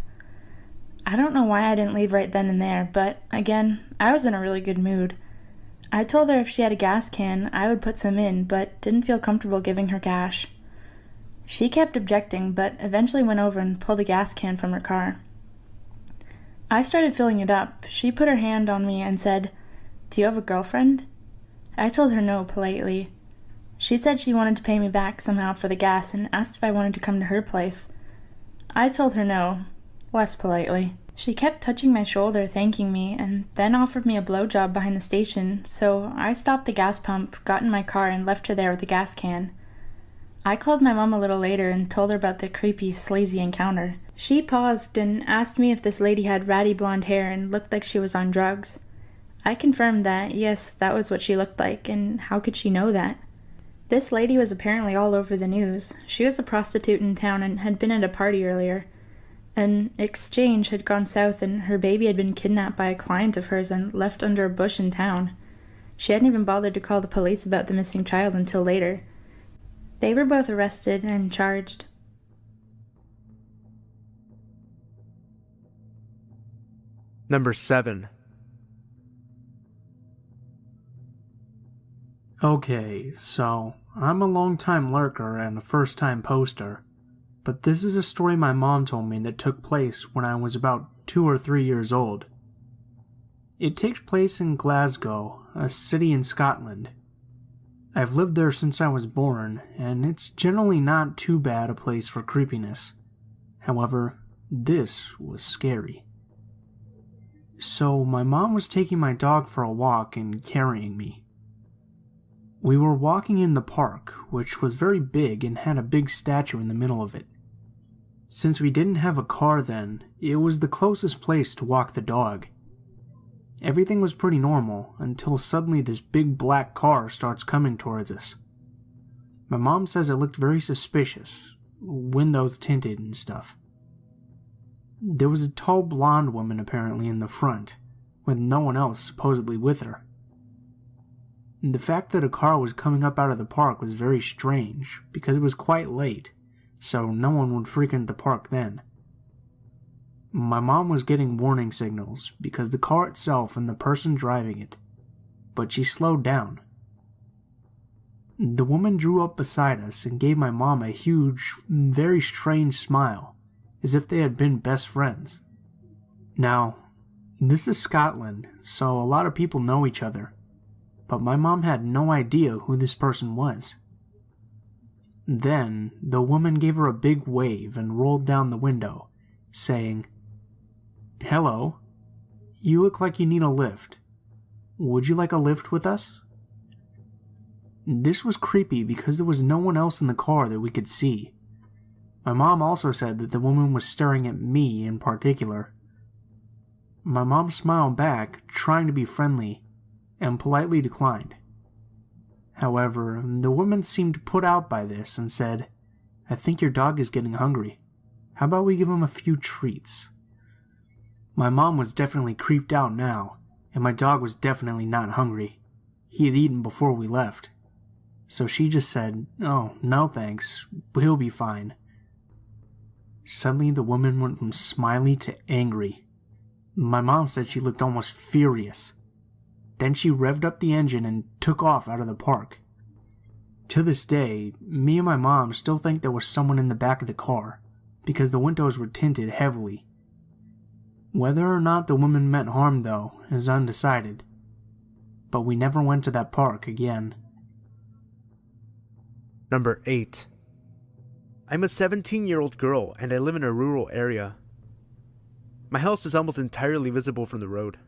I don't know why I didn't leave right then and there, but again, I was in a really good mood. I told her if she had a gas can, I would put some in, but didn't feel comfortable giving her cash. She kept objecting, but eventually went over and pulled a gas can from her car. I started filling it up. She put her hand on me and said, "Do you have a girlfriend?" I told her no politely. She said she wanted to pay me back somehow for the gas and asked if I wanted to come to her place. I told her no, less politely. She kept touching my shoulder, thanking me, and then offered me a blowjob behind the station, so I stopped the gas pump, got in my car, and left her there with the gas can. I called my mom a little later and told her about the creepy, sleazy encounter. She paused and asked me if this lady had ratty blonde hair and looked like she was on drugs. I confirmed that, yes, that was what she looked like, and how could she know that? This lady was apparently all over the news. She was a prostitute in town and had been at a party earlier. An exchange had gone south and her baby had been kidnapped by a client of hers and left under a bush in town. She hadn't even bothered to call the police about the missing child until later. They were both arrested and charged. Number 7. Okay, so I'm a long-time lurker and a first-time poster, but this is a story my mom told me that took place when I was about 2 or 3 years old. It takes place in Glasgow, a city in Scotland. I've lived there since I was born, and it's generally not too bad a place for creepiness. However, this was scary. So my mom was taking my dog for a walk and carrying me. We were walking in the park, which was very big and had a big statue in the middle of it. Since we didn't have a car then, it was the closest place to walk the dog. Everything was pretty normal, until suddenly this big black car starts coming towards us. My mom says it looked very suspicious, windows tinted and stuff. There was a tall blonde woman apparently in the front, with no one else supposedly with her. The fact that a car was coming up out of the park was very strange, because it was quite late, so no one would frequent the park then. My mom was getting warning signals because the car itself and the person driving it, but she slowed down. The woman drew up beside us and gave my mom a huge, very strange smile, as if they had been best friends. Now, this is Scotland, so a lot of people know each other, but my mom had no idea who this person was. Then, the woman gave her a big wave and rolled down the window, saying, "Hello, you look like you need a lift. Would you like a lift with us?" This was creepy because there was no one else in the car that we could see. My mom also said that the woman was staring at me in particular. My mom smiled back, trying to be friendly, and politely declined. However, the woman seemed put out by this and said, "I think your dog is getting hungry. How about we give him a few treats?" My mom was definitely creeped out now, and my dog was definitely not hungry. He had eaten before we left. So she just said, "Oh, no thanks, he'll be fine." Suddenly the woman went from smiley to angry. My mom said she looked almost furious. Then she revved up the engine and took off out of the park. To this day, me and my mom still think there was someone in the back of the car, because the windows were tinted heavily. Whether or not the woman meant harm, though, is undecided. But we never went to that park again. Number 8. I'm a 17-year-old girl and I live in a rural area. My house is almost entirely visible from the road.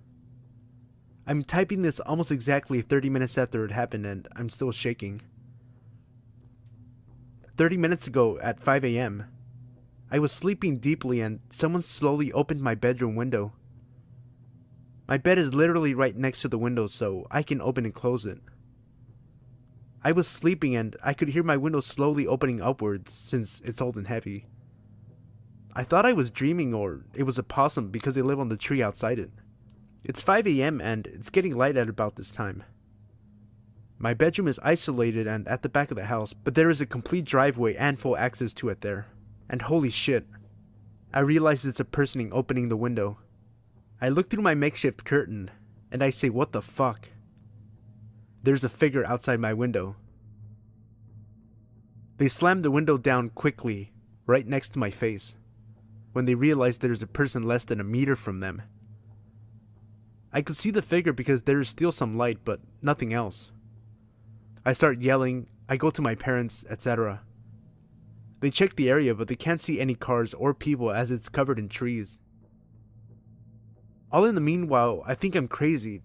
I'm typing this almost exactly 30 minutes after it happened and I'm still shaking. 30 minutes ago at 5 a.m., I was sleeping deeply and someone slowly opened my bedroom window. My bed is literally right next to the window so I can open and close it. I was sleeping and I could hear my window slowly opening upwards since it's old and heavy. I thought I was dreaming or it was a possum because they live on the tree outside it. It's 5 a.m. and it's getting light at about this time. My bedroom is isolated and at the back of the house, but there is a complete driveway and full access to it there. And holy shit, I realize it's a person opening the window. I look through my makeshift curtain and I say, what the fuck? There's a figure outside my window. They slam the window down quickly, right next to my face, when they realize there's a person less than a meter from them. I could see the figure because there is still some light, but nothing else. I start yelling, I go to my parents, etc. They check the area, but they can't see any cars or people as it's covered in trees. All in the meanwhile, I think I'm crazy.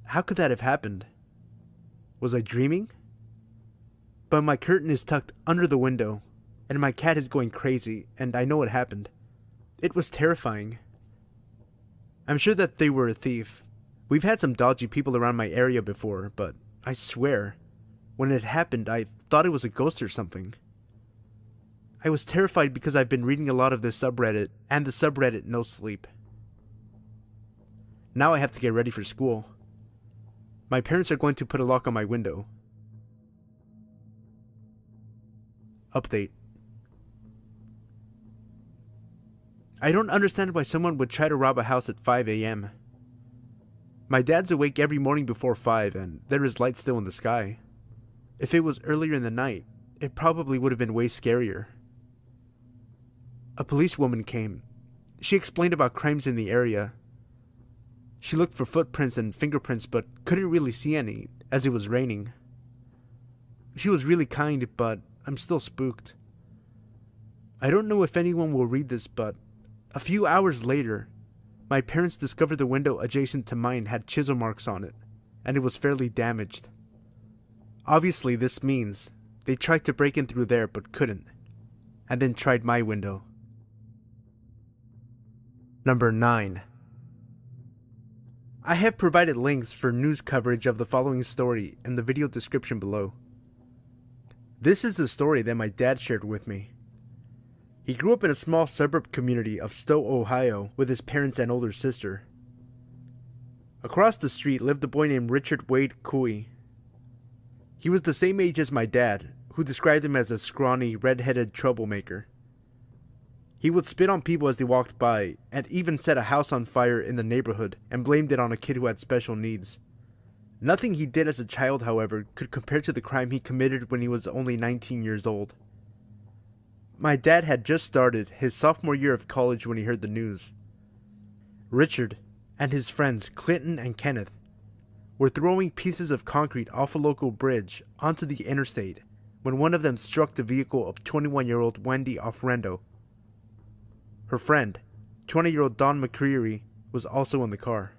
How could that have happened? Was I dreaming? But my curtain is tucked under the window, and my cat is going crazy, and I know what happened. It was terrifying. I'm sure that they were a thief. We've had some dodgy people around my area before, but I swear, when it happened, I thought it was a ghost or something. I was terrified because I've been reading a lot of this subreddit, and the subreddit No Sleep. Now I have to get ready for school. My parents are going to put a lock on my window. Update. I don't understand why someone would try to rob a house at 5 a.m. My dad's awake every morning before 5 and there is light still in the sky. If it was earlier in the night, it probably would have been way scarier. A policewoman came. She explained about crimes in the area. She looked for footprints and fingerprints but couldn't really see any as it was raining. She was really kind, but I'm still spooked. I don't know if anyone will read this, but a few hours later, my parents discovered the window adjacent to mine had chisel marks on it, and it was fairly damaged. Obviously, this means they tried to break in through there but couldn't, and then tried my window. Number 9. I have provided links for news coverage of the following story in the video description below. This is the story that my dad shared with me. He grew up in a small suburb community of Stowe, Ohio, with his parents and older sister. Across the street lived a boy named Richard Wade Cooey. He was the same age as my dad, who described him as a scrawny, red-headed troublemaker. He would spit on people as they walked by, and even set a house on fire in the neighborhood and blamed it on a kid who had special needs. Nothing he did as a child, however, could compare to the crime he committed when he was only 19 years old. My dad had just started his sophomore year of college when he heard the news. Richard and his friends Clinton and Kenneth were throwing pieces of concrete off a local bridge onto the interstate when one of them struck the vehicle of 21-year-old Wendy Ofrendo. Her friend, 20-year-old Dawn McCreary, was also in the car.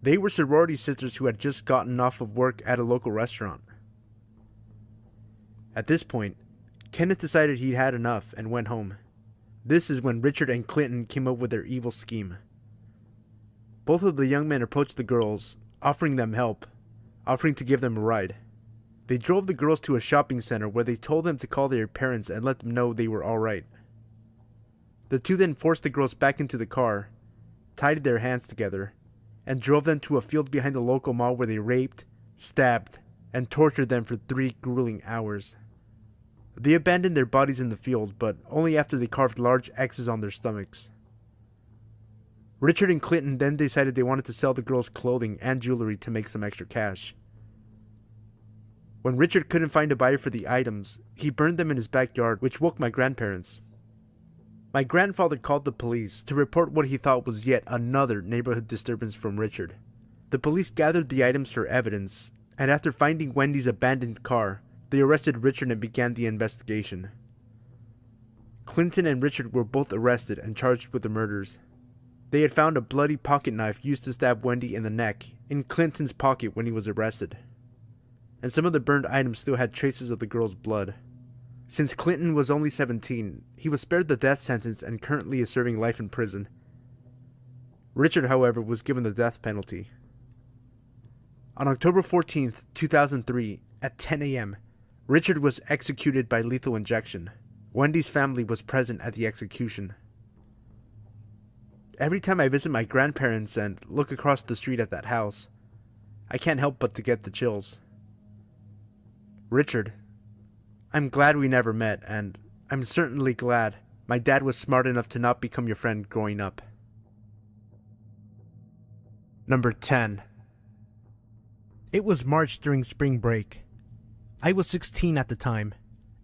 They were sorority sisters who had just gotten off of work at a local restaurant. At this point, Kenneth decided he'd had enough and went home. This is when Richard and Clinton came up with their evil scheme. Both of the young men approached the girls, offering them help, offering to give them a ride. They drove the girls to a shopping center where they told them to call their parents and let them know they were alright. The two then forced the girls back into the car, tied their hands together, and drove them to a field behind the local mall where they raped, stabbed, and tortured them for 3 grueling hours. They abandoned their bodies in the field, but only after they carved large X's on their stomachs. Richard and Clinton then decided they wanted to sell the girls' clothing and jewelry to make some extra cash. When Richard couldn't find a buyer for the items, he burned them in his backyard, which woke my grandparents. My grandfather called the police to report what he thought was yet another neighborhood disturbance from Richard. The police gathered the items for evidence, and after finding Wendy's abandoned car, they arrested Richard and began the investigation. Clinton and Richard were both arrested and charged with the murders. They had found a bloody pocket knife used to stab Wendy in the neck in Clinton's pocket when he was arrested. And some of the burned items still had traces of the girl's blood. Since Clinton was only 17, he was spared the death sentence and currently is serving life in prison. Richard, however, was given the death penalty. On October 14th, 2003, at 10 a.m., Richard was executed by lethal injection. Wendy's family was present at the execution. Every time I visit my grandparents and look across the street at that house, I can't help but to get the chills. Richard, I'm glad we never met, and I'm certainly glad my dad was smart enough to not become your friend growing up. Number 10. It was March during spring break. I was 16 at the time,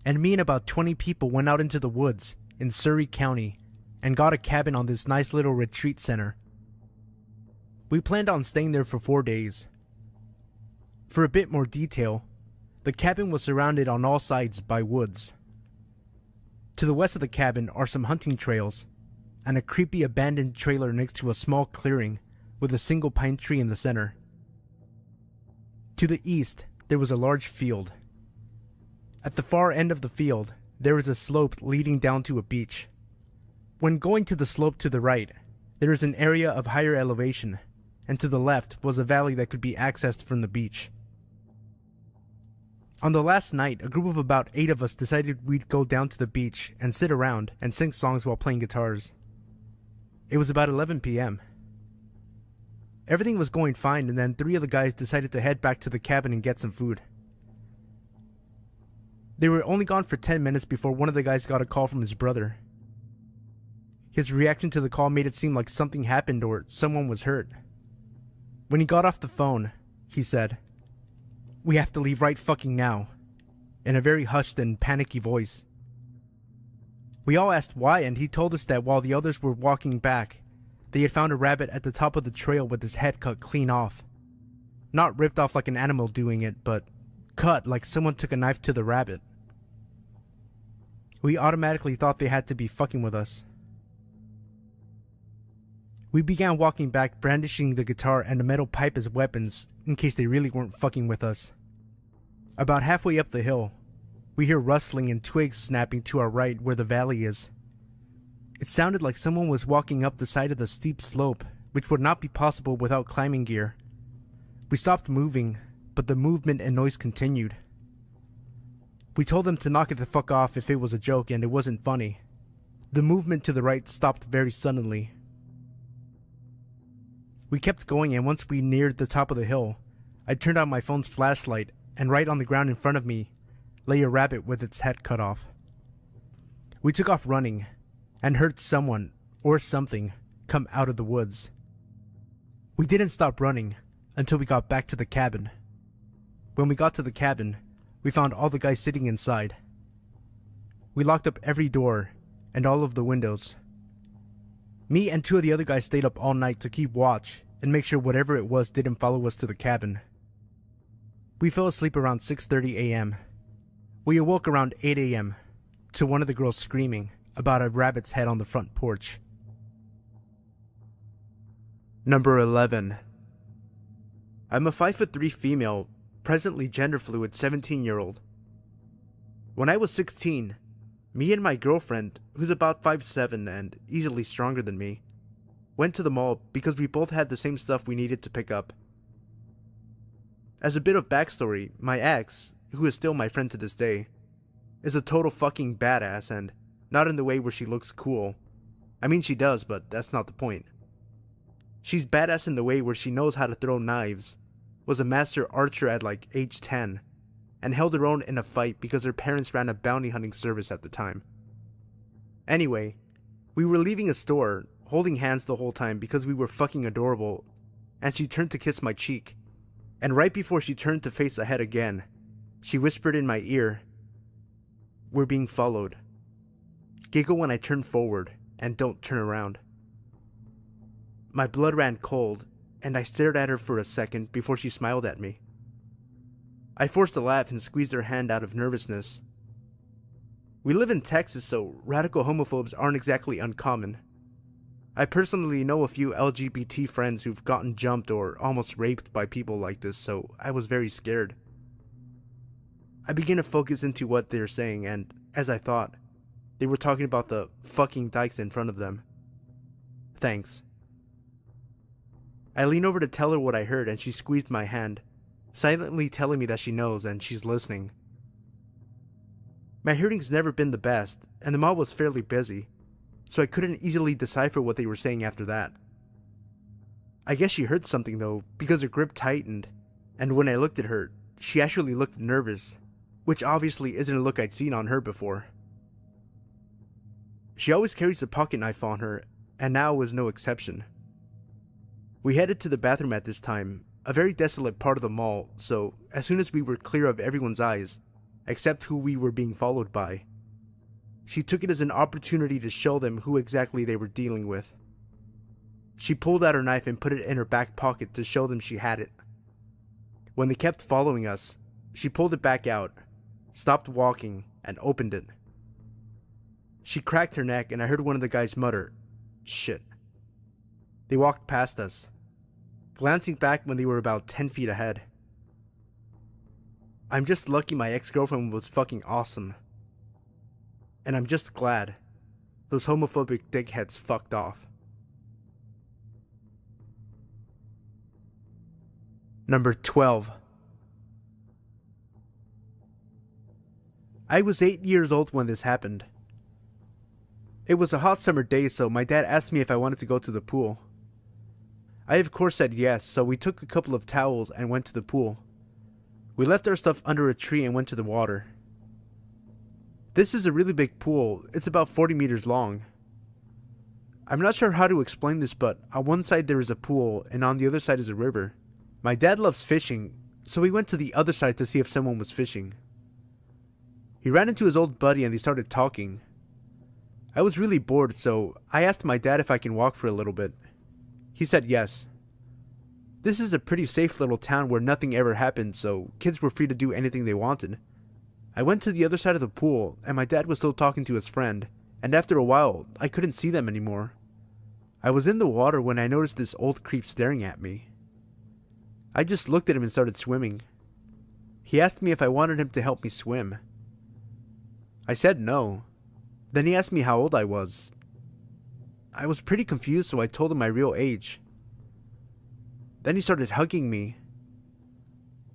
and me and about 20 people went out into the woods in Surrey County and got a cabin on this nice little retreat center. We planned on staying there for 4 days. For a bit more detail, the cabin was surrounded on all sides by woods. To the west of the cabin are some hunting trails, and a creepy abandoned trailer next to a small clearing with a single pine tree in the center. To the east, there was a large field. At the far end of the field, there is a slope leading down to a beach. When going to the slope to the right, there is an area of higher elevation, and to the left was a valley that could be accessed from the beach. On the last night, a group of about 8 of us decided we'd go down to the beach and sit around and sing songs while playing guitars. It was about 11 p.m. Everything was going fine, and then 3 of the guys decided to head back to the cabin and get some food. They were only gone for 10 minutes before one of the guys got a call from his brother. His reaction to the call made it seem like something happened or someone was hurt. When he got off the phone, he said, "We have to leave right fucking now," in a very hushed and panicky voice. We all asked why, and he told us that while the others were walking back, they had found a rabbit at the top of the trail with his head cut clean off. Not ripped off like an animal doing it, but cut like someone took a knife to the rabbit. We automatically thought they had to be fucking with us. We began walking back, brandishing the guitar and a metal pipe as weapons in case they really weren't fucking with us. About halfway up the hill, we hear rustling and twigs snapping to our right where the valley is. It sounded like someone was walking up the side of the steep slope, which would not be possible without climbing gear. We stopped moving, but the movement and noise continued. We told them to knock it the fuck off if it was a joke and it wasn't funny. The movement to the right stopped very suddenly. We kept going, and once we neared the top of the hill, I turned on my phone's flashlight, and right on the ground in front of me lay a rabbit with its head cut off. We took off running, and heard someone, or something, come out of the woods. We didn't stop running until we got back to the cabin. When we got to the cabin, we found all the guys sitting inside. We locked up every door and all of the windows. Me and 2 of the other guys stayed up all night to keep watch and make sure whatever it was didn't follow us to the cabin. We fell asleep around 6:30 a.m. We awoke around 8 a.m. to one of the girls screaming about a rabbit's head on the front porch. Number 11. I'm a 5'3" female, presently gender fluid 17-year-old. When I was 16, me and my girlfriend, who's about 5'7" and easily stronger than me, went to the mall because we both had the same stuff we needed to pick up. As a bit of backstory, my ex, who is still my friend to this day, is a total fucking badass, and not in the way where she looks cool. I mean, she does, but that's not the point. She's badass in the way where she knows how to throw knives, was a master archer at like age 10, and held her own in a fight because her parents ran a bounty hunting service at the time. Anyway, we were leaving a store, holding hands the whole time because we were fucking adorable, and she turned to kiss my cheek, and right before she turned to face ahead again, she whispered in my ear, "We're being followed. Giggle when I turn forward, and don't turn around." My blood ran cold, and I stared at her for a second before she smiled at me. I forced a laugh and squeezed her hand out of nervousness. We live in Texas, so radical homophobes aren't exactly uncommon. I personally know a few LGBT friends who've gotten jumped or almost raped by people like this, so I was very scared. I began to focus into what they're saying, and as I thought, they were talking about the fucking dykes in front of them. Thanks. I leaned over to tell her what I heard, and she squeezed my hand, silently telling me that she knows and she's listening. My hearing's never been the best, and the mall was fairly busy, so I couldn't easily decipher what they were saying after that. I guess she heard something though, because her grip tightened, and when I looked at her, she actually looked nervous, which obviously isn't a look I'd seen on her before. She always carries a pocket knife on her, and now was no exception. We headed to the bathroom at this time, a very desolate part of the mall, so as soon as we were clear of everyone's eyes, except who we were being followed by, she took it as an opportunity to show them who exactly they were dealing with. She pulled out her knife and put it in her back pocket to show them she had it. When they kept following us, she pulled it back out, stopped walking, and opened it. She cracked her neck, and I heard one of the guys mutter, "Shit." They walked past us, glancing back when they were about 10 feet ahead. I'm just lucky my ex-girlfriend was fucking awesome. And I'm just glad those homophobic dickheads fucked off. Number 12. I was 8 years old when this happened. It was a hot summer day, so my dad asked me if I wanted to go to the pool. I of course said yes, so we took a couple of towels and went to the pool. We left our stuff under a tree and went to the water. This is a really big pool. It's about 40 meters long. I'm not sure how to explain this, but on one side there is a pool and on the other side is a river. My dad loves fishing, so we went to the other side to see if someone was fishing. He ran into his old buddy and they started talking. I was really bored, so I asked my dad if I can walk for a little bit. He said yes. This is a pretty safe little town where nothing ever happened, so kids were free to do anything they wanted. I went to the other side of the pool, and my dad was still talking to his friend, and after a while, I couldn't see them anymore. I was in the water when I noticed this old creep staring at me. I just looked at him and started swimming. He asked me if I wanted him to help me swim. I said no. Then he asked me how old I was. I was pretty confused, so I told him my real age. Then he started hugging me.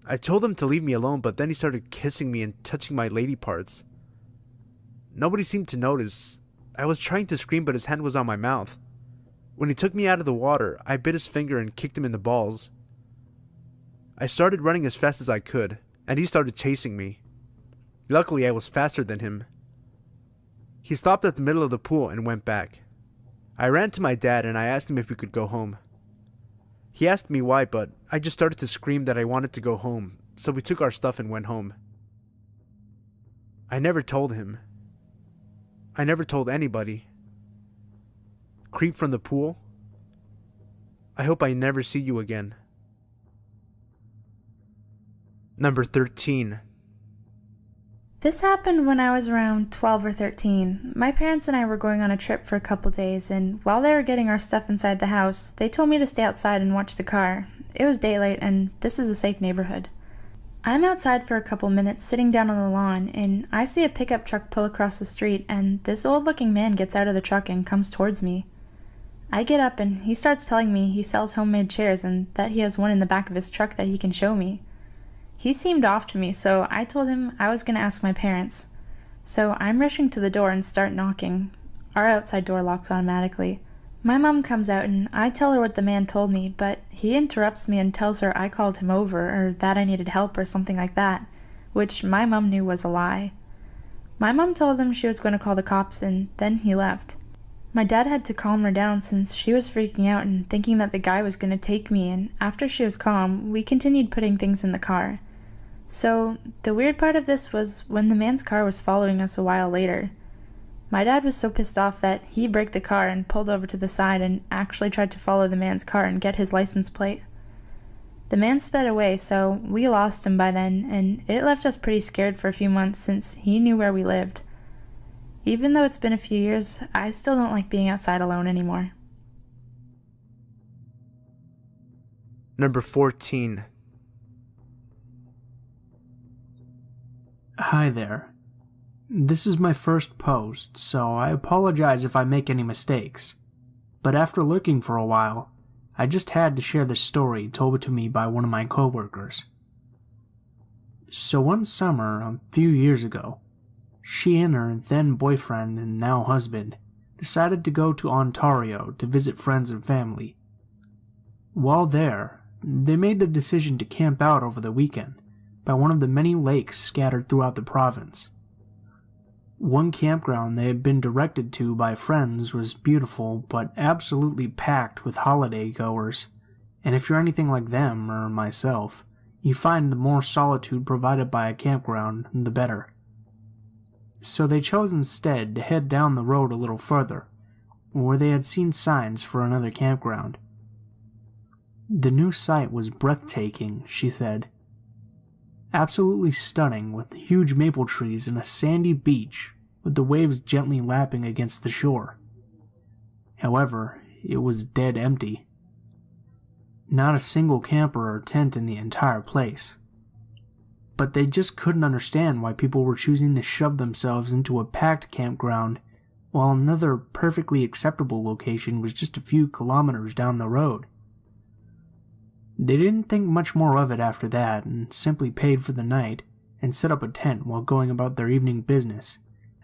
I told him to leave me alone, but then he started kissing me and touching my lady parts. Nobody seemed to notice. I was trying to scream, but his hand was on my mouth. When he took me out of the water, I bit his finger and kicked him in the balls. I started running as fast as I could, and he started chasing me. Luckily, I was faster than him. He stopped at the middle of the pool and went back. I ran to my dad and I asked him if we could go home. He asked me why, but I just started to scream that I wanted to go home, so we took our stuff and went home. I never told him. I never told anybody. Creep from the pool? I hope I never see you again. Number 13. This happened when I was around 12 or 13. My parents and I were going on a trip for a couple days, and while they were getting our stuff inside the house, they told me to stay outside and watch the car. It was daylight, and this is a safe neighborhood. I'm outside for a couple minutes, sitting down on the lawn, and I see a pickup truck pull across the street, and this old-looking man gets out of the truck and comes towards me. I get up, and he starts telling me he sells homemade chairs and that he has one in the back of his truck that he can show me. He seemed off to me, so I told him I was going to ask my parents. So I'm rushing to the door and start knocking. Our outside door locks automatically. My mom comes out and I tell her what the man told me, but he interrupts me and tells her I called him over or that I needed help or something like that, which my mom knew was a lie. My mom told him she was going to call the cops and then he left. My dad had to calm her down since she was freaking out and thinking that the guy was going to take me, and after she was calm, we continued putting things in the car. So, the weird part of this was when the man's car was following us a while later. My dad was so pissed off that he braked the car and pulled over to the side and actually tried to follow the man's car and get his license plate. The man sped away, so we lost him by then, and it left us pretty scared for a few months since he knew where we lived. Even though it's been a few years, I still don't like being outside alone anymore. Number 14. Hi there. This is my first post, so I apologize if I make any mistakes. But after lurking for a while, I just had to share this story told to me by one of my coworkers. So one summer, a few years ago, she and her then boyfriend and now husband decided to go to Ontario to visit friends and family. While there, they made the decision to camp out over the weekend by one of the many lakes scattered throughout the province. One campground they had been directed to by friends was beautiful but absolutely packed with holiday goers, and if you're anything like them or myself, you find the more solitude provided by a campground, the better. So they chose instead to head down the road a little further, where they had seen signs for another campground. The new site was breathtaking, she said. Absolutely stunning, with huge maple trees and a sandy beach with the waves gently lapping against the shore. However, it was dead empty. Not a single camper or tent in the entire place. But they just couldn't understand why people were choosing to shove themselves into a packed campground while another perfectly acceptable location was just a few kilometers down the road. They didn't think much more of it after that and simply paid for the night and set up a tent while going about their evening business,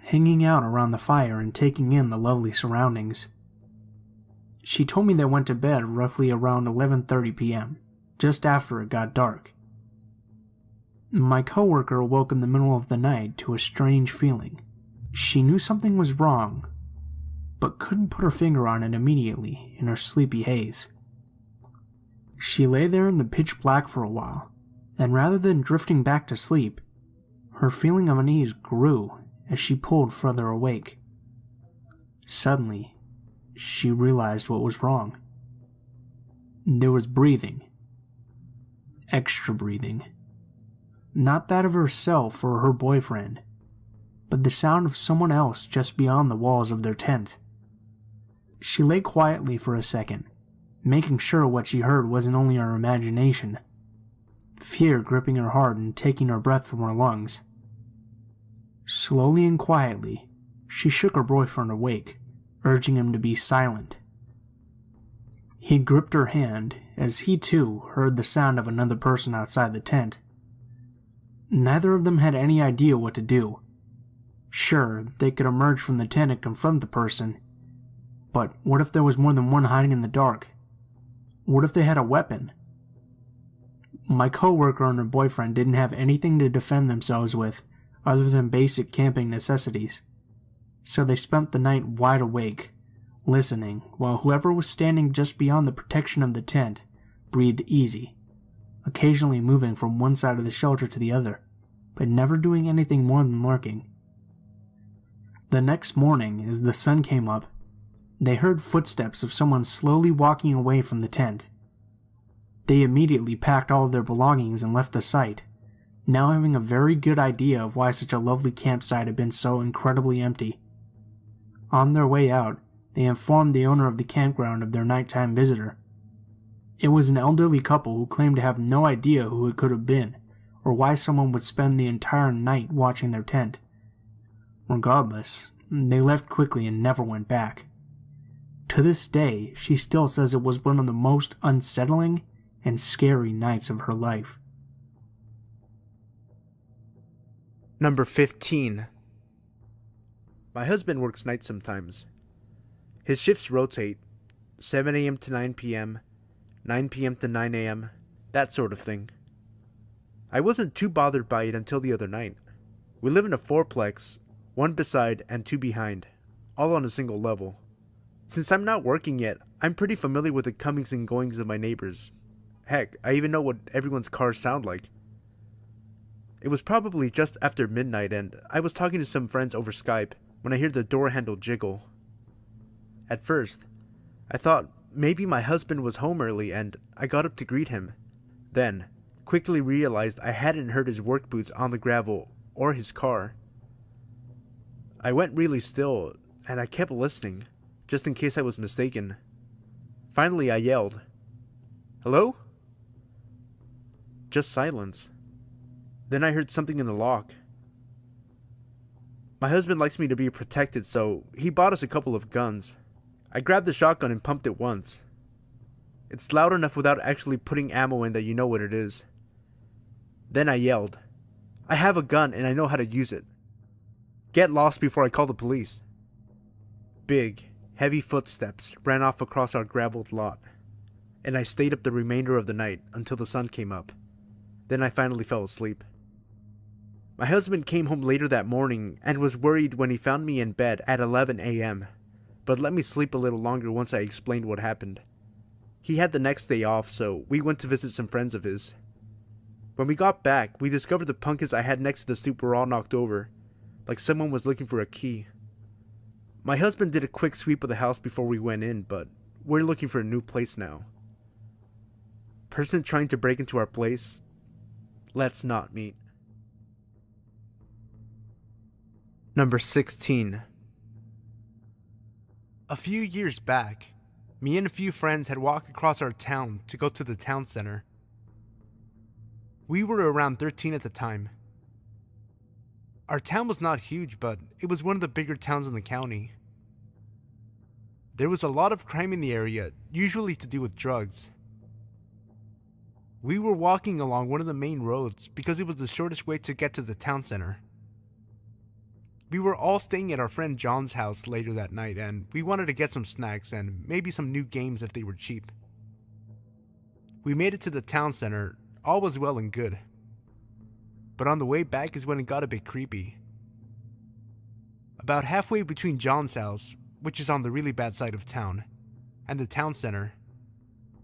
hanging out around the fire and taking in the lovely surroundings. She told me they went to bed roughly around 11:30 p.m., just after it got dark. My coworker awoke in the middle of the night to a strange feeling. She knew something was wrong, but couldn't put her finger on it immediately in her sleepy haze. She lay there in the pitch black for a while, and rather than drifting back to sleep, her feeling of unease grew as she pulled further awake. Suddenly, she realized what was wrong. There was breathing. Extra breathing. Not that of herself or her boyfriend, but the sound of someone else just beyond the walls of their tent. She lay quietly for a second, making sure what she heard wasn't only her imagination, fear gripping her heart and taking her breath from her lungs. Slowly and quietly, she shook her boyfriend awake, urging him to be silent. He gripped her hand as he too heard the sound of another person outside the tent. Neither of them had any idea what to do. Sure, they could emerge from the tent and confront the person, but what if there was more than one hiding in the dark? What if they had a weapon? My coworker and her boyfriend didn't have anything to defend themselves with other than basic camping necessities, so they spent the night wide awake, listening, while whoever was standing just beyond the protection of the tent breathed easy, occasionally moving from one side of the shelter to the other, but never doing anything more than lurking. The next morning, as the sun came up, they heard footsteps of someone slowly walking away from the tent. They immediately packed all of their belongings and left the site, now having a very good idea of why such a lovely campsite had been so incredibly empty. On their way out, they informed the owner of the campground of their nighttime visitor. It was an elderly couple who claimed to have no idea who it could have been, or why someone would spend the entire night watching their tent. Regardless, they left quickly and never went back. To this day, she still says it was one of the most unsettling and scary nights of her life. Number 15. My husband works nights sometimes. His shifts rotate, 7 a.m. to 9 p.m., 9 p.m. to 9 a.m., that sort of thing. I wasn't too bothered by it until the other night. We live in a fourplex, one beside and two behind, all on a single level. Since I'm not working yet, I'm pretty familiar with the comings and goings of my neighbors. Heck, I even know what everyone's cars sound like. It was probably just after midnight and I was talking to some friends over Skype when I heard the door handle jiggle. At first, I thought maybe my husband was home early and I got up to greet him. Then, quickly realized I hadn't heard his work boots on the gravel or his car. I went really still, and I kept listening, just in case I was mistaken. Finally, I yelled, "Hello?" Just silence. Then I heard something in the lock. My husband likes me to be protected, so he bought us a couple of guns. I grabbed the shotgun and pumped it once. It's loud enough without actually putting ammo in that you know what it is. Then I yelled, "I have a gun and I know how to use it. Get lost before I call the police." Big, heavy footsteps ran off across our graveled lot, and I stayed up the remainder of the night until the sun came up. Then I finally fell asleep. My husband came home later that morning and was worried when he found me in bed at 11 a.m., but let me sleep a little longer once I explained what happened. He had the next day off, so we went to visit some friends of his. When we got back, we discovered the pumpkins I had next to the stoop were all knocked over, like someone was looking for a key. My husband did a quick sweep of the house before we went in, but we're looking for a new place now. Person trying to break into our place? Let's not meet. Number 16. A few years back, me and a few friends had walked across our town to go to the town center. We were around 13 at the time. Our town was not huge, but it was one of the bigger towns in the county. There was a lot of crime in the area, usually to do with drugs. We were walking along one of the main roads because it was the shortest way to get to the town center. We were all staying at our friend John's house later that night, and we wanted to get some snacks and maybe some new games if they were cheap. We made it to the town center, all was well and good. But on the way back is when it got a bit creepy. About halfway between John's house, which is on the really bad side of town, and the town center,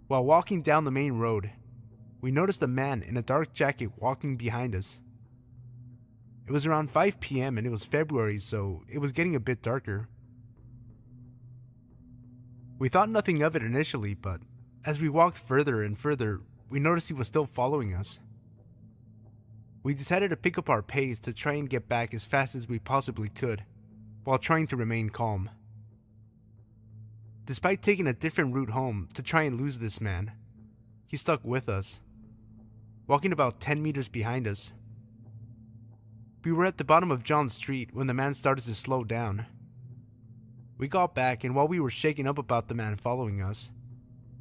while walking down the main road, we noticed a man in a dark jacket walking behind us. It was around 5 p.m. and it was February, so it was getting a bit darker. We thought nothing of it initially, but as we walked further and further, we noticed he was still following us. We decided to pick up our pace to try and get back as fast as we possibly could, while trying to remain calm. Despite taking a different route home to try and lose this man, he stuck with us, walking about 10 meters behind us. We were at the bottom of John Street when the man started to slow down. We got back, and while we were shaken up about the man following us,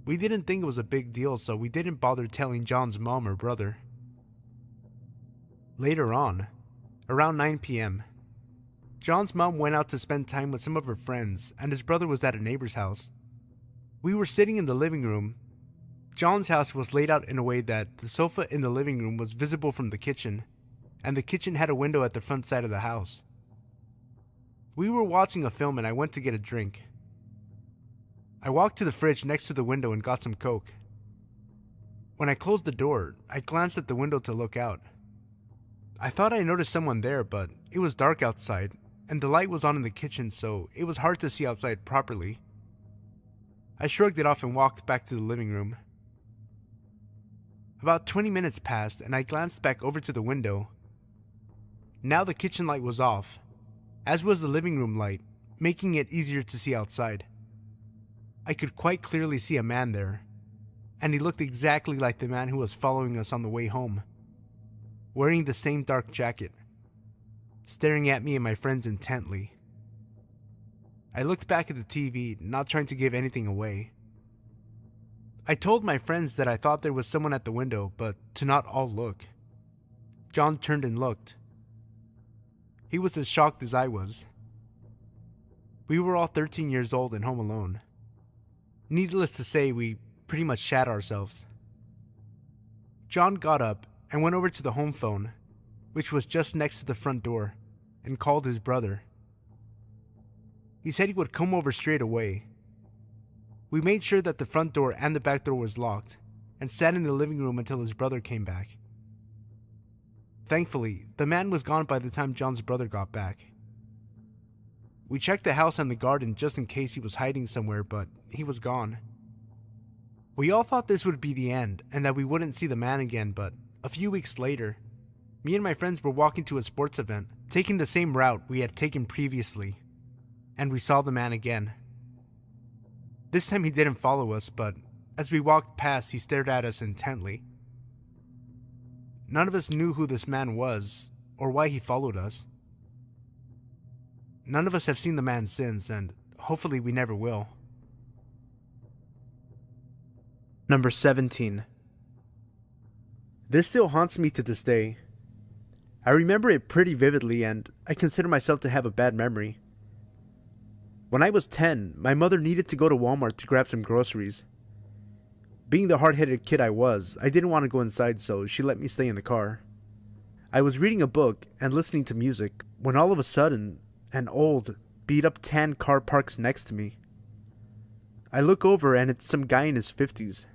we didn't think it was a big deal, so we didn't bother telling John's mom or brother. Later on, around 9 p.m., John's mom went out to spend time with some of her friends, and his brother was at a neighbor's house. We were sitting in the living room. John's house was laid out in a way that the sofa in the living room was visible from the kitchen, and the kitchen had a window at the front side of the house. We were watching a film and I went to get a drink. I walked to the fridge next to the window and got some Coke. When I closed the door, I glanced at the window to look out. I thought I noticed someone there, but it was dark outside, and the light was on in the kitchen, so it was hard to see outside properly. I shrugged it off and walked back to the living room. About 20 minutes passed and I glanced back over to the window. Now the kitchen light was off, as was the living room light, making it easier to see outside. I could quite clearly see a man there, and he looked exactly like the man who was following us on the way home, wearing the same dark jacket, staring at me and my friends intently. I looked back at the TV, not trying to give anything away. I told my friends that I thought there was someone at the window, but to not all look. John turned and looked. He was as shocked as I was. We were all 13 years old and home alone. Needless to say, we pretty much shat ourselves. John got up and went over to the home phone, which was just next to the front door, and called his brother. He said he would come over straight away. We made sure that the front door and the back door was locked, and sat in the living room until his brother came back. Thankfully, the man was gone by the time John's brother got back. We checked the house and the garden just in case he was hiding somewhere, but he was gone. We all thought this would be the end and that we wouldn't see the man again, but a few weeks later, Me and my friends were walking to a sports event, taking the same route we had taken previously, and we saw the man again. This time he didn't follow us, but as we walked past, he stared at us intently. None of us knew who this man was, or why he followed us. None of us have seen the man since, and hopefully we never will. Number 17. This still haunts me to this day. I remember it pretty vividly, and I consider myself to have a bad memory. When I was 10, my mother needed to go to Walmart to grab some groceries. Being the hard-headed kid I was, I didn't want to go inside, so she let me stay in the car. I was reading a book and listening to music when all of a sudden, an old, beat-up tan car parks next to me. I look over and it's some guy in his 50s.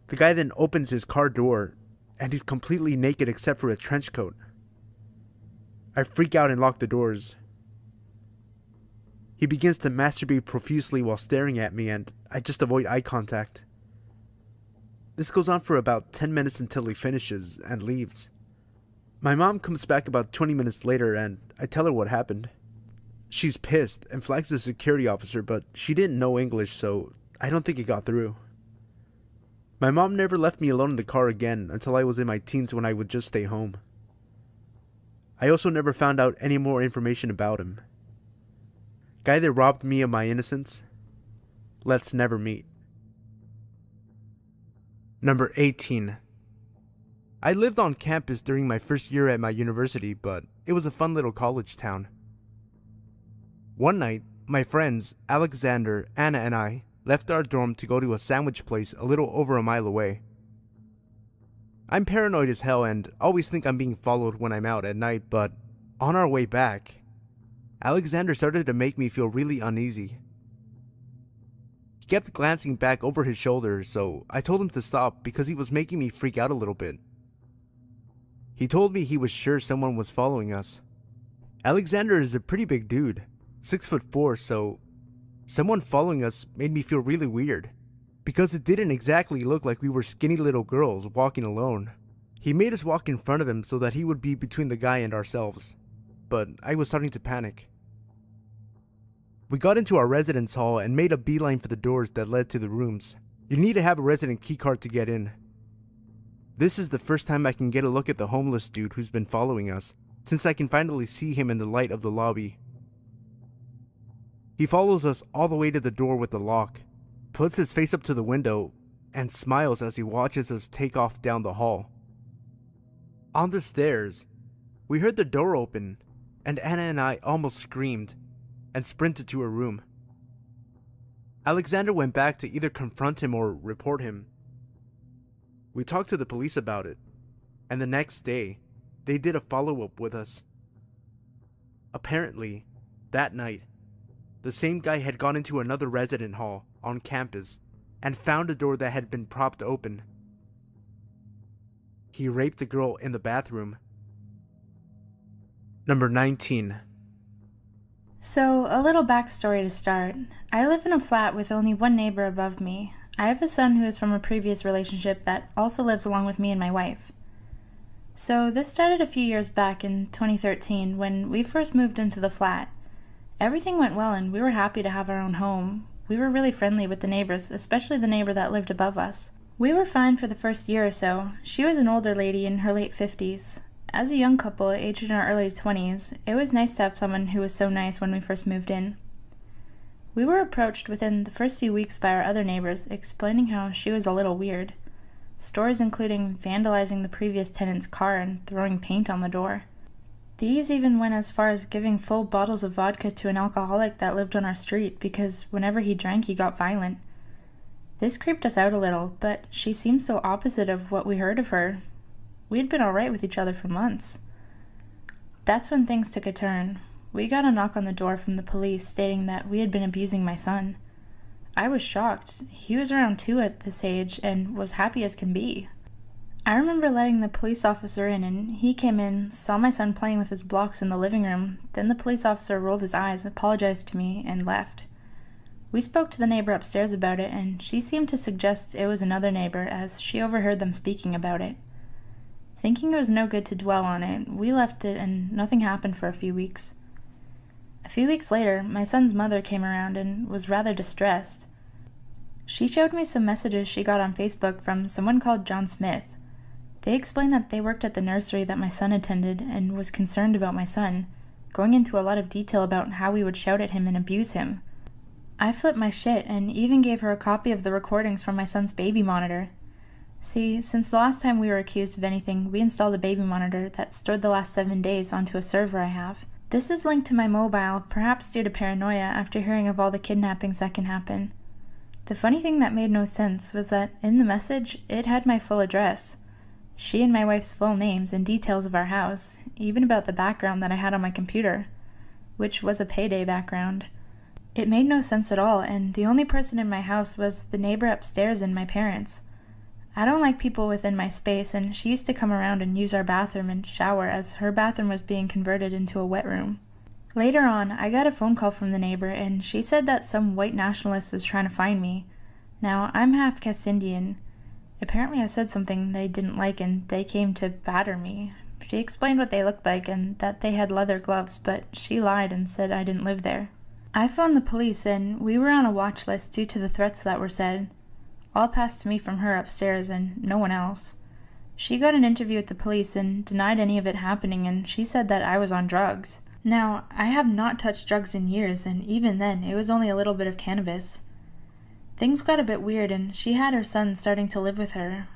The guy then opens his car door, and he's completely naked except for a trench coat. I freak out and lock the doors. He begins to masturbate profusely while staring at me, and I just avoid eye contact. This goes on for about 10 minutes until he finishes and leaves. My mom comes back about 20 minutes later, and I tell her what happened. She's pissed and flags the security officer, but she didn't know English, so I don't think it got through. My mom never left me alone in the car again until I was in my teens, when I would just stay home. I also never found out any more information about him. Guy that robbed me of my innocence. Let's never meet. Number 18. I lived on campus during my first year at my university, but it was a fun little college town. One night, my friends Alexander, Anna, and I left our dorm to go to a sandwich place a little over a mile away. I'm paranoid as hell and always think I'm being followed when I'm out at night, but on our way back, Alexander started to make me feel really uneasy. He kept glancing back over his shoulder, so I told him to stop because he was making me freak out a little bit. He told me he was sure someone was following us. Alexander is a pretty big dude, 6'4", so someone following us made me feel really weird, because it didn't exactly look like we were skinny little girls walking alone. He made us walk in front of him so that he would be between the guy and ourselves, but I was starting to panic. We got into our residence hall and made a beeline for the doors that led to the rooms. You need to have a resident keycard to get in. This is the first time I can get a look at the homeless dude who's been following us, since I can finally see him in the light of the lobby. He follows us all the way to the door with the lock, puts his face up to the window, and smiles as he watches us take off down the hall. On the stairs, we heard the door open, and Anna and I almost screamed and sprinted to her room. Alexander went back to either confront him or report him. We talked to the police about it, and the next day, they did a follow-up with us. Apparently, that night, the same guy had gone into another resident hall on campus and found a door that had been propped open. He raped a girl in the bathroom. Number 19. So, a little backstory to start. I live in a flat with only one neighbor above me. I have a son who is from a previous relationship that also lives along with me and my wife. So, this started a few years back in 2013 when we first moved into the flat. Everything went well and we were happy to have our own home. We were really friendly with the neighbors, especially the neighbor that lived above us. We were fine for the first year or so. She was an older lady in her late 50s. As a young couple, aged in our early 20s, it was nice to have someone who was so nice when we first moved in. We were approached within the first few weeks by our other neighbors, explaining how she was a little weird. Stories including vandalizing the previous tenant's car and throwing paint on the door. These even went as far as giving full bottles of vodka to an alcoholic that lived on our street because whenever he drank he got violent. This creeped us out a little, but she seemed so opposite of what we heard of her. We had been alright with each other for months. That's when things took a turn. We got a knock on the door from the police stating that we had been abusing my son. I was shocked. He was around 2 at this age and was happy as can be. I remember letting the police officer in, and he came in, saw my son playing with his blocks in the living room. Then the police officer rolled his eyes, apologized to me, and left. We spoke to the neighbor upstairs about it, and she seemed to suggest it was another neighbor as she overheard them speaking about it. Thinking it was no good to dwell on it, we left it and nothing happened for a few weeks. A few weeks later, my son's mother came around and was rather distressed. She showed me some messages she got on Facebook from someone called John Smith. They explained that they worked at the nursery that my son attended and was concerned about my son, going into a lot of detail about how we would shout at him and abuse him. I flipped my shit and even gave her a copy of the recordings from my son's baby monitor. See, since the last time we were accused of anything, we installed a baby monitor that stored the last 7 days onto a server I have. This is linked to my mobile, perhaps due to paranoia after hearing of all the kidnappings that can happen. The funny thing that made no sense was that in the message, it had my full address. She and my wife's full names and details of our house, even about the background that I had on my computer, which was a payday background. It made no sense at all, and the only person in my house was the neighbor upstairs and my parents. I don't like people within my space, and she used to come around and use our bathroom and shower as her bathroom was being converted into a wet room. Later on, I got a phone call from the neighbor, and she said that some white nationalist was trying to find me. Now, I'm half caste Indian. Apparently I said something they didn't like and they came to batter me. She explained what they looked like and that they had leather gloves, but she lied and said I didn't live there. I phoned the police and we were on a watch list due to the threats that were said. All passed to me from her upstairs and no one else. She got an interview with the police and denied any of it happening, and she said that I was on drugs. Now, I have not touched drugs in years, and even then, it was only a little bit of cannabis. Things got a bit weird, and she had her son starting to live with her.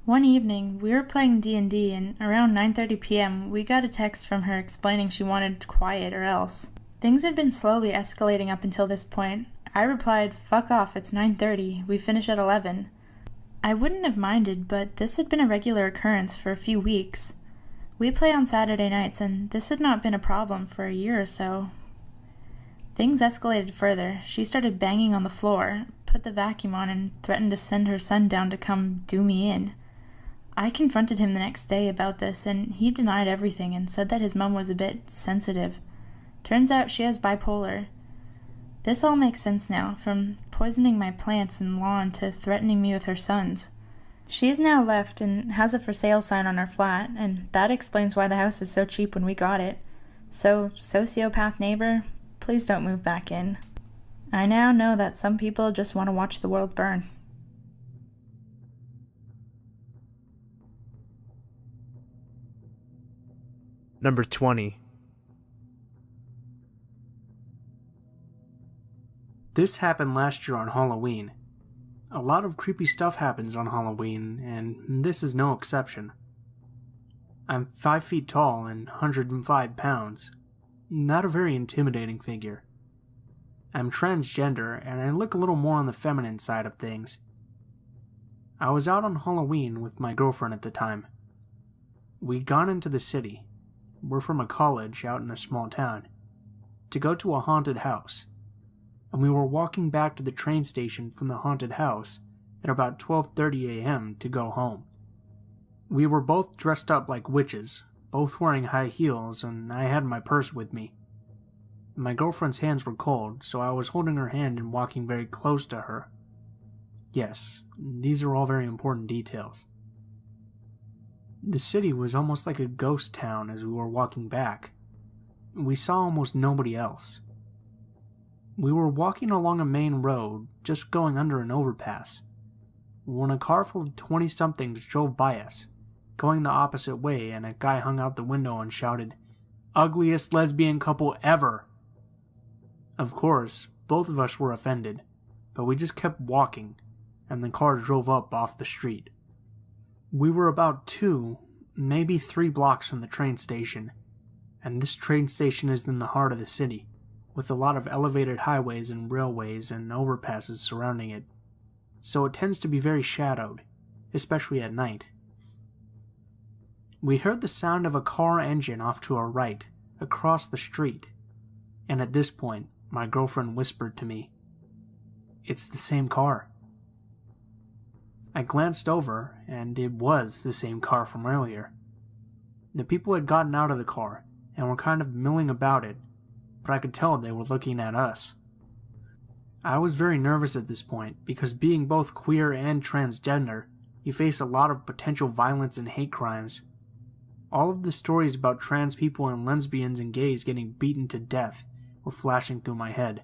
One evening, we were playing D&D, and around 9:30 p.m., we got a text from her explaining she wanted quiet or else. Things had been slowly escalating up until this point. I replied, "Fuck off, it's 9:30, we finish at 11. I wouldn't have minded, but this had been a regular occurrence for a few weeks. We play on Saturday nights, and this had not been a problem for a year or so. Things escalated further. She started banging on the floor, put the vacuum on, and threatened to send her son down to come do me in. I confronted him the next day about this, and he denied everything and said that his mom was a bit sensitive. Turns out she has bipolar. This all makes sense now, from poisoning my plants and lawn to threatening me with her sons. She is now left and has a for sale sign on her flat, and that explains why the house was so cheap when we got it. So, sociopath neighbor, please don't move back in. I now know that some people just want to watch the world burn." Number 20. This happened last year on Halloween. A lot of creepy stuff happens on Halloween, and this is no exception. I'm 5 feet tall and 105 pounds. Not a very intimidating figure. I'm transgender, and I look a little more on the feminine side of things. I was out on Halloween with my girlfriend at the time. We'd gone into the city. We're from a college out in a small town, to go to a haunted house. And we were walking back to the train station from the haunted house at about 12:30 a.m. to go home. We were both dressed up like witches, both wearing high heels, and I had my purse with me. My girlfriend's hands were cold, so I was holding her hand and walking very close to her. Yes, these are all very important details. The city was almost like a ghost town as we were walking back. We saw almost nobody else. We were walking along a main road, just going under an overpass, when a car full of 20-somethings drove by us, going the opposite way, and a guy hung out the window and shouted, "Ugliest lesbian couple ever!" Of course, both of us were offended, but we just kept walking, and the car drove up off the street. We were about 2, maybe 3 blocks from the train station, and this train station is in the heart of the city, with a lot of elevated highways and railways and overpasses surrounding it, so it tends to be very shadowed, especially at night. We heard the sound of a car engine off to our right, across the street, and at this point, my girlfriend whispered to me, "It's the same car." I glanced over, and it was the same car from earlier. The people had gotten out of the car and were kind of milling about it, but I could tell they were looking at us. I was very nervous at this point, because being both queer and transgender, you face a lot of potential violence and hate crimes, All of the stories about trans people and lesbians and gays getting beaten to death were flashing through my head.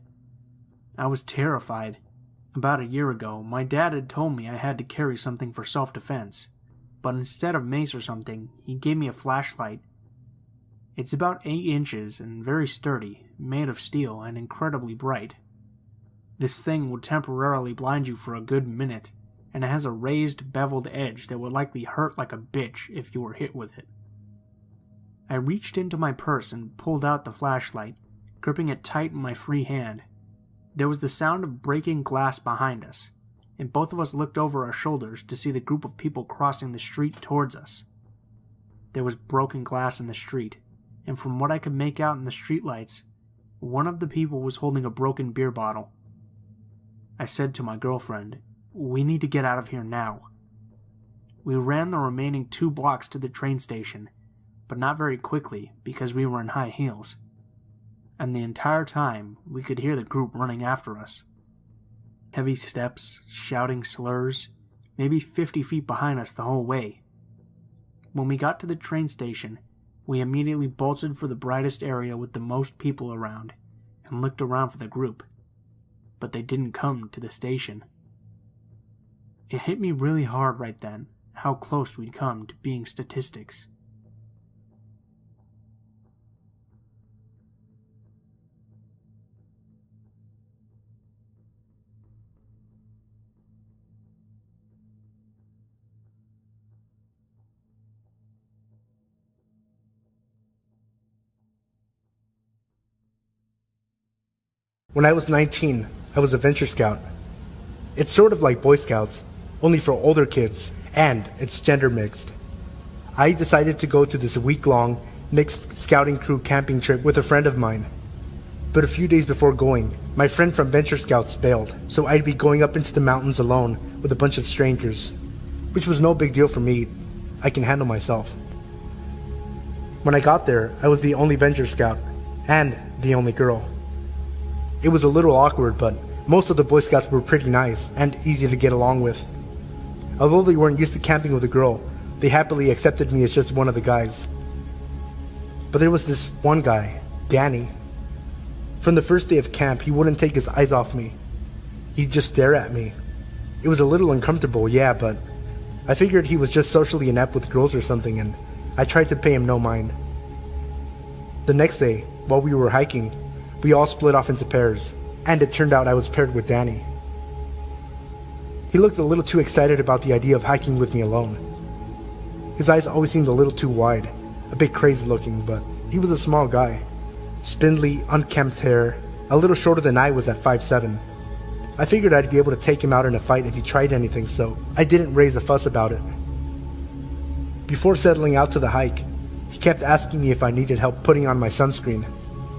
I was terrified. About a year ago, my dad had told me I had to carry something for self-defense, but instead of mace or something, he gave me a flashlight. It's about 8 inches and very sturdy, made of steel and incredibly bright. This thing will temporarily blind you for a good minute, and it has a raised, beveled edge that would likely hurt like a bitch if you were hit with it. I reached into my purse and pulled out the flashlight, gripping it tight in my free hand. There was the sound of breaking glass behind us, and both of us looked over our shoulders to see the group of people crossing the street towards us. There was broken glass in the street, and from what I could make out in the streetlights, one of the people was holding a broken beer bottle. I said to my girlfriend, "We need to get out of here now." We ran the remaining 2 blocks to the train station, but not very quickly because we were in high heels. And the entire time, we could hear the group running after us. Heavy steps, shouting slurs, maybe 50 feet behind us the whole way. When we got to the train station, we immediately bolted for the brightest area with the most people around, and looked around for the group. But they didn't come to the station. It hit me really hard right then, how close we'd come to being statistics. When I was 19, I was a venture scout. It's sort of like Boy Scouts, only for older kids, and it's gender mixed. I decided to go to this week-long mixed scouting crew camping trip with a friend of mine. But a few days before going, my friend from Venture Scouts bailed, so I'd be going up into the mountains alone with a bunch of strangers, which was no big deal for me. I can handle myself. When I got there, I was the only Venture Scout, and the only girl. It was a little awkward, but most of the Boy Scouts were pretty nice and easy to get along with. Although they weren't used to camping with a girl, they happily accepted me as just one of the guys. But there was this one guy, Danny. From the first day of camp, he wouldn't take his eyes off me. He'd just stare at me. It was a little uncomfortable, yeah, but I figured he was just socially inept with girls or something, and I tried to pay him no mind. The next day, while we were hiking, we all split off into pairs, and it turned out I was paired with Danny. He looked a little too excited about the idea of hiking with me alone. His eyes always seemed a little too wide, a bit crazy looking, but he was a small guy. Spindly, unkempt hair, a little shorter than I was at 5'7". I figured I'd be able to take him out in a fight if he tried anything, so I didn't raise a fuss about it. Before settling out to the hike, he kept asking me if I needed help putting on my sunscreen.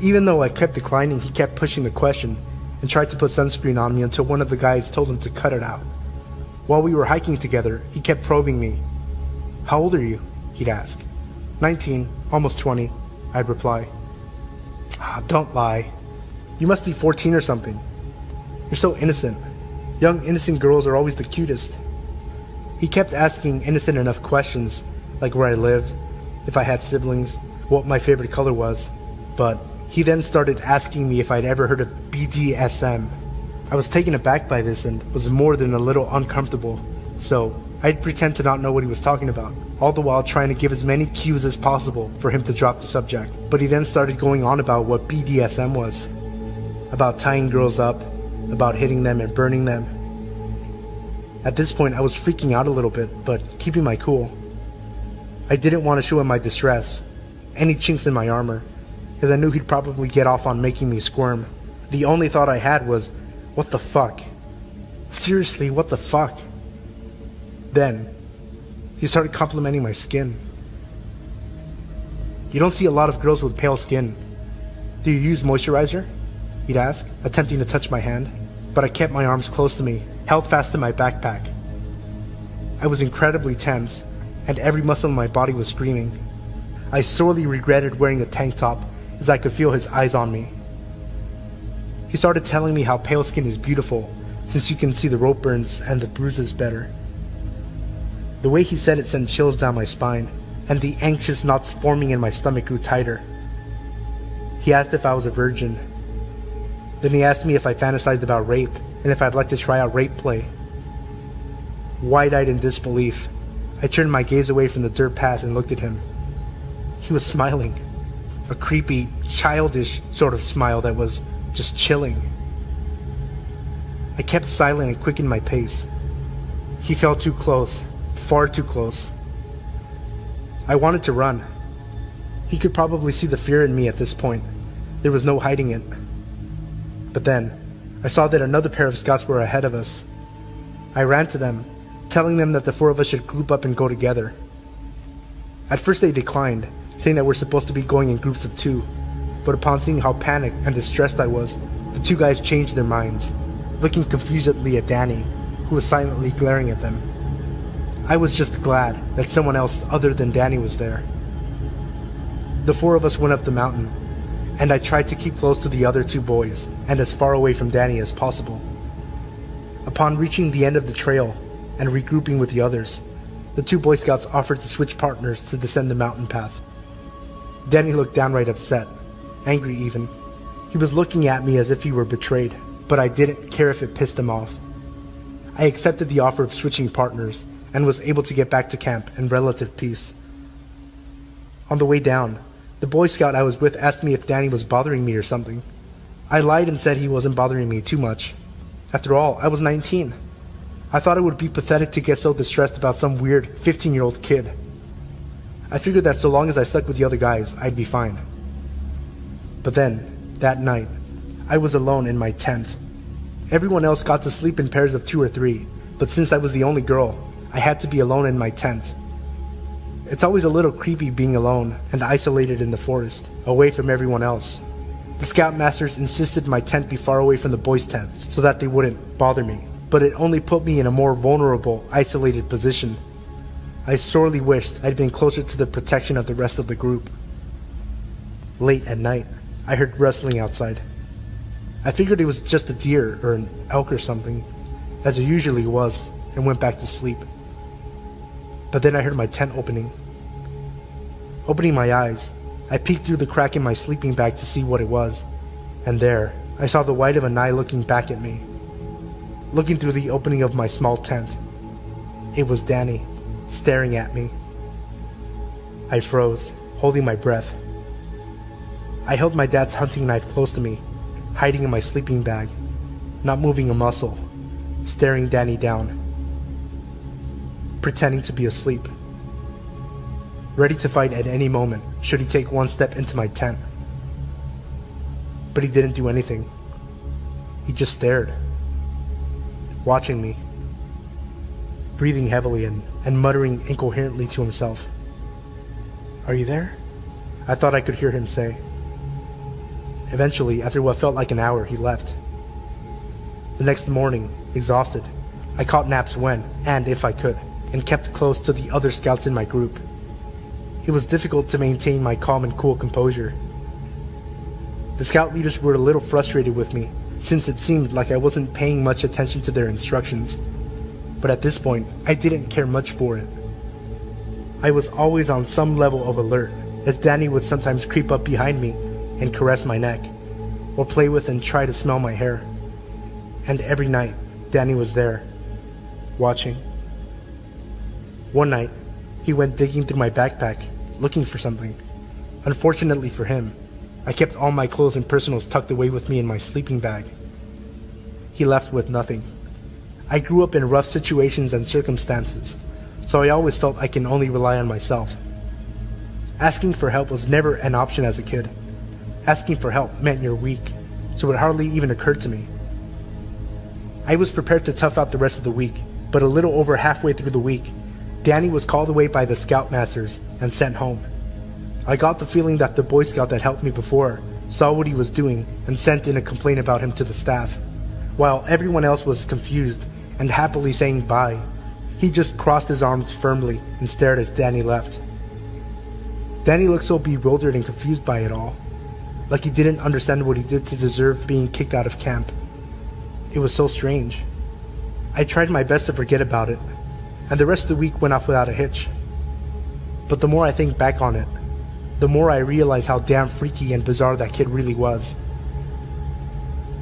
Even though I kept declining, he kept pushing the question and tried to put sunscreen on me until one of the guys told him to cut it out. While we were hiking together, he kept probing me. "How old are you?" he'd ask. 19, almost 20, I'd reply. Don't lie. You must be 14 or something. You're so innocent. Young, innocent girls are always the cutest. He kept asking innocent enough questions, like where I lived, if I had siblings, what my favorite color was, but he then started asking me if I'd ever heard of BDSM. I was taken aback by this and was more than a little uncomfortable, so I'd pretend to not know what he was talking about, all the while trying to give as many cues as possible for him to drop the subject. But he then started going on about what BDSM was, about tying girls up, about hitting them and burning them. At this point, I was freaking out a little bit, but keeping my cool. I didn't want to show him my distress, any chinks in my armor, because I knew he'd probably get off on making me squirm. The only thought I had was, what the fuck? Seriously, what the fuck? Then, he started complimenting my skin. "You don't see a lot of girls with pale skin. Do you use moisturizer?" he'd ask, attempting to touch my hand, but I kept my arms close to me, held fast to my backpack. I was incredibly tense, and every muscle in my body was screaming. I sorely regretted wearing a tank top, as I could feel his eyes on me. He started telling me how pale skin is beautiful, since you can see the rope burns and the bruises better. The way he said it sent chills down my spine, and the anxious knots forming in my stomach grew tighter. He asked if I was a virgin. Then he asked me if I fantasized about rape, and if I'd like to try out rape play. Wide-eyed in disbelief, I turned my gaze away from the dirt path and looked at him. He was smiling. A creepy, childish sort of smile that was just chilling. I kept silent and quickened my pace. He felt too close, far too close. I wanted to run. He could probably see the fear in me at this point. There was no hiding it. But then, I saw that another pair of scouts were ahead of us. I ran to them, telling them that the four of us should group up and go together. At first they declined, saying that we're supposed to be going in groups of 2, but upon seeing how panicked and distressed I was, the 2 guys changed their minds, looking confusedly at Danny, who was silently glaring at them. I was just glad that someone else other than Danny was there. The 4 of us went up the mountain, and I tried to keep close to the other 2 boys and as far away from Danny as possible. Upon reaching the end of the trail and regrouping with the others, the 2 Boy Scouts offered to switch partners to descend the mountain path. Danny looked downright upset, angry even. He was looking at me as if he were betrayed, but I didn't care if it pissed him off. I accepted the offer of switching partners and was able to get back to camp in relative peace. On the way down, the Boy Scout I was with asked me if Danny was bothering me or something. I lied and said he wasn't bothering me too much. After all, I was 19. I thought it would be pathetic to get so distressed about some weird 15-year-old kid. I figured that so long as I stuck with the other guys, I'd be fine. But then, that night, I was alone in my tent. Everyone else got to sleep in pairs of 2 or 3, but since I was the only girl, I had to be alone in my tent. It's always a little creepy being alone and isolated in the forest, away from everyone else. The scoutmasters insisted my tent be far away from the boys' tents so that they wouldn't bother me, but it only put me in a more vulnerable, isolated position. I sorely wished I'd been closer to the protection of the rest of the group. Late at night, I heard rustling outside. I figured it was just a deer or an elk or something, as it usually was, and went back to sleep. But then I heard my tent opening. Opening my eyes, I peeked through the crack in my sleeping bag to see what it was, and there, I saw the white of an eye looking back at me, looking through the opening of my small tent. It was Danny, staring at me. I froze, holding my breath. I held my dad's hunting knife close to me, hiding in my sleeping bag, not moving a muscle, staring Danny down, pretending to be asleep, ready to fight at any moment should he take one step into my tent. But he didn't do anything. He just stared, watching me, breathing heavily and muttering incoherently to himself. "Are you there?" I thought I could hear him say. Eventually, after what felt like an hour, he left. The next morning, exhausted, I caught naps when, and if I could, and kept close to the other scouts in my group. It was difficult to maintain my calm and cool composure. The scout leaders were a little frustrated with me, since it seemed like I wasn't paying much attention to their instructions. But at this point, I didn't care much for it. I was always on some level of alert, as Danny would sometimes creep up behind me and caress my neck, or play with and try to smell my hair. And every night, Danny was there, watching. One night, he went digging through my backpack, looking for something. Unfortunately for him, I kept all my clothes and personals tucked away with me in my sleeping bag. He left with nothing. I grew up in rough situations and circumstances, so I always felt I can only rely on myself. Asking for help was never an option as a kid. Asking for help meant you're weak, so it hardly even occurred to me. I was prepared to tough out the rest of the week, but a little over halfway through the week, Danny was called away by the scoutmasters and sent home. I got the feeling that the Boy Scout that helped me before saw what he was doing and sent in a complaint about him to the staff. While everyone else was confused and happily saying bye, he just crossed his arms firmly and stared as Danny left. Danny looked so bewildered and confused by it all, like he didn't understand what he did to deserve being kicked out of camp. It was so strange. I tried my best to forget about it, and the rest of the week went off without a hitch. But the more I think back on it, the more I realize how damn freaky and bizarre that kid really was.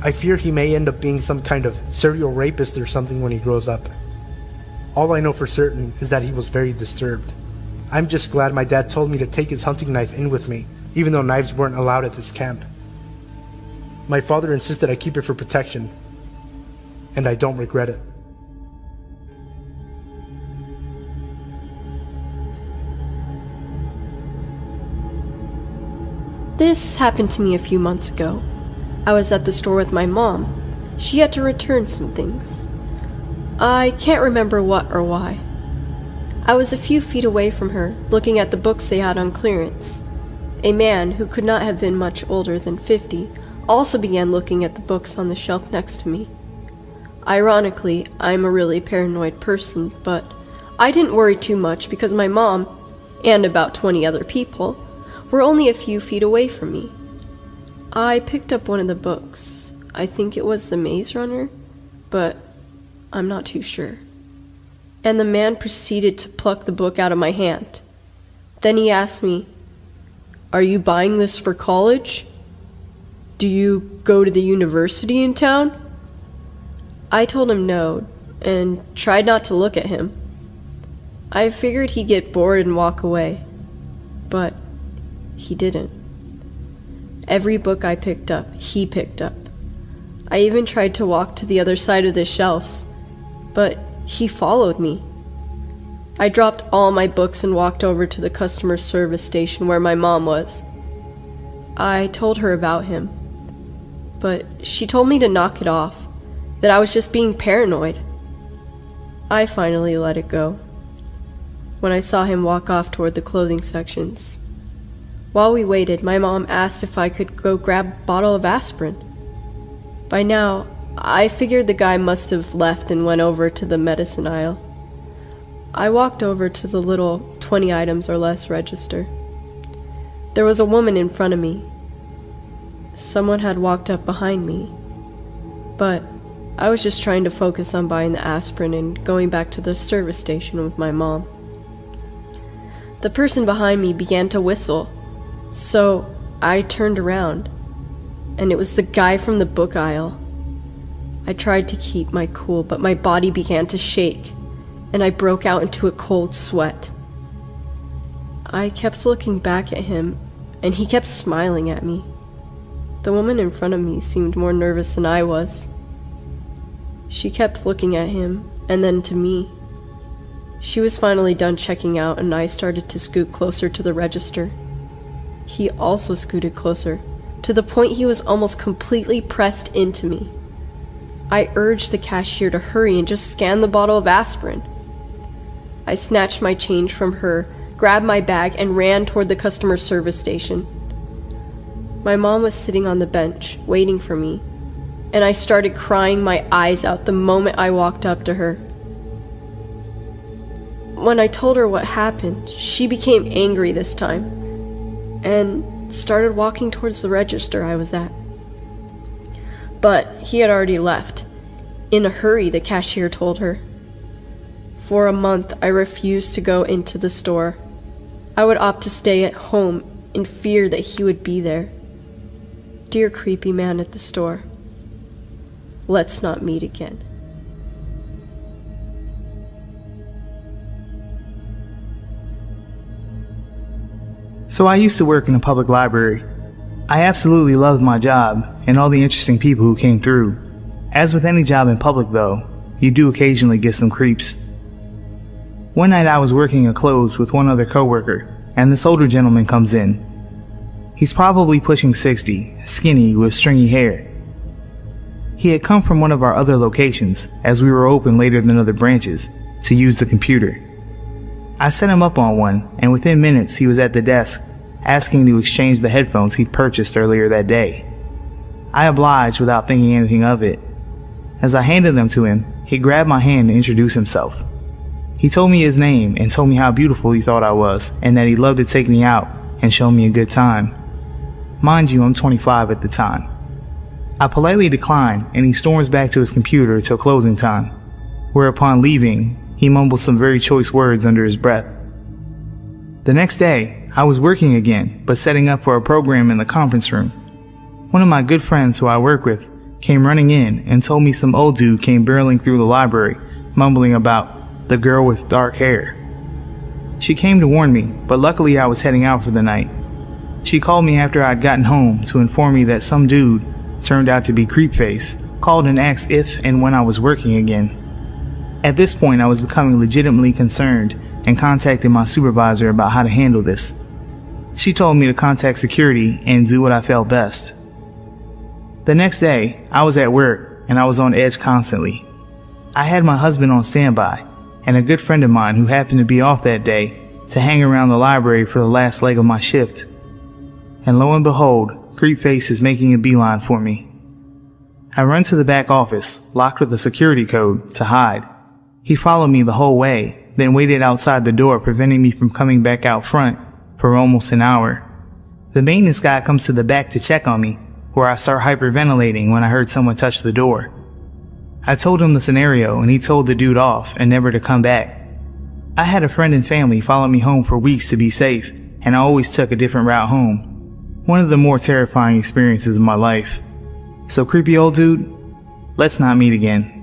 I fear he may end up being some kind of serial rapist or something when he grows up. All I know for certain is that he was very disturbed. I'm just glad my dad told me to take his hunting knife in with me, even though knives weren't allowed at this camp. My father insisted I keep it for protection, and I don't regret it. This happened to me a few months ago. I was at the store with my mom. She had to return some things. I can't remember what or why. I was a few feet away from her, looking at the books they had on clearance. A man, who could not have been much older than 50, also began looking at the books on the shelf next to me. Ironically, I'm a really paranoid person, but I didn't worry too much because my mom, and about 20 other people, were only a few feet away from me. I picked up one of the books. I think it was The Maze Runner, but I'm not too sure. And the man proceeded to pluck the book out of my hand. Then he asked me, "Are you buying this for college? Do you go to the university in town?" I told him no, and tried not to look at him. I figured he'd get bored and walk away, but he didn't. Every book I picked up, he picked up. I even tried to walk to the other side of the shelves, but he followed me. I dropped all my books and walked over to the customer service station where my mom was. I told her about him, but she told me to knock it off, that I was just being paranoid. I finally let it go when I saw him walk off toward the clothing sections. While we waited, my mom asked if I could go grab a bottle of aspirin. By now, I figured the guy must have left and went over to the medicine aisle. I walked over to the little 20 items or less register. There was a woman in front of me. Someone had walked up behind me, but I was just trying to focus on buying the aspirin and going back to the service station with my mom. The person behind me began to whistle, so I turned around, and it was the guy from the book aisle. I tried to keep my cool, but my body began to shake, and I broke out into a cold sweat. I kept looking back at him, and he kept smiling at me. The woman in front of me seemed more nervous than I was. She kept looking at him, and then to me. She was finally done checking out, and I started to scoot closer to the register. He also scooted closer, to the point he was almost completely pressed into me. I urged the cashier to hurry and just scan the bottle of aspirin. I snatched my change from her, grabbed my bag, and ran toward the customer service station. My mom was sitting on the bench, waiting for me, and I started crying my eyes out the moment I walked up to her. When I told her what happened, she became angry this time, and started walking towards the register I was at. But he had already left. In a hurry, the cashier told her. For a month, I refused to go into the store. I would opt to stay at home in fear that he would be there. Dear creepy man at the store, let's not meet again. So I used to work in a public library. I absolutely loved my job and all the interesting people who came through. As with any job in public though, you do occasionally get some creeps. One night I was working a close with one other coworker, and this older gentleman comes in. He's probably pushing 60, skinny with stringy hair. He had come from one of our other locations, as we were open later than other branches, to use the computer. I set him up on one, and within minutes he was at the desk, asking to exchange the headphones he'd purchased earlier that day. I obliged without thinking anything of it. As I handed them to him, he grabbed my hand to introduce himself. He told me his name and told me how beautiful he thought I was, and that he'd love to take me out and show me a good time. Mind you, I'm 25 at the time. I politely declined, and he storms back to his computer until closing time, where upon leaving, he mumbles some very choice words under his breath. The next day, I was working again, but setting up for a program in the conference room. One of my good friends who I work with came running in and told me some old dude came barreling through the library, mumbling about the girl with dark hair. She came to warn me, but luckily I was heading out for the night. She called me after I'd gotten home to inform me that some dude, turned out to be Creepface, called and asked if and when I was working again. At this point, I was becoming legitimately concerned and contacted my supervisor about how to handle this. She told me to contact security and do what I felt best. The next day, I was at work and I was on edge constantly. I had my husband on standby and a good friend of mine who happened to be off that day to hang around the library for the last leg of my shift. And lo and behold, Creepface is making a beeline for me. I run to the back office, locked with a security code, to hide. He followed me the whole way, then waited outside the door, preventing me from coming back out front for almost an hour. The maintenance guy comes to the back to check on me, where I start hyperventilating when I heard someone touch the door. I told him the scenario and he told the dude off and never to come back. I had a friend and family follow me home for weeks to be safe, and I always took a different route home. One of the more terrifying experiences of my life. So creepy old dude, let's not meet again.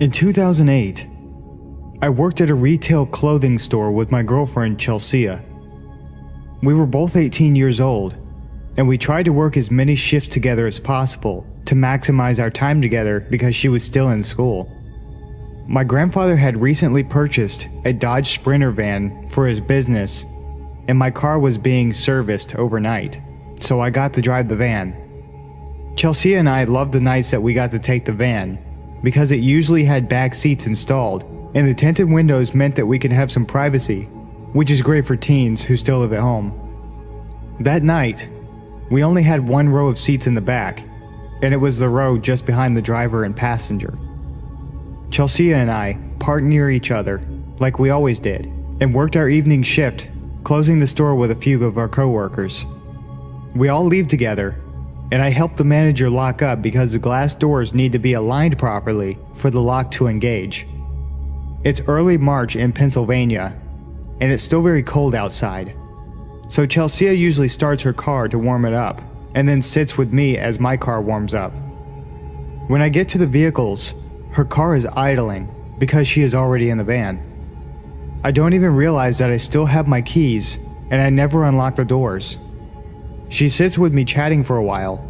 In 2008, I worked at a retail clothing store with my girlfriend Chelsea. We were both 18 years old, and we tried to work as many shifts together as possible to maximize our time together because she was still in school. My grandfather had recently purchased a Dodge Sprinter van for his business, and my car was being serviced overnight, so I got to drive the van. Chelsea and I loved the nights that we got to take the van, because it usually had back seats installed, and the tinted windows meant that we could have some privacy, which is great for teens who still live at home. That night, we only had one row of seats in the back, and it was the row just behind the driver and passenger. Chelsea and I parked near each other, like we always did, and worked our evening shift, closing the store with a few of our coworkers. We all leave together, and I help the manager lock up because the glass doors need to be aligned properly for the lock to engage. It's early March in Pennsylvania, and it's still very cold outside. So Chelsea usually starts her car to warm it up, and then sits with me as my car warms up. When I get to the vehicles, her car is idling because she is already in the van. I don't even realize that I still have my keys, and I never unlock the doors. She sits with me chatting for a while.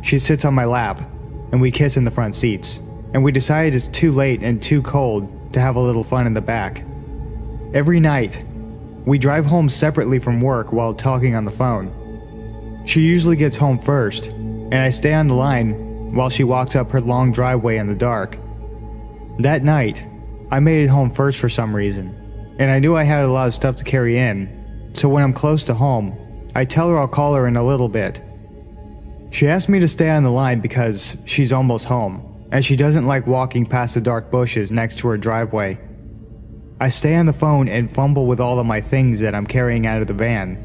She sits on my lap, and we kiss in the front seats, and we decide it's too late and too cold to have a little fun in the back. Every night, we drive home separately from work while talking on the phone. She usually gets home first, and I stay on the line while she walks up her long driveway in the dark. That night, I made it home first for some reason, and I knew I had a lot of stuff to carry in, so when I'm close to home, I tell her I'll call her in a little bit. She asked me to stay on the line because she's almost home, and she doesn't like walking past the dark bushes next to her driveway. I stay on the phone and fumble with all of my things that I'm carrying out of the van.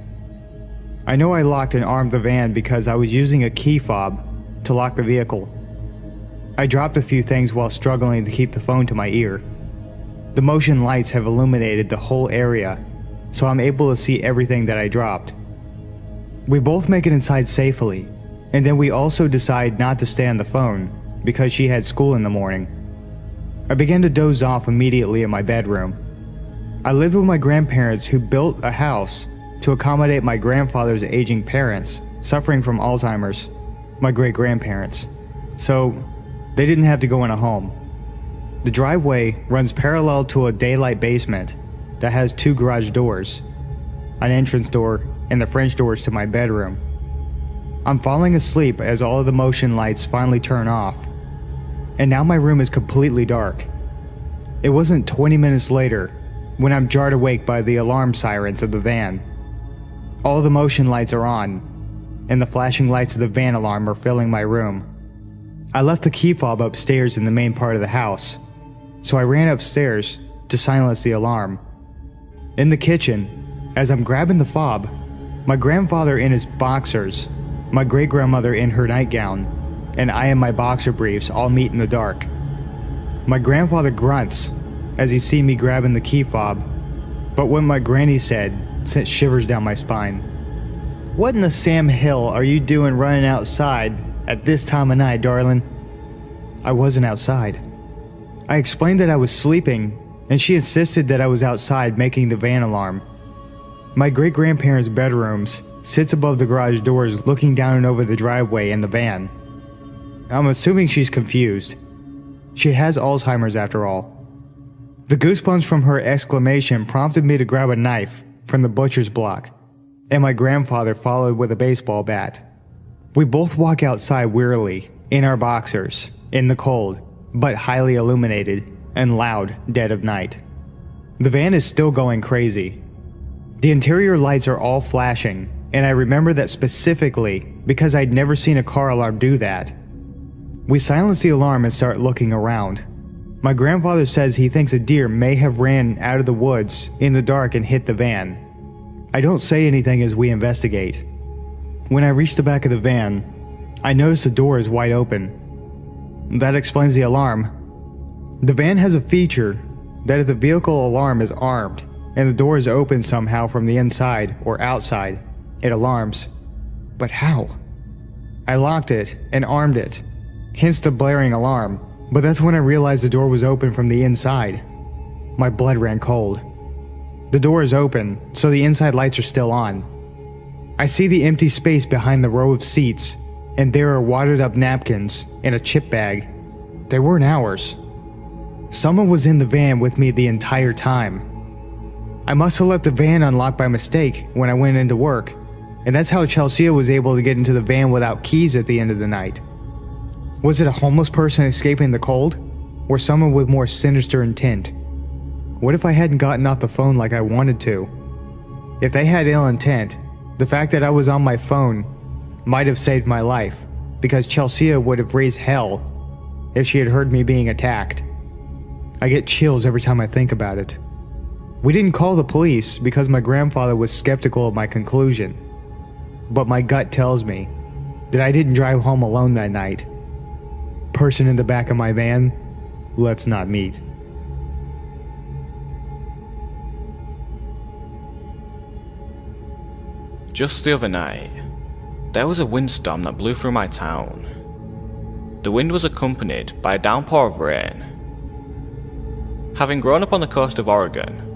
I know I locked and armed the van because I was using a key fob to lock the vehicle. I dropped a few things while struggling to keep the phone to my ear. The motion lights have illuminated the whole area, so I'm able to see everything that I dropped. We both make it inside safely, and then we also decide not to stay on the phone because she had school in the morning. I began to doze off immediately in my bedroom. I lived with my grandparents who built a house to accommodate my grandfather's aging parents suffering from Alzheimer's, my great-grandparents, so they didn't have to go in a home. The driveway runs parallel to a daylight basement that has two garage doors, an entrance door, and the French doors to my bedroom. I'm falling asleep as all of the motion lights finally turn off, and now my room is completely dark. It wasn't 20 minutes later when I'm jarred awake by the alarm sirens of the van. All the motion lights are on, and the flashing lights of the van alarm are filling my room. I left the key fob upstairs in the main part of the house, so I ran upstairs to silence the alarm. In the kitchen, as I'm grabbing the fob, my grandfather in his boxers, my great-grandmother in her nightgown, and I in my boxer briefs all meet in the dark. My grandfather grunts as he sees me grabbing the key fob, but what my granny said sent shivers down my spine. "What in the Sam Hill are you doing running outside at this time of night, darling?" I wasn't outside. I explained that I was sleeping, and she insisted that I was outside making the van alarm. My great-grandparents' bedrooms sits above the garage doors looking down and over the driveway and the van. I'm assuming she's confused. She has Alzheimer's after all. The goosebumps from her exclamation prompted me to grab a knife from the butcher's block, and my grandfather followed with a baseball bat. We both walk outside wearily, in our boxers, in the cold, but highly illuminated and loud dead of night. The van is still going crazy. The interior lights are all flashing, and I remember that specifically because I'd never seen a car alarm do that. We silence the alarm and start looking around. My grandfather says he thinks a deer may have ran out of the woods in the dark and hit the van. I don't say anything as we investigate. When I reach the back of the van, I notice the door is wide open. That explains the alarm. The van has a feature that if the vehicle alarm is armed and the door is open somehow from the inside or outside, it alarms. But how? I locked it and armed it, hence the blaring alarm, but that's when I realized the door was open from the inside. My blood ran cold. The door is open, so the inside lights are still on. I see the empty space behind the row of seats, and there are wadded up napkins and a chip bag. They weren't ours. Someone was in the van with me the entire time. I must have left the van unlocked by mistake when I went into work, and that's how Chelsea was able to get into the van without keys at the end of the night. Was it a homeless person escaping the cold, or someone with more sinister intent? What if I hadn't gotten off the phone like I wanted to? If they had ill intent, the fact that I was on my phone might have saved my life, because Chelsea would have raised hell if she had heard me being attacked. I get chills every time I think about it. We didn't call the police because my grandfather was skeptical of my conclusion, but my gut tells me that I didn't drive home alone that night. Person in the back of my van, let's not meet. Just the other night, there was a windstorm that blew through my town. The wind was accompanied by a downpour of rain. Having grown up on the coast of Oregon,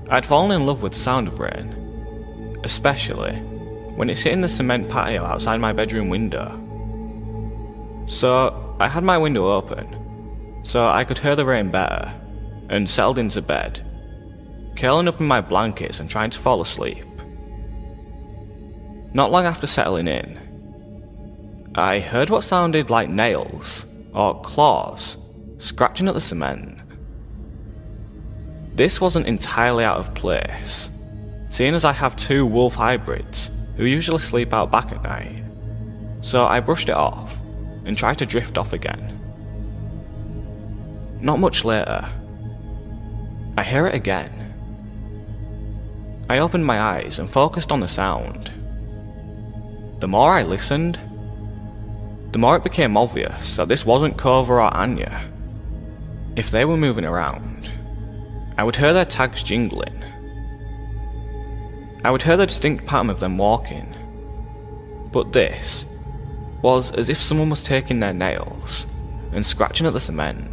I'd fallen in love with the sound of rain, especially when it's hitting the cement patio outside my bedroom window. So I had my window open, so I could hear the rain better, and settled into bed, curling up in my blankets and trying to fall asleep. Not long after settling in, I heard what sounded like nails, or claws, scratching at the cement. This wasn't entirely out of place, seeing as I have two wolf hybrids who usually sleep out back at night, so I brushed it off and tried to drift off again. Not much later, I hear it again. I opened my eyes and focused on the sound. The more I listened, the more it became obvious that this wasn't Kova or Anya. If they were moving around, I would hear their tags jingling. I would hear the distinct pattern of them walking. But this was as if someone was taking their nails and scratching at the cement.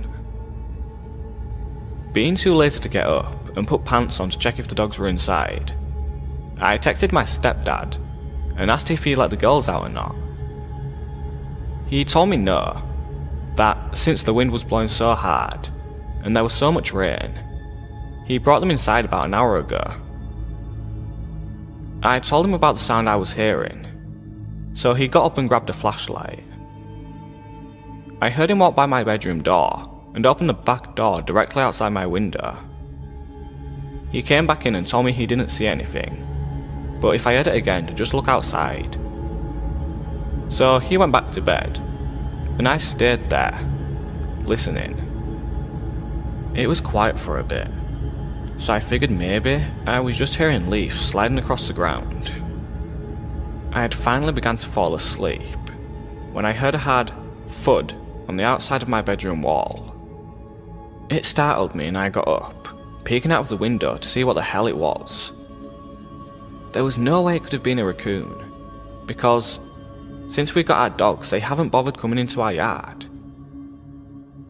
Being too lazy to get up and put pants on to check if the dogs were inside, I texted my stepdad and asked if he'd let the girls out or not. He told me no, that since the wind was blowing so hard and there was so much rain, he brought them inside about an hour ago. I told him about the sound I was hearing, so he got up and grabbed a flashlight. I heard him walk by my bedroom door and open the back door directly outside my window. He came back in and told me he didn't see anything, but if I heard it again to just look outside. So he went back to bed, and I stayed there, listening. It was quiet for a bit, so I figured maybe I was just hearing leaves sliding across the ground. I had finally begun to fall asleep when I heard a hard thud on the outside of my bedroom wall. It startled me and I got up, peeking out of the window to see what the hell it was. There was no way it could have been a raccoon, because since we got our dogs, they haven't bothered coming into our yard.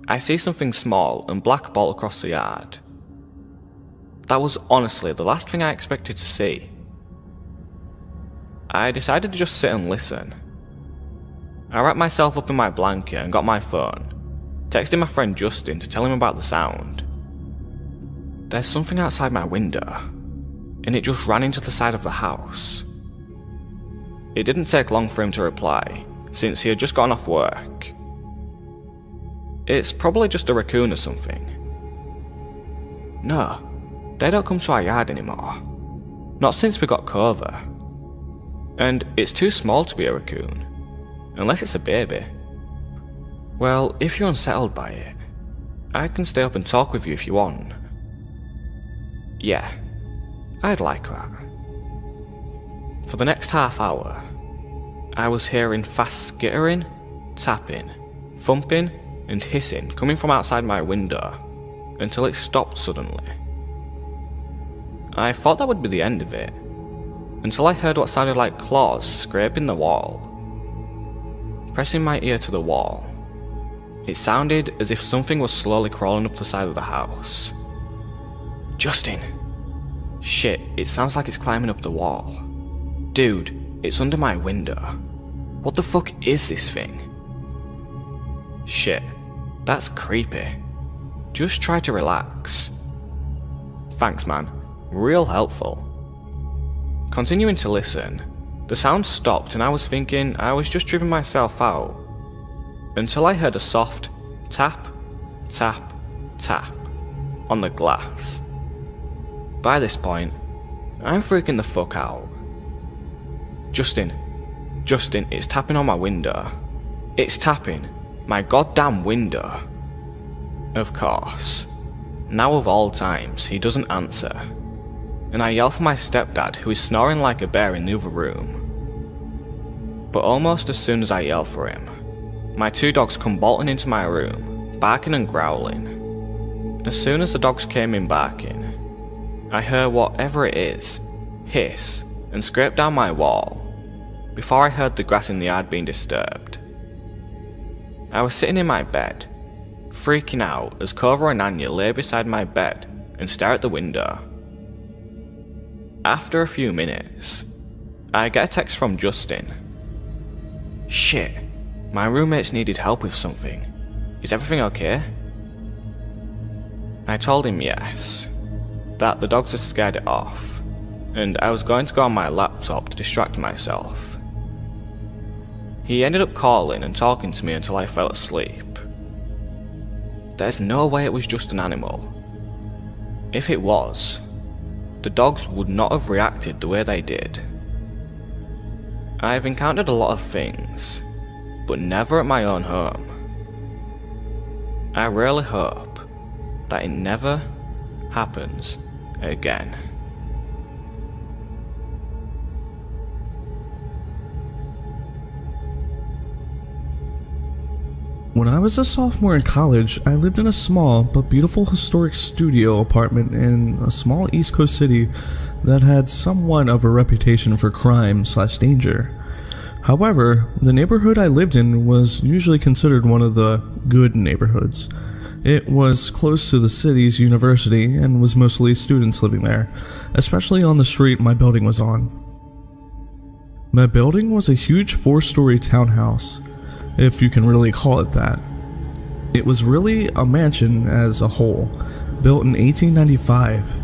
I see something small and black bolt across the yard. That was honestly the last thing I expected to see. I decided to just sit and listen. I wrapped myself up in my blanket and got my phone, texting my friend Justin to tell him about the sound. There's something outside my window, and it just ran into the side of the house. It didn't take long for him to reply, since he had just gotten off work. It's probably just a raccoon or something. No, they don't come to our yard anymore. Not since we got Clover. And it's too small to be a raccoon, unless it's a baby. Well, if you're unsettled by it, I can stay up and talk with you if you want. Yeah, I'd like that. For the next half hour, I was hearing fast skittering, tapping, thumping, and hissing coming from outside my window, until it stopped suddenly. I thought that would be the end of it, until I heard what sounded like claws scraping the wall. Pressing my ear to the wall, it sounded as if something was slowly crawling up the side of the house. Justin! Shit, it sounds like it's climbing up the wall. Dude, it's under my window. What the fuck is this thing? Shit, that's creepy. Just try to relax. Thanks, man. Real helpful. Continuing to listen, the sound stopped and I was thinking I was just tripping myself out, until I heard a soft tap, tap, tap on the glass. By this point, I'm freaking the fuck out. Justin, it's tapping on my window. It's tapping my goddamn window. Of course. Now of all times, he doesn't answer. And I yell for my stepdad, who is snoring like a bear in the other room. But almost as soon as I yell for him, my two dogs come bolting into my room, barking and growling. As soon as the dogs came in barking, I heard whatever it is hiss and scrape down my wall, before I heard the grass in the yard being disturbed. I was sitting in my bed, freaking out as Clover and Anya lay beside my bed and stare at the window. After a few minutes, I get a text from Justin. Shit, my roommates needed help with something. Is everything okay? I told him yes, that the dogs had scared it off, and I was going to go on my laptop to distract myself. He ended up calling and talking to me until I fell asleep. There's no way it was just an animal. If it was, the dogs would not have reacted the way they did. I've encountered a lot of things, but never at my own home. I really hope that it never happens again. When I was a sophomore in college, I lived in a small but beautiful historic studio apartment in a small East Coast city that had somewhat of a reputation for crime/danger. However, the neighborhood I lived in was usually considered one of the good neighborhoods. It was close to the city's university and was mostly students living there, especially on the street my building was on. My building was a huge 4-story townhouse, if you can really call it that. It was really a mansion as a whole, built in 1895.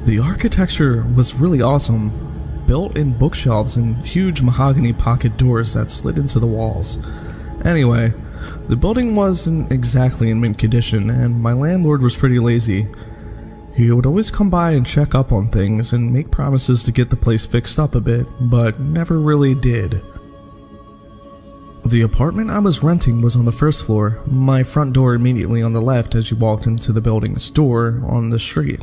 The architecture was really awesome, built in bookshelves and huge mahogany pocket doors that slid into the walls. Anyway, the building wasn't exactly in mint condition, and my landlord was pretty lazy. He would always come by and check up on things and make promises to get the place fixed up a bit, but never really did. The apartment I was renting was on the first floor, my front door immediately on the left as you walked into the building's door on the street.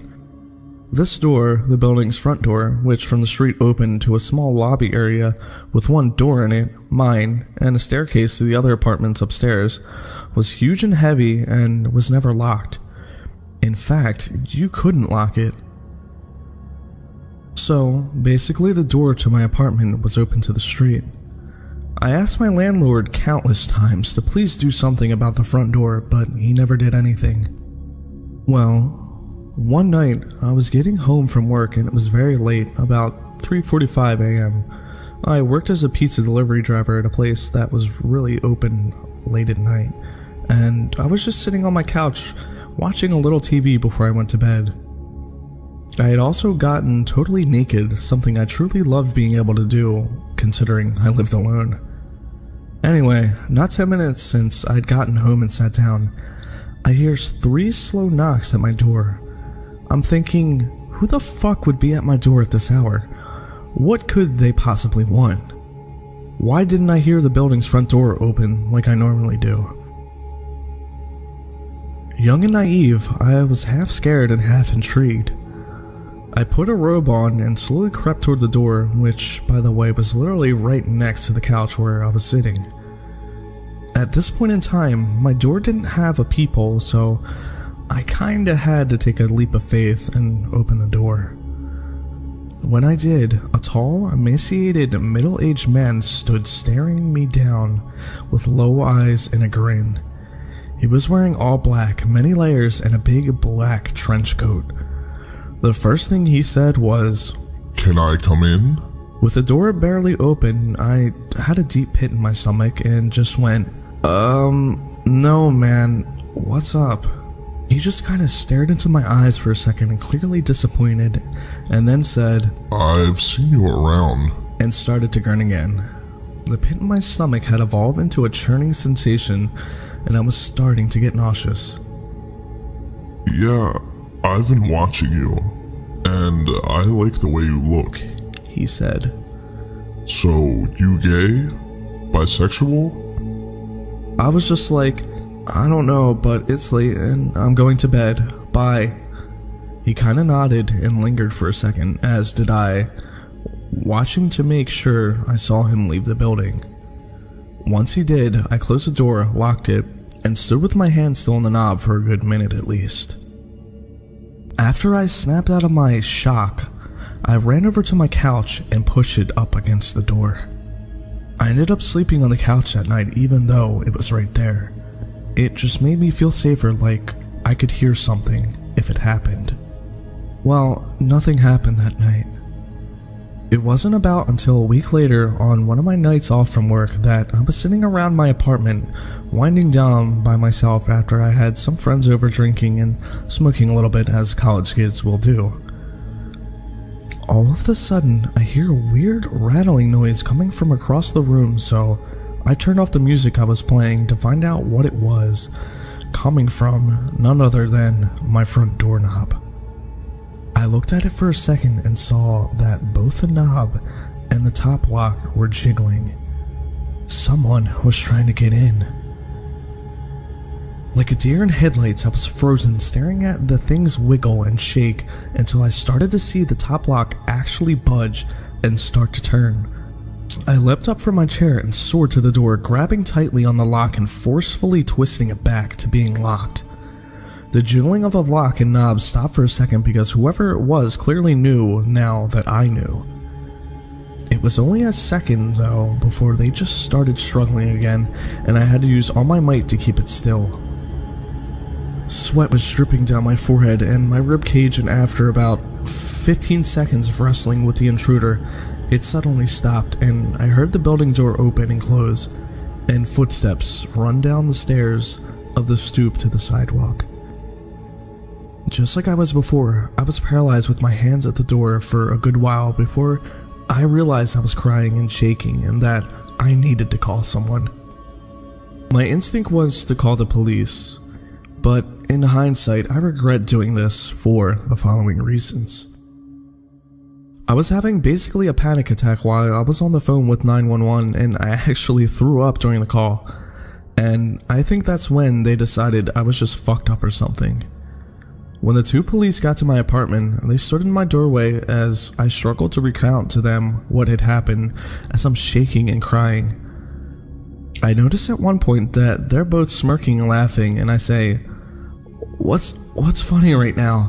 This door, the building's front door, which from the street opened to a small lobby area with one door in it, mine, and a staircase to the other apartments upstairs, was huge and heavy and was never locked. In fact, you couldn't lock it. So, basically the door to my apartment was open to the street. I asked my landlord countless times to please do something about the front door, but he never did anything. Well, one night I was getting home from work and it was very late, about 3:45 a.m. I worked as a pizza delivery driver at a place that was really open late at night, and I was just sitting on my couch watching a little TV before I went to bed. I had also gotten totally naked, something I truly loved being able to do, considering I lived alone. Anyway, not 10 minutes since I'd gotten home and sat down, I hear 3 slow knocks at my door. I'm thinking, who the fuck would be at my door at this hour? What could they possibly want? Why didn't I hear the building's front door open like I normally do? Young and naive, I was half scared and half intrigued. I put a robe on and slowly crept toward the door, which, by the way, was literally right next to the couch where I was sitting. At this point in time, my door didn't have a peephole, so I kinda had to take a leap of faith and open the door. When I did, a tall, emaciated, middle-aged man stood staring me down with low eyes and a grin. He was wearing all black, many layers, and a big black trench coat. The first thing he said was, "Can I come in?" With the door barely open, I had a deep pit in my stomach and just went, no man, what's up? He just kind of stared into my eyes for a second and clearly disappointed, and then said, "I've seen you around," and started to grin again. The pit in my stomach had evolved into a churning sensation, and I was starting to get nauseous. "Yeah, I've been watching you, and I like the way you look," he said. "So, you gay? Bisexual?" I was just like, I don't know, but it's late and I'm going to bed. Bye. He kinda nodded and lingered for a second, as did I, watching to make sure I saw him leave the building. Once he did, I closed the door, locked it, and stood with my hand still on the knob for a good minute at least. After I snapped out of my shock, I ran over to my couch and pushed it up against the door. I ended up sleeping on the couch that night even though it was right there. It just made me feel safer, like I could hear something if it happened. Well, nothing happened that night. It wasn't about until a week later on one of my nights off from work that I was sitting around my apartment, winding down by myself after I had some friends over drinking and smoking a little bit as college kids will do. All of a sudden, I hear a weird rattling noise coming from across the room, so I turned off the music I was playing to find out what it was, coming from none other than my front doorknob. I looked at it for a second and saw that both the knob and the top lock were jiggling. Someone was trying to get in. Like a deer in headlights, I was frozen, staring at the things wiggle and shake until I started to see the top lock actually budge and start to turn. I leapt up from my chair and soared to the door, grabbing tightly on the lock and forcefully twisting it back to being locked. The jiggling of the lock and knob stopped for a second because whoever it was clearly knew now that I knew. It was only a second, though, before they just started struggling again, and I had to use all my might to keep it still. Sweat was dripping down my forehead and my ribcage, and after about 15 seconds of wrestling with the intruder, it suddenly stopped, and I heard the building door open and close, and footsteps run down the stairs of the stoop to the sidewalk. Just like I was before, I was paralyzed with my hands at the door for a good while before I realized I was crying and shaking and that I needed to call someone. My instinct was to call the police, but in hindsight, I regret doing this for the following reasons. I was having basically a panic attack while I was on the phone with 911, and I actually threw up during the call, and I think that's when they decided I was just fucked up or something. When the two police got to my apartment, they stood in my doorway as I struggled to recount to them what had happened as I'm shaking and crying. I noticed at one point that they're both smirking and laughing, and I say, What's funny right now?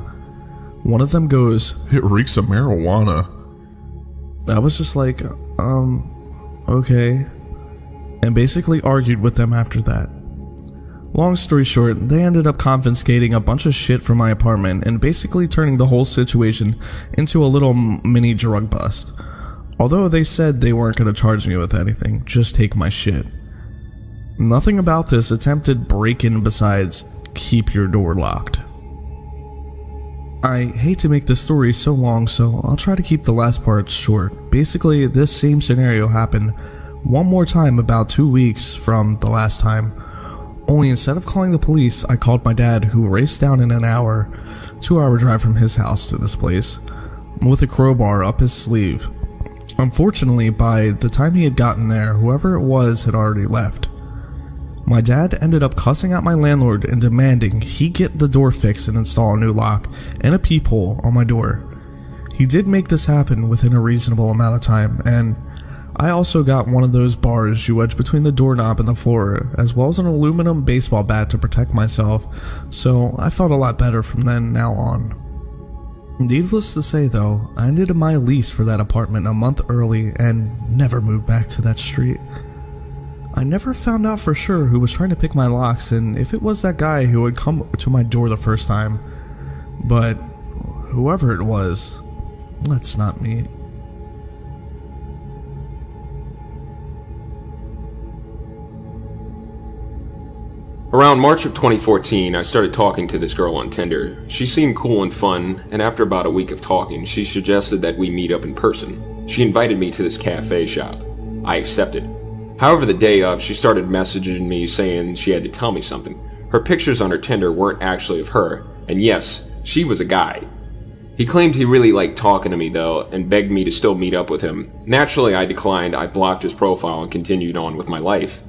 One of them goes, "It reeks of marijuana." I was just like, okay, and basically argued with them after that. Long story short, they ended up confiscating a bunch of shit from my apartment and basically turning the whole situation into a little mini drug bust. Although they said they weren't going to charge me with anything, just take my shit. Nothing about this attempted break-in besides keep your door locked. I hate to make this story so long, so I'll try to keep the last part short. Basically, this same scenario happened one more time about 2 weeks from the last time. Only instead of calling the police, I called my dad, who raced down in an 2-hour drive from his house to this place, with a crowbar up his sleeve. Unfortunately, by the time he had gotten there, whoever it was had already left. My dad ended up cussing out my landlord and demanding he get the door fixed and install a new lock and a peephole on my door. He did make this happen within a reasonable amount of time, and I also got one of those bars you wedge between the doorknob and the floor, as well as an aluminum baseball bat to protect myself, so I felt a lot better from then now on. Needless to say though, I ended my lease for that apartment a month early and never moved back to that street. I never found out for sure who was trying to pick my locks and if it was that guy who had come to my door the first time, but whoever it was, let's not meet. Around March of 2014, I started talking to this girl on Tinder. She seemed cool and fun, and after about a week of talking, she suggested that we meet up in person. She invited me to this cafe shop. I accepted. However, the day of, she started messaging me saying she had to tell me something. Her pictures on her Tinder weren't actually of her, and yes, she was a guy. He claimed he really liked talking to me though, and begged me to still meet up with him. Naturally, I declined. I blocked his profile and continued on with my life.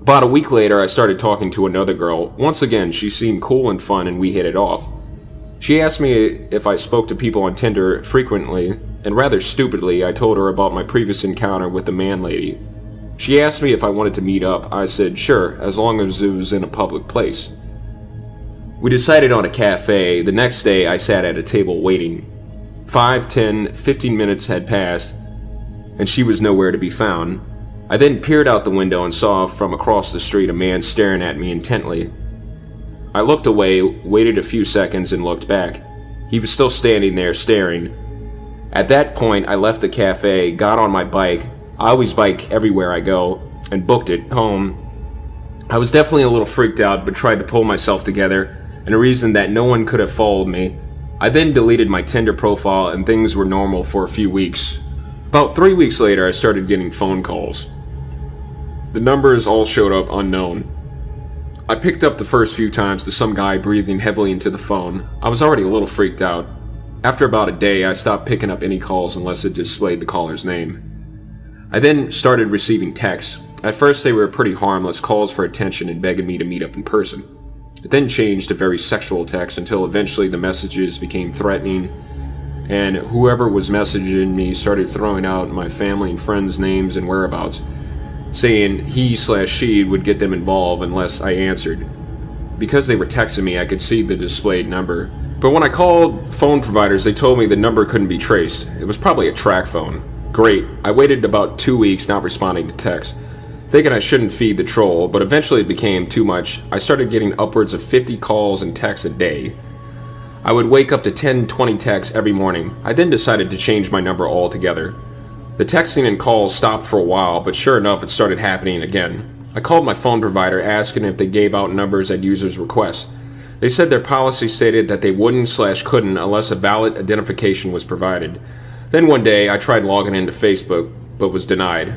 About a week later, I started talking to another girl. Once again, she seemed cool and fun and we hit it off. She asked me if I spoke to people on Tinder frequently, and rather stupidly, I told her about my previous encounter with the man lady. She asked me if I wanted to meet up. I said sure, as long as it was in a public place. We decided on a cafe. The next day, I sat at a table waiting. 5, 10, 15 minutes had passed, and she was nowhere to be found. I then peered out the window and saw from across the street a man staring at me intently. I looked away, waited a few seconds, and looked back. He was still standing there staring. At that point, I left the cafe, got on my bike. I always bike everywhere I go, and booked it home. I was definitely a little freaked out, but tried to pull myself together, and a reason that no one could have followed me. I then deleted my Tinder profile, and things were normal for a few weeks. About 3 weeks later, I started getting phone calls. The numbers all showed up unknown. I picked up the first few times to some guy breathing heavily into the phone. I was already a little freaked out. After about a day, I stopped picking up any calls unless it displayed the caller's name. I then started receiving texts. At first they were pretty harmless, calls for attention and begging me to meet up in person. It then changed to very sexual texts until eventually the messages became threatening, and whoever was messaging me started throwing out my family and friends' names and whereabouts, saying he/she would get them involved unless I answered. Because they were texting me, I could see the displayed number. But when I called phone providers, they told me the number couldn't be traced. It was probably a track phone. Great. I waited about 2 weeks not responding to texts, thinking I shouldn't feed the troll, but eventually it became too much. I started getting upwards of 50 calls and texts a day. I would wake up to 10-20 texts every morning. I then decided to change my number altogether. The texting and calls stopped for a while, but sure enough, it started happening again. I called my phone provider asking if they gave out numbers at users' requests. They said their policy stated that they wouldn't/couldn't unless a valid identification was provided. Then one day, I tried logging into Facebook, but was denied.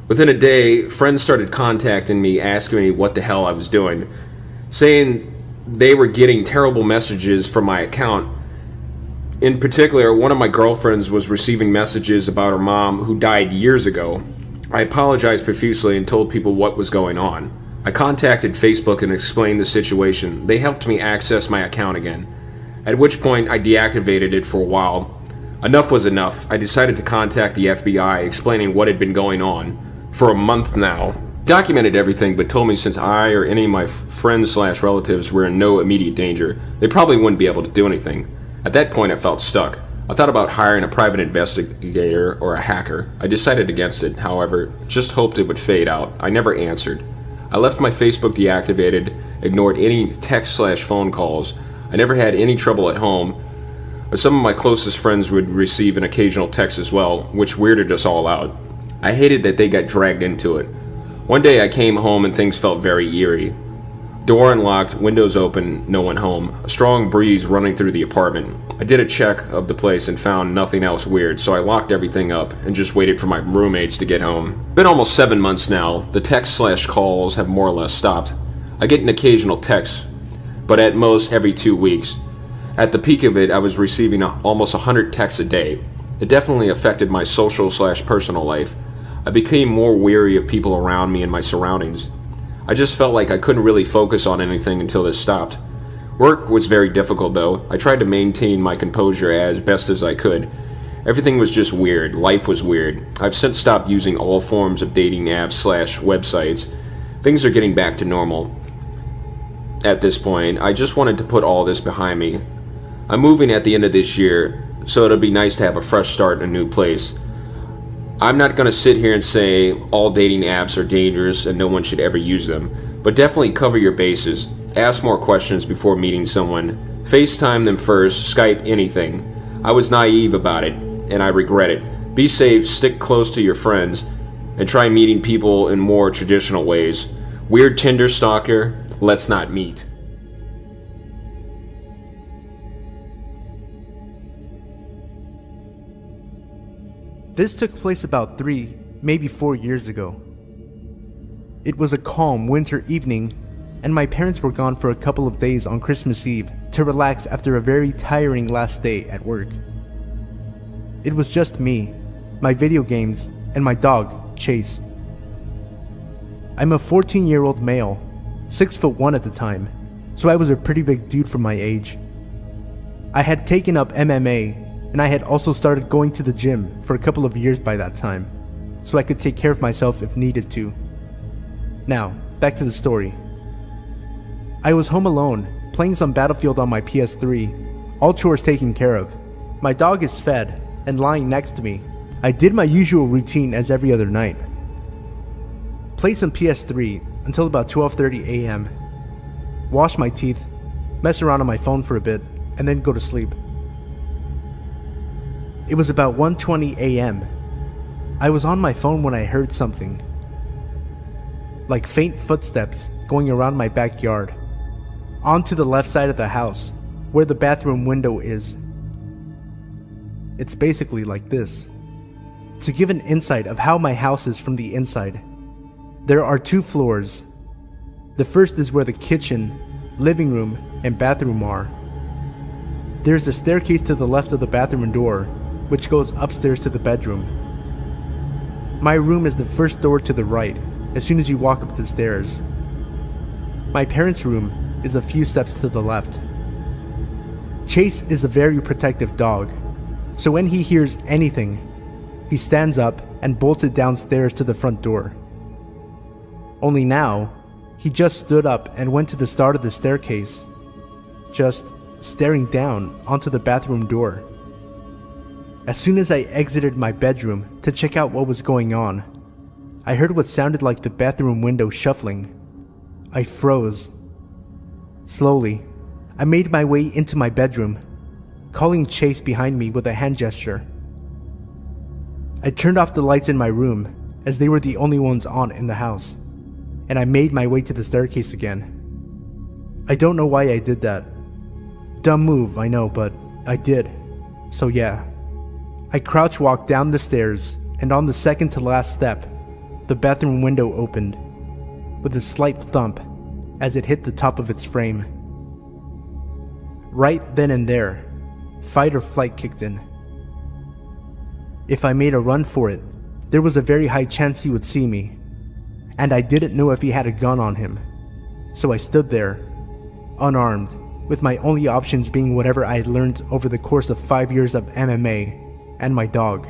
Within a day, friends started contacting me asking me what the hell I was doing, saying they were getting terrible messages from my account. In particular, one of my girlfriends was receiving messages about her mom who died years ago. I apologized profusely and told people what was going on. I contacted Facebook and explained the situation. They helped me access my account again, at which point I deactivated it for a while. Enough was enough. I decided to contact the FBI, explaining what had been going on for a month now. Documented everything, but told me since I or any of my friends/relatives were in no immediate danger, they probably wouldn't be able to do anything. At that point, I felt stuck. I thought about hiring a private investigator or a hacker. I decided against it, however, just hoped it would fade out. I never answered. I left my Facebook deactivated, ignored any text/phone calls. I never had any trouble at home. Some of my closest friends would receive an occasional text as well, which weirded us all out. I hated that they got dragged into it. One day I came home and things felt very eerie. Door unlocked, windows open, no one home. A strong breeze running through the apartment. I did a check of the place and found nothing else weird, so I locked everything up and just waited for my roommates to get home. Been almost 7 months now. The text/calls have more or less stopped. I get an occasional text, but at most every 2 weeks. At the peak of it, I was receiving almost 100 texts a day. It definitely affected my social/personal life. I became more wary of people around me and my surroundings. I just felt like I couldn't really focus on anything until this stopped. Work was very difficult though. I tried to maintain my composure as best as I could. Everything was just weird. Life was weird. I've since stopped using all forms of dating apps/websites. Things are getting back to normal. At this point, I just wanted to put all this behind me. I'm moving at the end of this year, so it'll be nice to have a fresh start in a new place. I'm not going to sit here and say all dating apps are dangerous and no one should ever use them, but definitely cover your bases. Ask more questions before meeting someone. FaceTime them first, Skype, anything. I was naive about it, and I regret it. Be safe, stick close to your friends, and try meeting people in more traditional ways. Weird Tinder stalker, let's not meet. This took place about 3, maybe 4 years ago. It was a calm winter evening, and my parents were gone for a couple of days on Christmas Eve to relax after a very tiring last day at work. It was just me, my video games, and my dog, Chase. I'm a 14-year-old male, 6'1" at the time, so I was a pretty big dude for my age. I had taken up MMA, and I had also started going to the gym for a couple of years by that time, so I could take care of myself if needed to. Now, back to the story. I was home alone, playing some Battlefield on my PS3, all chores taken care of. My dog is fed, and lying next to me. I did my usual routine as every other night. Play some PS3 until about 12:30 a.m. Wash my teeth, mess around on my phone for a bit, and then go to sleep. It was about 1:20 a.m. I was on my phone when I heard something. Like faint footsteps going around my backyard. Onto the left side of the house, where the bathroom window is. It's basically like this. To give an insight of how my house is from the inside, there are 2 floors. The first is where the kitchen, living room, and bathroom are. There's a staircase to the left of the bathroom door, which goes upstairs to the bedroom. My room is the first door to the right, as soon as you walk up the stairs. My parents' room is a few steps to the left. Chase is a very protective dog, so when he hears anything, he stands up and bolts it downstairs to the front door. Only now, he just stood up and went to the start of the staircase, just staring down onto the bathroom door. As soon as I exited my bedroom to check out what was going on, I heard what sounded like the bathroom window shuffling. I froze. Slowly, I made my way into my bedroom, calling Chase behind me with a hand gesture. I turned off the lights in my room, as they were the only ones on in the house, and I made my way to the staircase again. I don't know why I did that. Dumb move, I know, but I did. So yeah. I crouch walked down the stairs, and on the second to last step, the bathroom window opened, with a slight thump as it hit the top of its frame. Right then and there, fight or flight kicked in. If I made a run for it, there was a very high chance he would see me. and I didn't know if he had a gun on him. So I stood there, unarmed, with my only options being whatever I had learned over the course of 5 years of MMA and my dog.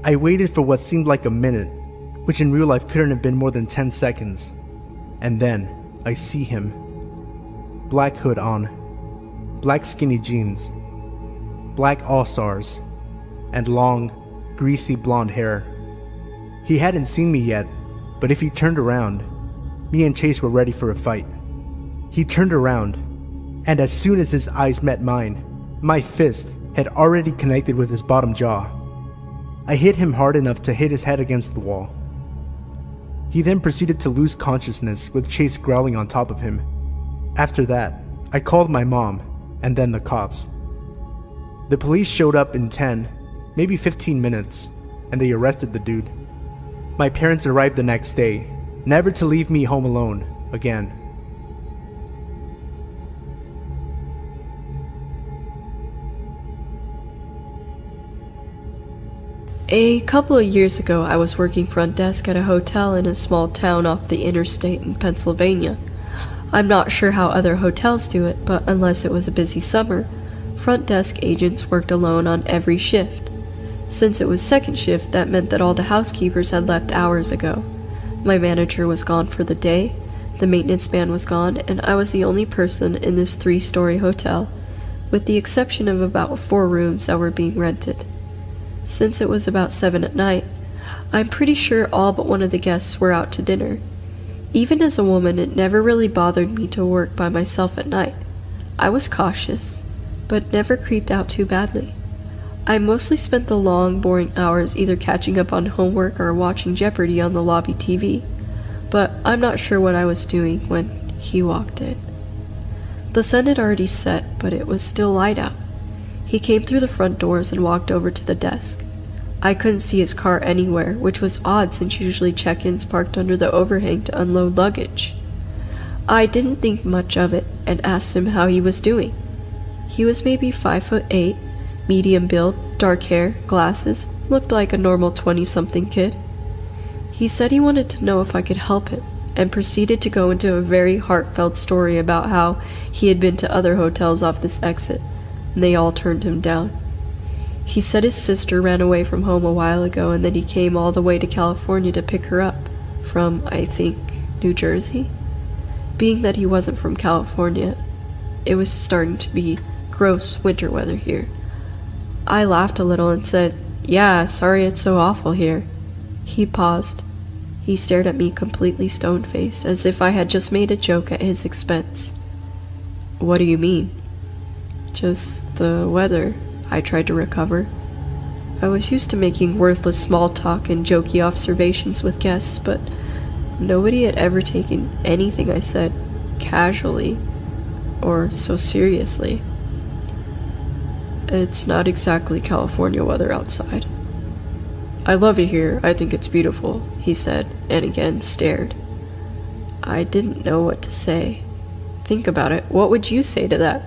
I waited for what seemed like a minute, which in real life couldn't have been more than 10 seconds. And then I see him. Black hood on, black skinny jeans, black all-stars, and long, greasy blonde hair. He hadn't seen me yet, but if he turned around, me and Chase were ready for a fight. He turned around, and as soon as his eyes met mine, my fist had already connected with his bottom jaw. I hit him hard enough to hit his head against the wall. He then proceeded to lose consciousness with Chase growling on top of him. After that, I called my mom, and then the cops. The police showed up in 10, maybe 15 minutes, and they arrested the dude. My parents arrived the next day, never to leave me home alone again. A couple of years ago, I was working front desk at a hotel in a small town off the interstate in Pennsylvania. I'm not sure how other hotels do it, but unless it was a busy summer, front desk agents worked alone on every shift. Since it was second shift, that meant that all the housekeepers had left hours ago. My manager was gone for the day, the maintenance man was gone, and I was the only person in this 3-story hotel, with the exception of about 4 rooms that were being rented. Since it was about 7 at night, I'm pretty sure all but one of the guests were out to dinner. Even as a woman, it never really bothered me to work by myself at night. I was cautious, but never creeped out too badly. I mostly spent the long, boring hours either catching up on homework or watching Jeopardy on the lobby TV, but I'm not sure what I was doing when he walked in. The sun had already set, but it was still light out. He came through the front doors and walked over to the desk. I couldn't see his car anywhere, which was odd since usually check-ins parked under the overhang to unload luggage. I didn't think much of it and asked him how he was doing. He was maybe 5'8", medium build, dark hair, glasses, looked like a normal 20-something kid. He said he wanted to know if I could help him, and proceeded to go into a very heartfelt story about how he had been to other hotels off this exit, and they all turned him down. He said his sister ran away from home a while ago and that he came all the way to California to pick her up, from, I think, New Jersey? Being that he wasn't from California, it was starting to be gross winter weather here. I laughed a little and said, "Yeah, sorry it's so awful here." He paused. He stared at me completely stone-faced, as if I had just made a joke at his expense. "What do you mean?" "Just the weather," I tried to recover. I was used to making worthless small talk and jokey observations with guests, but nobody had ever taken anything I said casually or so seriously. "It's not exactly California weather outside." "I love it here. I think it's beautiful," he said, and again stared. I didn't know what to say. Think about it. What would you say to that?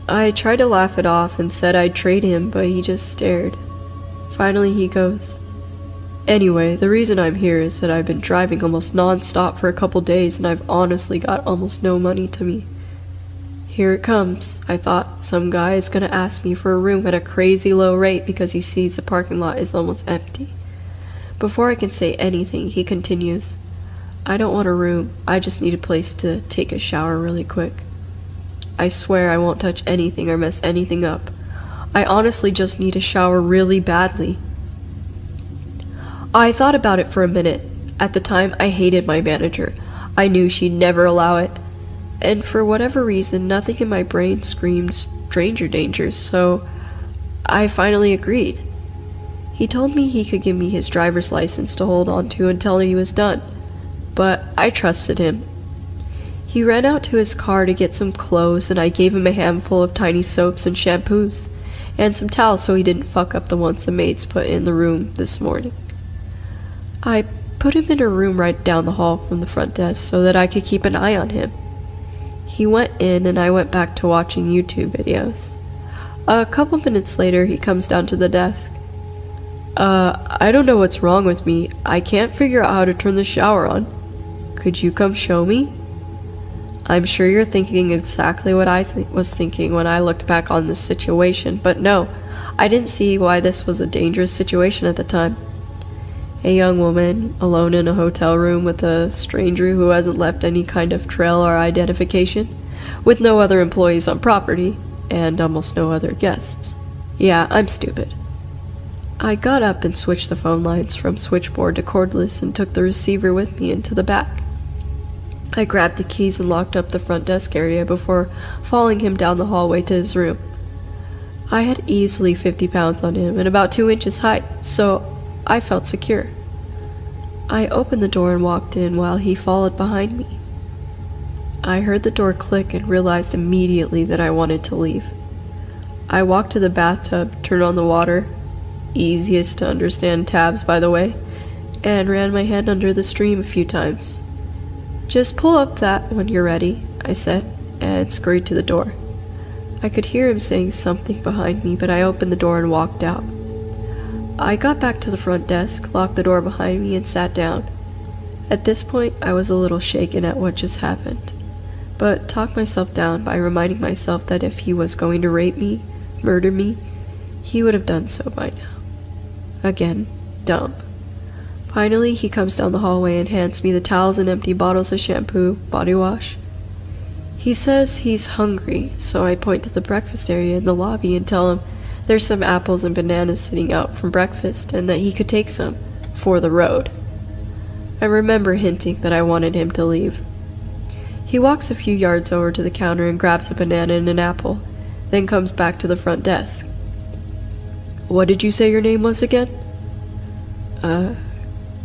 I tried to laugh it off and said I'd trade him, but he just stared. Finally he goes, "Anyway, the reason I'm here is that I've been driving almost non-stop for a couple days and I've honestly got almost no money to me." Here it comes. I thought some guy is gonna ask me for a room at a crazy low rate because he sees the parking lot is almost empty. Before I can say anything, he continues, "I don't want a room. I just need a place to take a shower really quick. I swear I won't touch anything or mess anything up. I honestly just need a shower really badly." I thought about it for a minute. At the time, I hated my manager. I knew she'd never allow it. And for whatever reason, nothing in my brain screamed stranger dangers, so I finally agreed. He told me he could give me his driver's license to hold on to until he was done, but I trusted him. He ran out to his car to get some clothes, and I gave him a handful of tiny soaps and shampoos, and some towels so he didn't fuck up the ones the maids put in the room this morning. I put him in a room right down the hall from the front desk so that I could keep an eye on him. He went in, and I went back to watching YouTube videos. A couple minutes later, he comes down to the desk. I don't know what's wrong with me. I can't figure out how to turn the shower on. Could you come show me? I'm sure you're thinking exactly what I was thinking when I looked back on this situation, but no, I didn't see why this was a dangerous situation at the time. A young woman, alone in a hotel room with a stranger who hasn't left any kind of trail or identification, with no other employees on property, and almost no other guests. Yeah, I'm stupid. I got up and switched the phone lines from switchboard to cordless and took the receiver with me into the back. I grabbed the keys and locked up the front desk area before following him down the hallway to his room. I had easily 50 pounds on him and about 2 inches height, so I felt secure. I opened the door and walked in while he followed behind me. I heard the door click and realized immediately that I wanted to leave. I walked to the bathtub, turned on the water, easiest to understand tabs by the way, and ran my hand under the stream a few times. Just pull up that when you're ready, I said, and scurried to the door. I could hear him saying something behind me, but I opened the door and walked out. I got back to the front desk, locked the door behind me, and sat down. At this point, I was a little shaken at what just happened, but talked myself down by reminding myself that if he was going to rape me, murder me, he would have done so by now. Again, dumb. Finally, he comes down the hallway and hands me the towels and empty bottles of shampoo, body wash. He says he's hungry, so I point to the breakfast area in the lobby and tell him there's some apples and bananas sitting out from breakfast and that he could take some for the road. I remember hinting that I wanted him to leave. He walks a few yards over to the counter and grabs a banana and an apple, then comes back to the front desk. What did you say your name was again?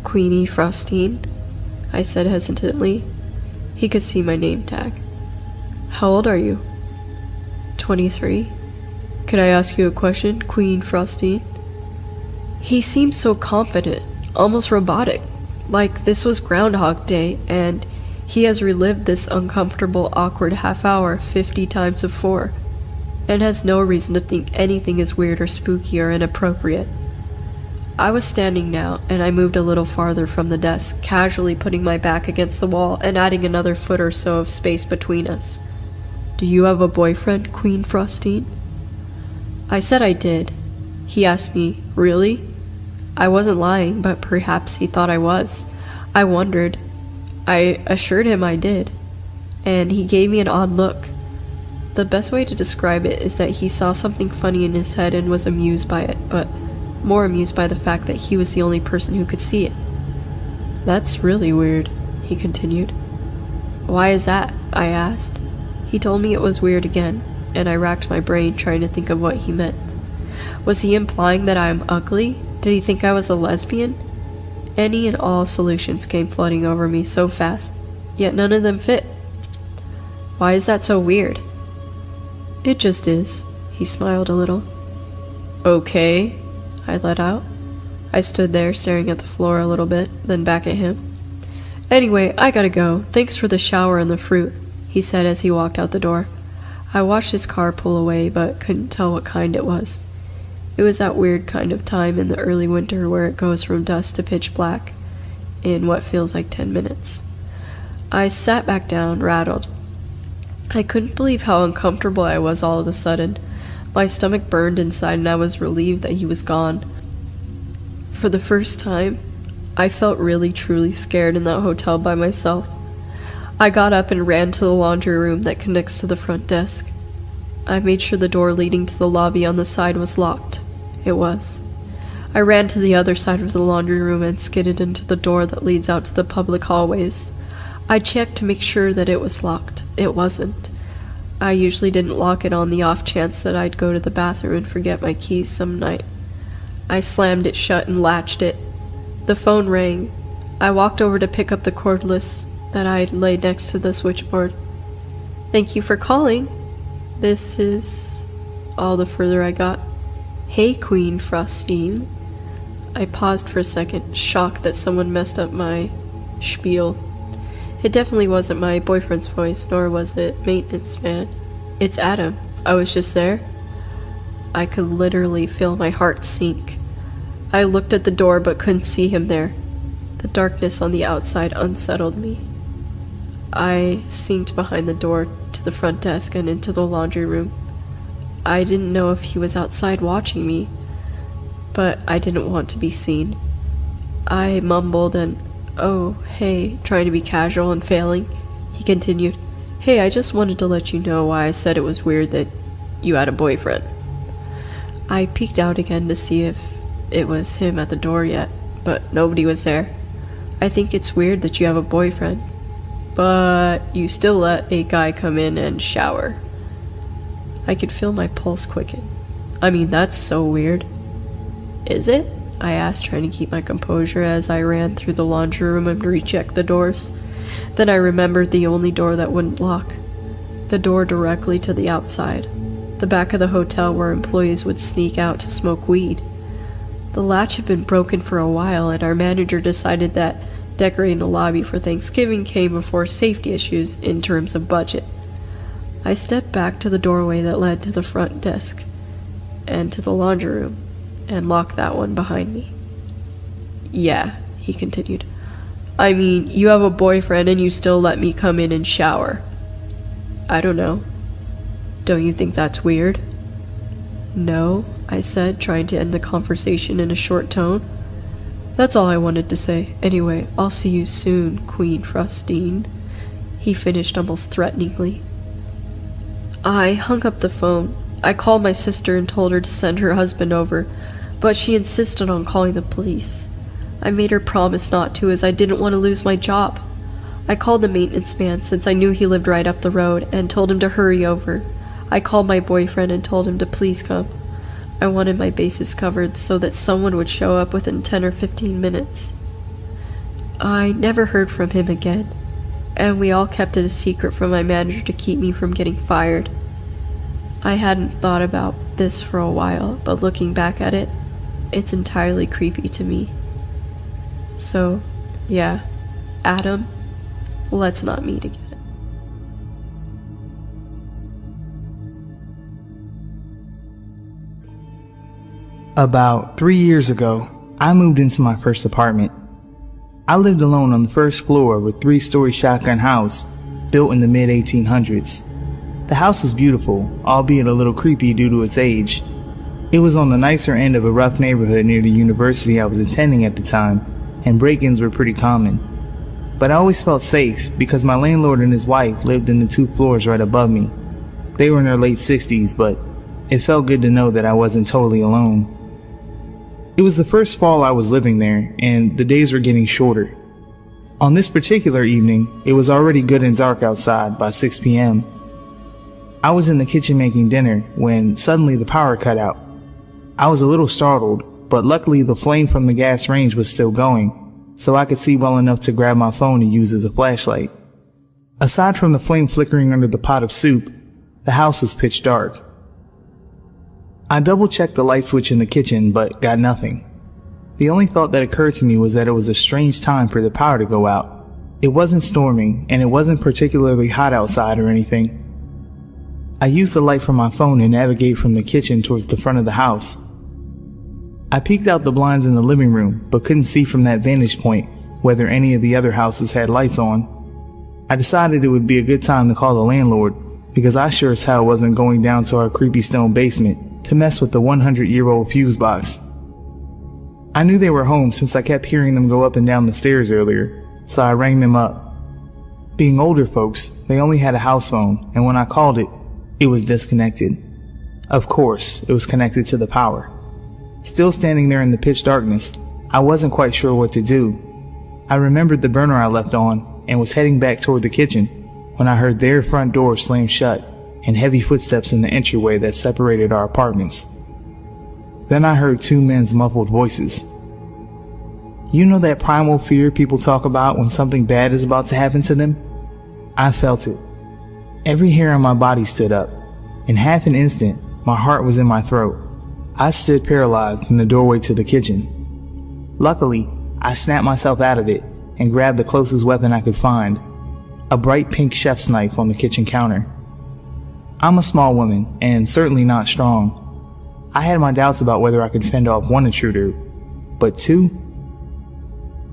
Queenie Frostine, I said hesitantly. He could see my name tag. How old are you? 23. Could I ask you a question, Queen Frostine? He seemed so confident, almost robotic, like this was Groundhog Day, and he has relived this uncomfortable, awkward half hour 50 times before, and has no reason to think anything is weird or spooky or inappropriate. I was standing now, and I moved a little farther from the desk, casually putting my back against the wall and adding another foot or so of space between us. Do you have a boyfriend, Queen Frostine? I said I did. He asked me, really? I wasn't lying, but perhaps he thought I was. I wondered. I assured him I did, and he gave me an odd look. The best way to describe it is that he saw something funny in his head and was amused by it, but more amused by the fact that he was the only person who could see it. That's really weird, he continued. Why is that? I asked. He told me it was weird again, and I racked my brain trying to think of what he meant. Was he implying that I am ugly? Did he think I was a lesbian? Any and all solutions came flooding over me so fast, yet none of them fit. Why is that so weird? It just is, he smiled a little. Okay, I let out. I stood there staring at the floor a little bit, then back at him. Anyway, I gotta go. Thanks for the shower and the fruit, he said as he walked out the door. I watched his car pull away, but couldn't tell what kind it was. It was that weird kind of time in the early winter where it goes from dusk to pitch black in what feels like 10 minutes. I sat back down, rattled. I couldn't believe how uncomfortable I was all of a sudden. My stomach burned inside and I was relieved that he was gone. For the first time, I felt really truly scared in that hotel by myself. I got up and ran to the laundry room that connects to the front desk. I made sure the door leading to the lobby on the side was locked. It was. I ran to the other side of the laundry room and skidded into the door that leads out to the public hallways. I checked to make sure that it was locked. It wasn't. I usually didn't lock it on the off chance that I'd go to the bathroom and forget my keys some night. I slammed it shut and latched it. The phone rang. I walked over to pick up the cordless that I'd laid next to the switchboard. Thank you for calling. This is all the further I got. Hey, Queen Frostine. I paused for a second, shocked that someone messed up my spiel. It definitely wasn't my boyfriend's voice, nor was it maintenance man. It's Adam. I was just there. I could literally feel my heart sink. I looked at the door but couldn't see him there. The darkness on the outside unsettled me. I sneaked behind the door to the front desk and into the laundry room. I didn't know if he was outside watching me, but I didn't want to be seen. I mumbled and, "Oh, hey," trying to be casual and failing. He continued, "Hey, I just wanted to let you know why I said it was weird that you had a boyfriend." I peeked out again to see if it was him at the door yet, but nobody was there. "I think it's weird that you have a boyfriend, but you still let a guy come in and shower." I could feel my pulse quicken. I mean, that's so weird. "Is it?" I asked, trying to keep my composure as I ran through the laundry room and rechecked the doors. Then I remembered the only door that wouldn't lock. The door directly to the outside. The back of the hotel where employees would sneak out to smoke weed. The latch had been broken for a while, and our manager decided that decorating the lobby for Thanksgiving came before safety issues in terms of budget. I stepped back to the doorway that led to the front desk and to the laundry room and locked that one behind me. "Yeah," he continued. "I mean, you have a boyfriend and you still let me come in and shower. I don't know. Don't you think that's weird?" "No," I said, trying to end the conversation in a short tone. "That's all I wanted to say. Anyway, I'll see you soon, Queen Frostine," he finished almost threateningly. I hung up the phone. I called my sister and told her to send her husband over, but she insisted on calling the police. I made her promise not to, as I didn't want to lose my job. I called the maintenance man, since I knew he lived right up the road, and told him to hurry over. I called my boyfriend and told him to please come. I wanted my bases covered so that someone would show up within 10 or 15 minutes. I never heard from him again, and we all kept it a secret from my manager to keep me from getting fired. I hadn't thought about this for a while, but looking back at it, it's entirely creepy to me. So, yeah, Adam, let's not meet again. About 3 years ago, I moved into my first apartment. I lived alone on the first floor of a 3-story shotgun house built in the mid-1800s. The house was beautiful, albeit a little creepy due to its age. It was on the nicer end of a rough neighborhood near the university I was attending at the time, and break-ins were pretty common. But I always felt safe because my landlord and his wife lived in the 2 floors right above me. They were in their late 60s, but it felt good to know that I wasn't totally alone. It was the first fall I was living there, and the days were getting shorter. On this particular evening, it was already good and dark outside by 6 p.m. I was in the kitchen making dinner when suddenly the power cut out. I was a little startled, but luckily the flame from the gas range was still going, so I could see well enough to grab my phone to use as a flashlight. Aside from the flame flickering under the pot of soup, the house was pitch dark. I double-checked the light switch in the kitchen, but got nothing. The only thought that occurred to me was that it was a strange time for the power to go out. It wasn't storming, and it wasn't particularly hot outside or anything. I used the light from my phone to navigate from the kitchen towards the front of the house. I peeked out the blinds in the living room, but couldn't see from that vantage point whether any of the other houses had lights on. I decided it would be a good time to call the landlord, because I sure as hell wasn't going down to our creepy stone basement to mess with the 100-year-old fuse box. I knew they were home since I kept hearing them go up and down the stairs earlier, so I rang them up. Being older folks, they only had a house phone, and when I called it, it was disconnected. Of course, it was connected to the power. Still standing there in the pitch darkness, I wasn't quite sure what to do. I remembered the burner I left on and was heading back toward the kitchen when I heard their front door slam shut and heavy footsteps in the entryway that separated our apartments. Then I heard 2 men's muffled voices. You know that primal fear people talk about when something bad is about to happen to them? I felt it. Every hair on my body stood up. In half an instant, my heart was in my throat. I stood paralyzed in the doorway to the kitchen. Luckily, I snapped myself out of it and grabbed the closest weapon I could find, a bright pink chef's knife on the kitchen counter. I'm a small woman, and certainly not strong. I had my doubts about whether I could fend off one intruder, but 2?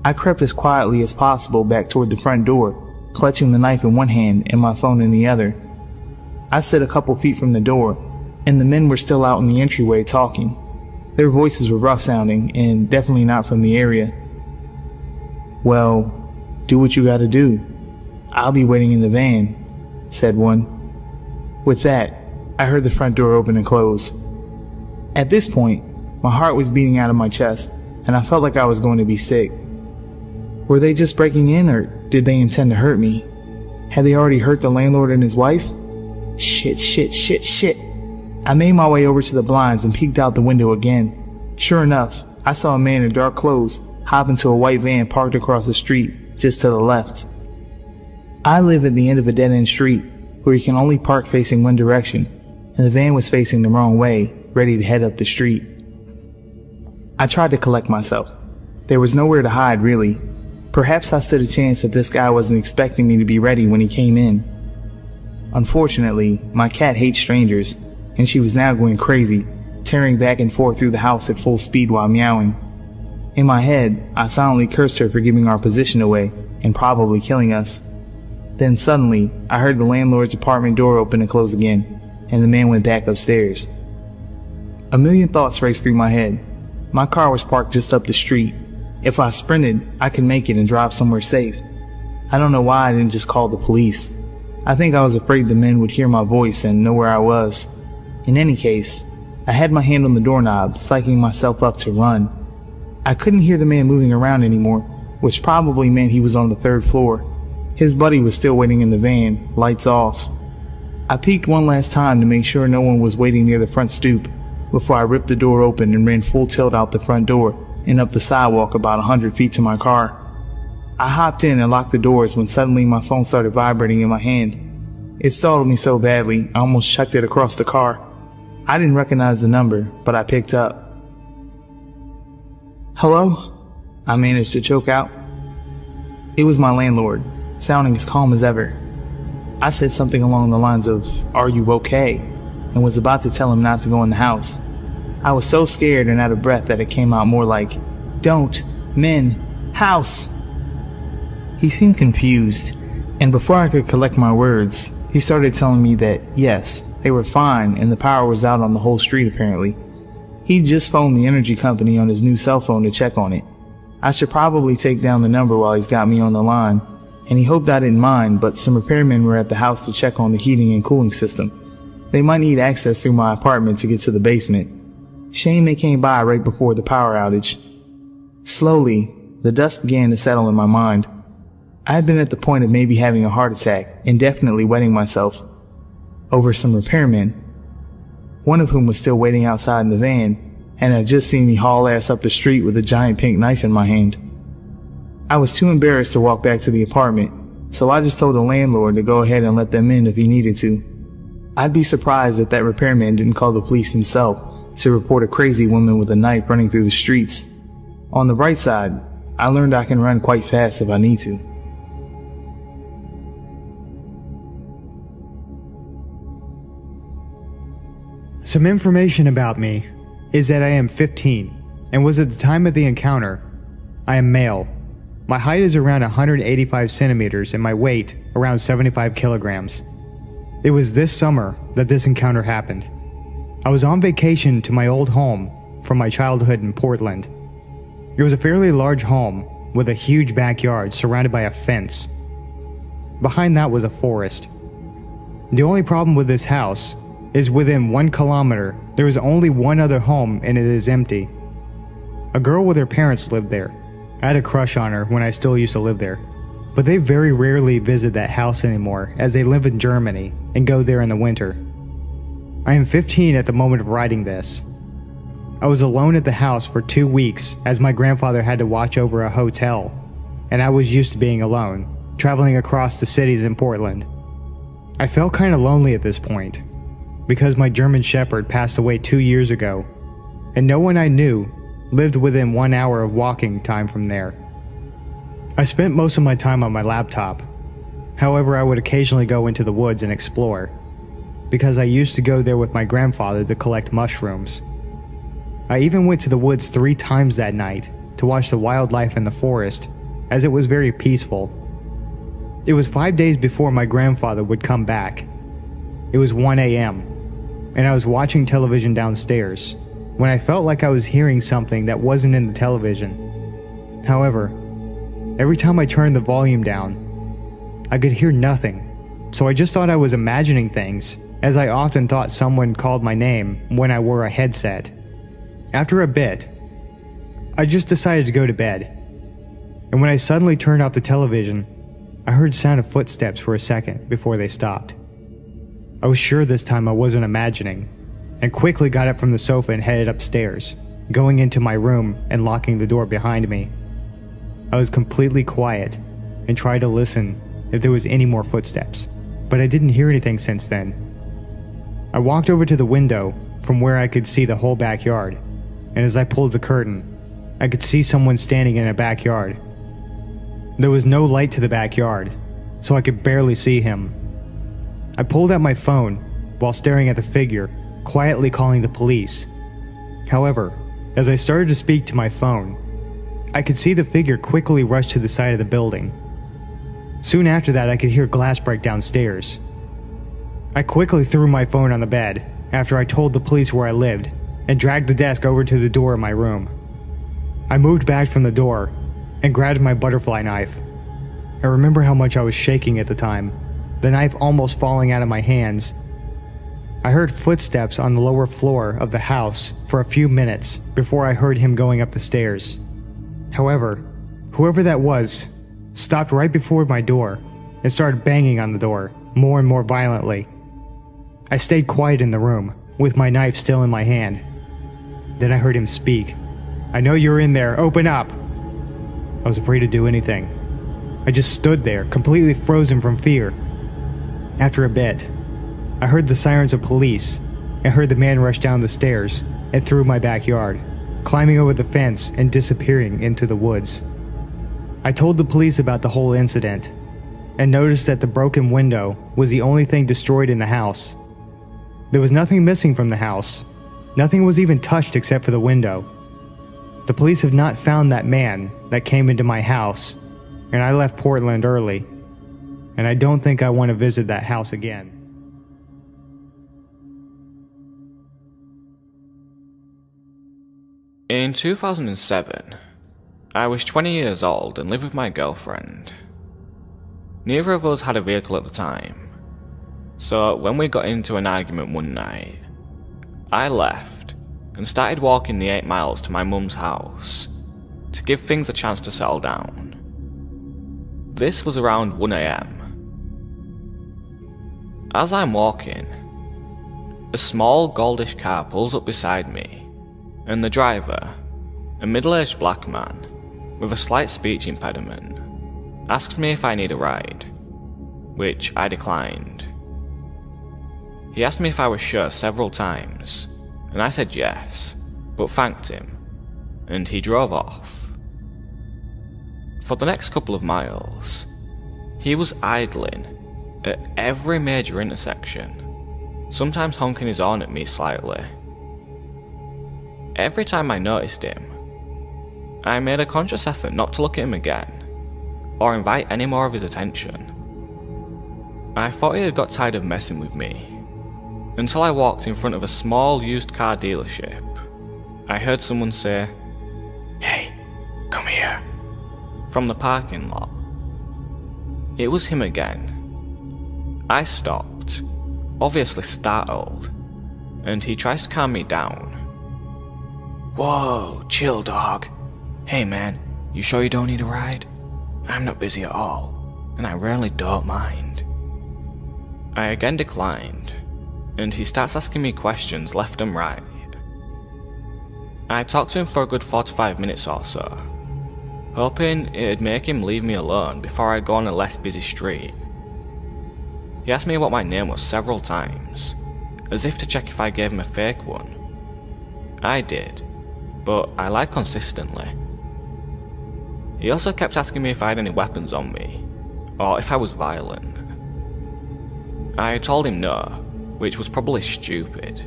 I crept as quietly as possible back toward the front door, clutching the knife in one hand and my phone in the other. I stood a couple feet from the door, and the men were still out in the entryway talking. Their voices were rough sounding and definitely not from the area. "Well, do what you gotta do. I'll be waiting in the van," said one. With that, I heard the front door open and close. At this point, my heart was beating out of my chest, and I felt like I was going to be sick. Were they just breaking in, or did they intend to hurt me? Had they already hurt the landlord and his wife? Shit. I made my way over to the blinds and peeked out the window again. Sure enough, I saw a man in dark clothes hop into a white van parked across the street, just to the left. I live at the end of a dead-end street, where you can only park facing one direction, and the van was facing the wrong way, ready to head up the street. I tried to collect myself. There was nowhere to hide, really. Perhaps I stood a chance that this guy wasn't expecting me to be ready when he came in. Unfortunately, my cat hates strangers, and she was now going crazy, tearing back and forth through the house at full speed while meowing. In my head, I silently cursed her for giving our position away and probably killing us. Then suddenly, I heard the landlord's apartment door open and close again, and the man went back upstairs. A million thoughts raced through my head. My car was parked just up the street. If I sprinted, I could make it and drive somewhere safe. I don't know why I didn't just call the police. I think I was afraid the men would hear my voice and know where I was. In any case, I had my hand on the doorknob, psyching myself up to run. I couldn't hear the man moving around anymore, which probably meant he was on the 3rd floor. His buddy was still waiting in the van, lights off. I peeked one last time to make sure no one was waiting near the front stoop before I ripped the door open and ran full tilt out the front door and up the sidewalk about 100 feet to my car. I hopped in and locked the doors when suddenly my phone started vibrating in my hand. It startled me so badly, I almost chucked it across the car. I didn't recognize the number, but I picked up. "Hello?" I managed to choke out. It was my landlord, sounding as calm as ever. I said something along the lines of, "Are you okay?" and was about to tell him not to go in the house. I was so scared and out of breath that it came out more like, "Don't, men, house." He seemed confused, and before I could collect my words, he started telling me that, yes, they were fine and the power was out on the whole street apparently. He'd just phoned the energy company on his new cell phone to check on it. I should probably take down the number while he's got me on the line, and he hoped I didn't mind, but some repairmen were at the house to check on the heating and cooling system. They might need access through my apartment to get to the basement. Shame they came by right before the power outage. Slowly, the dust began to settle in my mind. I had been at the point of maybe having a heart attack and definitely wetting myself over some repairmen, one of whom was still waiting outside in the van and had just seen me haul ass up the street with a giant pink knife in my hand. I was too embarrassed to walk back to the apartment, so I just told the landlord to go ahead and let them in if he needed to. I'd be surprised if that repairman didn't call the police himself to report a crazy woman with a knife running through the streets. On the bright side, I learned I can run quite fast if I need to. Some information about me is that I am 15 and was at the time of the encounter. I am male. My height is around 185 centimeters and my weight around 75 kilograms. It was this summer that this encounter happened. I was on vacation to my old home from my childhood in Portland. It was a fairly large home with a huge backyard surrounded by a fence. Behind that was a forest. The only problem with this house is within 1 kilometer, there is only one other home and it is empty. A girl with her parents lived there. I had a crush on her when I still used to live there, but they very rarely visit that house anymore as they live in Germany and go there in the winter. I am 15 at the moment of writing this. I was alone at the house for 2 weeks as my grandfather had to watch over a hotel, and I was used to being alone, traveling across the cities in Portland. I felt kind of lonely at this point, because my German Shepherd passed away 2 years ago, and no one I knew lived within 1 hour of walking time from there. I spent most of my time on my laptop. However, I would occasionally go into the woods and explore, because I used to go there with my grandfather to collect mushrooms. I even went to the woods 3 times that night to watch the wildlife in the forest, as it was very peaceful. It was 5 days before my grandfather would come back. It was 1 a.m., and I was watching television downstairs when I felt like I was hearing something that wasn't in the television. However, every time I turned the volume down, I could hear nothing, so I just thought I was imagining things, as I often thought someone called my name when I wore a headset. After a bit, I just decided to go to bed, and when I suddenly turned off the television, I heard sound of footsteps for a second before they stopped. I was sure this time I wasn't imagining, and quickly got up from the sofa and headed upstairs, going into my room and locking the door behind me. I was completely quiet and tried to listen if there was any more footsteps, but I didn't hear anything since then. I walked over to the window from where I could see the whole backyard, and as I pulled the curtain, I could see someone standing in a backyard. There was no light to the backyard, so I could barely see him. I pulled out my phone while staring at the figure, quietly calling the police. However, as I started to speak to my phone, I could see the figure quickly rush to the side of the building. Soon after that, I could hear glass break downstairs. I quickly threw my phone on the bed after I told the police where I lived and dragged the desk over to the door of my room. I moved back from the door and grabbed my butterfly knife. I remember how much I was shaking at the time, the knife almost falling out of my hands. I heard footsteps on the lower floor of the house for a few minutes before I heard him going up the stairs. However, whoever that was stopped right before my door and started banging on the door more and more violently. I stayed quiet in the room with my knife still in my hand. Then I heard him speak. "I know you're in there, open up!" I was afraid to do anything. I just stood there, completely frozen from fear. After a bit, I heard the sirens of police and heard the man rush down the stairs and through my backyard, climbing over the fence and disappearing into the woods. I told the police about the whole incident and noticed that the broken window was the only thing destroyed in the house. There was nothing missing from the house. Nothing was even touched except for the window. The police have not found that man that came into my house, and I left Portland early, and I don't think I want to visit that house again. In 2007, I was 20 years old and lived with my girlfriend. Neither of us had a vehicle at the time, so when we got into an argument one night, I left and started walking the 8 miles to my mum's house to give things a chance to settle down. This was around 1 a.m. As I'm walking, a small goldish car pulls up beside me, and the driver, a middle-aged black man with a slight speech impediment, asks me if I need a ride, which I declined. He asked me if I was sure several times, and I said yes, but thanked him, and he drove off. For the next couple of miles, he was idling at every major intersection, sometimes honking his horn at me slightly. Every time I noticed him, I made a conscious effort not to look at him again, or invite any more of his attention. I thought he had got tired of messing with me, until I walked in front of a small used car dealership. I heard someone say, "Hey, come here," from the parking lot. It was him again. I stopped, obviously startled, and he tries to calm me down. "Whoa, chill, dog. Hey man, you sure you don't need a ride? I'm not busy at all, and I really don't mind." I again declined, and he starts asking me questions left and right. I talked to him for a good 45 minutes or so, hoping it'd make him leave me alone before I go on a less busy street. He asked me what my name was several times, as if to check if I gave him a fake one. I did, but I lied consistently. He also kept asking me if I had any weapons on me, or if I was violent. I told him no, which was probably stupid.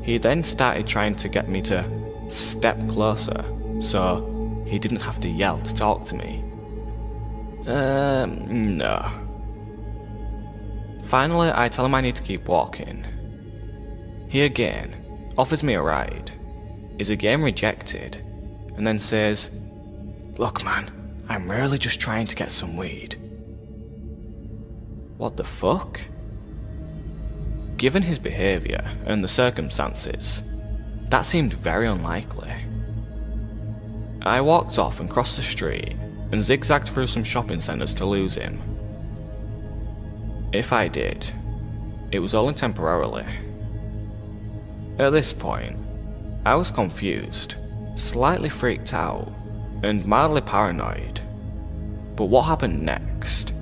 He then started trying to get me to step closer so he didn't have to yell to talk to me. No. Finally, I tell him I need to keep walking. He again offers me a ride, is again rejected, and then says, "Look man, I'm really just trying to get some weed." What the fuck? Given his behaviour and the circumstances, that seemed very unlikely. I walked off and crossed the street and zigzagged through some shopping centres to lose him. If I did, it was only temporarily. At this point, I was confused, slightly freaked out, and mildly paranoid. But what happened next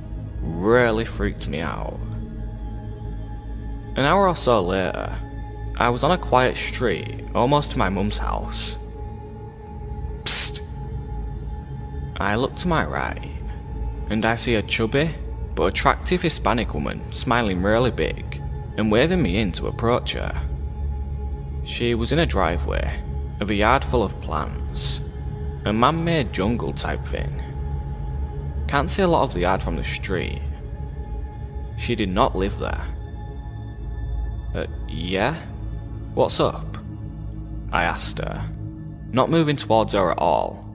really freaked me out. An hour or so later, I was on a quiet street, almost to my mum's house. Psst! I look to my right, and I see a chubby but attractive Hispanic woman smiling really big and waving me in to approach her. She was in a driveway of a yard full of plants, a man-made jungle type thing. Can't see a lot of the yard from the street. She did not live there. Yeah? What's up? I asked her, not moving towards her at all.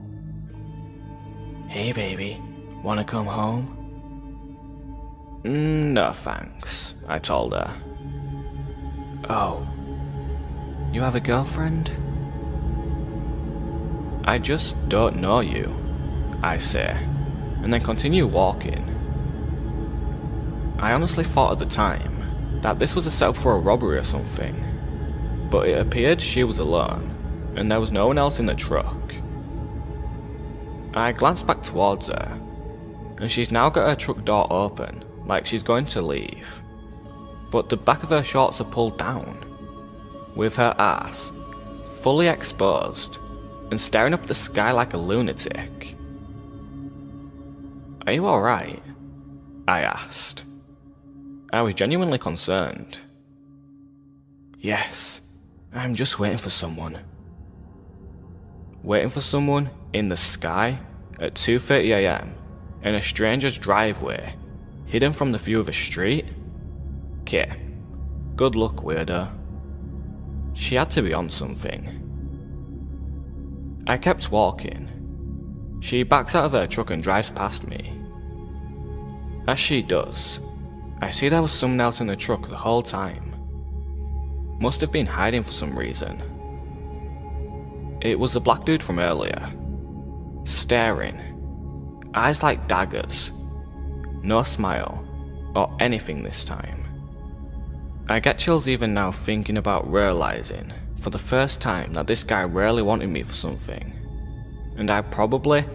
Hey baby, wanna come home? No thanks, I told her. Oh, you have a girlfriend? I just don't know you, I say, and then continue walking. I honestly thought at the time that this was a setup for a robbery or something, but it appeared she was alone, and there was no one else in the truck. I glanced back towards her, and she's now got her truck door open, like she's going to leave, but the back of her shorts are pulled down, with her ass fully exposed and staring up at the sky like a lunatic. Are you alright? I asked. I was genuinely concerned. Yes, I'm just waiting for someone. Waiting for someone in the sky at 2:30 AM in a stranger's driveway, hidden from the view of a street? Okay, good luck, weirdo. She had to be on something. I kept walking. She backs out of her truck and drives past me. As she does, I see there was someone else in the truck the whole time. Must have been hiding for some reason. It was the black dude from earlier. Staring. Eyes like daggers. No smile, or anything this time. I get chills even now thinking about realising for the first time that this guy really wanted me for something, and I probably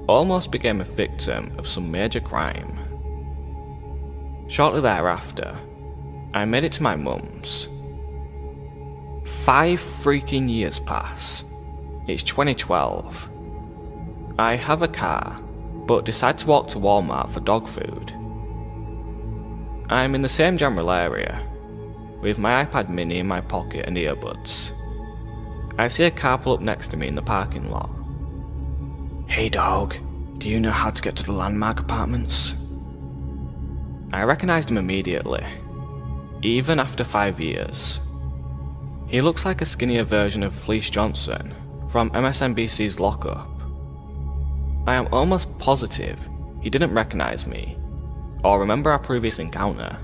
almost became a victim of some major crime. Shortly thereafter, I made it to my mum's. 5 freaking years pass. It's 2012. I have a car, but decide to walk to Walmart for dog food. I'm in the same general area, with my iPad mini in my pocket and earbuds. I see a car pull up next to me in the parking lot. Hey dog, do you know how to get to the Landmark Apartments? I recognised him immediately, even after 5 years. He looks like a skinnier version of Fleece Johnson from MSNBC's Lockup. I am almost positive he didn't recognise me, or remember our previous encounter.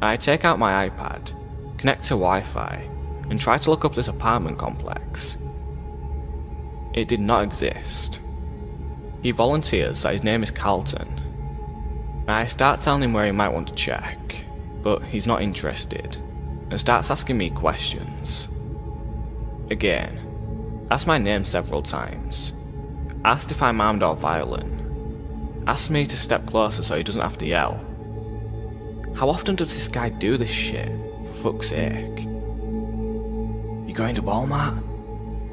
I take out my iPad, connect to Wi-Fi, and try to look up this apartment complex. It did not exist. He volunteers that his name is Carlton. I start telling him where he might want to check, but he's not interested, and starts asking me questions. Again, asked my name several times, asked if I'm armed or violent, asked me to step closer so he doesn't have to yell. How often does this guy do this shit, for fuck's sake? You going to Walmart?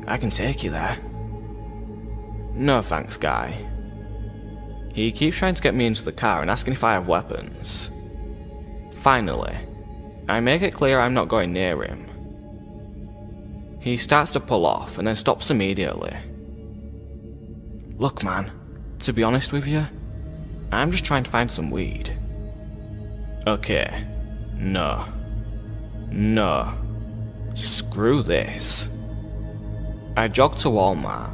I can take you there. No thanks, guy. He keeps trying to get me into the car and asking if I have weapons. Finally, I make it clear I'm not going near him. He starts to pull off and then stops immediately. Look man, to be honest with you, I'm just trying to find some weed. Okay, no. Screw this. I jog to Walmart,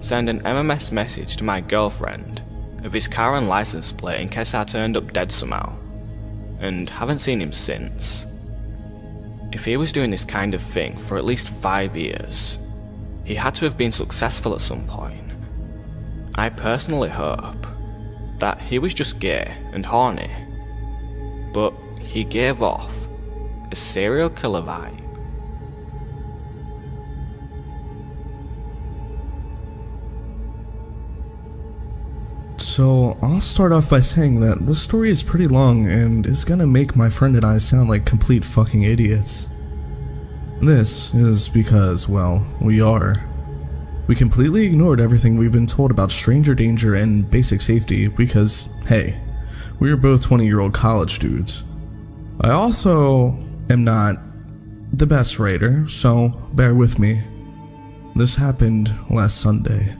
send an MMS message to my girlfriend of his car and license plate in case I turned up dead somehow, and haven't seen him since. If he was doing this kind of thing for at least 5 years, he had to have been successful at some point. I personally hope that he was just gay and horny, but he gave off a serial killer vibe. So, I'll start off by saying that this story is pretty long and is gonna make my friend and I sound like complete fucking idiots. This is because, well, we are. We completely ignored everything we've been told about stranger danger and basic safety because, hey, we are both 20-year-old college dudes. I also am not the best writer, so bear with me. This happened last Sunday.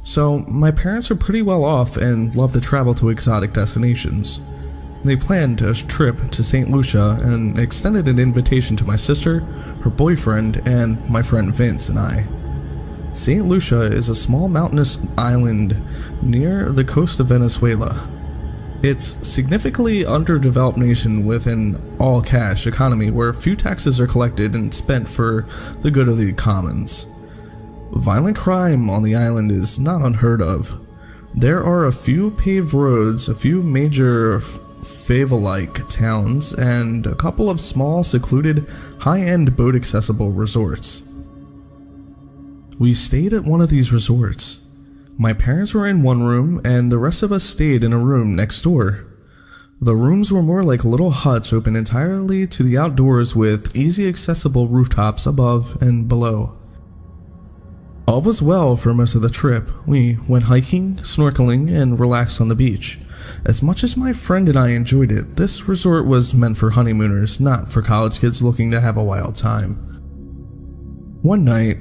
So, my parents are pretty well off and love to travel to exotic destinations. They planned a trip to St. Lucia and extended an invitation to my sister, her boyfriend, and my friend Vince and I. St. Lucia is a small mountainous island near the coast of Venezuela. It's a significantly underdeveloped nation with an all-cash economy where few taxes are collected and spent for the good of the commons. Violent crime on the island is not unheard of. There are a few paved roads, a few major favela-like towns, and a couple of small, secluded, high-end boat-accessible resorts. We stayed at one of these resorts. My parents were in one room, and the rest of us stayed in a room next door. The rooms were more like little huts open entirely to the outdoors with easy accessible rooftops above and below. All was well for most of the trip. We went hiking, snorkeling, and relaxed on the beach. As much as my friend and I enjoyed it, this resort was meant for honeymooners, not for college kids looking to have a wild time. One night,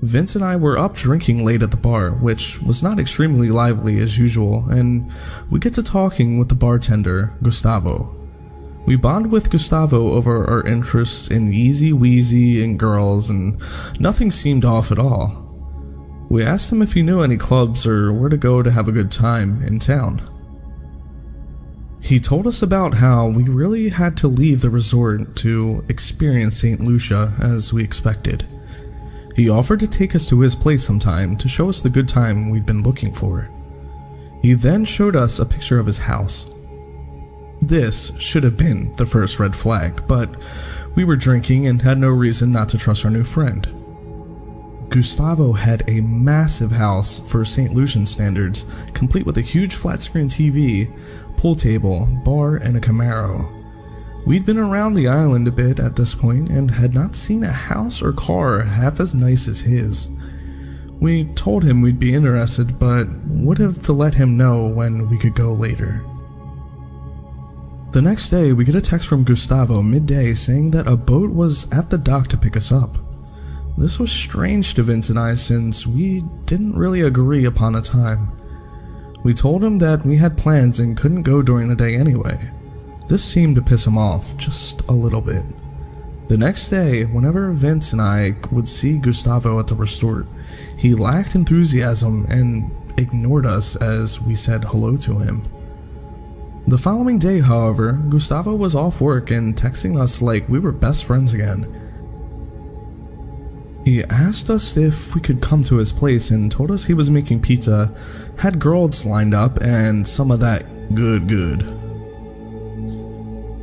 Vince and I were up drinking late at the bar, which was not extremely lively as usual, and we get to talking with the bartender, Gustavo. We bond with Gustavo over our interests in Easy Weezy and girls, and nothing seemed off at all. We asked him if he knew any clubs or where to go to have a good time in town. He told us about how we really had to leave the resort to experience St. Lucia as we expected. He offered to take us to his place sometime to show us the good time we'd been looking for. He then showed us a picture of his house. This should have been the first red flag, but we were drinking and had no reason not to trust our new friend. Gustavo had a massive house for St. Lucian standards, complete with a huge flat-screen TV, pool table, bar, and a Camaro. We'd been around the island a bit at this point and had not seen a house or car half as nice as his. We told him we'd be interested, but would have to let him know when we could go later. The next day, we get a text from Gustavo midday saying that a boat was at the dock to pick us up. This was strange to Vince and I since we didn't really agree upon a time. We told him that we had plans and couldn't go during the day anyway. This seemed to piss him off just a little bit. The next day, whenever Vince and I would see Gustavo at the resort, he lacked enthusiasm and ignored us as we said hello to him. The following day, however, Gustavo was off work and texting us like we were best friends again. He asked us if we could come to his place and told us he was making pizza, had girls lined up, and some of that good.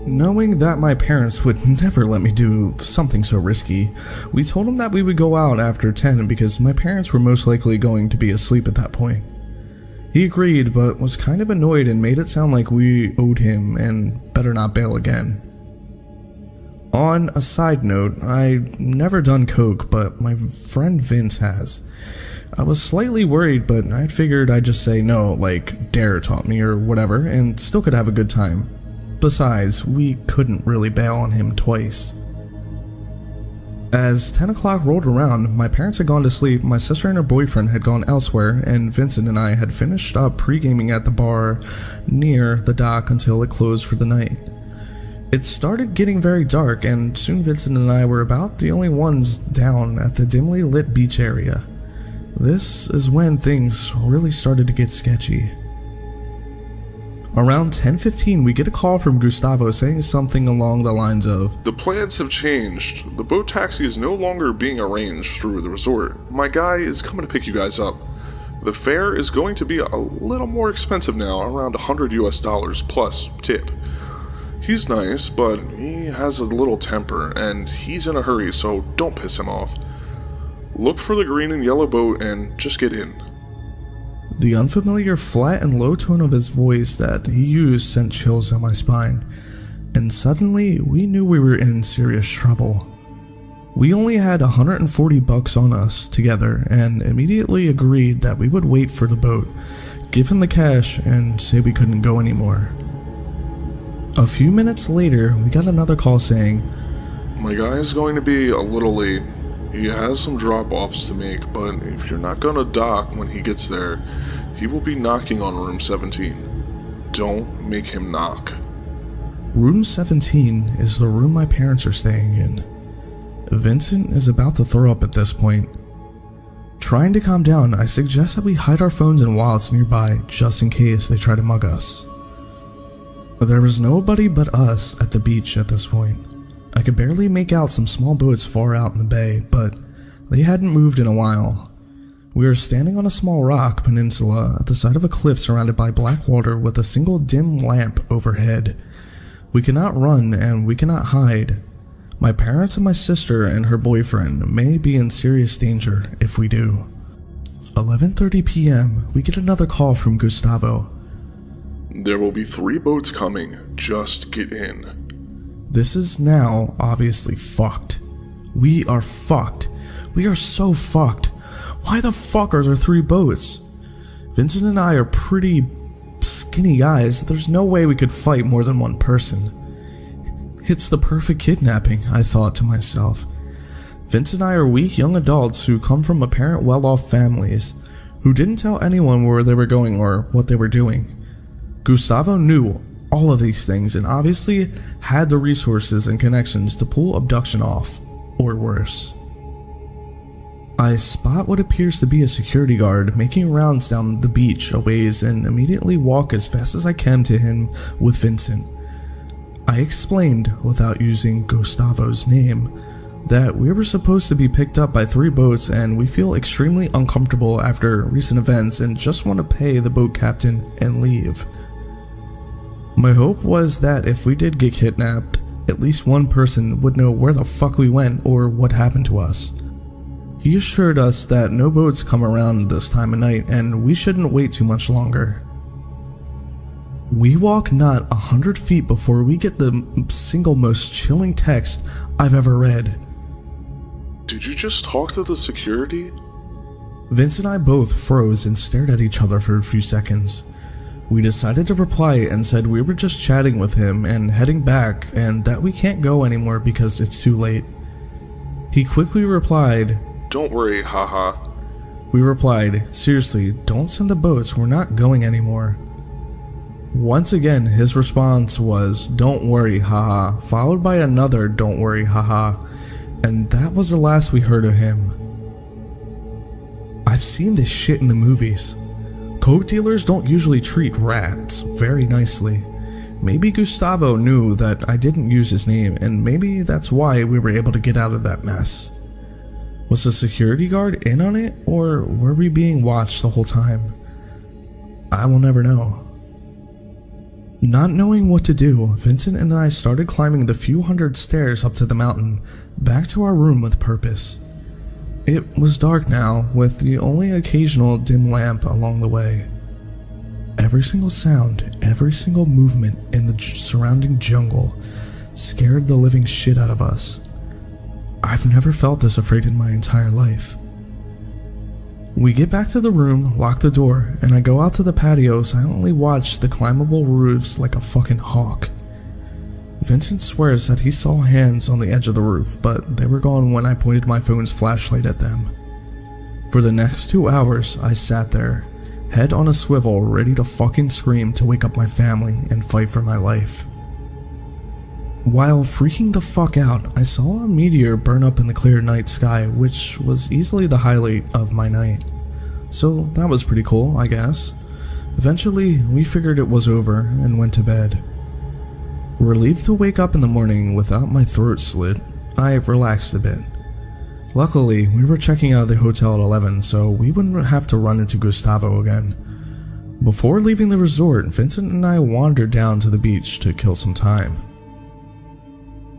Knowing that my parents would never let me do something so risky, we told him that we would go out after 10 because my parents were most likely going to be asleep at that point. He agreed, but was kind of annoyed and made it sound like we owed him and better not bail again. On a side note, I've never done coke, but my friend Vince has. I was slightly worried, but I figured I'd just say no, like Dare taught me or whatever, and still could have a good time. Besides, we couldn't really bail on him twice. As 10 o'clock rolled around, my parents had gone to sleep, my sister and her boyfriend had gone elsewhere, and Vincent and I had finished up pre-gaming at the bar near the dock until it closed for the night. It started getting very dark, and soon Vincent and I were about the only ones down at the dimly lit beach area. This is when things really started to get sketchy. Around 10:15, we get a call from Gustavo saying something along the lines of, "The plans have changed. The boat taxi is no longer being arranged through the resort. My guy is coming to pick you guys up. The fare is going to be a little more expensive now, around $100 plus tip. He's nice, but he has a little temper, and he's in a hurry, so don't piss him off. Look for the green and yellow boat and just get in." The unfamiliar flat and low tone of his voice that he used sent chills down my spine, and suddenly we knew we were in serious trouble. We only had $140 on us together and immediately agreed that we would wait for the boat, give him the cash, and say we couldn't go anymore. A few minutes later, we got another call saying, "My guy is going to be a little late. He has some drop-offs to make, but if you're not gonna dock when he gets there, he will be knocking on room 17. Don't make him knock." Room 17 is the room my parents are staying in. Vincent is about to throw up at this point. Trying to calm down, I suggest that we hide our phones and wallets nearby just in case they try to mug us. There was nobody but us at the beach at this point. I could barely make out some small boats far out in the bay, but they hadn't moved in a while. We were standing on a small rock peninsula at the side of a cliff surrounded by black water with a single dim lamp overhead. We cannot run and we cannot hide. My parents and my sister and her boyfriend may be in serious danger if we do. 11:30 p.m., we get another call from Gustavo. "There will be 3 boats coming. Just get in." This is now obviously fucked. We are fucked. We are so fucked. Why the fuck are there 3 boats? Vincent and I are pretty skinny guys. There's no way we could fight more than one person. It's the perfect kidnapping, I thought to myself. Vince and I are weak young adults who come from apparent well-off families, who didn't tell anyone where they were going or what they were doing. Gustavo knew all of these things and obviously had the resources and connections to pull abduction off, or worse. I spot what appears to be a security guard making rounds down the beach a ways and immediately walk as fast as I can to him with Vincent. I explained, without using Gustavo's name, that we were supposed to be picked up by 3 boats and we feel extremely uncomfortable after recent events and just want to pay the boat captain and leave. My hope was that if we did get kidnapped, at least one person would know where the fuck we went or what happened to us. He assured us that no boats come around this time of night and we shouldn't wait too much longer. We walk not 100 feet before we get the single most chilling text I've ever read. "Did you just talk to the security?" Vince and I both froze and stared at each other for a few seconds. We decided to reply and said we were just chatting with him and heading back and that we can't go anymore because it's too late. He quickly replied, "Don't worry, haha." We replied, "Seriously, don't send the boats, we're not going anymore." Once again, his response was, "Don't worry, haha," followed by another "Don't worry, haha," and that was the last we heard of him. I've seen this shit in the movies. Coke dealers don't usually treat rats very nicely. Maybe Gustavo knew that I didn't use his name, and maybe that's why we were able to get out of that mess. Was the security guard in on it, or were we being watched the whole time? I will never know. Not knowing what to do, Vincent and I started climbing the few hundred stairs up to the mountain, back to our room with purpose. It was dark now, with the only occasional dim lamp along the way. Every single sound, every single movement in the surrounding jungle scared the living shit out of us. I've never felt this afraid in my entire life. We get back to the room, lock the door, and I go out to the patio, silently watch the climbable roofs like a fucking hawk. Vincent swears that he saw hands on the edge of the roof, but they were gone when I pointed my phone's flashlight at them. For the next 2 hours, I sat there, head on a swivel, ready to fucking scream to wake up my family and fight for my life. While freaking the fuck out, I saw a meteor burn up in the clear night sky, which was easily the highlight of my night. So that was pretty cool, I guess. Eventually, we figured it was over and went to bed. Relieved to wake up in the morning without my throat slit, I relaxed a bit. Luckily, we were checking out of the hotel at 11, so we wouldn't have to run into Gustavo again. Before leaving the resort, Vincent and I wandered down to the beach to kill some time.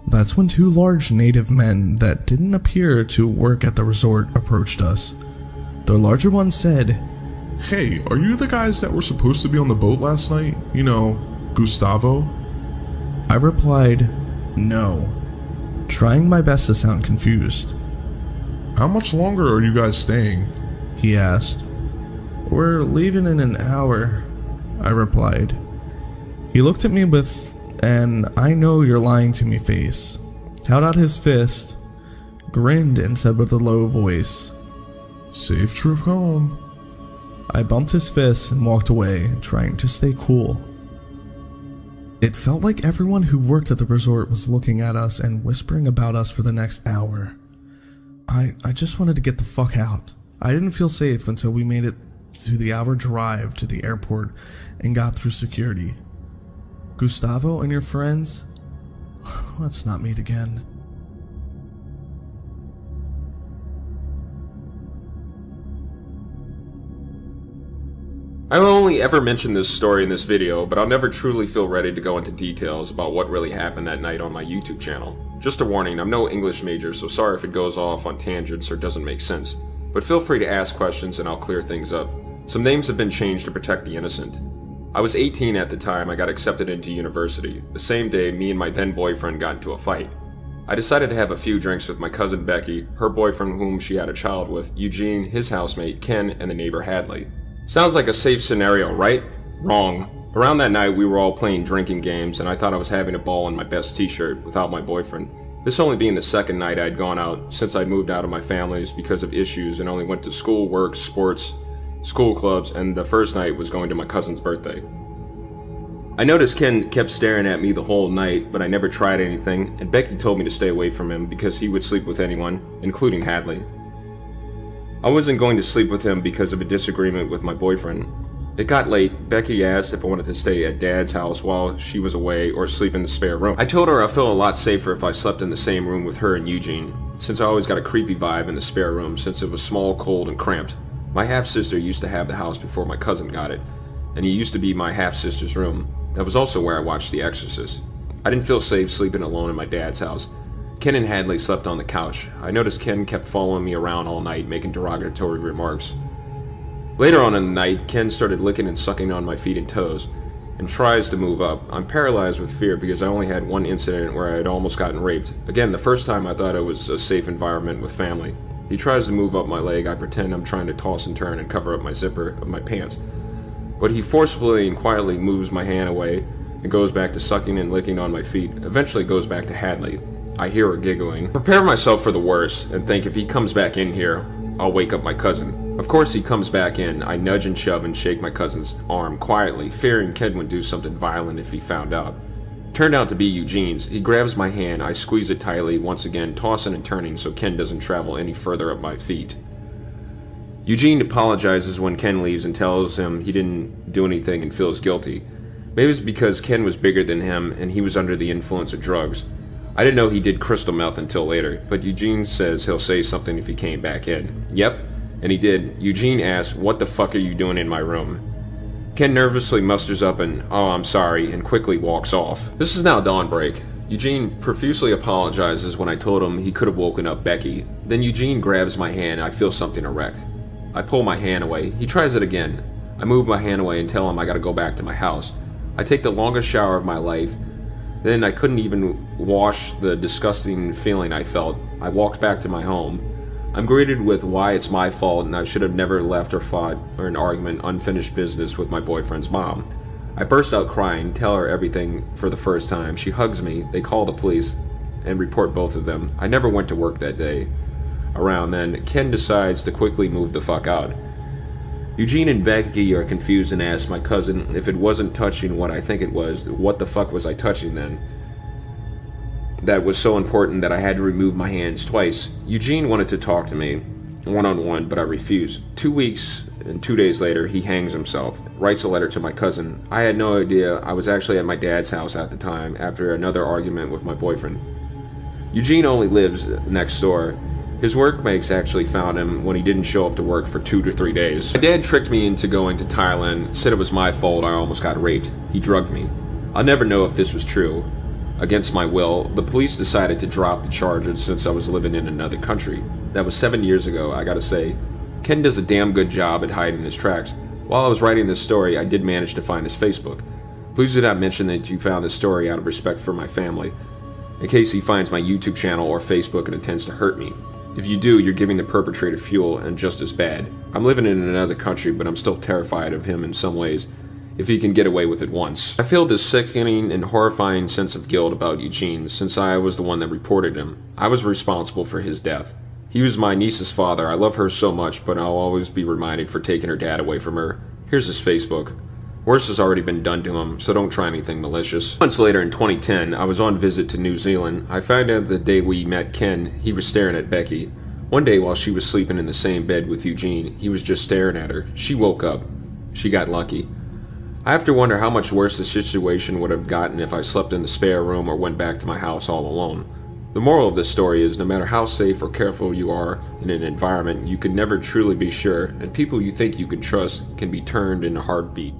That's when 2 large native men that didn't appear to work at the resort approached us. The larger one said, "Hey, are you the guys that were supposed to be on the boat last night? You know, Gustavo?" I replied, "No," trying my best to sound confused. "How much longer are you guys staying?" he asked. "We're leaving in an hour," I replied. He looked at me with an "I know you're lying to me" face, held out his fist, grinned and said with a low voice, "Safe trip home." I bumped his fist and walked away, trying to stay cool. It felt like everyone who worked at the resort was looking at us and whispering about us for the next hour. I just wanted to get the fuck out. I didn't feel safe until we made it to the hour drive to the airport and got through security. Gustavo and your friends? Let's not meet again. I've only ever mentioned this story in this video, but I'll never truly feel ready to go into details about what really happened that night on my YouTube channel. Just a warning, I'm no English major, so sorry if it goes off on tangents or doesn't make sense. But feel free to ask questions and I'll clear things up. Some names have been changed to protect the innocent. I was 18 at the time I got accepted into university. The same day, me and my then boyfriend got into a fight. I decided to have a few drinks with my cousin Becky, her boyfriend whom she had a child with, Eugene, his housemate, Ken, and the neighbor Hadley. Sounds like a safe scenario, right? Wrong. Around that night, we were all playing drinking games, and I thought I was having a ball in my best t-shirt without my boyfriend. This only being the second night I'd gone out since I'd moved out of my family's because of issues and only went to school, work, sports, school clubs, and the first night was going to my cousin's birthday. I noticed Ken kept staring at me the whole night, but I never tried anything, and Becky told me to stay away from him because he would sleep with anyone, including Hadley. I wasn't going to sleep with him because of a disagreement with my boyfriend. It got late. Becky asked if I wanted to stay at Dad's house while she was away or sleep in the spare room. I told her I felt a lot safer if I slept in the same room with her and Eugene, since I always got a creepy vibe in the spare room since it was small, cold, and cramped. My half-sister used to have the house before my cousin got it, and it used to be my half-sister's room. That was also where I watched The Exorcist. I didn't feel safe sleeping alone in my dad's house. Ken and Hadley slept on the couch. I noticed Ken kept following me around all night, making derogatory remarks. Later on in the night, Ken started licking and sucking on my feet and toes, and tries to move up. I'm paralyzed with fear because I only had one incident where I had almost gotten raped. Again, the first time I thought it was a safe environment with family. He tries to move up my leg. I pretend I'm trying to toss and turn and cover up my zipper of my pants. But he forcefully and quietly moves my hand away and goes back to sucking and licking on my feet. Eventually goes back to Hadley. I hear her giggling. Prepare myself for the worst and think if he comes back in here, I'll wake up my cousin. Of course he comes back in. I nudge and shove and shake my cousin's arm quietly, fearing Ken would do something violent if he found out. Turned out to be Eugene's. He grabs my hand, I squeeze it tightly, once again tossing and turning so Ken doesn't travel any further up my feet. Eugene apologizes when Ken leaves and tells him he didn't do anything and feels guilty. Maybe it's because Ken was bigger than him and he was under the influence of drugs. I didn't know he did crystal meth until later, but Eugene says he'll say something if he came back in. Yep, and he did. Eugene asks, "What the fuck are you doing in my room?" Ken nervously musters up and, "Oh, I'm sorry," and quickly walks off. This is now dawnbreak. Eugene profusely apologizes when I told him he could have woken up Becky. Then Eugene grabs my hand and I feel something erect. I pull my hand away. He tries it again. I move my hand away and tell him I gotta go back to my house. I take the longest shower of my life. Then I couldn't even wash the disgusting feeling I felt. I walked back to my home. I'm greeted with why it's my fault and I should have never left or fought or an argument unfinished business with my boyfriend's mom. I burst out crying, tell her everything for the first time. She hugs me, they call the police, and report both of them. I never went to work that day. Around then, Ken decides to quickly move the fuck out. Eugene and Becky are confused and ask my cousin if it wasn't touching what I think it was, what the fuck was I touching then? That was so important that I had to remove my hands twice. Eugene wanted to talk to me, one-on-one, but I refused. 2 weeks and 2 days later, he hangs himself, writes a letter to my cousin. I had no idea I was actually at my dad's house at the time after another argument with my boyfriend. Eugene only lives next door. His workmates actually found him when he didn't show up to work for 2 to 3 days. My dad tricked me into going to Thailand, said it was my fault I almost got raped. He drugged me. I'll never know if this was true. Against my will, the police decided to drop the charges since I was living in another country. That was 7 years ago, I gotta say. Ken does a damn good job at hiding his tracks. While I was writing this story, I did manage to find his Facebook. Please do not mention that you found this story out of respect for my family, in case he finds my YouTube channel or Facebook and intends to hurt me. If you do, you're giving the perpetrator fuel and just as bad. I'm living in another country, but I'm still terrified of him in some ways, if he can get away with it once. I feel this sickening and horrifying sense of guilt about Eugene, since I was the one that reported him. I was responsible for his death. He was my niece's father. I love her so much, but I'll always be reminded for taking her dad away from her. Here's his Facebook. Worse has already been done to him, so don't try anything malicious. Months later in 2010, I was on visit to New Zealand. I found out the day we met Ken, he was staring at Becky. One day while she was sleeping in the same bed with Eugene, he was just staring at her. She woke up. She got lucky. I have to wonder how much worse the situation would have gotten if I slept in the spare room or went back to my house all alone. The moral of this story is no matter how safe or careful you are in an environment, you can never truly be sure, and people you think you can trust can be turned in a heartbeat.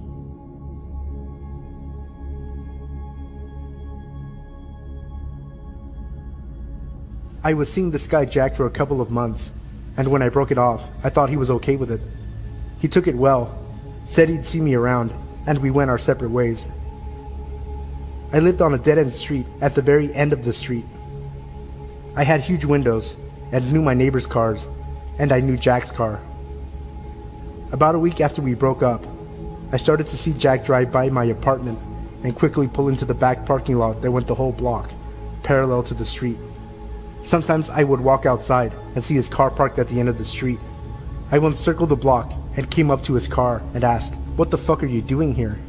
I was seeing this guy Jack for a couple of months, and when I broke it off, I thought he was okay with it. He took it well, said he'd see me around, and we went our separate ways. I lived on a dead-end street at the very end of the street. I had huge windows, and knew my neighbor's cars, and I knew Jack's car. About a week after we broke up, I started to see Jack drive by my apartment and quickly pull into the back parking lot that went the whole block, parallel to the street. Sometimes I would walk outside and see his car parked at the end of the street. I once circled the block and came up to his car and asked, "What the fuck are you doing here?"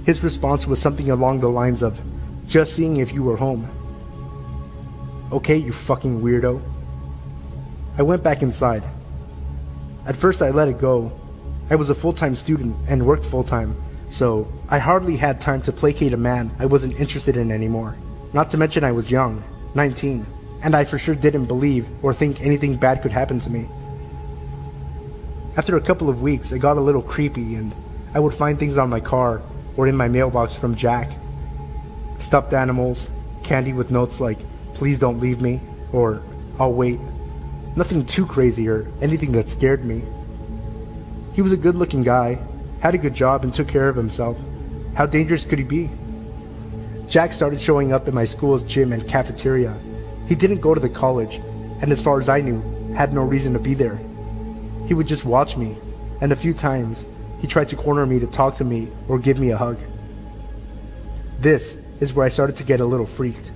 His response was something along the lines of, "Just seeing if you were home." "Okay, you fucking weirdo." I went back inside. At first I let it go. I was a full-time student and worked full-time, so I hardly had time to placate a man I wasn't interested in anymore. Not to mention I was young, 19. And I for sure didn't believe or think anything bad could happen to me. After a couple of weeks, it got a little creepy, and I would find things on my car or in my mailbox from Jack. Stuffed animals, candy with notes like, "Please don't leave me," or "I'll wait." Nothing too crazy or anything that scared me. He was a good-looking guy, had a good job, and took care of himself. How dangerous could he be? Jack started showing up at my school's gym and cafeteria. He didn't go to the college, and as far as I knew, had no reason to be there. He would just watch me, and a few times, he tried to corner me to talk to me or give me a hug. This is where I started to get a little freaked.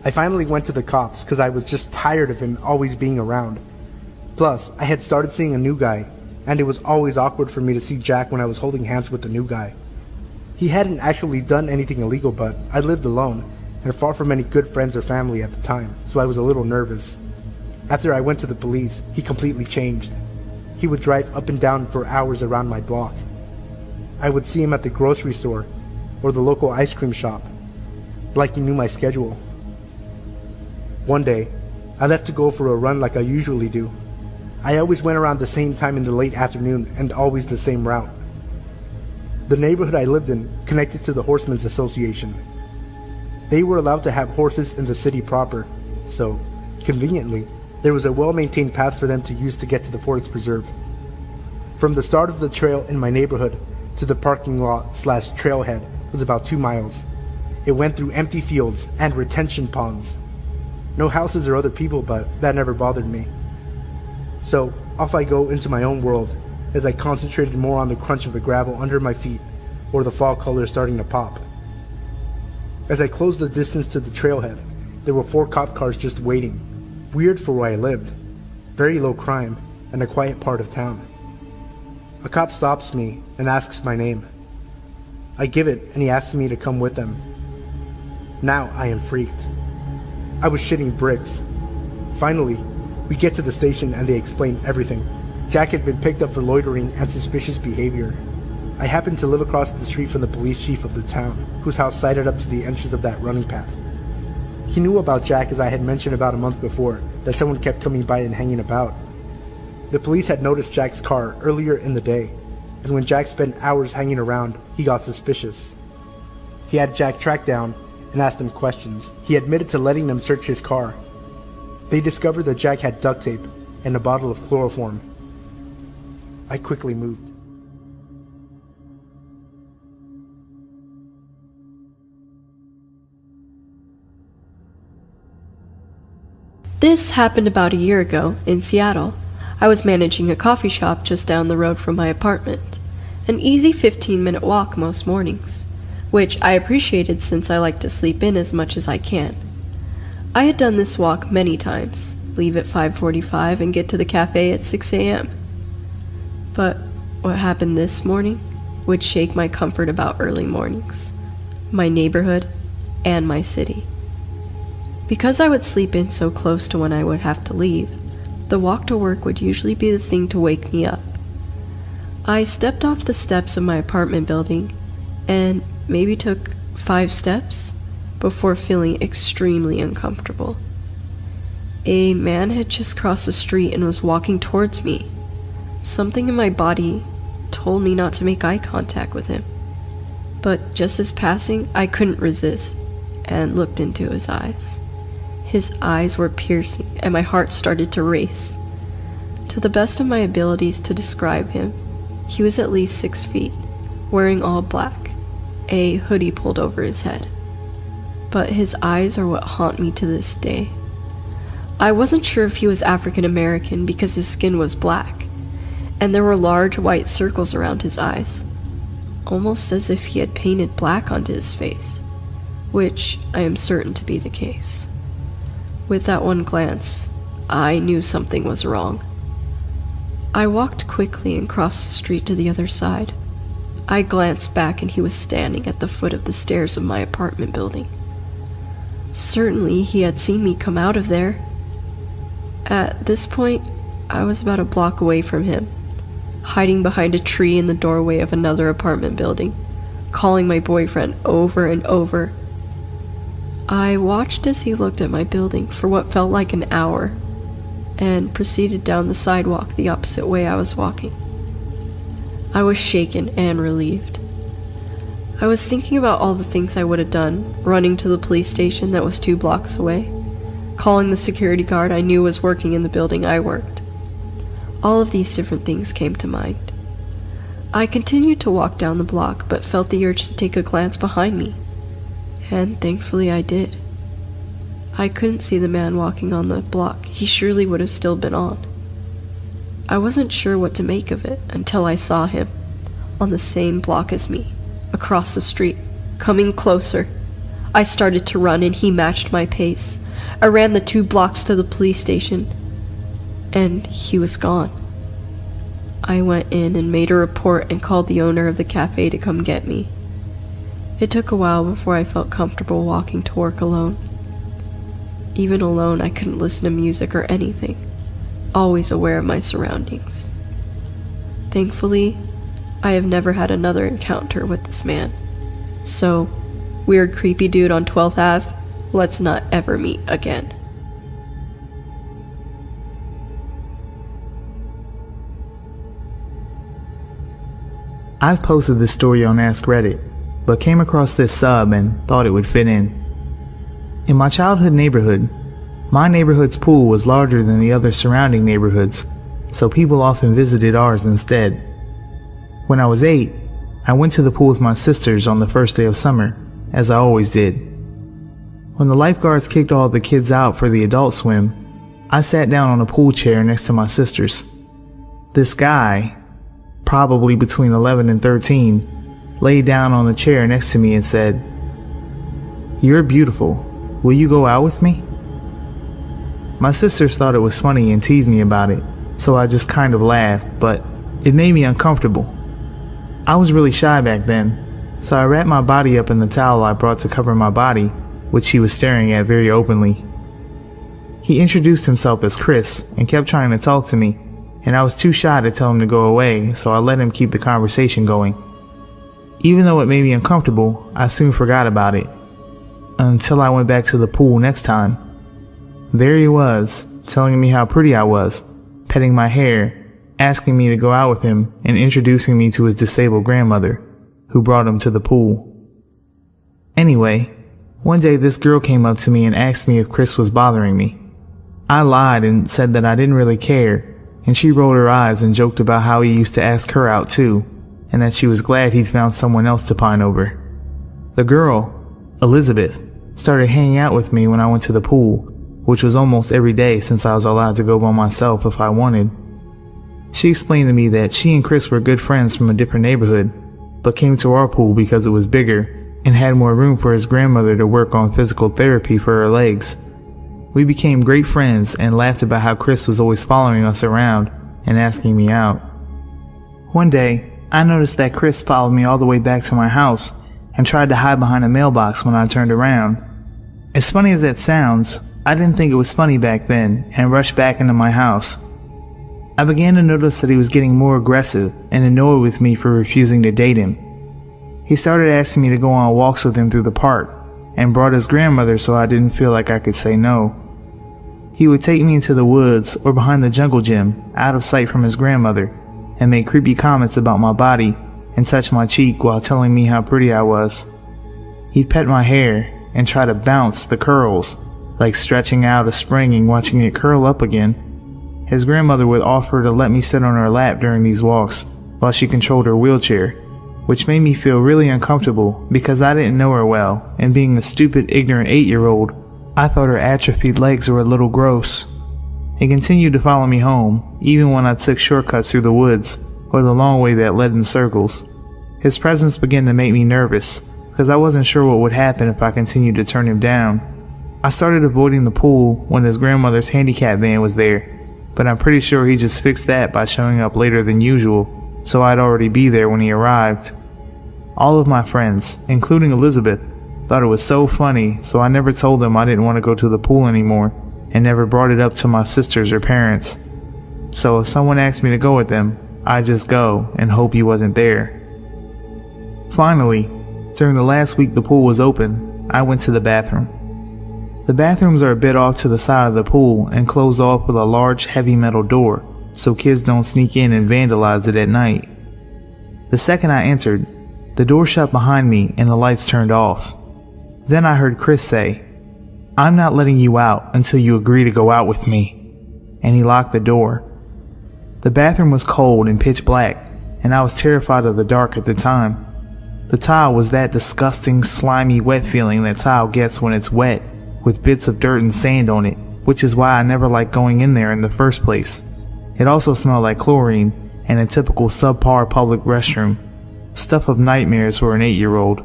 I finally went to the cops because I was just tired of him always being around. Plus, I had started seeing a new guy, and it was always awkward for me to see Jack when I was holding hands with the new guy. He hadn't actually done anything illegal, but I lived alone, and far from any good friends or family at the time, so I was a little nervous. After I went to the police, he completely changed. He would drive up and down for hours around my block. I would see him at the grocery store or the local ice cream shop, like he knew my schedule. One day, I left to go for a run like I usually do. I always went around the same time in the late afternoon and always the same route. The neighborhood I lived in connected to the Horsemen's Association. They were allowed to have horses in the city proper, so, conveniently, there was a well-maintained path for them to use to get to the Forest Preserve. From the start of the trail in my neighborhood to the parking lot/trailhead was about 2 miles. It went through empty fields and retention ponds. No houses or other people, but that never bothered me. So, off I go into my own world as I concentrated more on the crunch of the gravel under my feet or the fall colors starting to pop. As I closed the distance to the trailhead, there were 4 cop cars just waiting. Weird for where I lived. Very low crime and a quiet part of town. A cop stops me and asks my name. I give it and he asks me to come with them. Now I am freaked. I was shitting bricks. Finally, we get to the station and they explain everything. Jack had been picked up for loitering and suspicious behavior. I happened to live across the street from the police chief of the town, whose house sided up to the entrance of that running path. He knew about Jack, as I had mentioned about a month before, that someone kept coming by and hanging about. The police had noticed Jack's car earlier in the day, and when Jack spent hours hanging around, he got suspicious. He had Jack tracked down and asked him questions. He admitted to letting them search his car. They discovered that Jack had duct tape and a bottle of chloroform. I quickly moved. This happened about a year ago in Seattle. I was managing a coffee shop just down the road from my apartment. An easy 15-minute walk most mornings, which I appreciated since I like to sleep in as much as I can. I had done this walk many times, leave at 5:45 and get to the cafe at 6 a.m. But what happened this morning would shake my comfort about early mornings, my neighborhood, and my city. Because I would sleep in so close to when I would have to leave, the walk to work would usually be the thing to wake me up. I stepped off the steps of my apartment building and maybe took 5 steps before feeling extremely uncomfortable. A man had just crossed the street and was walking towards me. Something in my body told me not to make eye contact with him. But just as passing, I couldn't resist and looked into his eyes. His eyes were piercing and my heart started to race. To the best of my abilities to describe him, he was at least 6 feet, wearing all black, a hoodie pulled over his head. But his eyes are what haunt me to this day. I wasn't sure if he was African American because his skin was black, and there were large white circles around his eyes, almost as if he had painted black onto his face, which I am certain to be the case. With that one glance, I knew something was wrong. I walked quickly and crossed the street to the other side. I glanced back and he was standing at the foot of the stairs of my apartment building. Certainly he had seen me come out of there. At this point, I was about a block away from him, hiding behind a tree in the doorway of another apartment building, calling my boyfriend over and over. I watched as he looked at my building for what felt like an hour, and proceeded down the sidewalk the opposite way I was walking. I was shaken and relieved. I was thinking about all the things I would have done, running to the police station that was 2 blocks away, calling the security guard I knew was working in the building I worked. All of these different things came to mind. I continued to walk down the block, but felt the urge to take a glance behind me. And thankfully I did. I couldn't see the man walking on the block. He surely would have still been on. I wasn't sure what to make of it until I saw him, on the same block as me, across the street, coming closer. I started to run and he matched my pace. I ran the 2 blocks to the police station, and he was gone. I went in and made a report and called the owner of the cafe to come get me. It took a while before I felt comfortable walking to work alone. Even alone, I couldn't listen to music or anything, always aware of my surroundings. Thankfully, I have never had another encounter with this man. So, weird creepy dude on 12th Ave, let's not ever meet again. I've posted this story on Ask Reddit, but came across this sub and thought it would fit in. In my childhood neighborhood, my neighborhood's pool was larger than the other surrounding neighborhoods, so people often visited ours instead. When I was 8, I went to the pool with my sisters on the first day of summer, as I always did. When the lifeguards kicked all the kids out for the adult swim, I sat down on a pool chair next to my sisters. This guy, probably between 11 and 13, laid down on the chair next to me and said, "You're beautiful. Will you go out with me?" My sisters thought it was funny and teased me about it, so I just kind of laughed, but it made me uncomfortable. I was really shy back then, so I wrapped my body up in the towel I brought to cover my body, which he was staring at very openly. He introduced himself as Chris and kept trying to talk to me, and I was too shy to tell him to go away, so I let him keep the conversation going. Even though it made me uncomfortable, I soon forgot about it, until I went back to the pool next time. There he was, telling me how pretty I was, petting my hair, asking me to go out with him, and introducing me to his disabled grandmother, who brought him to the pool. Anyway, one day this girl came up to me and asked me if Chris was bothering me. I lied and said that I didn't really care, and she rolled her eyes and joked about how he used to ask her out too, and that she was glad he'd found someone else to pine over. The girl, Elizabeth, started hanging out with me when I went to the pool, which was almost every day since I was allowed to go by myself if I wanted. She explained to me that she and Chris were good friends from a different neighborhood, but came to our pool because it was bigger and had more room for his grandmother to work on physical therapy for her legs. We became great friends and laughed about how Chris was always following us around and asking me out. One day, I noticed that Chris followed me all the way back to my house and tried to hide behind a mailbox when I turned around. As funny as that sounds, I didn't think it was funny back then and rushed back into my house. I began to notice that he was getting more aggressive and annoyed with me for refusing to date him. He started asking me to go on walks with him through the park and brought his grandmother so I didn't feel like I could say no. He would take me into the woods or behind the jungle gym, out of sight from his grandmother, and make creepy comments about my body and touch my cheek while telling me how pretty I was. He'd pet my hair and try to bounce the curls, like stretching out a spring and watching it curl up again. His grandmother would offer to let me sit on her lap during these walks while she controlled her wheelchair, which made me feel really uncomfortable because I didn't know her well, and being a stupid, ignorant 8-year-old, I thought her atrophied legs were a little gross. He continued to follow me home, even when I took shortcuts through the woods or the long way that led in circles. His presence began to make me nervous because I wasn't sure what would happen if I continued to turn him down. I started avoiding the pool when his grandmother's handicap van was there, but I'm pretty sure he just fixed that by showing up later than usual, so I'd already be there when he arrived. All of my friends, including Elizabeth, thought it was so funny, so I never told them I didn't want to go to the pool anymore, and never brought it up to my sisters or parents. So if someone asked me to go with them, I'd just go and hope he wasn't there. Finally, during the last week the pool was open, I went to the bathroom. The bathrooms are a bit off to the side of the pool and closed off with a large heavy metal door, so kids don't sneak in and vandalize it at night. The second I entered, the door shut behind me and the lights turned off. Then I heard Chris say, "I'm not letting you out until you agree to go out with me," and he locked the door. The bathroom was cold and pitch black, and I was terrified of the dark at the time. The tile was that disgusting, slimy, wet feeling that tile gets when it's wet, with bits of dirt and sand on it, which is why I never liked going in there in the first place. It also smelled like chlorine and a typical subpar public restroom, stuff of nightmares for an 8-year-old.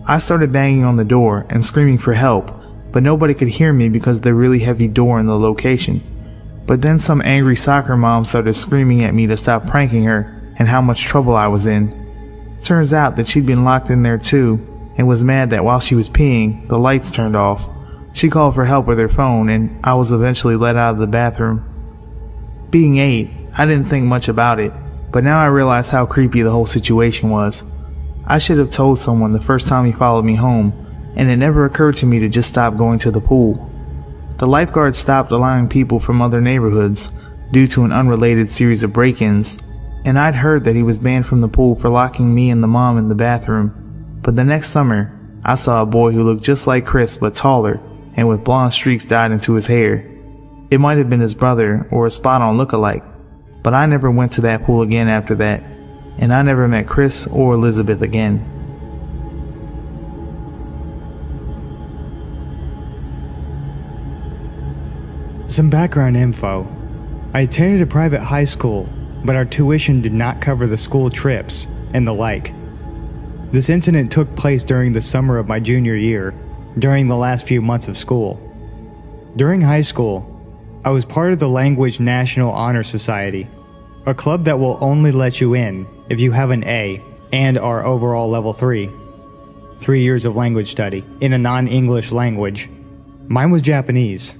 I started banging on the door and screaming for help, but nobody could hear me because of the really heavy door in the location. But then some angry soccer mom started screaming at me to stop pranking her and how much trouble I was in. Turns out that she'd been locked in there too, and was mad that while she was peeing, the lights turned off. She called for help with her phone, and I was eventually let out of the bathroom. Being 8, I didn't think much about it, but now I realize how creepy the whole situation was. I should have told someone the first time he followed me home, and it never occurred to me to just stop going to the pool. The lifeguard stopped allowing people from other neighborhoods due to an unrelated series of break-ins, and I'd heard that he was banned from the pool for locking me and the mom in the bathroom. But the next summer, I saw a boy who looked just like Chris but taller, and with blonde streaks dyed into his hair. It might have been his brother or a spot-on look-alike, but I never went to that pool again after that, and I never met Chris or Elizabeth again. Some background info. I attended a private high school, but our tuition did not cover the school trips and the like. This incident took place during the summer of my junior year, during the last few months of school. During high school, I was part of the Language National Honor Society, a club that will only let you in if you have an A and are overall level 3. 3 years of language study in a non-English language. Mine was Japanese.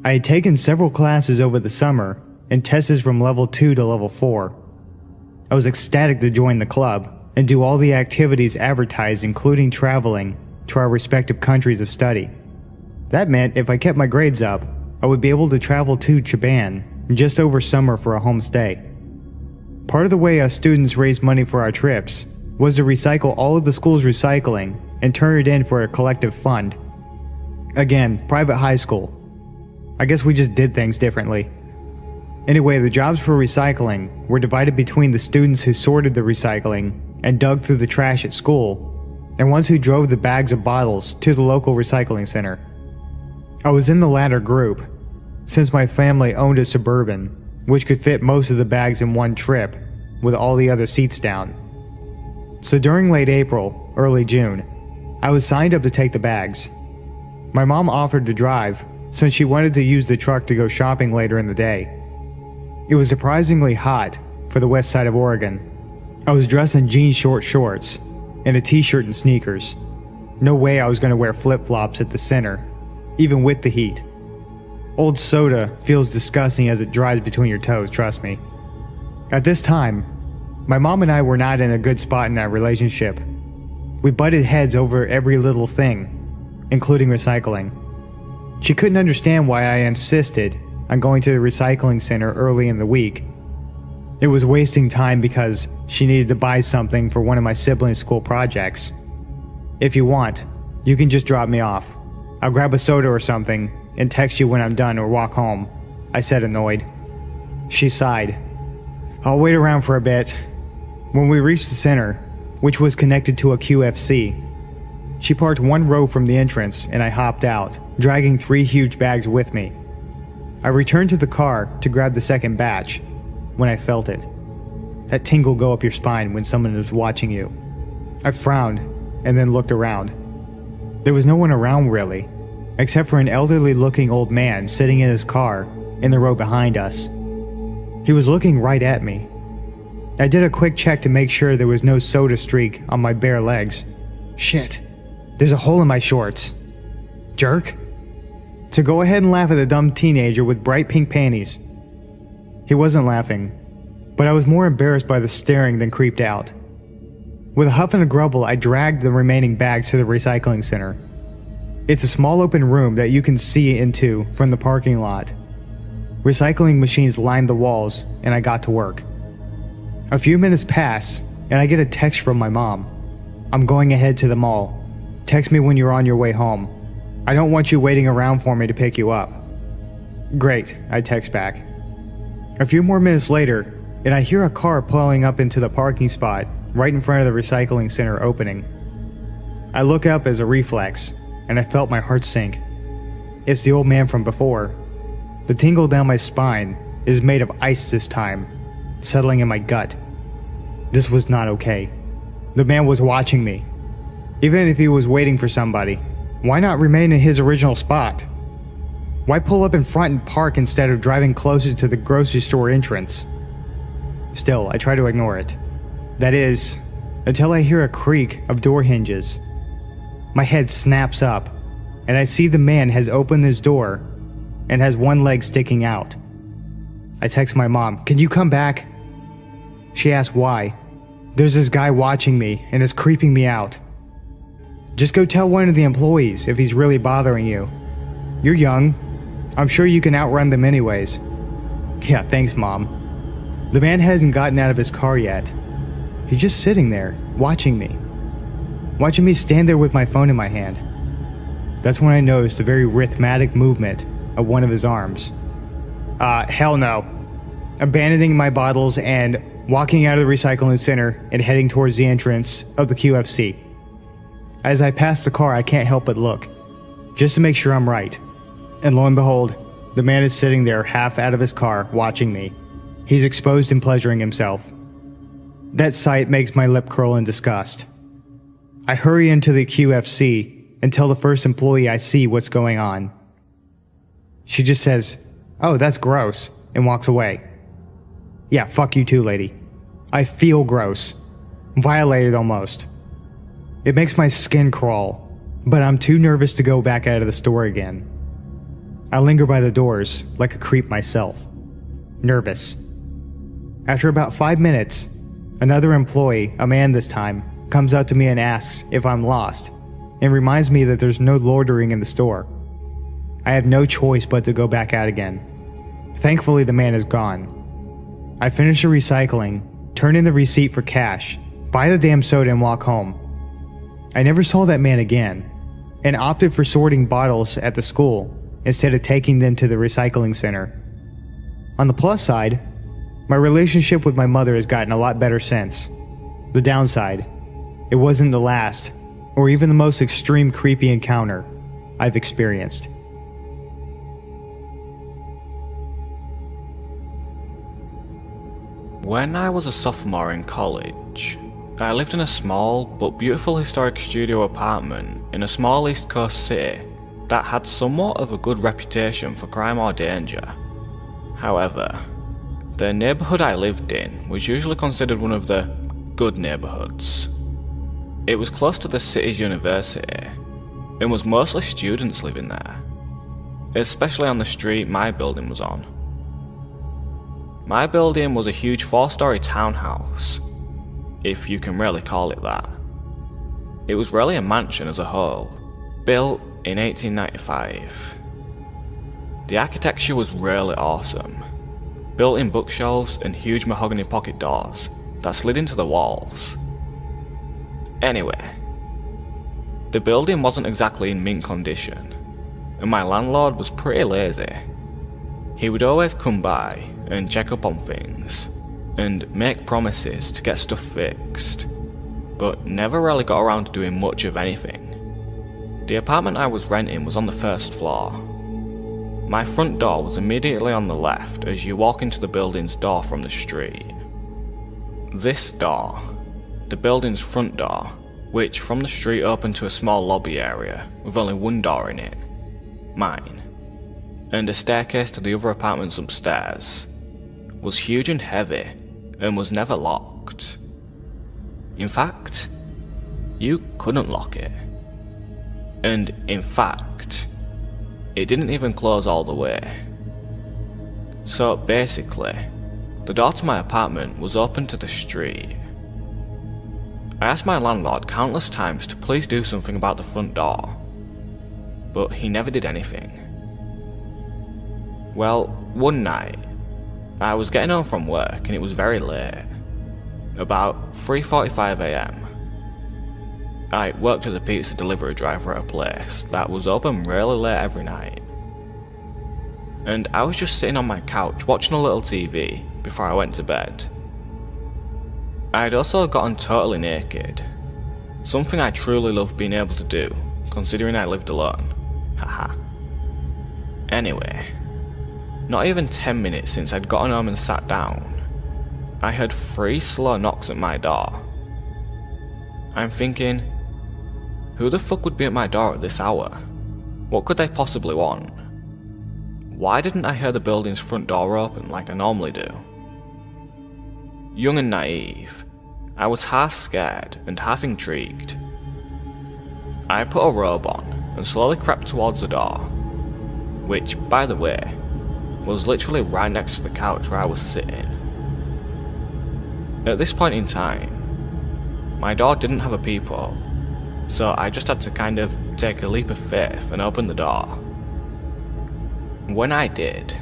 I had taken several classes over the summer and tested from level 2 to level 4. I was ecstatic to join the club and do all the activities advertised, including traveling to our respective countries of study. That meant if I kept my grades up, I would be able to travel to Japan just over summer for a home stay. Part of the way us students raised money for our trips was to recycle all of the school's recycling and turn it in for a collective fund. Again, private high school. I guess we just did things differently. Anyway, the jobs for recycling were divided between the students who sorted the recycling and dug through the trash at school, and ones who drove the bags of bottles to the local recycling center. I was in the latter group, since my family owned a Suburban, which could fit most of the bags in one trip, with all the other seats down. So during late April, early June, I was signed up to take the bags. My mom offered to drive, since she wanted to use the truck to go shopping later in the day. It was surprisingly hot for the west side of Oregon. I was dressed in jean short shorts and a t-shirt and sneakers. No way I was going to wear flip-flops at the center, even with the heat. Old soda feels disgusting as it dries between your toes, trust me. At this time, my mom and I were not in a good spot in our relationship. We butted heads over every little thing, including recycling. She couldn't understand why I insisted on going to the recycling center early in the week. It was wasting time because she needed to buy something for one of my siblings' school projects. If you want, you can just drop me off. I'll grab a soda or something and text you when I'm done or walk home, I said, annoyed. She sighed. I'll wait around for a bit. When we reached the center, which was connected to a QFC, she parked one row from the entrance and I hopped out, dragging 3 huge bags with me. I returned to the car to grab the second batch when I felt it. That tingle go up your spine when someone is watching you. I frowned and then looked around. There was no one around really, except for an elderly-looking old man sitting in his car in the row behind us. He was looking right at me. I did a quick check to make sure there was no soda streak on my bare legs. Shit, there's a hole in my shorts. Jerk. So go ahead and laugh at the dumb teenager with bright pink panties. He wasn't laughing, but I was more embarrassed by the staring than creeped out. With a huff and a grumble, I dragged the remaining bags to the recycling center. It's a small open room that you can see into from the parking lot. Recycling machines lined the walls, and I got to work. A few minutes pass, and I get a text from my mom. I'm going ahead to the mall. Text me when you're on your way home. I don't want you waiting around for me to pick you up. Great, I text back. A few more minutes later, and I hear a car pulling up into the parking spot right in front of the recycling center opening. I look up as a reflex, and I felt my heart sink. It's the old man from before. The tingle down my spine is made of ice this time, settling in my gut. This was not okay. The man was watching me. Even if he was waiting for somebody, why not remain in his original spot? Why pull up in front and park instead of driving closer to the grocery store entrance? Still, I try to ignore it. That is, until I hear a creak of door hinges. My head snaps up, and I see the man has opened his door and has one leg sticking out. I text my mom, "Can you come back?" She asks why. There's this guy watching me and is creeping me out. Just go tell one of the employees if he's really bothering you. You're young. I'm sure you can outrun them anyways. Yeah, thanks, Mom. The man hasn't gotten out of his car yet. He's just sitting there, watching me. Watching me stand there with my phone in my hand. That's when I noticed a very rhythmic movement of one of his arms. Hell no. Abandoning my bottles and walking out of the recycling center and heading towards the entrance of the QFC. As I pass the car, I can't help but look, just to make sure I'm right. And lo and behold, the man is sitting there half out of his car, watching me. He's exposed and pleasuring himself. That sight makes my lip curl in disgust. I hurry into the QFC and tell the first employee I see what's going on. She just says, "Oh, that's gross," and walks away. Yeah, fuck you too, lady. I feel gross. Violated almost. It makes my skin crawl, but I'm too nervous to go back out of the store again. I linger by the doors, like a creep myself. Nervous. After about 5 minutes, another employee, a man this time, comes up to me and asks if I'm lost, and reminds me that there's no loitering in the store. I have no choice but to go back out again. Thankfully, the man is gone. I finish the recycling, turn in the receipt for cash, buy the damn soda and walk home. I never saw that man again, and opted for sorting bottles at the school instead of taking them to the recycling center. On the plus side, my relationship with my mother has gotten a lot better since. The downside, it wasn't the last, or even the most extreme creepy encounter I've experienced. When I was a sophomore in college, I lived in a small but beautiful historic studio apartment in a small East Coast city that had somewhat of a good reputation for crime or danger. However, the neighbourhood I lived in was usually considered one of the good neighbourhoods. It was close to the city's university, and was mostly students living there, especially on the street my building was on. My building was a huge 4-story townhouse, if you can really call it that. It was really a mansion as a whole, built in 1895. The architecture was really awesome. Built-in bookshelves and huge mahogany pocket doors that slid into the walls. Anyway, the building wasn't exactly in mint condition, and my landlord was pretty lazy. He would always come by and check up on things, and make promises to get stuff fixed, but never really got around to doing much of anything. The apartment I was renting was on the first floor. My front door was immediately on the left as you walk into the building's door from the street. This door, the building's front door, which from the street opened to a small lobby area with only one door in it, mine, and a staircase to the other apartments upstairs, was huge and heavy and was never locked. In fact, you couldn't lock it. And in fact, it didn't even close all the way. So basically, the door to my apartment was open to the street. I asked my landlord countless times to please do something about the front door, but he never did anything. Well, one night, I was getting home from work and it was very late, about 3:45 AM. I worked as a pizza delivery driver at a place that was open really late every night. And I was just sitting on my couch watching a little TV before I went to bed. I had also gotten totally naked, something I truly loved being able to do, considering I lived alone. Haha. Anyway, not even 10 minutes since I'd gotten home and sat down, I heard 3 slow knocks at my door. I'm thinking, who the fuck would be at my door at this hour? What could they possibly want? Why didn't I hear the building's front door open like I normally do? Young and naive, I was half scared and half intrigued. I put a robe on and slowly crept towards the door, which, by the way, was literally right next to the couch where I was sitting. At this point in time, my door didn't have a peephole, so I just had to kind of take a leap of faith and open the door. When I did,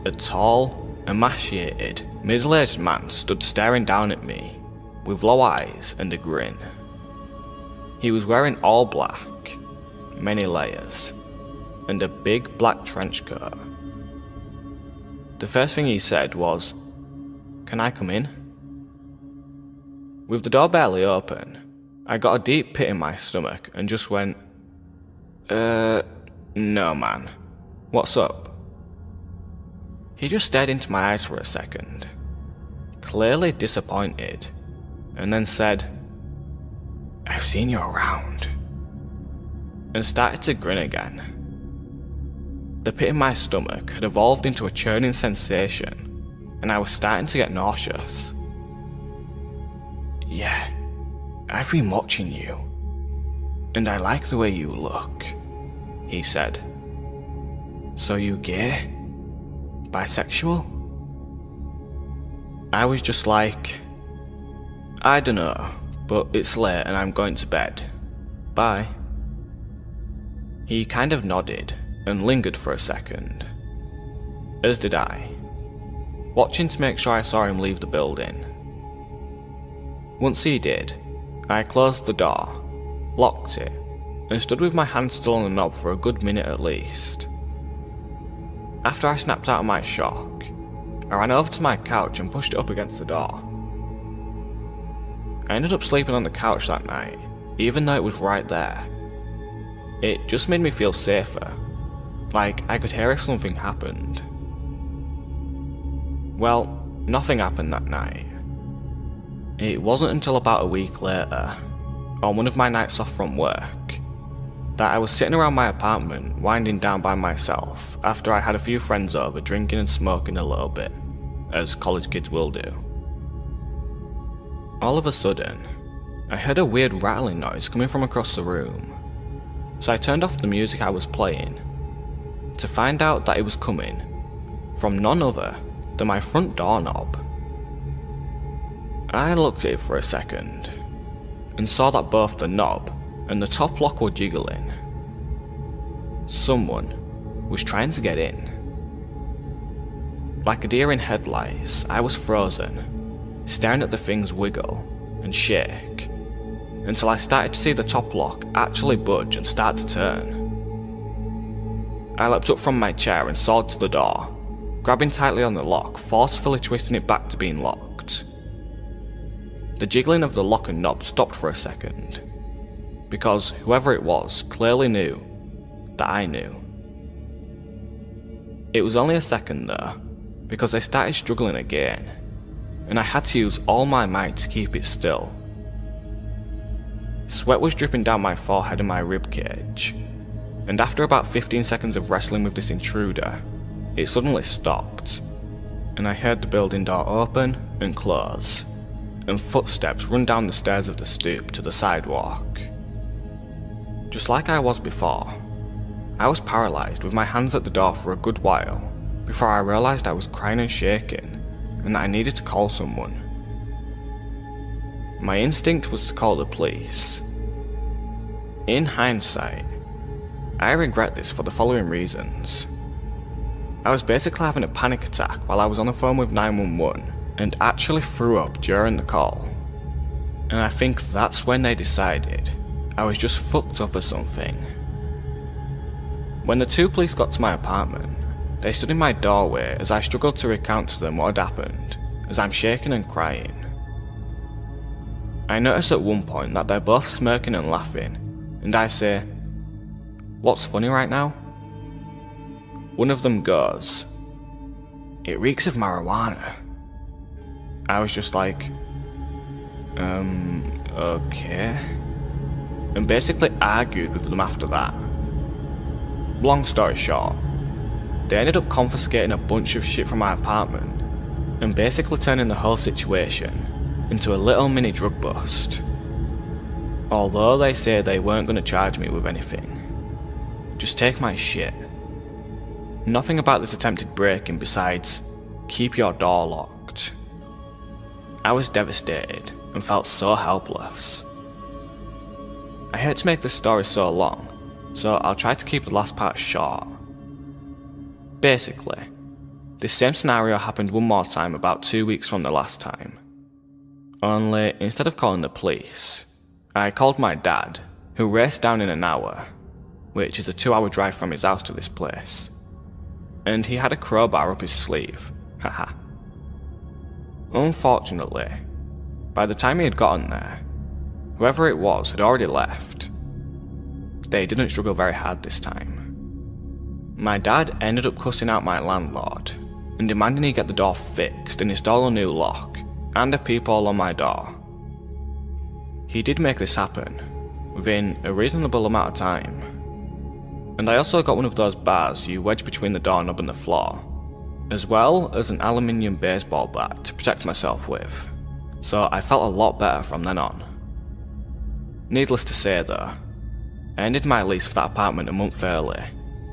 a tall, emaciated, middle-aged man stood staring down at me, with low eyes and a grin. He was wearing all black, many layers, and a big black trench coat. The first thing he said was, "Can I come in?" With the door barely open, I got a deep pit in my stomach and just went, no man, what's up? He just stared into my eyes for a second, clearly disappointed, and then said, I've seen you around, and started to grin again. The pit in my stomach had evolved into a churning sensation, and I was starting to get nauseous. Yeah, I've been watching you, and I like the way you look, he said. So you gay? Bisexual? I was just like, I dunno, but it's late and I'm going to bed. Bye. He kind of nodded and lingered for a second, as did I, watching to make sure I saw him leave the building. Once he did, I closed the door, locked it, and stood with my hand still on the knob for a good minute at least. After I snapped out of my shock, I ran over to my couch and pushed it up against the door. I ended up sleeping on the couch that night, even though it was right there. It just made me feel safer, like I could hear if something happened. Well, nothing happened that night. It wasn't until about a week later, on one of my nights off from work, that I was sitting around my apartment winding down by myself after I had a few friends over drinking and smoking a little bit, as college kids will do. All of a sudden, I heard a weird rattling noise coming from across the room, so I turned off the music I was playing, to find out that it was coming from none other than my front doorknob. I looked at it for a second, and saw that both the knob and the top lock were jiggling. Someone was trying to get in. Like a deer in headlights, I was frozen, staring at the things wiggle and shake, until I started to see the top lock actually budge and start to turn. I leapt up from my chair and sawed to the door, grabbing tightly on the lock, forcefully twisting it back to being locked. The jiggling of the lock and knob stopped for a second, because whoever it was clearly knew that I knew. It was only a second though, because I started struggling again, and I had to use all my might to keep it still. Sweat was dripping down my forehead and my ribcage, and after about 15 seconds of wrestling with this intruder, it suddenly stopped, and I heard the building door open and close, and footsteps run down the stairs of the stoop to the sidewalk. Just like I was before, I was paralysed with my hands at the door for a good while before I realised I was crying and shaking and that I needed to call someone. My instinct was to call the police. In hindsight, I regret this for the following reasons. I was basically having a panic attack while I was on the phone with 911 and actually threw up during the call. And I think that's when they decided I was just fucked up or something. When the two police got to my apartment, they stood in my doorway as I struggled to recount to them what had happened, as I'm shaking and crying. I noticed at one point that they're both smirking and laughing, and I say, "What's funny right now?" One of them goes, "It reeks of marijuana." I was just like, okay, and basically argued with them after that. Long story short, they ended up confiscating a bunch of shit from my apartment and basically turning the whole situation into a little mini drug bust. Although they say they weren't going to charge me with anything. Just take my shit. Nothing about this attempted break-in besides, keep your door locked. I was devastated and felt so helpless. I hate to make this story so long, so I'll try to keep the last part short. Basically, this same scenario happened one more time about 2 weeks from the last time. Only, instead of calling the police, I called my dad, who raced down in an hour, which is a 2-hour drive from his house to this place. And he had a crowbar up his sleeve, haha. Unfortunately, by the time he had gotten there, whoever it was had already left. They didn't struggle very hard this time. My dad ended up cussing out my landlord and demanding he get the door fixed and install a new lock and a peephole on my door. he did make this happen, within a reasonable amount of time. And I also got one of those bars you wedge between the doorknob and the floor, as well as an aluminium baseball bat to protect myself with, so I felt a lot better from then on. Needless to say though, I ended my lease for that apartment a month early,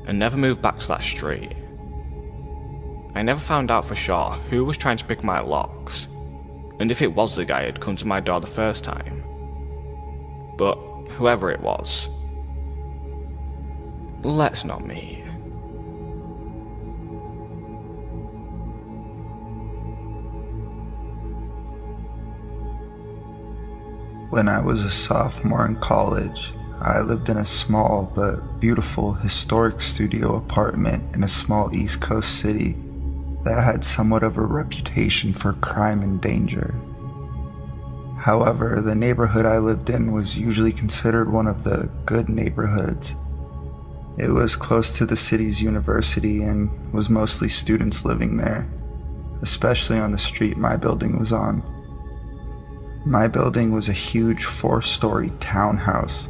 and never moved back to that street. I never found out for sure who was trying to pick my locks, and if it was the guy who had come to my door the first time. But whoever it was, let's not meet. When I was a sophomore in college, I lived in a small but beautiful historic studio apartment in a small East Coast city that had somewhat of a reputation for crime and danger. However, the neighborhood I lived in was usually considered one of the good neighborhoods. It was close to the city's university and was mostly students living there, especially on the street my building was on. My building was a huge 4-story townhouse,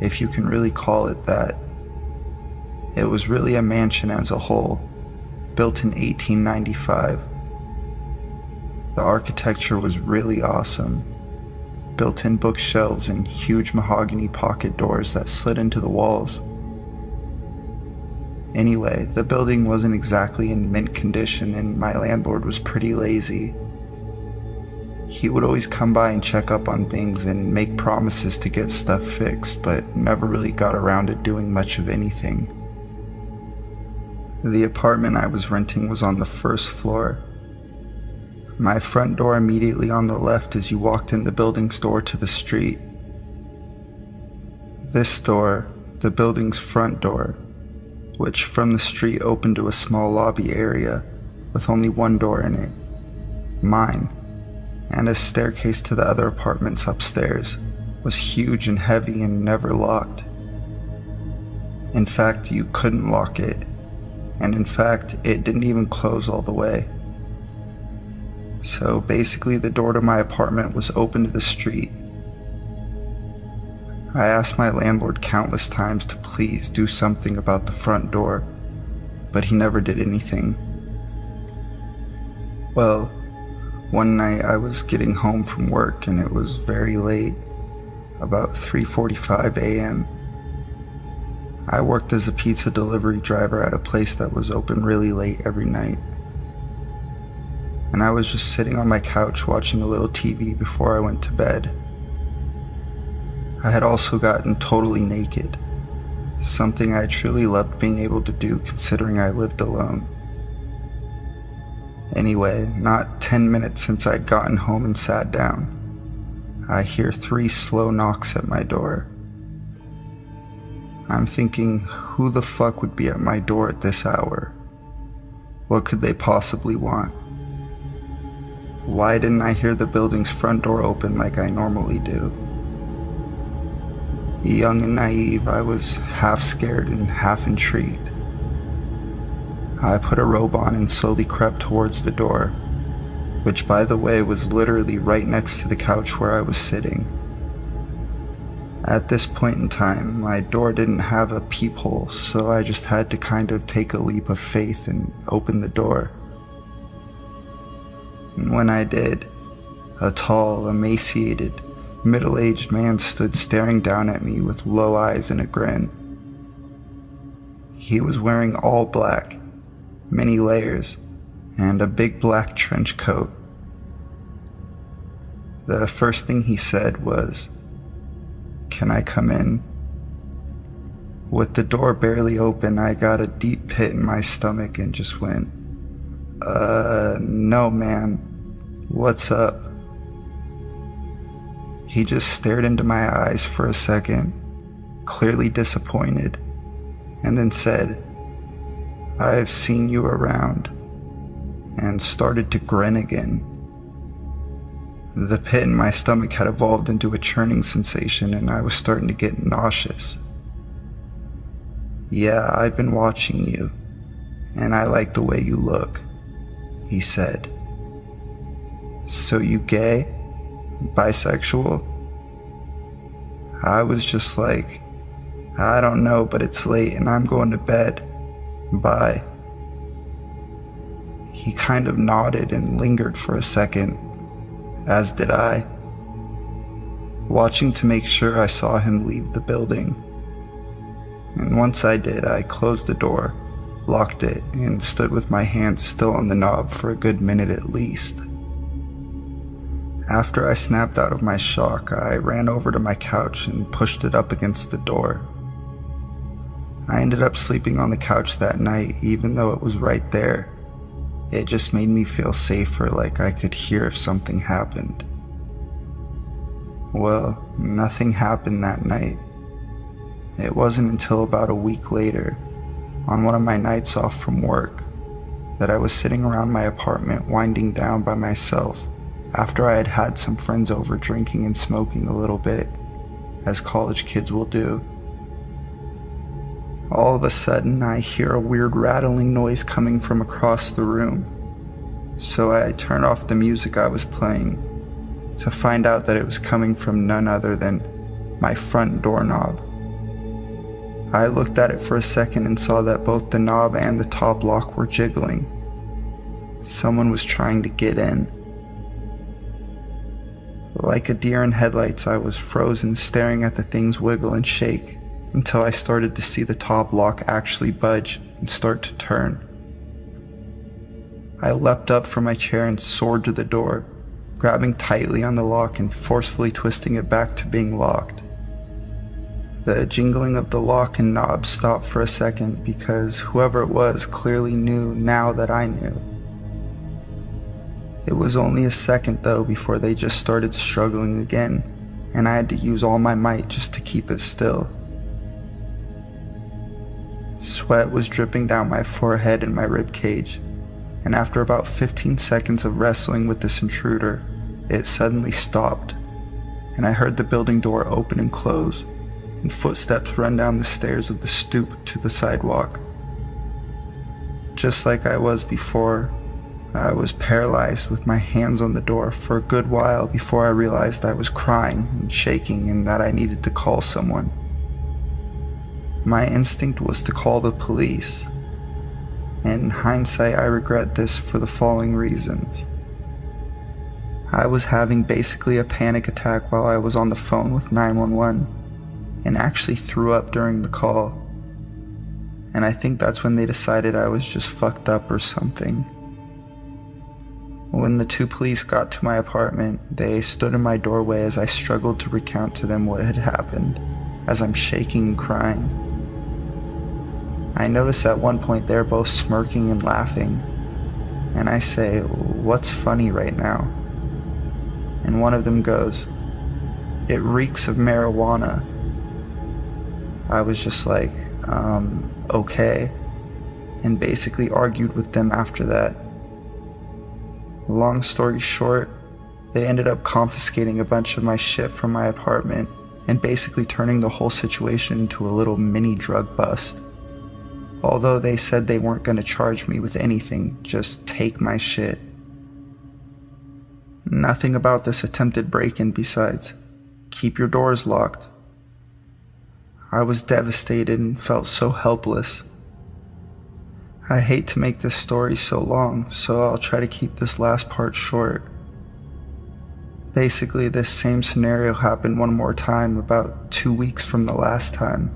if you can really call it that. It was really a mansion as a whole, built in 1895. The architecture was really awesome. Built-in bookshelves and huge mahogany pocket doors that slid into the walls. Anyway, the building wasn't exactly in mint condition and my landlord was pretty lazy. He would always come by and check up on things and make promises to get stuff fixed, but never really got around to doing much of anything. The apartment I was renting was on the first floor. My front door immediately on the left as you walked in the building's door to the street. This door, the building's front door, which from the street opened to a small lobby area with only one door in it, mine, and a staircase to the other apartments upstairs, was huge and heavy and never locked. In fact, you couldn't lock it, and in fact, it didn't even close all the way. So basically the door to my apartment was open to the street. I asked my landlord countless times to please do something about the front door, but he never did anything. Well, one night I was getting home from work and it was very late, about 3:45 a.m. I worked as a pizza delivery driver at a place that was open really late every night. And I was just sitting on my couch watching a little TV before I went to bed. I had also gotten totally naked, something I truly loved being able to do considering I lived alone. Anyway, not 10 minutes since I'd gotten home and sat down, I hear 3 slow knocks at my door. I'm thinking, who the fuck would be at my door at this hour? What could they possibly want? Why didn't I hear the building's front door open like I normally do? Young and naive, I was half scared and half intrigued. I put a robe on and slowly crept towards the door, which by the way was literally right next to the couch where I was sitting. At this point in time, my door didn't have a peephole, so I just had to kind of take a leap of faith and open the door. And when I did, a tall, emaciated, middle-aged man stood staring down at me with low eyes and a grin. He was wearing all black, many layers, and a big black trench coat. The first thing he said was, "Can I come in?" With the door barely open, I got a deep pit in my stomach and just went, no man, what's up?" He just stared into my eyes for a second, clearly disappointed, and then said, "I've seen you around," and started to grin again. The pit in my stomach had evolved into a churning sensation and I was starting to get nauseous. "Yeah, I've been watching you, and I like the way you look," he said. "So you gay? Bisexual?" I was just like, I don't know, but it's late and I'm going to bed. Bye. He kind of nodded and lingered for a second, as did I, watching to make sure I saw him leave the building. And once I did, I closed the door, locked it, and stood with my hands still on the knob for a good minute at least. After I snapped out of my shock, I ran over to my couch and pushed it up against the door. I ended up sleeping on the couch that night, even though it was right there. It just made me feel safer, like I could hear if something happened. Well, nothing happened that night. It wasn't until about a week later, on one of my nights off from work, that I was sitting around my apartment winding down by myself after I had had some friends over drinking and smoking a little bit, as college kids will do. All of a sudden, I hear a weird rattling noise coming from across the room, so I turned off the music I was playing to find out that it was coming from none other than my front doorknob. I looked at it for a second and saw that both the knob and the top lock were jiggling. Someone was trying to get in. Like a deer in headlights, I was frozen staring at the things wiggle and shake until I started to see the top lock actually budge and start to turn. I leapt up from my chair and soared to the door, grabbing tightly on the lock and forcefully twisting it back to being locked. The jingling of the lock and knob stopped for a second because whoever it was clearly knew now that I knew. It was only a second though before they just started struggling again, and I had to use all my might just to keep it still. Sweat was dripping down my forehead and my rib cage, and after about 15 seconds of wrestling with this intruder, it suddenly stopped, and I heard the building door open and close, and footsteps run down the stairs of the stoop to the sidewalk. Just like I was before, I was paralyzed with my hands on the door for a good while before I realized I was crying and shaking and that I needed to call someone. My instinct was to call the police. In hindsight, I regret this for the following reasons. I was having basically a panic attack while I was on the phone with 911 and actually threw up during the call. And I think that's when they decided I was just fucked up or something. When the two police got to my apartment, they stood in my doorway as I struggled to recount to them what had happened, as I'm shaking and crying. I noticed at one point they're both smirking and laughing, and I say, "What's funny right now?" And one of them goes, "It reeks of marijuana." I was just like, okay, and basically argued with them after that. Long story short, they ended up confiscating a bunch of my shit from my apartment and basically turning the whole situation into a little mini drug bust. Although they said they weren't going to charge me with anything, just take my shit. Nothing about this attempted break-in besides, keep your doors locked. I was devastated and felt so helpless. I hate to make this story so long, so I'll try to keep this last part short. Basically, this same scenario happened one more time about 2 weeks from the last time.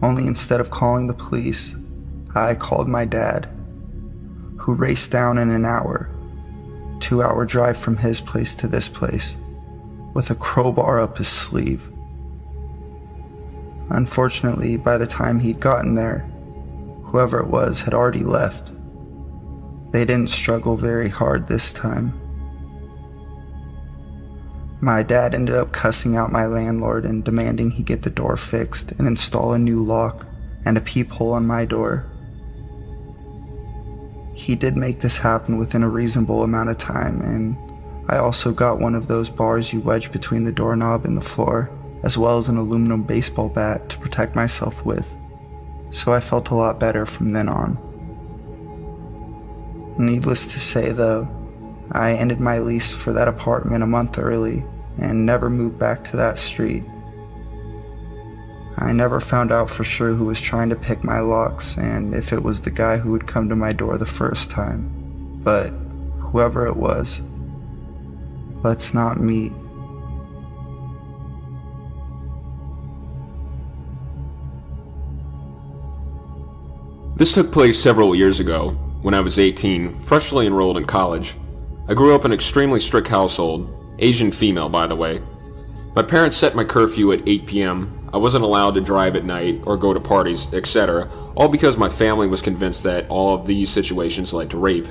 Only instead of calling the police, I called my dad, who raced down in an hour, 2-hour drive from his place to this place, with a crowbar up his sleeve. Unfortunately, by the time he'd gotten there, whoever it was had already left. They didn't struggle very hard this time. My dad ended up cussing out my landlord and demanding he get the door fixed and install a new lock and a peephole on my door. He did make this happen within a reasonable amount of time, and I also got one of those bars you wedge between the doorknob and the floor, as well as an aluminum baseball bat to protect myself with, so I felt a lot better from then on. Needless to say though, I ended my lease for that apartment a month early and never moved back to that street, I never found out for sure who was trying to pick my locks and if it was the guy who would come to my door the first time. But whoever it was, let's not meet. This took place several years ago, when I was 18, freshly enrolled in college. I grew up in an extremely strict household, Asian female by the way. My parents set my curfew at 8 p.m. I wasn't allowed to drive at night or go to parties, etc., all because my family was convinced that all of these situations led to rape.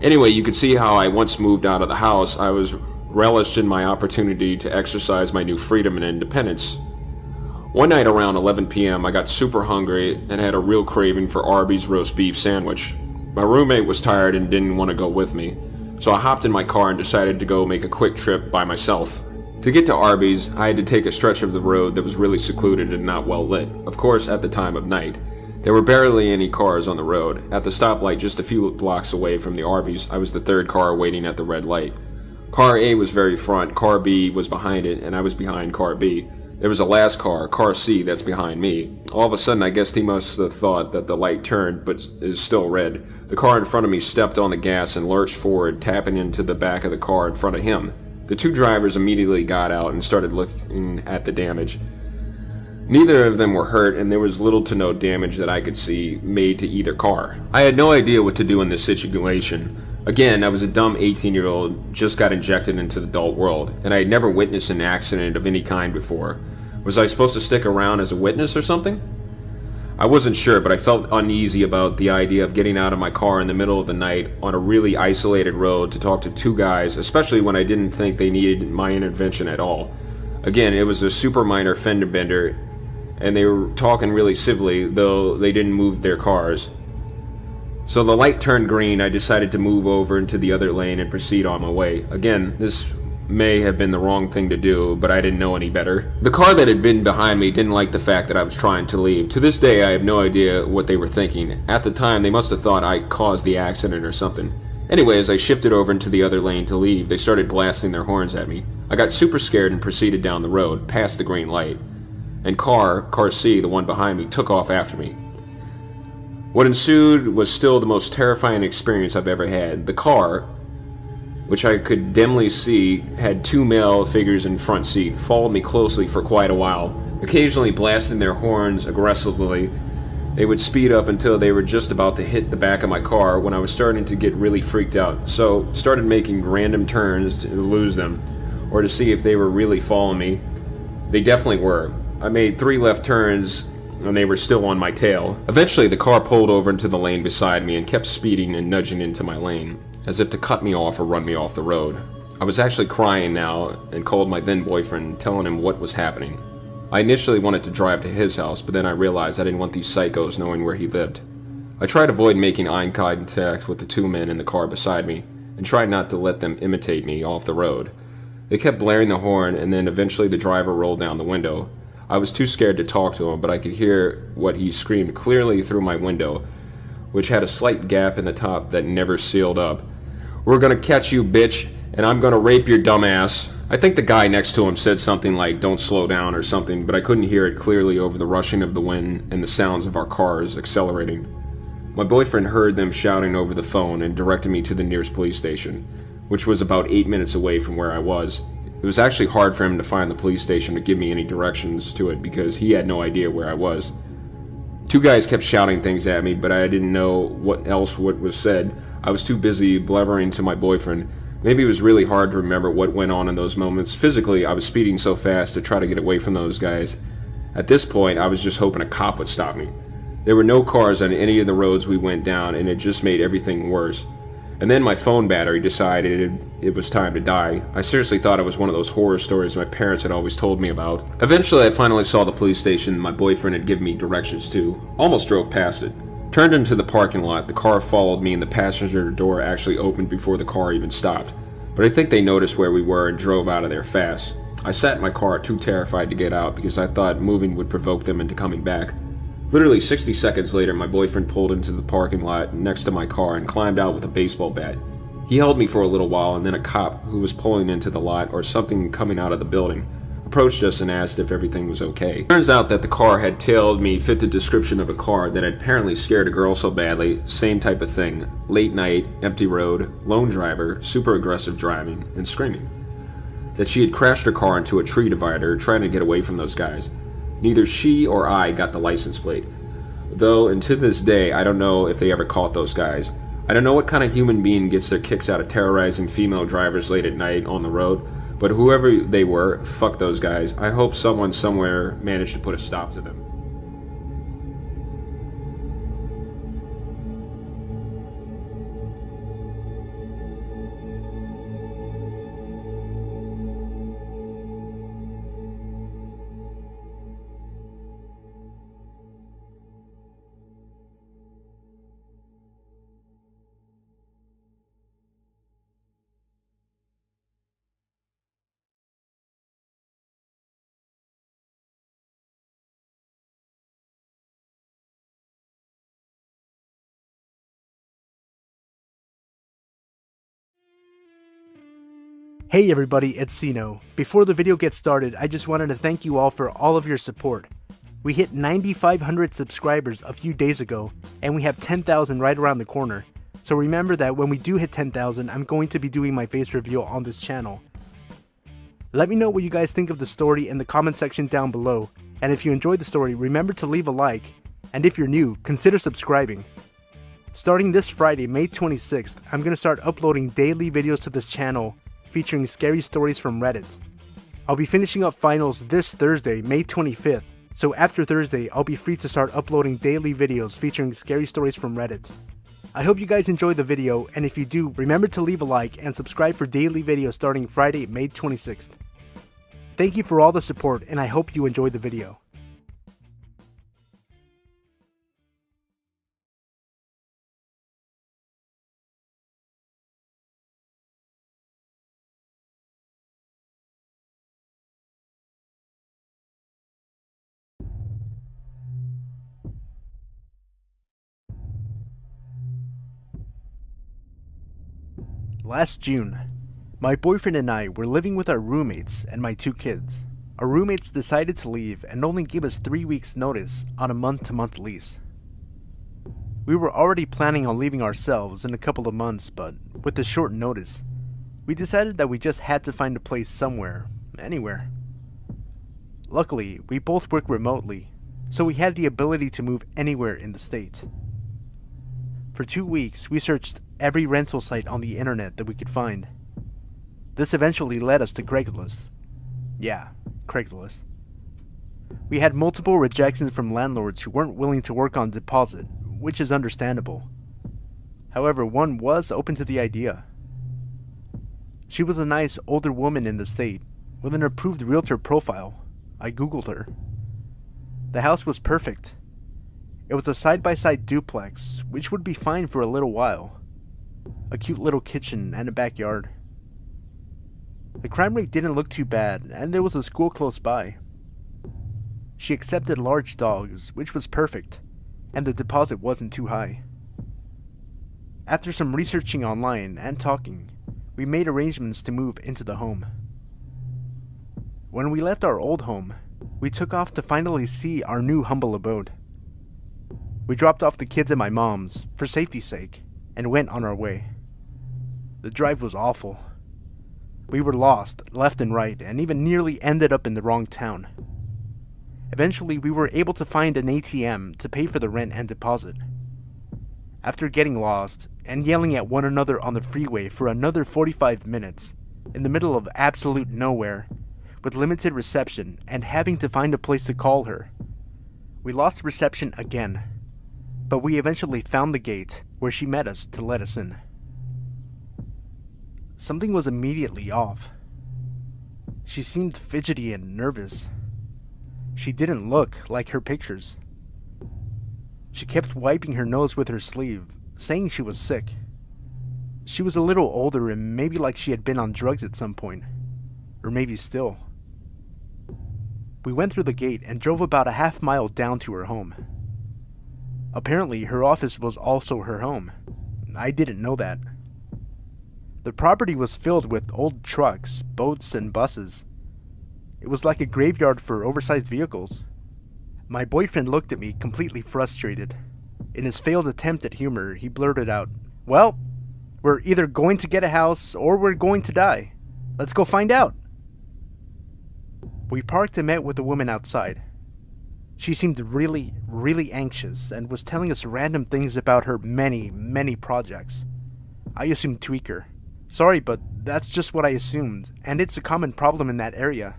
Anyway, you could see how I once moved out of the house, I was relished in my opportunity to exercise my new freedom and independence. One night around 11 p.m. I got super hungry and had a real craving for Arby's roast beef sandwich. My roommate was tired and didn't want to go with me, so I hopped in my car and decided to go make a quick trip by myself. To get to Arby's, I had to take a stretch of the road that was really secluded and not well lit, of course at the time of night. There were barely any cars on the road. At the stoplight just a few blocks away from the Arby's, I was the third car waiting at the red light. Car A was very front, car B was behind it, and I was behind car B. There was a last car, car C, that's behind me. All of a sudden I guess he must have thought that the light turned, but is still red. The car in front of me stepped on the gas and lurched forward, tapping into the back of the car in front of him. The two drivers immediately got out and started looking at the damage. Neither of them were hurt, and there was little to no damage that I could see made to either car. I had no idea what to do in this situation. Again, I was a dumb 18-year-old, just got injected into the adult world, and I had never witnessed an accident of any kind before. Was I supposed to stick around as a witness or something? I wasn't sure, but I felt uneasy about the idea of getting out of my car in the middle of the night on a really isolated road to talk to two guys, especially when I didn't think they needed my intervention at all. Again, it was a super minor fender bender, and they were talking really civilly, though they didn't move their cars. So the light turned green, I decided to move over into the other lane and proceed on my way. Again, this may have been the wrong thing to do, but I didn't know any better. The car that had been behind me didn't like the fact that I was trying to leave. To this day, I have no idea what they were thinking. At the time, they must have thought I caused the accident or something. Anyway, as I shifted over into the other lane to leave, they started blasting their horns at me. I got super scared and proceeded down the road, past the green light. And car C, the one behind me, took off after me. What ensued was still the most terrifying experience I've ever had. The car, which I could dimly see had two male figures in front seat, followed me closely for quite a while, occasionally blasting their horns aggressively. They would speed up until they were just about to hit the back of my car when I was starting to get really freaked out, so started making random turns to lose them, or to see if they were really following me. They definitely were. I made 3 left turns and they were still on my tail. Eventually the car pulled over into the lane beside me and kept speeding and nudging into my lane, as if to cut me off or run me off the road. I was actually crying now and called my then boyfriend, telling him what was happening. I initially wanted to drive to his house, but then I realized I didn't want these psychos knowing where he lived. I tried to avoid making eye contact with the 2 men in the car beside me, and tried not to let them imitate me off the road. They kept blaring the horn, and then eventually the driver rolled down the window. I was too scared to talk to him, but I could hear what he screamed clearly through my window, which had a slight gap in the top that never sealed up. "We're gonna catch you, bitch, and I'm gonna rape your dumb ass." I think the guy next to him said something like, "Don't slow down" or something, but I couldn't hear it clearly over the rushing of the wind and the sounds of our cars accelerating. My boyfriend heard them shouting over the phone and directed me to the nearest police station, which was about 8 minutes away from where I was. It was actually hard for him to find the police station to give me any directions to it because he had no idea where I was. 2 guys kept shouting things at me, but I didn't know what was said. I was too busy blubbering to my boyfriend. Maybe it was really hard to remember what went on in those moments. Physically, I was speeding so fast to try to get away from those guys. At this point, I was just hoping a cop would stop me. There were no cars on any of the roads we went down, and it just made everything worse. And then my phone battery decided it was time to die. I seriously thought it was one of those horror stories my parents had always told me about. Eventually, I finally saw the police station my boyfriend had given me directions to. Almost drove past it. Turned into the parking lot, the car followed me and the passenger door actually opened before the car even stopped. But I think they noticed where we were and drove out of there fast. I sat in my car too terrified to get out because I thought moving would provoke them into coming back. Literally 60 seconds later, my boyfriend pulled into the parking lot next to my car and climbed out with a baseball bat. He held me for a little while and then a cop who was pulling into the lot or something coming out of the building approached us and asked if everything was okay. Turns out that the car had tailed me fit the description of a car that had apparently scared a girl so badly, same type of thing, late night, empty road, lone driver, super aggressive driving, and screaming. That she had crashed her car into a tree divider trying to get away from those guys. Neither she or I got the license plate. Though, and to this day, I don't know if they ever caught those guys. I don't know what kind of human being gets their kicks out of terrorizing female drivers late at night on the road, but whoever they were, fuck those guys. I hope someone somewhere managed to put a stop to them. Hey everybody, it's Sino. Before the video gets started, I just wanted to thank you all for all of your support. We hit 9,500 subscribers a few days ago, and we have 10,000 right around the corner. So remember that when we do hit 10,000, I'm going to be doing my face reveal on this channel. Let me know what you guys think of the story in the comment section down below, and if you enjoyed the story, remember to leave a like, and if you're new, consider subscribing. Starting this Friday, May 26th, I'm going to start uploading daily videos to this channel featuring scary stories from Reddit. I'll be finishing up finals this Thursday, May 25th, so after Thursday, I'll be free to start uploading daily videos featuring scary stories from Reddit. I hope you guys enjoyed the video, and if you do, remember to leave a like and subscribe for daily videos starting Friday, May 26th. Thank you for all the support, and I hope you enjoyed the video. Last June, my boyfriend and I were living with our roommates and my 2 kids. Our roommates decided to leave and only give us 3 weeks notice on a month-to-month lease. We were already planning on leaving ourselves in a couple of months, but with the short notice, we decided that we just had to find a place somewhere, anywhere. Luckily, we both work remotely, so we had the ability to move anywhere in the state. For 2 weeks, we searched every rental site on the internet that we could find. This eventually led us to Craigslist. Yeah, Craigslist. We had multiple rejections from landlords who weren't willing to work on deposit, which is understandable. However, one was open to the idea. She was a nice older woman in the state, with an approved realtor profile. I googled her. The house was perfect. It was a side-by-side duplex, which would be fine for a little while. A cute little kitchen and a backyard. The crime rate didn't look too bad, and there was a school close by. She accepted large dogs, which was perfect, and the deposit wasn't too high. After some researching online and talking, we made arrangements to move into the home. When we left our old home, we took off to finally see our new humble abode. We dropped off the kids at my mom's, for safety's sake, and went on our way. The drive was awful. We were lost, left and right, and even nearly ended up in the wrong town. Eventually, we were able to find an ATM to pay for the rent and deposit. After getting lost, and yelling at one another on the freeway for another 45 minutes, in the middle of absolute nowhere, with limited reception and having to find a place to call her, we lost reception again. But we eventually found the gate where she met us to let us in. Something was immediately off. She seemed fidgety and nervous. She didn't look like her pictures. She kept wiping her nose with her sleeve, saying she was sick. She was a little older and maybe like she had been on drugs at some point. Or maybe still. We went through the gate and drove about a half mile down to her home. Apparently, her office was also her home. I didn't know that. The property was filled with old trucks, boats, and buses. It was like a graveyard for oversized vehicles. My boyfriend looked at me completely frustrated. In his failed attempt at humor, he blurted out, "Well, we're either going to get a house or we're going to die. Let's go find out." We parked and met with a woman outside. She seemed really, really anxious and was telling us random things about her many, many projects. I assumed tweaker. Sorry, but that's just what I assumed, and it's a common problem in that area.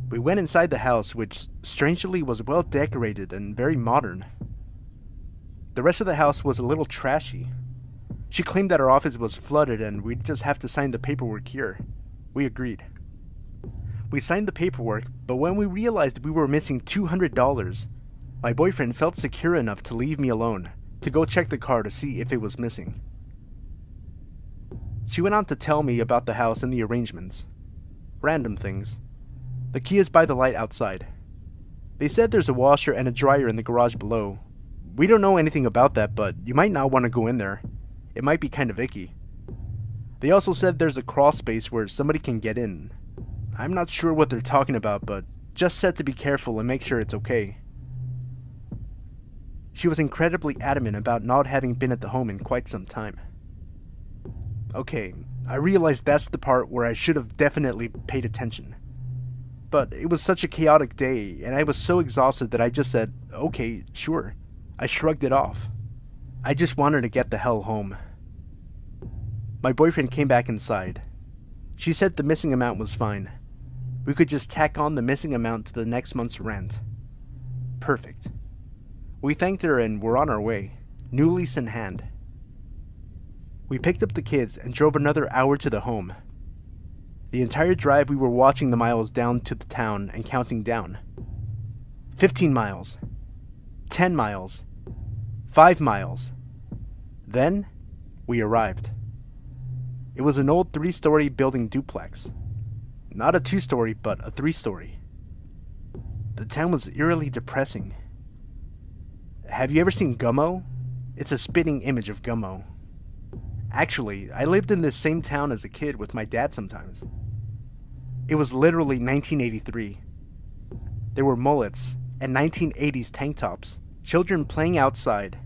We went inside the house, which strangely was well decorated and very modern. The rest of the house was a little trashy. She claimed that our office was flooded and we'd just have to sign the paperwork here. We agreed. We signed the paperwork, but when we realized we were missing $200, my boyfriend felt secure enough to leave me alone, to go check the car to see if it was missing. She went on to tell me about the house and the arrangements. Random things. The key is by the light outside. They said there's a washer and a dryer in the garage below. We don't know anything about that, but you might not want to go in there. It might be kind of icky. They also said there's a crawl space where somebody can get in. I'm not sure what they're talking about, but just said to be careful and make sure it's okay. She was incredibly adamant about not having been at the home in quite some time. Okay, I realized that's the part where I should have definitely paid attention. But it was such a chaotic day, and I was so exhausted that I just said, okay, sure. I shrugged it off. I just wanted to get the hell home. My boyfriend came back inside. She said the missing amount was fine. We could just tack on the missing amount to the next month's rent. Perfect. We thanked her and were on our way, new lease in hand. We picked up the kids and drove another hour to the home. The entire drive we were watching the miles down to the town and counting down. 15 miles. 10 miles. 5 miles. Then, we arrived. It was an old 3-story building duplex. Not a 2-story, but a 3-story. The town was eerily depressing. Have you ever seen Gummo? It's a spitting image of Gummo. Actually, I lived in this same town as a kid with my dad sometimes. It was literally 1983. There were mullets and 1980s tank tops, children playing outside,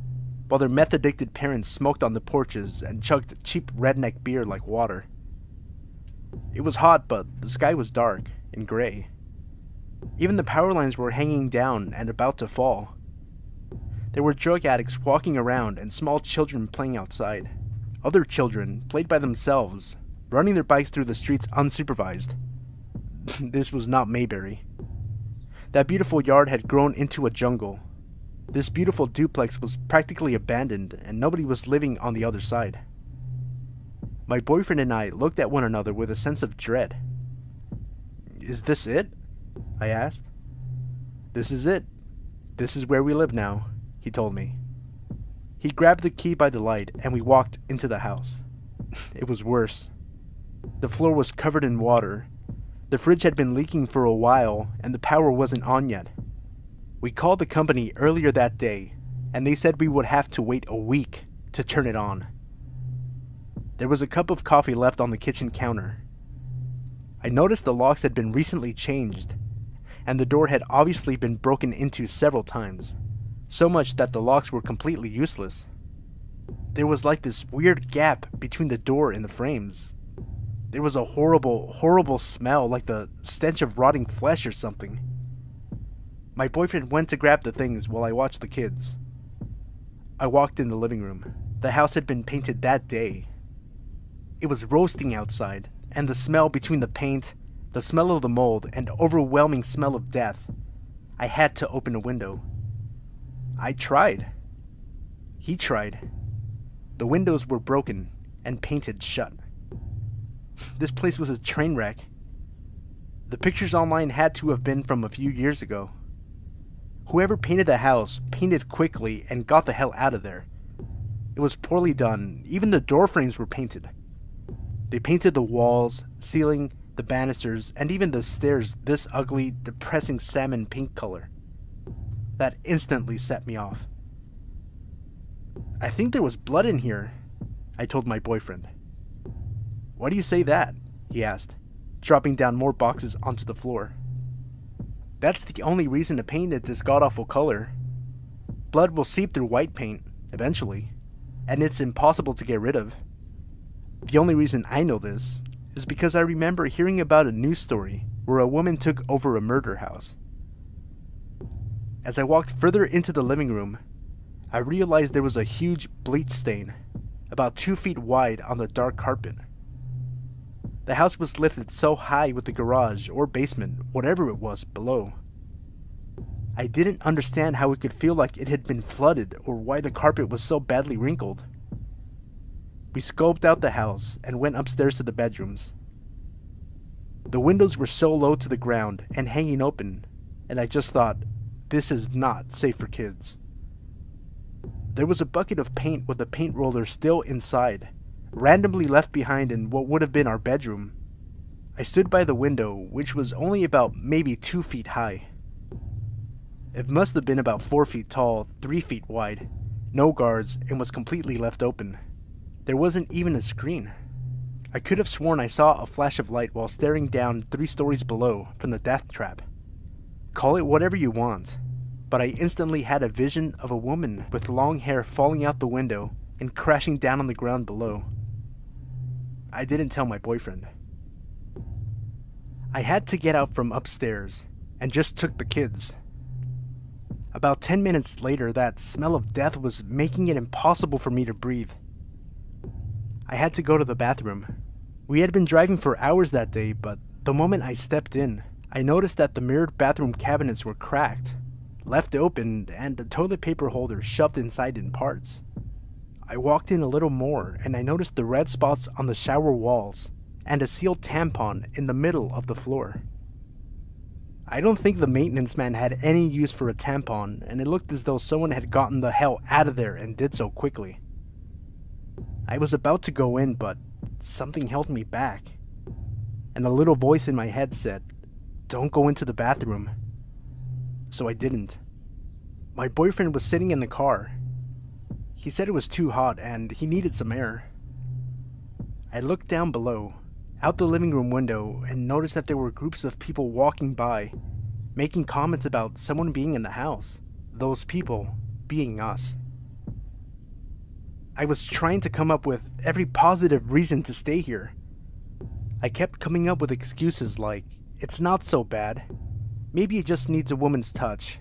while their meth-addicted parents smoked on the porches and chugged cheap redneck beer like water. It was hot, but the sky was dark and gray. Even the power lines were hanging down and about to fall. There were drug addicts walking around and small children playing outside. Other children played by themselves, running their bikes through the streets unsupervised. This was not Mayberry. That beautiful yard had grown into a jungle. This beautiful duplex was practically abandoned and nobody was living on the other side. My boyfriend and I looked at one another with a sense of dread. "Is this it?" I asked. "This is it. This is where we live now," he told me. He grabbed the key by the light and we walked into the house. It was worse. The floor was covered in water. The fridge had been leaking for a while and the power wasn't on yet. We called the company earlier that day and they said we would have to wait a week to turn it on. There was a cup of coffee left on the kitchen counter. I noticed the locks had been recently changed, and the door had obviously been broken into several times, so much that the locks were completely useless. There was like this weird gap between the door and the frames. There was a horrible, horrible smell, like the stench of rotting flesh or something. My boyfriend went to grab the things while I watched the kids. I walked in the living room. The house had been painted that day. It was roasting outside, and the smell between the paint, the smell of the mold, and overwhelming smell of death. I had to open a window. I tried. He tried. The windows were broken and painted shut. This place was a train wreck. The pictures online had to have been from a few years ago. Whoever painted the house painted quickly and got the hell out of there. It was poorly done. Even the door frames were painted. They painted the walls, ceiling, the banisters, and even the stairs this ugly, depressing salmon pink color. That instantly set me off. "I think there was blood in here," I told my boyfriend. "Why do you say that?" he asked. dropping down more boxes onto the floor. That's the only reason to paint it this god-awful color. Blood will seep through white paint, eventually, and it's impossible to get rid of. The only reason I know this is because I remember hearing about a news story where a woman took over a murder house. As I walked further into the living room, I realized there was a huge bleach stain, about 2 feet wide on the dark carpet. The house was lifted so high with the garage or basement, whatever it was, below. I didn't understand how it could feel like it had been flooded or why the carpet was so badly wrinkled. We scoped out the house and went upstairs to the bedrooms. The windows were so low to the ground and hanging open, and I just thought, this is not safe for kids. There was a bucket of paint with a paint roller still inside, randomly left behind in what would have been our bedroom. I stood by the window, which was only about maybe 2 feet high. It must have been about 4 feet tall, 3 feet wide, no guards, and was completely left open. There wasn't even a screen. I could have sworn I saw a flash of light while staring down 3 stories below from the death trap. Call it whatever you want, but I instantly had a vision of a woman with long hair falling out the window and crashing down on the ground below. I didn't tell my boyfriend. I had to get out from upstairs and just took the kids. About 10 minutes later, that smell of death was making it impossible for me to breathe. I had to go to the bathroom. We had been driving for hours that day, but the moment I stepped in, I noticed that the mirrored bathroom cabinets were cracked, left open, and the toilet paper holder shoved inside in parts. I walked in a little more, and I noticed the red spots on the shower walls, and a sealed tampon in the middle of the floor. I don't think the maintenance man had any use for a tampon, and it looked as though someone had gotten the hell out of there and did so quickly. I was about to go in, but something held me back, and a little voice in my head said, "Don't go into the bathroom." So I didn't. My boyfriend was sitting in the car. He said it was too hot and he needed some air. I looked down below, out the living room window, and noticed that there were groups of people walking by, making comments about someone being in the house, those people being us. I was trying to come up with every positive reason to stay here. I kept coming up with excuses like, it's not so bad. Maybe it just needs a woman's touch.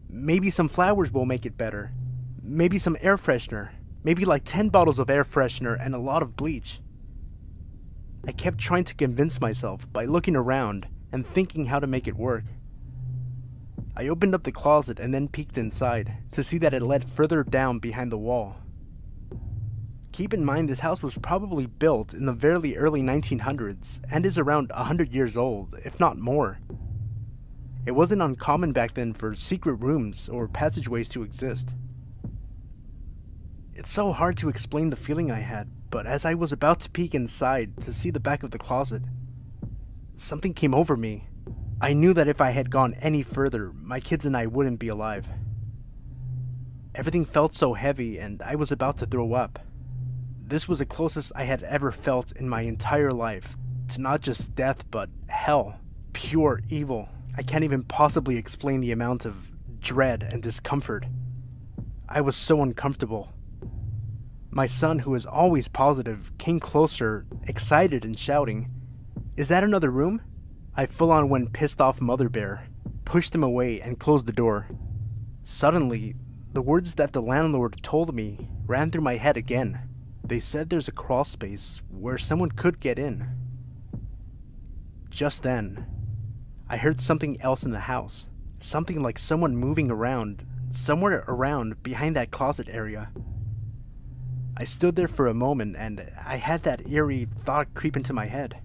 Maybe some flowers will make it better. Maybe some air freshener. Maybe like 10 bottles of air freshener and a lot of bleach. I kept trying to convince myself by looking around and thinking how to make it work. I opened up the closet and then peeked inside to see that it led further down behind the wall. Keep in mind this house was probably built in the very early 1900s and is around 100 years old, if not more. It wasn't uncommon back then for secret rooms or passageways to exist. It's so hard to explain the feeling I had, but as I was about to peek inside to see the back of the closet, something came over me. I knew that if I had gone any further, my kids and I wouldn't be alive. Everything felt so heavy and I was about to throw up. This was the closest I had ever felt in my entire life to not just death, but hell, pure evil. I can't even possibly explain the amount of dread and discomfort. I was so uncomfortable. My son, who is always positive, came closer, excited and shouting, "Is that another room?" I full-on went pissed off mother bear, pushed him away and closed the door. Suddenly, the words that the landlord told me ran through my head again. They said there's a crawl space where someone could get in. Just then, I heard something else in the house. Something like someone moving around, somewhere around behind that closet area. I stood there for a moment and I had that eerie thought creep into my head.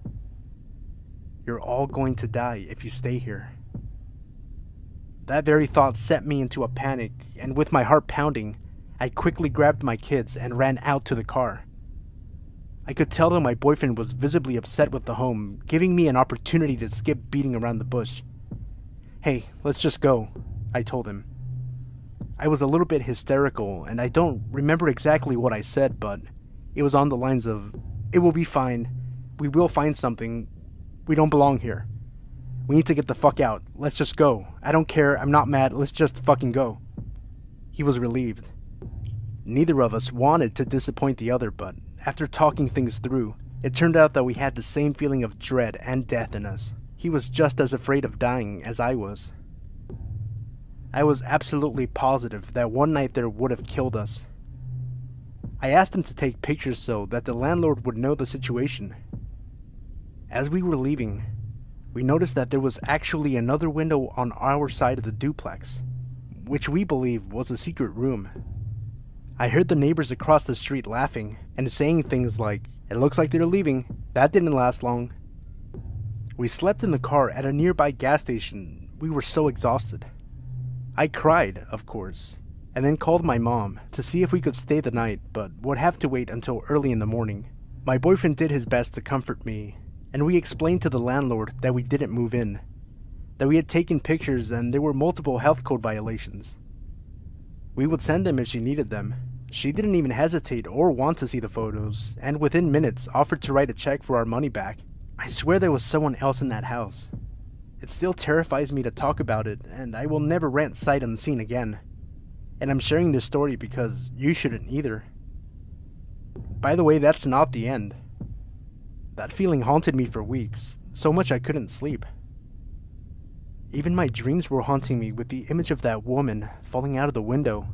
You're all going to die if you stay here. That very thought sent me into a panic, and with my heart pounding, I quickly grabbed my kids and ran out to the car. I could tell that my boyfriend was visibly upset with the home, giving me an opportunity to skip beating around the bush. "Hey, let's just go," I told him. I was a little bit hysterical, and I don't remember exactly what I said, but it was on the lines of, "It will be fine. We will find something. We don't belong here. We need to get the fuck out. Let's just go. I don't care. I'm not mad. Let's just fucking go." He was relieved. Neither of us wanted to disappoint the other, but after talking things through, it turned out that we had the same feeling of dread and death in us. He was just as afraid of dying as I was. I was absolutely positive that one night there would have killed us. I asked him to take pictures so that the landlord would know the situation. As we were leaving, we noticed that there was actually another window on our side of the duplex, which we believe was a secret room. I heard the neighbors across the street laughing and saying things like, "It looks like they're leaving. That didn't last long." We slept in the car at a nearby gas station. We were so exhausted. I cried, of course, and then called my mom to see if we could stay the night, but would have to wait until early in the morning. My boyfriend did his best to comfort me, and we explained to the landlord that we didn't move in, that we had taken pictures and there were multiple health code violations. We would send them if she needed them. She didn't even hesitate or want to see the photos, and within minutes offered to write a check for our money back. I swear there was someone else in that house. It still terrifies me to talk about it, and I will never rant sight unseen again. And I'm sharing this story because you shouldn't either. By the way, that's not the end. That feeling haunted me for weeks, so much I couldn't sleep. Even my dreams were haunting me with the image of that woman falling out of the window.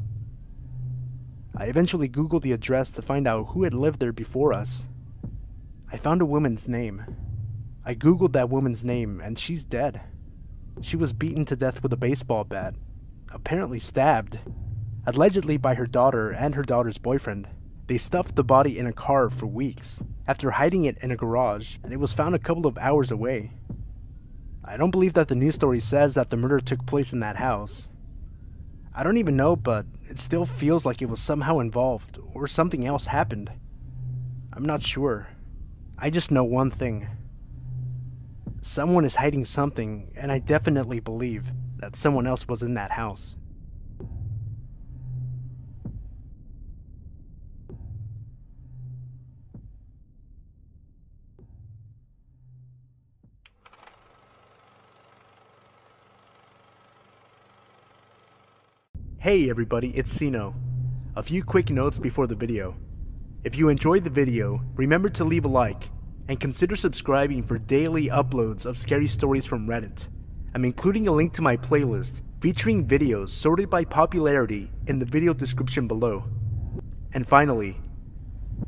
I eventually Googled the address to find out who had lived there before us. I found a woman's name. I Googled that woman's name, and she's dead. She was beaten to death with a baseball bat, apparently stabbed, allegedly by her daughter and her daughter's boyfriend. They stuffed the body in a car for weeks, after hiding it in a garage, and it was found a couple of hours away. I don't believe that the news story says that the murder took place in that house. I don't even know, but it still feels like it was somehow involved, or something else happened. I'm not sure. I just know one thing. Someone is hiding something, and I definitely believe that someone else was in that house. Hey everybody, it's Sino. A few quick notes before the video. If you enjoyed the video, remember to leave a like, and consider subscribing for daily uploads of scary stories from Reddit. I'm including a link to my playlist featuring videos sorted by popularity in the video description below. And finally,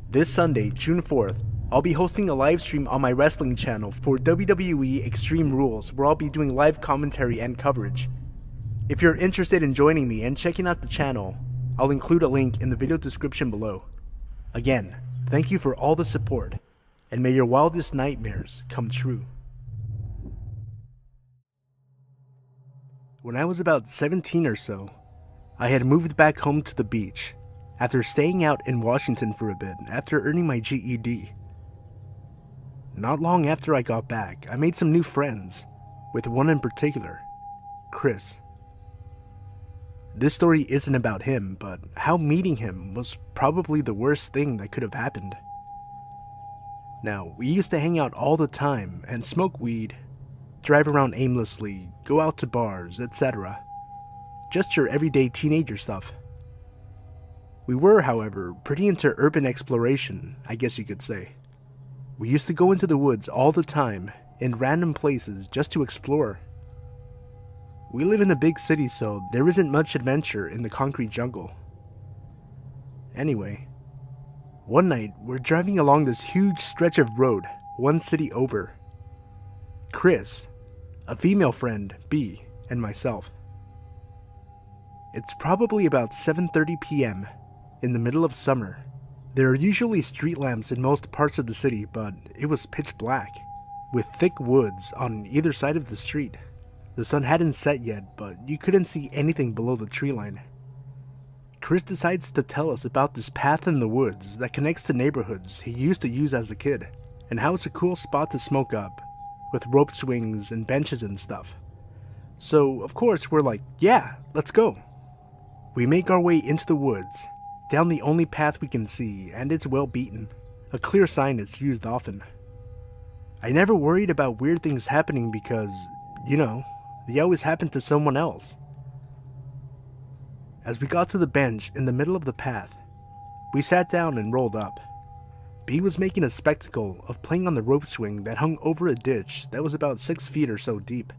this Sunday, June 4th, I'll be hosting a live stream on my wrestling channel for WWE Extreme Rules, where I'll be doing live commentary and coverage. If you're interested in joining me and checking out the channel, I'll include a link in the video description below. Again, thank you for all the support, and may your wildest nightmares come true. When I was about 17 or so, I had moved back home to the beach after staying out in Washington for a bit after earning my GED. Not long after I got back, I made some new friends, with one in particular, Chris. This story isn't about him, but how meeting him was probably the worst thing that could have happened. Now, we used to hang out all the time and smoke weed, drive around aimlessly, go out to bars, etc. Just your everyday teenager stuff. We were, however, pretty into urban exploration, I guess you could say. We used to go into the woods all the time, in random places, just to explore. We live in a big city, so there isn't much adventure in the concrete jungle. Anyway, one night we're driving along this huge stretch of road, one city over. Chris, a female friend, B, and myself. It's probably about 7:30 p.m. in the middle of summer. There are usually street lamps in most parts of the city, but it was pitch black, with thick woods on either side of the street. The sun hadn't set yet, but you couldn't see anything below the tree line. Chris decides to tell us about this path in the woods that connects to neighborhoods he used to use as a kid, and how it's a cool spot to smoke up, with rope swings and benches and stuff. So, of course, we're like, yeah, let's go. We make our way into the woods, down the only path we can see, and it's well beaten, a clear sign it's used often. I never worried about weird things happening because, they always happen to someone else. As we got to the bench in the middle of the path, we sat down and rolled up. B was making a spectacle of playing on the rope swing that hung over a ditch that was about 6 feet or so deep.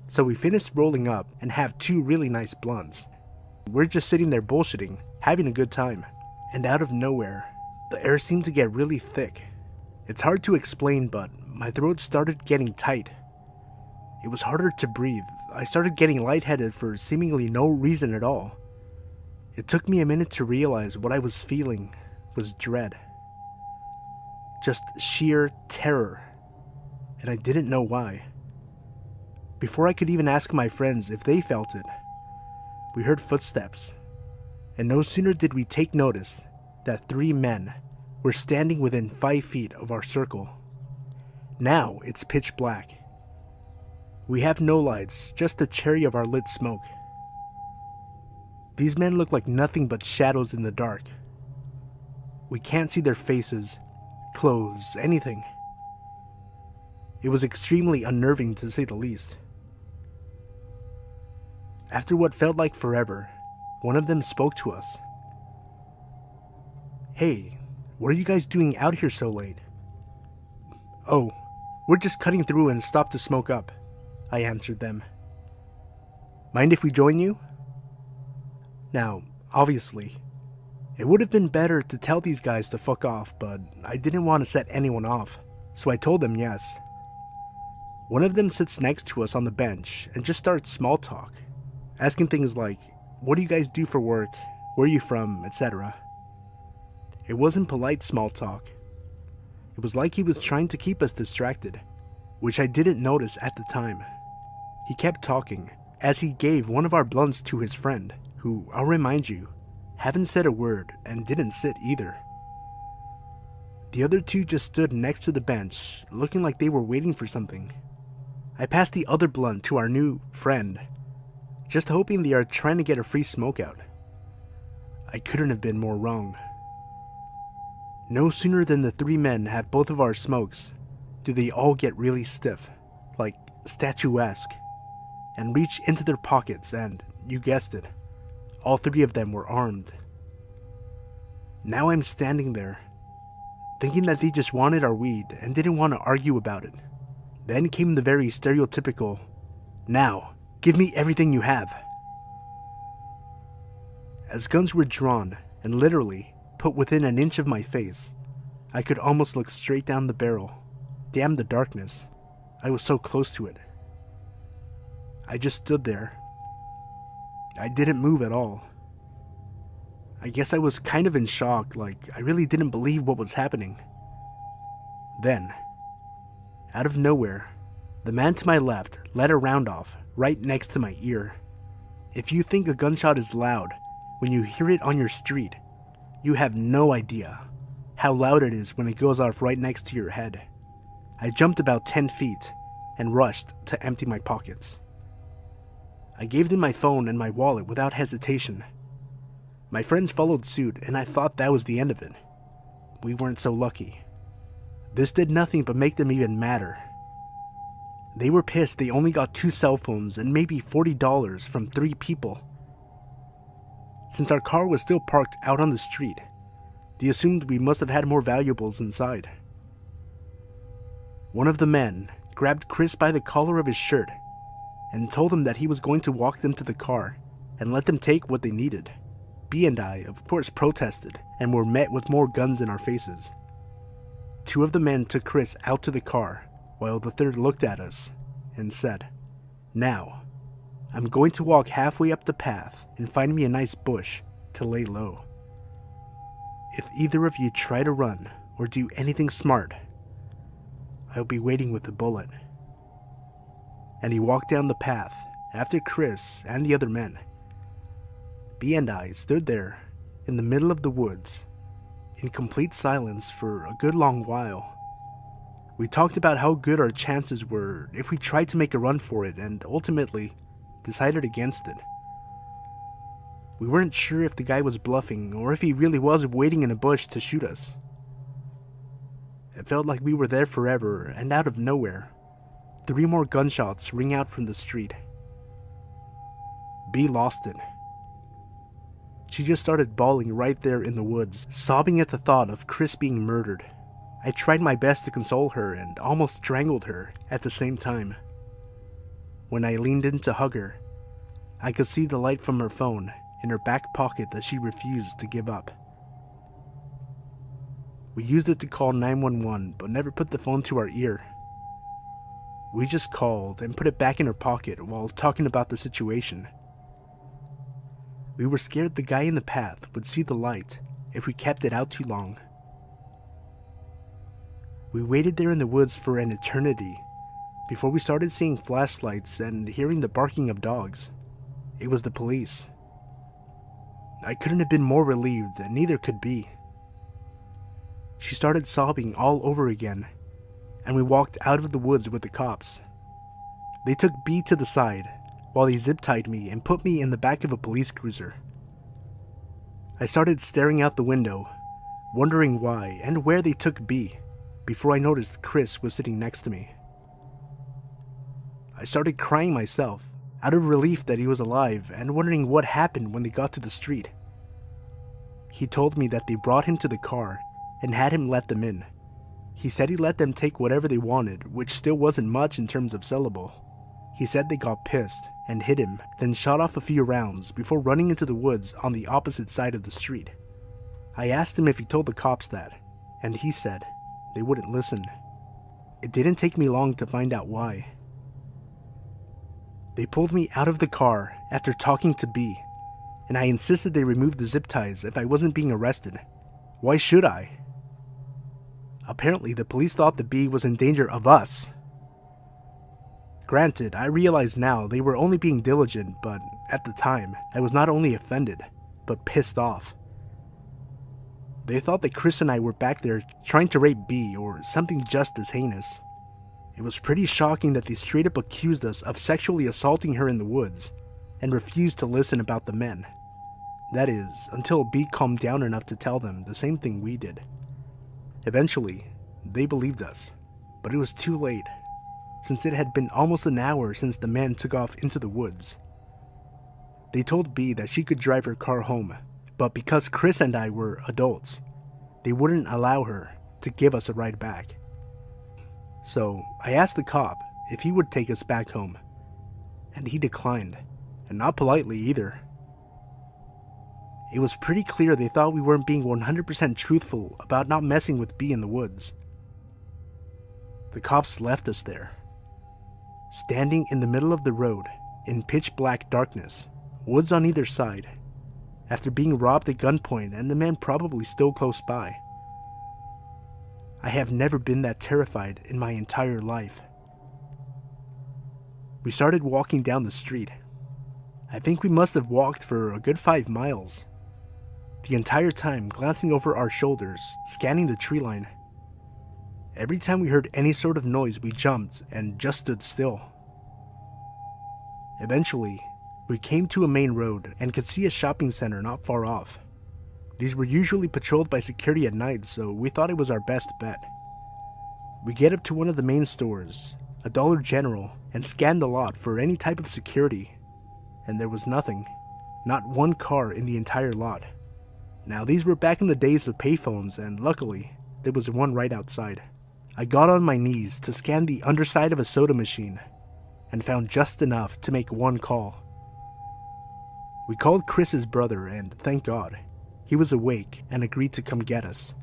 So we finished rolling up and have 2 really nice blunts. We're just sitting there bullshitting, having a good time. And out of nowhere, the air seemed to get really thick. It's hard to explain, but my throat started getting tight. It was harder to breathe. I started getting lightheaded for seemingly no reason at all. It took me a minute to realize what I was feeling was dread. Just sheer terror. And I didn't know why. Before I could even ask my friends if they felt it, we heard footsteps. And no sooner did we take notice that 3 men were standing within 5 feet of our circle. Now it's pitch black. We have no lights, just the cherry of our lit smoke. These men look like nothing but shadows in the dark. We can't see their faces, clothes, anything. It was extremely unnerving to say the least. After what felt like forever, one of them spoke to us. "Hey, what are you guys doing out here so late?" "Oh, we're just cutting through and stopped to smoke up," I answered them. "Mind if we join you?" Now, obviously, it would have been better to tell these guys to fuck off, but I didn't want to set anyone off, so I told them yes. One of them sits next to us on the bench and just starts small talk, asking things like, "What do you guys do for work? Where are you from?" etc. It wasn't polite small talk. It was like he was trying to keep us distracted, which I didn't notice at the time. He kept talking as he gave one of our blunts to his friend, who, I'll remind you, haven't said a word and didn't sit either. The other 2 just stood next to the bench, looking like they were waiting for something. I passed the other blunt to our new friend, just hoping they are trying to get a free smoke out. I couldn't have been more wrong. No sooner than the 3 men have both of our smokes do they all get really stiff, like statuesque, and reach into their pockets and, you guessed it, all 3 of them were armed. Now I'm standing there, thinking that they just wanted our weed and didn't want to argue about it. Then came the very stereotypical, "Now, give me everything you have." As guns were drawn and literally put within an inch of my face, I could almost look straight down the barrel. Damn the darkness. I was so close to it. I just stood there. I didn't move at all. I guess I was kind of in shock, like I really didn't believe what was happening. Then, out of nowhere, the man to my left let a round off right next to my ear. If you think a gunshot is loud when you hear it on your street, you have no idea how loud it is when it goes off right next to your head. I jumped about 10 feet and rushed to empty my pockets. I gave them my phone and my wallet without hesitation. My friends followed suit, and I thought that was the end of it. We weren't so lucky. This did nothing but make them even madder. They were pissed they only got 2 cell phones and maybe $40 from 3 people. Since our car was still parked out on the street, they assumed we must have had more valuables inside. One of the men grabbed Chris by the collar of his shirt and told him that he was going to walk them to the car and let them take what they needed. B and I, of course, protested and were met with more guns in our faces. 2 of the men took Chris out to the car while the 3rd looked at us and said, "Now, I'm going to walk halfway up the path and find me a nice bush to lay low. If either of you try to run or do anything smart, I'll be waiting with a bullet." And he walked down the path after Chris and the other men. B and I stood there in the middle of the woods in complete silence for a good long while. We talked about how good our chances were if we tried to make a run for it and ultimately decided against it. We weren't sure if the guy was bluffing or if he really was waiting in a bush to shoot us. It felt like we were there forever, and out of nowhere, 3 more gunshots ring out from the street. B lost it. She just started bawling right there in the woods, sobbing at the thought of Chris being murdered. I tried my best to console her and almost strangled her at the same time. When I leaned in to hug her, I could see the light from her phone in her back pocket that she refused to give up. We used it to call 911, but never put the phone to our ear. We just called and put it back in her pocket while talking about the situation. We were scared the guy in the path would see the light if we kept it out too long. We waited there in the woods for an eternity before we started seeing flashlights and hearing the barking of dogs. It was the police. I couldn't have been more relieved, and neither could B. She started sobbing all over again, and we walked out of the woods with the cops. They took B to the side while they zip-tied me and put me in the back of a police cruiser. I started staring out the window, wondering why and where they took B, before I noticed Chris was sitting next to me. I started crying myself, out of relief that he was alive and wondering what happened when they got to the street. He told me that they brought him to the car and had him let them in. He said he let them take whatever they wanted, which still wasn't much in terms of sellable. He said they got pissed and hit him, then shot off a few rounds before running into the woods on the opposite side of the street. I asked him if he told the cops that, and he said they wouldn't listen. It didn't take me long to find out why. They pulled me out of the car after talking to B, and I insisted they remove the zip ties if I wasn't being arrested. Why should I? Apparently, the police thought the B was in danger of us. Granted, I realize now they were only being diligent, but at the time, I was not only offended, but pissed off. They thought that Chris and I were back there trying to rape B or something just as heinous. It was pretty shocking that they straight up accused us of sexually assaulting her in the woods and refused to listen about the men. That is, until B calmed down enough to tell them the same thing we did. Eventually, they believed us, but it was too late, since it had been almost an hour since the man took off into the woods. They told B that she could drive her car home, but because Chris and I were adults, they wouldn't allow her to give us a ride back. So I asked the cop if he would take us back home, and he declined, and not politely either. It was pretty clear they thought we weren't being 100% truthful about not messing with B in the woods. The cops left us there, standing in the middle of the road in pitch black darkness, woods on either side, after being robbed at gunpoint and the man probably still close by. I have never been that terrified in my entire life. We started walking down the street. I think we must have walked for a good 5 miles. The entire time glancing over our shoulders, scanning the tree line. Every time we heard any sort of noise, we jumped and just stood still. Eventually, we came to a main road and could see a shopping center not far off. These were usually patrolled by security at night, so we thought it was our best bet. We get up to one of the main stores, a Dollar General, and scanned the lot for any type of security, and there was nothing. Not one car in the entire lot. Now, these were back in the days of payphones, and luckily, there was one right outside. I got on my knees to scan the underside of a soda machine, and found just enough to make one call. We called Chris's brother, and thank God, he was awake and agreed to come get us.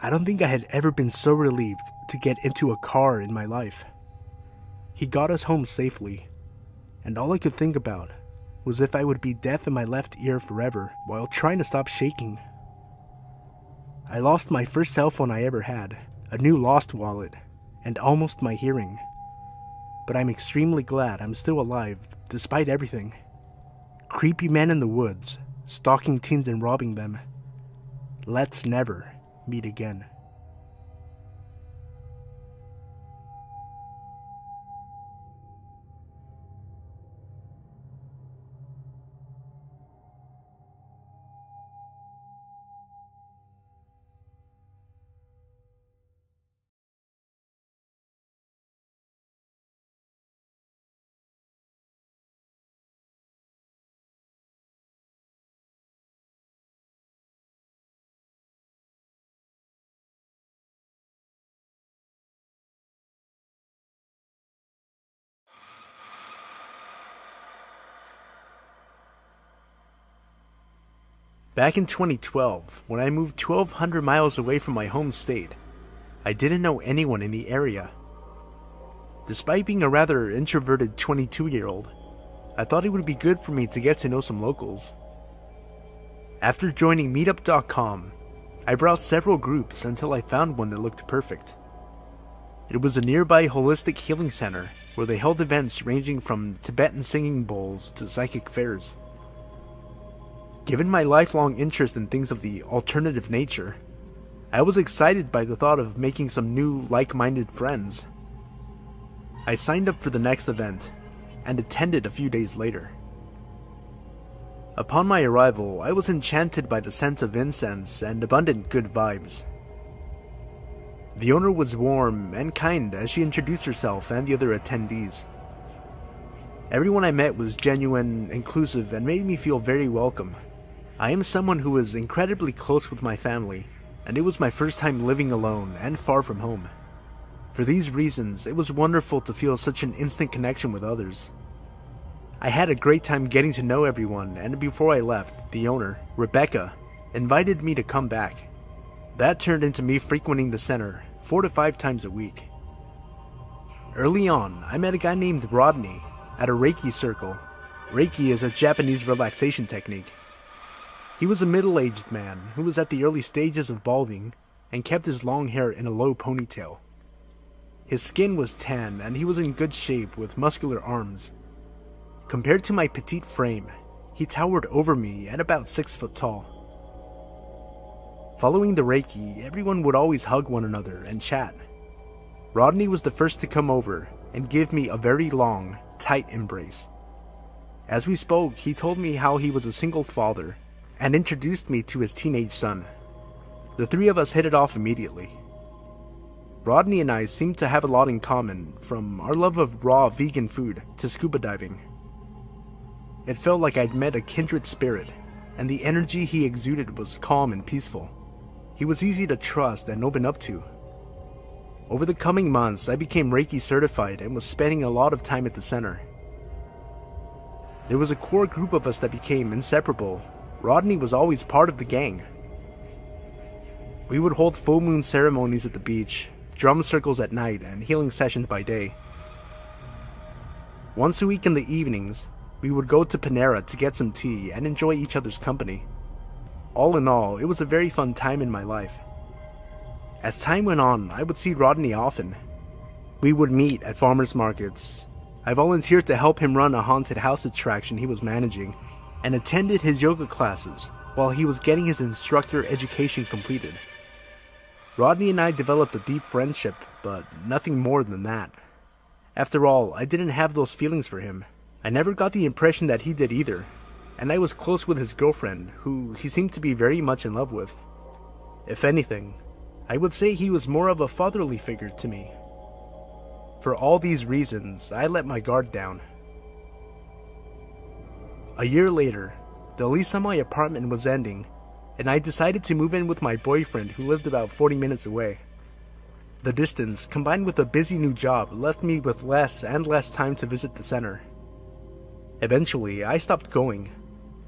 I don't think I had ever been so relieved to get into a car in my life. He got us home safely, and all I could think about was if I would be deaf in my left ear forever while trying to stop shaking. I lost my first cell phone I ever had, a new lost wallet, and almost my hearing. But I'm extremely glad I'm still alive despite everything. Creepy men in the woods, stalking teens and robbing them. Let's never meet again. Back in 2012, when I moved 1,200 miles away from my home state, I didn't know anyone in the area. Despite being a rather introverted 22-year-old, I thought it would be good for me to get to know some locals. After joining Meetup.com, I browsed several groups until I found one that looked perfect. It was a nearby holistic healing center where they held events ranging from Tibetan singing bowls to psychic fairs. Given my lifelong interest in things of the alternative nature, I was excited by the thought of making some new like-minded friends. I signed up for the next event and attended a few days later. Upon my arrival, I was enchanted by the scent of incense and abundant good vibes. The owner was warm and kind as she introduced herself and the other attendees. Everyone I met was genuine, inclusive, and made me feel very welcome. I am someone who is incredibly close with my family, and it was my first time living alone and far from home. For these reasons, it was wonderful to feel such an instant connection with others. I had a great time getting to know everyone, and before I left, the owner, Rebecca, invited me to come back. That turned into me frequenting the center 4 to 5 times a week. Early on, I met a guy named Rodney at a Reiki circle. Reiki is a Japanese relaxation technique. He was a middle-aged man who was at the early stages of balding and kept his long hair in a low ponytail. His skin was tan and he was in good shape with muscular arms. Compared to my petite frame, he towered over me at about 6 foot tall. Following the Reiki, everyone would always hug one another and chat. Rodney was the first to come over and give me a very long, tight embrace. As we spoke, he told me how he was a single father and introduced me to his teenage son. The three of us hit it off immediately. Rodney and I seemed to have a lot in common, from our love of raw vegan food to scuba diving. It felt like I'd met a kindred spirit, and the energy he exuded was calm and peaceful. He was easy to trust and open up to. Over the coming months, I became Reiki certified and was spending a lot of time at the center. There was a core group of us that became inseparable. Rodney was always part of the gang. We would hold full moon ceremonies at the beach, drum circles at night, and healing sessions by day. Once a week in the evenings, we would go to Panera to get some tea and enjoy each other's company. All in all, it was a very fun time in my life. As time went on, I would see Rodney often. We would meet at farmers markets. I volunteered to help him run a haunted house attraction he was managing, and attended his yoga classes while he was getting his instructor education completed. Rodney and I developed a deep friendship, but nothing more than that. After all, I didn't have those feelings for him. I never got the impression that he did either, and I was close with his girlfriend, who he seemed to be very much in love with. If anything, I would say he was more of a fatherly figure to me. For all these reasons, I let my guard down. A year later, the lease on my apartment was ending, and I decided to move in with my boyfriend who lived about 40 minutes away. The distance, combined with a busy new job, left me with less and less time to visit the center. Eventually, I stopped going,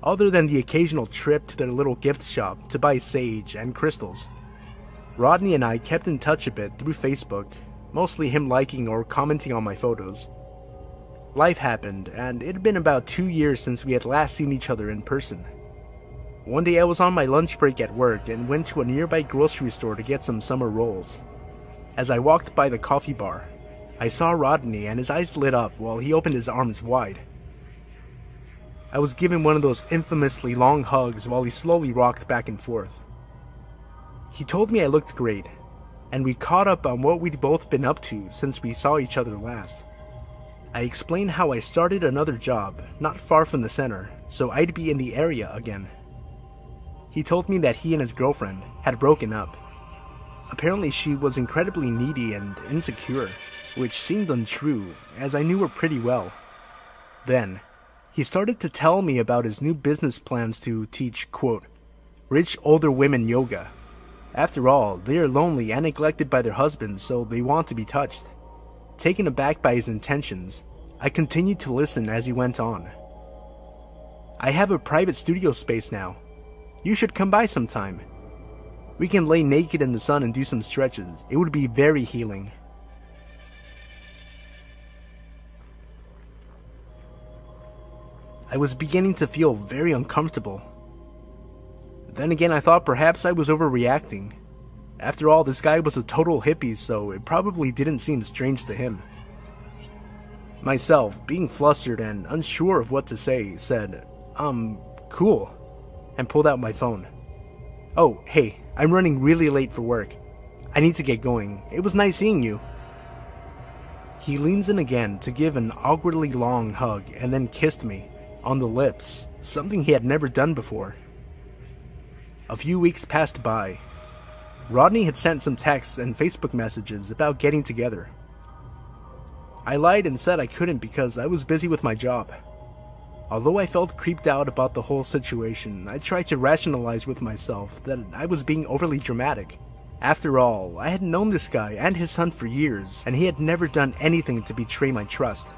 other than the occasional trip to their little gift shop to buy sage and crystals. Rodney and I kept in touch a bit through Facebook, mostly him liking or commenting on my photos. Life happened, and it had been about 2 years since we had last seen each other in person. One day I was on my lunch break at work and went to a nearby grocery store to get some summer rolls. As I walked by the coffee bar, I saw Rodney and his eyes lit up while he opened his arms wide. I was given one of those infamously long hugs while he slowly rocked back and forth. He told me I looked great, and we caught up on what we'd both been up to since we saw each other last. I explained how I started another job not far from the center, so I'd be in the area again. He told me that he and his girlfriend had broken up. Apparently she was incredibly needy and insecure, which seemed untrue, as I knew her pretty well. Then, he started to tell me about his new business plans to teach, quote, rich older women yoga. After all, they are lonely and neglected by their husbands, so they want to be touched. Taken aback by his intentions, I continued to listen as he went on. I have a private studio space now. You should come by sometime. We can lay naked in the sun and do some stretches. It would be very healing. I was beginning to feel very uncomfortable. Then again, I thought perhaps I was overreacting. After all, this guy was a total hippie, so it probably didn't seem strange to him. Myself, being flustered and unsure of what to say, said, cool, and pulled out my phone. Oh, hey, I'm running really late for work. I need to get going. It was nice seeing you. He leans in again to give an awkwardly long hug and then kissed me on the lips, something he had never done before. A few weeks passed by. Rodney had sent some texts and Facebook messages about getting together. I lied and said I couldn't because I was busy with my job. Although I felt creeped out about the whole situation, I tried to rationalize with myself that I was being overly dramatic. After all, I had known this guy and his son for years, and he had never done anything to betray my trust.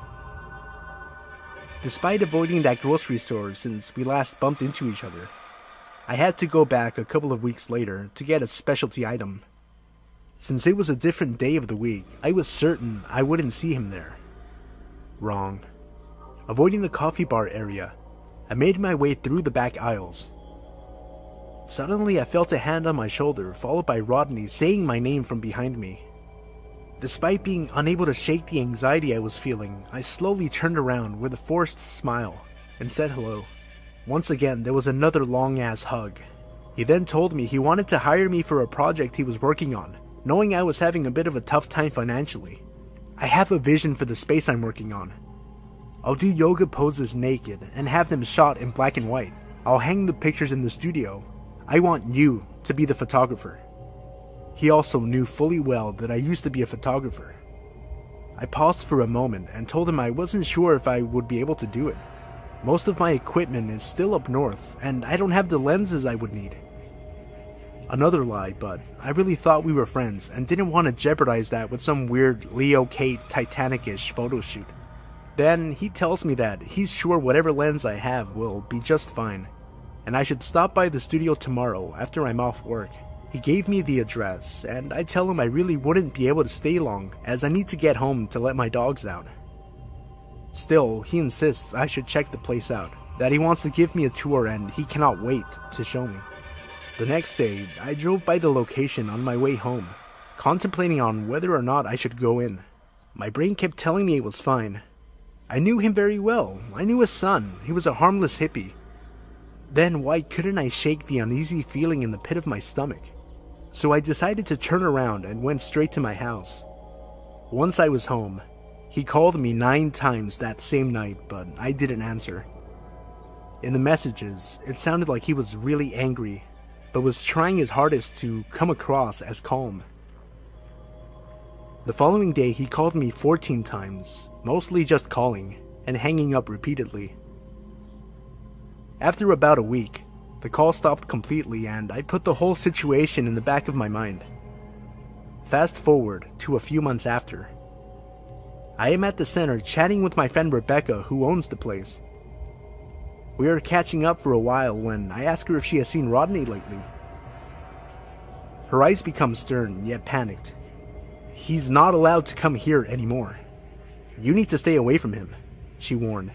Despite avoiding that grocery store since we last bumped into each other, I had to go back a couple of weeks later to get a specialty item. Since it was a different day of the week, I was certain I wouldn't see him there. Wrong. Avoiding the coffee bar area, I made my way through the back aisles. Suddenly, I felt a hand on my shoulder, followed by Rodney saying my name from behind me. Despite being unable to shake the anxiety I was feeling, I slowly turned around with a forced smile and said hello. Once again, there was another long-ass hug. He then told me he wanted to hire me for a project he was working on, knowing I was having a bit of a tough time financially. I have a vision for the space I'm working on. I'll do yoga poses naked and have them shot in black and white. I'll hang the pictures in the studio. I want you to be the photographer. He also knew fully well that I used to be a photographer. I paused for a moment and told him I wasn't sure if I would be able to do it. Most of my equipment is still up north, and I don't have the lenses I would need. Another lie, but I really thought we were friends and didn't want to jeopardize that with some weird Leo Kate Titanic-ish photo shoot. Then he tells me that he's sure whatever lens I have will be just fine, and I should stop by the studio tomorrow after I'm off work. He gave me the address, and I tell him I really wouldn't be able to stay long as I need to get home to let my dogs out. Still, he insists I should check the place out, that he wants to give me a tour and he cannot wait to show me. The next day, I drove by the location on my way home, contemplating on whether or not I should go in. My brain kept telling me it was fine. I knew him very well. I knew his son. He was a harmless hippie. Then why couldn't I shake the uneasy feeling in the pit of my stomach? So I decided to turn around and went straight to my house. Once I was home, he called me 9 times that same night, but I didn't answer. In the messages, it sounded like he was really angry, but was trying his hardest to come across as calm. The following day, he called me 14 times, mostly just calling and hanging up repeatedly. After about a week, the call stopped completely and I put the whole situation in the back of my mind. Fast forward to a few months after. I am at the center chatting with my friend Rebecca, who owns the place. We are catching up for a while when I ask her if she has seen Rodney lately. Her eyes become stern, yet panicked. He's not allowed to come here anymore. You need to stay away from him, she warned.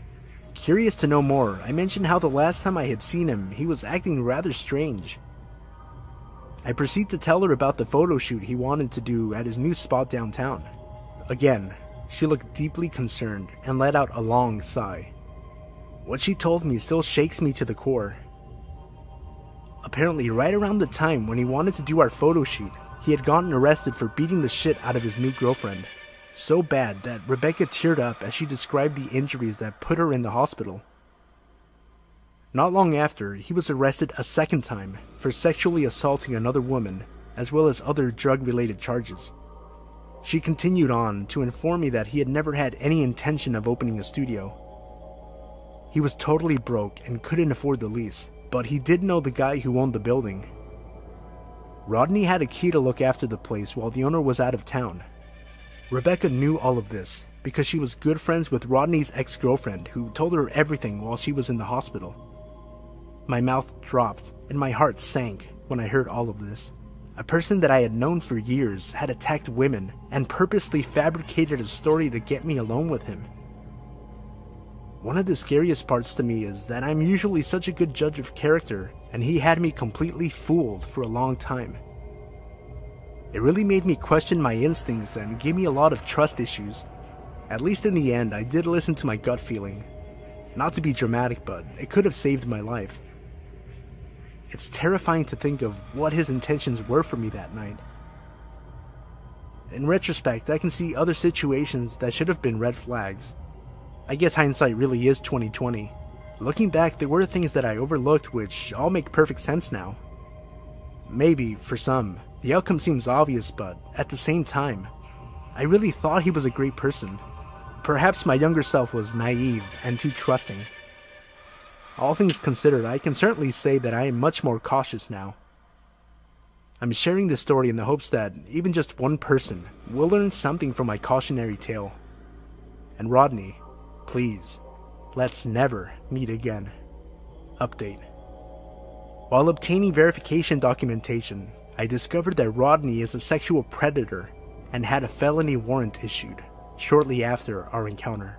Curious to know more, I mentioned how the last time I had seen him, he was acting rather strange. I proceed to tell her about the photo shoot he wanted to do at his new spot downtown. Again, she looked deeply concerned and let out a long sigh. What she told me still shakes me to the core. Apparently, right around the time when he wanted to do our photo shoot, he had gotten arrested for beating the shit out of his new girlfriend. So bad that Rebecca teared up as she described the injuries that put her in the hospital. Not long after, he was arrested a second time for sexually assaulting another woman, as well as other drug-related charges. She continued on to inform me that he had never had any intention of opening a studio. He was totally broke and couldn't afford the lease, but he did know the guy who owned the building. Rodney had a key to look after the place while the owner was out of town. Rebecca knew all of this because she was good friends with Rodney's ex-girlfriend who told her everything while she was in the hospital. My mouth dropped and my heart sank when I heard all of this. A person that I had known for years had attacked women and purposely fabricated a story to get me alone with him. One of the scariest parts to me is that I'm usually such a good judge of character, and he had me completely fooled for a long time. It really made me question my instincts and gave me a lot of trust issues. At least in the end, I did listen to my gut feeling. Not to be dramatic, but it could have saved my life. It's terrifying to think of what his intentions were for me that night. In retrospect, I can see other situations that should have been red flags. I guess hindsight really is 20/20. Looking back, there were things that I overlooked which all make perfect sense now. Maybe, for some, the outcome seems obvious, but at the same time, I really thought he was a great person. Perhaps my younger self was naive and too trusting. All things considered, I can certainly say that I am much more cautious now. I'm sharing this story in the hopes that even just one person will learn something from my cautionary tale. And Rodney, please, let's never meet again. Update. While obtaining verification documentation, I discovered that Rodney is a sexual predator and had a felony warrant issued shortly after our encounter.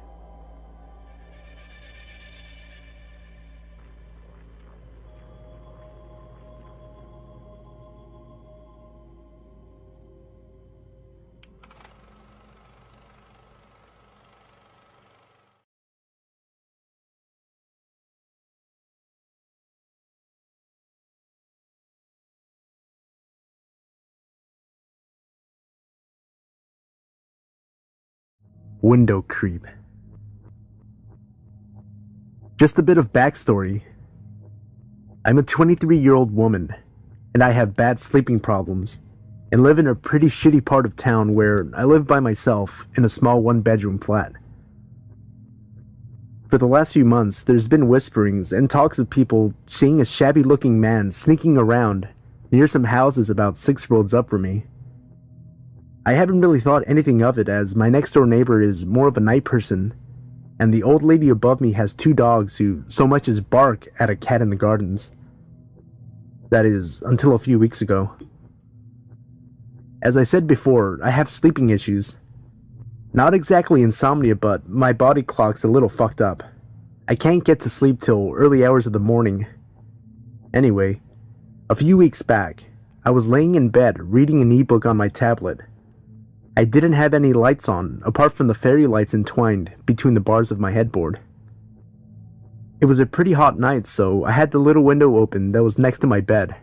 Window creep. Just a bit of backstory. I'm a 23-year-old woman, and I have bad sleeping problems, and live in a pretty shitty part of town where I live by myself in a small one-bedroom flat. For the last few months, there's been whisperings and talks of people seeing a shabby-looking man sneaking around near some houses about 6 roads up from me. I haven't really thought anything of it, as my next-door neighbor is more of a night person, and the old lady above me has 2 dogs who so much as bark at a cat in the gardens. That is, until a few weeks ago. As I said before, I have sleeping issues. Not exactly insomnia, but my body clock's a little fucked up. I can't get to sleep till early hours of the morning. Anyway, a few weeks back, I was laying in bed reading an ebook on my tablet. I didn't have any lights on, apart from the fairy lights entwined between the bars of my headboard. It was a pretty hot night, so I had the little window open that was next to my bed.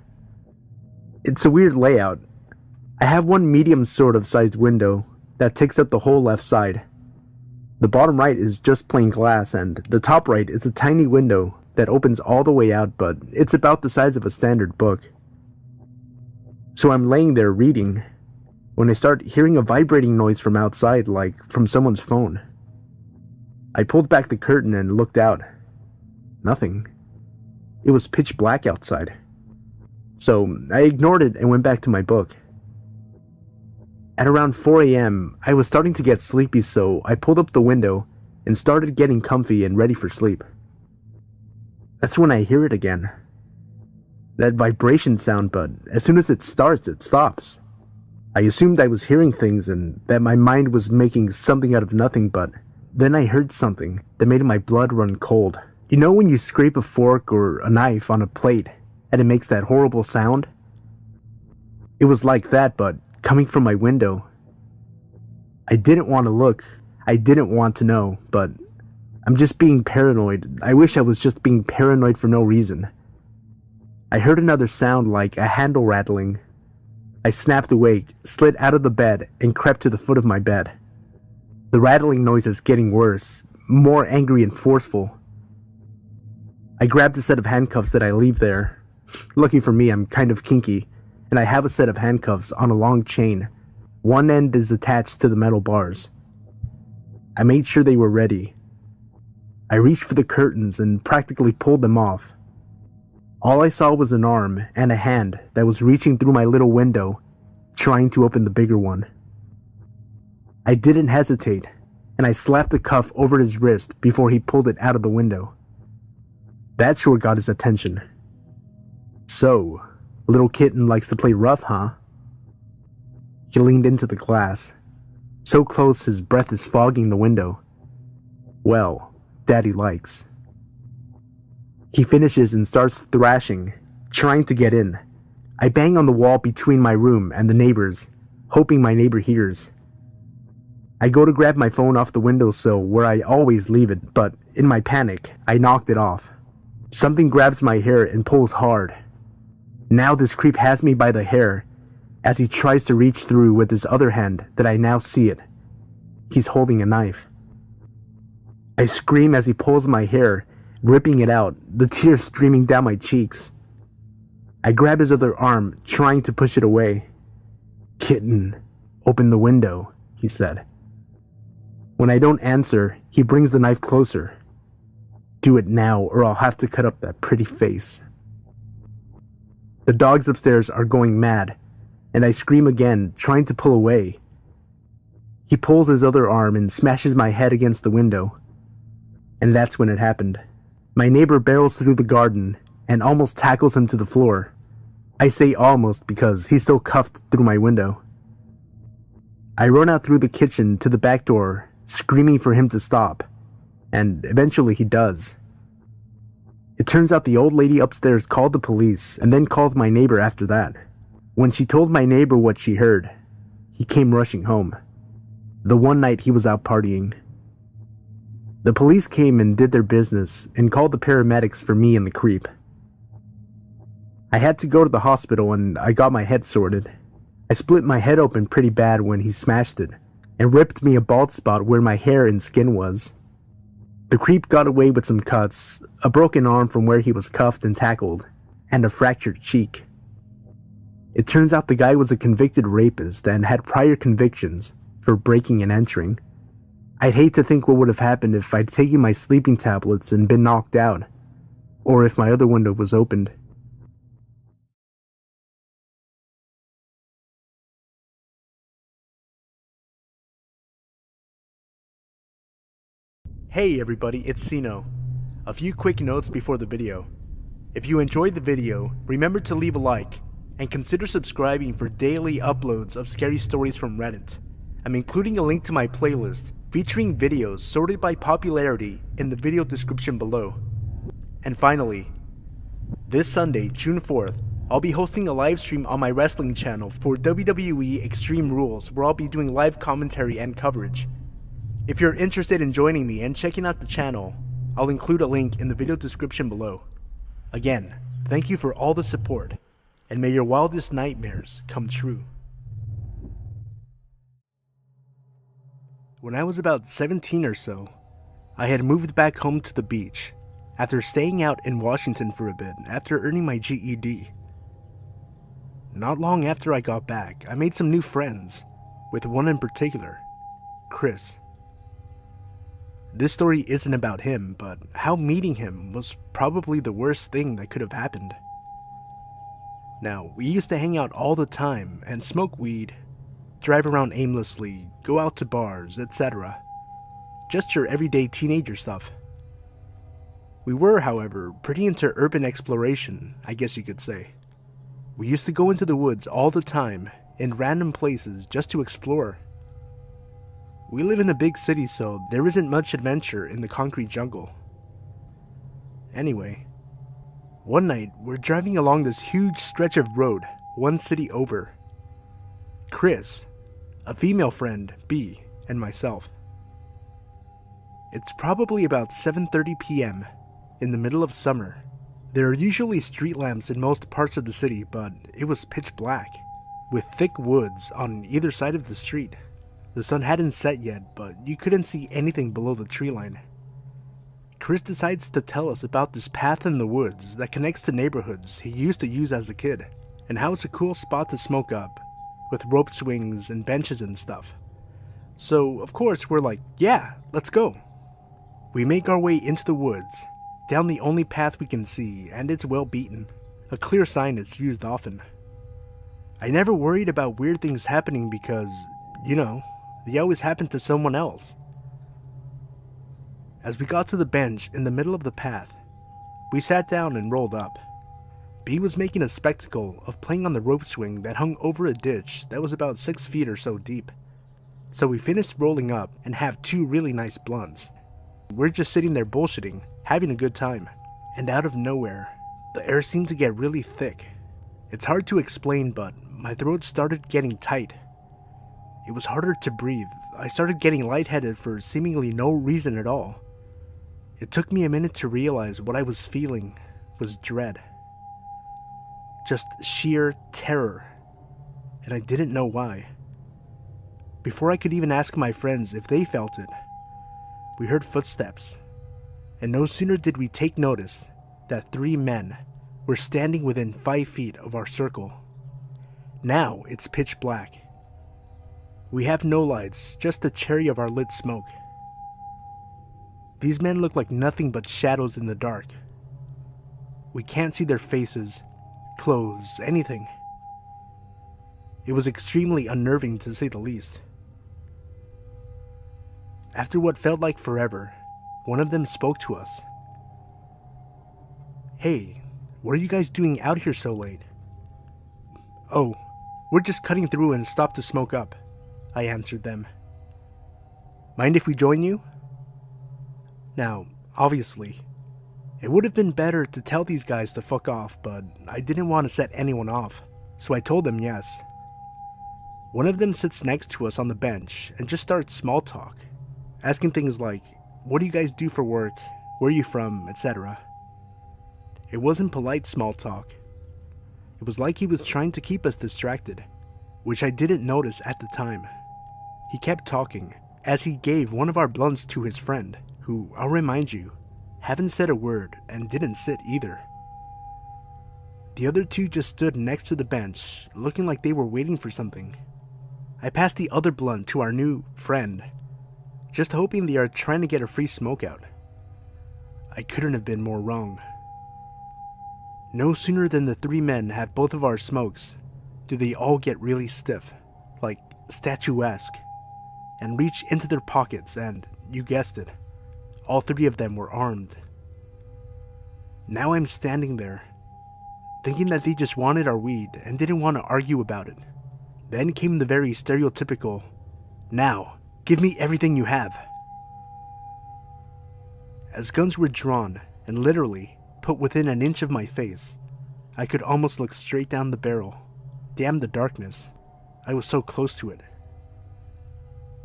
It's a weird layout. I have one medium sort of sized window that takes up the whole left side. The bottom right is just plain glass, and the top right is a tiny window that opens all the way out, but it's about the size of a standard book. So I'm laying there reading, when I start hearing a vibrating noise from outside, like from someone's phone. I pulled back the curtain and looked out. Nothing. It was pitch black outside. So I ignored it and went back to my book. At around 4 a.m., I was starting to get sleepy, so I pulled up the window and started getting comfy and ready for sleep. That's when I hear it again. That vibration sound, but as soon as it starts, it stops. I assumed I was hearing things and that my mind was making something out of nothing, but then I heard something that made my blood run cold. You know when you scrape a fork or a knife on a plate and it makes that horrible sound? It was like that, but coming from my window. I didn't want to look. I didn't want to know, but I'm just being paranoid. I wish I was just being paranoid for no reason. I heard another sound like a handle rattling. I snapped awake, slid out of the bed, and crept to the foot of my bed. The rattling noise is getting worse, more angry and forceful. I grabbed a set of handcuffs that I leave there. Lucky for me, I'm kind of kinky, and I have a set of handcuffs on a long chain. One end is attached to the metal bars. I made sure they were ready. I reached for the curtains and practically pulled them off. All I saw was an arm and a hand that was reaching through my little window, trying to open the bigger one. I didn't hesitate, and I slapped the cuff over his wrist before he pulled it out of the window. That sure got his attention. "So, little kitten likes to play rough, huh?" He leaned into the glass, so close his breath is fogging the window. "Well, Daddy likes." He finishes and starts thrashing, trying to get in. I bang on the wall between my room and the neighbor's, hoping my neighbor hears. I go to grab my phone off the windowsill where I always leave it, but in my panic, I knocked it off. Something grabs my hair and pulls hard. Now this creep has me by the hair as he tries to reach through with his other hand that I now see it. He's holding a knife. I scream as he pulls my hair, ripping it out, the tears streaming down my cheeks. I grab his other arm, trying to push it away. "Kitten, open the window," he said. When I don't answer, he brings the knife closer. "Do it now or I'll have to cut up that pretty face." The dogs upstairs are going mad, and I scream again, trying to pull away. He pulls his other arm and smashes my head against the window. And that's when it happened. My neighbor barrels through the garden and almost tackles him to the floor. I say almost because he's still cuffed through my window. I run out through the kitchen to the back door, screaming for him to stop, and eventually he does. It turns out the old lady upstairs called the police and then called my neighbor after that. When she told my neighbor what she heard, he came rushing home. The one night he was out partying. The police came and did their business and called the paramedics for me and the creep. I had to go to the hospital and I got my head sorted. I split my head open pretty bad when he smashed it and ripped me a bald spot where my hair and skin was. The creep got away with some cuts, a broken arm from where he was cuffed and tackled, and a fractured cheek. It turns out the guy was a convicted rapist and had prior convictions for breaking and entering. I'd hate to think what would have happened if I'd taken my sleeping tablets and been knocked out, or if my other window was opened. Hey everybody, it's Sino. A few quick notes before the video. If you enjoyed the video, remember to leave a like, and consider subscribing for daily uploads of scary stories from Reddit. I'm including a link to my playlist featuring videos sorted by popularity in the video description below. And finally, this Sunday, June 4th, I'll be hosting a live stream on my wrestling channel for WWE Extreme Rules, where I'll be doing live commentary and coverage. If you're interested in joining me and checking out the channel, I'll include a link in the video description below. Again, thank you for all the support, and may your wildest nightmares come true. When I was about 17 or so, I had moved back home to the beach after staying out in Washington for a bit after earning my GED. Not long after I got back, I made some new friends, with one in particular, Chris. This story isn't about him, but how meeting him was probably the worst thing that could have happened. Now, we used to hang out all the time and smoke weed, drive around aimlessly, go out to bars, etc. Just your everyday teenager stuff. We were, however, pretty into urban exploration, I guess you could say. We used to go into the woods all the time, in random places, just to explore. We live in a big city, so there isn't much adventure in the concrete jungle. Anyway, one night we're driving along this huge stretch of road, one city over. Chris, a female friend, B, and myself. It's probably about 7:30 p.m. in the middle of summer. There are usually street lamps in most parts of the city, but it was pitch black, with thick woods on either side of the street. The sun hadn't set yet, but you couldn't see anything below the tree line. Chris decides to tell us about this path in the woods that connects to neighborhoods he used to use as a kid, and how it's a cool spot to smoke up, with rope swings and benches and stuff. So, of course, we're like, yeah, let's go. We make our way into the woods, down the only path we can see, and it's well beaten, a clear sign it's used often. I never worried about weird things happening because, you know, they always happen to someone else. As we got to the bench in the middle of the path, we sat down and rolled up. B was making a spectacle of playing on the rope swing that hung over a ditch that was about 6 feet or so deep. So we finished rolling up and have 2 really nice blunts. We're just sitting there bullshitting, having a good time. And out of nowhere, the air seemed to get really thick. It's hard to explain, but my throat started getting tight. It was harder to breathe. I started getting lightheaded for seemingly no reason at all. It took me a minute to realize what I was feeling was dread. Just sheer terror. And I didn't know why. Before I could even ask my friends if they felt it, we heard footsteps. And no sooner did we take notice that 3 men were standing within 5 feet of our circle. Now it's pitch black. We have no lights, just the cherry of our lit smoke. These men look like nothing but shadows in the dark. We can't see their faces, clothes, anything. It was extremely unnerving to say the least. After what felt like forever, one of them spoke to us. "Hey, what are you guys doing out here so late?" "Oh, we're just cutting through and stopped to smoke up," I answered them. "Mind if we join you?" Now, obviously, it would have been better to tell these guys to fuck off, but I didn't want to set anyone off, so I told them yes. One of them sits next to us on the bench and just starts small talk, asking things like, "What do you guys do for work? Where are you from?" etc. It wasn't polite small talk. It was like he was trying to keep us distracted, which I didn't notice at the time. He kept talking as he gave one of our blunts to his friend, who, I'll remind you, haven't said a word and didn't sit either. The other 2 just stood next to the bench, looking like they were waiting for something. I passed the other blunt to our new friend, just hoping they are trying to get a free smoke out. I couldn't have been more wrong. No sooner than the 3 men had both of our smokes do they all get really stiff, like statuesque, and reach into their pockets and, you guessed it, all 3 of them were armed. Now I'm standing there, thinking that they just wanted our weed and didn't want to argue about it. Then came the very stereotypical, "Now, give me everything you have." As guns were drawn and literally put within an inch of my face, I could almost look straight down the barrel. Damn the darkness. I was so close to it.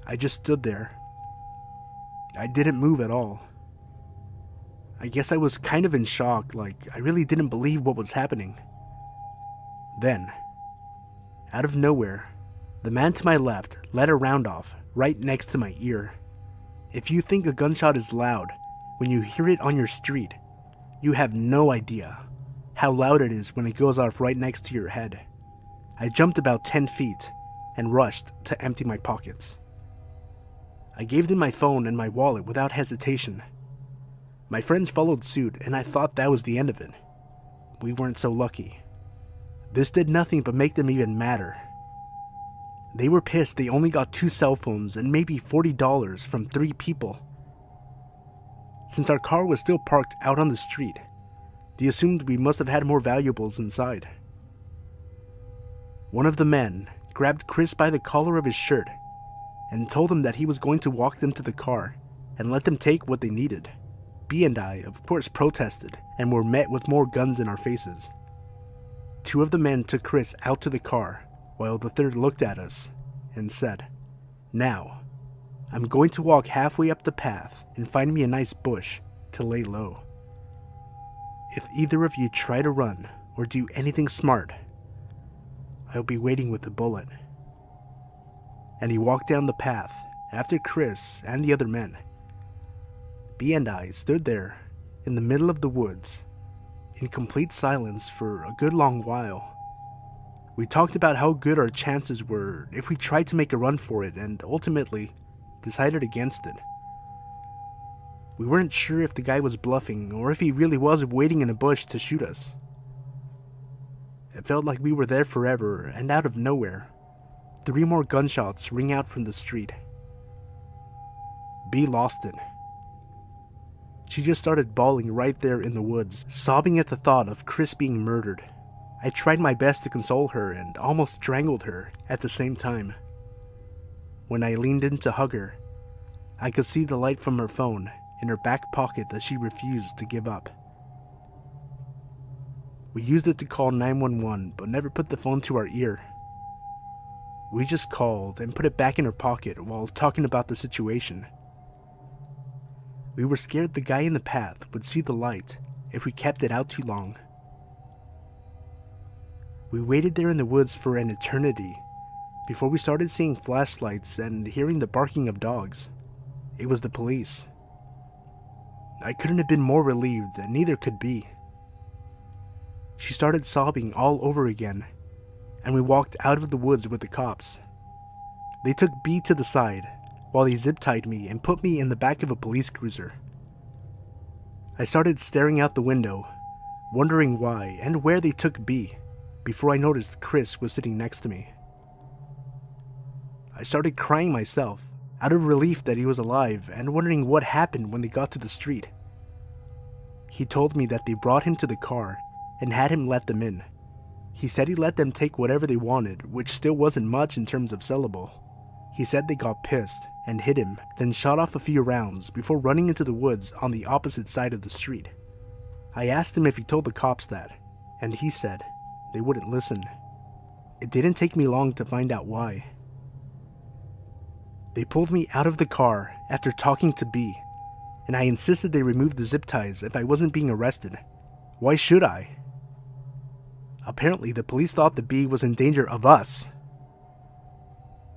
I just stood there. I didn't move at all. I guess I was kind of in shock, like I really didn't believe what was happening. Then, out of nowhere, the man to my left let a round off right next to my ear. If you think a gunshot is loud when you hear it on your street, you have no idea how loud it is when it goes off right next to your head. I jumped about 10 feet and rushed to empty my pockets. I gave them my phone and my wallet without hesitation. My friends followed suit, and I thought that was the end of it. We weren't so lucky. This did nothing but make them even madder. They were pissed they only got 2 cell phones and maybe $40 from 3 people. Since our car was still parked out on the street, they assumed we must have had more valuables inside. One of the men grabbed Chris by the collar of his shirt and told him that he was going to walk them to the car and let them take what they needed. B and I, of course, protested and were met with more guns in our faces. 2 of the men took Chris out to the car while the third looked at us and said, "Now, I'm going to walk halfway up the path and find me a nice bush to lay low. If either of you try to run or do anything smart, I'll be waiting with the bullet." And he walked down the path after Chris and the other men. B and I stood there in the middle of the woods in complete silence for a good long while. We talked about how good our chances were if we tried to make a run for it and ultimately decided against it. We weren't sure if the guy was bluffing or if he really was waiting in a bush to shoot us. It felt like we were there forever, and out of nowhere, 3 more gunshots ring out from the street. B lost it. She just started bawling right there in the woods, sobbing at the thought of Chris being murdered. I tried my best to console her and almost strangled her at the same time. When I leaned in to hug her, I could see the light from her phone in her back pocket that she refused to give up. We used it to call 911, but never put the phone to our ear. We just called and put it back in her pocket while talking about the situation. We were scared the guy in the path would see the light if we kept it out too long. We waited there in the woods for an eternity before we started seeing flashlights and hearing the barking of dogs. It was the police. I couldn't have been more relieved, and neither could B. She started sobbing all over again, and we walked out of the woods with the cops. They took B to the side while they zip-tied me and put me in the back of a police cruiser. I started staring out the window, wondering why and where they took B, before I noticed Chris was sitting next to me. I started crying myself, out of relief that he was alive and wondering what happened when they got to the street. He told me that they brought him to the car and had him let them in. He said he let them take whatever they wanted, which still wasn't much in terms of sellable. He said they got pissed and hit him, then shot off a few rounds before running into the woods on the opposite side of the street. I asked him if he told the cops that, and he said they wouldn't listen. It didn't take me long to find out why. They pulled me out of the car after talking to B, and I insisted they remove the zip ties if I wasn't being arrested. Why should I? Apparently, the police thought the B was in danger of us.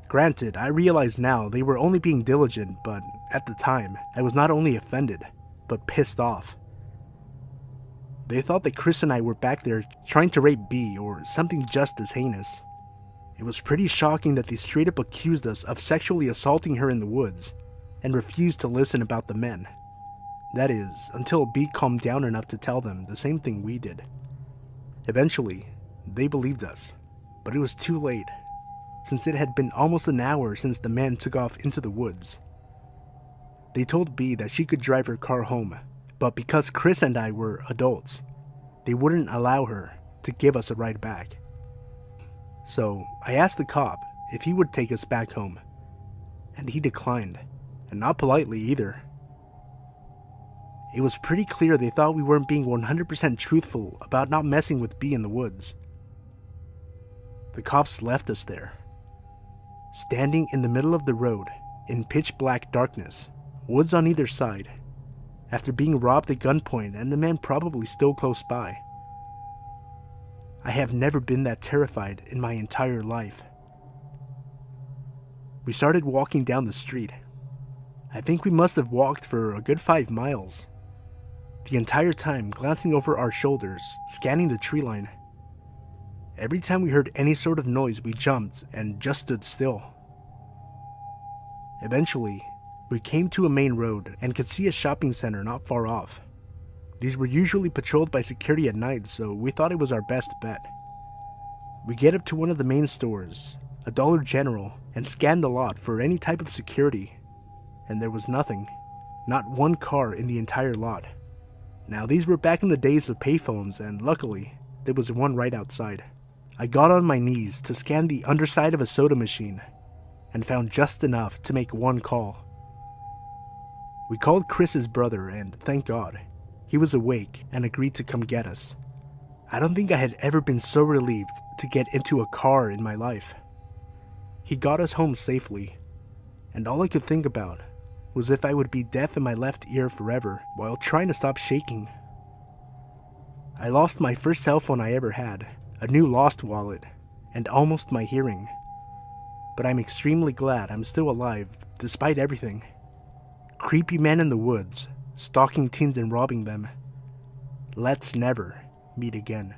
Granted, I realize now they were only being diligent, but at the time, I was not only offended, but pissed off. They thought that Chris and I were back there trying to rape B or something just as heinous. It was pretty shocking that they straight up accused us of sexually assaulting her in the woods and refused to listen about the men. That is, until B calmed down enough to tell them the same thing we did. Eventually, they believed us, but it was too late, since it had been almost an hour since the man took off into the woods. They told B that she could drive her car home, but because Chris and I were adults, they wouldn't allow her to give us a ride back. So I asked the cop if he would take us back home, and he declined, and not politely either. It was pretty clear they thought we weren't being 100% truthful about not messing with B in the woods. The cops left us there, standing in the middle of the road in pitch black darkness, woods on either side, after being robbed at gunpoint and the man probably still close by. I have never been that terrified in my entire life. We started walking down the street. I think we must have walked for a good 5 miles. The entire time glancing over our shoulders, scanning the tree line. Every time we heard any sort of noise, we jumped and just stood still. Eventually, we came to a main road and could see a shopping center not far off. These were usually patrolled by security at night, so we thought it was our best bet. We get up to one of the main stores, a Dollar General, and scan the lot for any type of security, and there was nothing. Not one car in the entire lot. Now, these were back in the days of payphones, and luckily, there was one right outside. I got on my knees to scan the underside of a soda machine, and found just enough to make one call. We called Chris's brother, and thank God, he was awake and agreed to come get us. I don't think I had ever been so relieved to get into a car in my life. He got us home safely, and all I could think about was if I would be deaf in my left ear forever while trying to stop shaking. I lost my first cell phone I ever had, a new lost wallet, and almost my hearing. But I'm extremely glad I'm still alive despite everything. Creepy men in the woods, stalking teens and robbing them. Let's never meet again.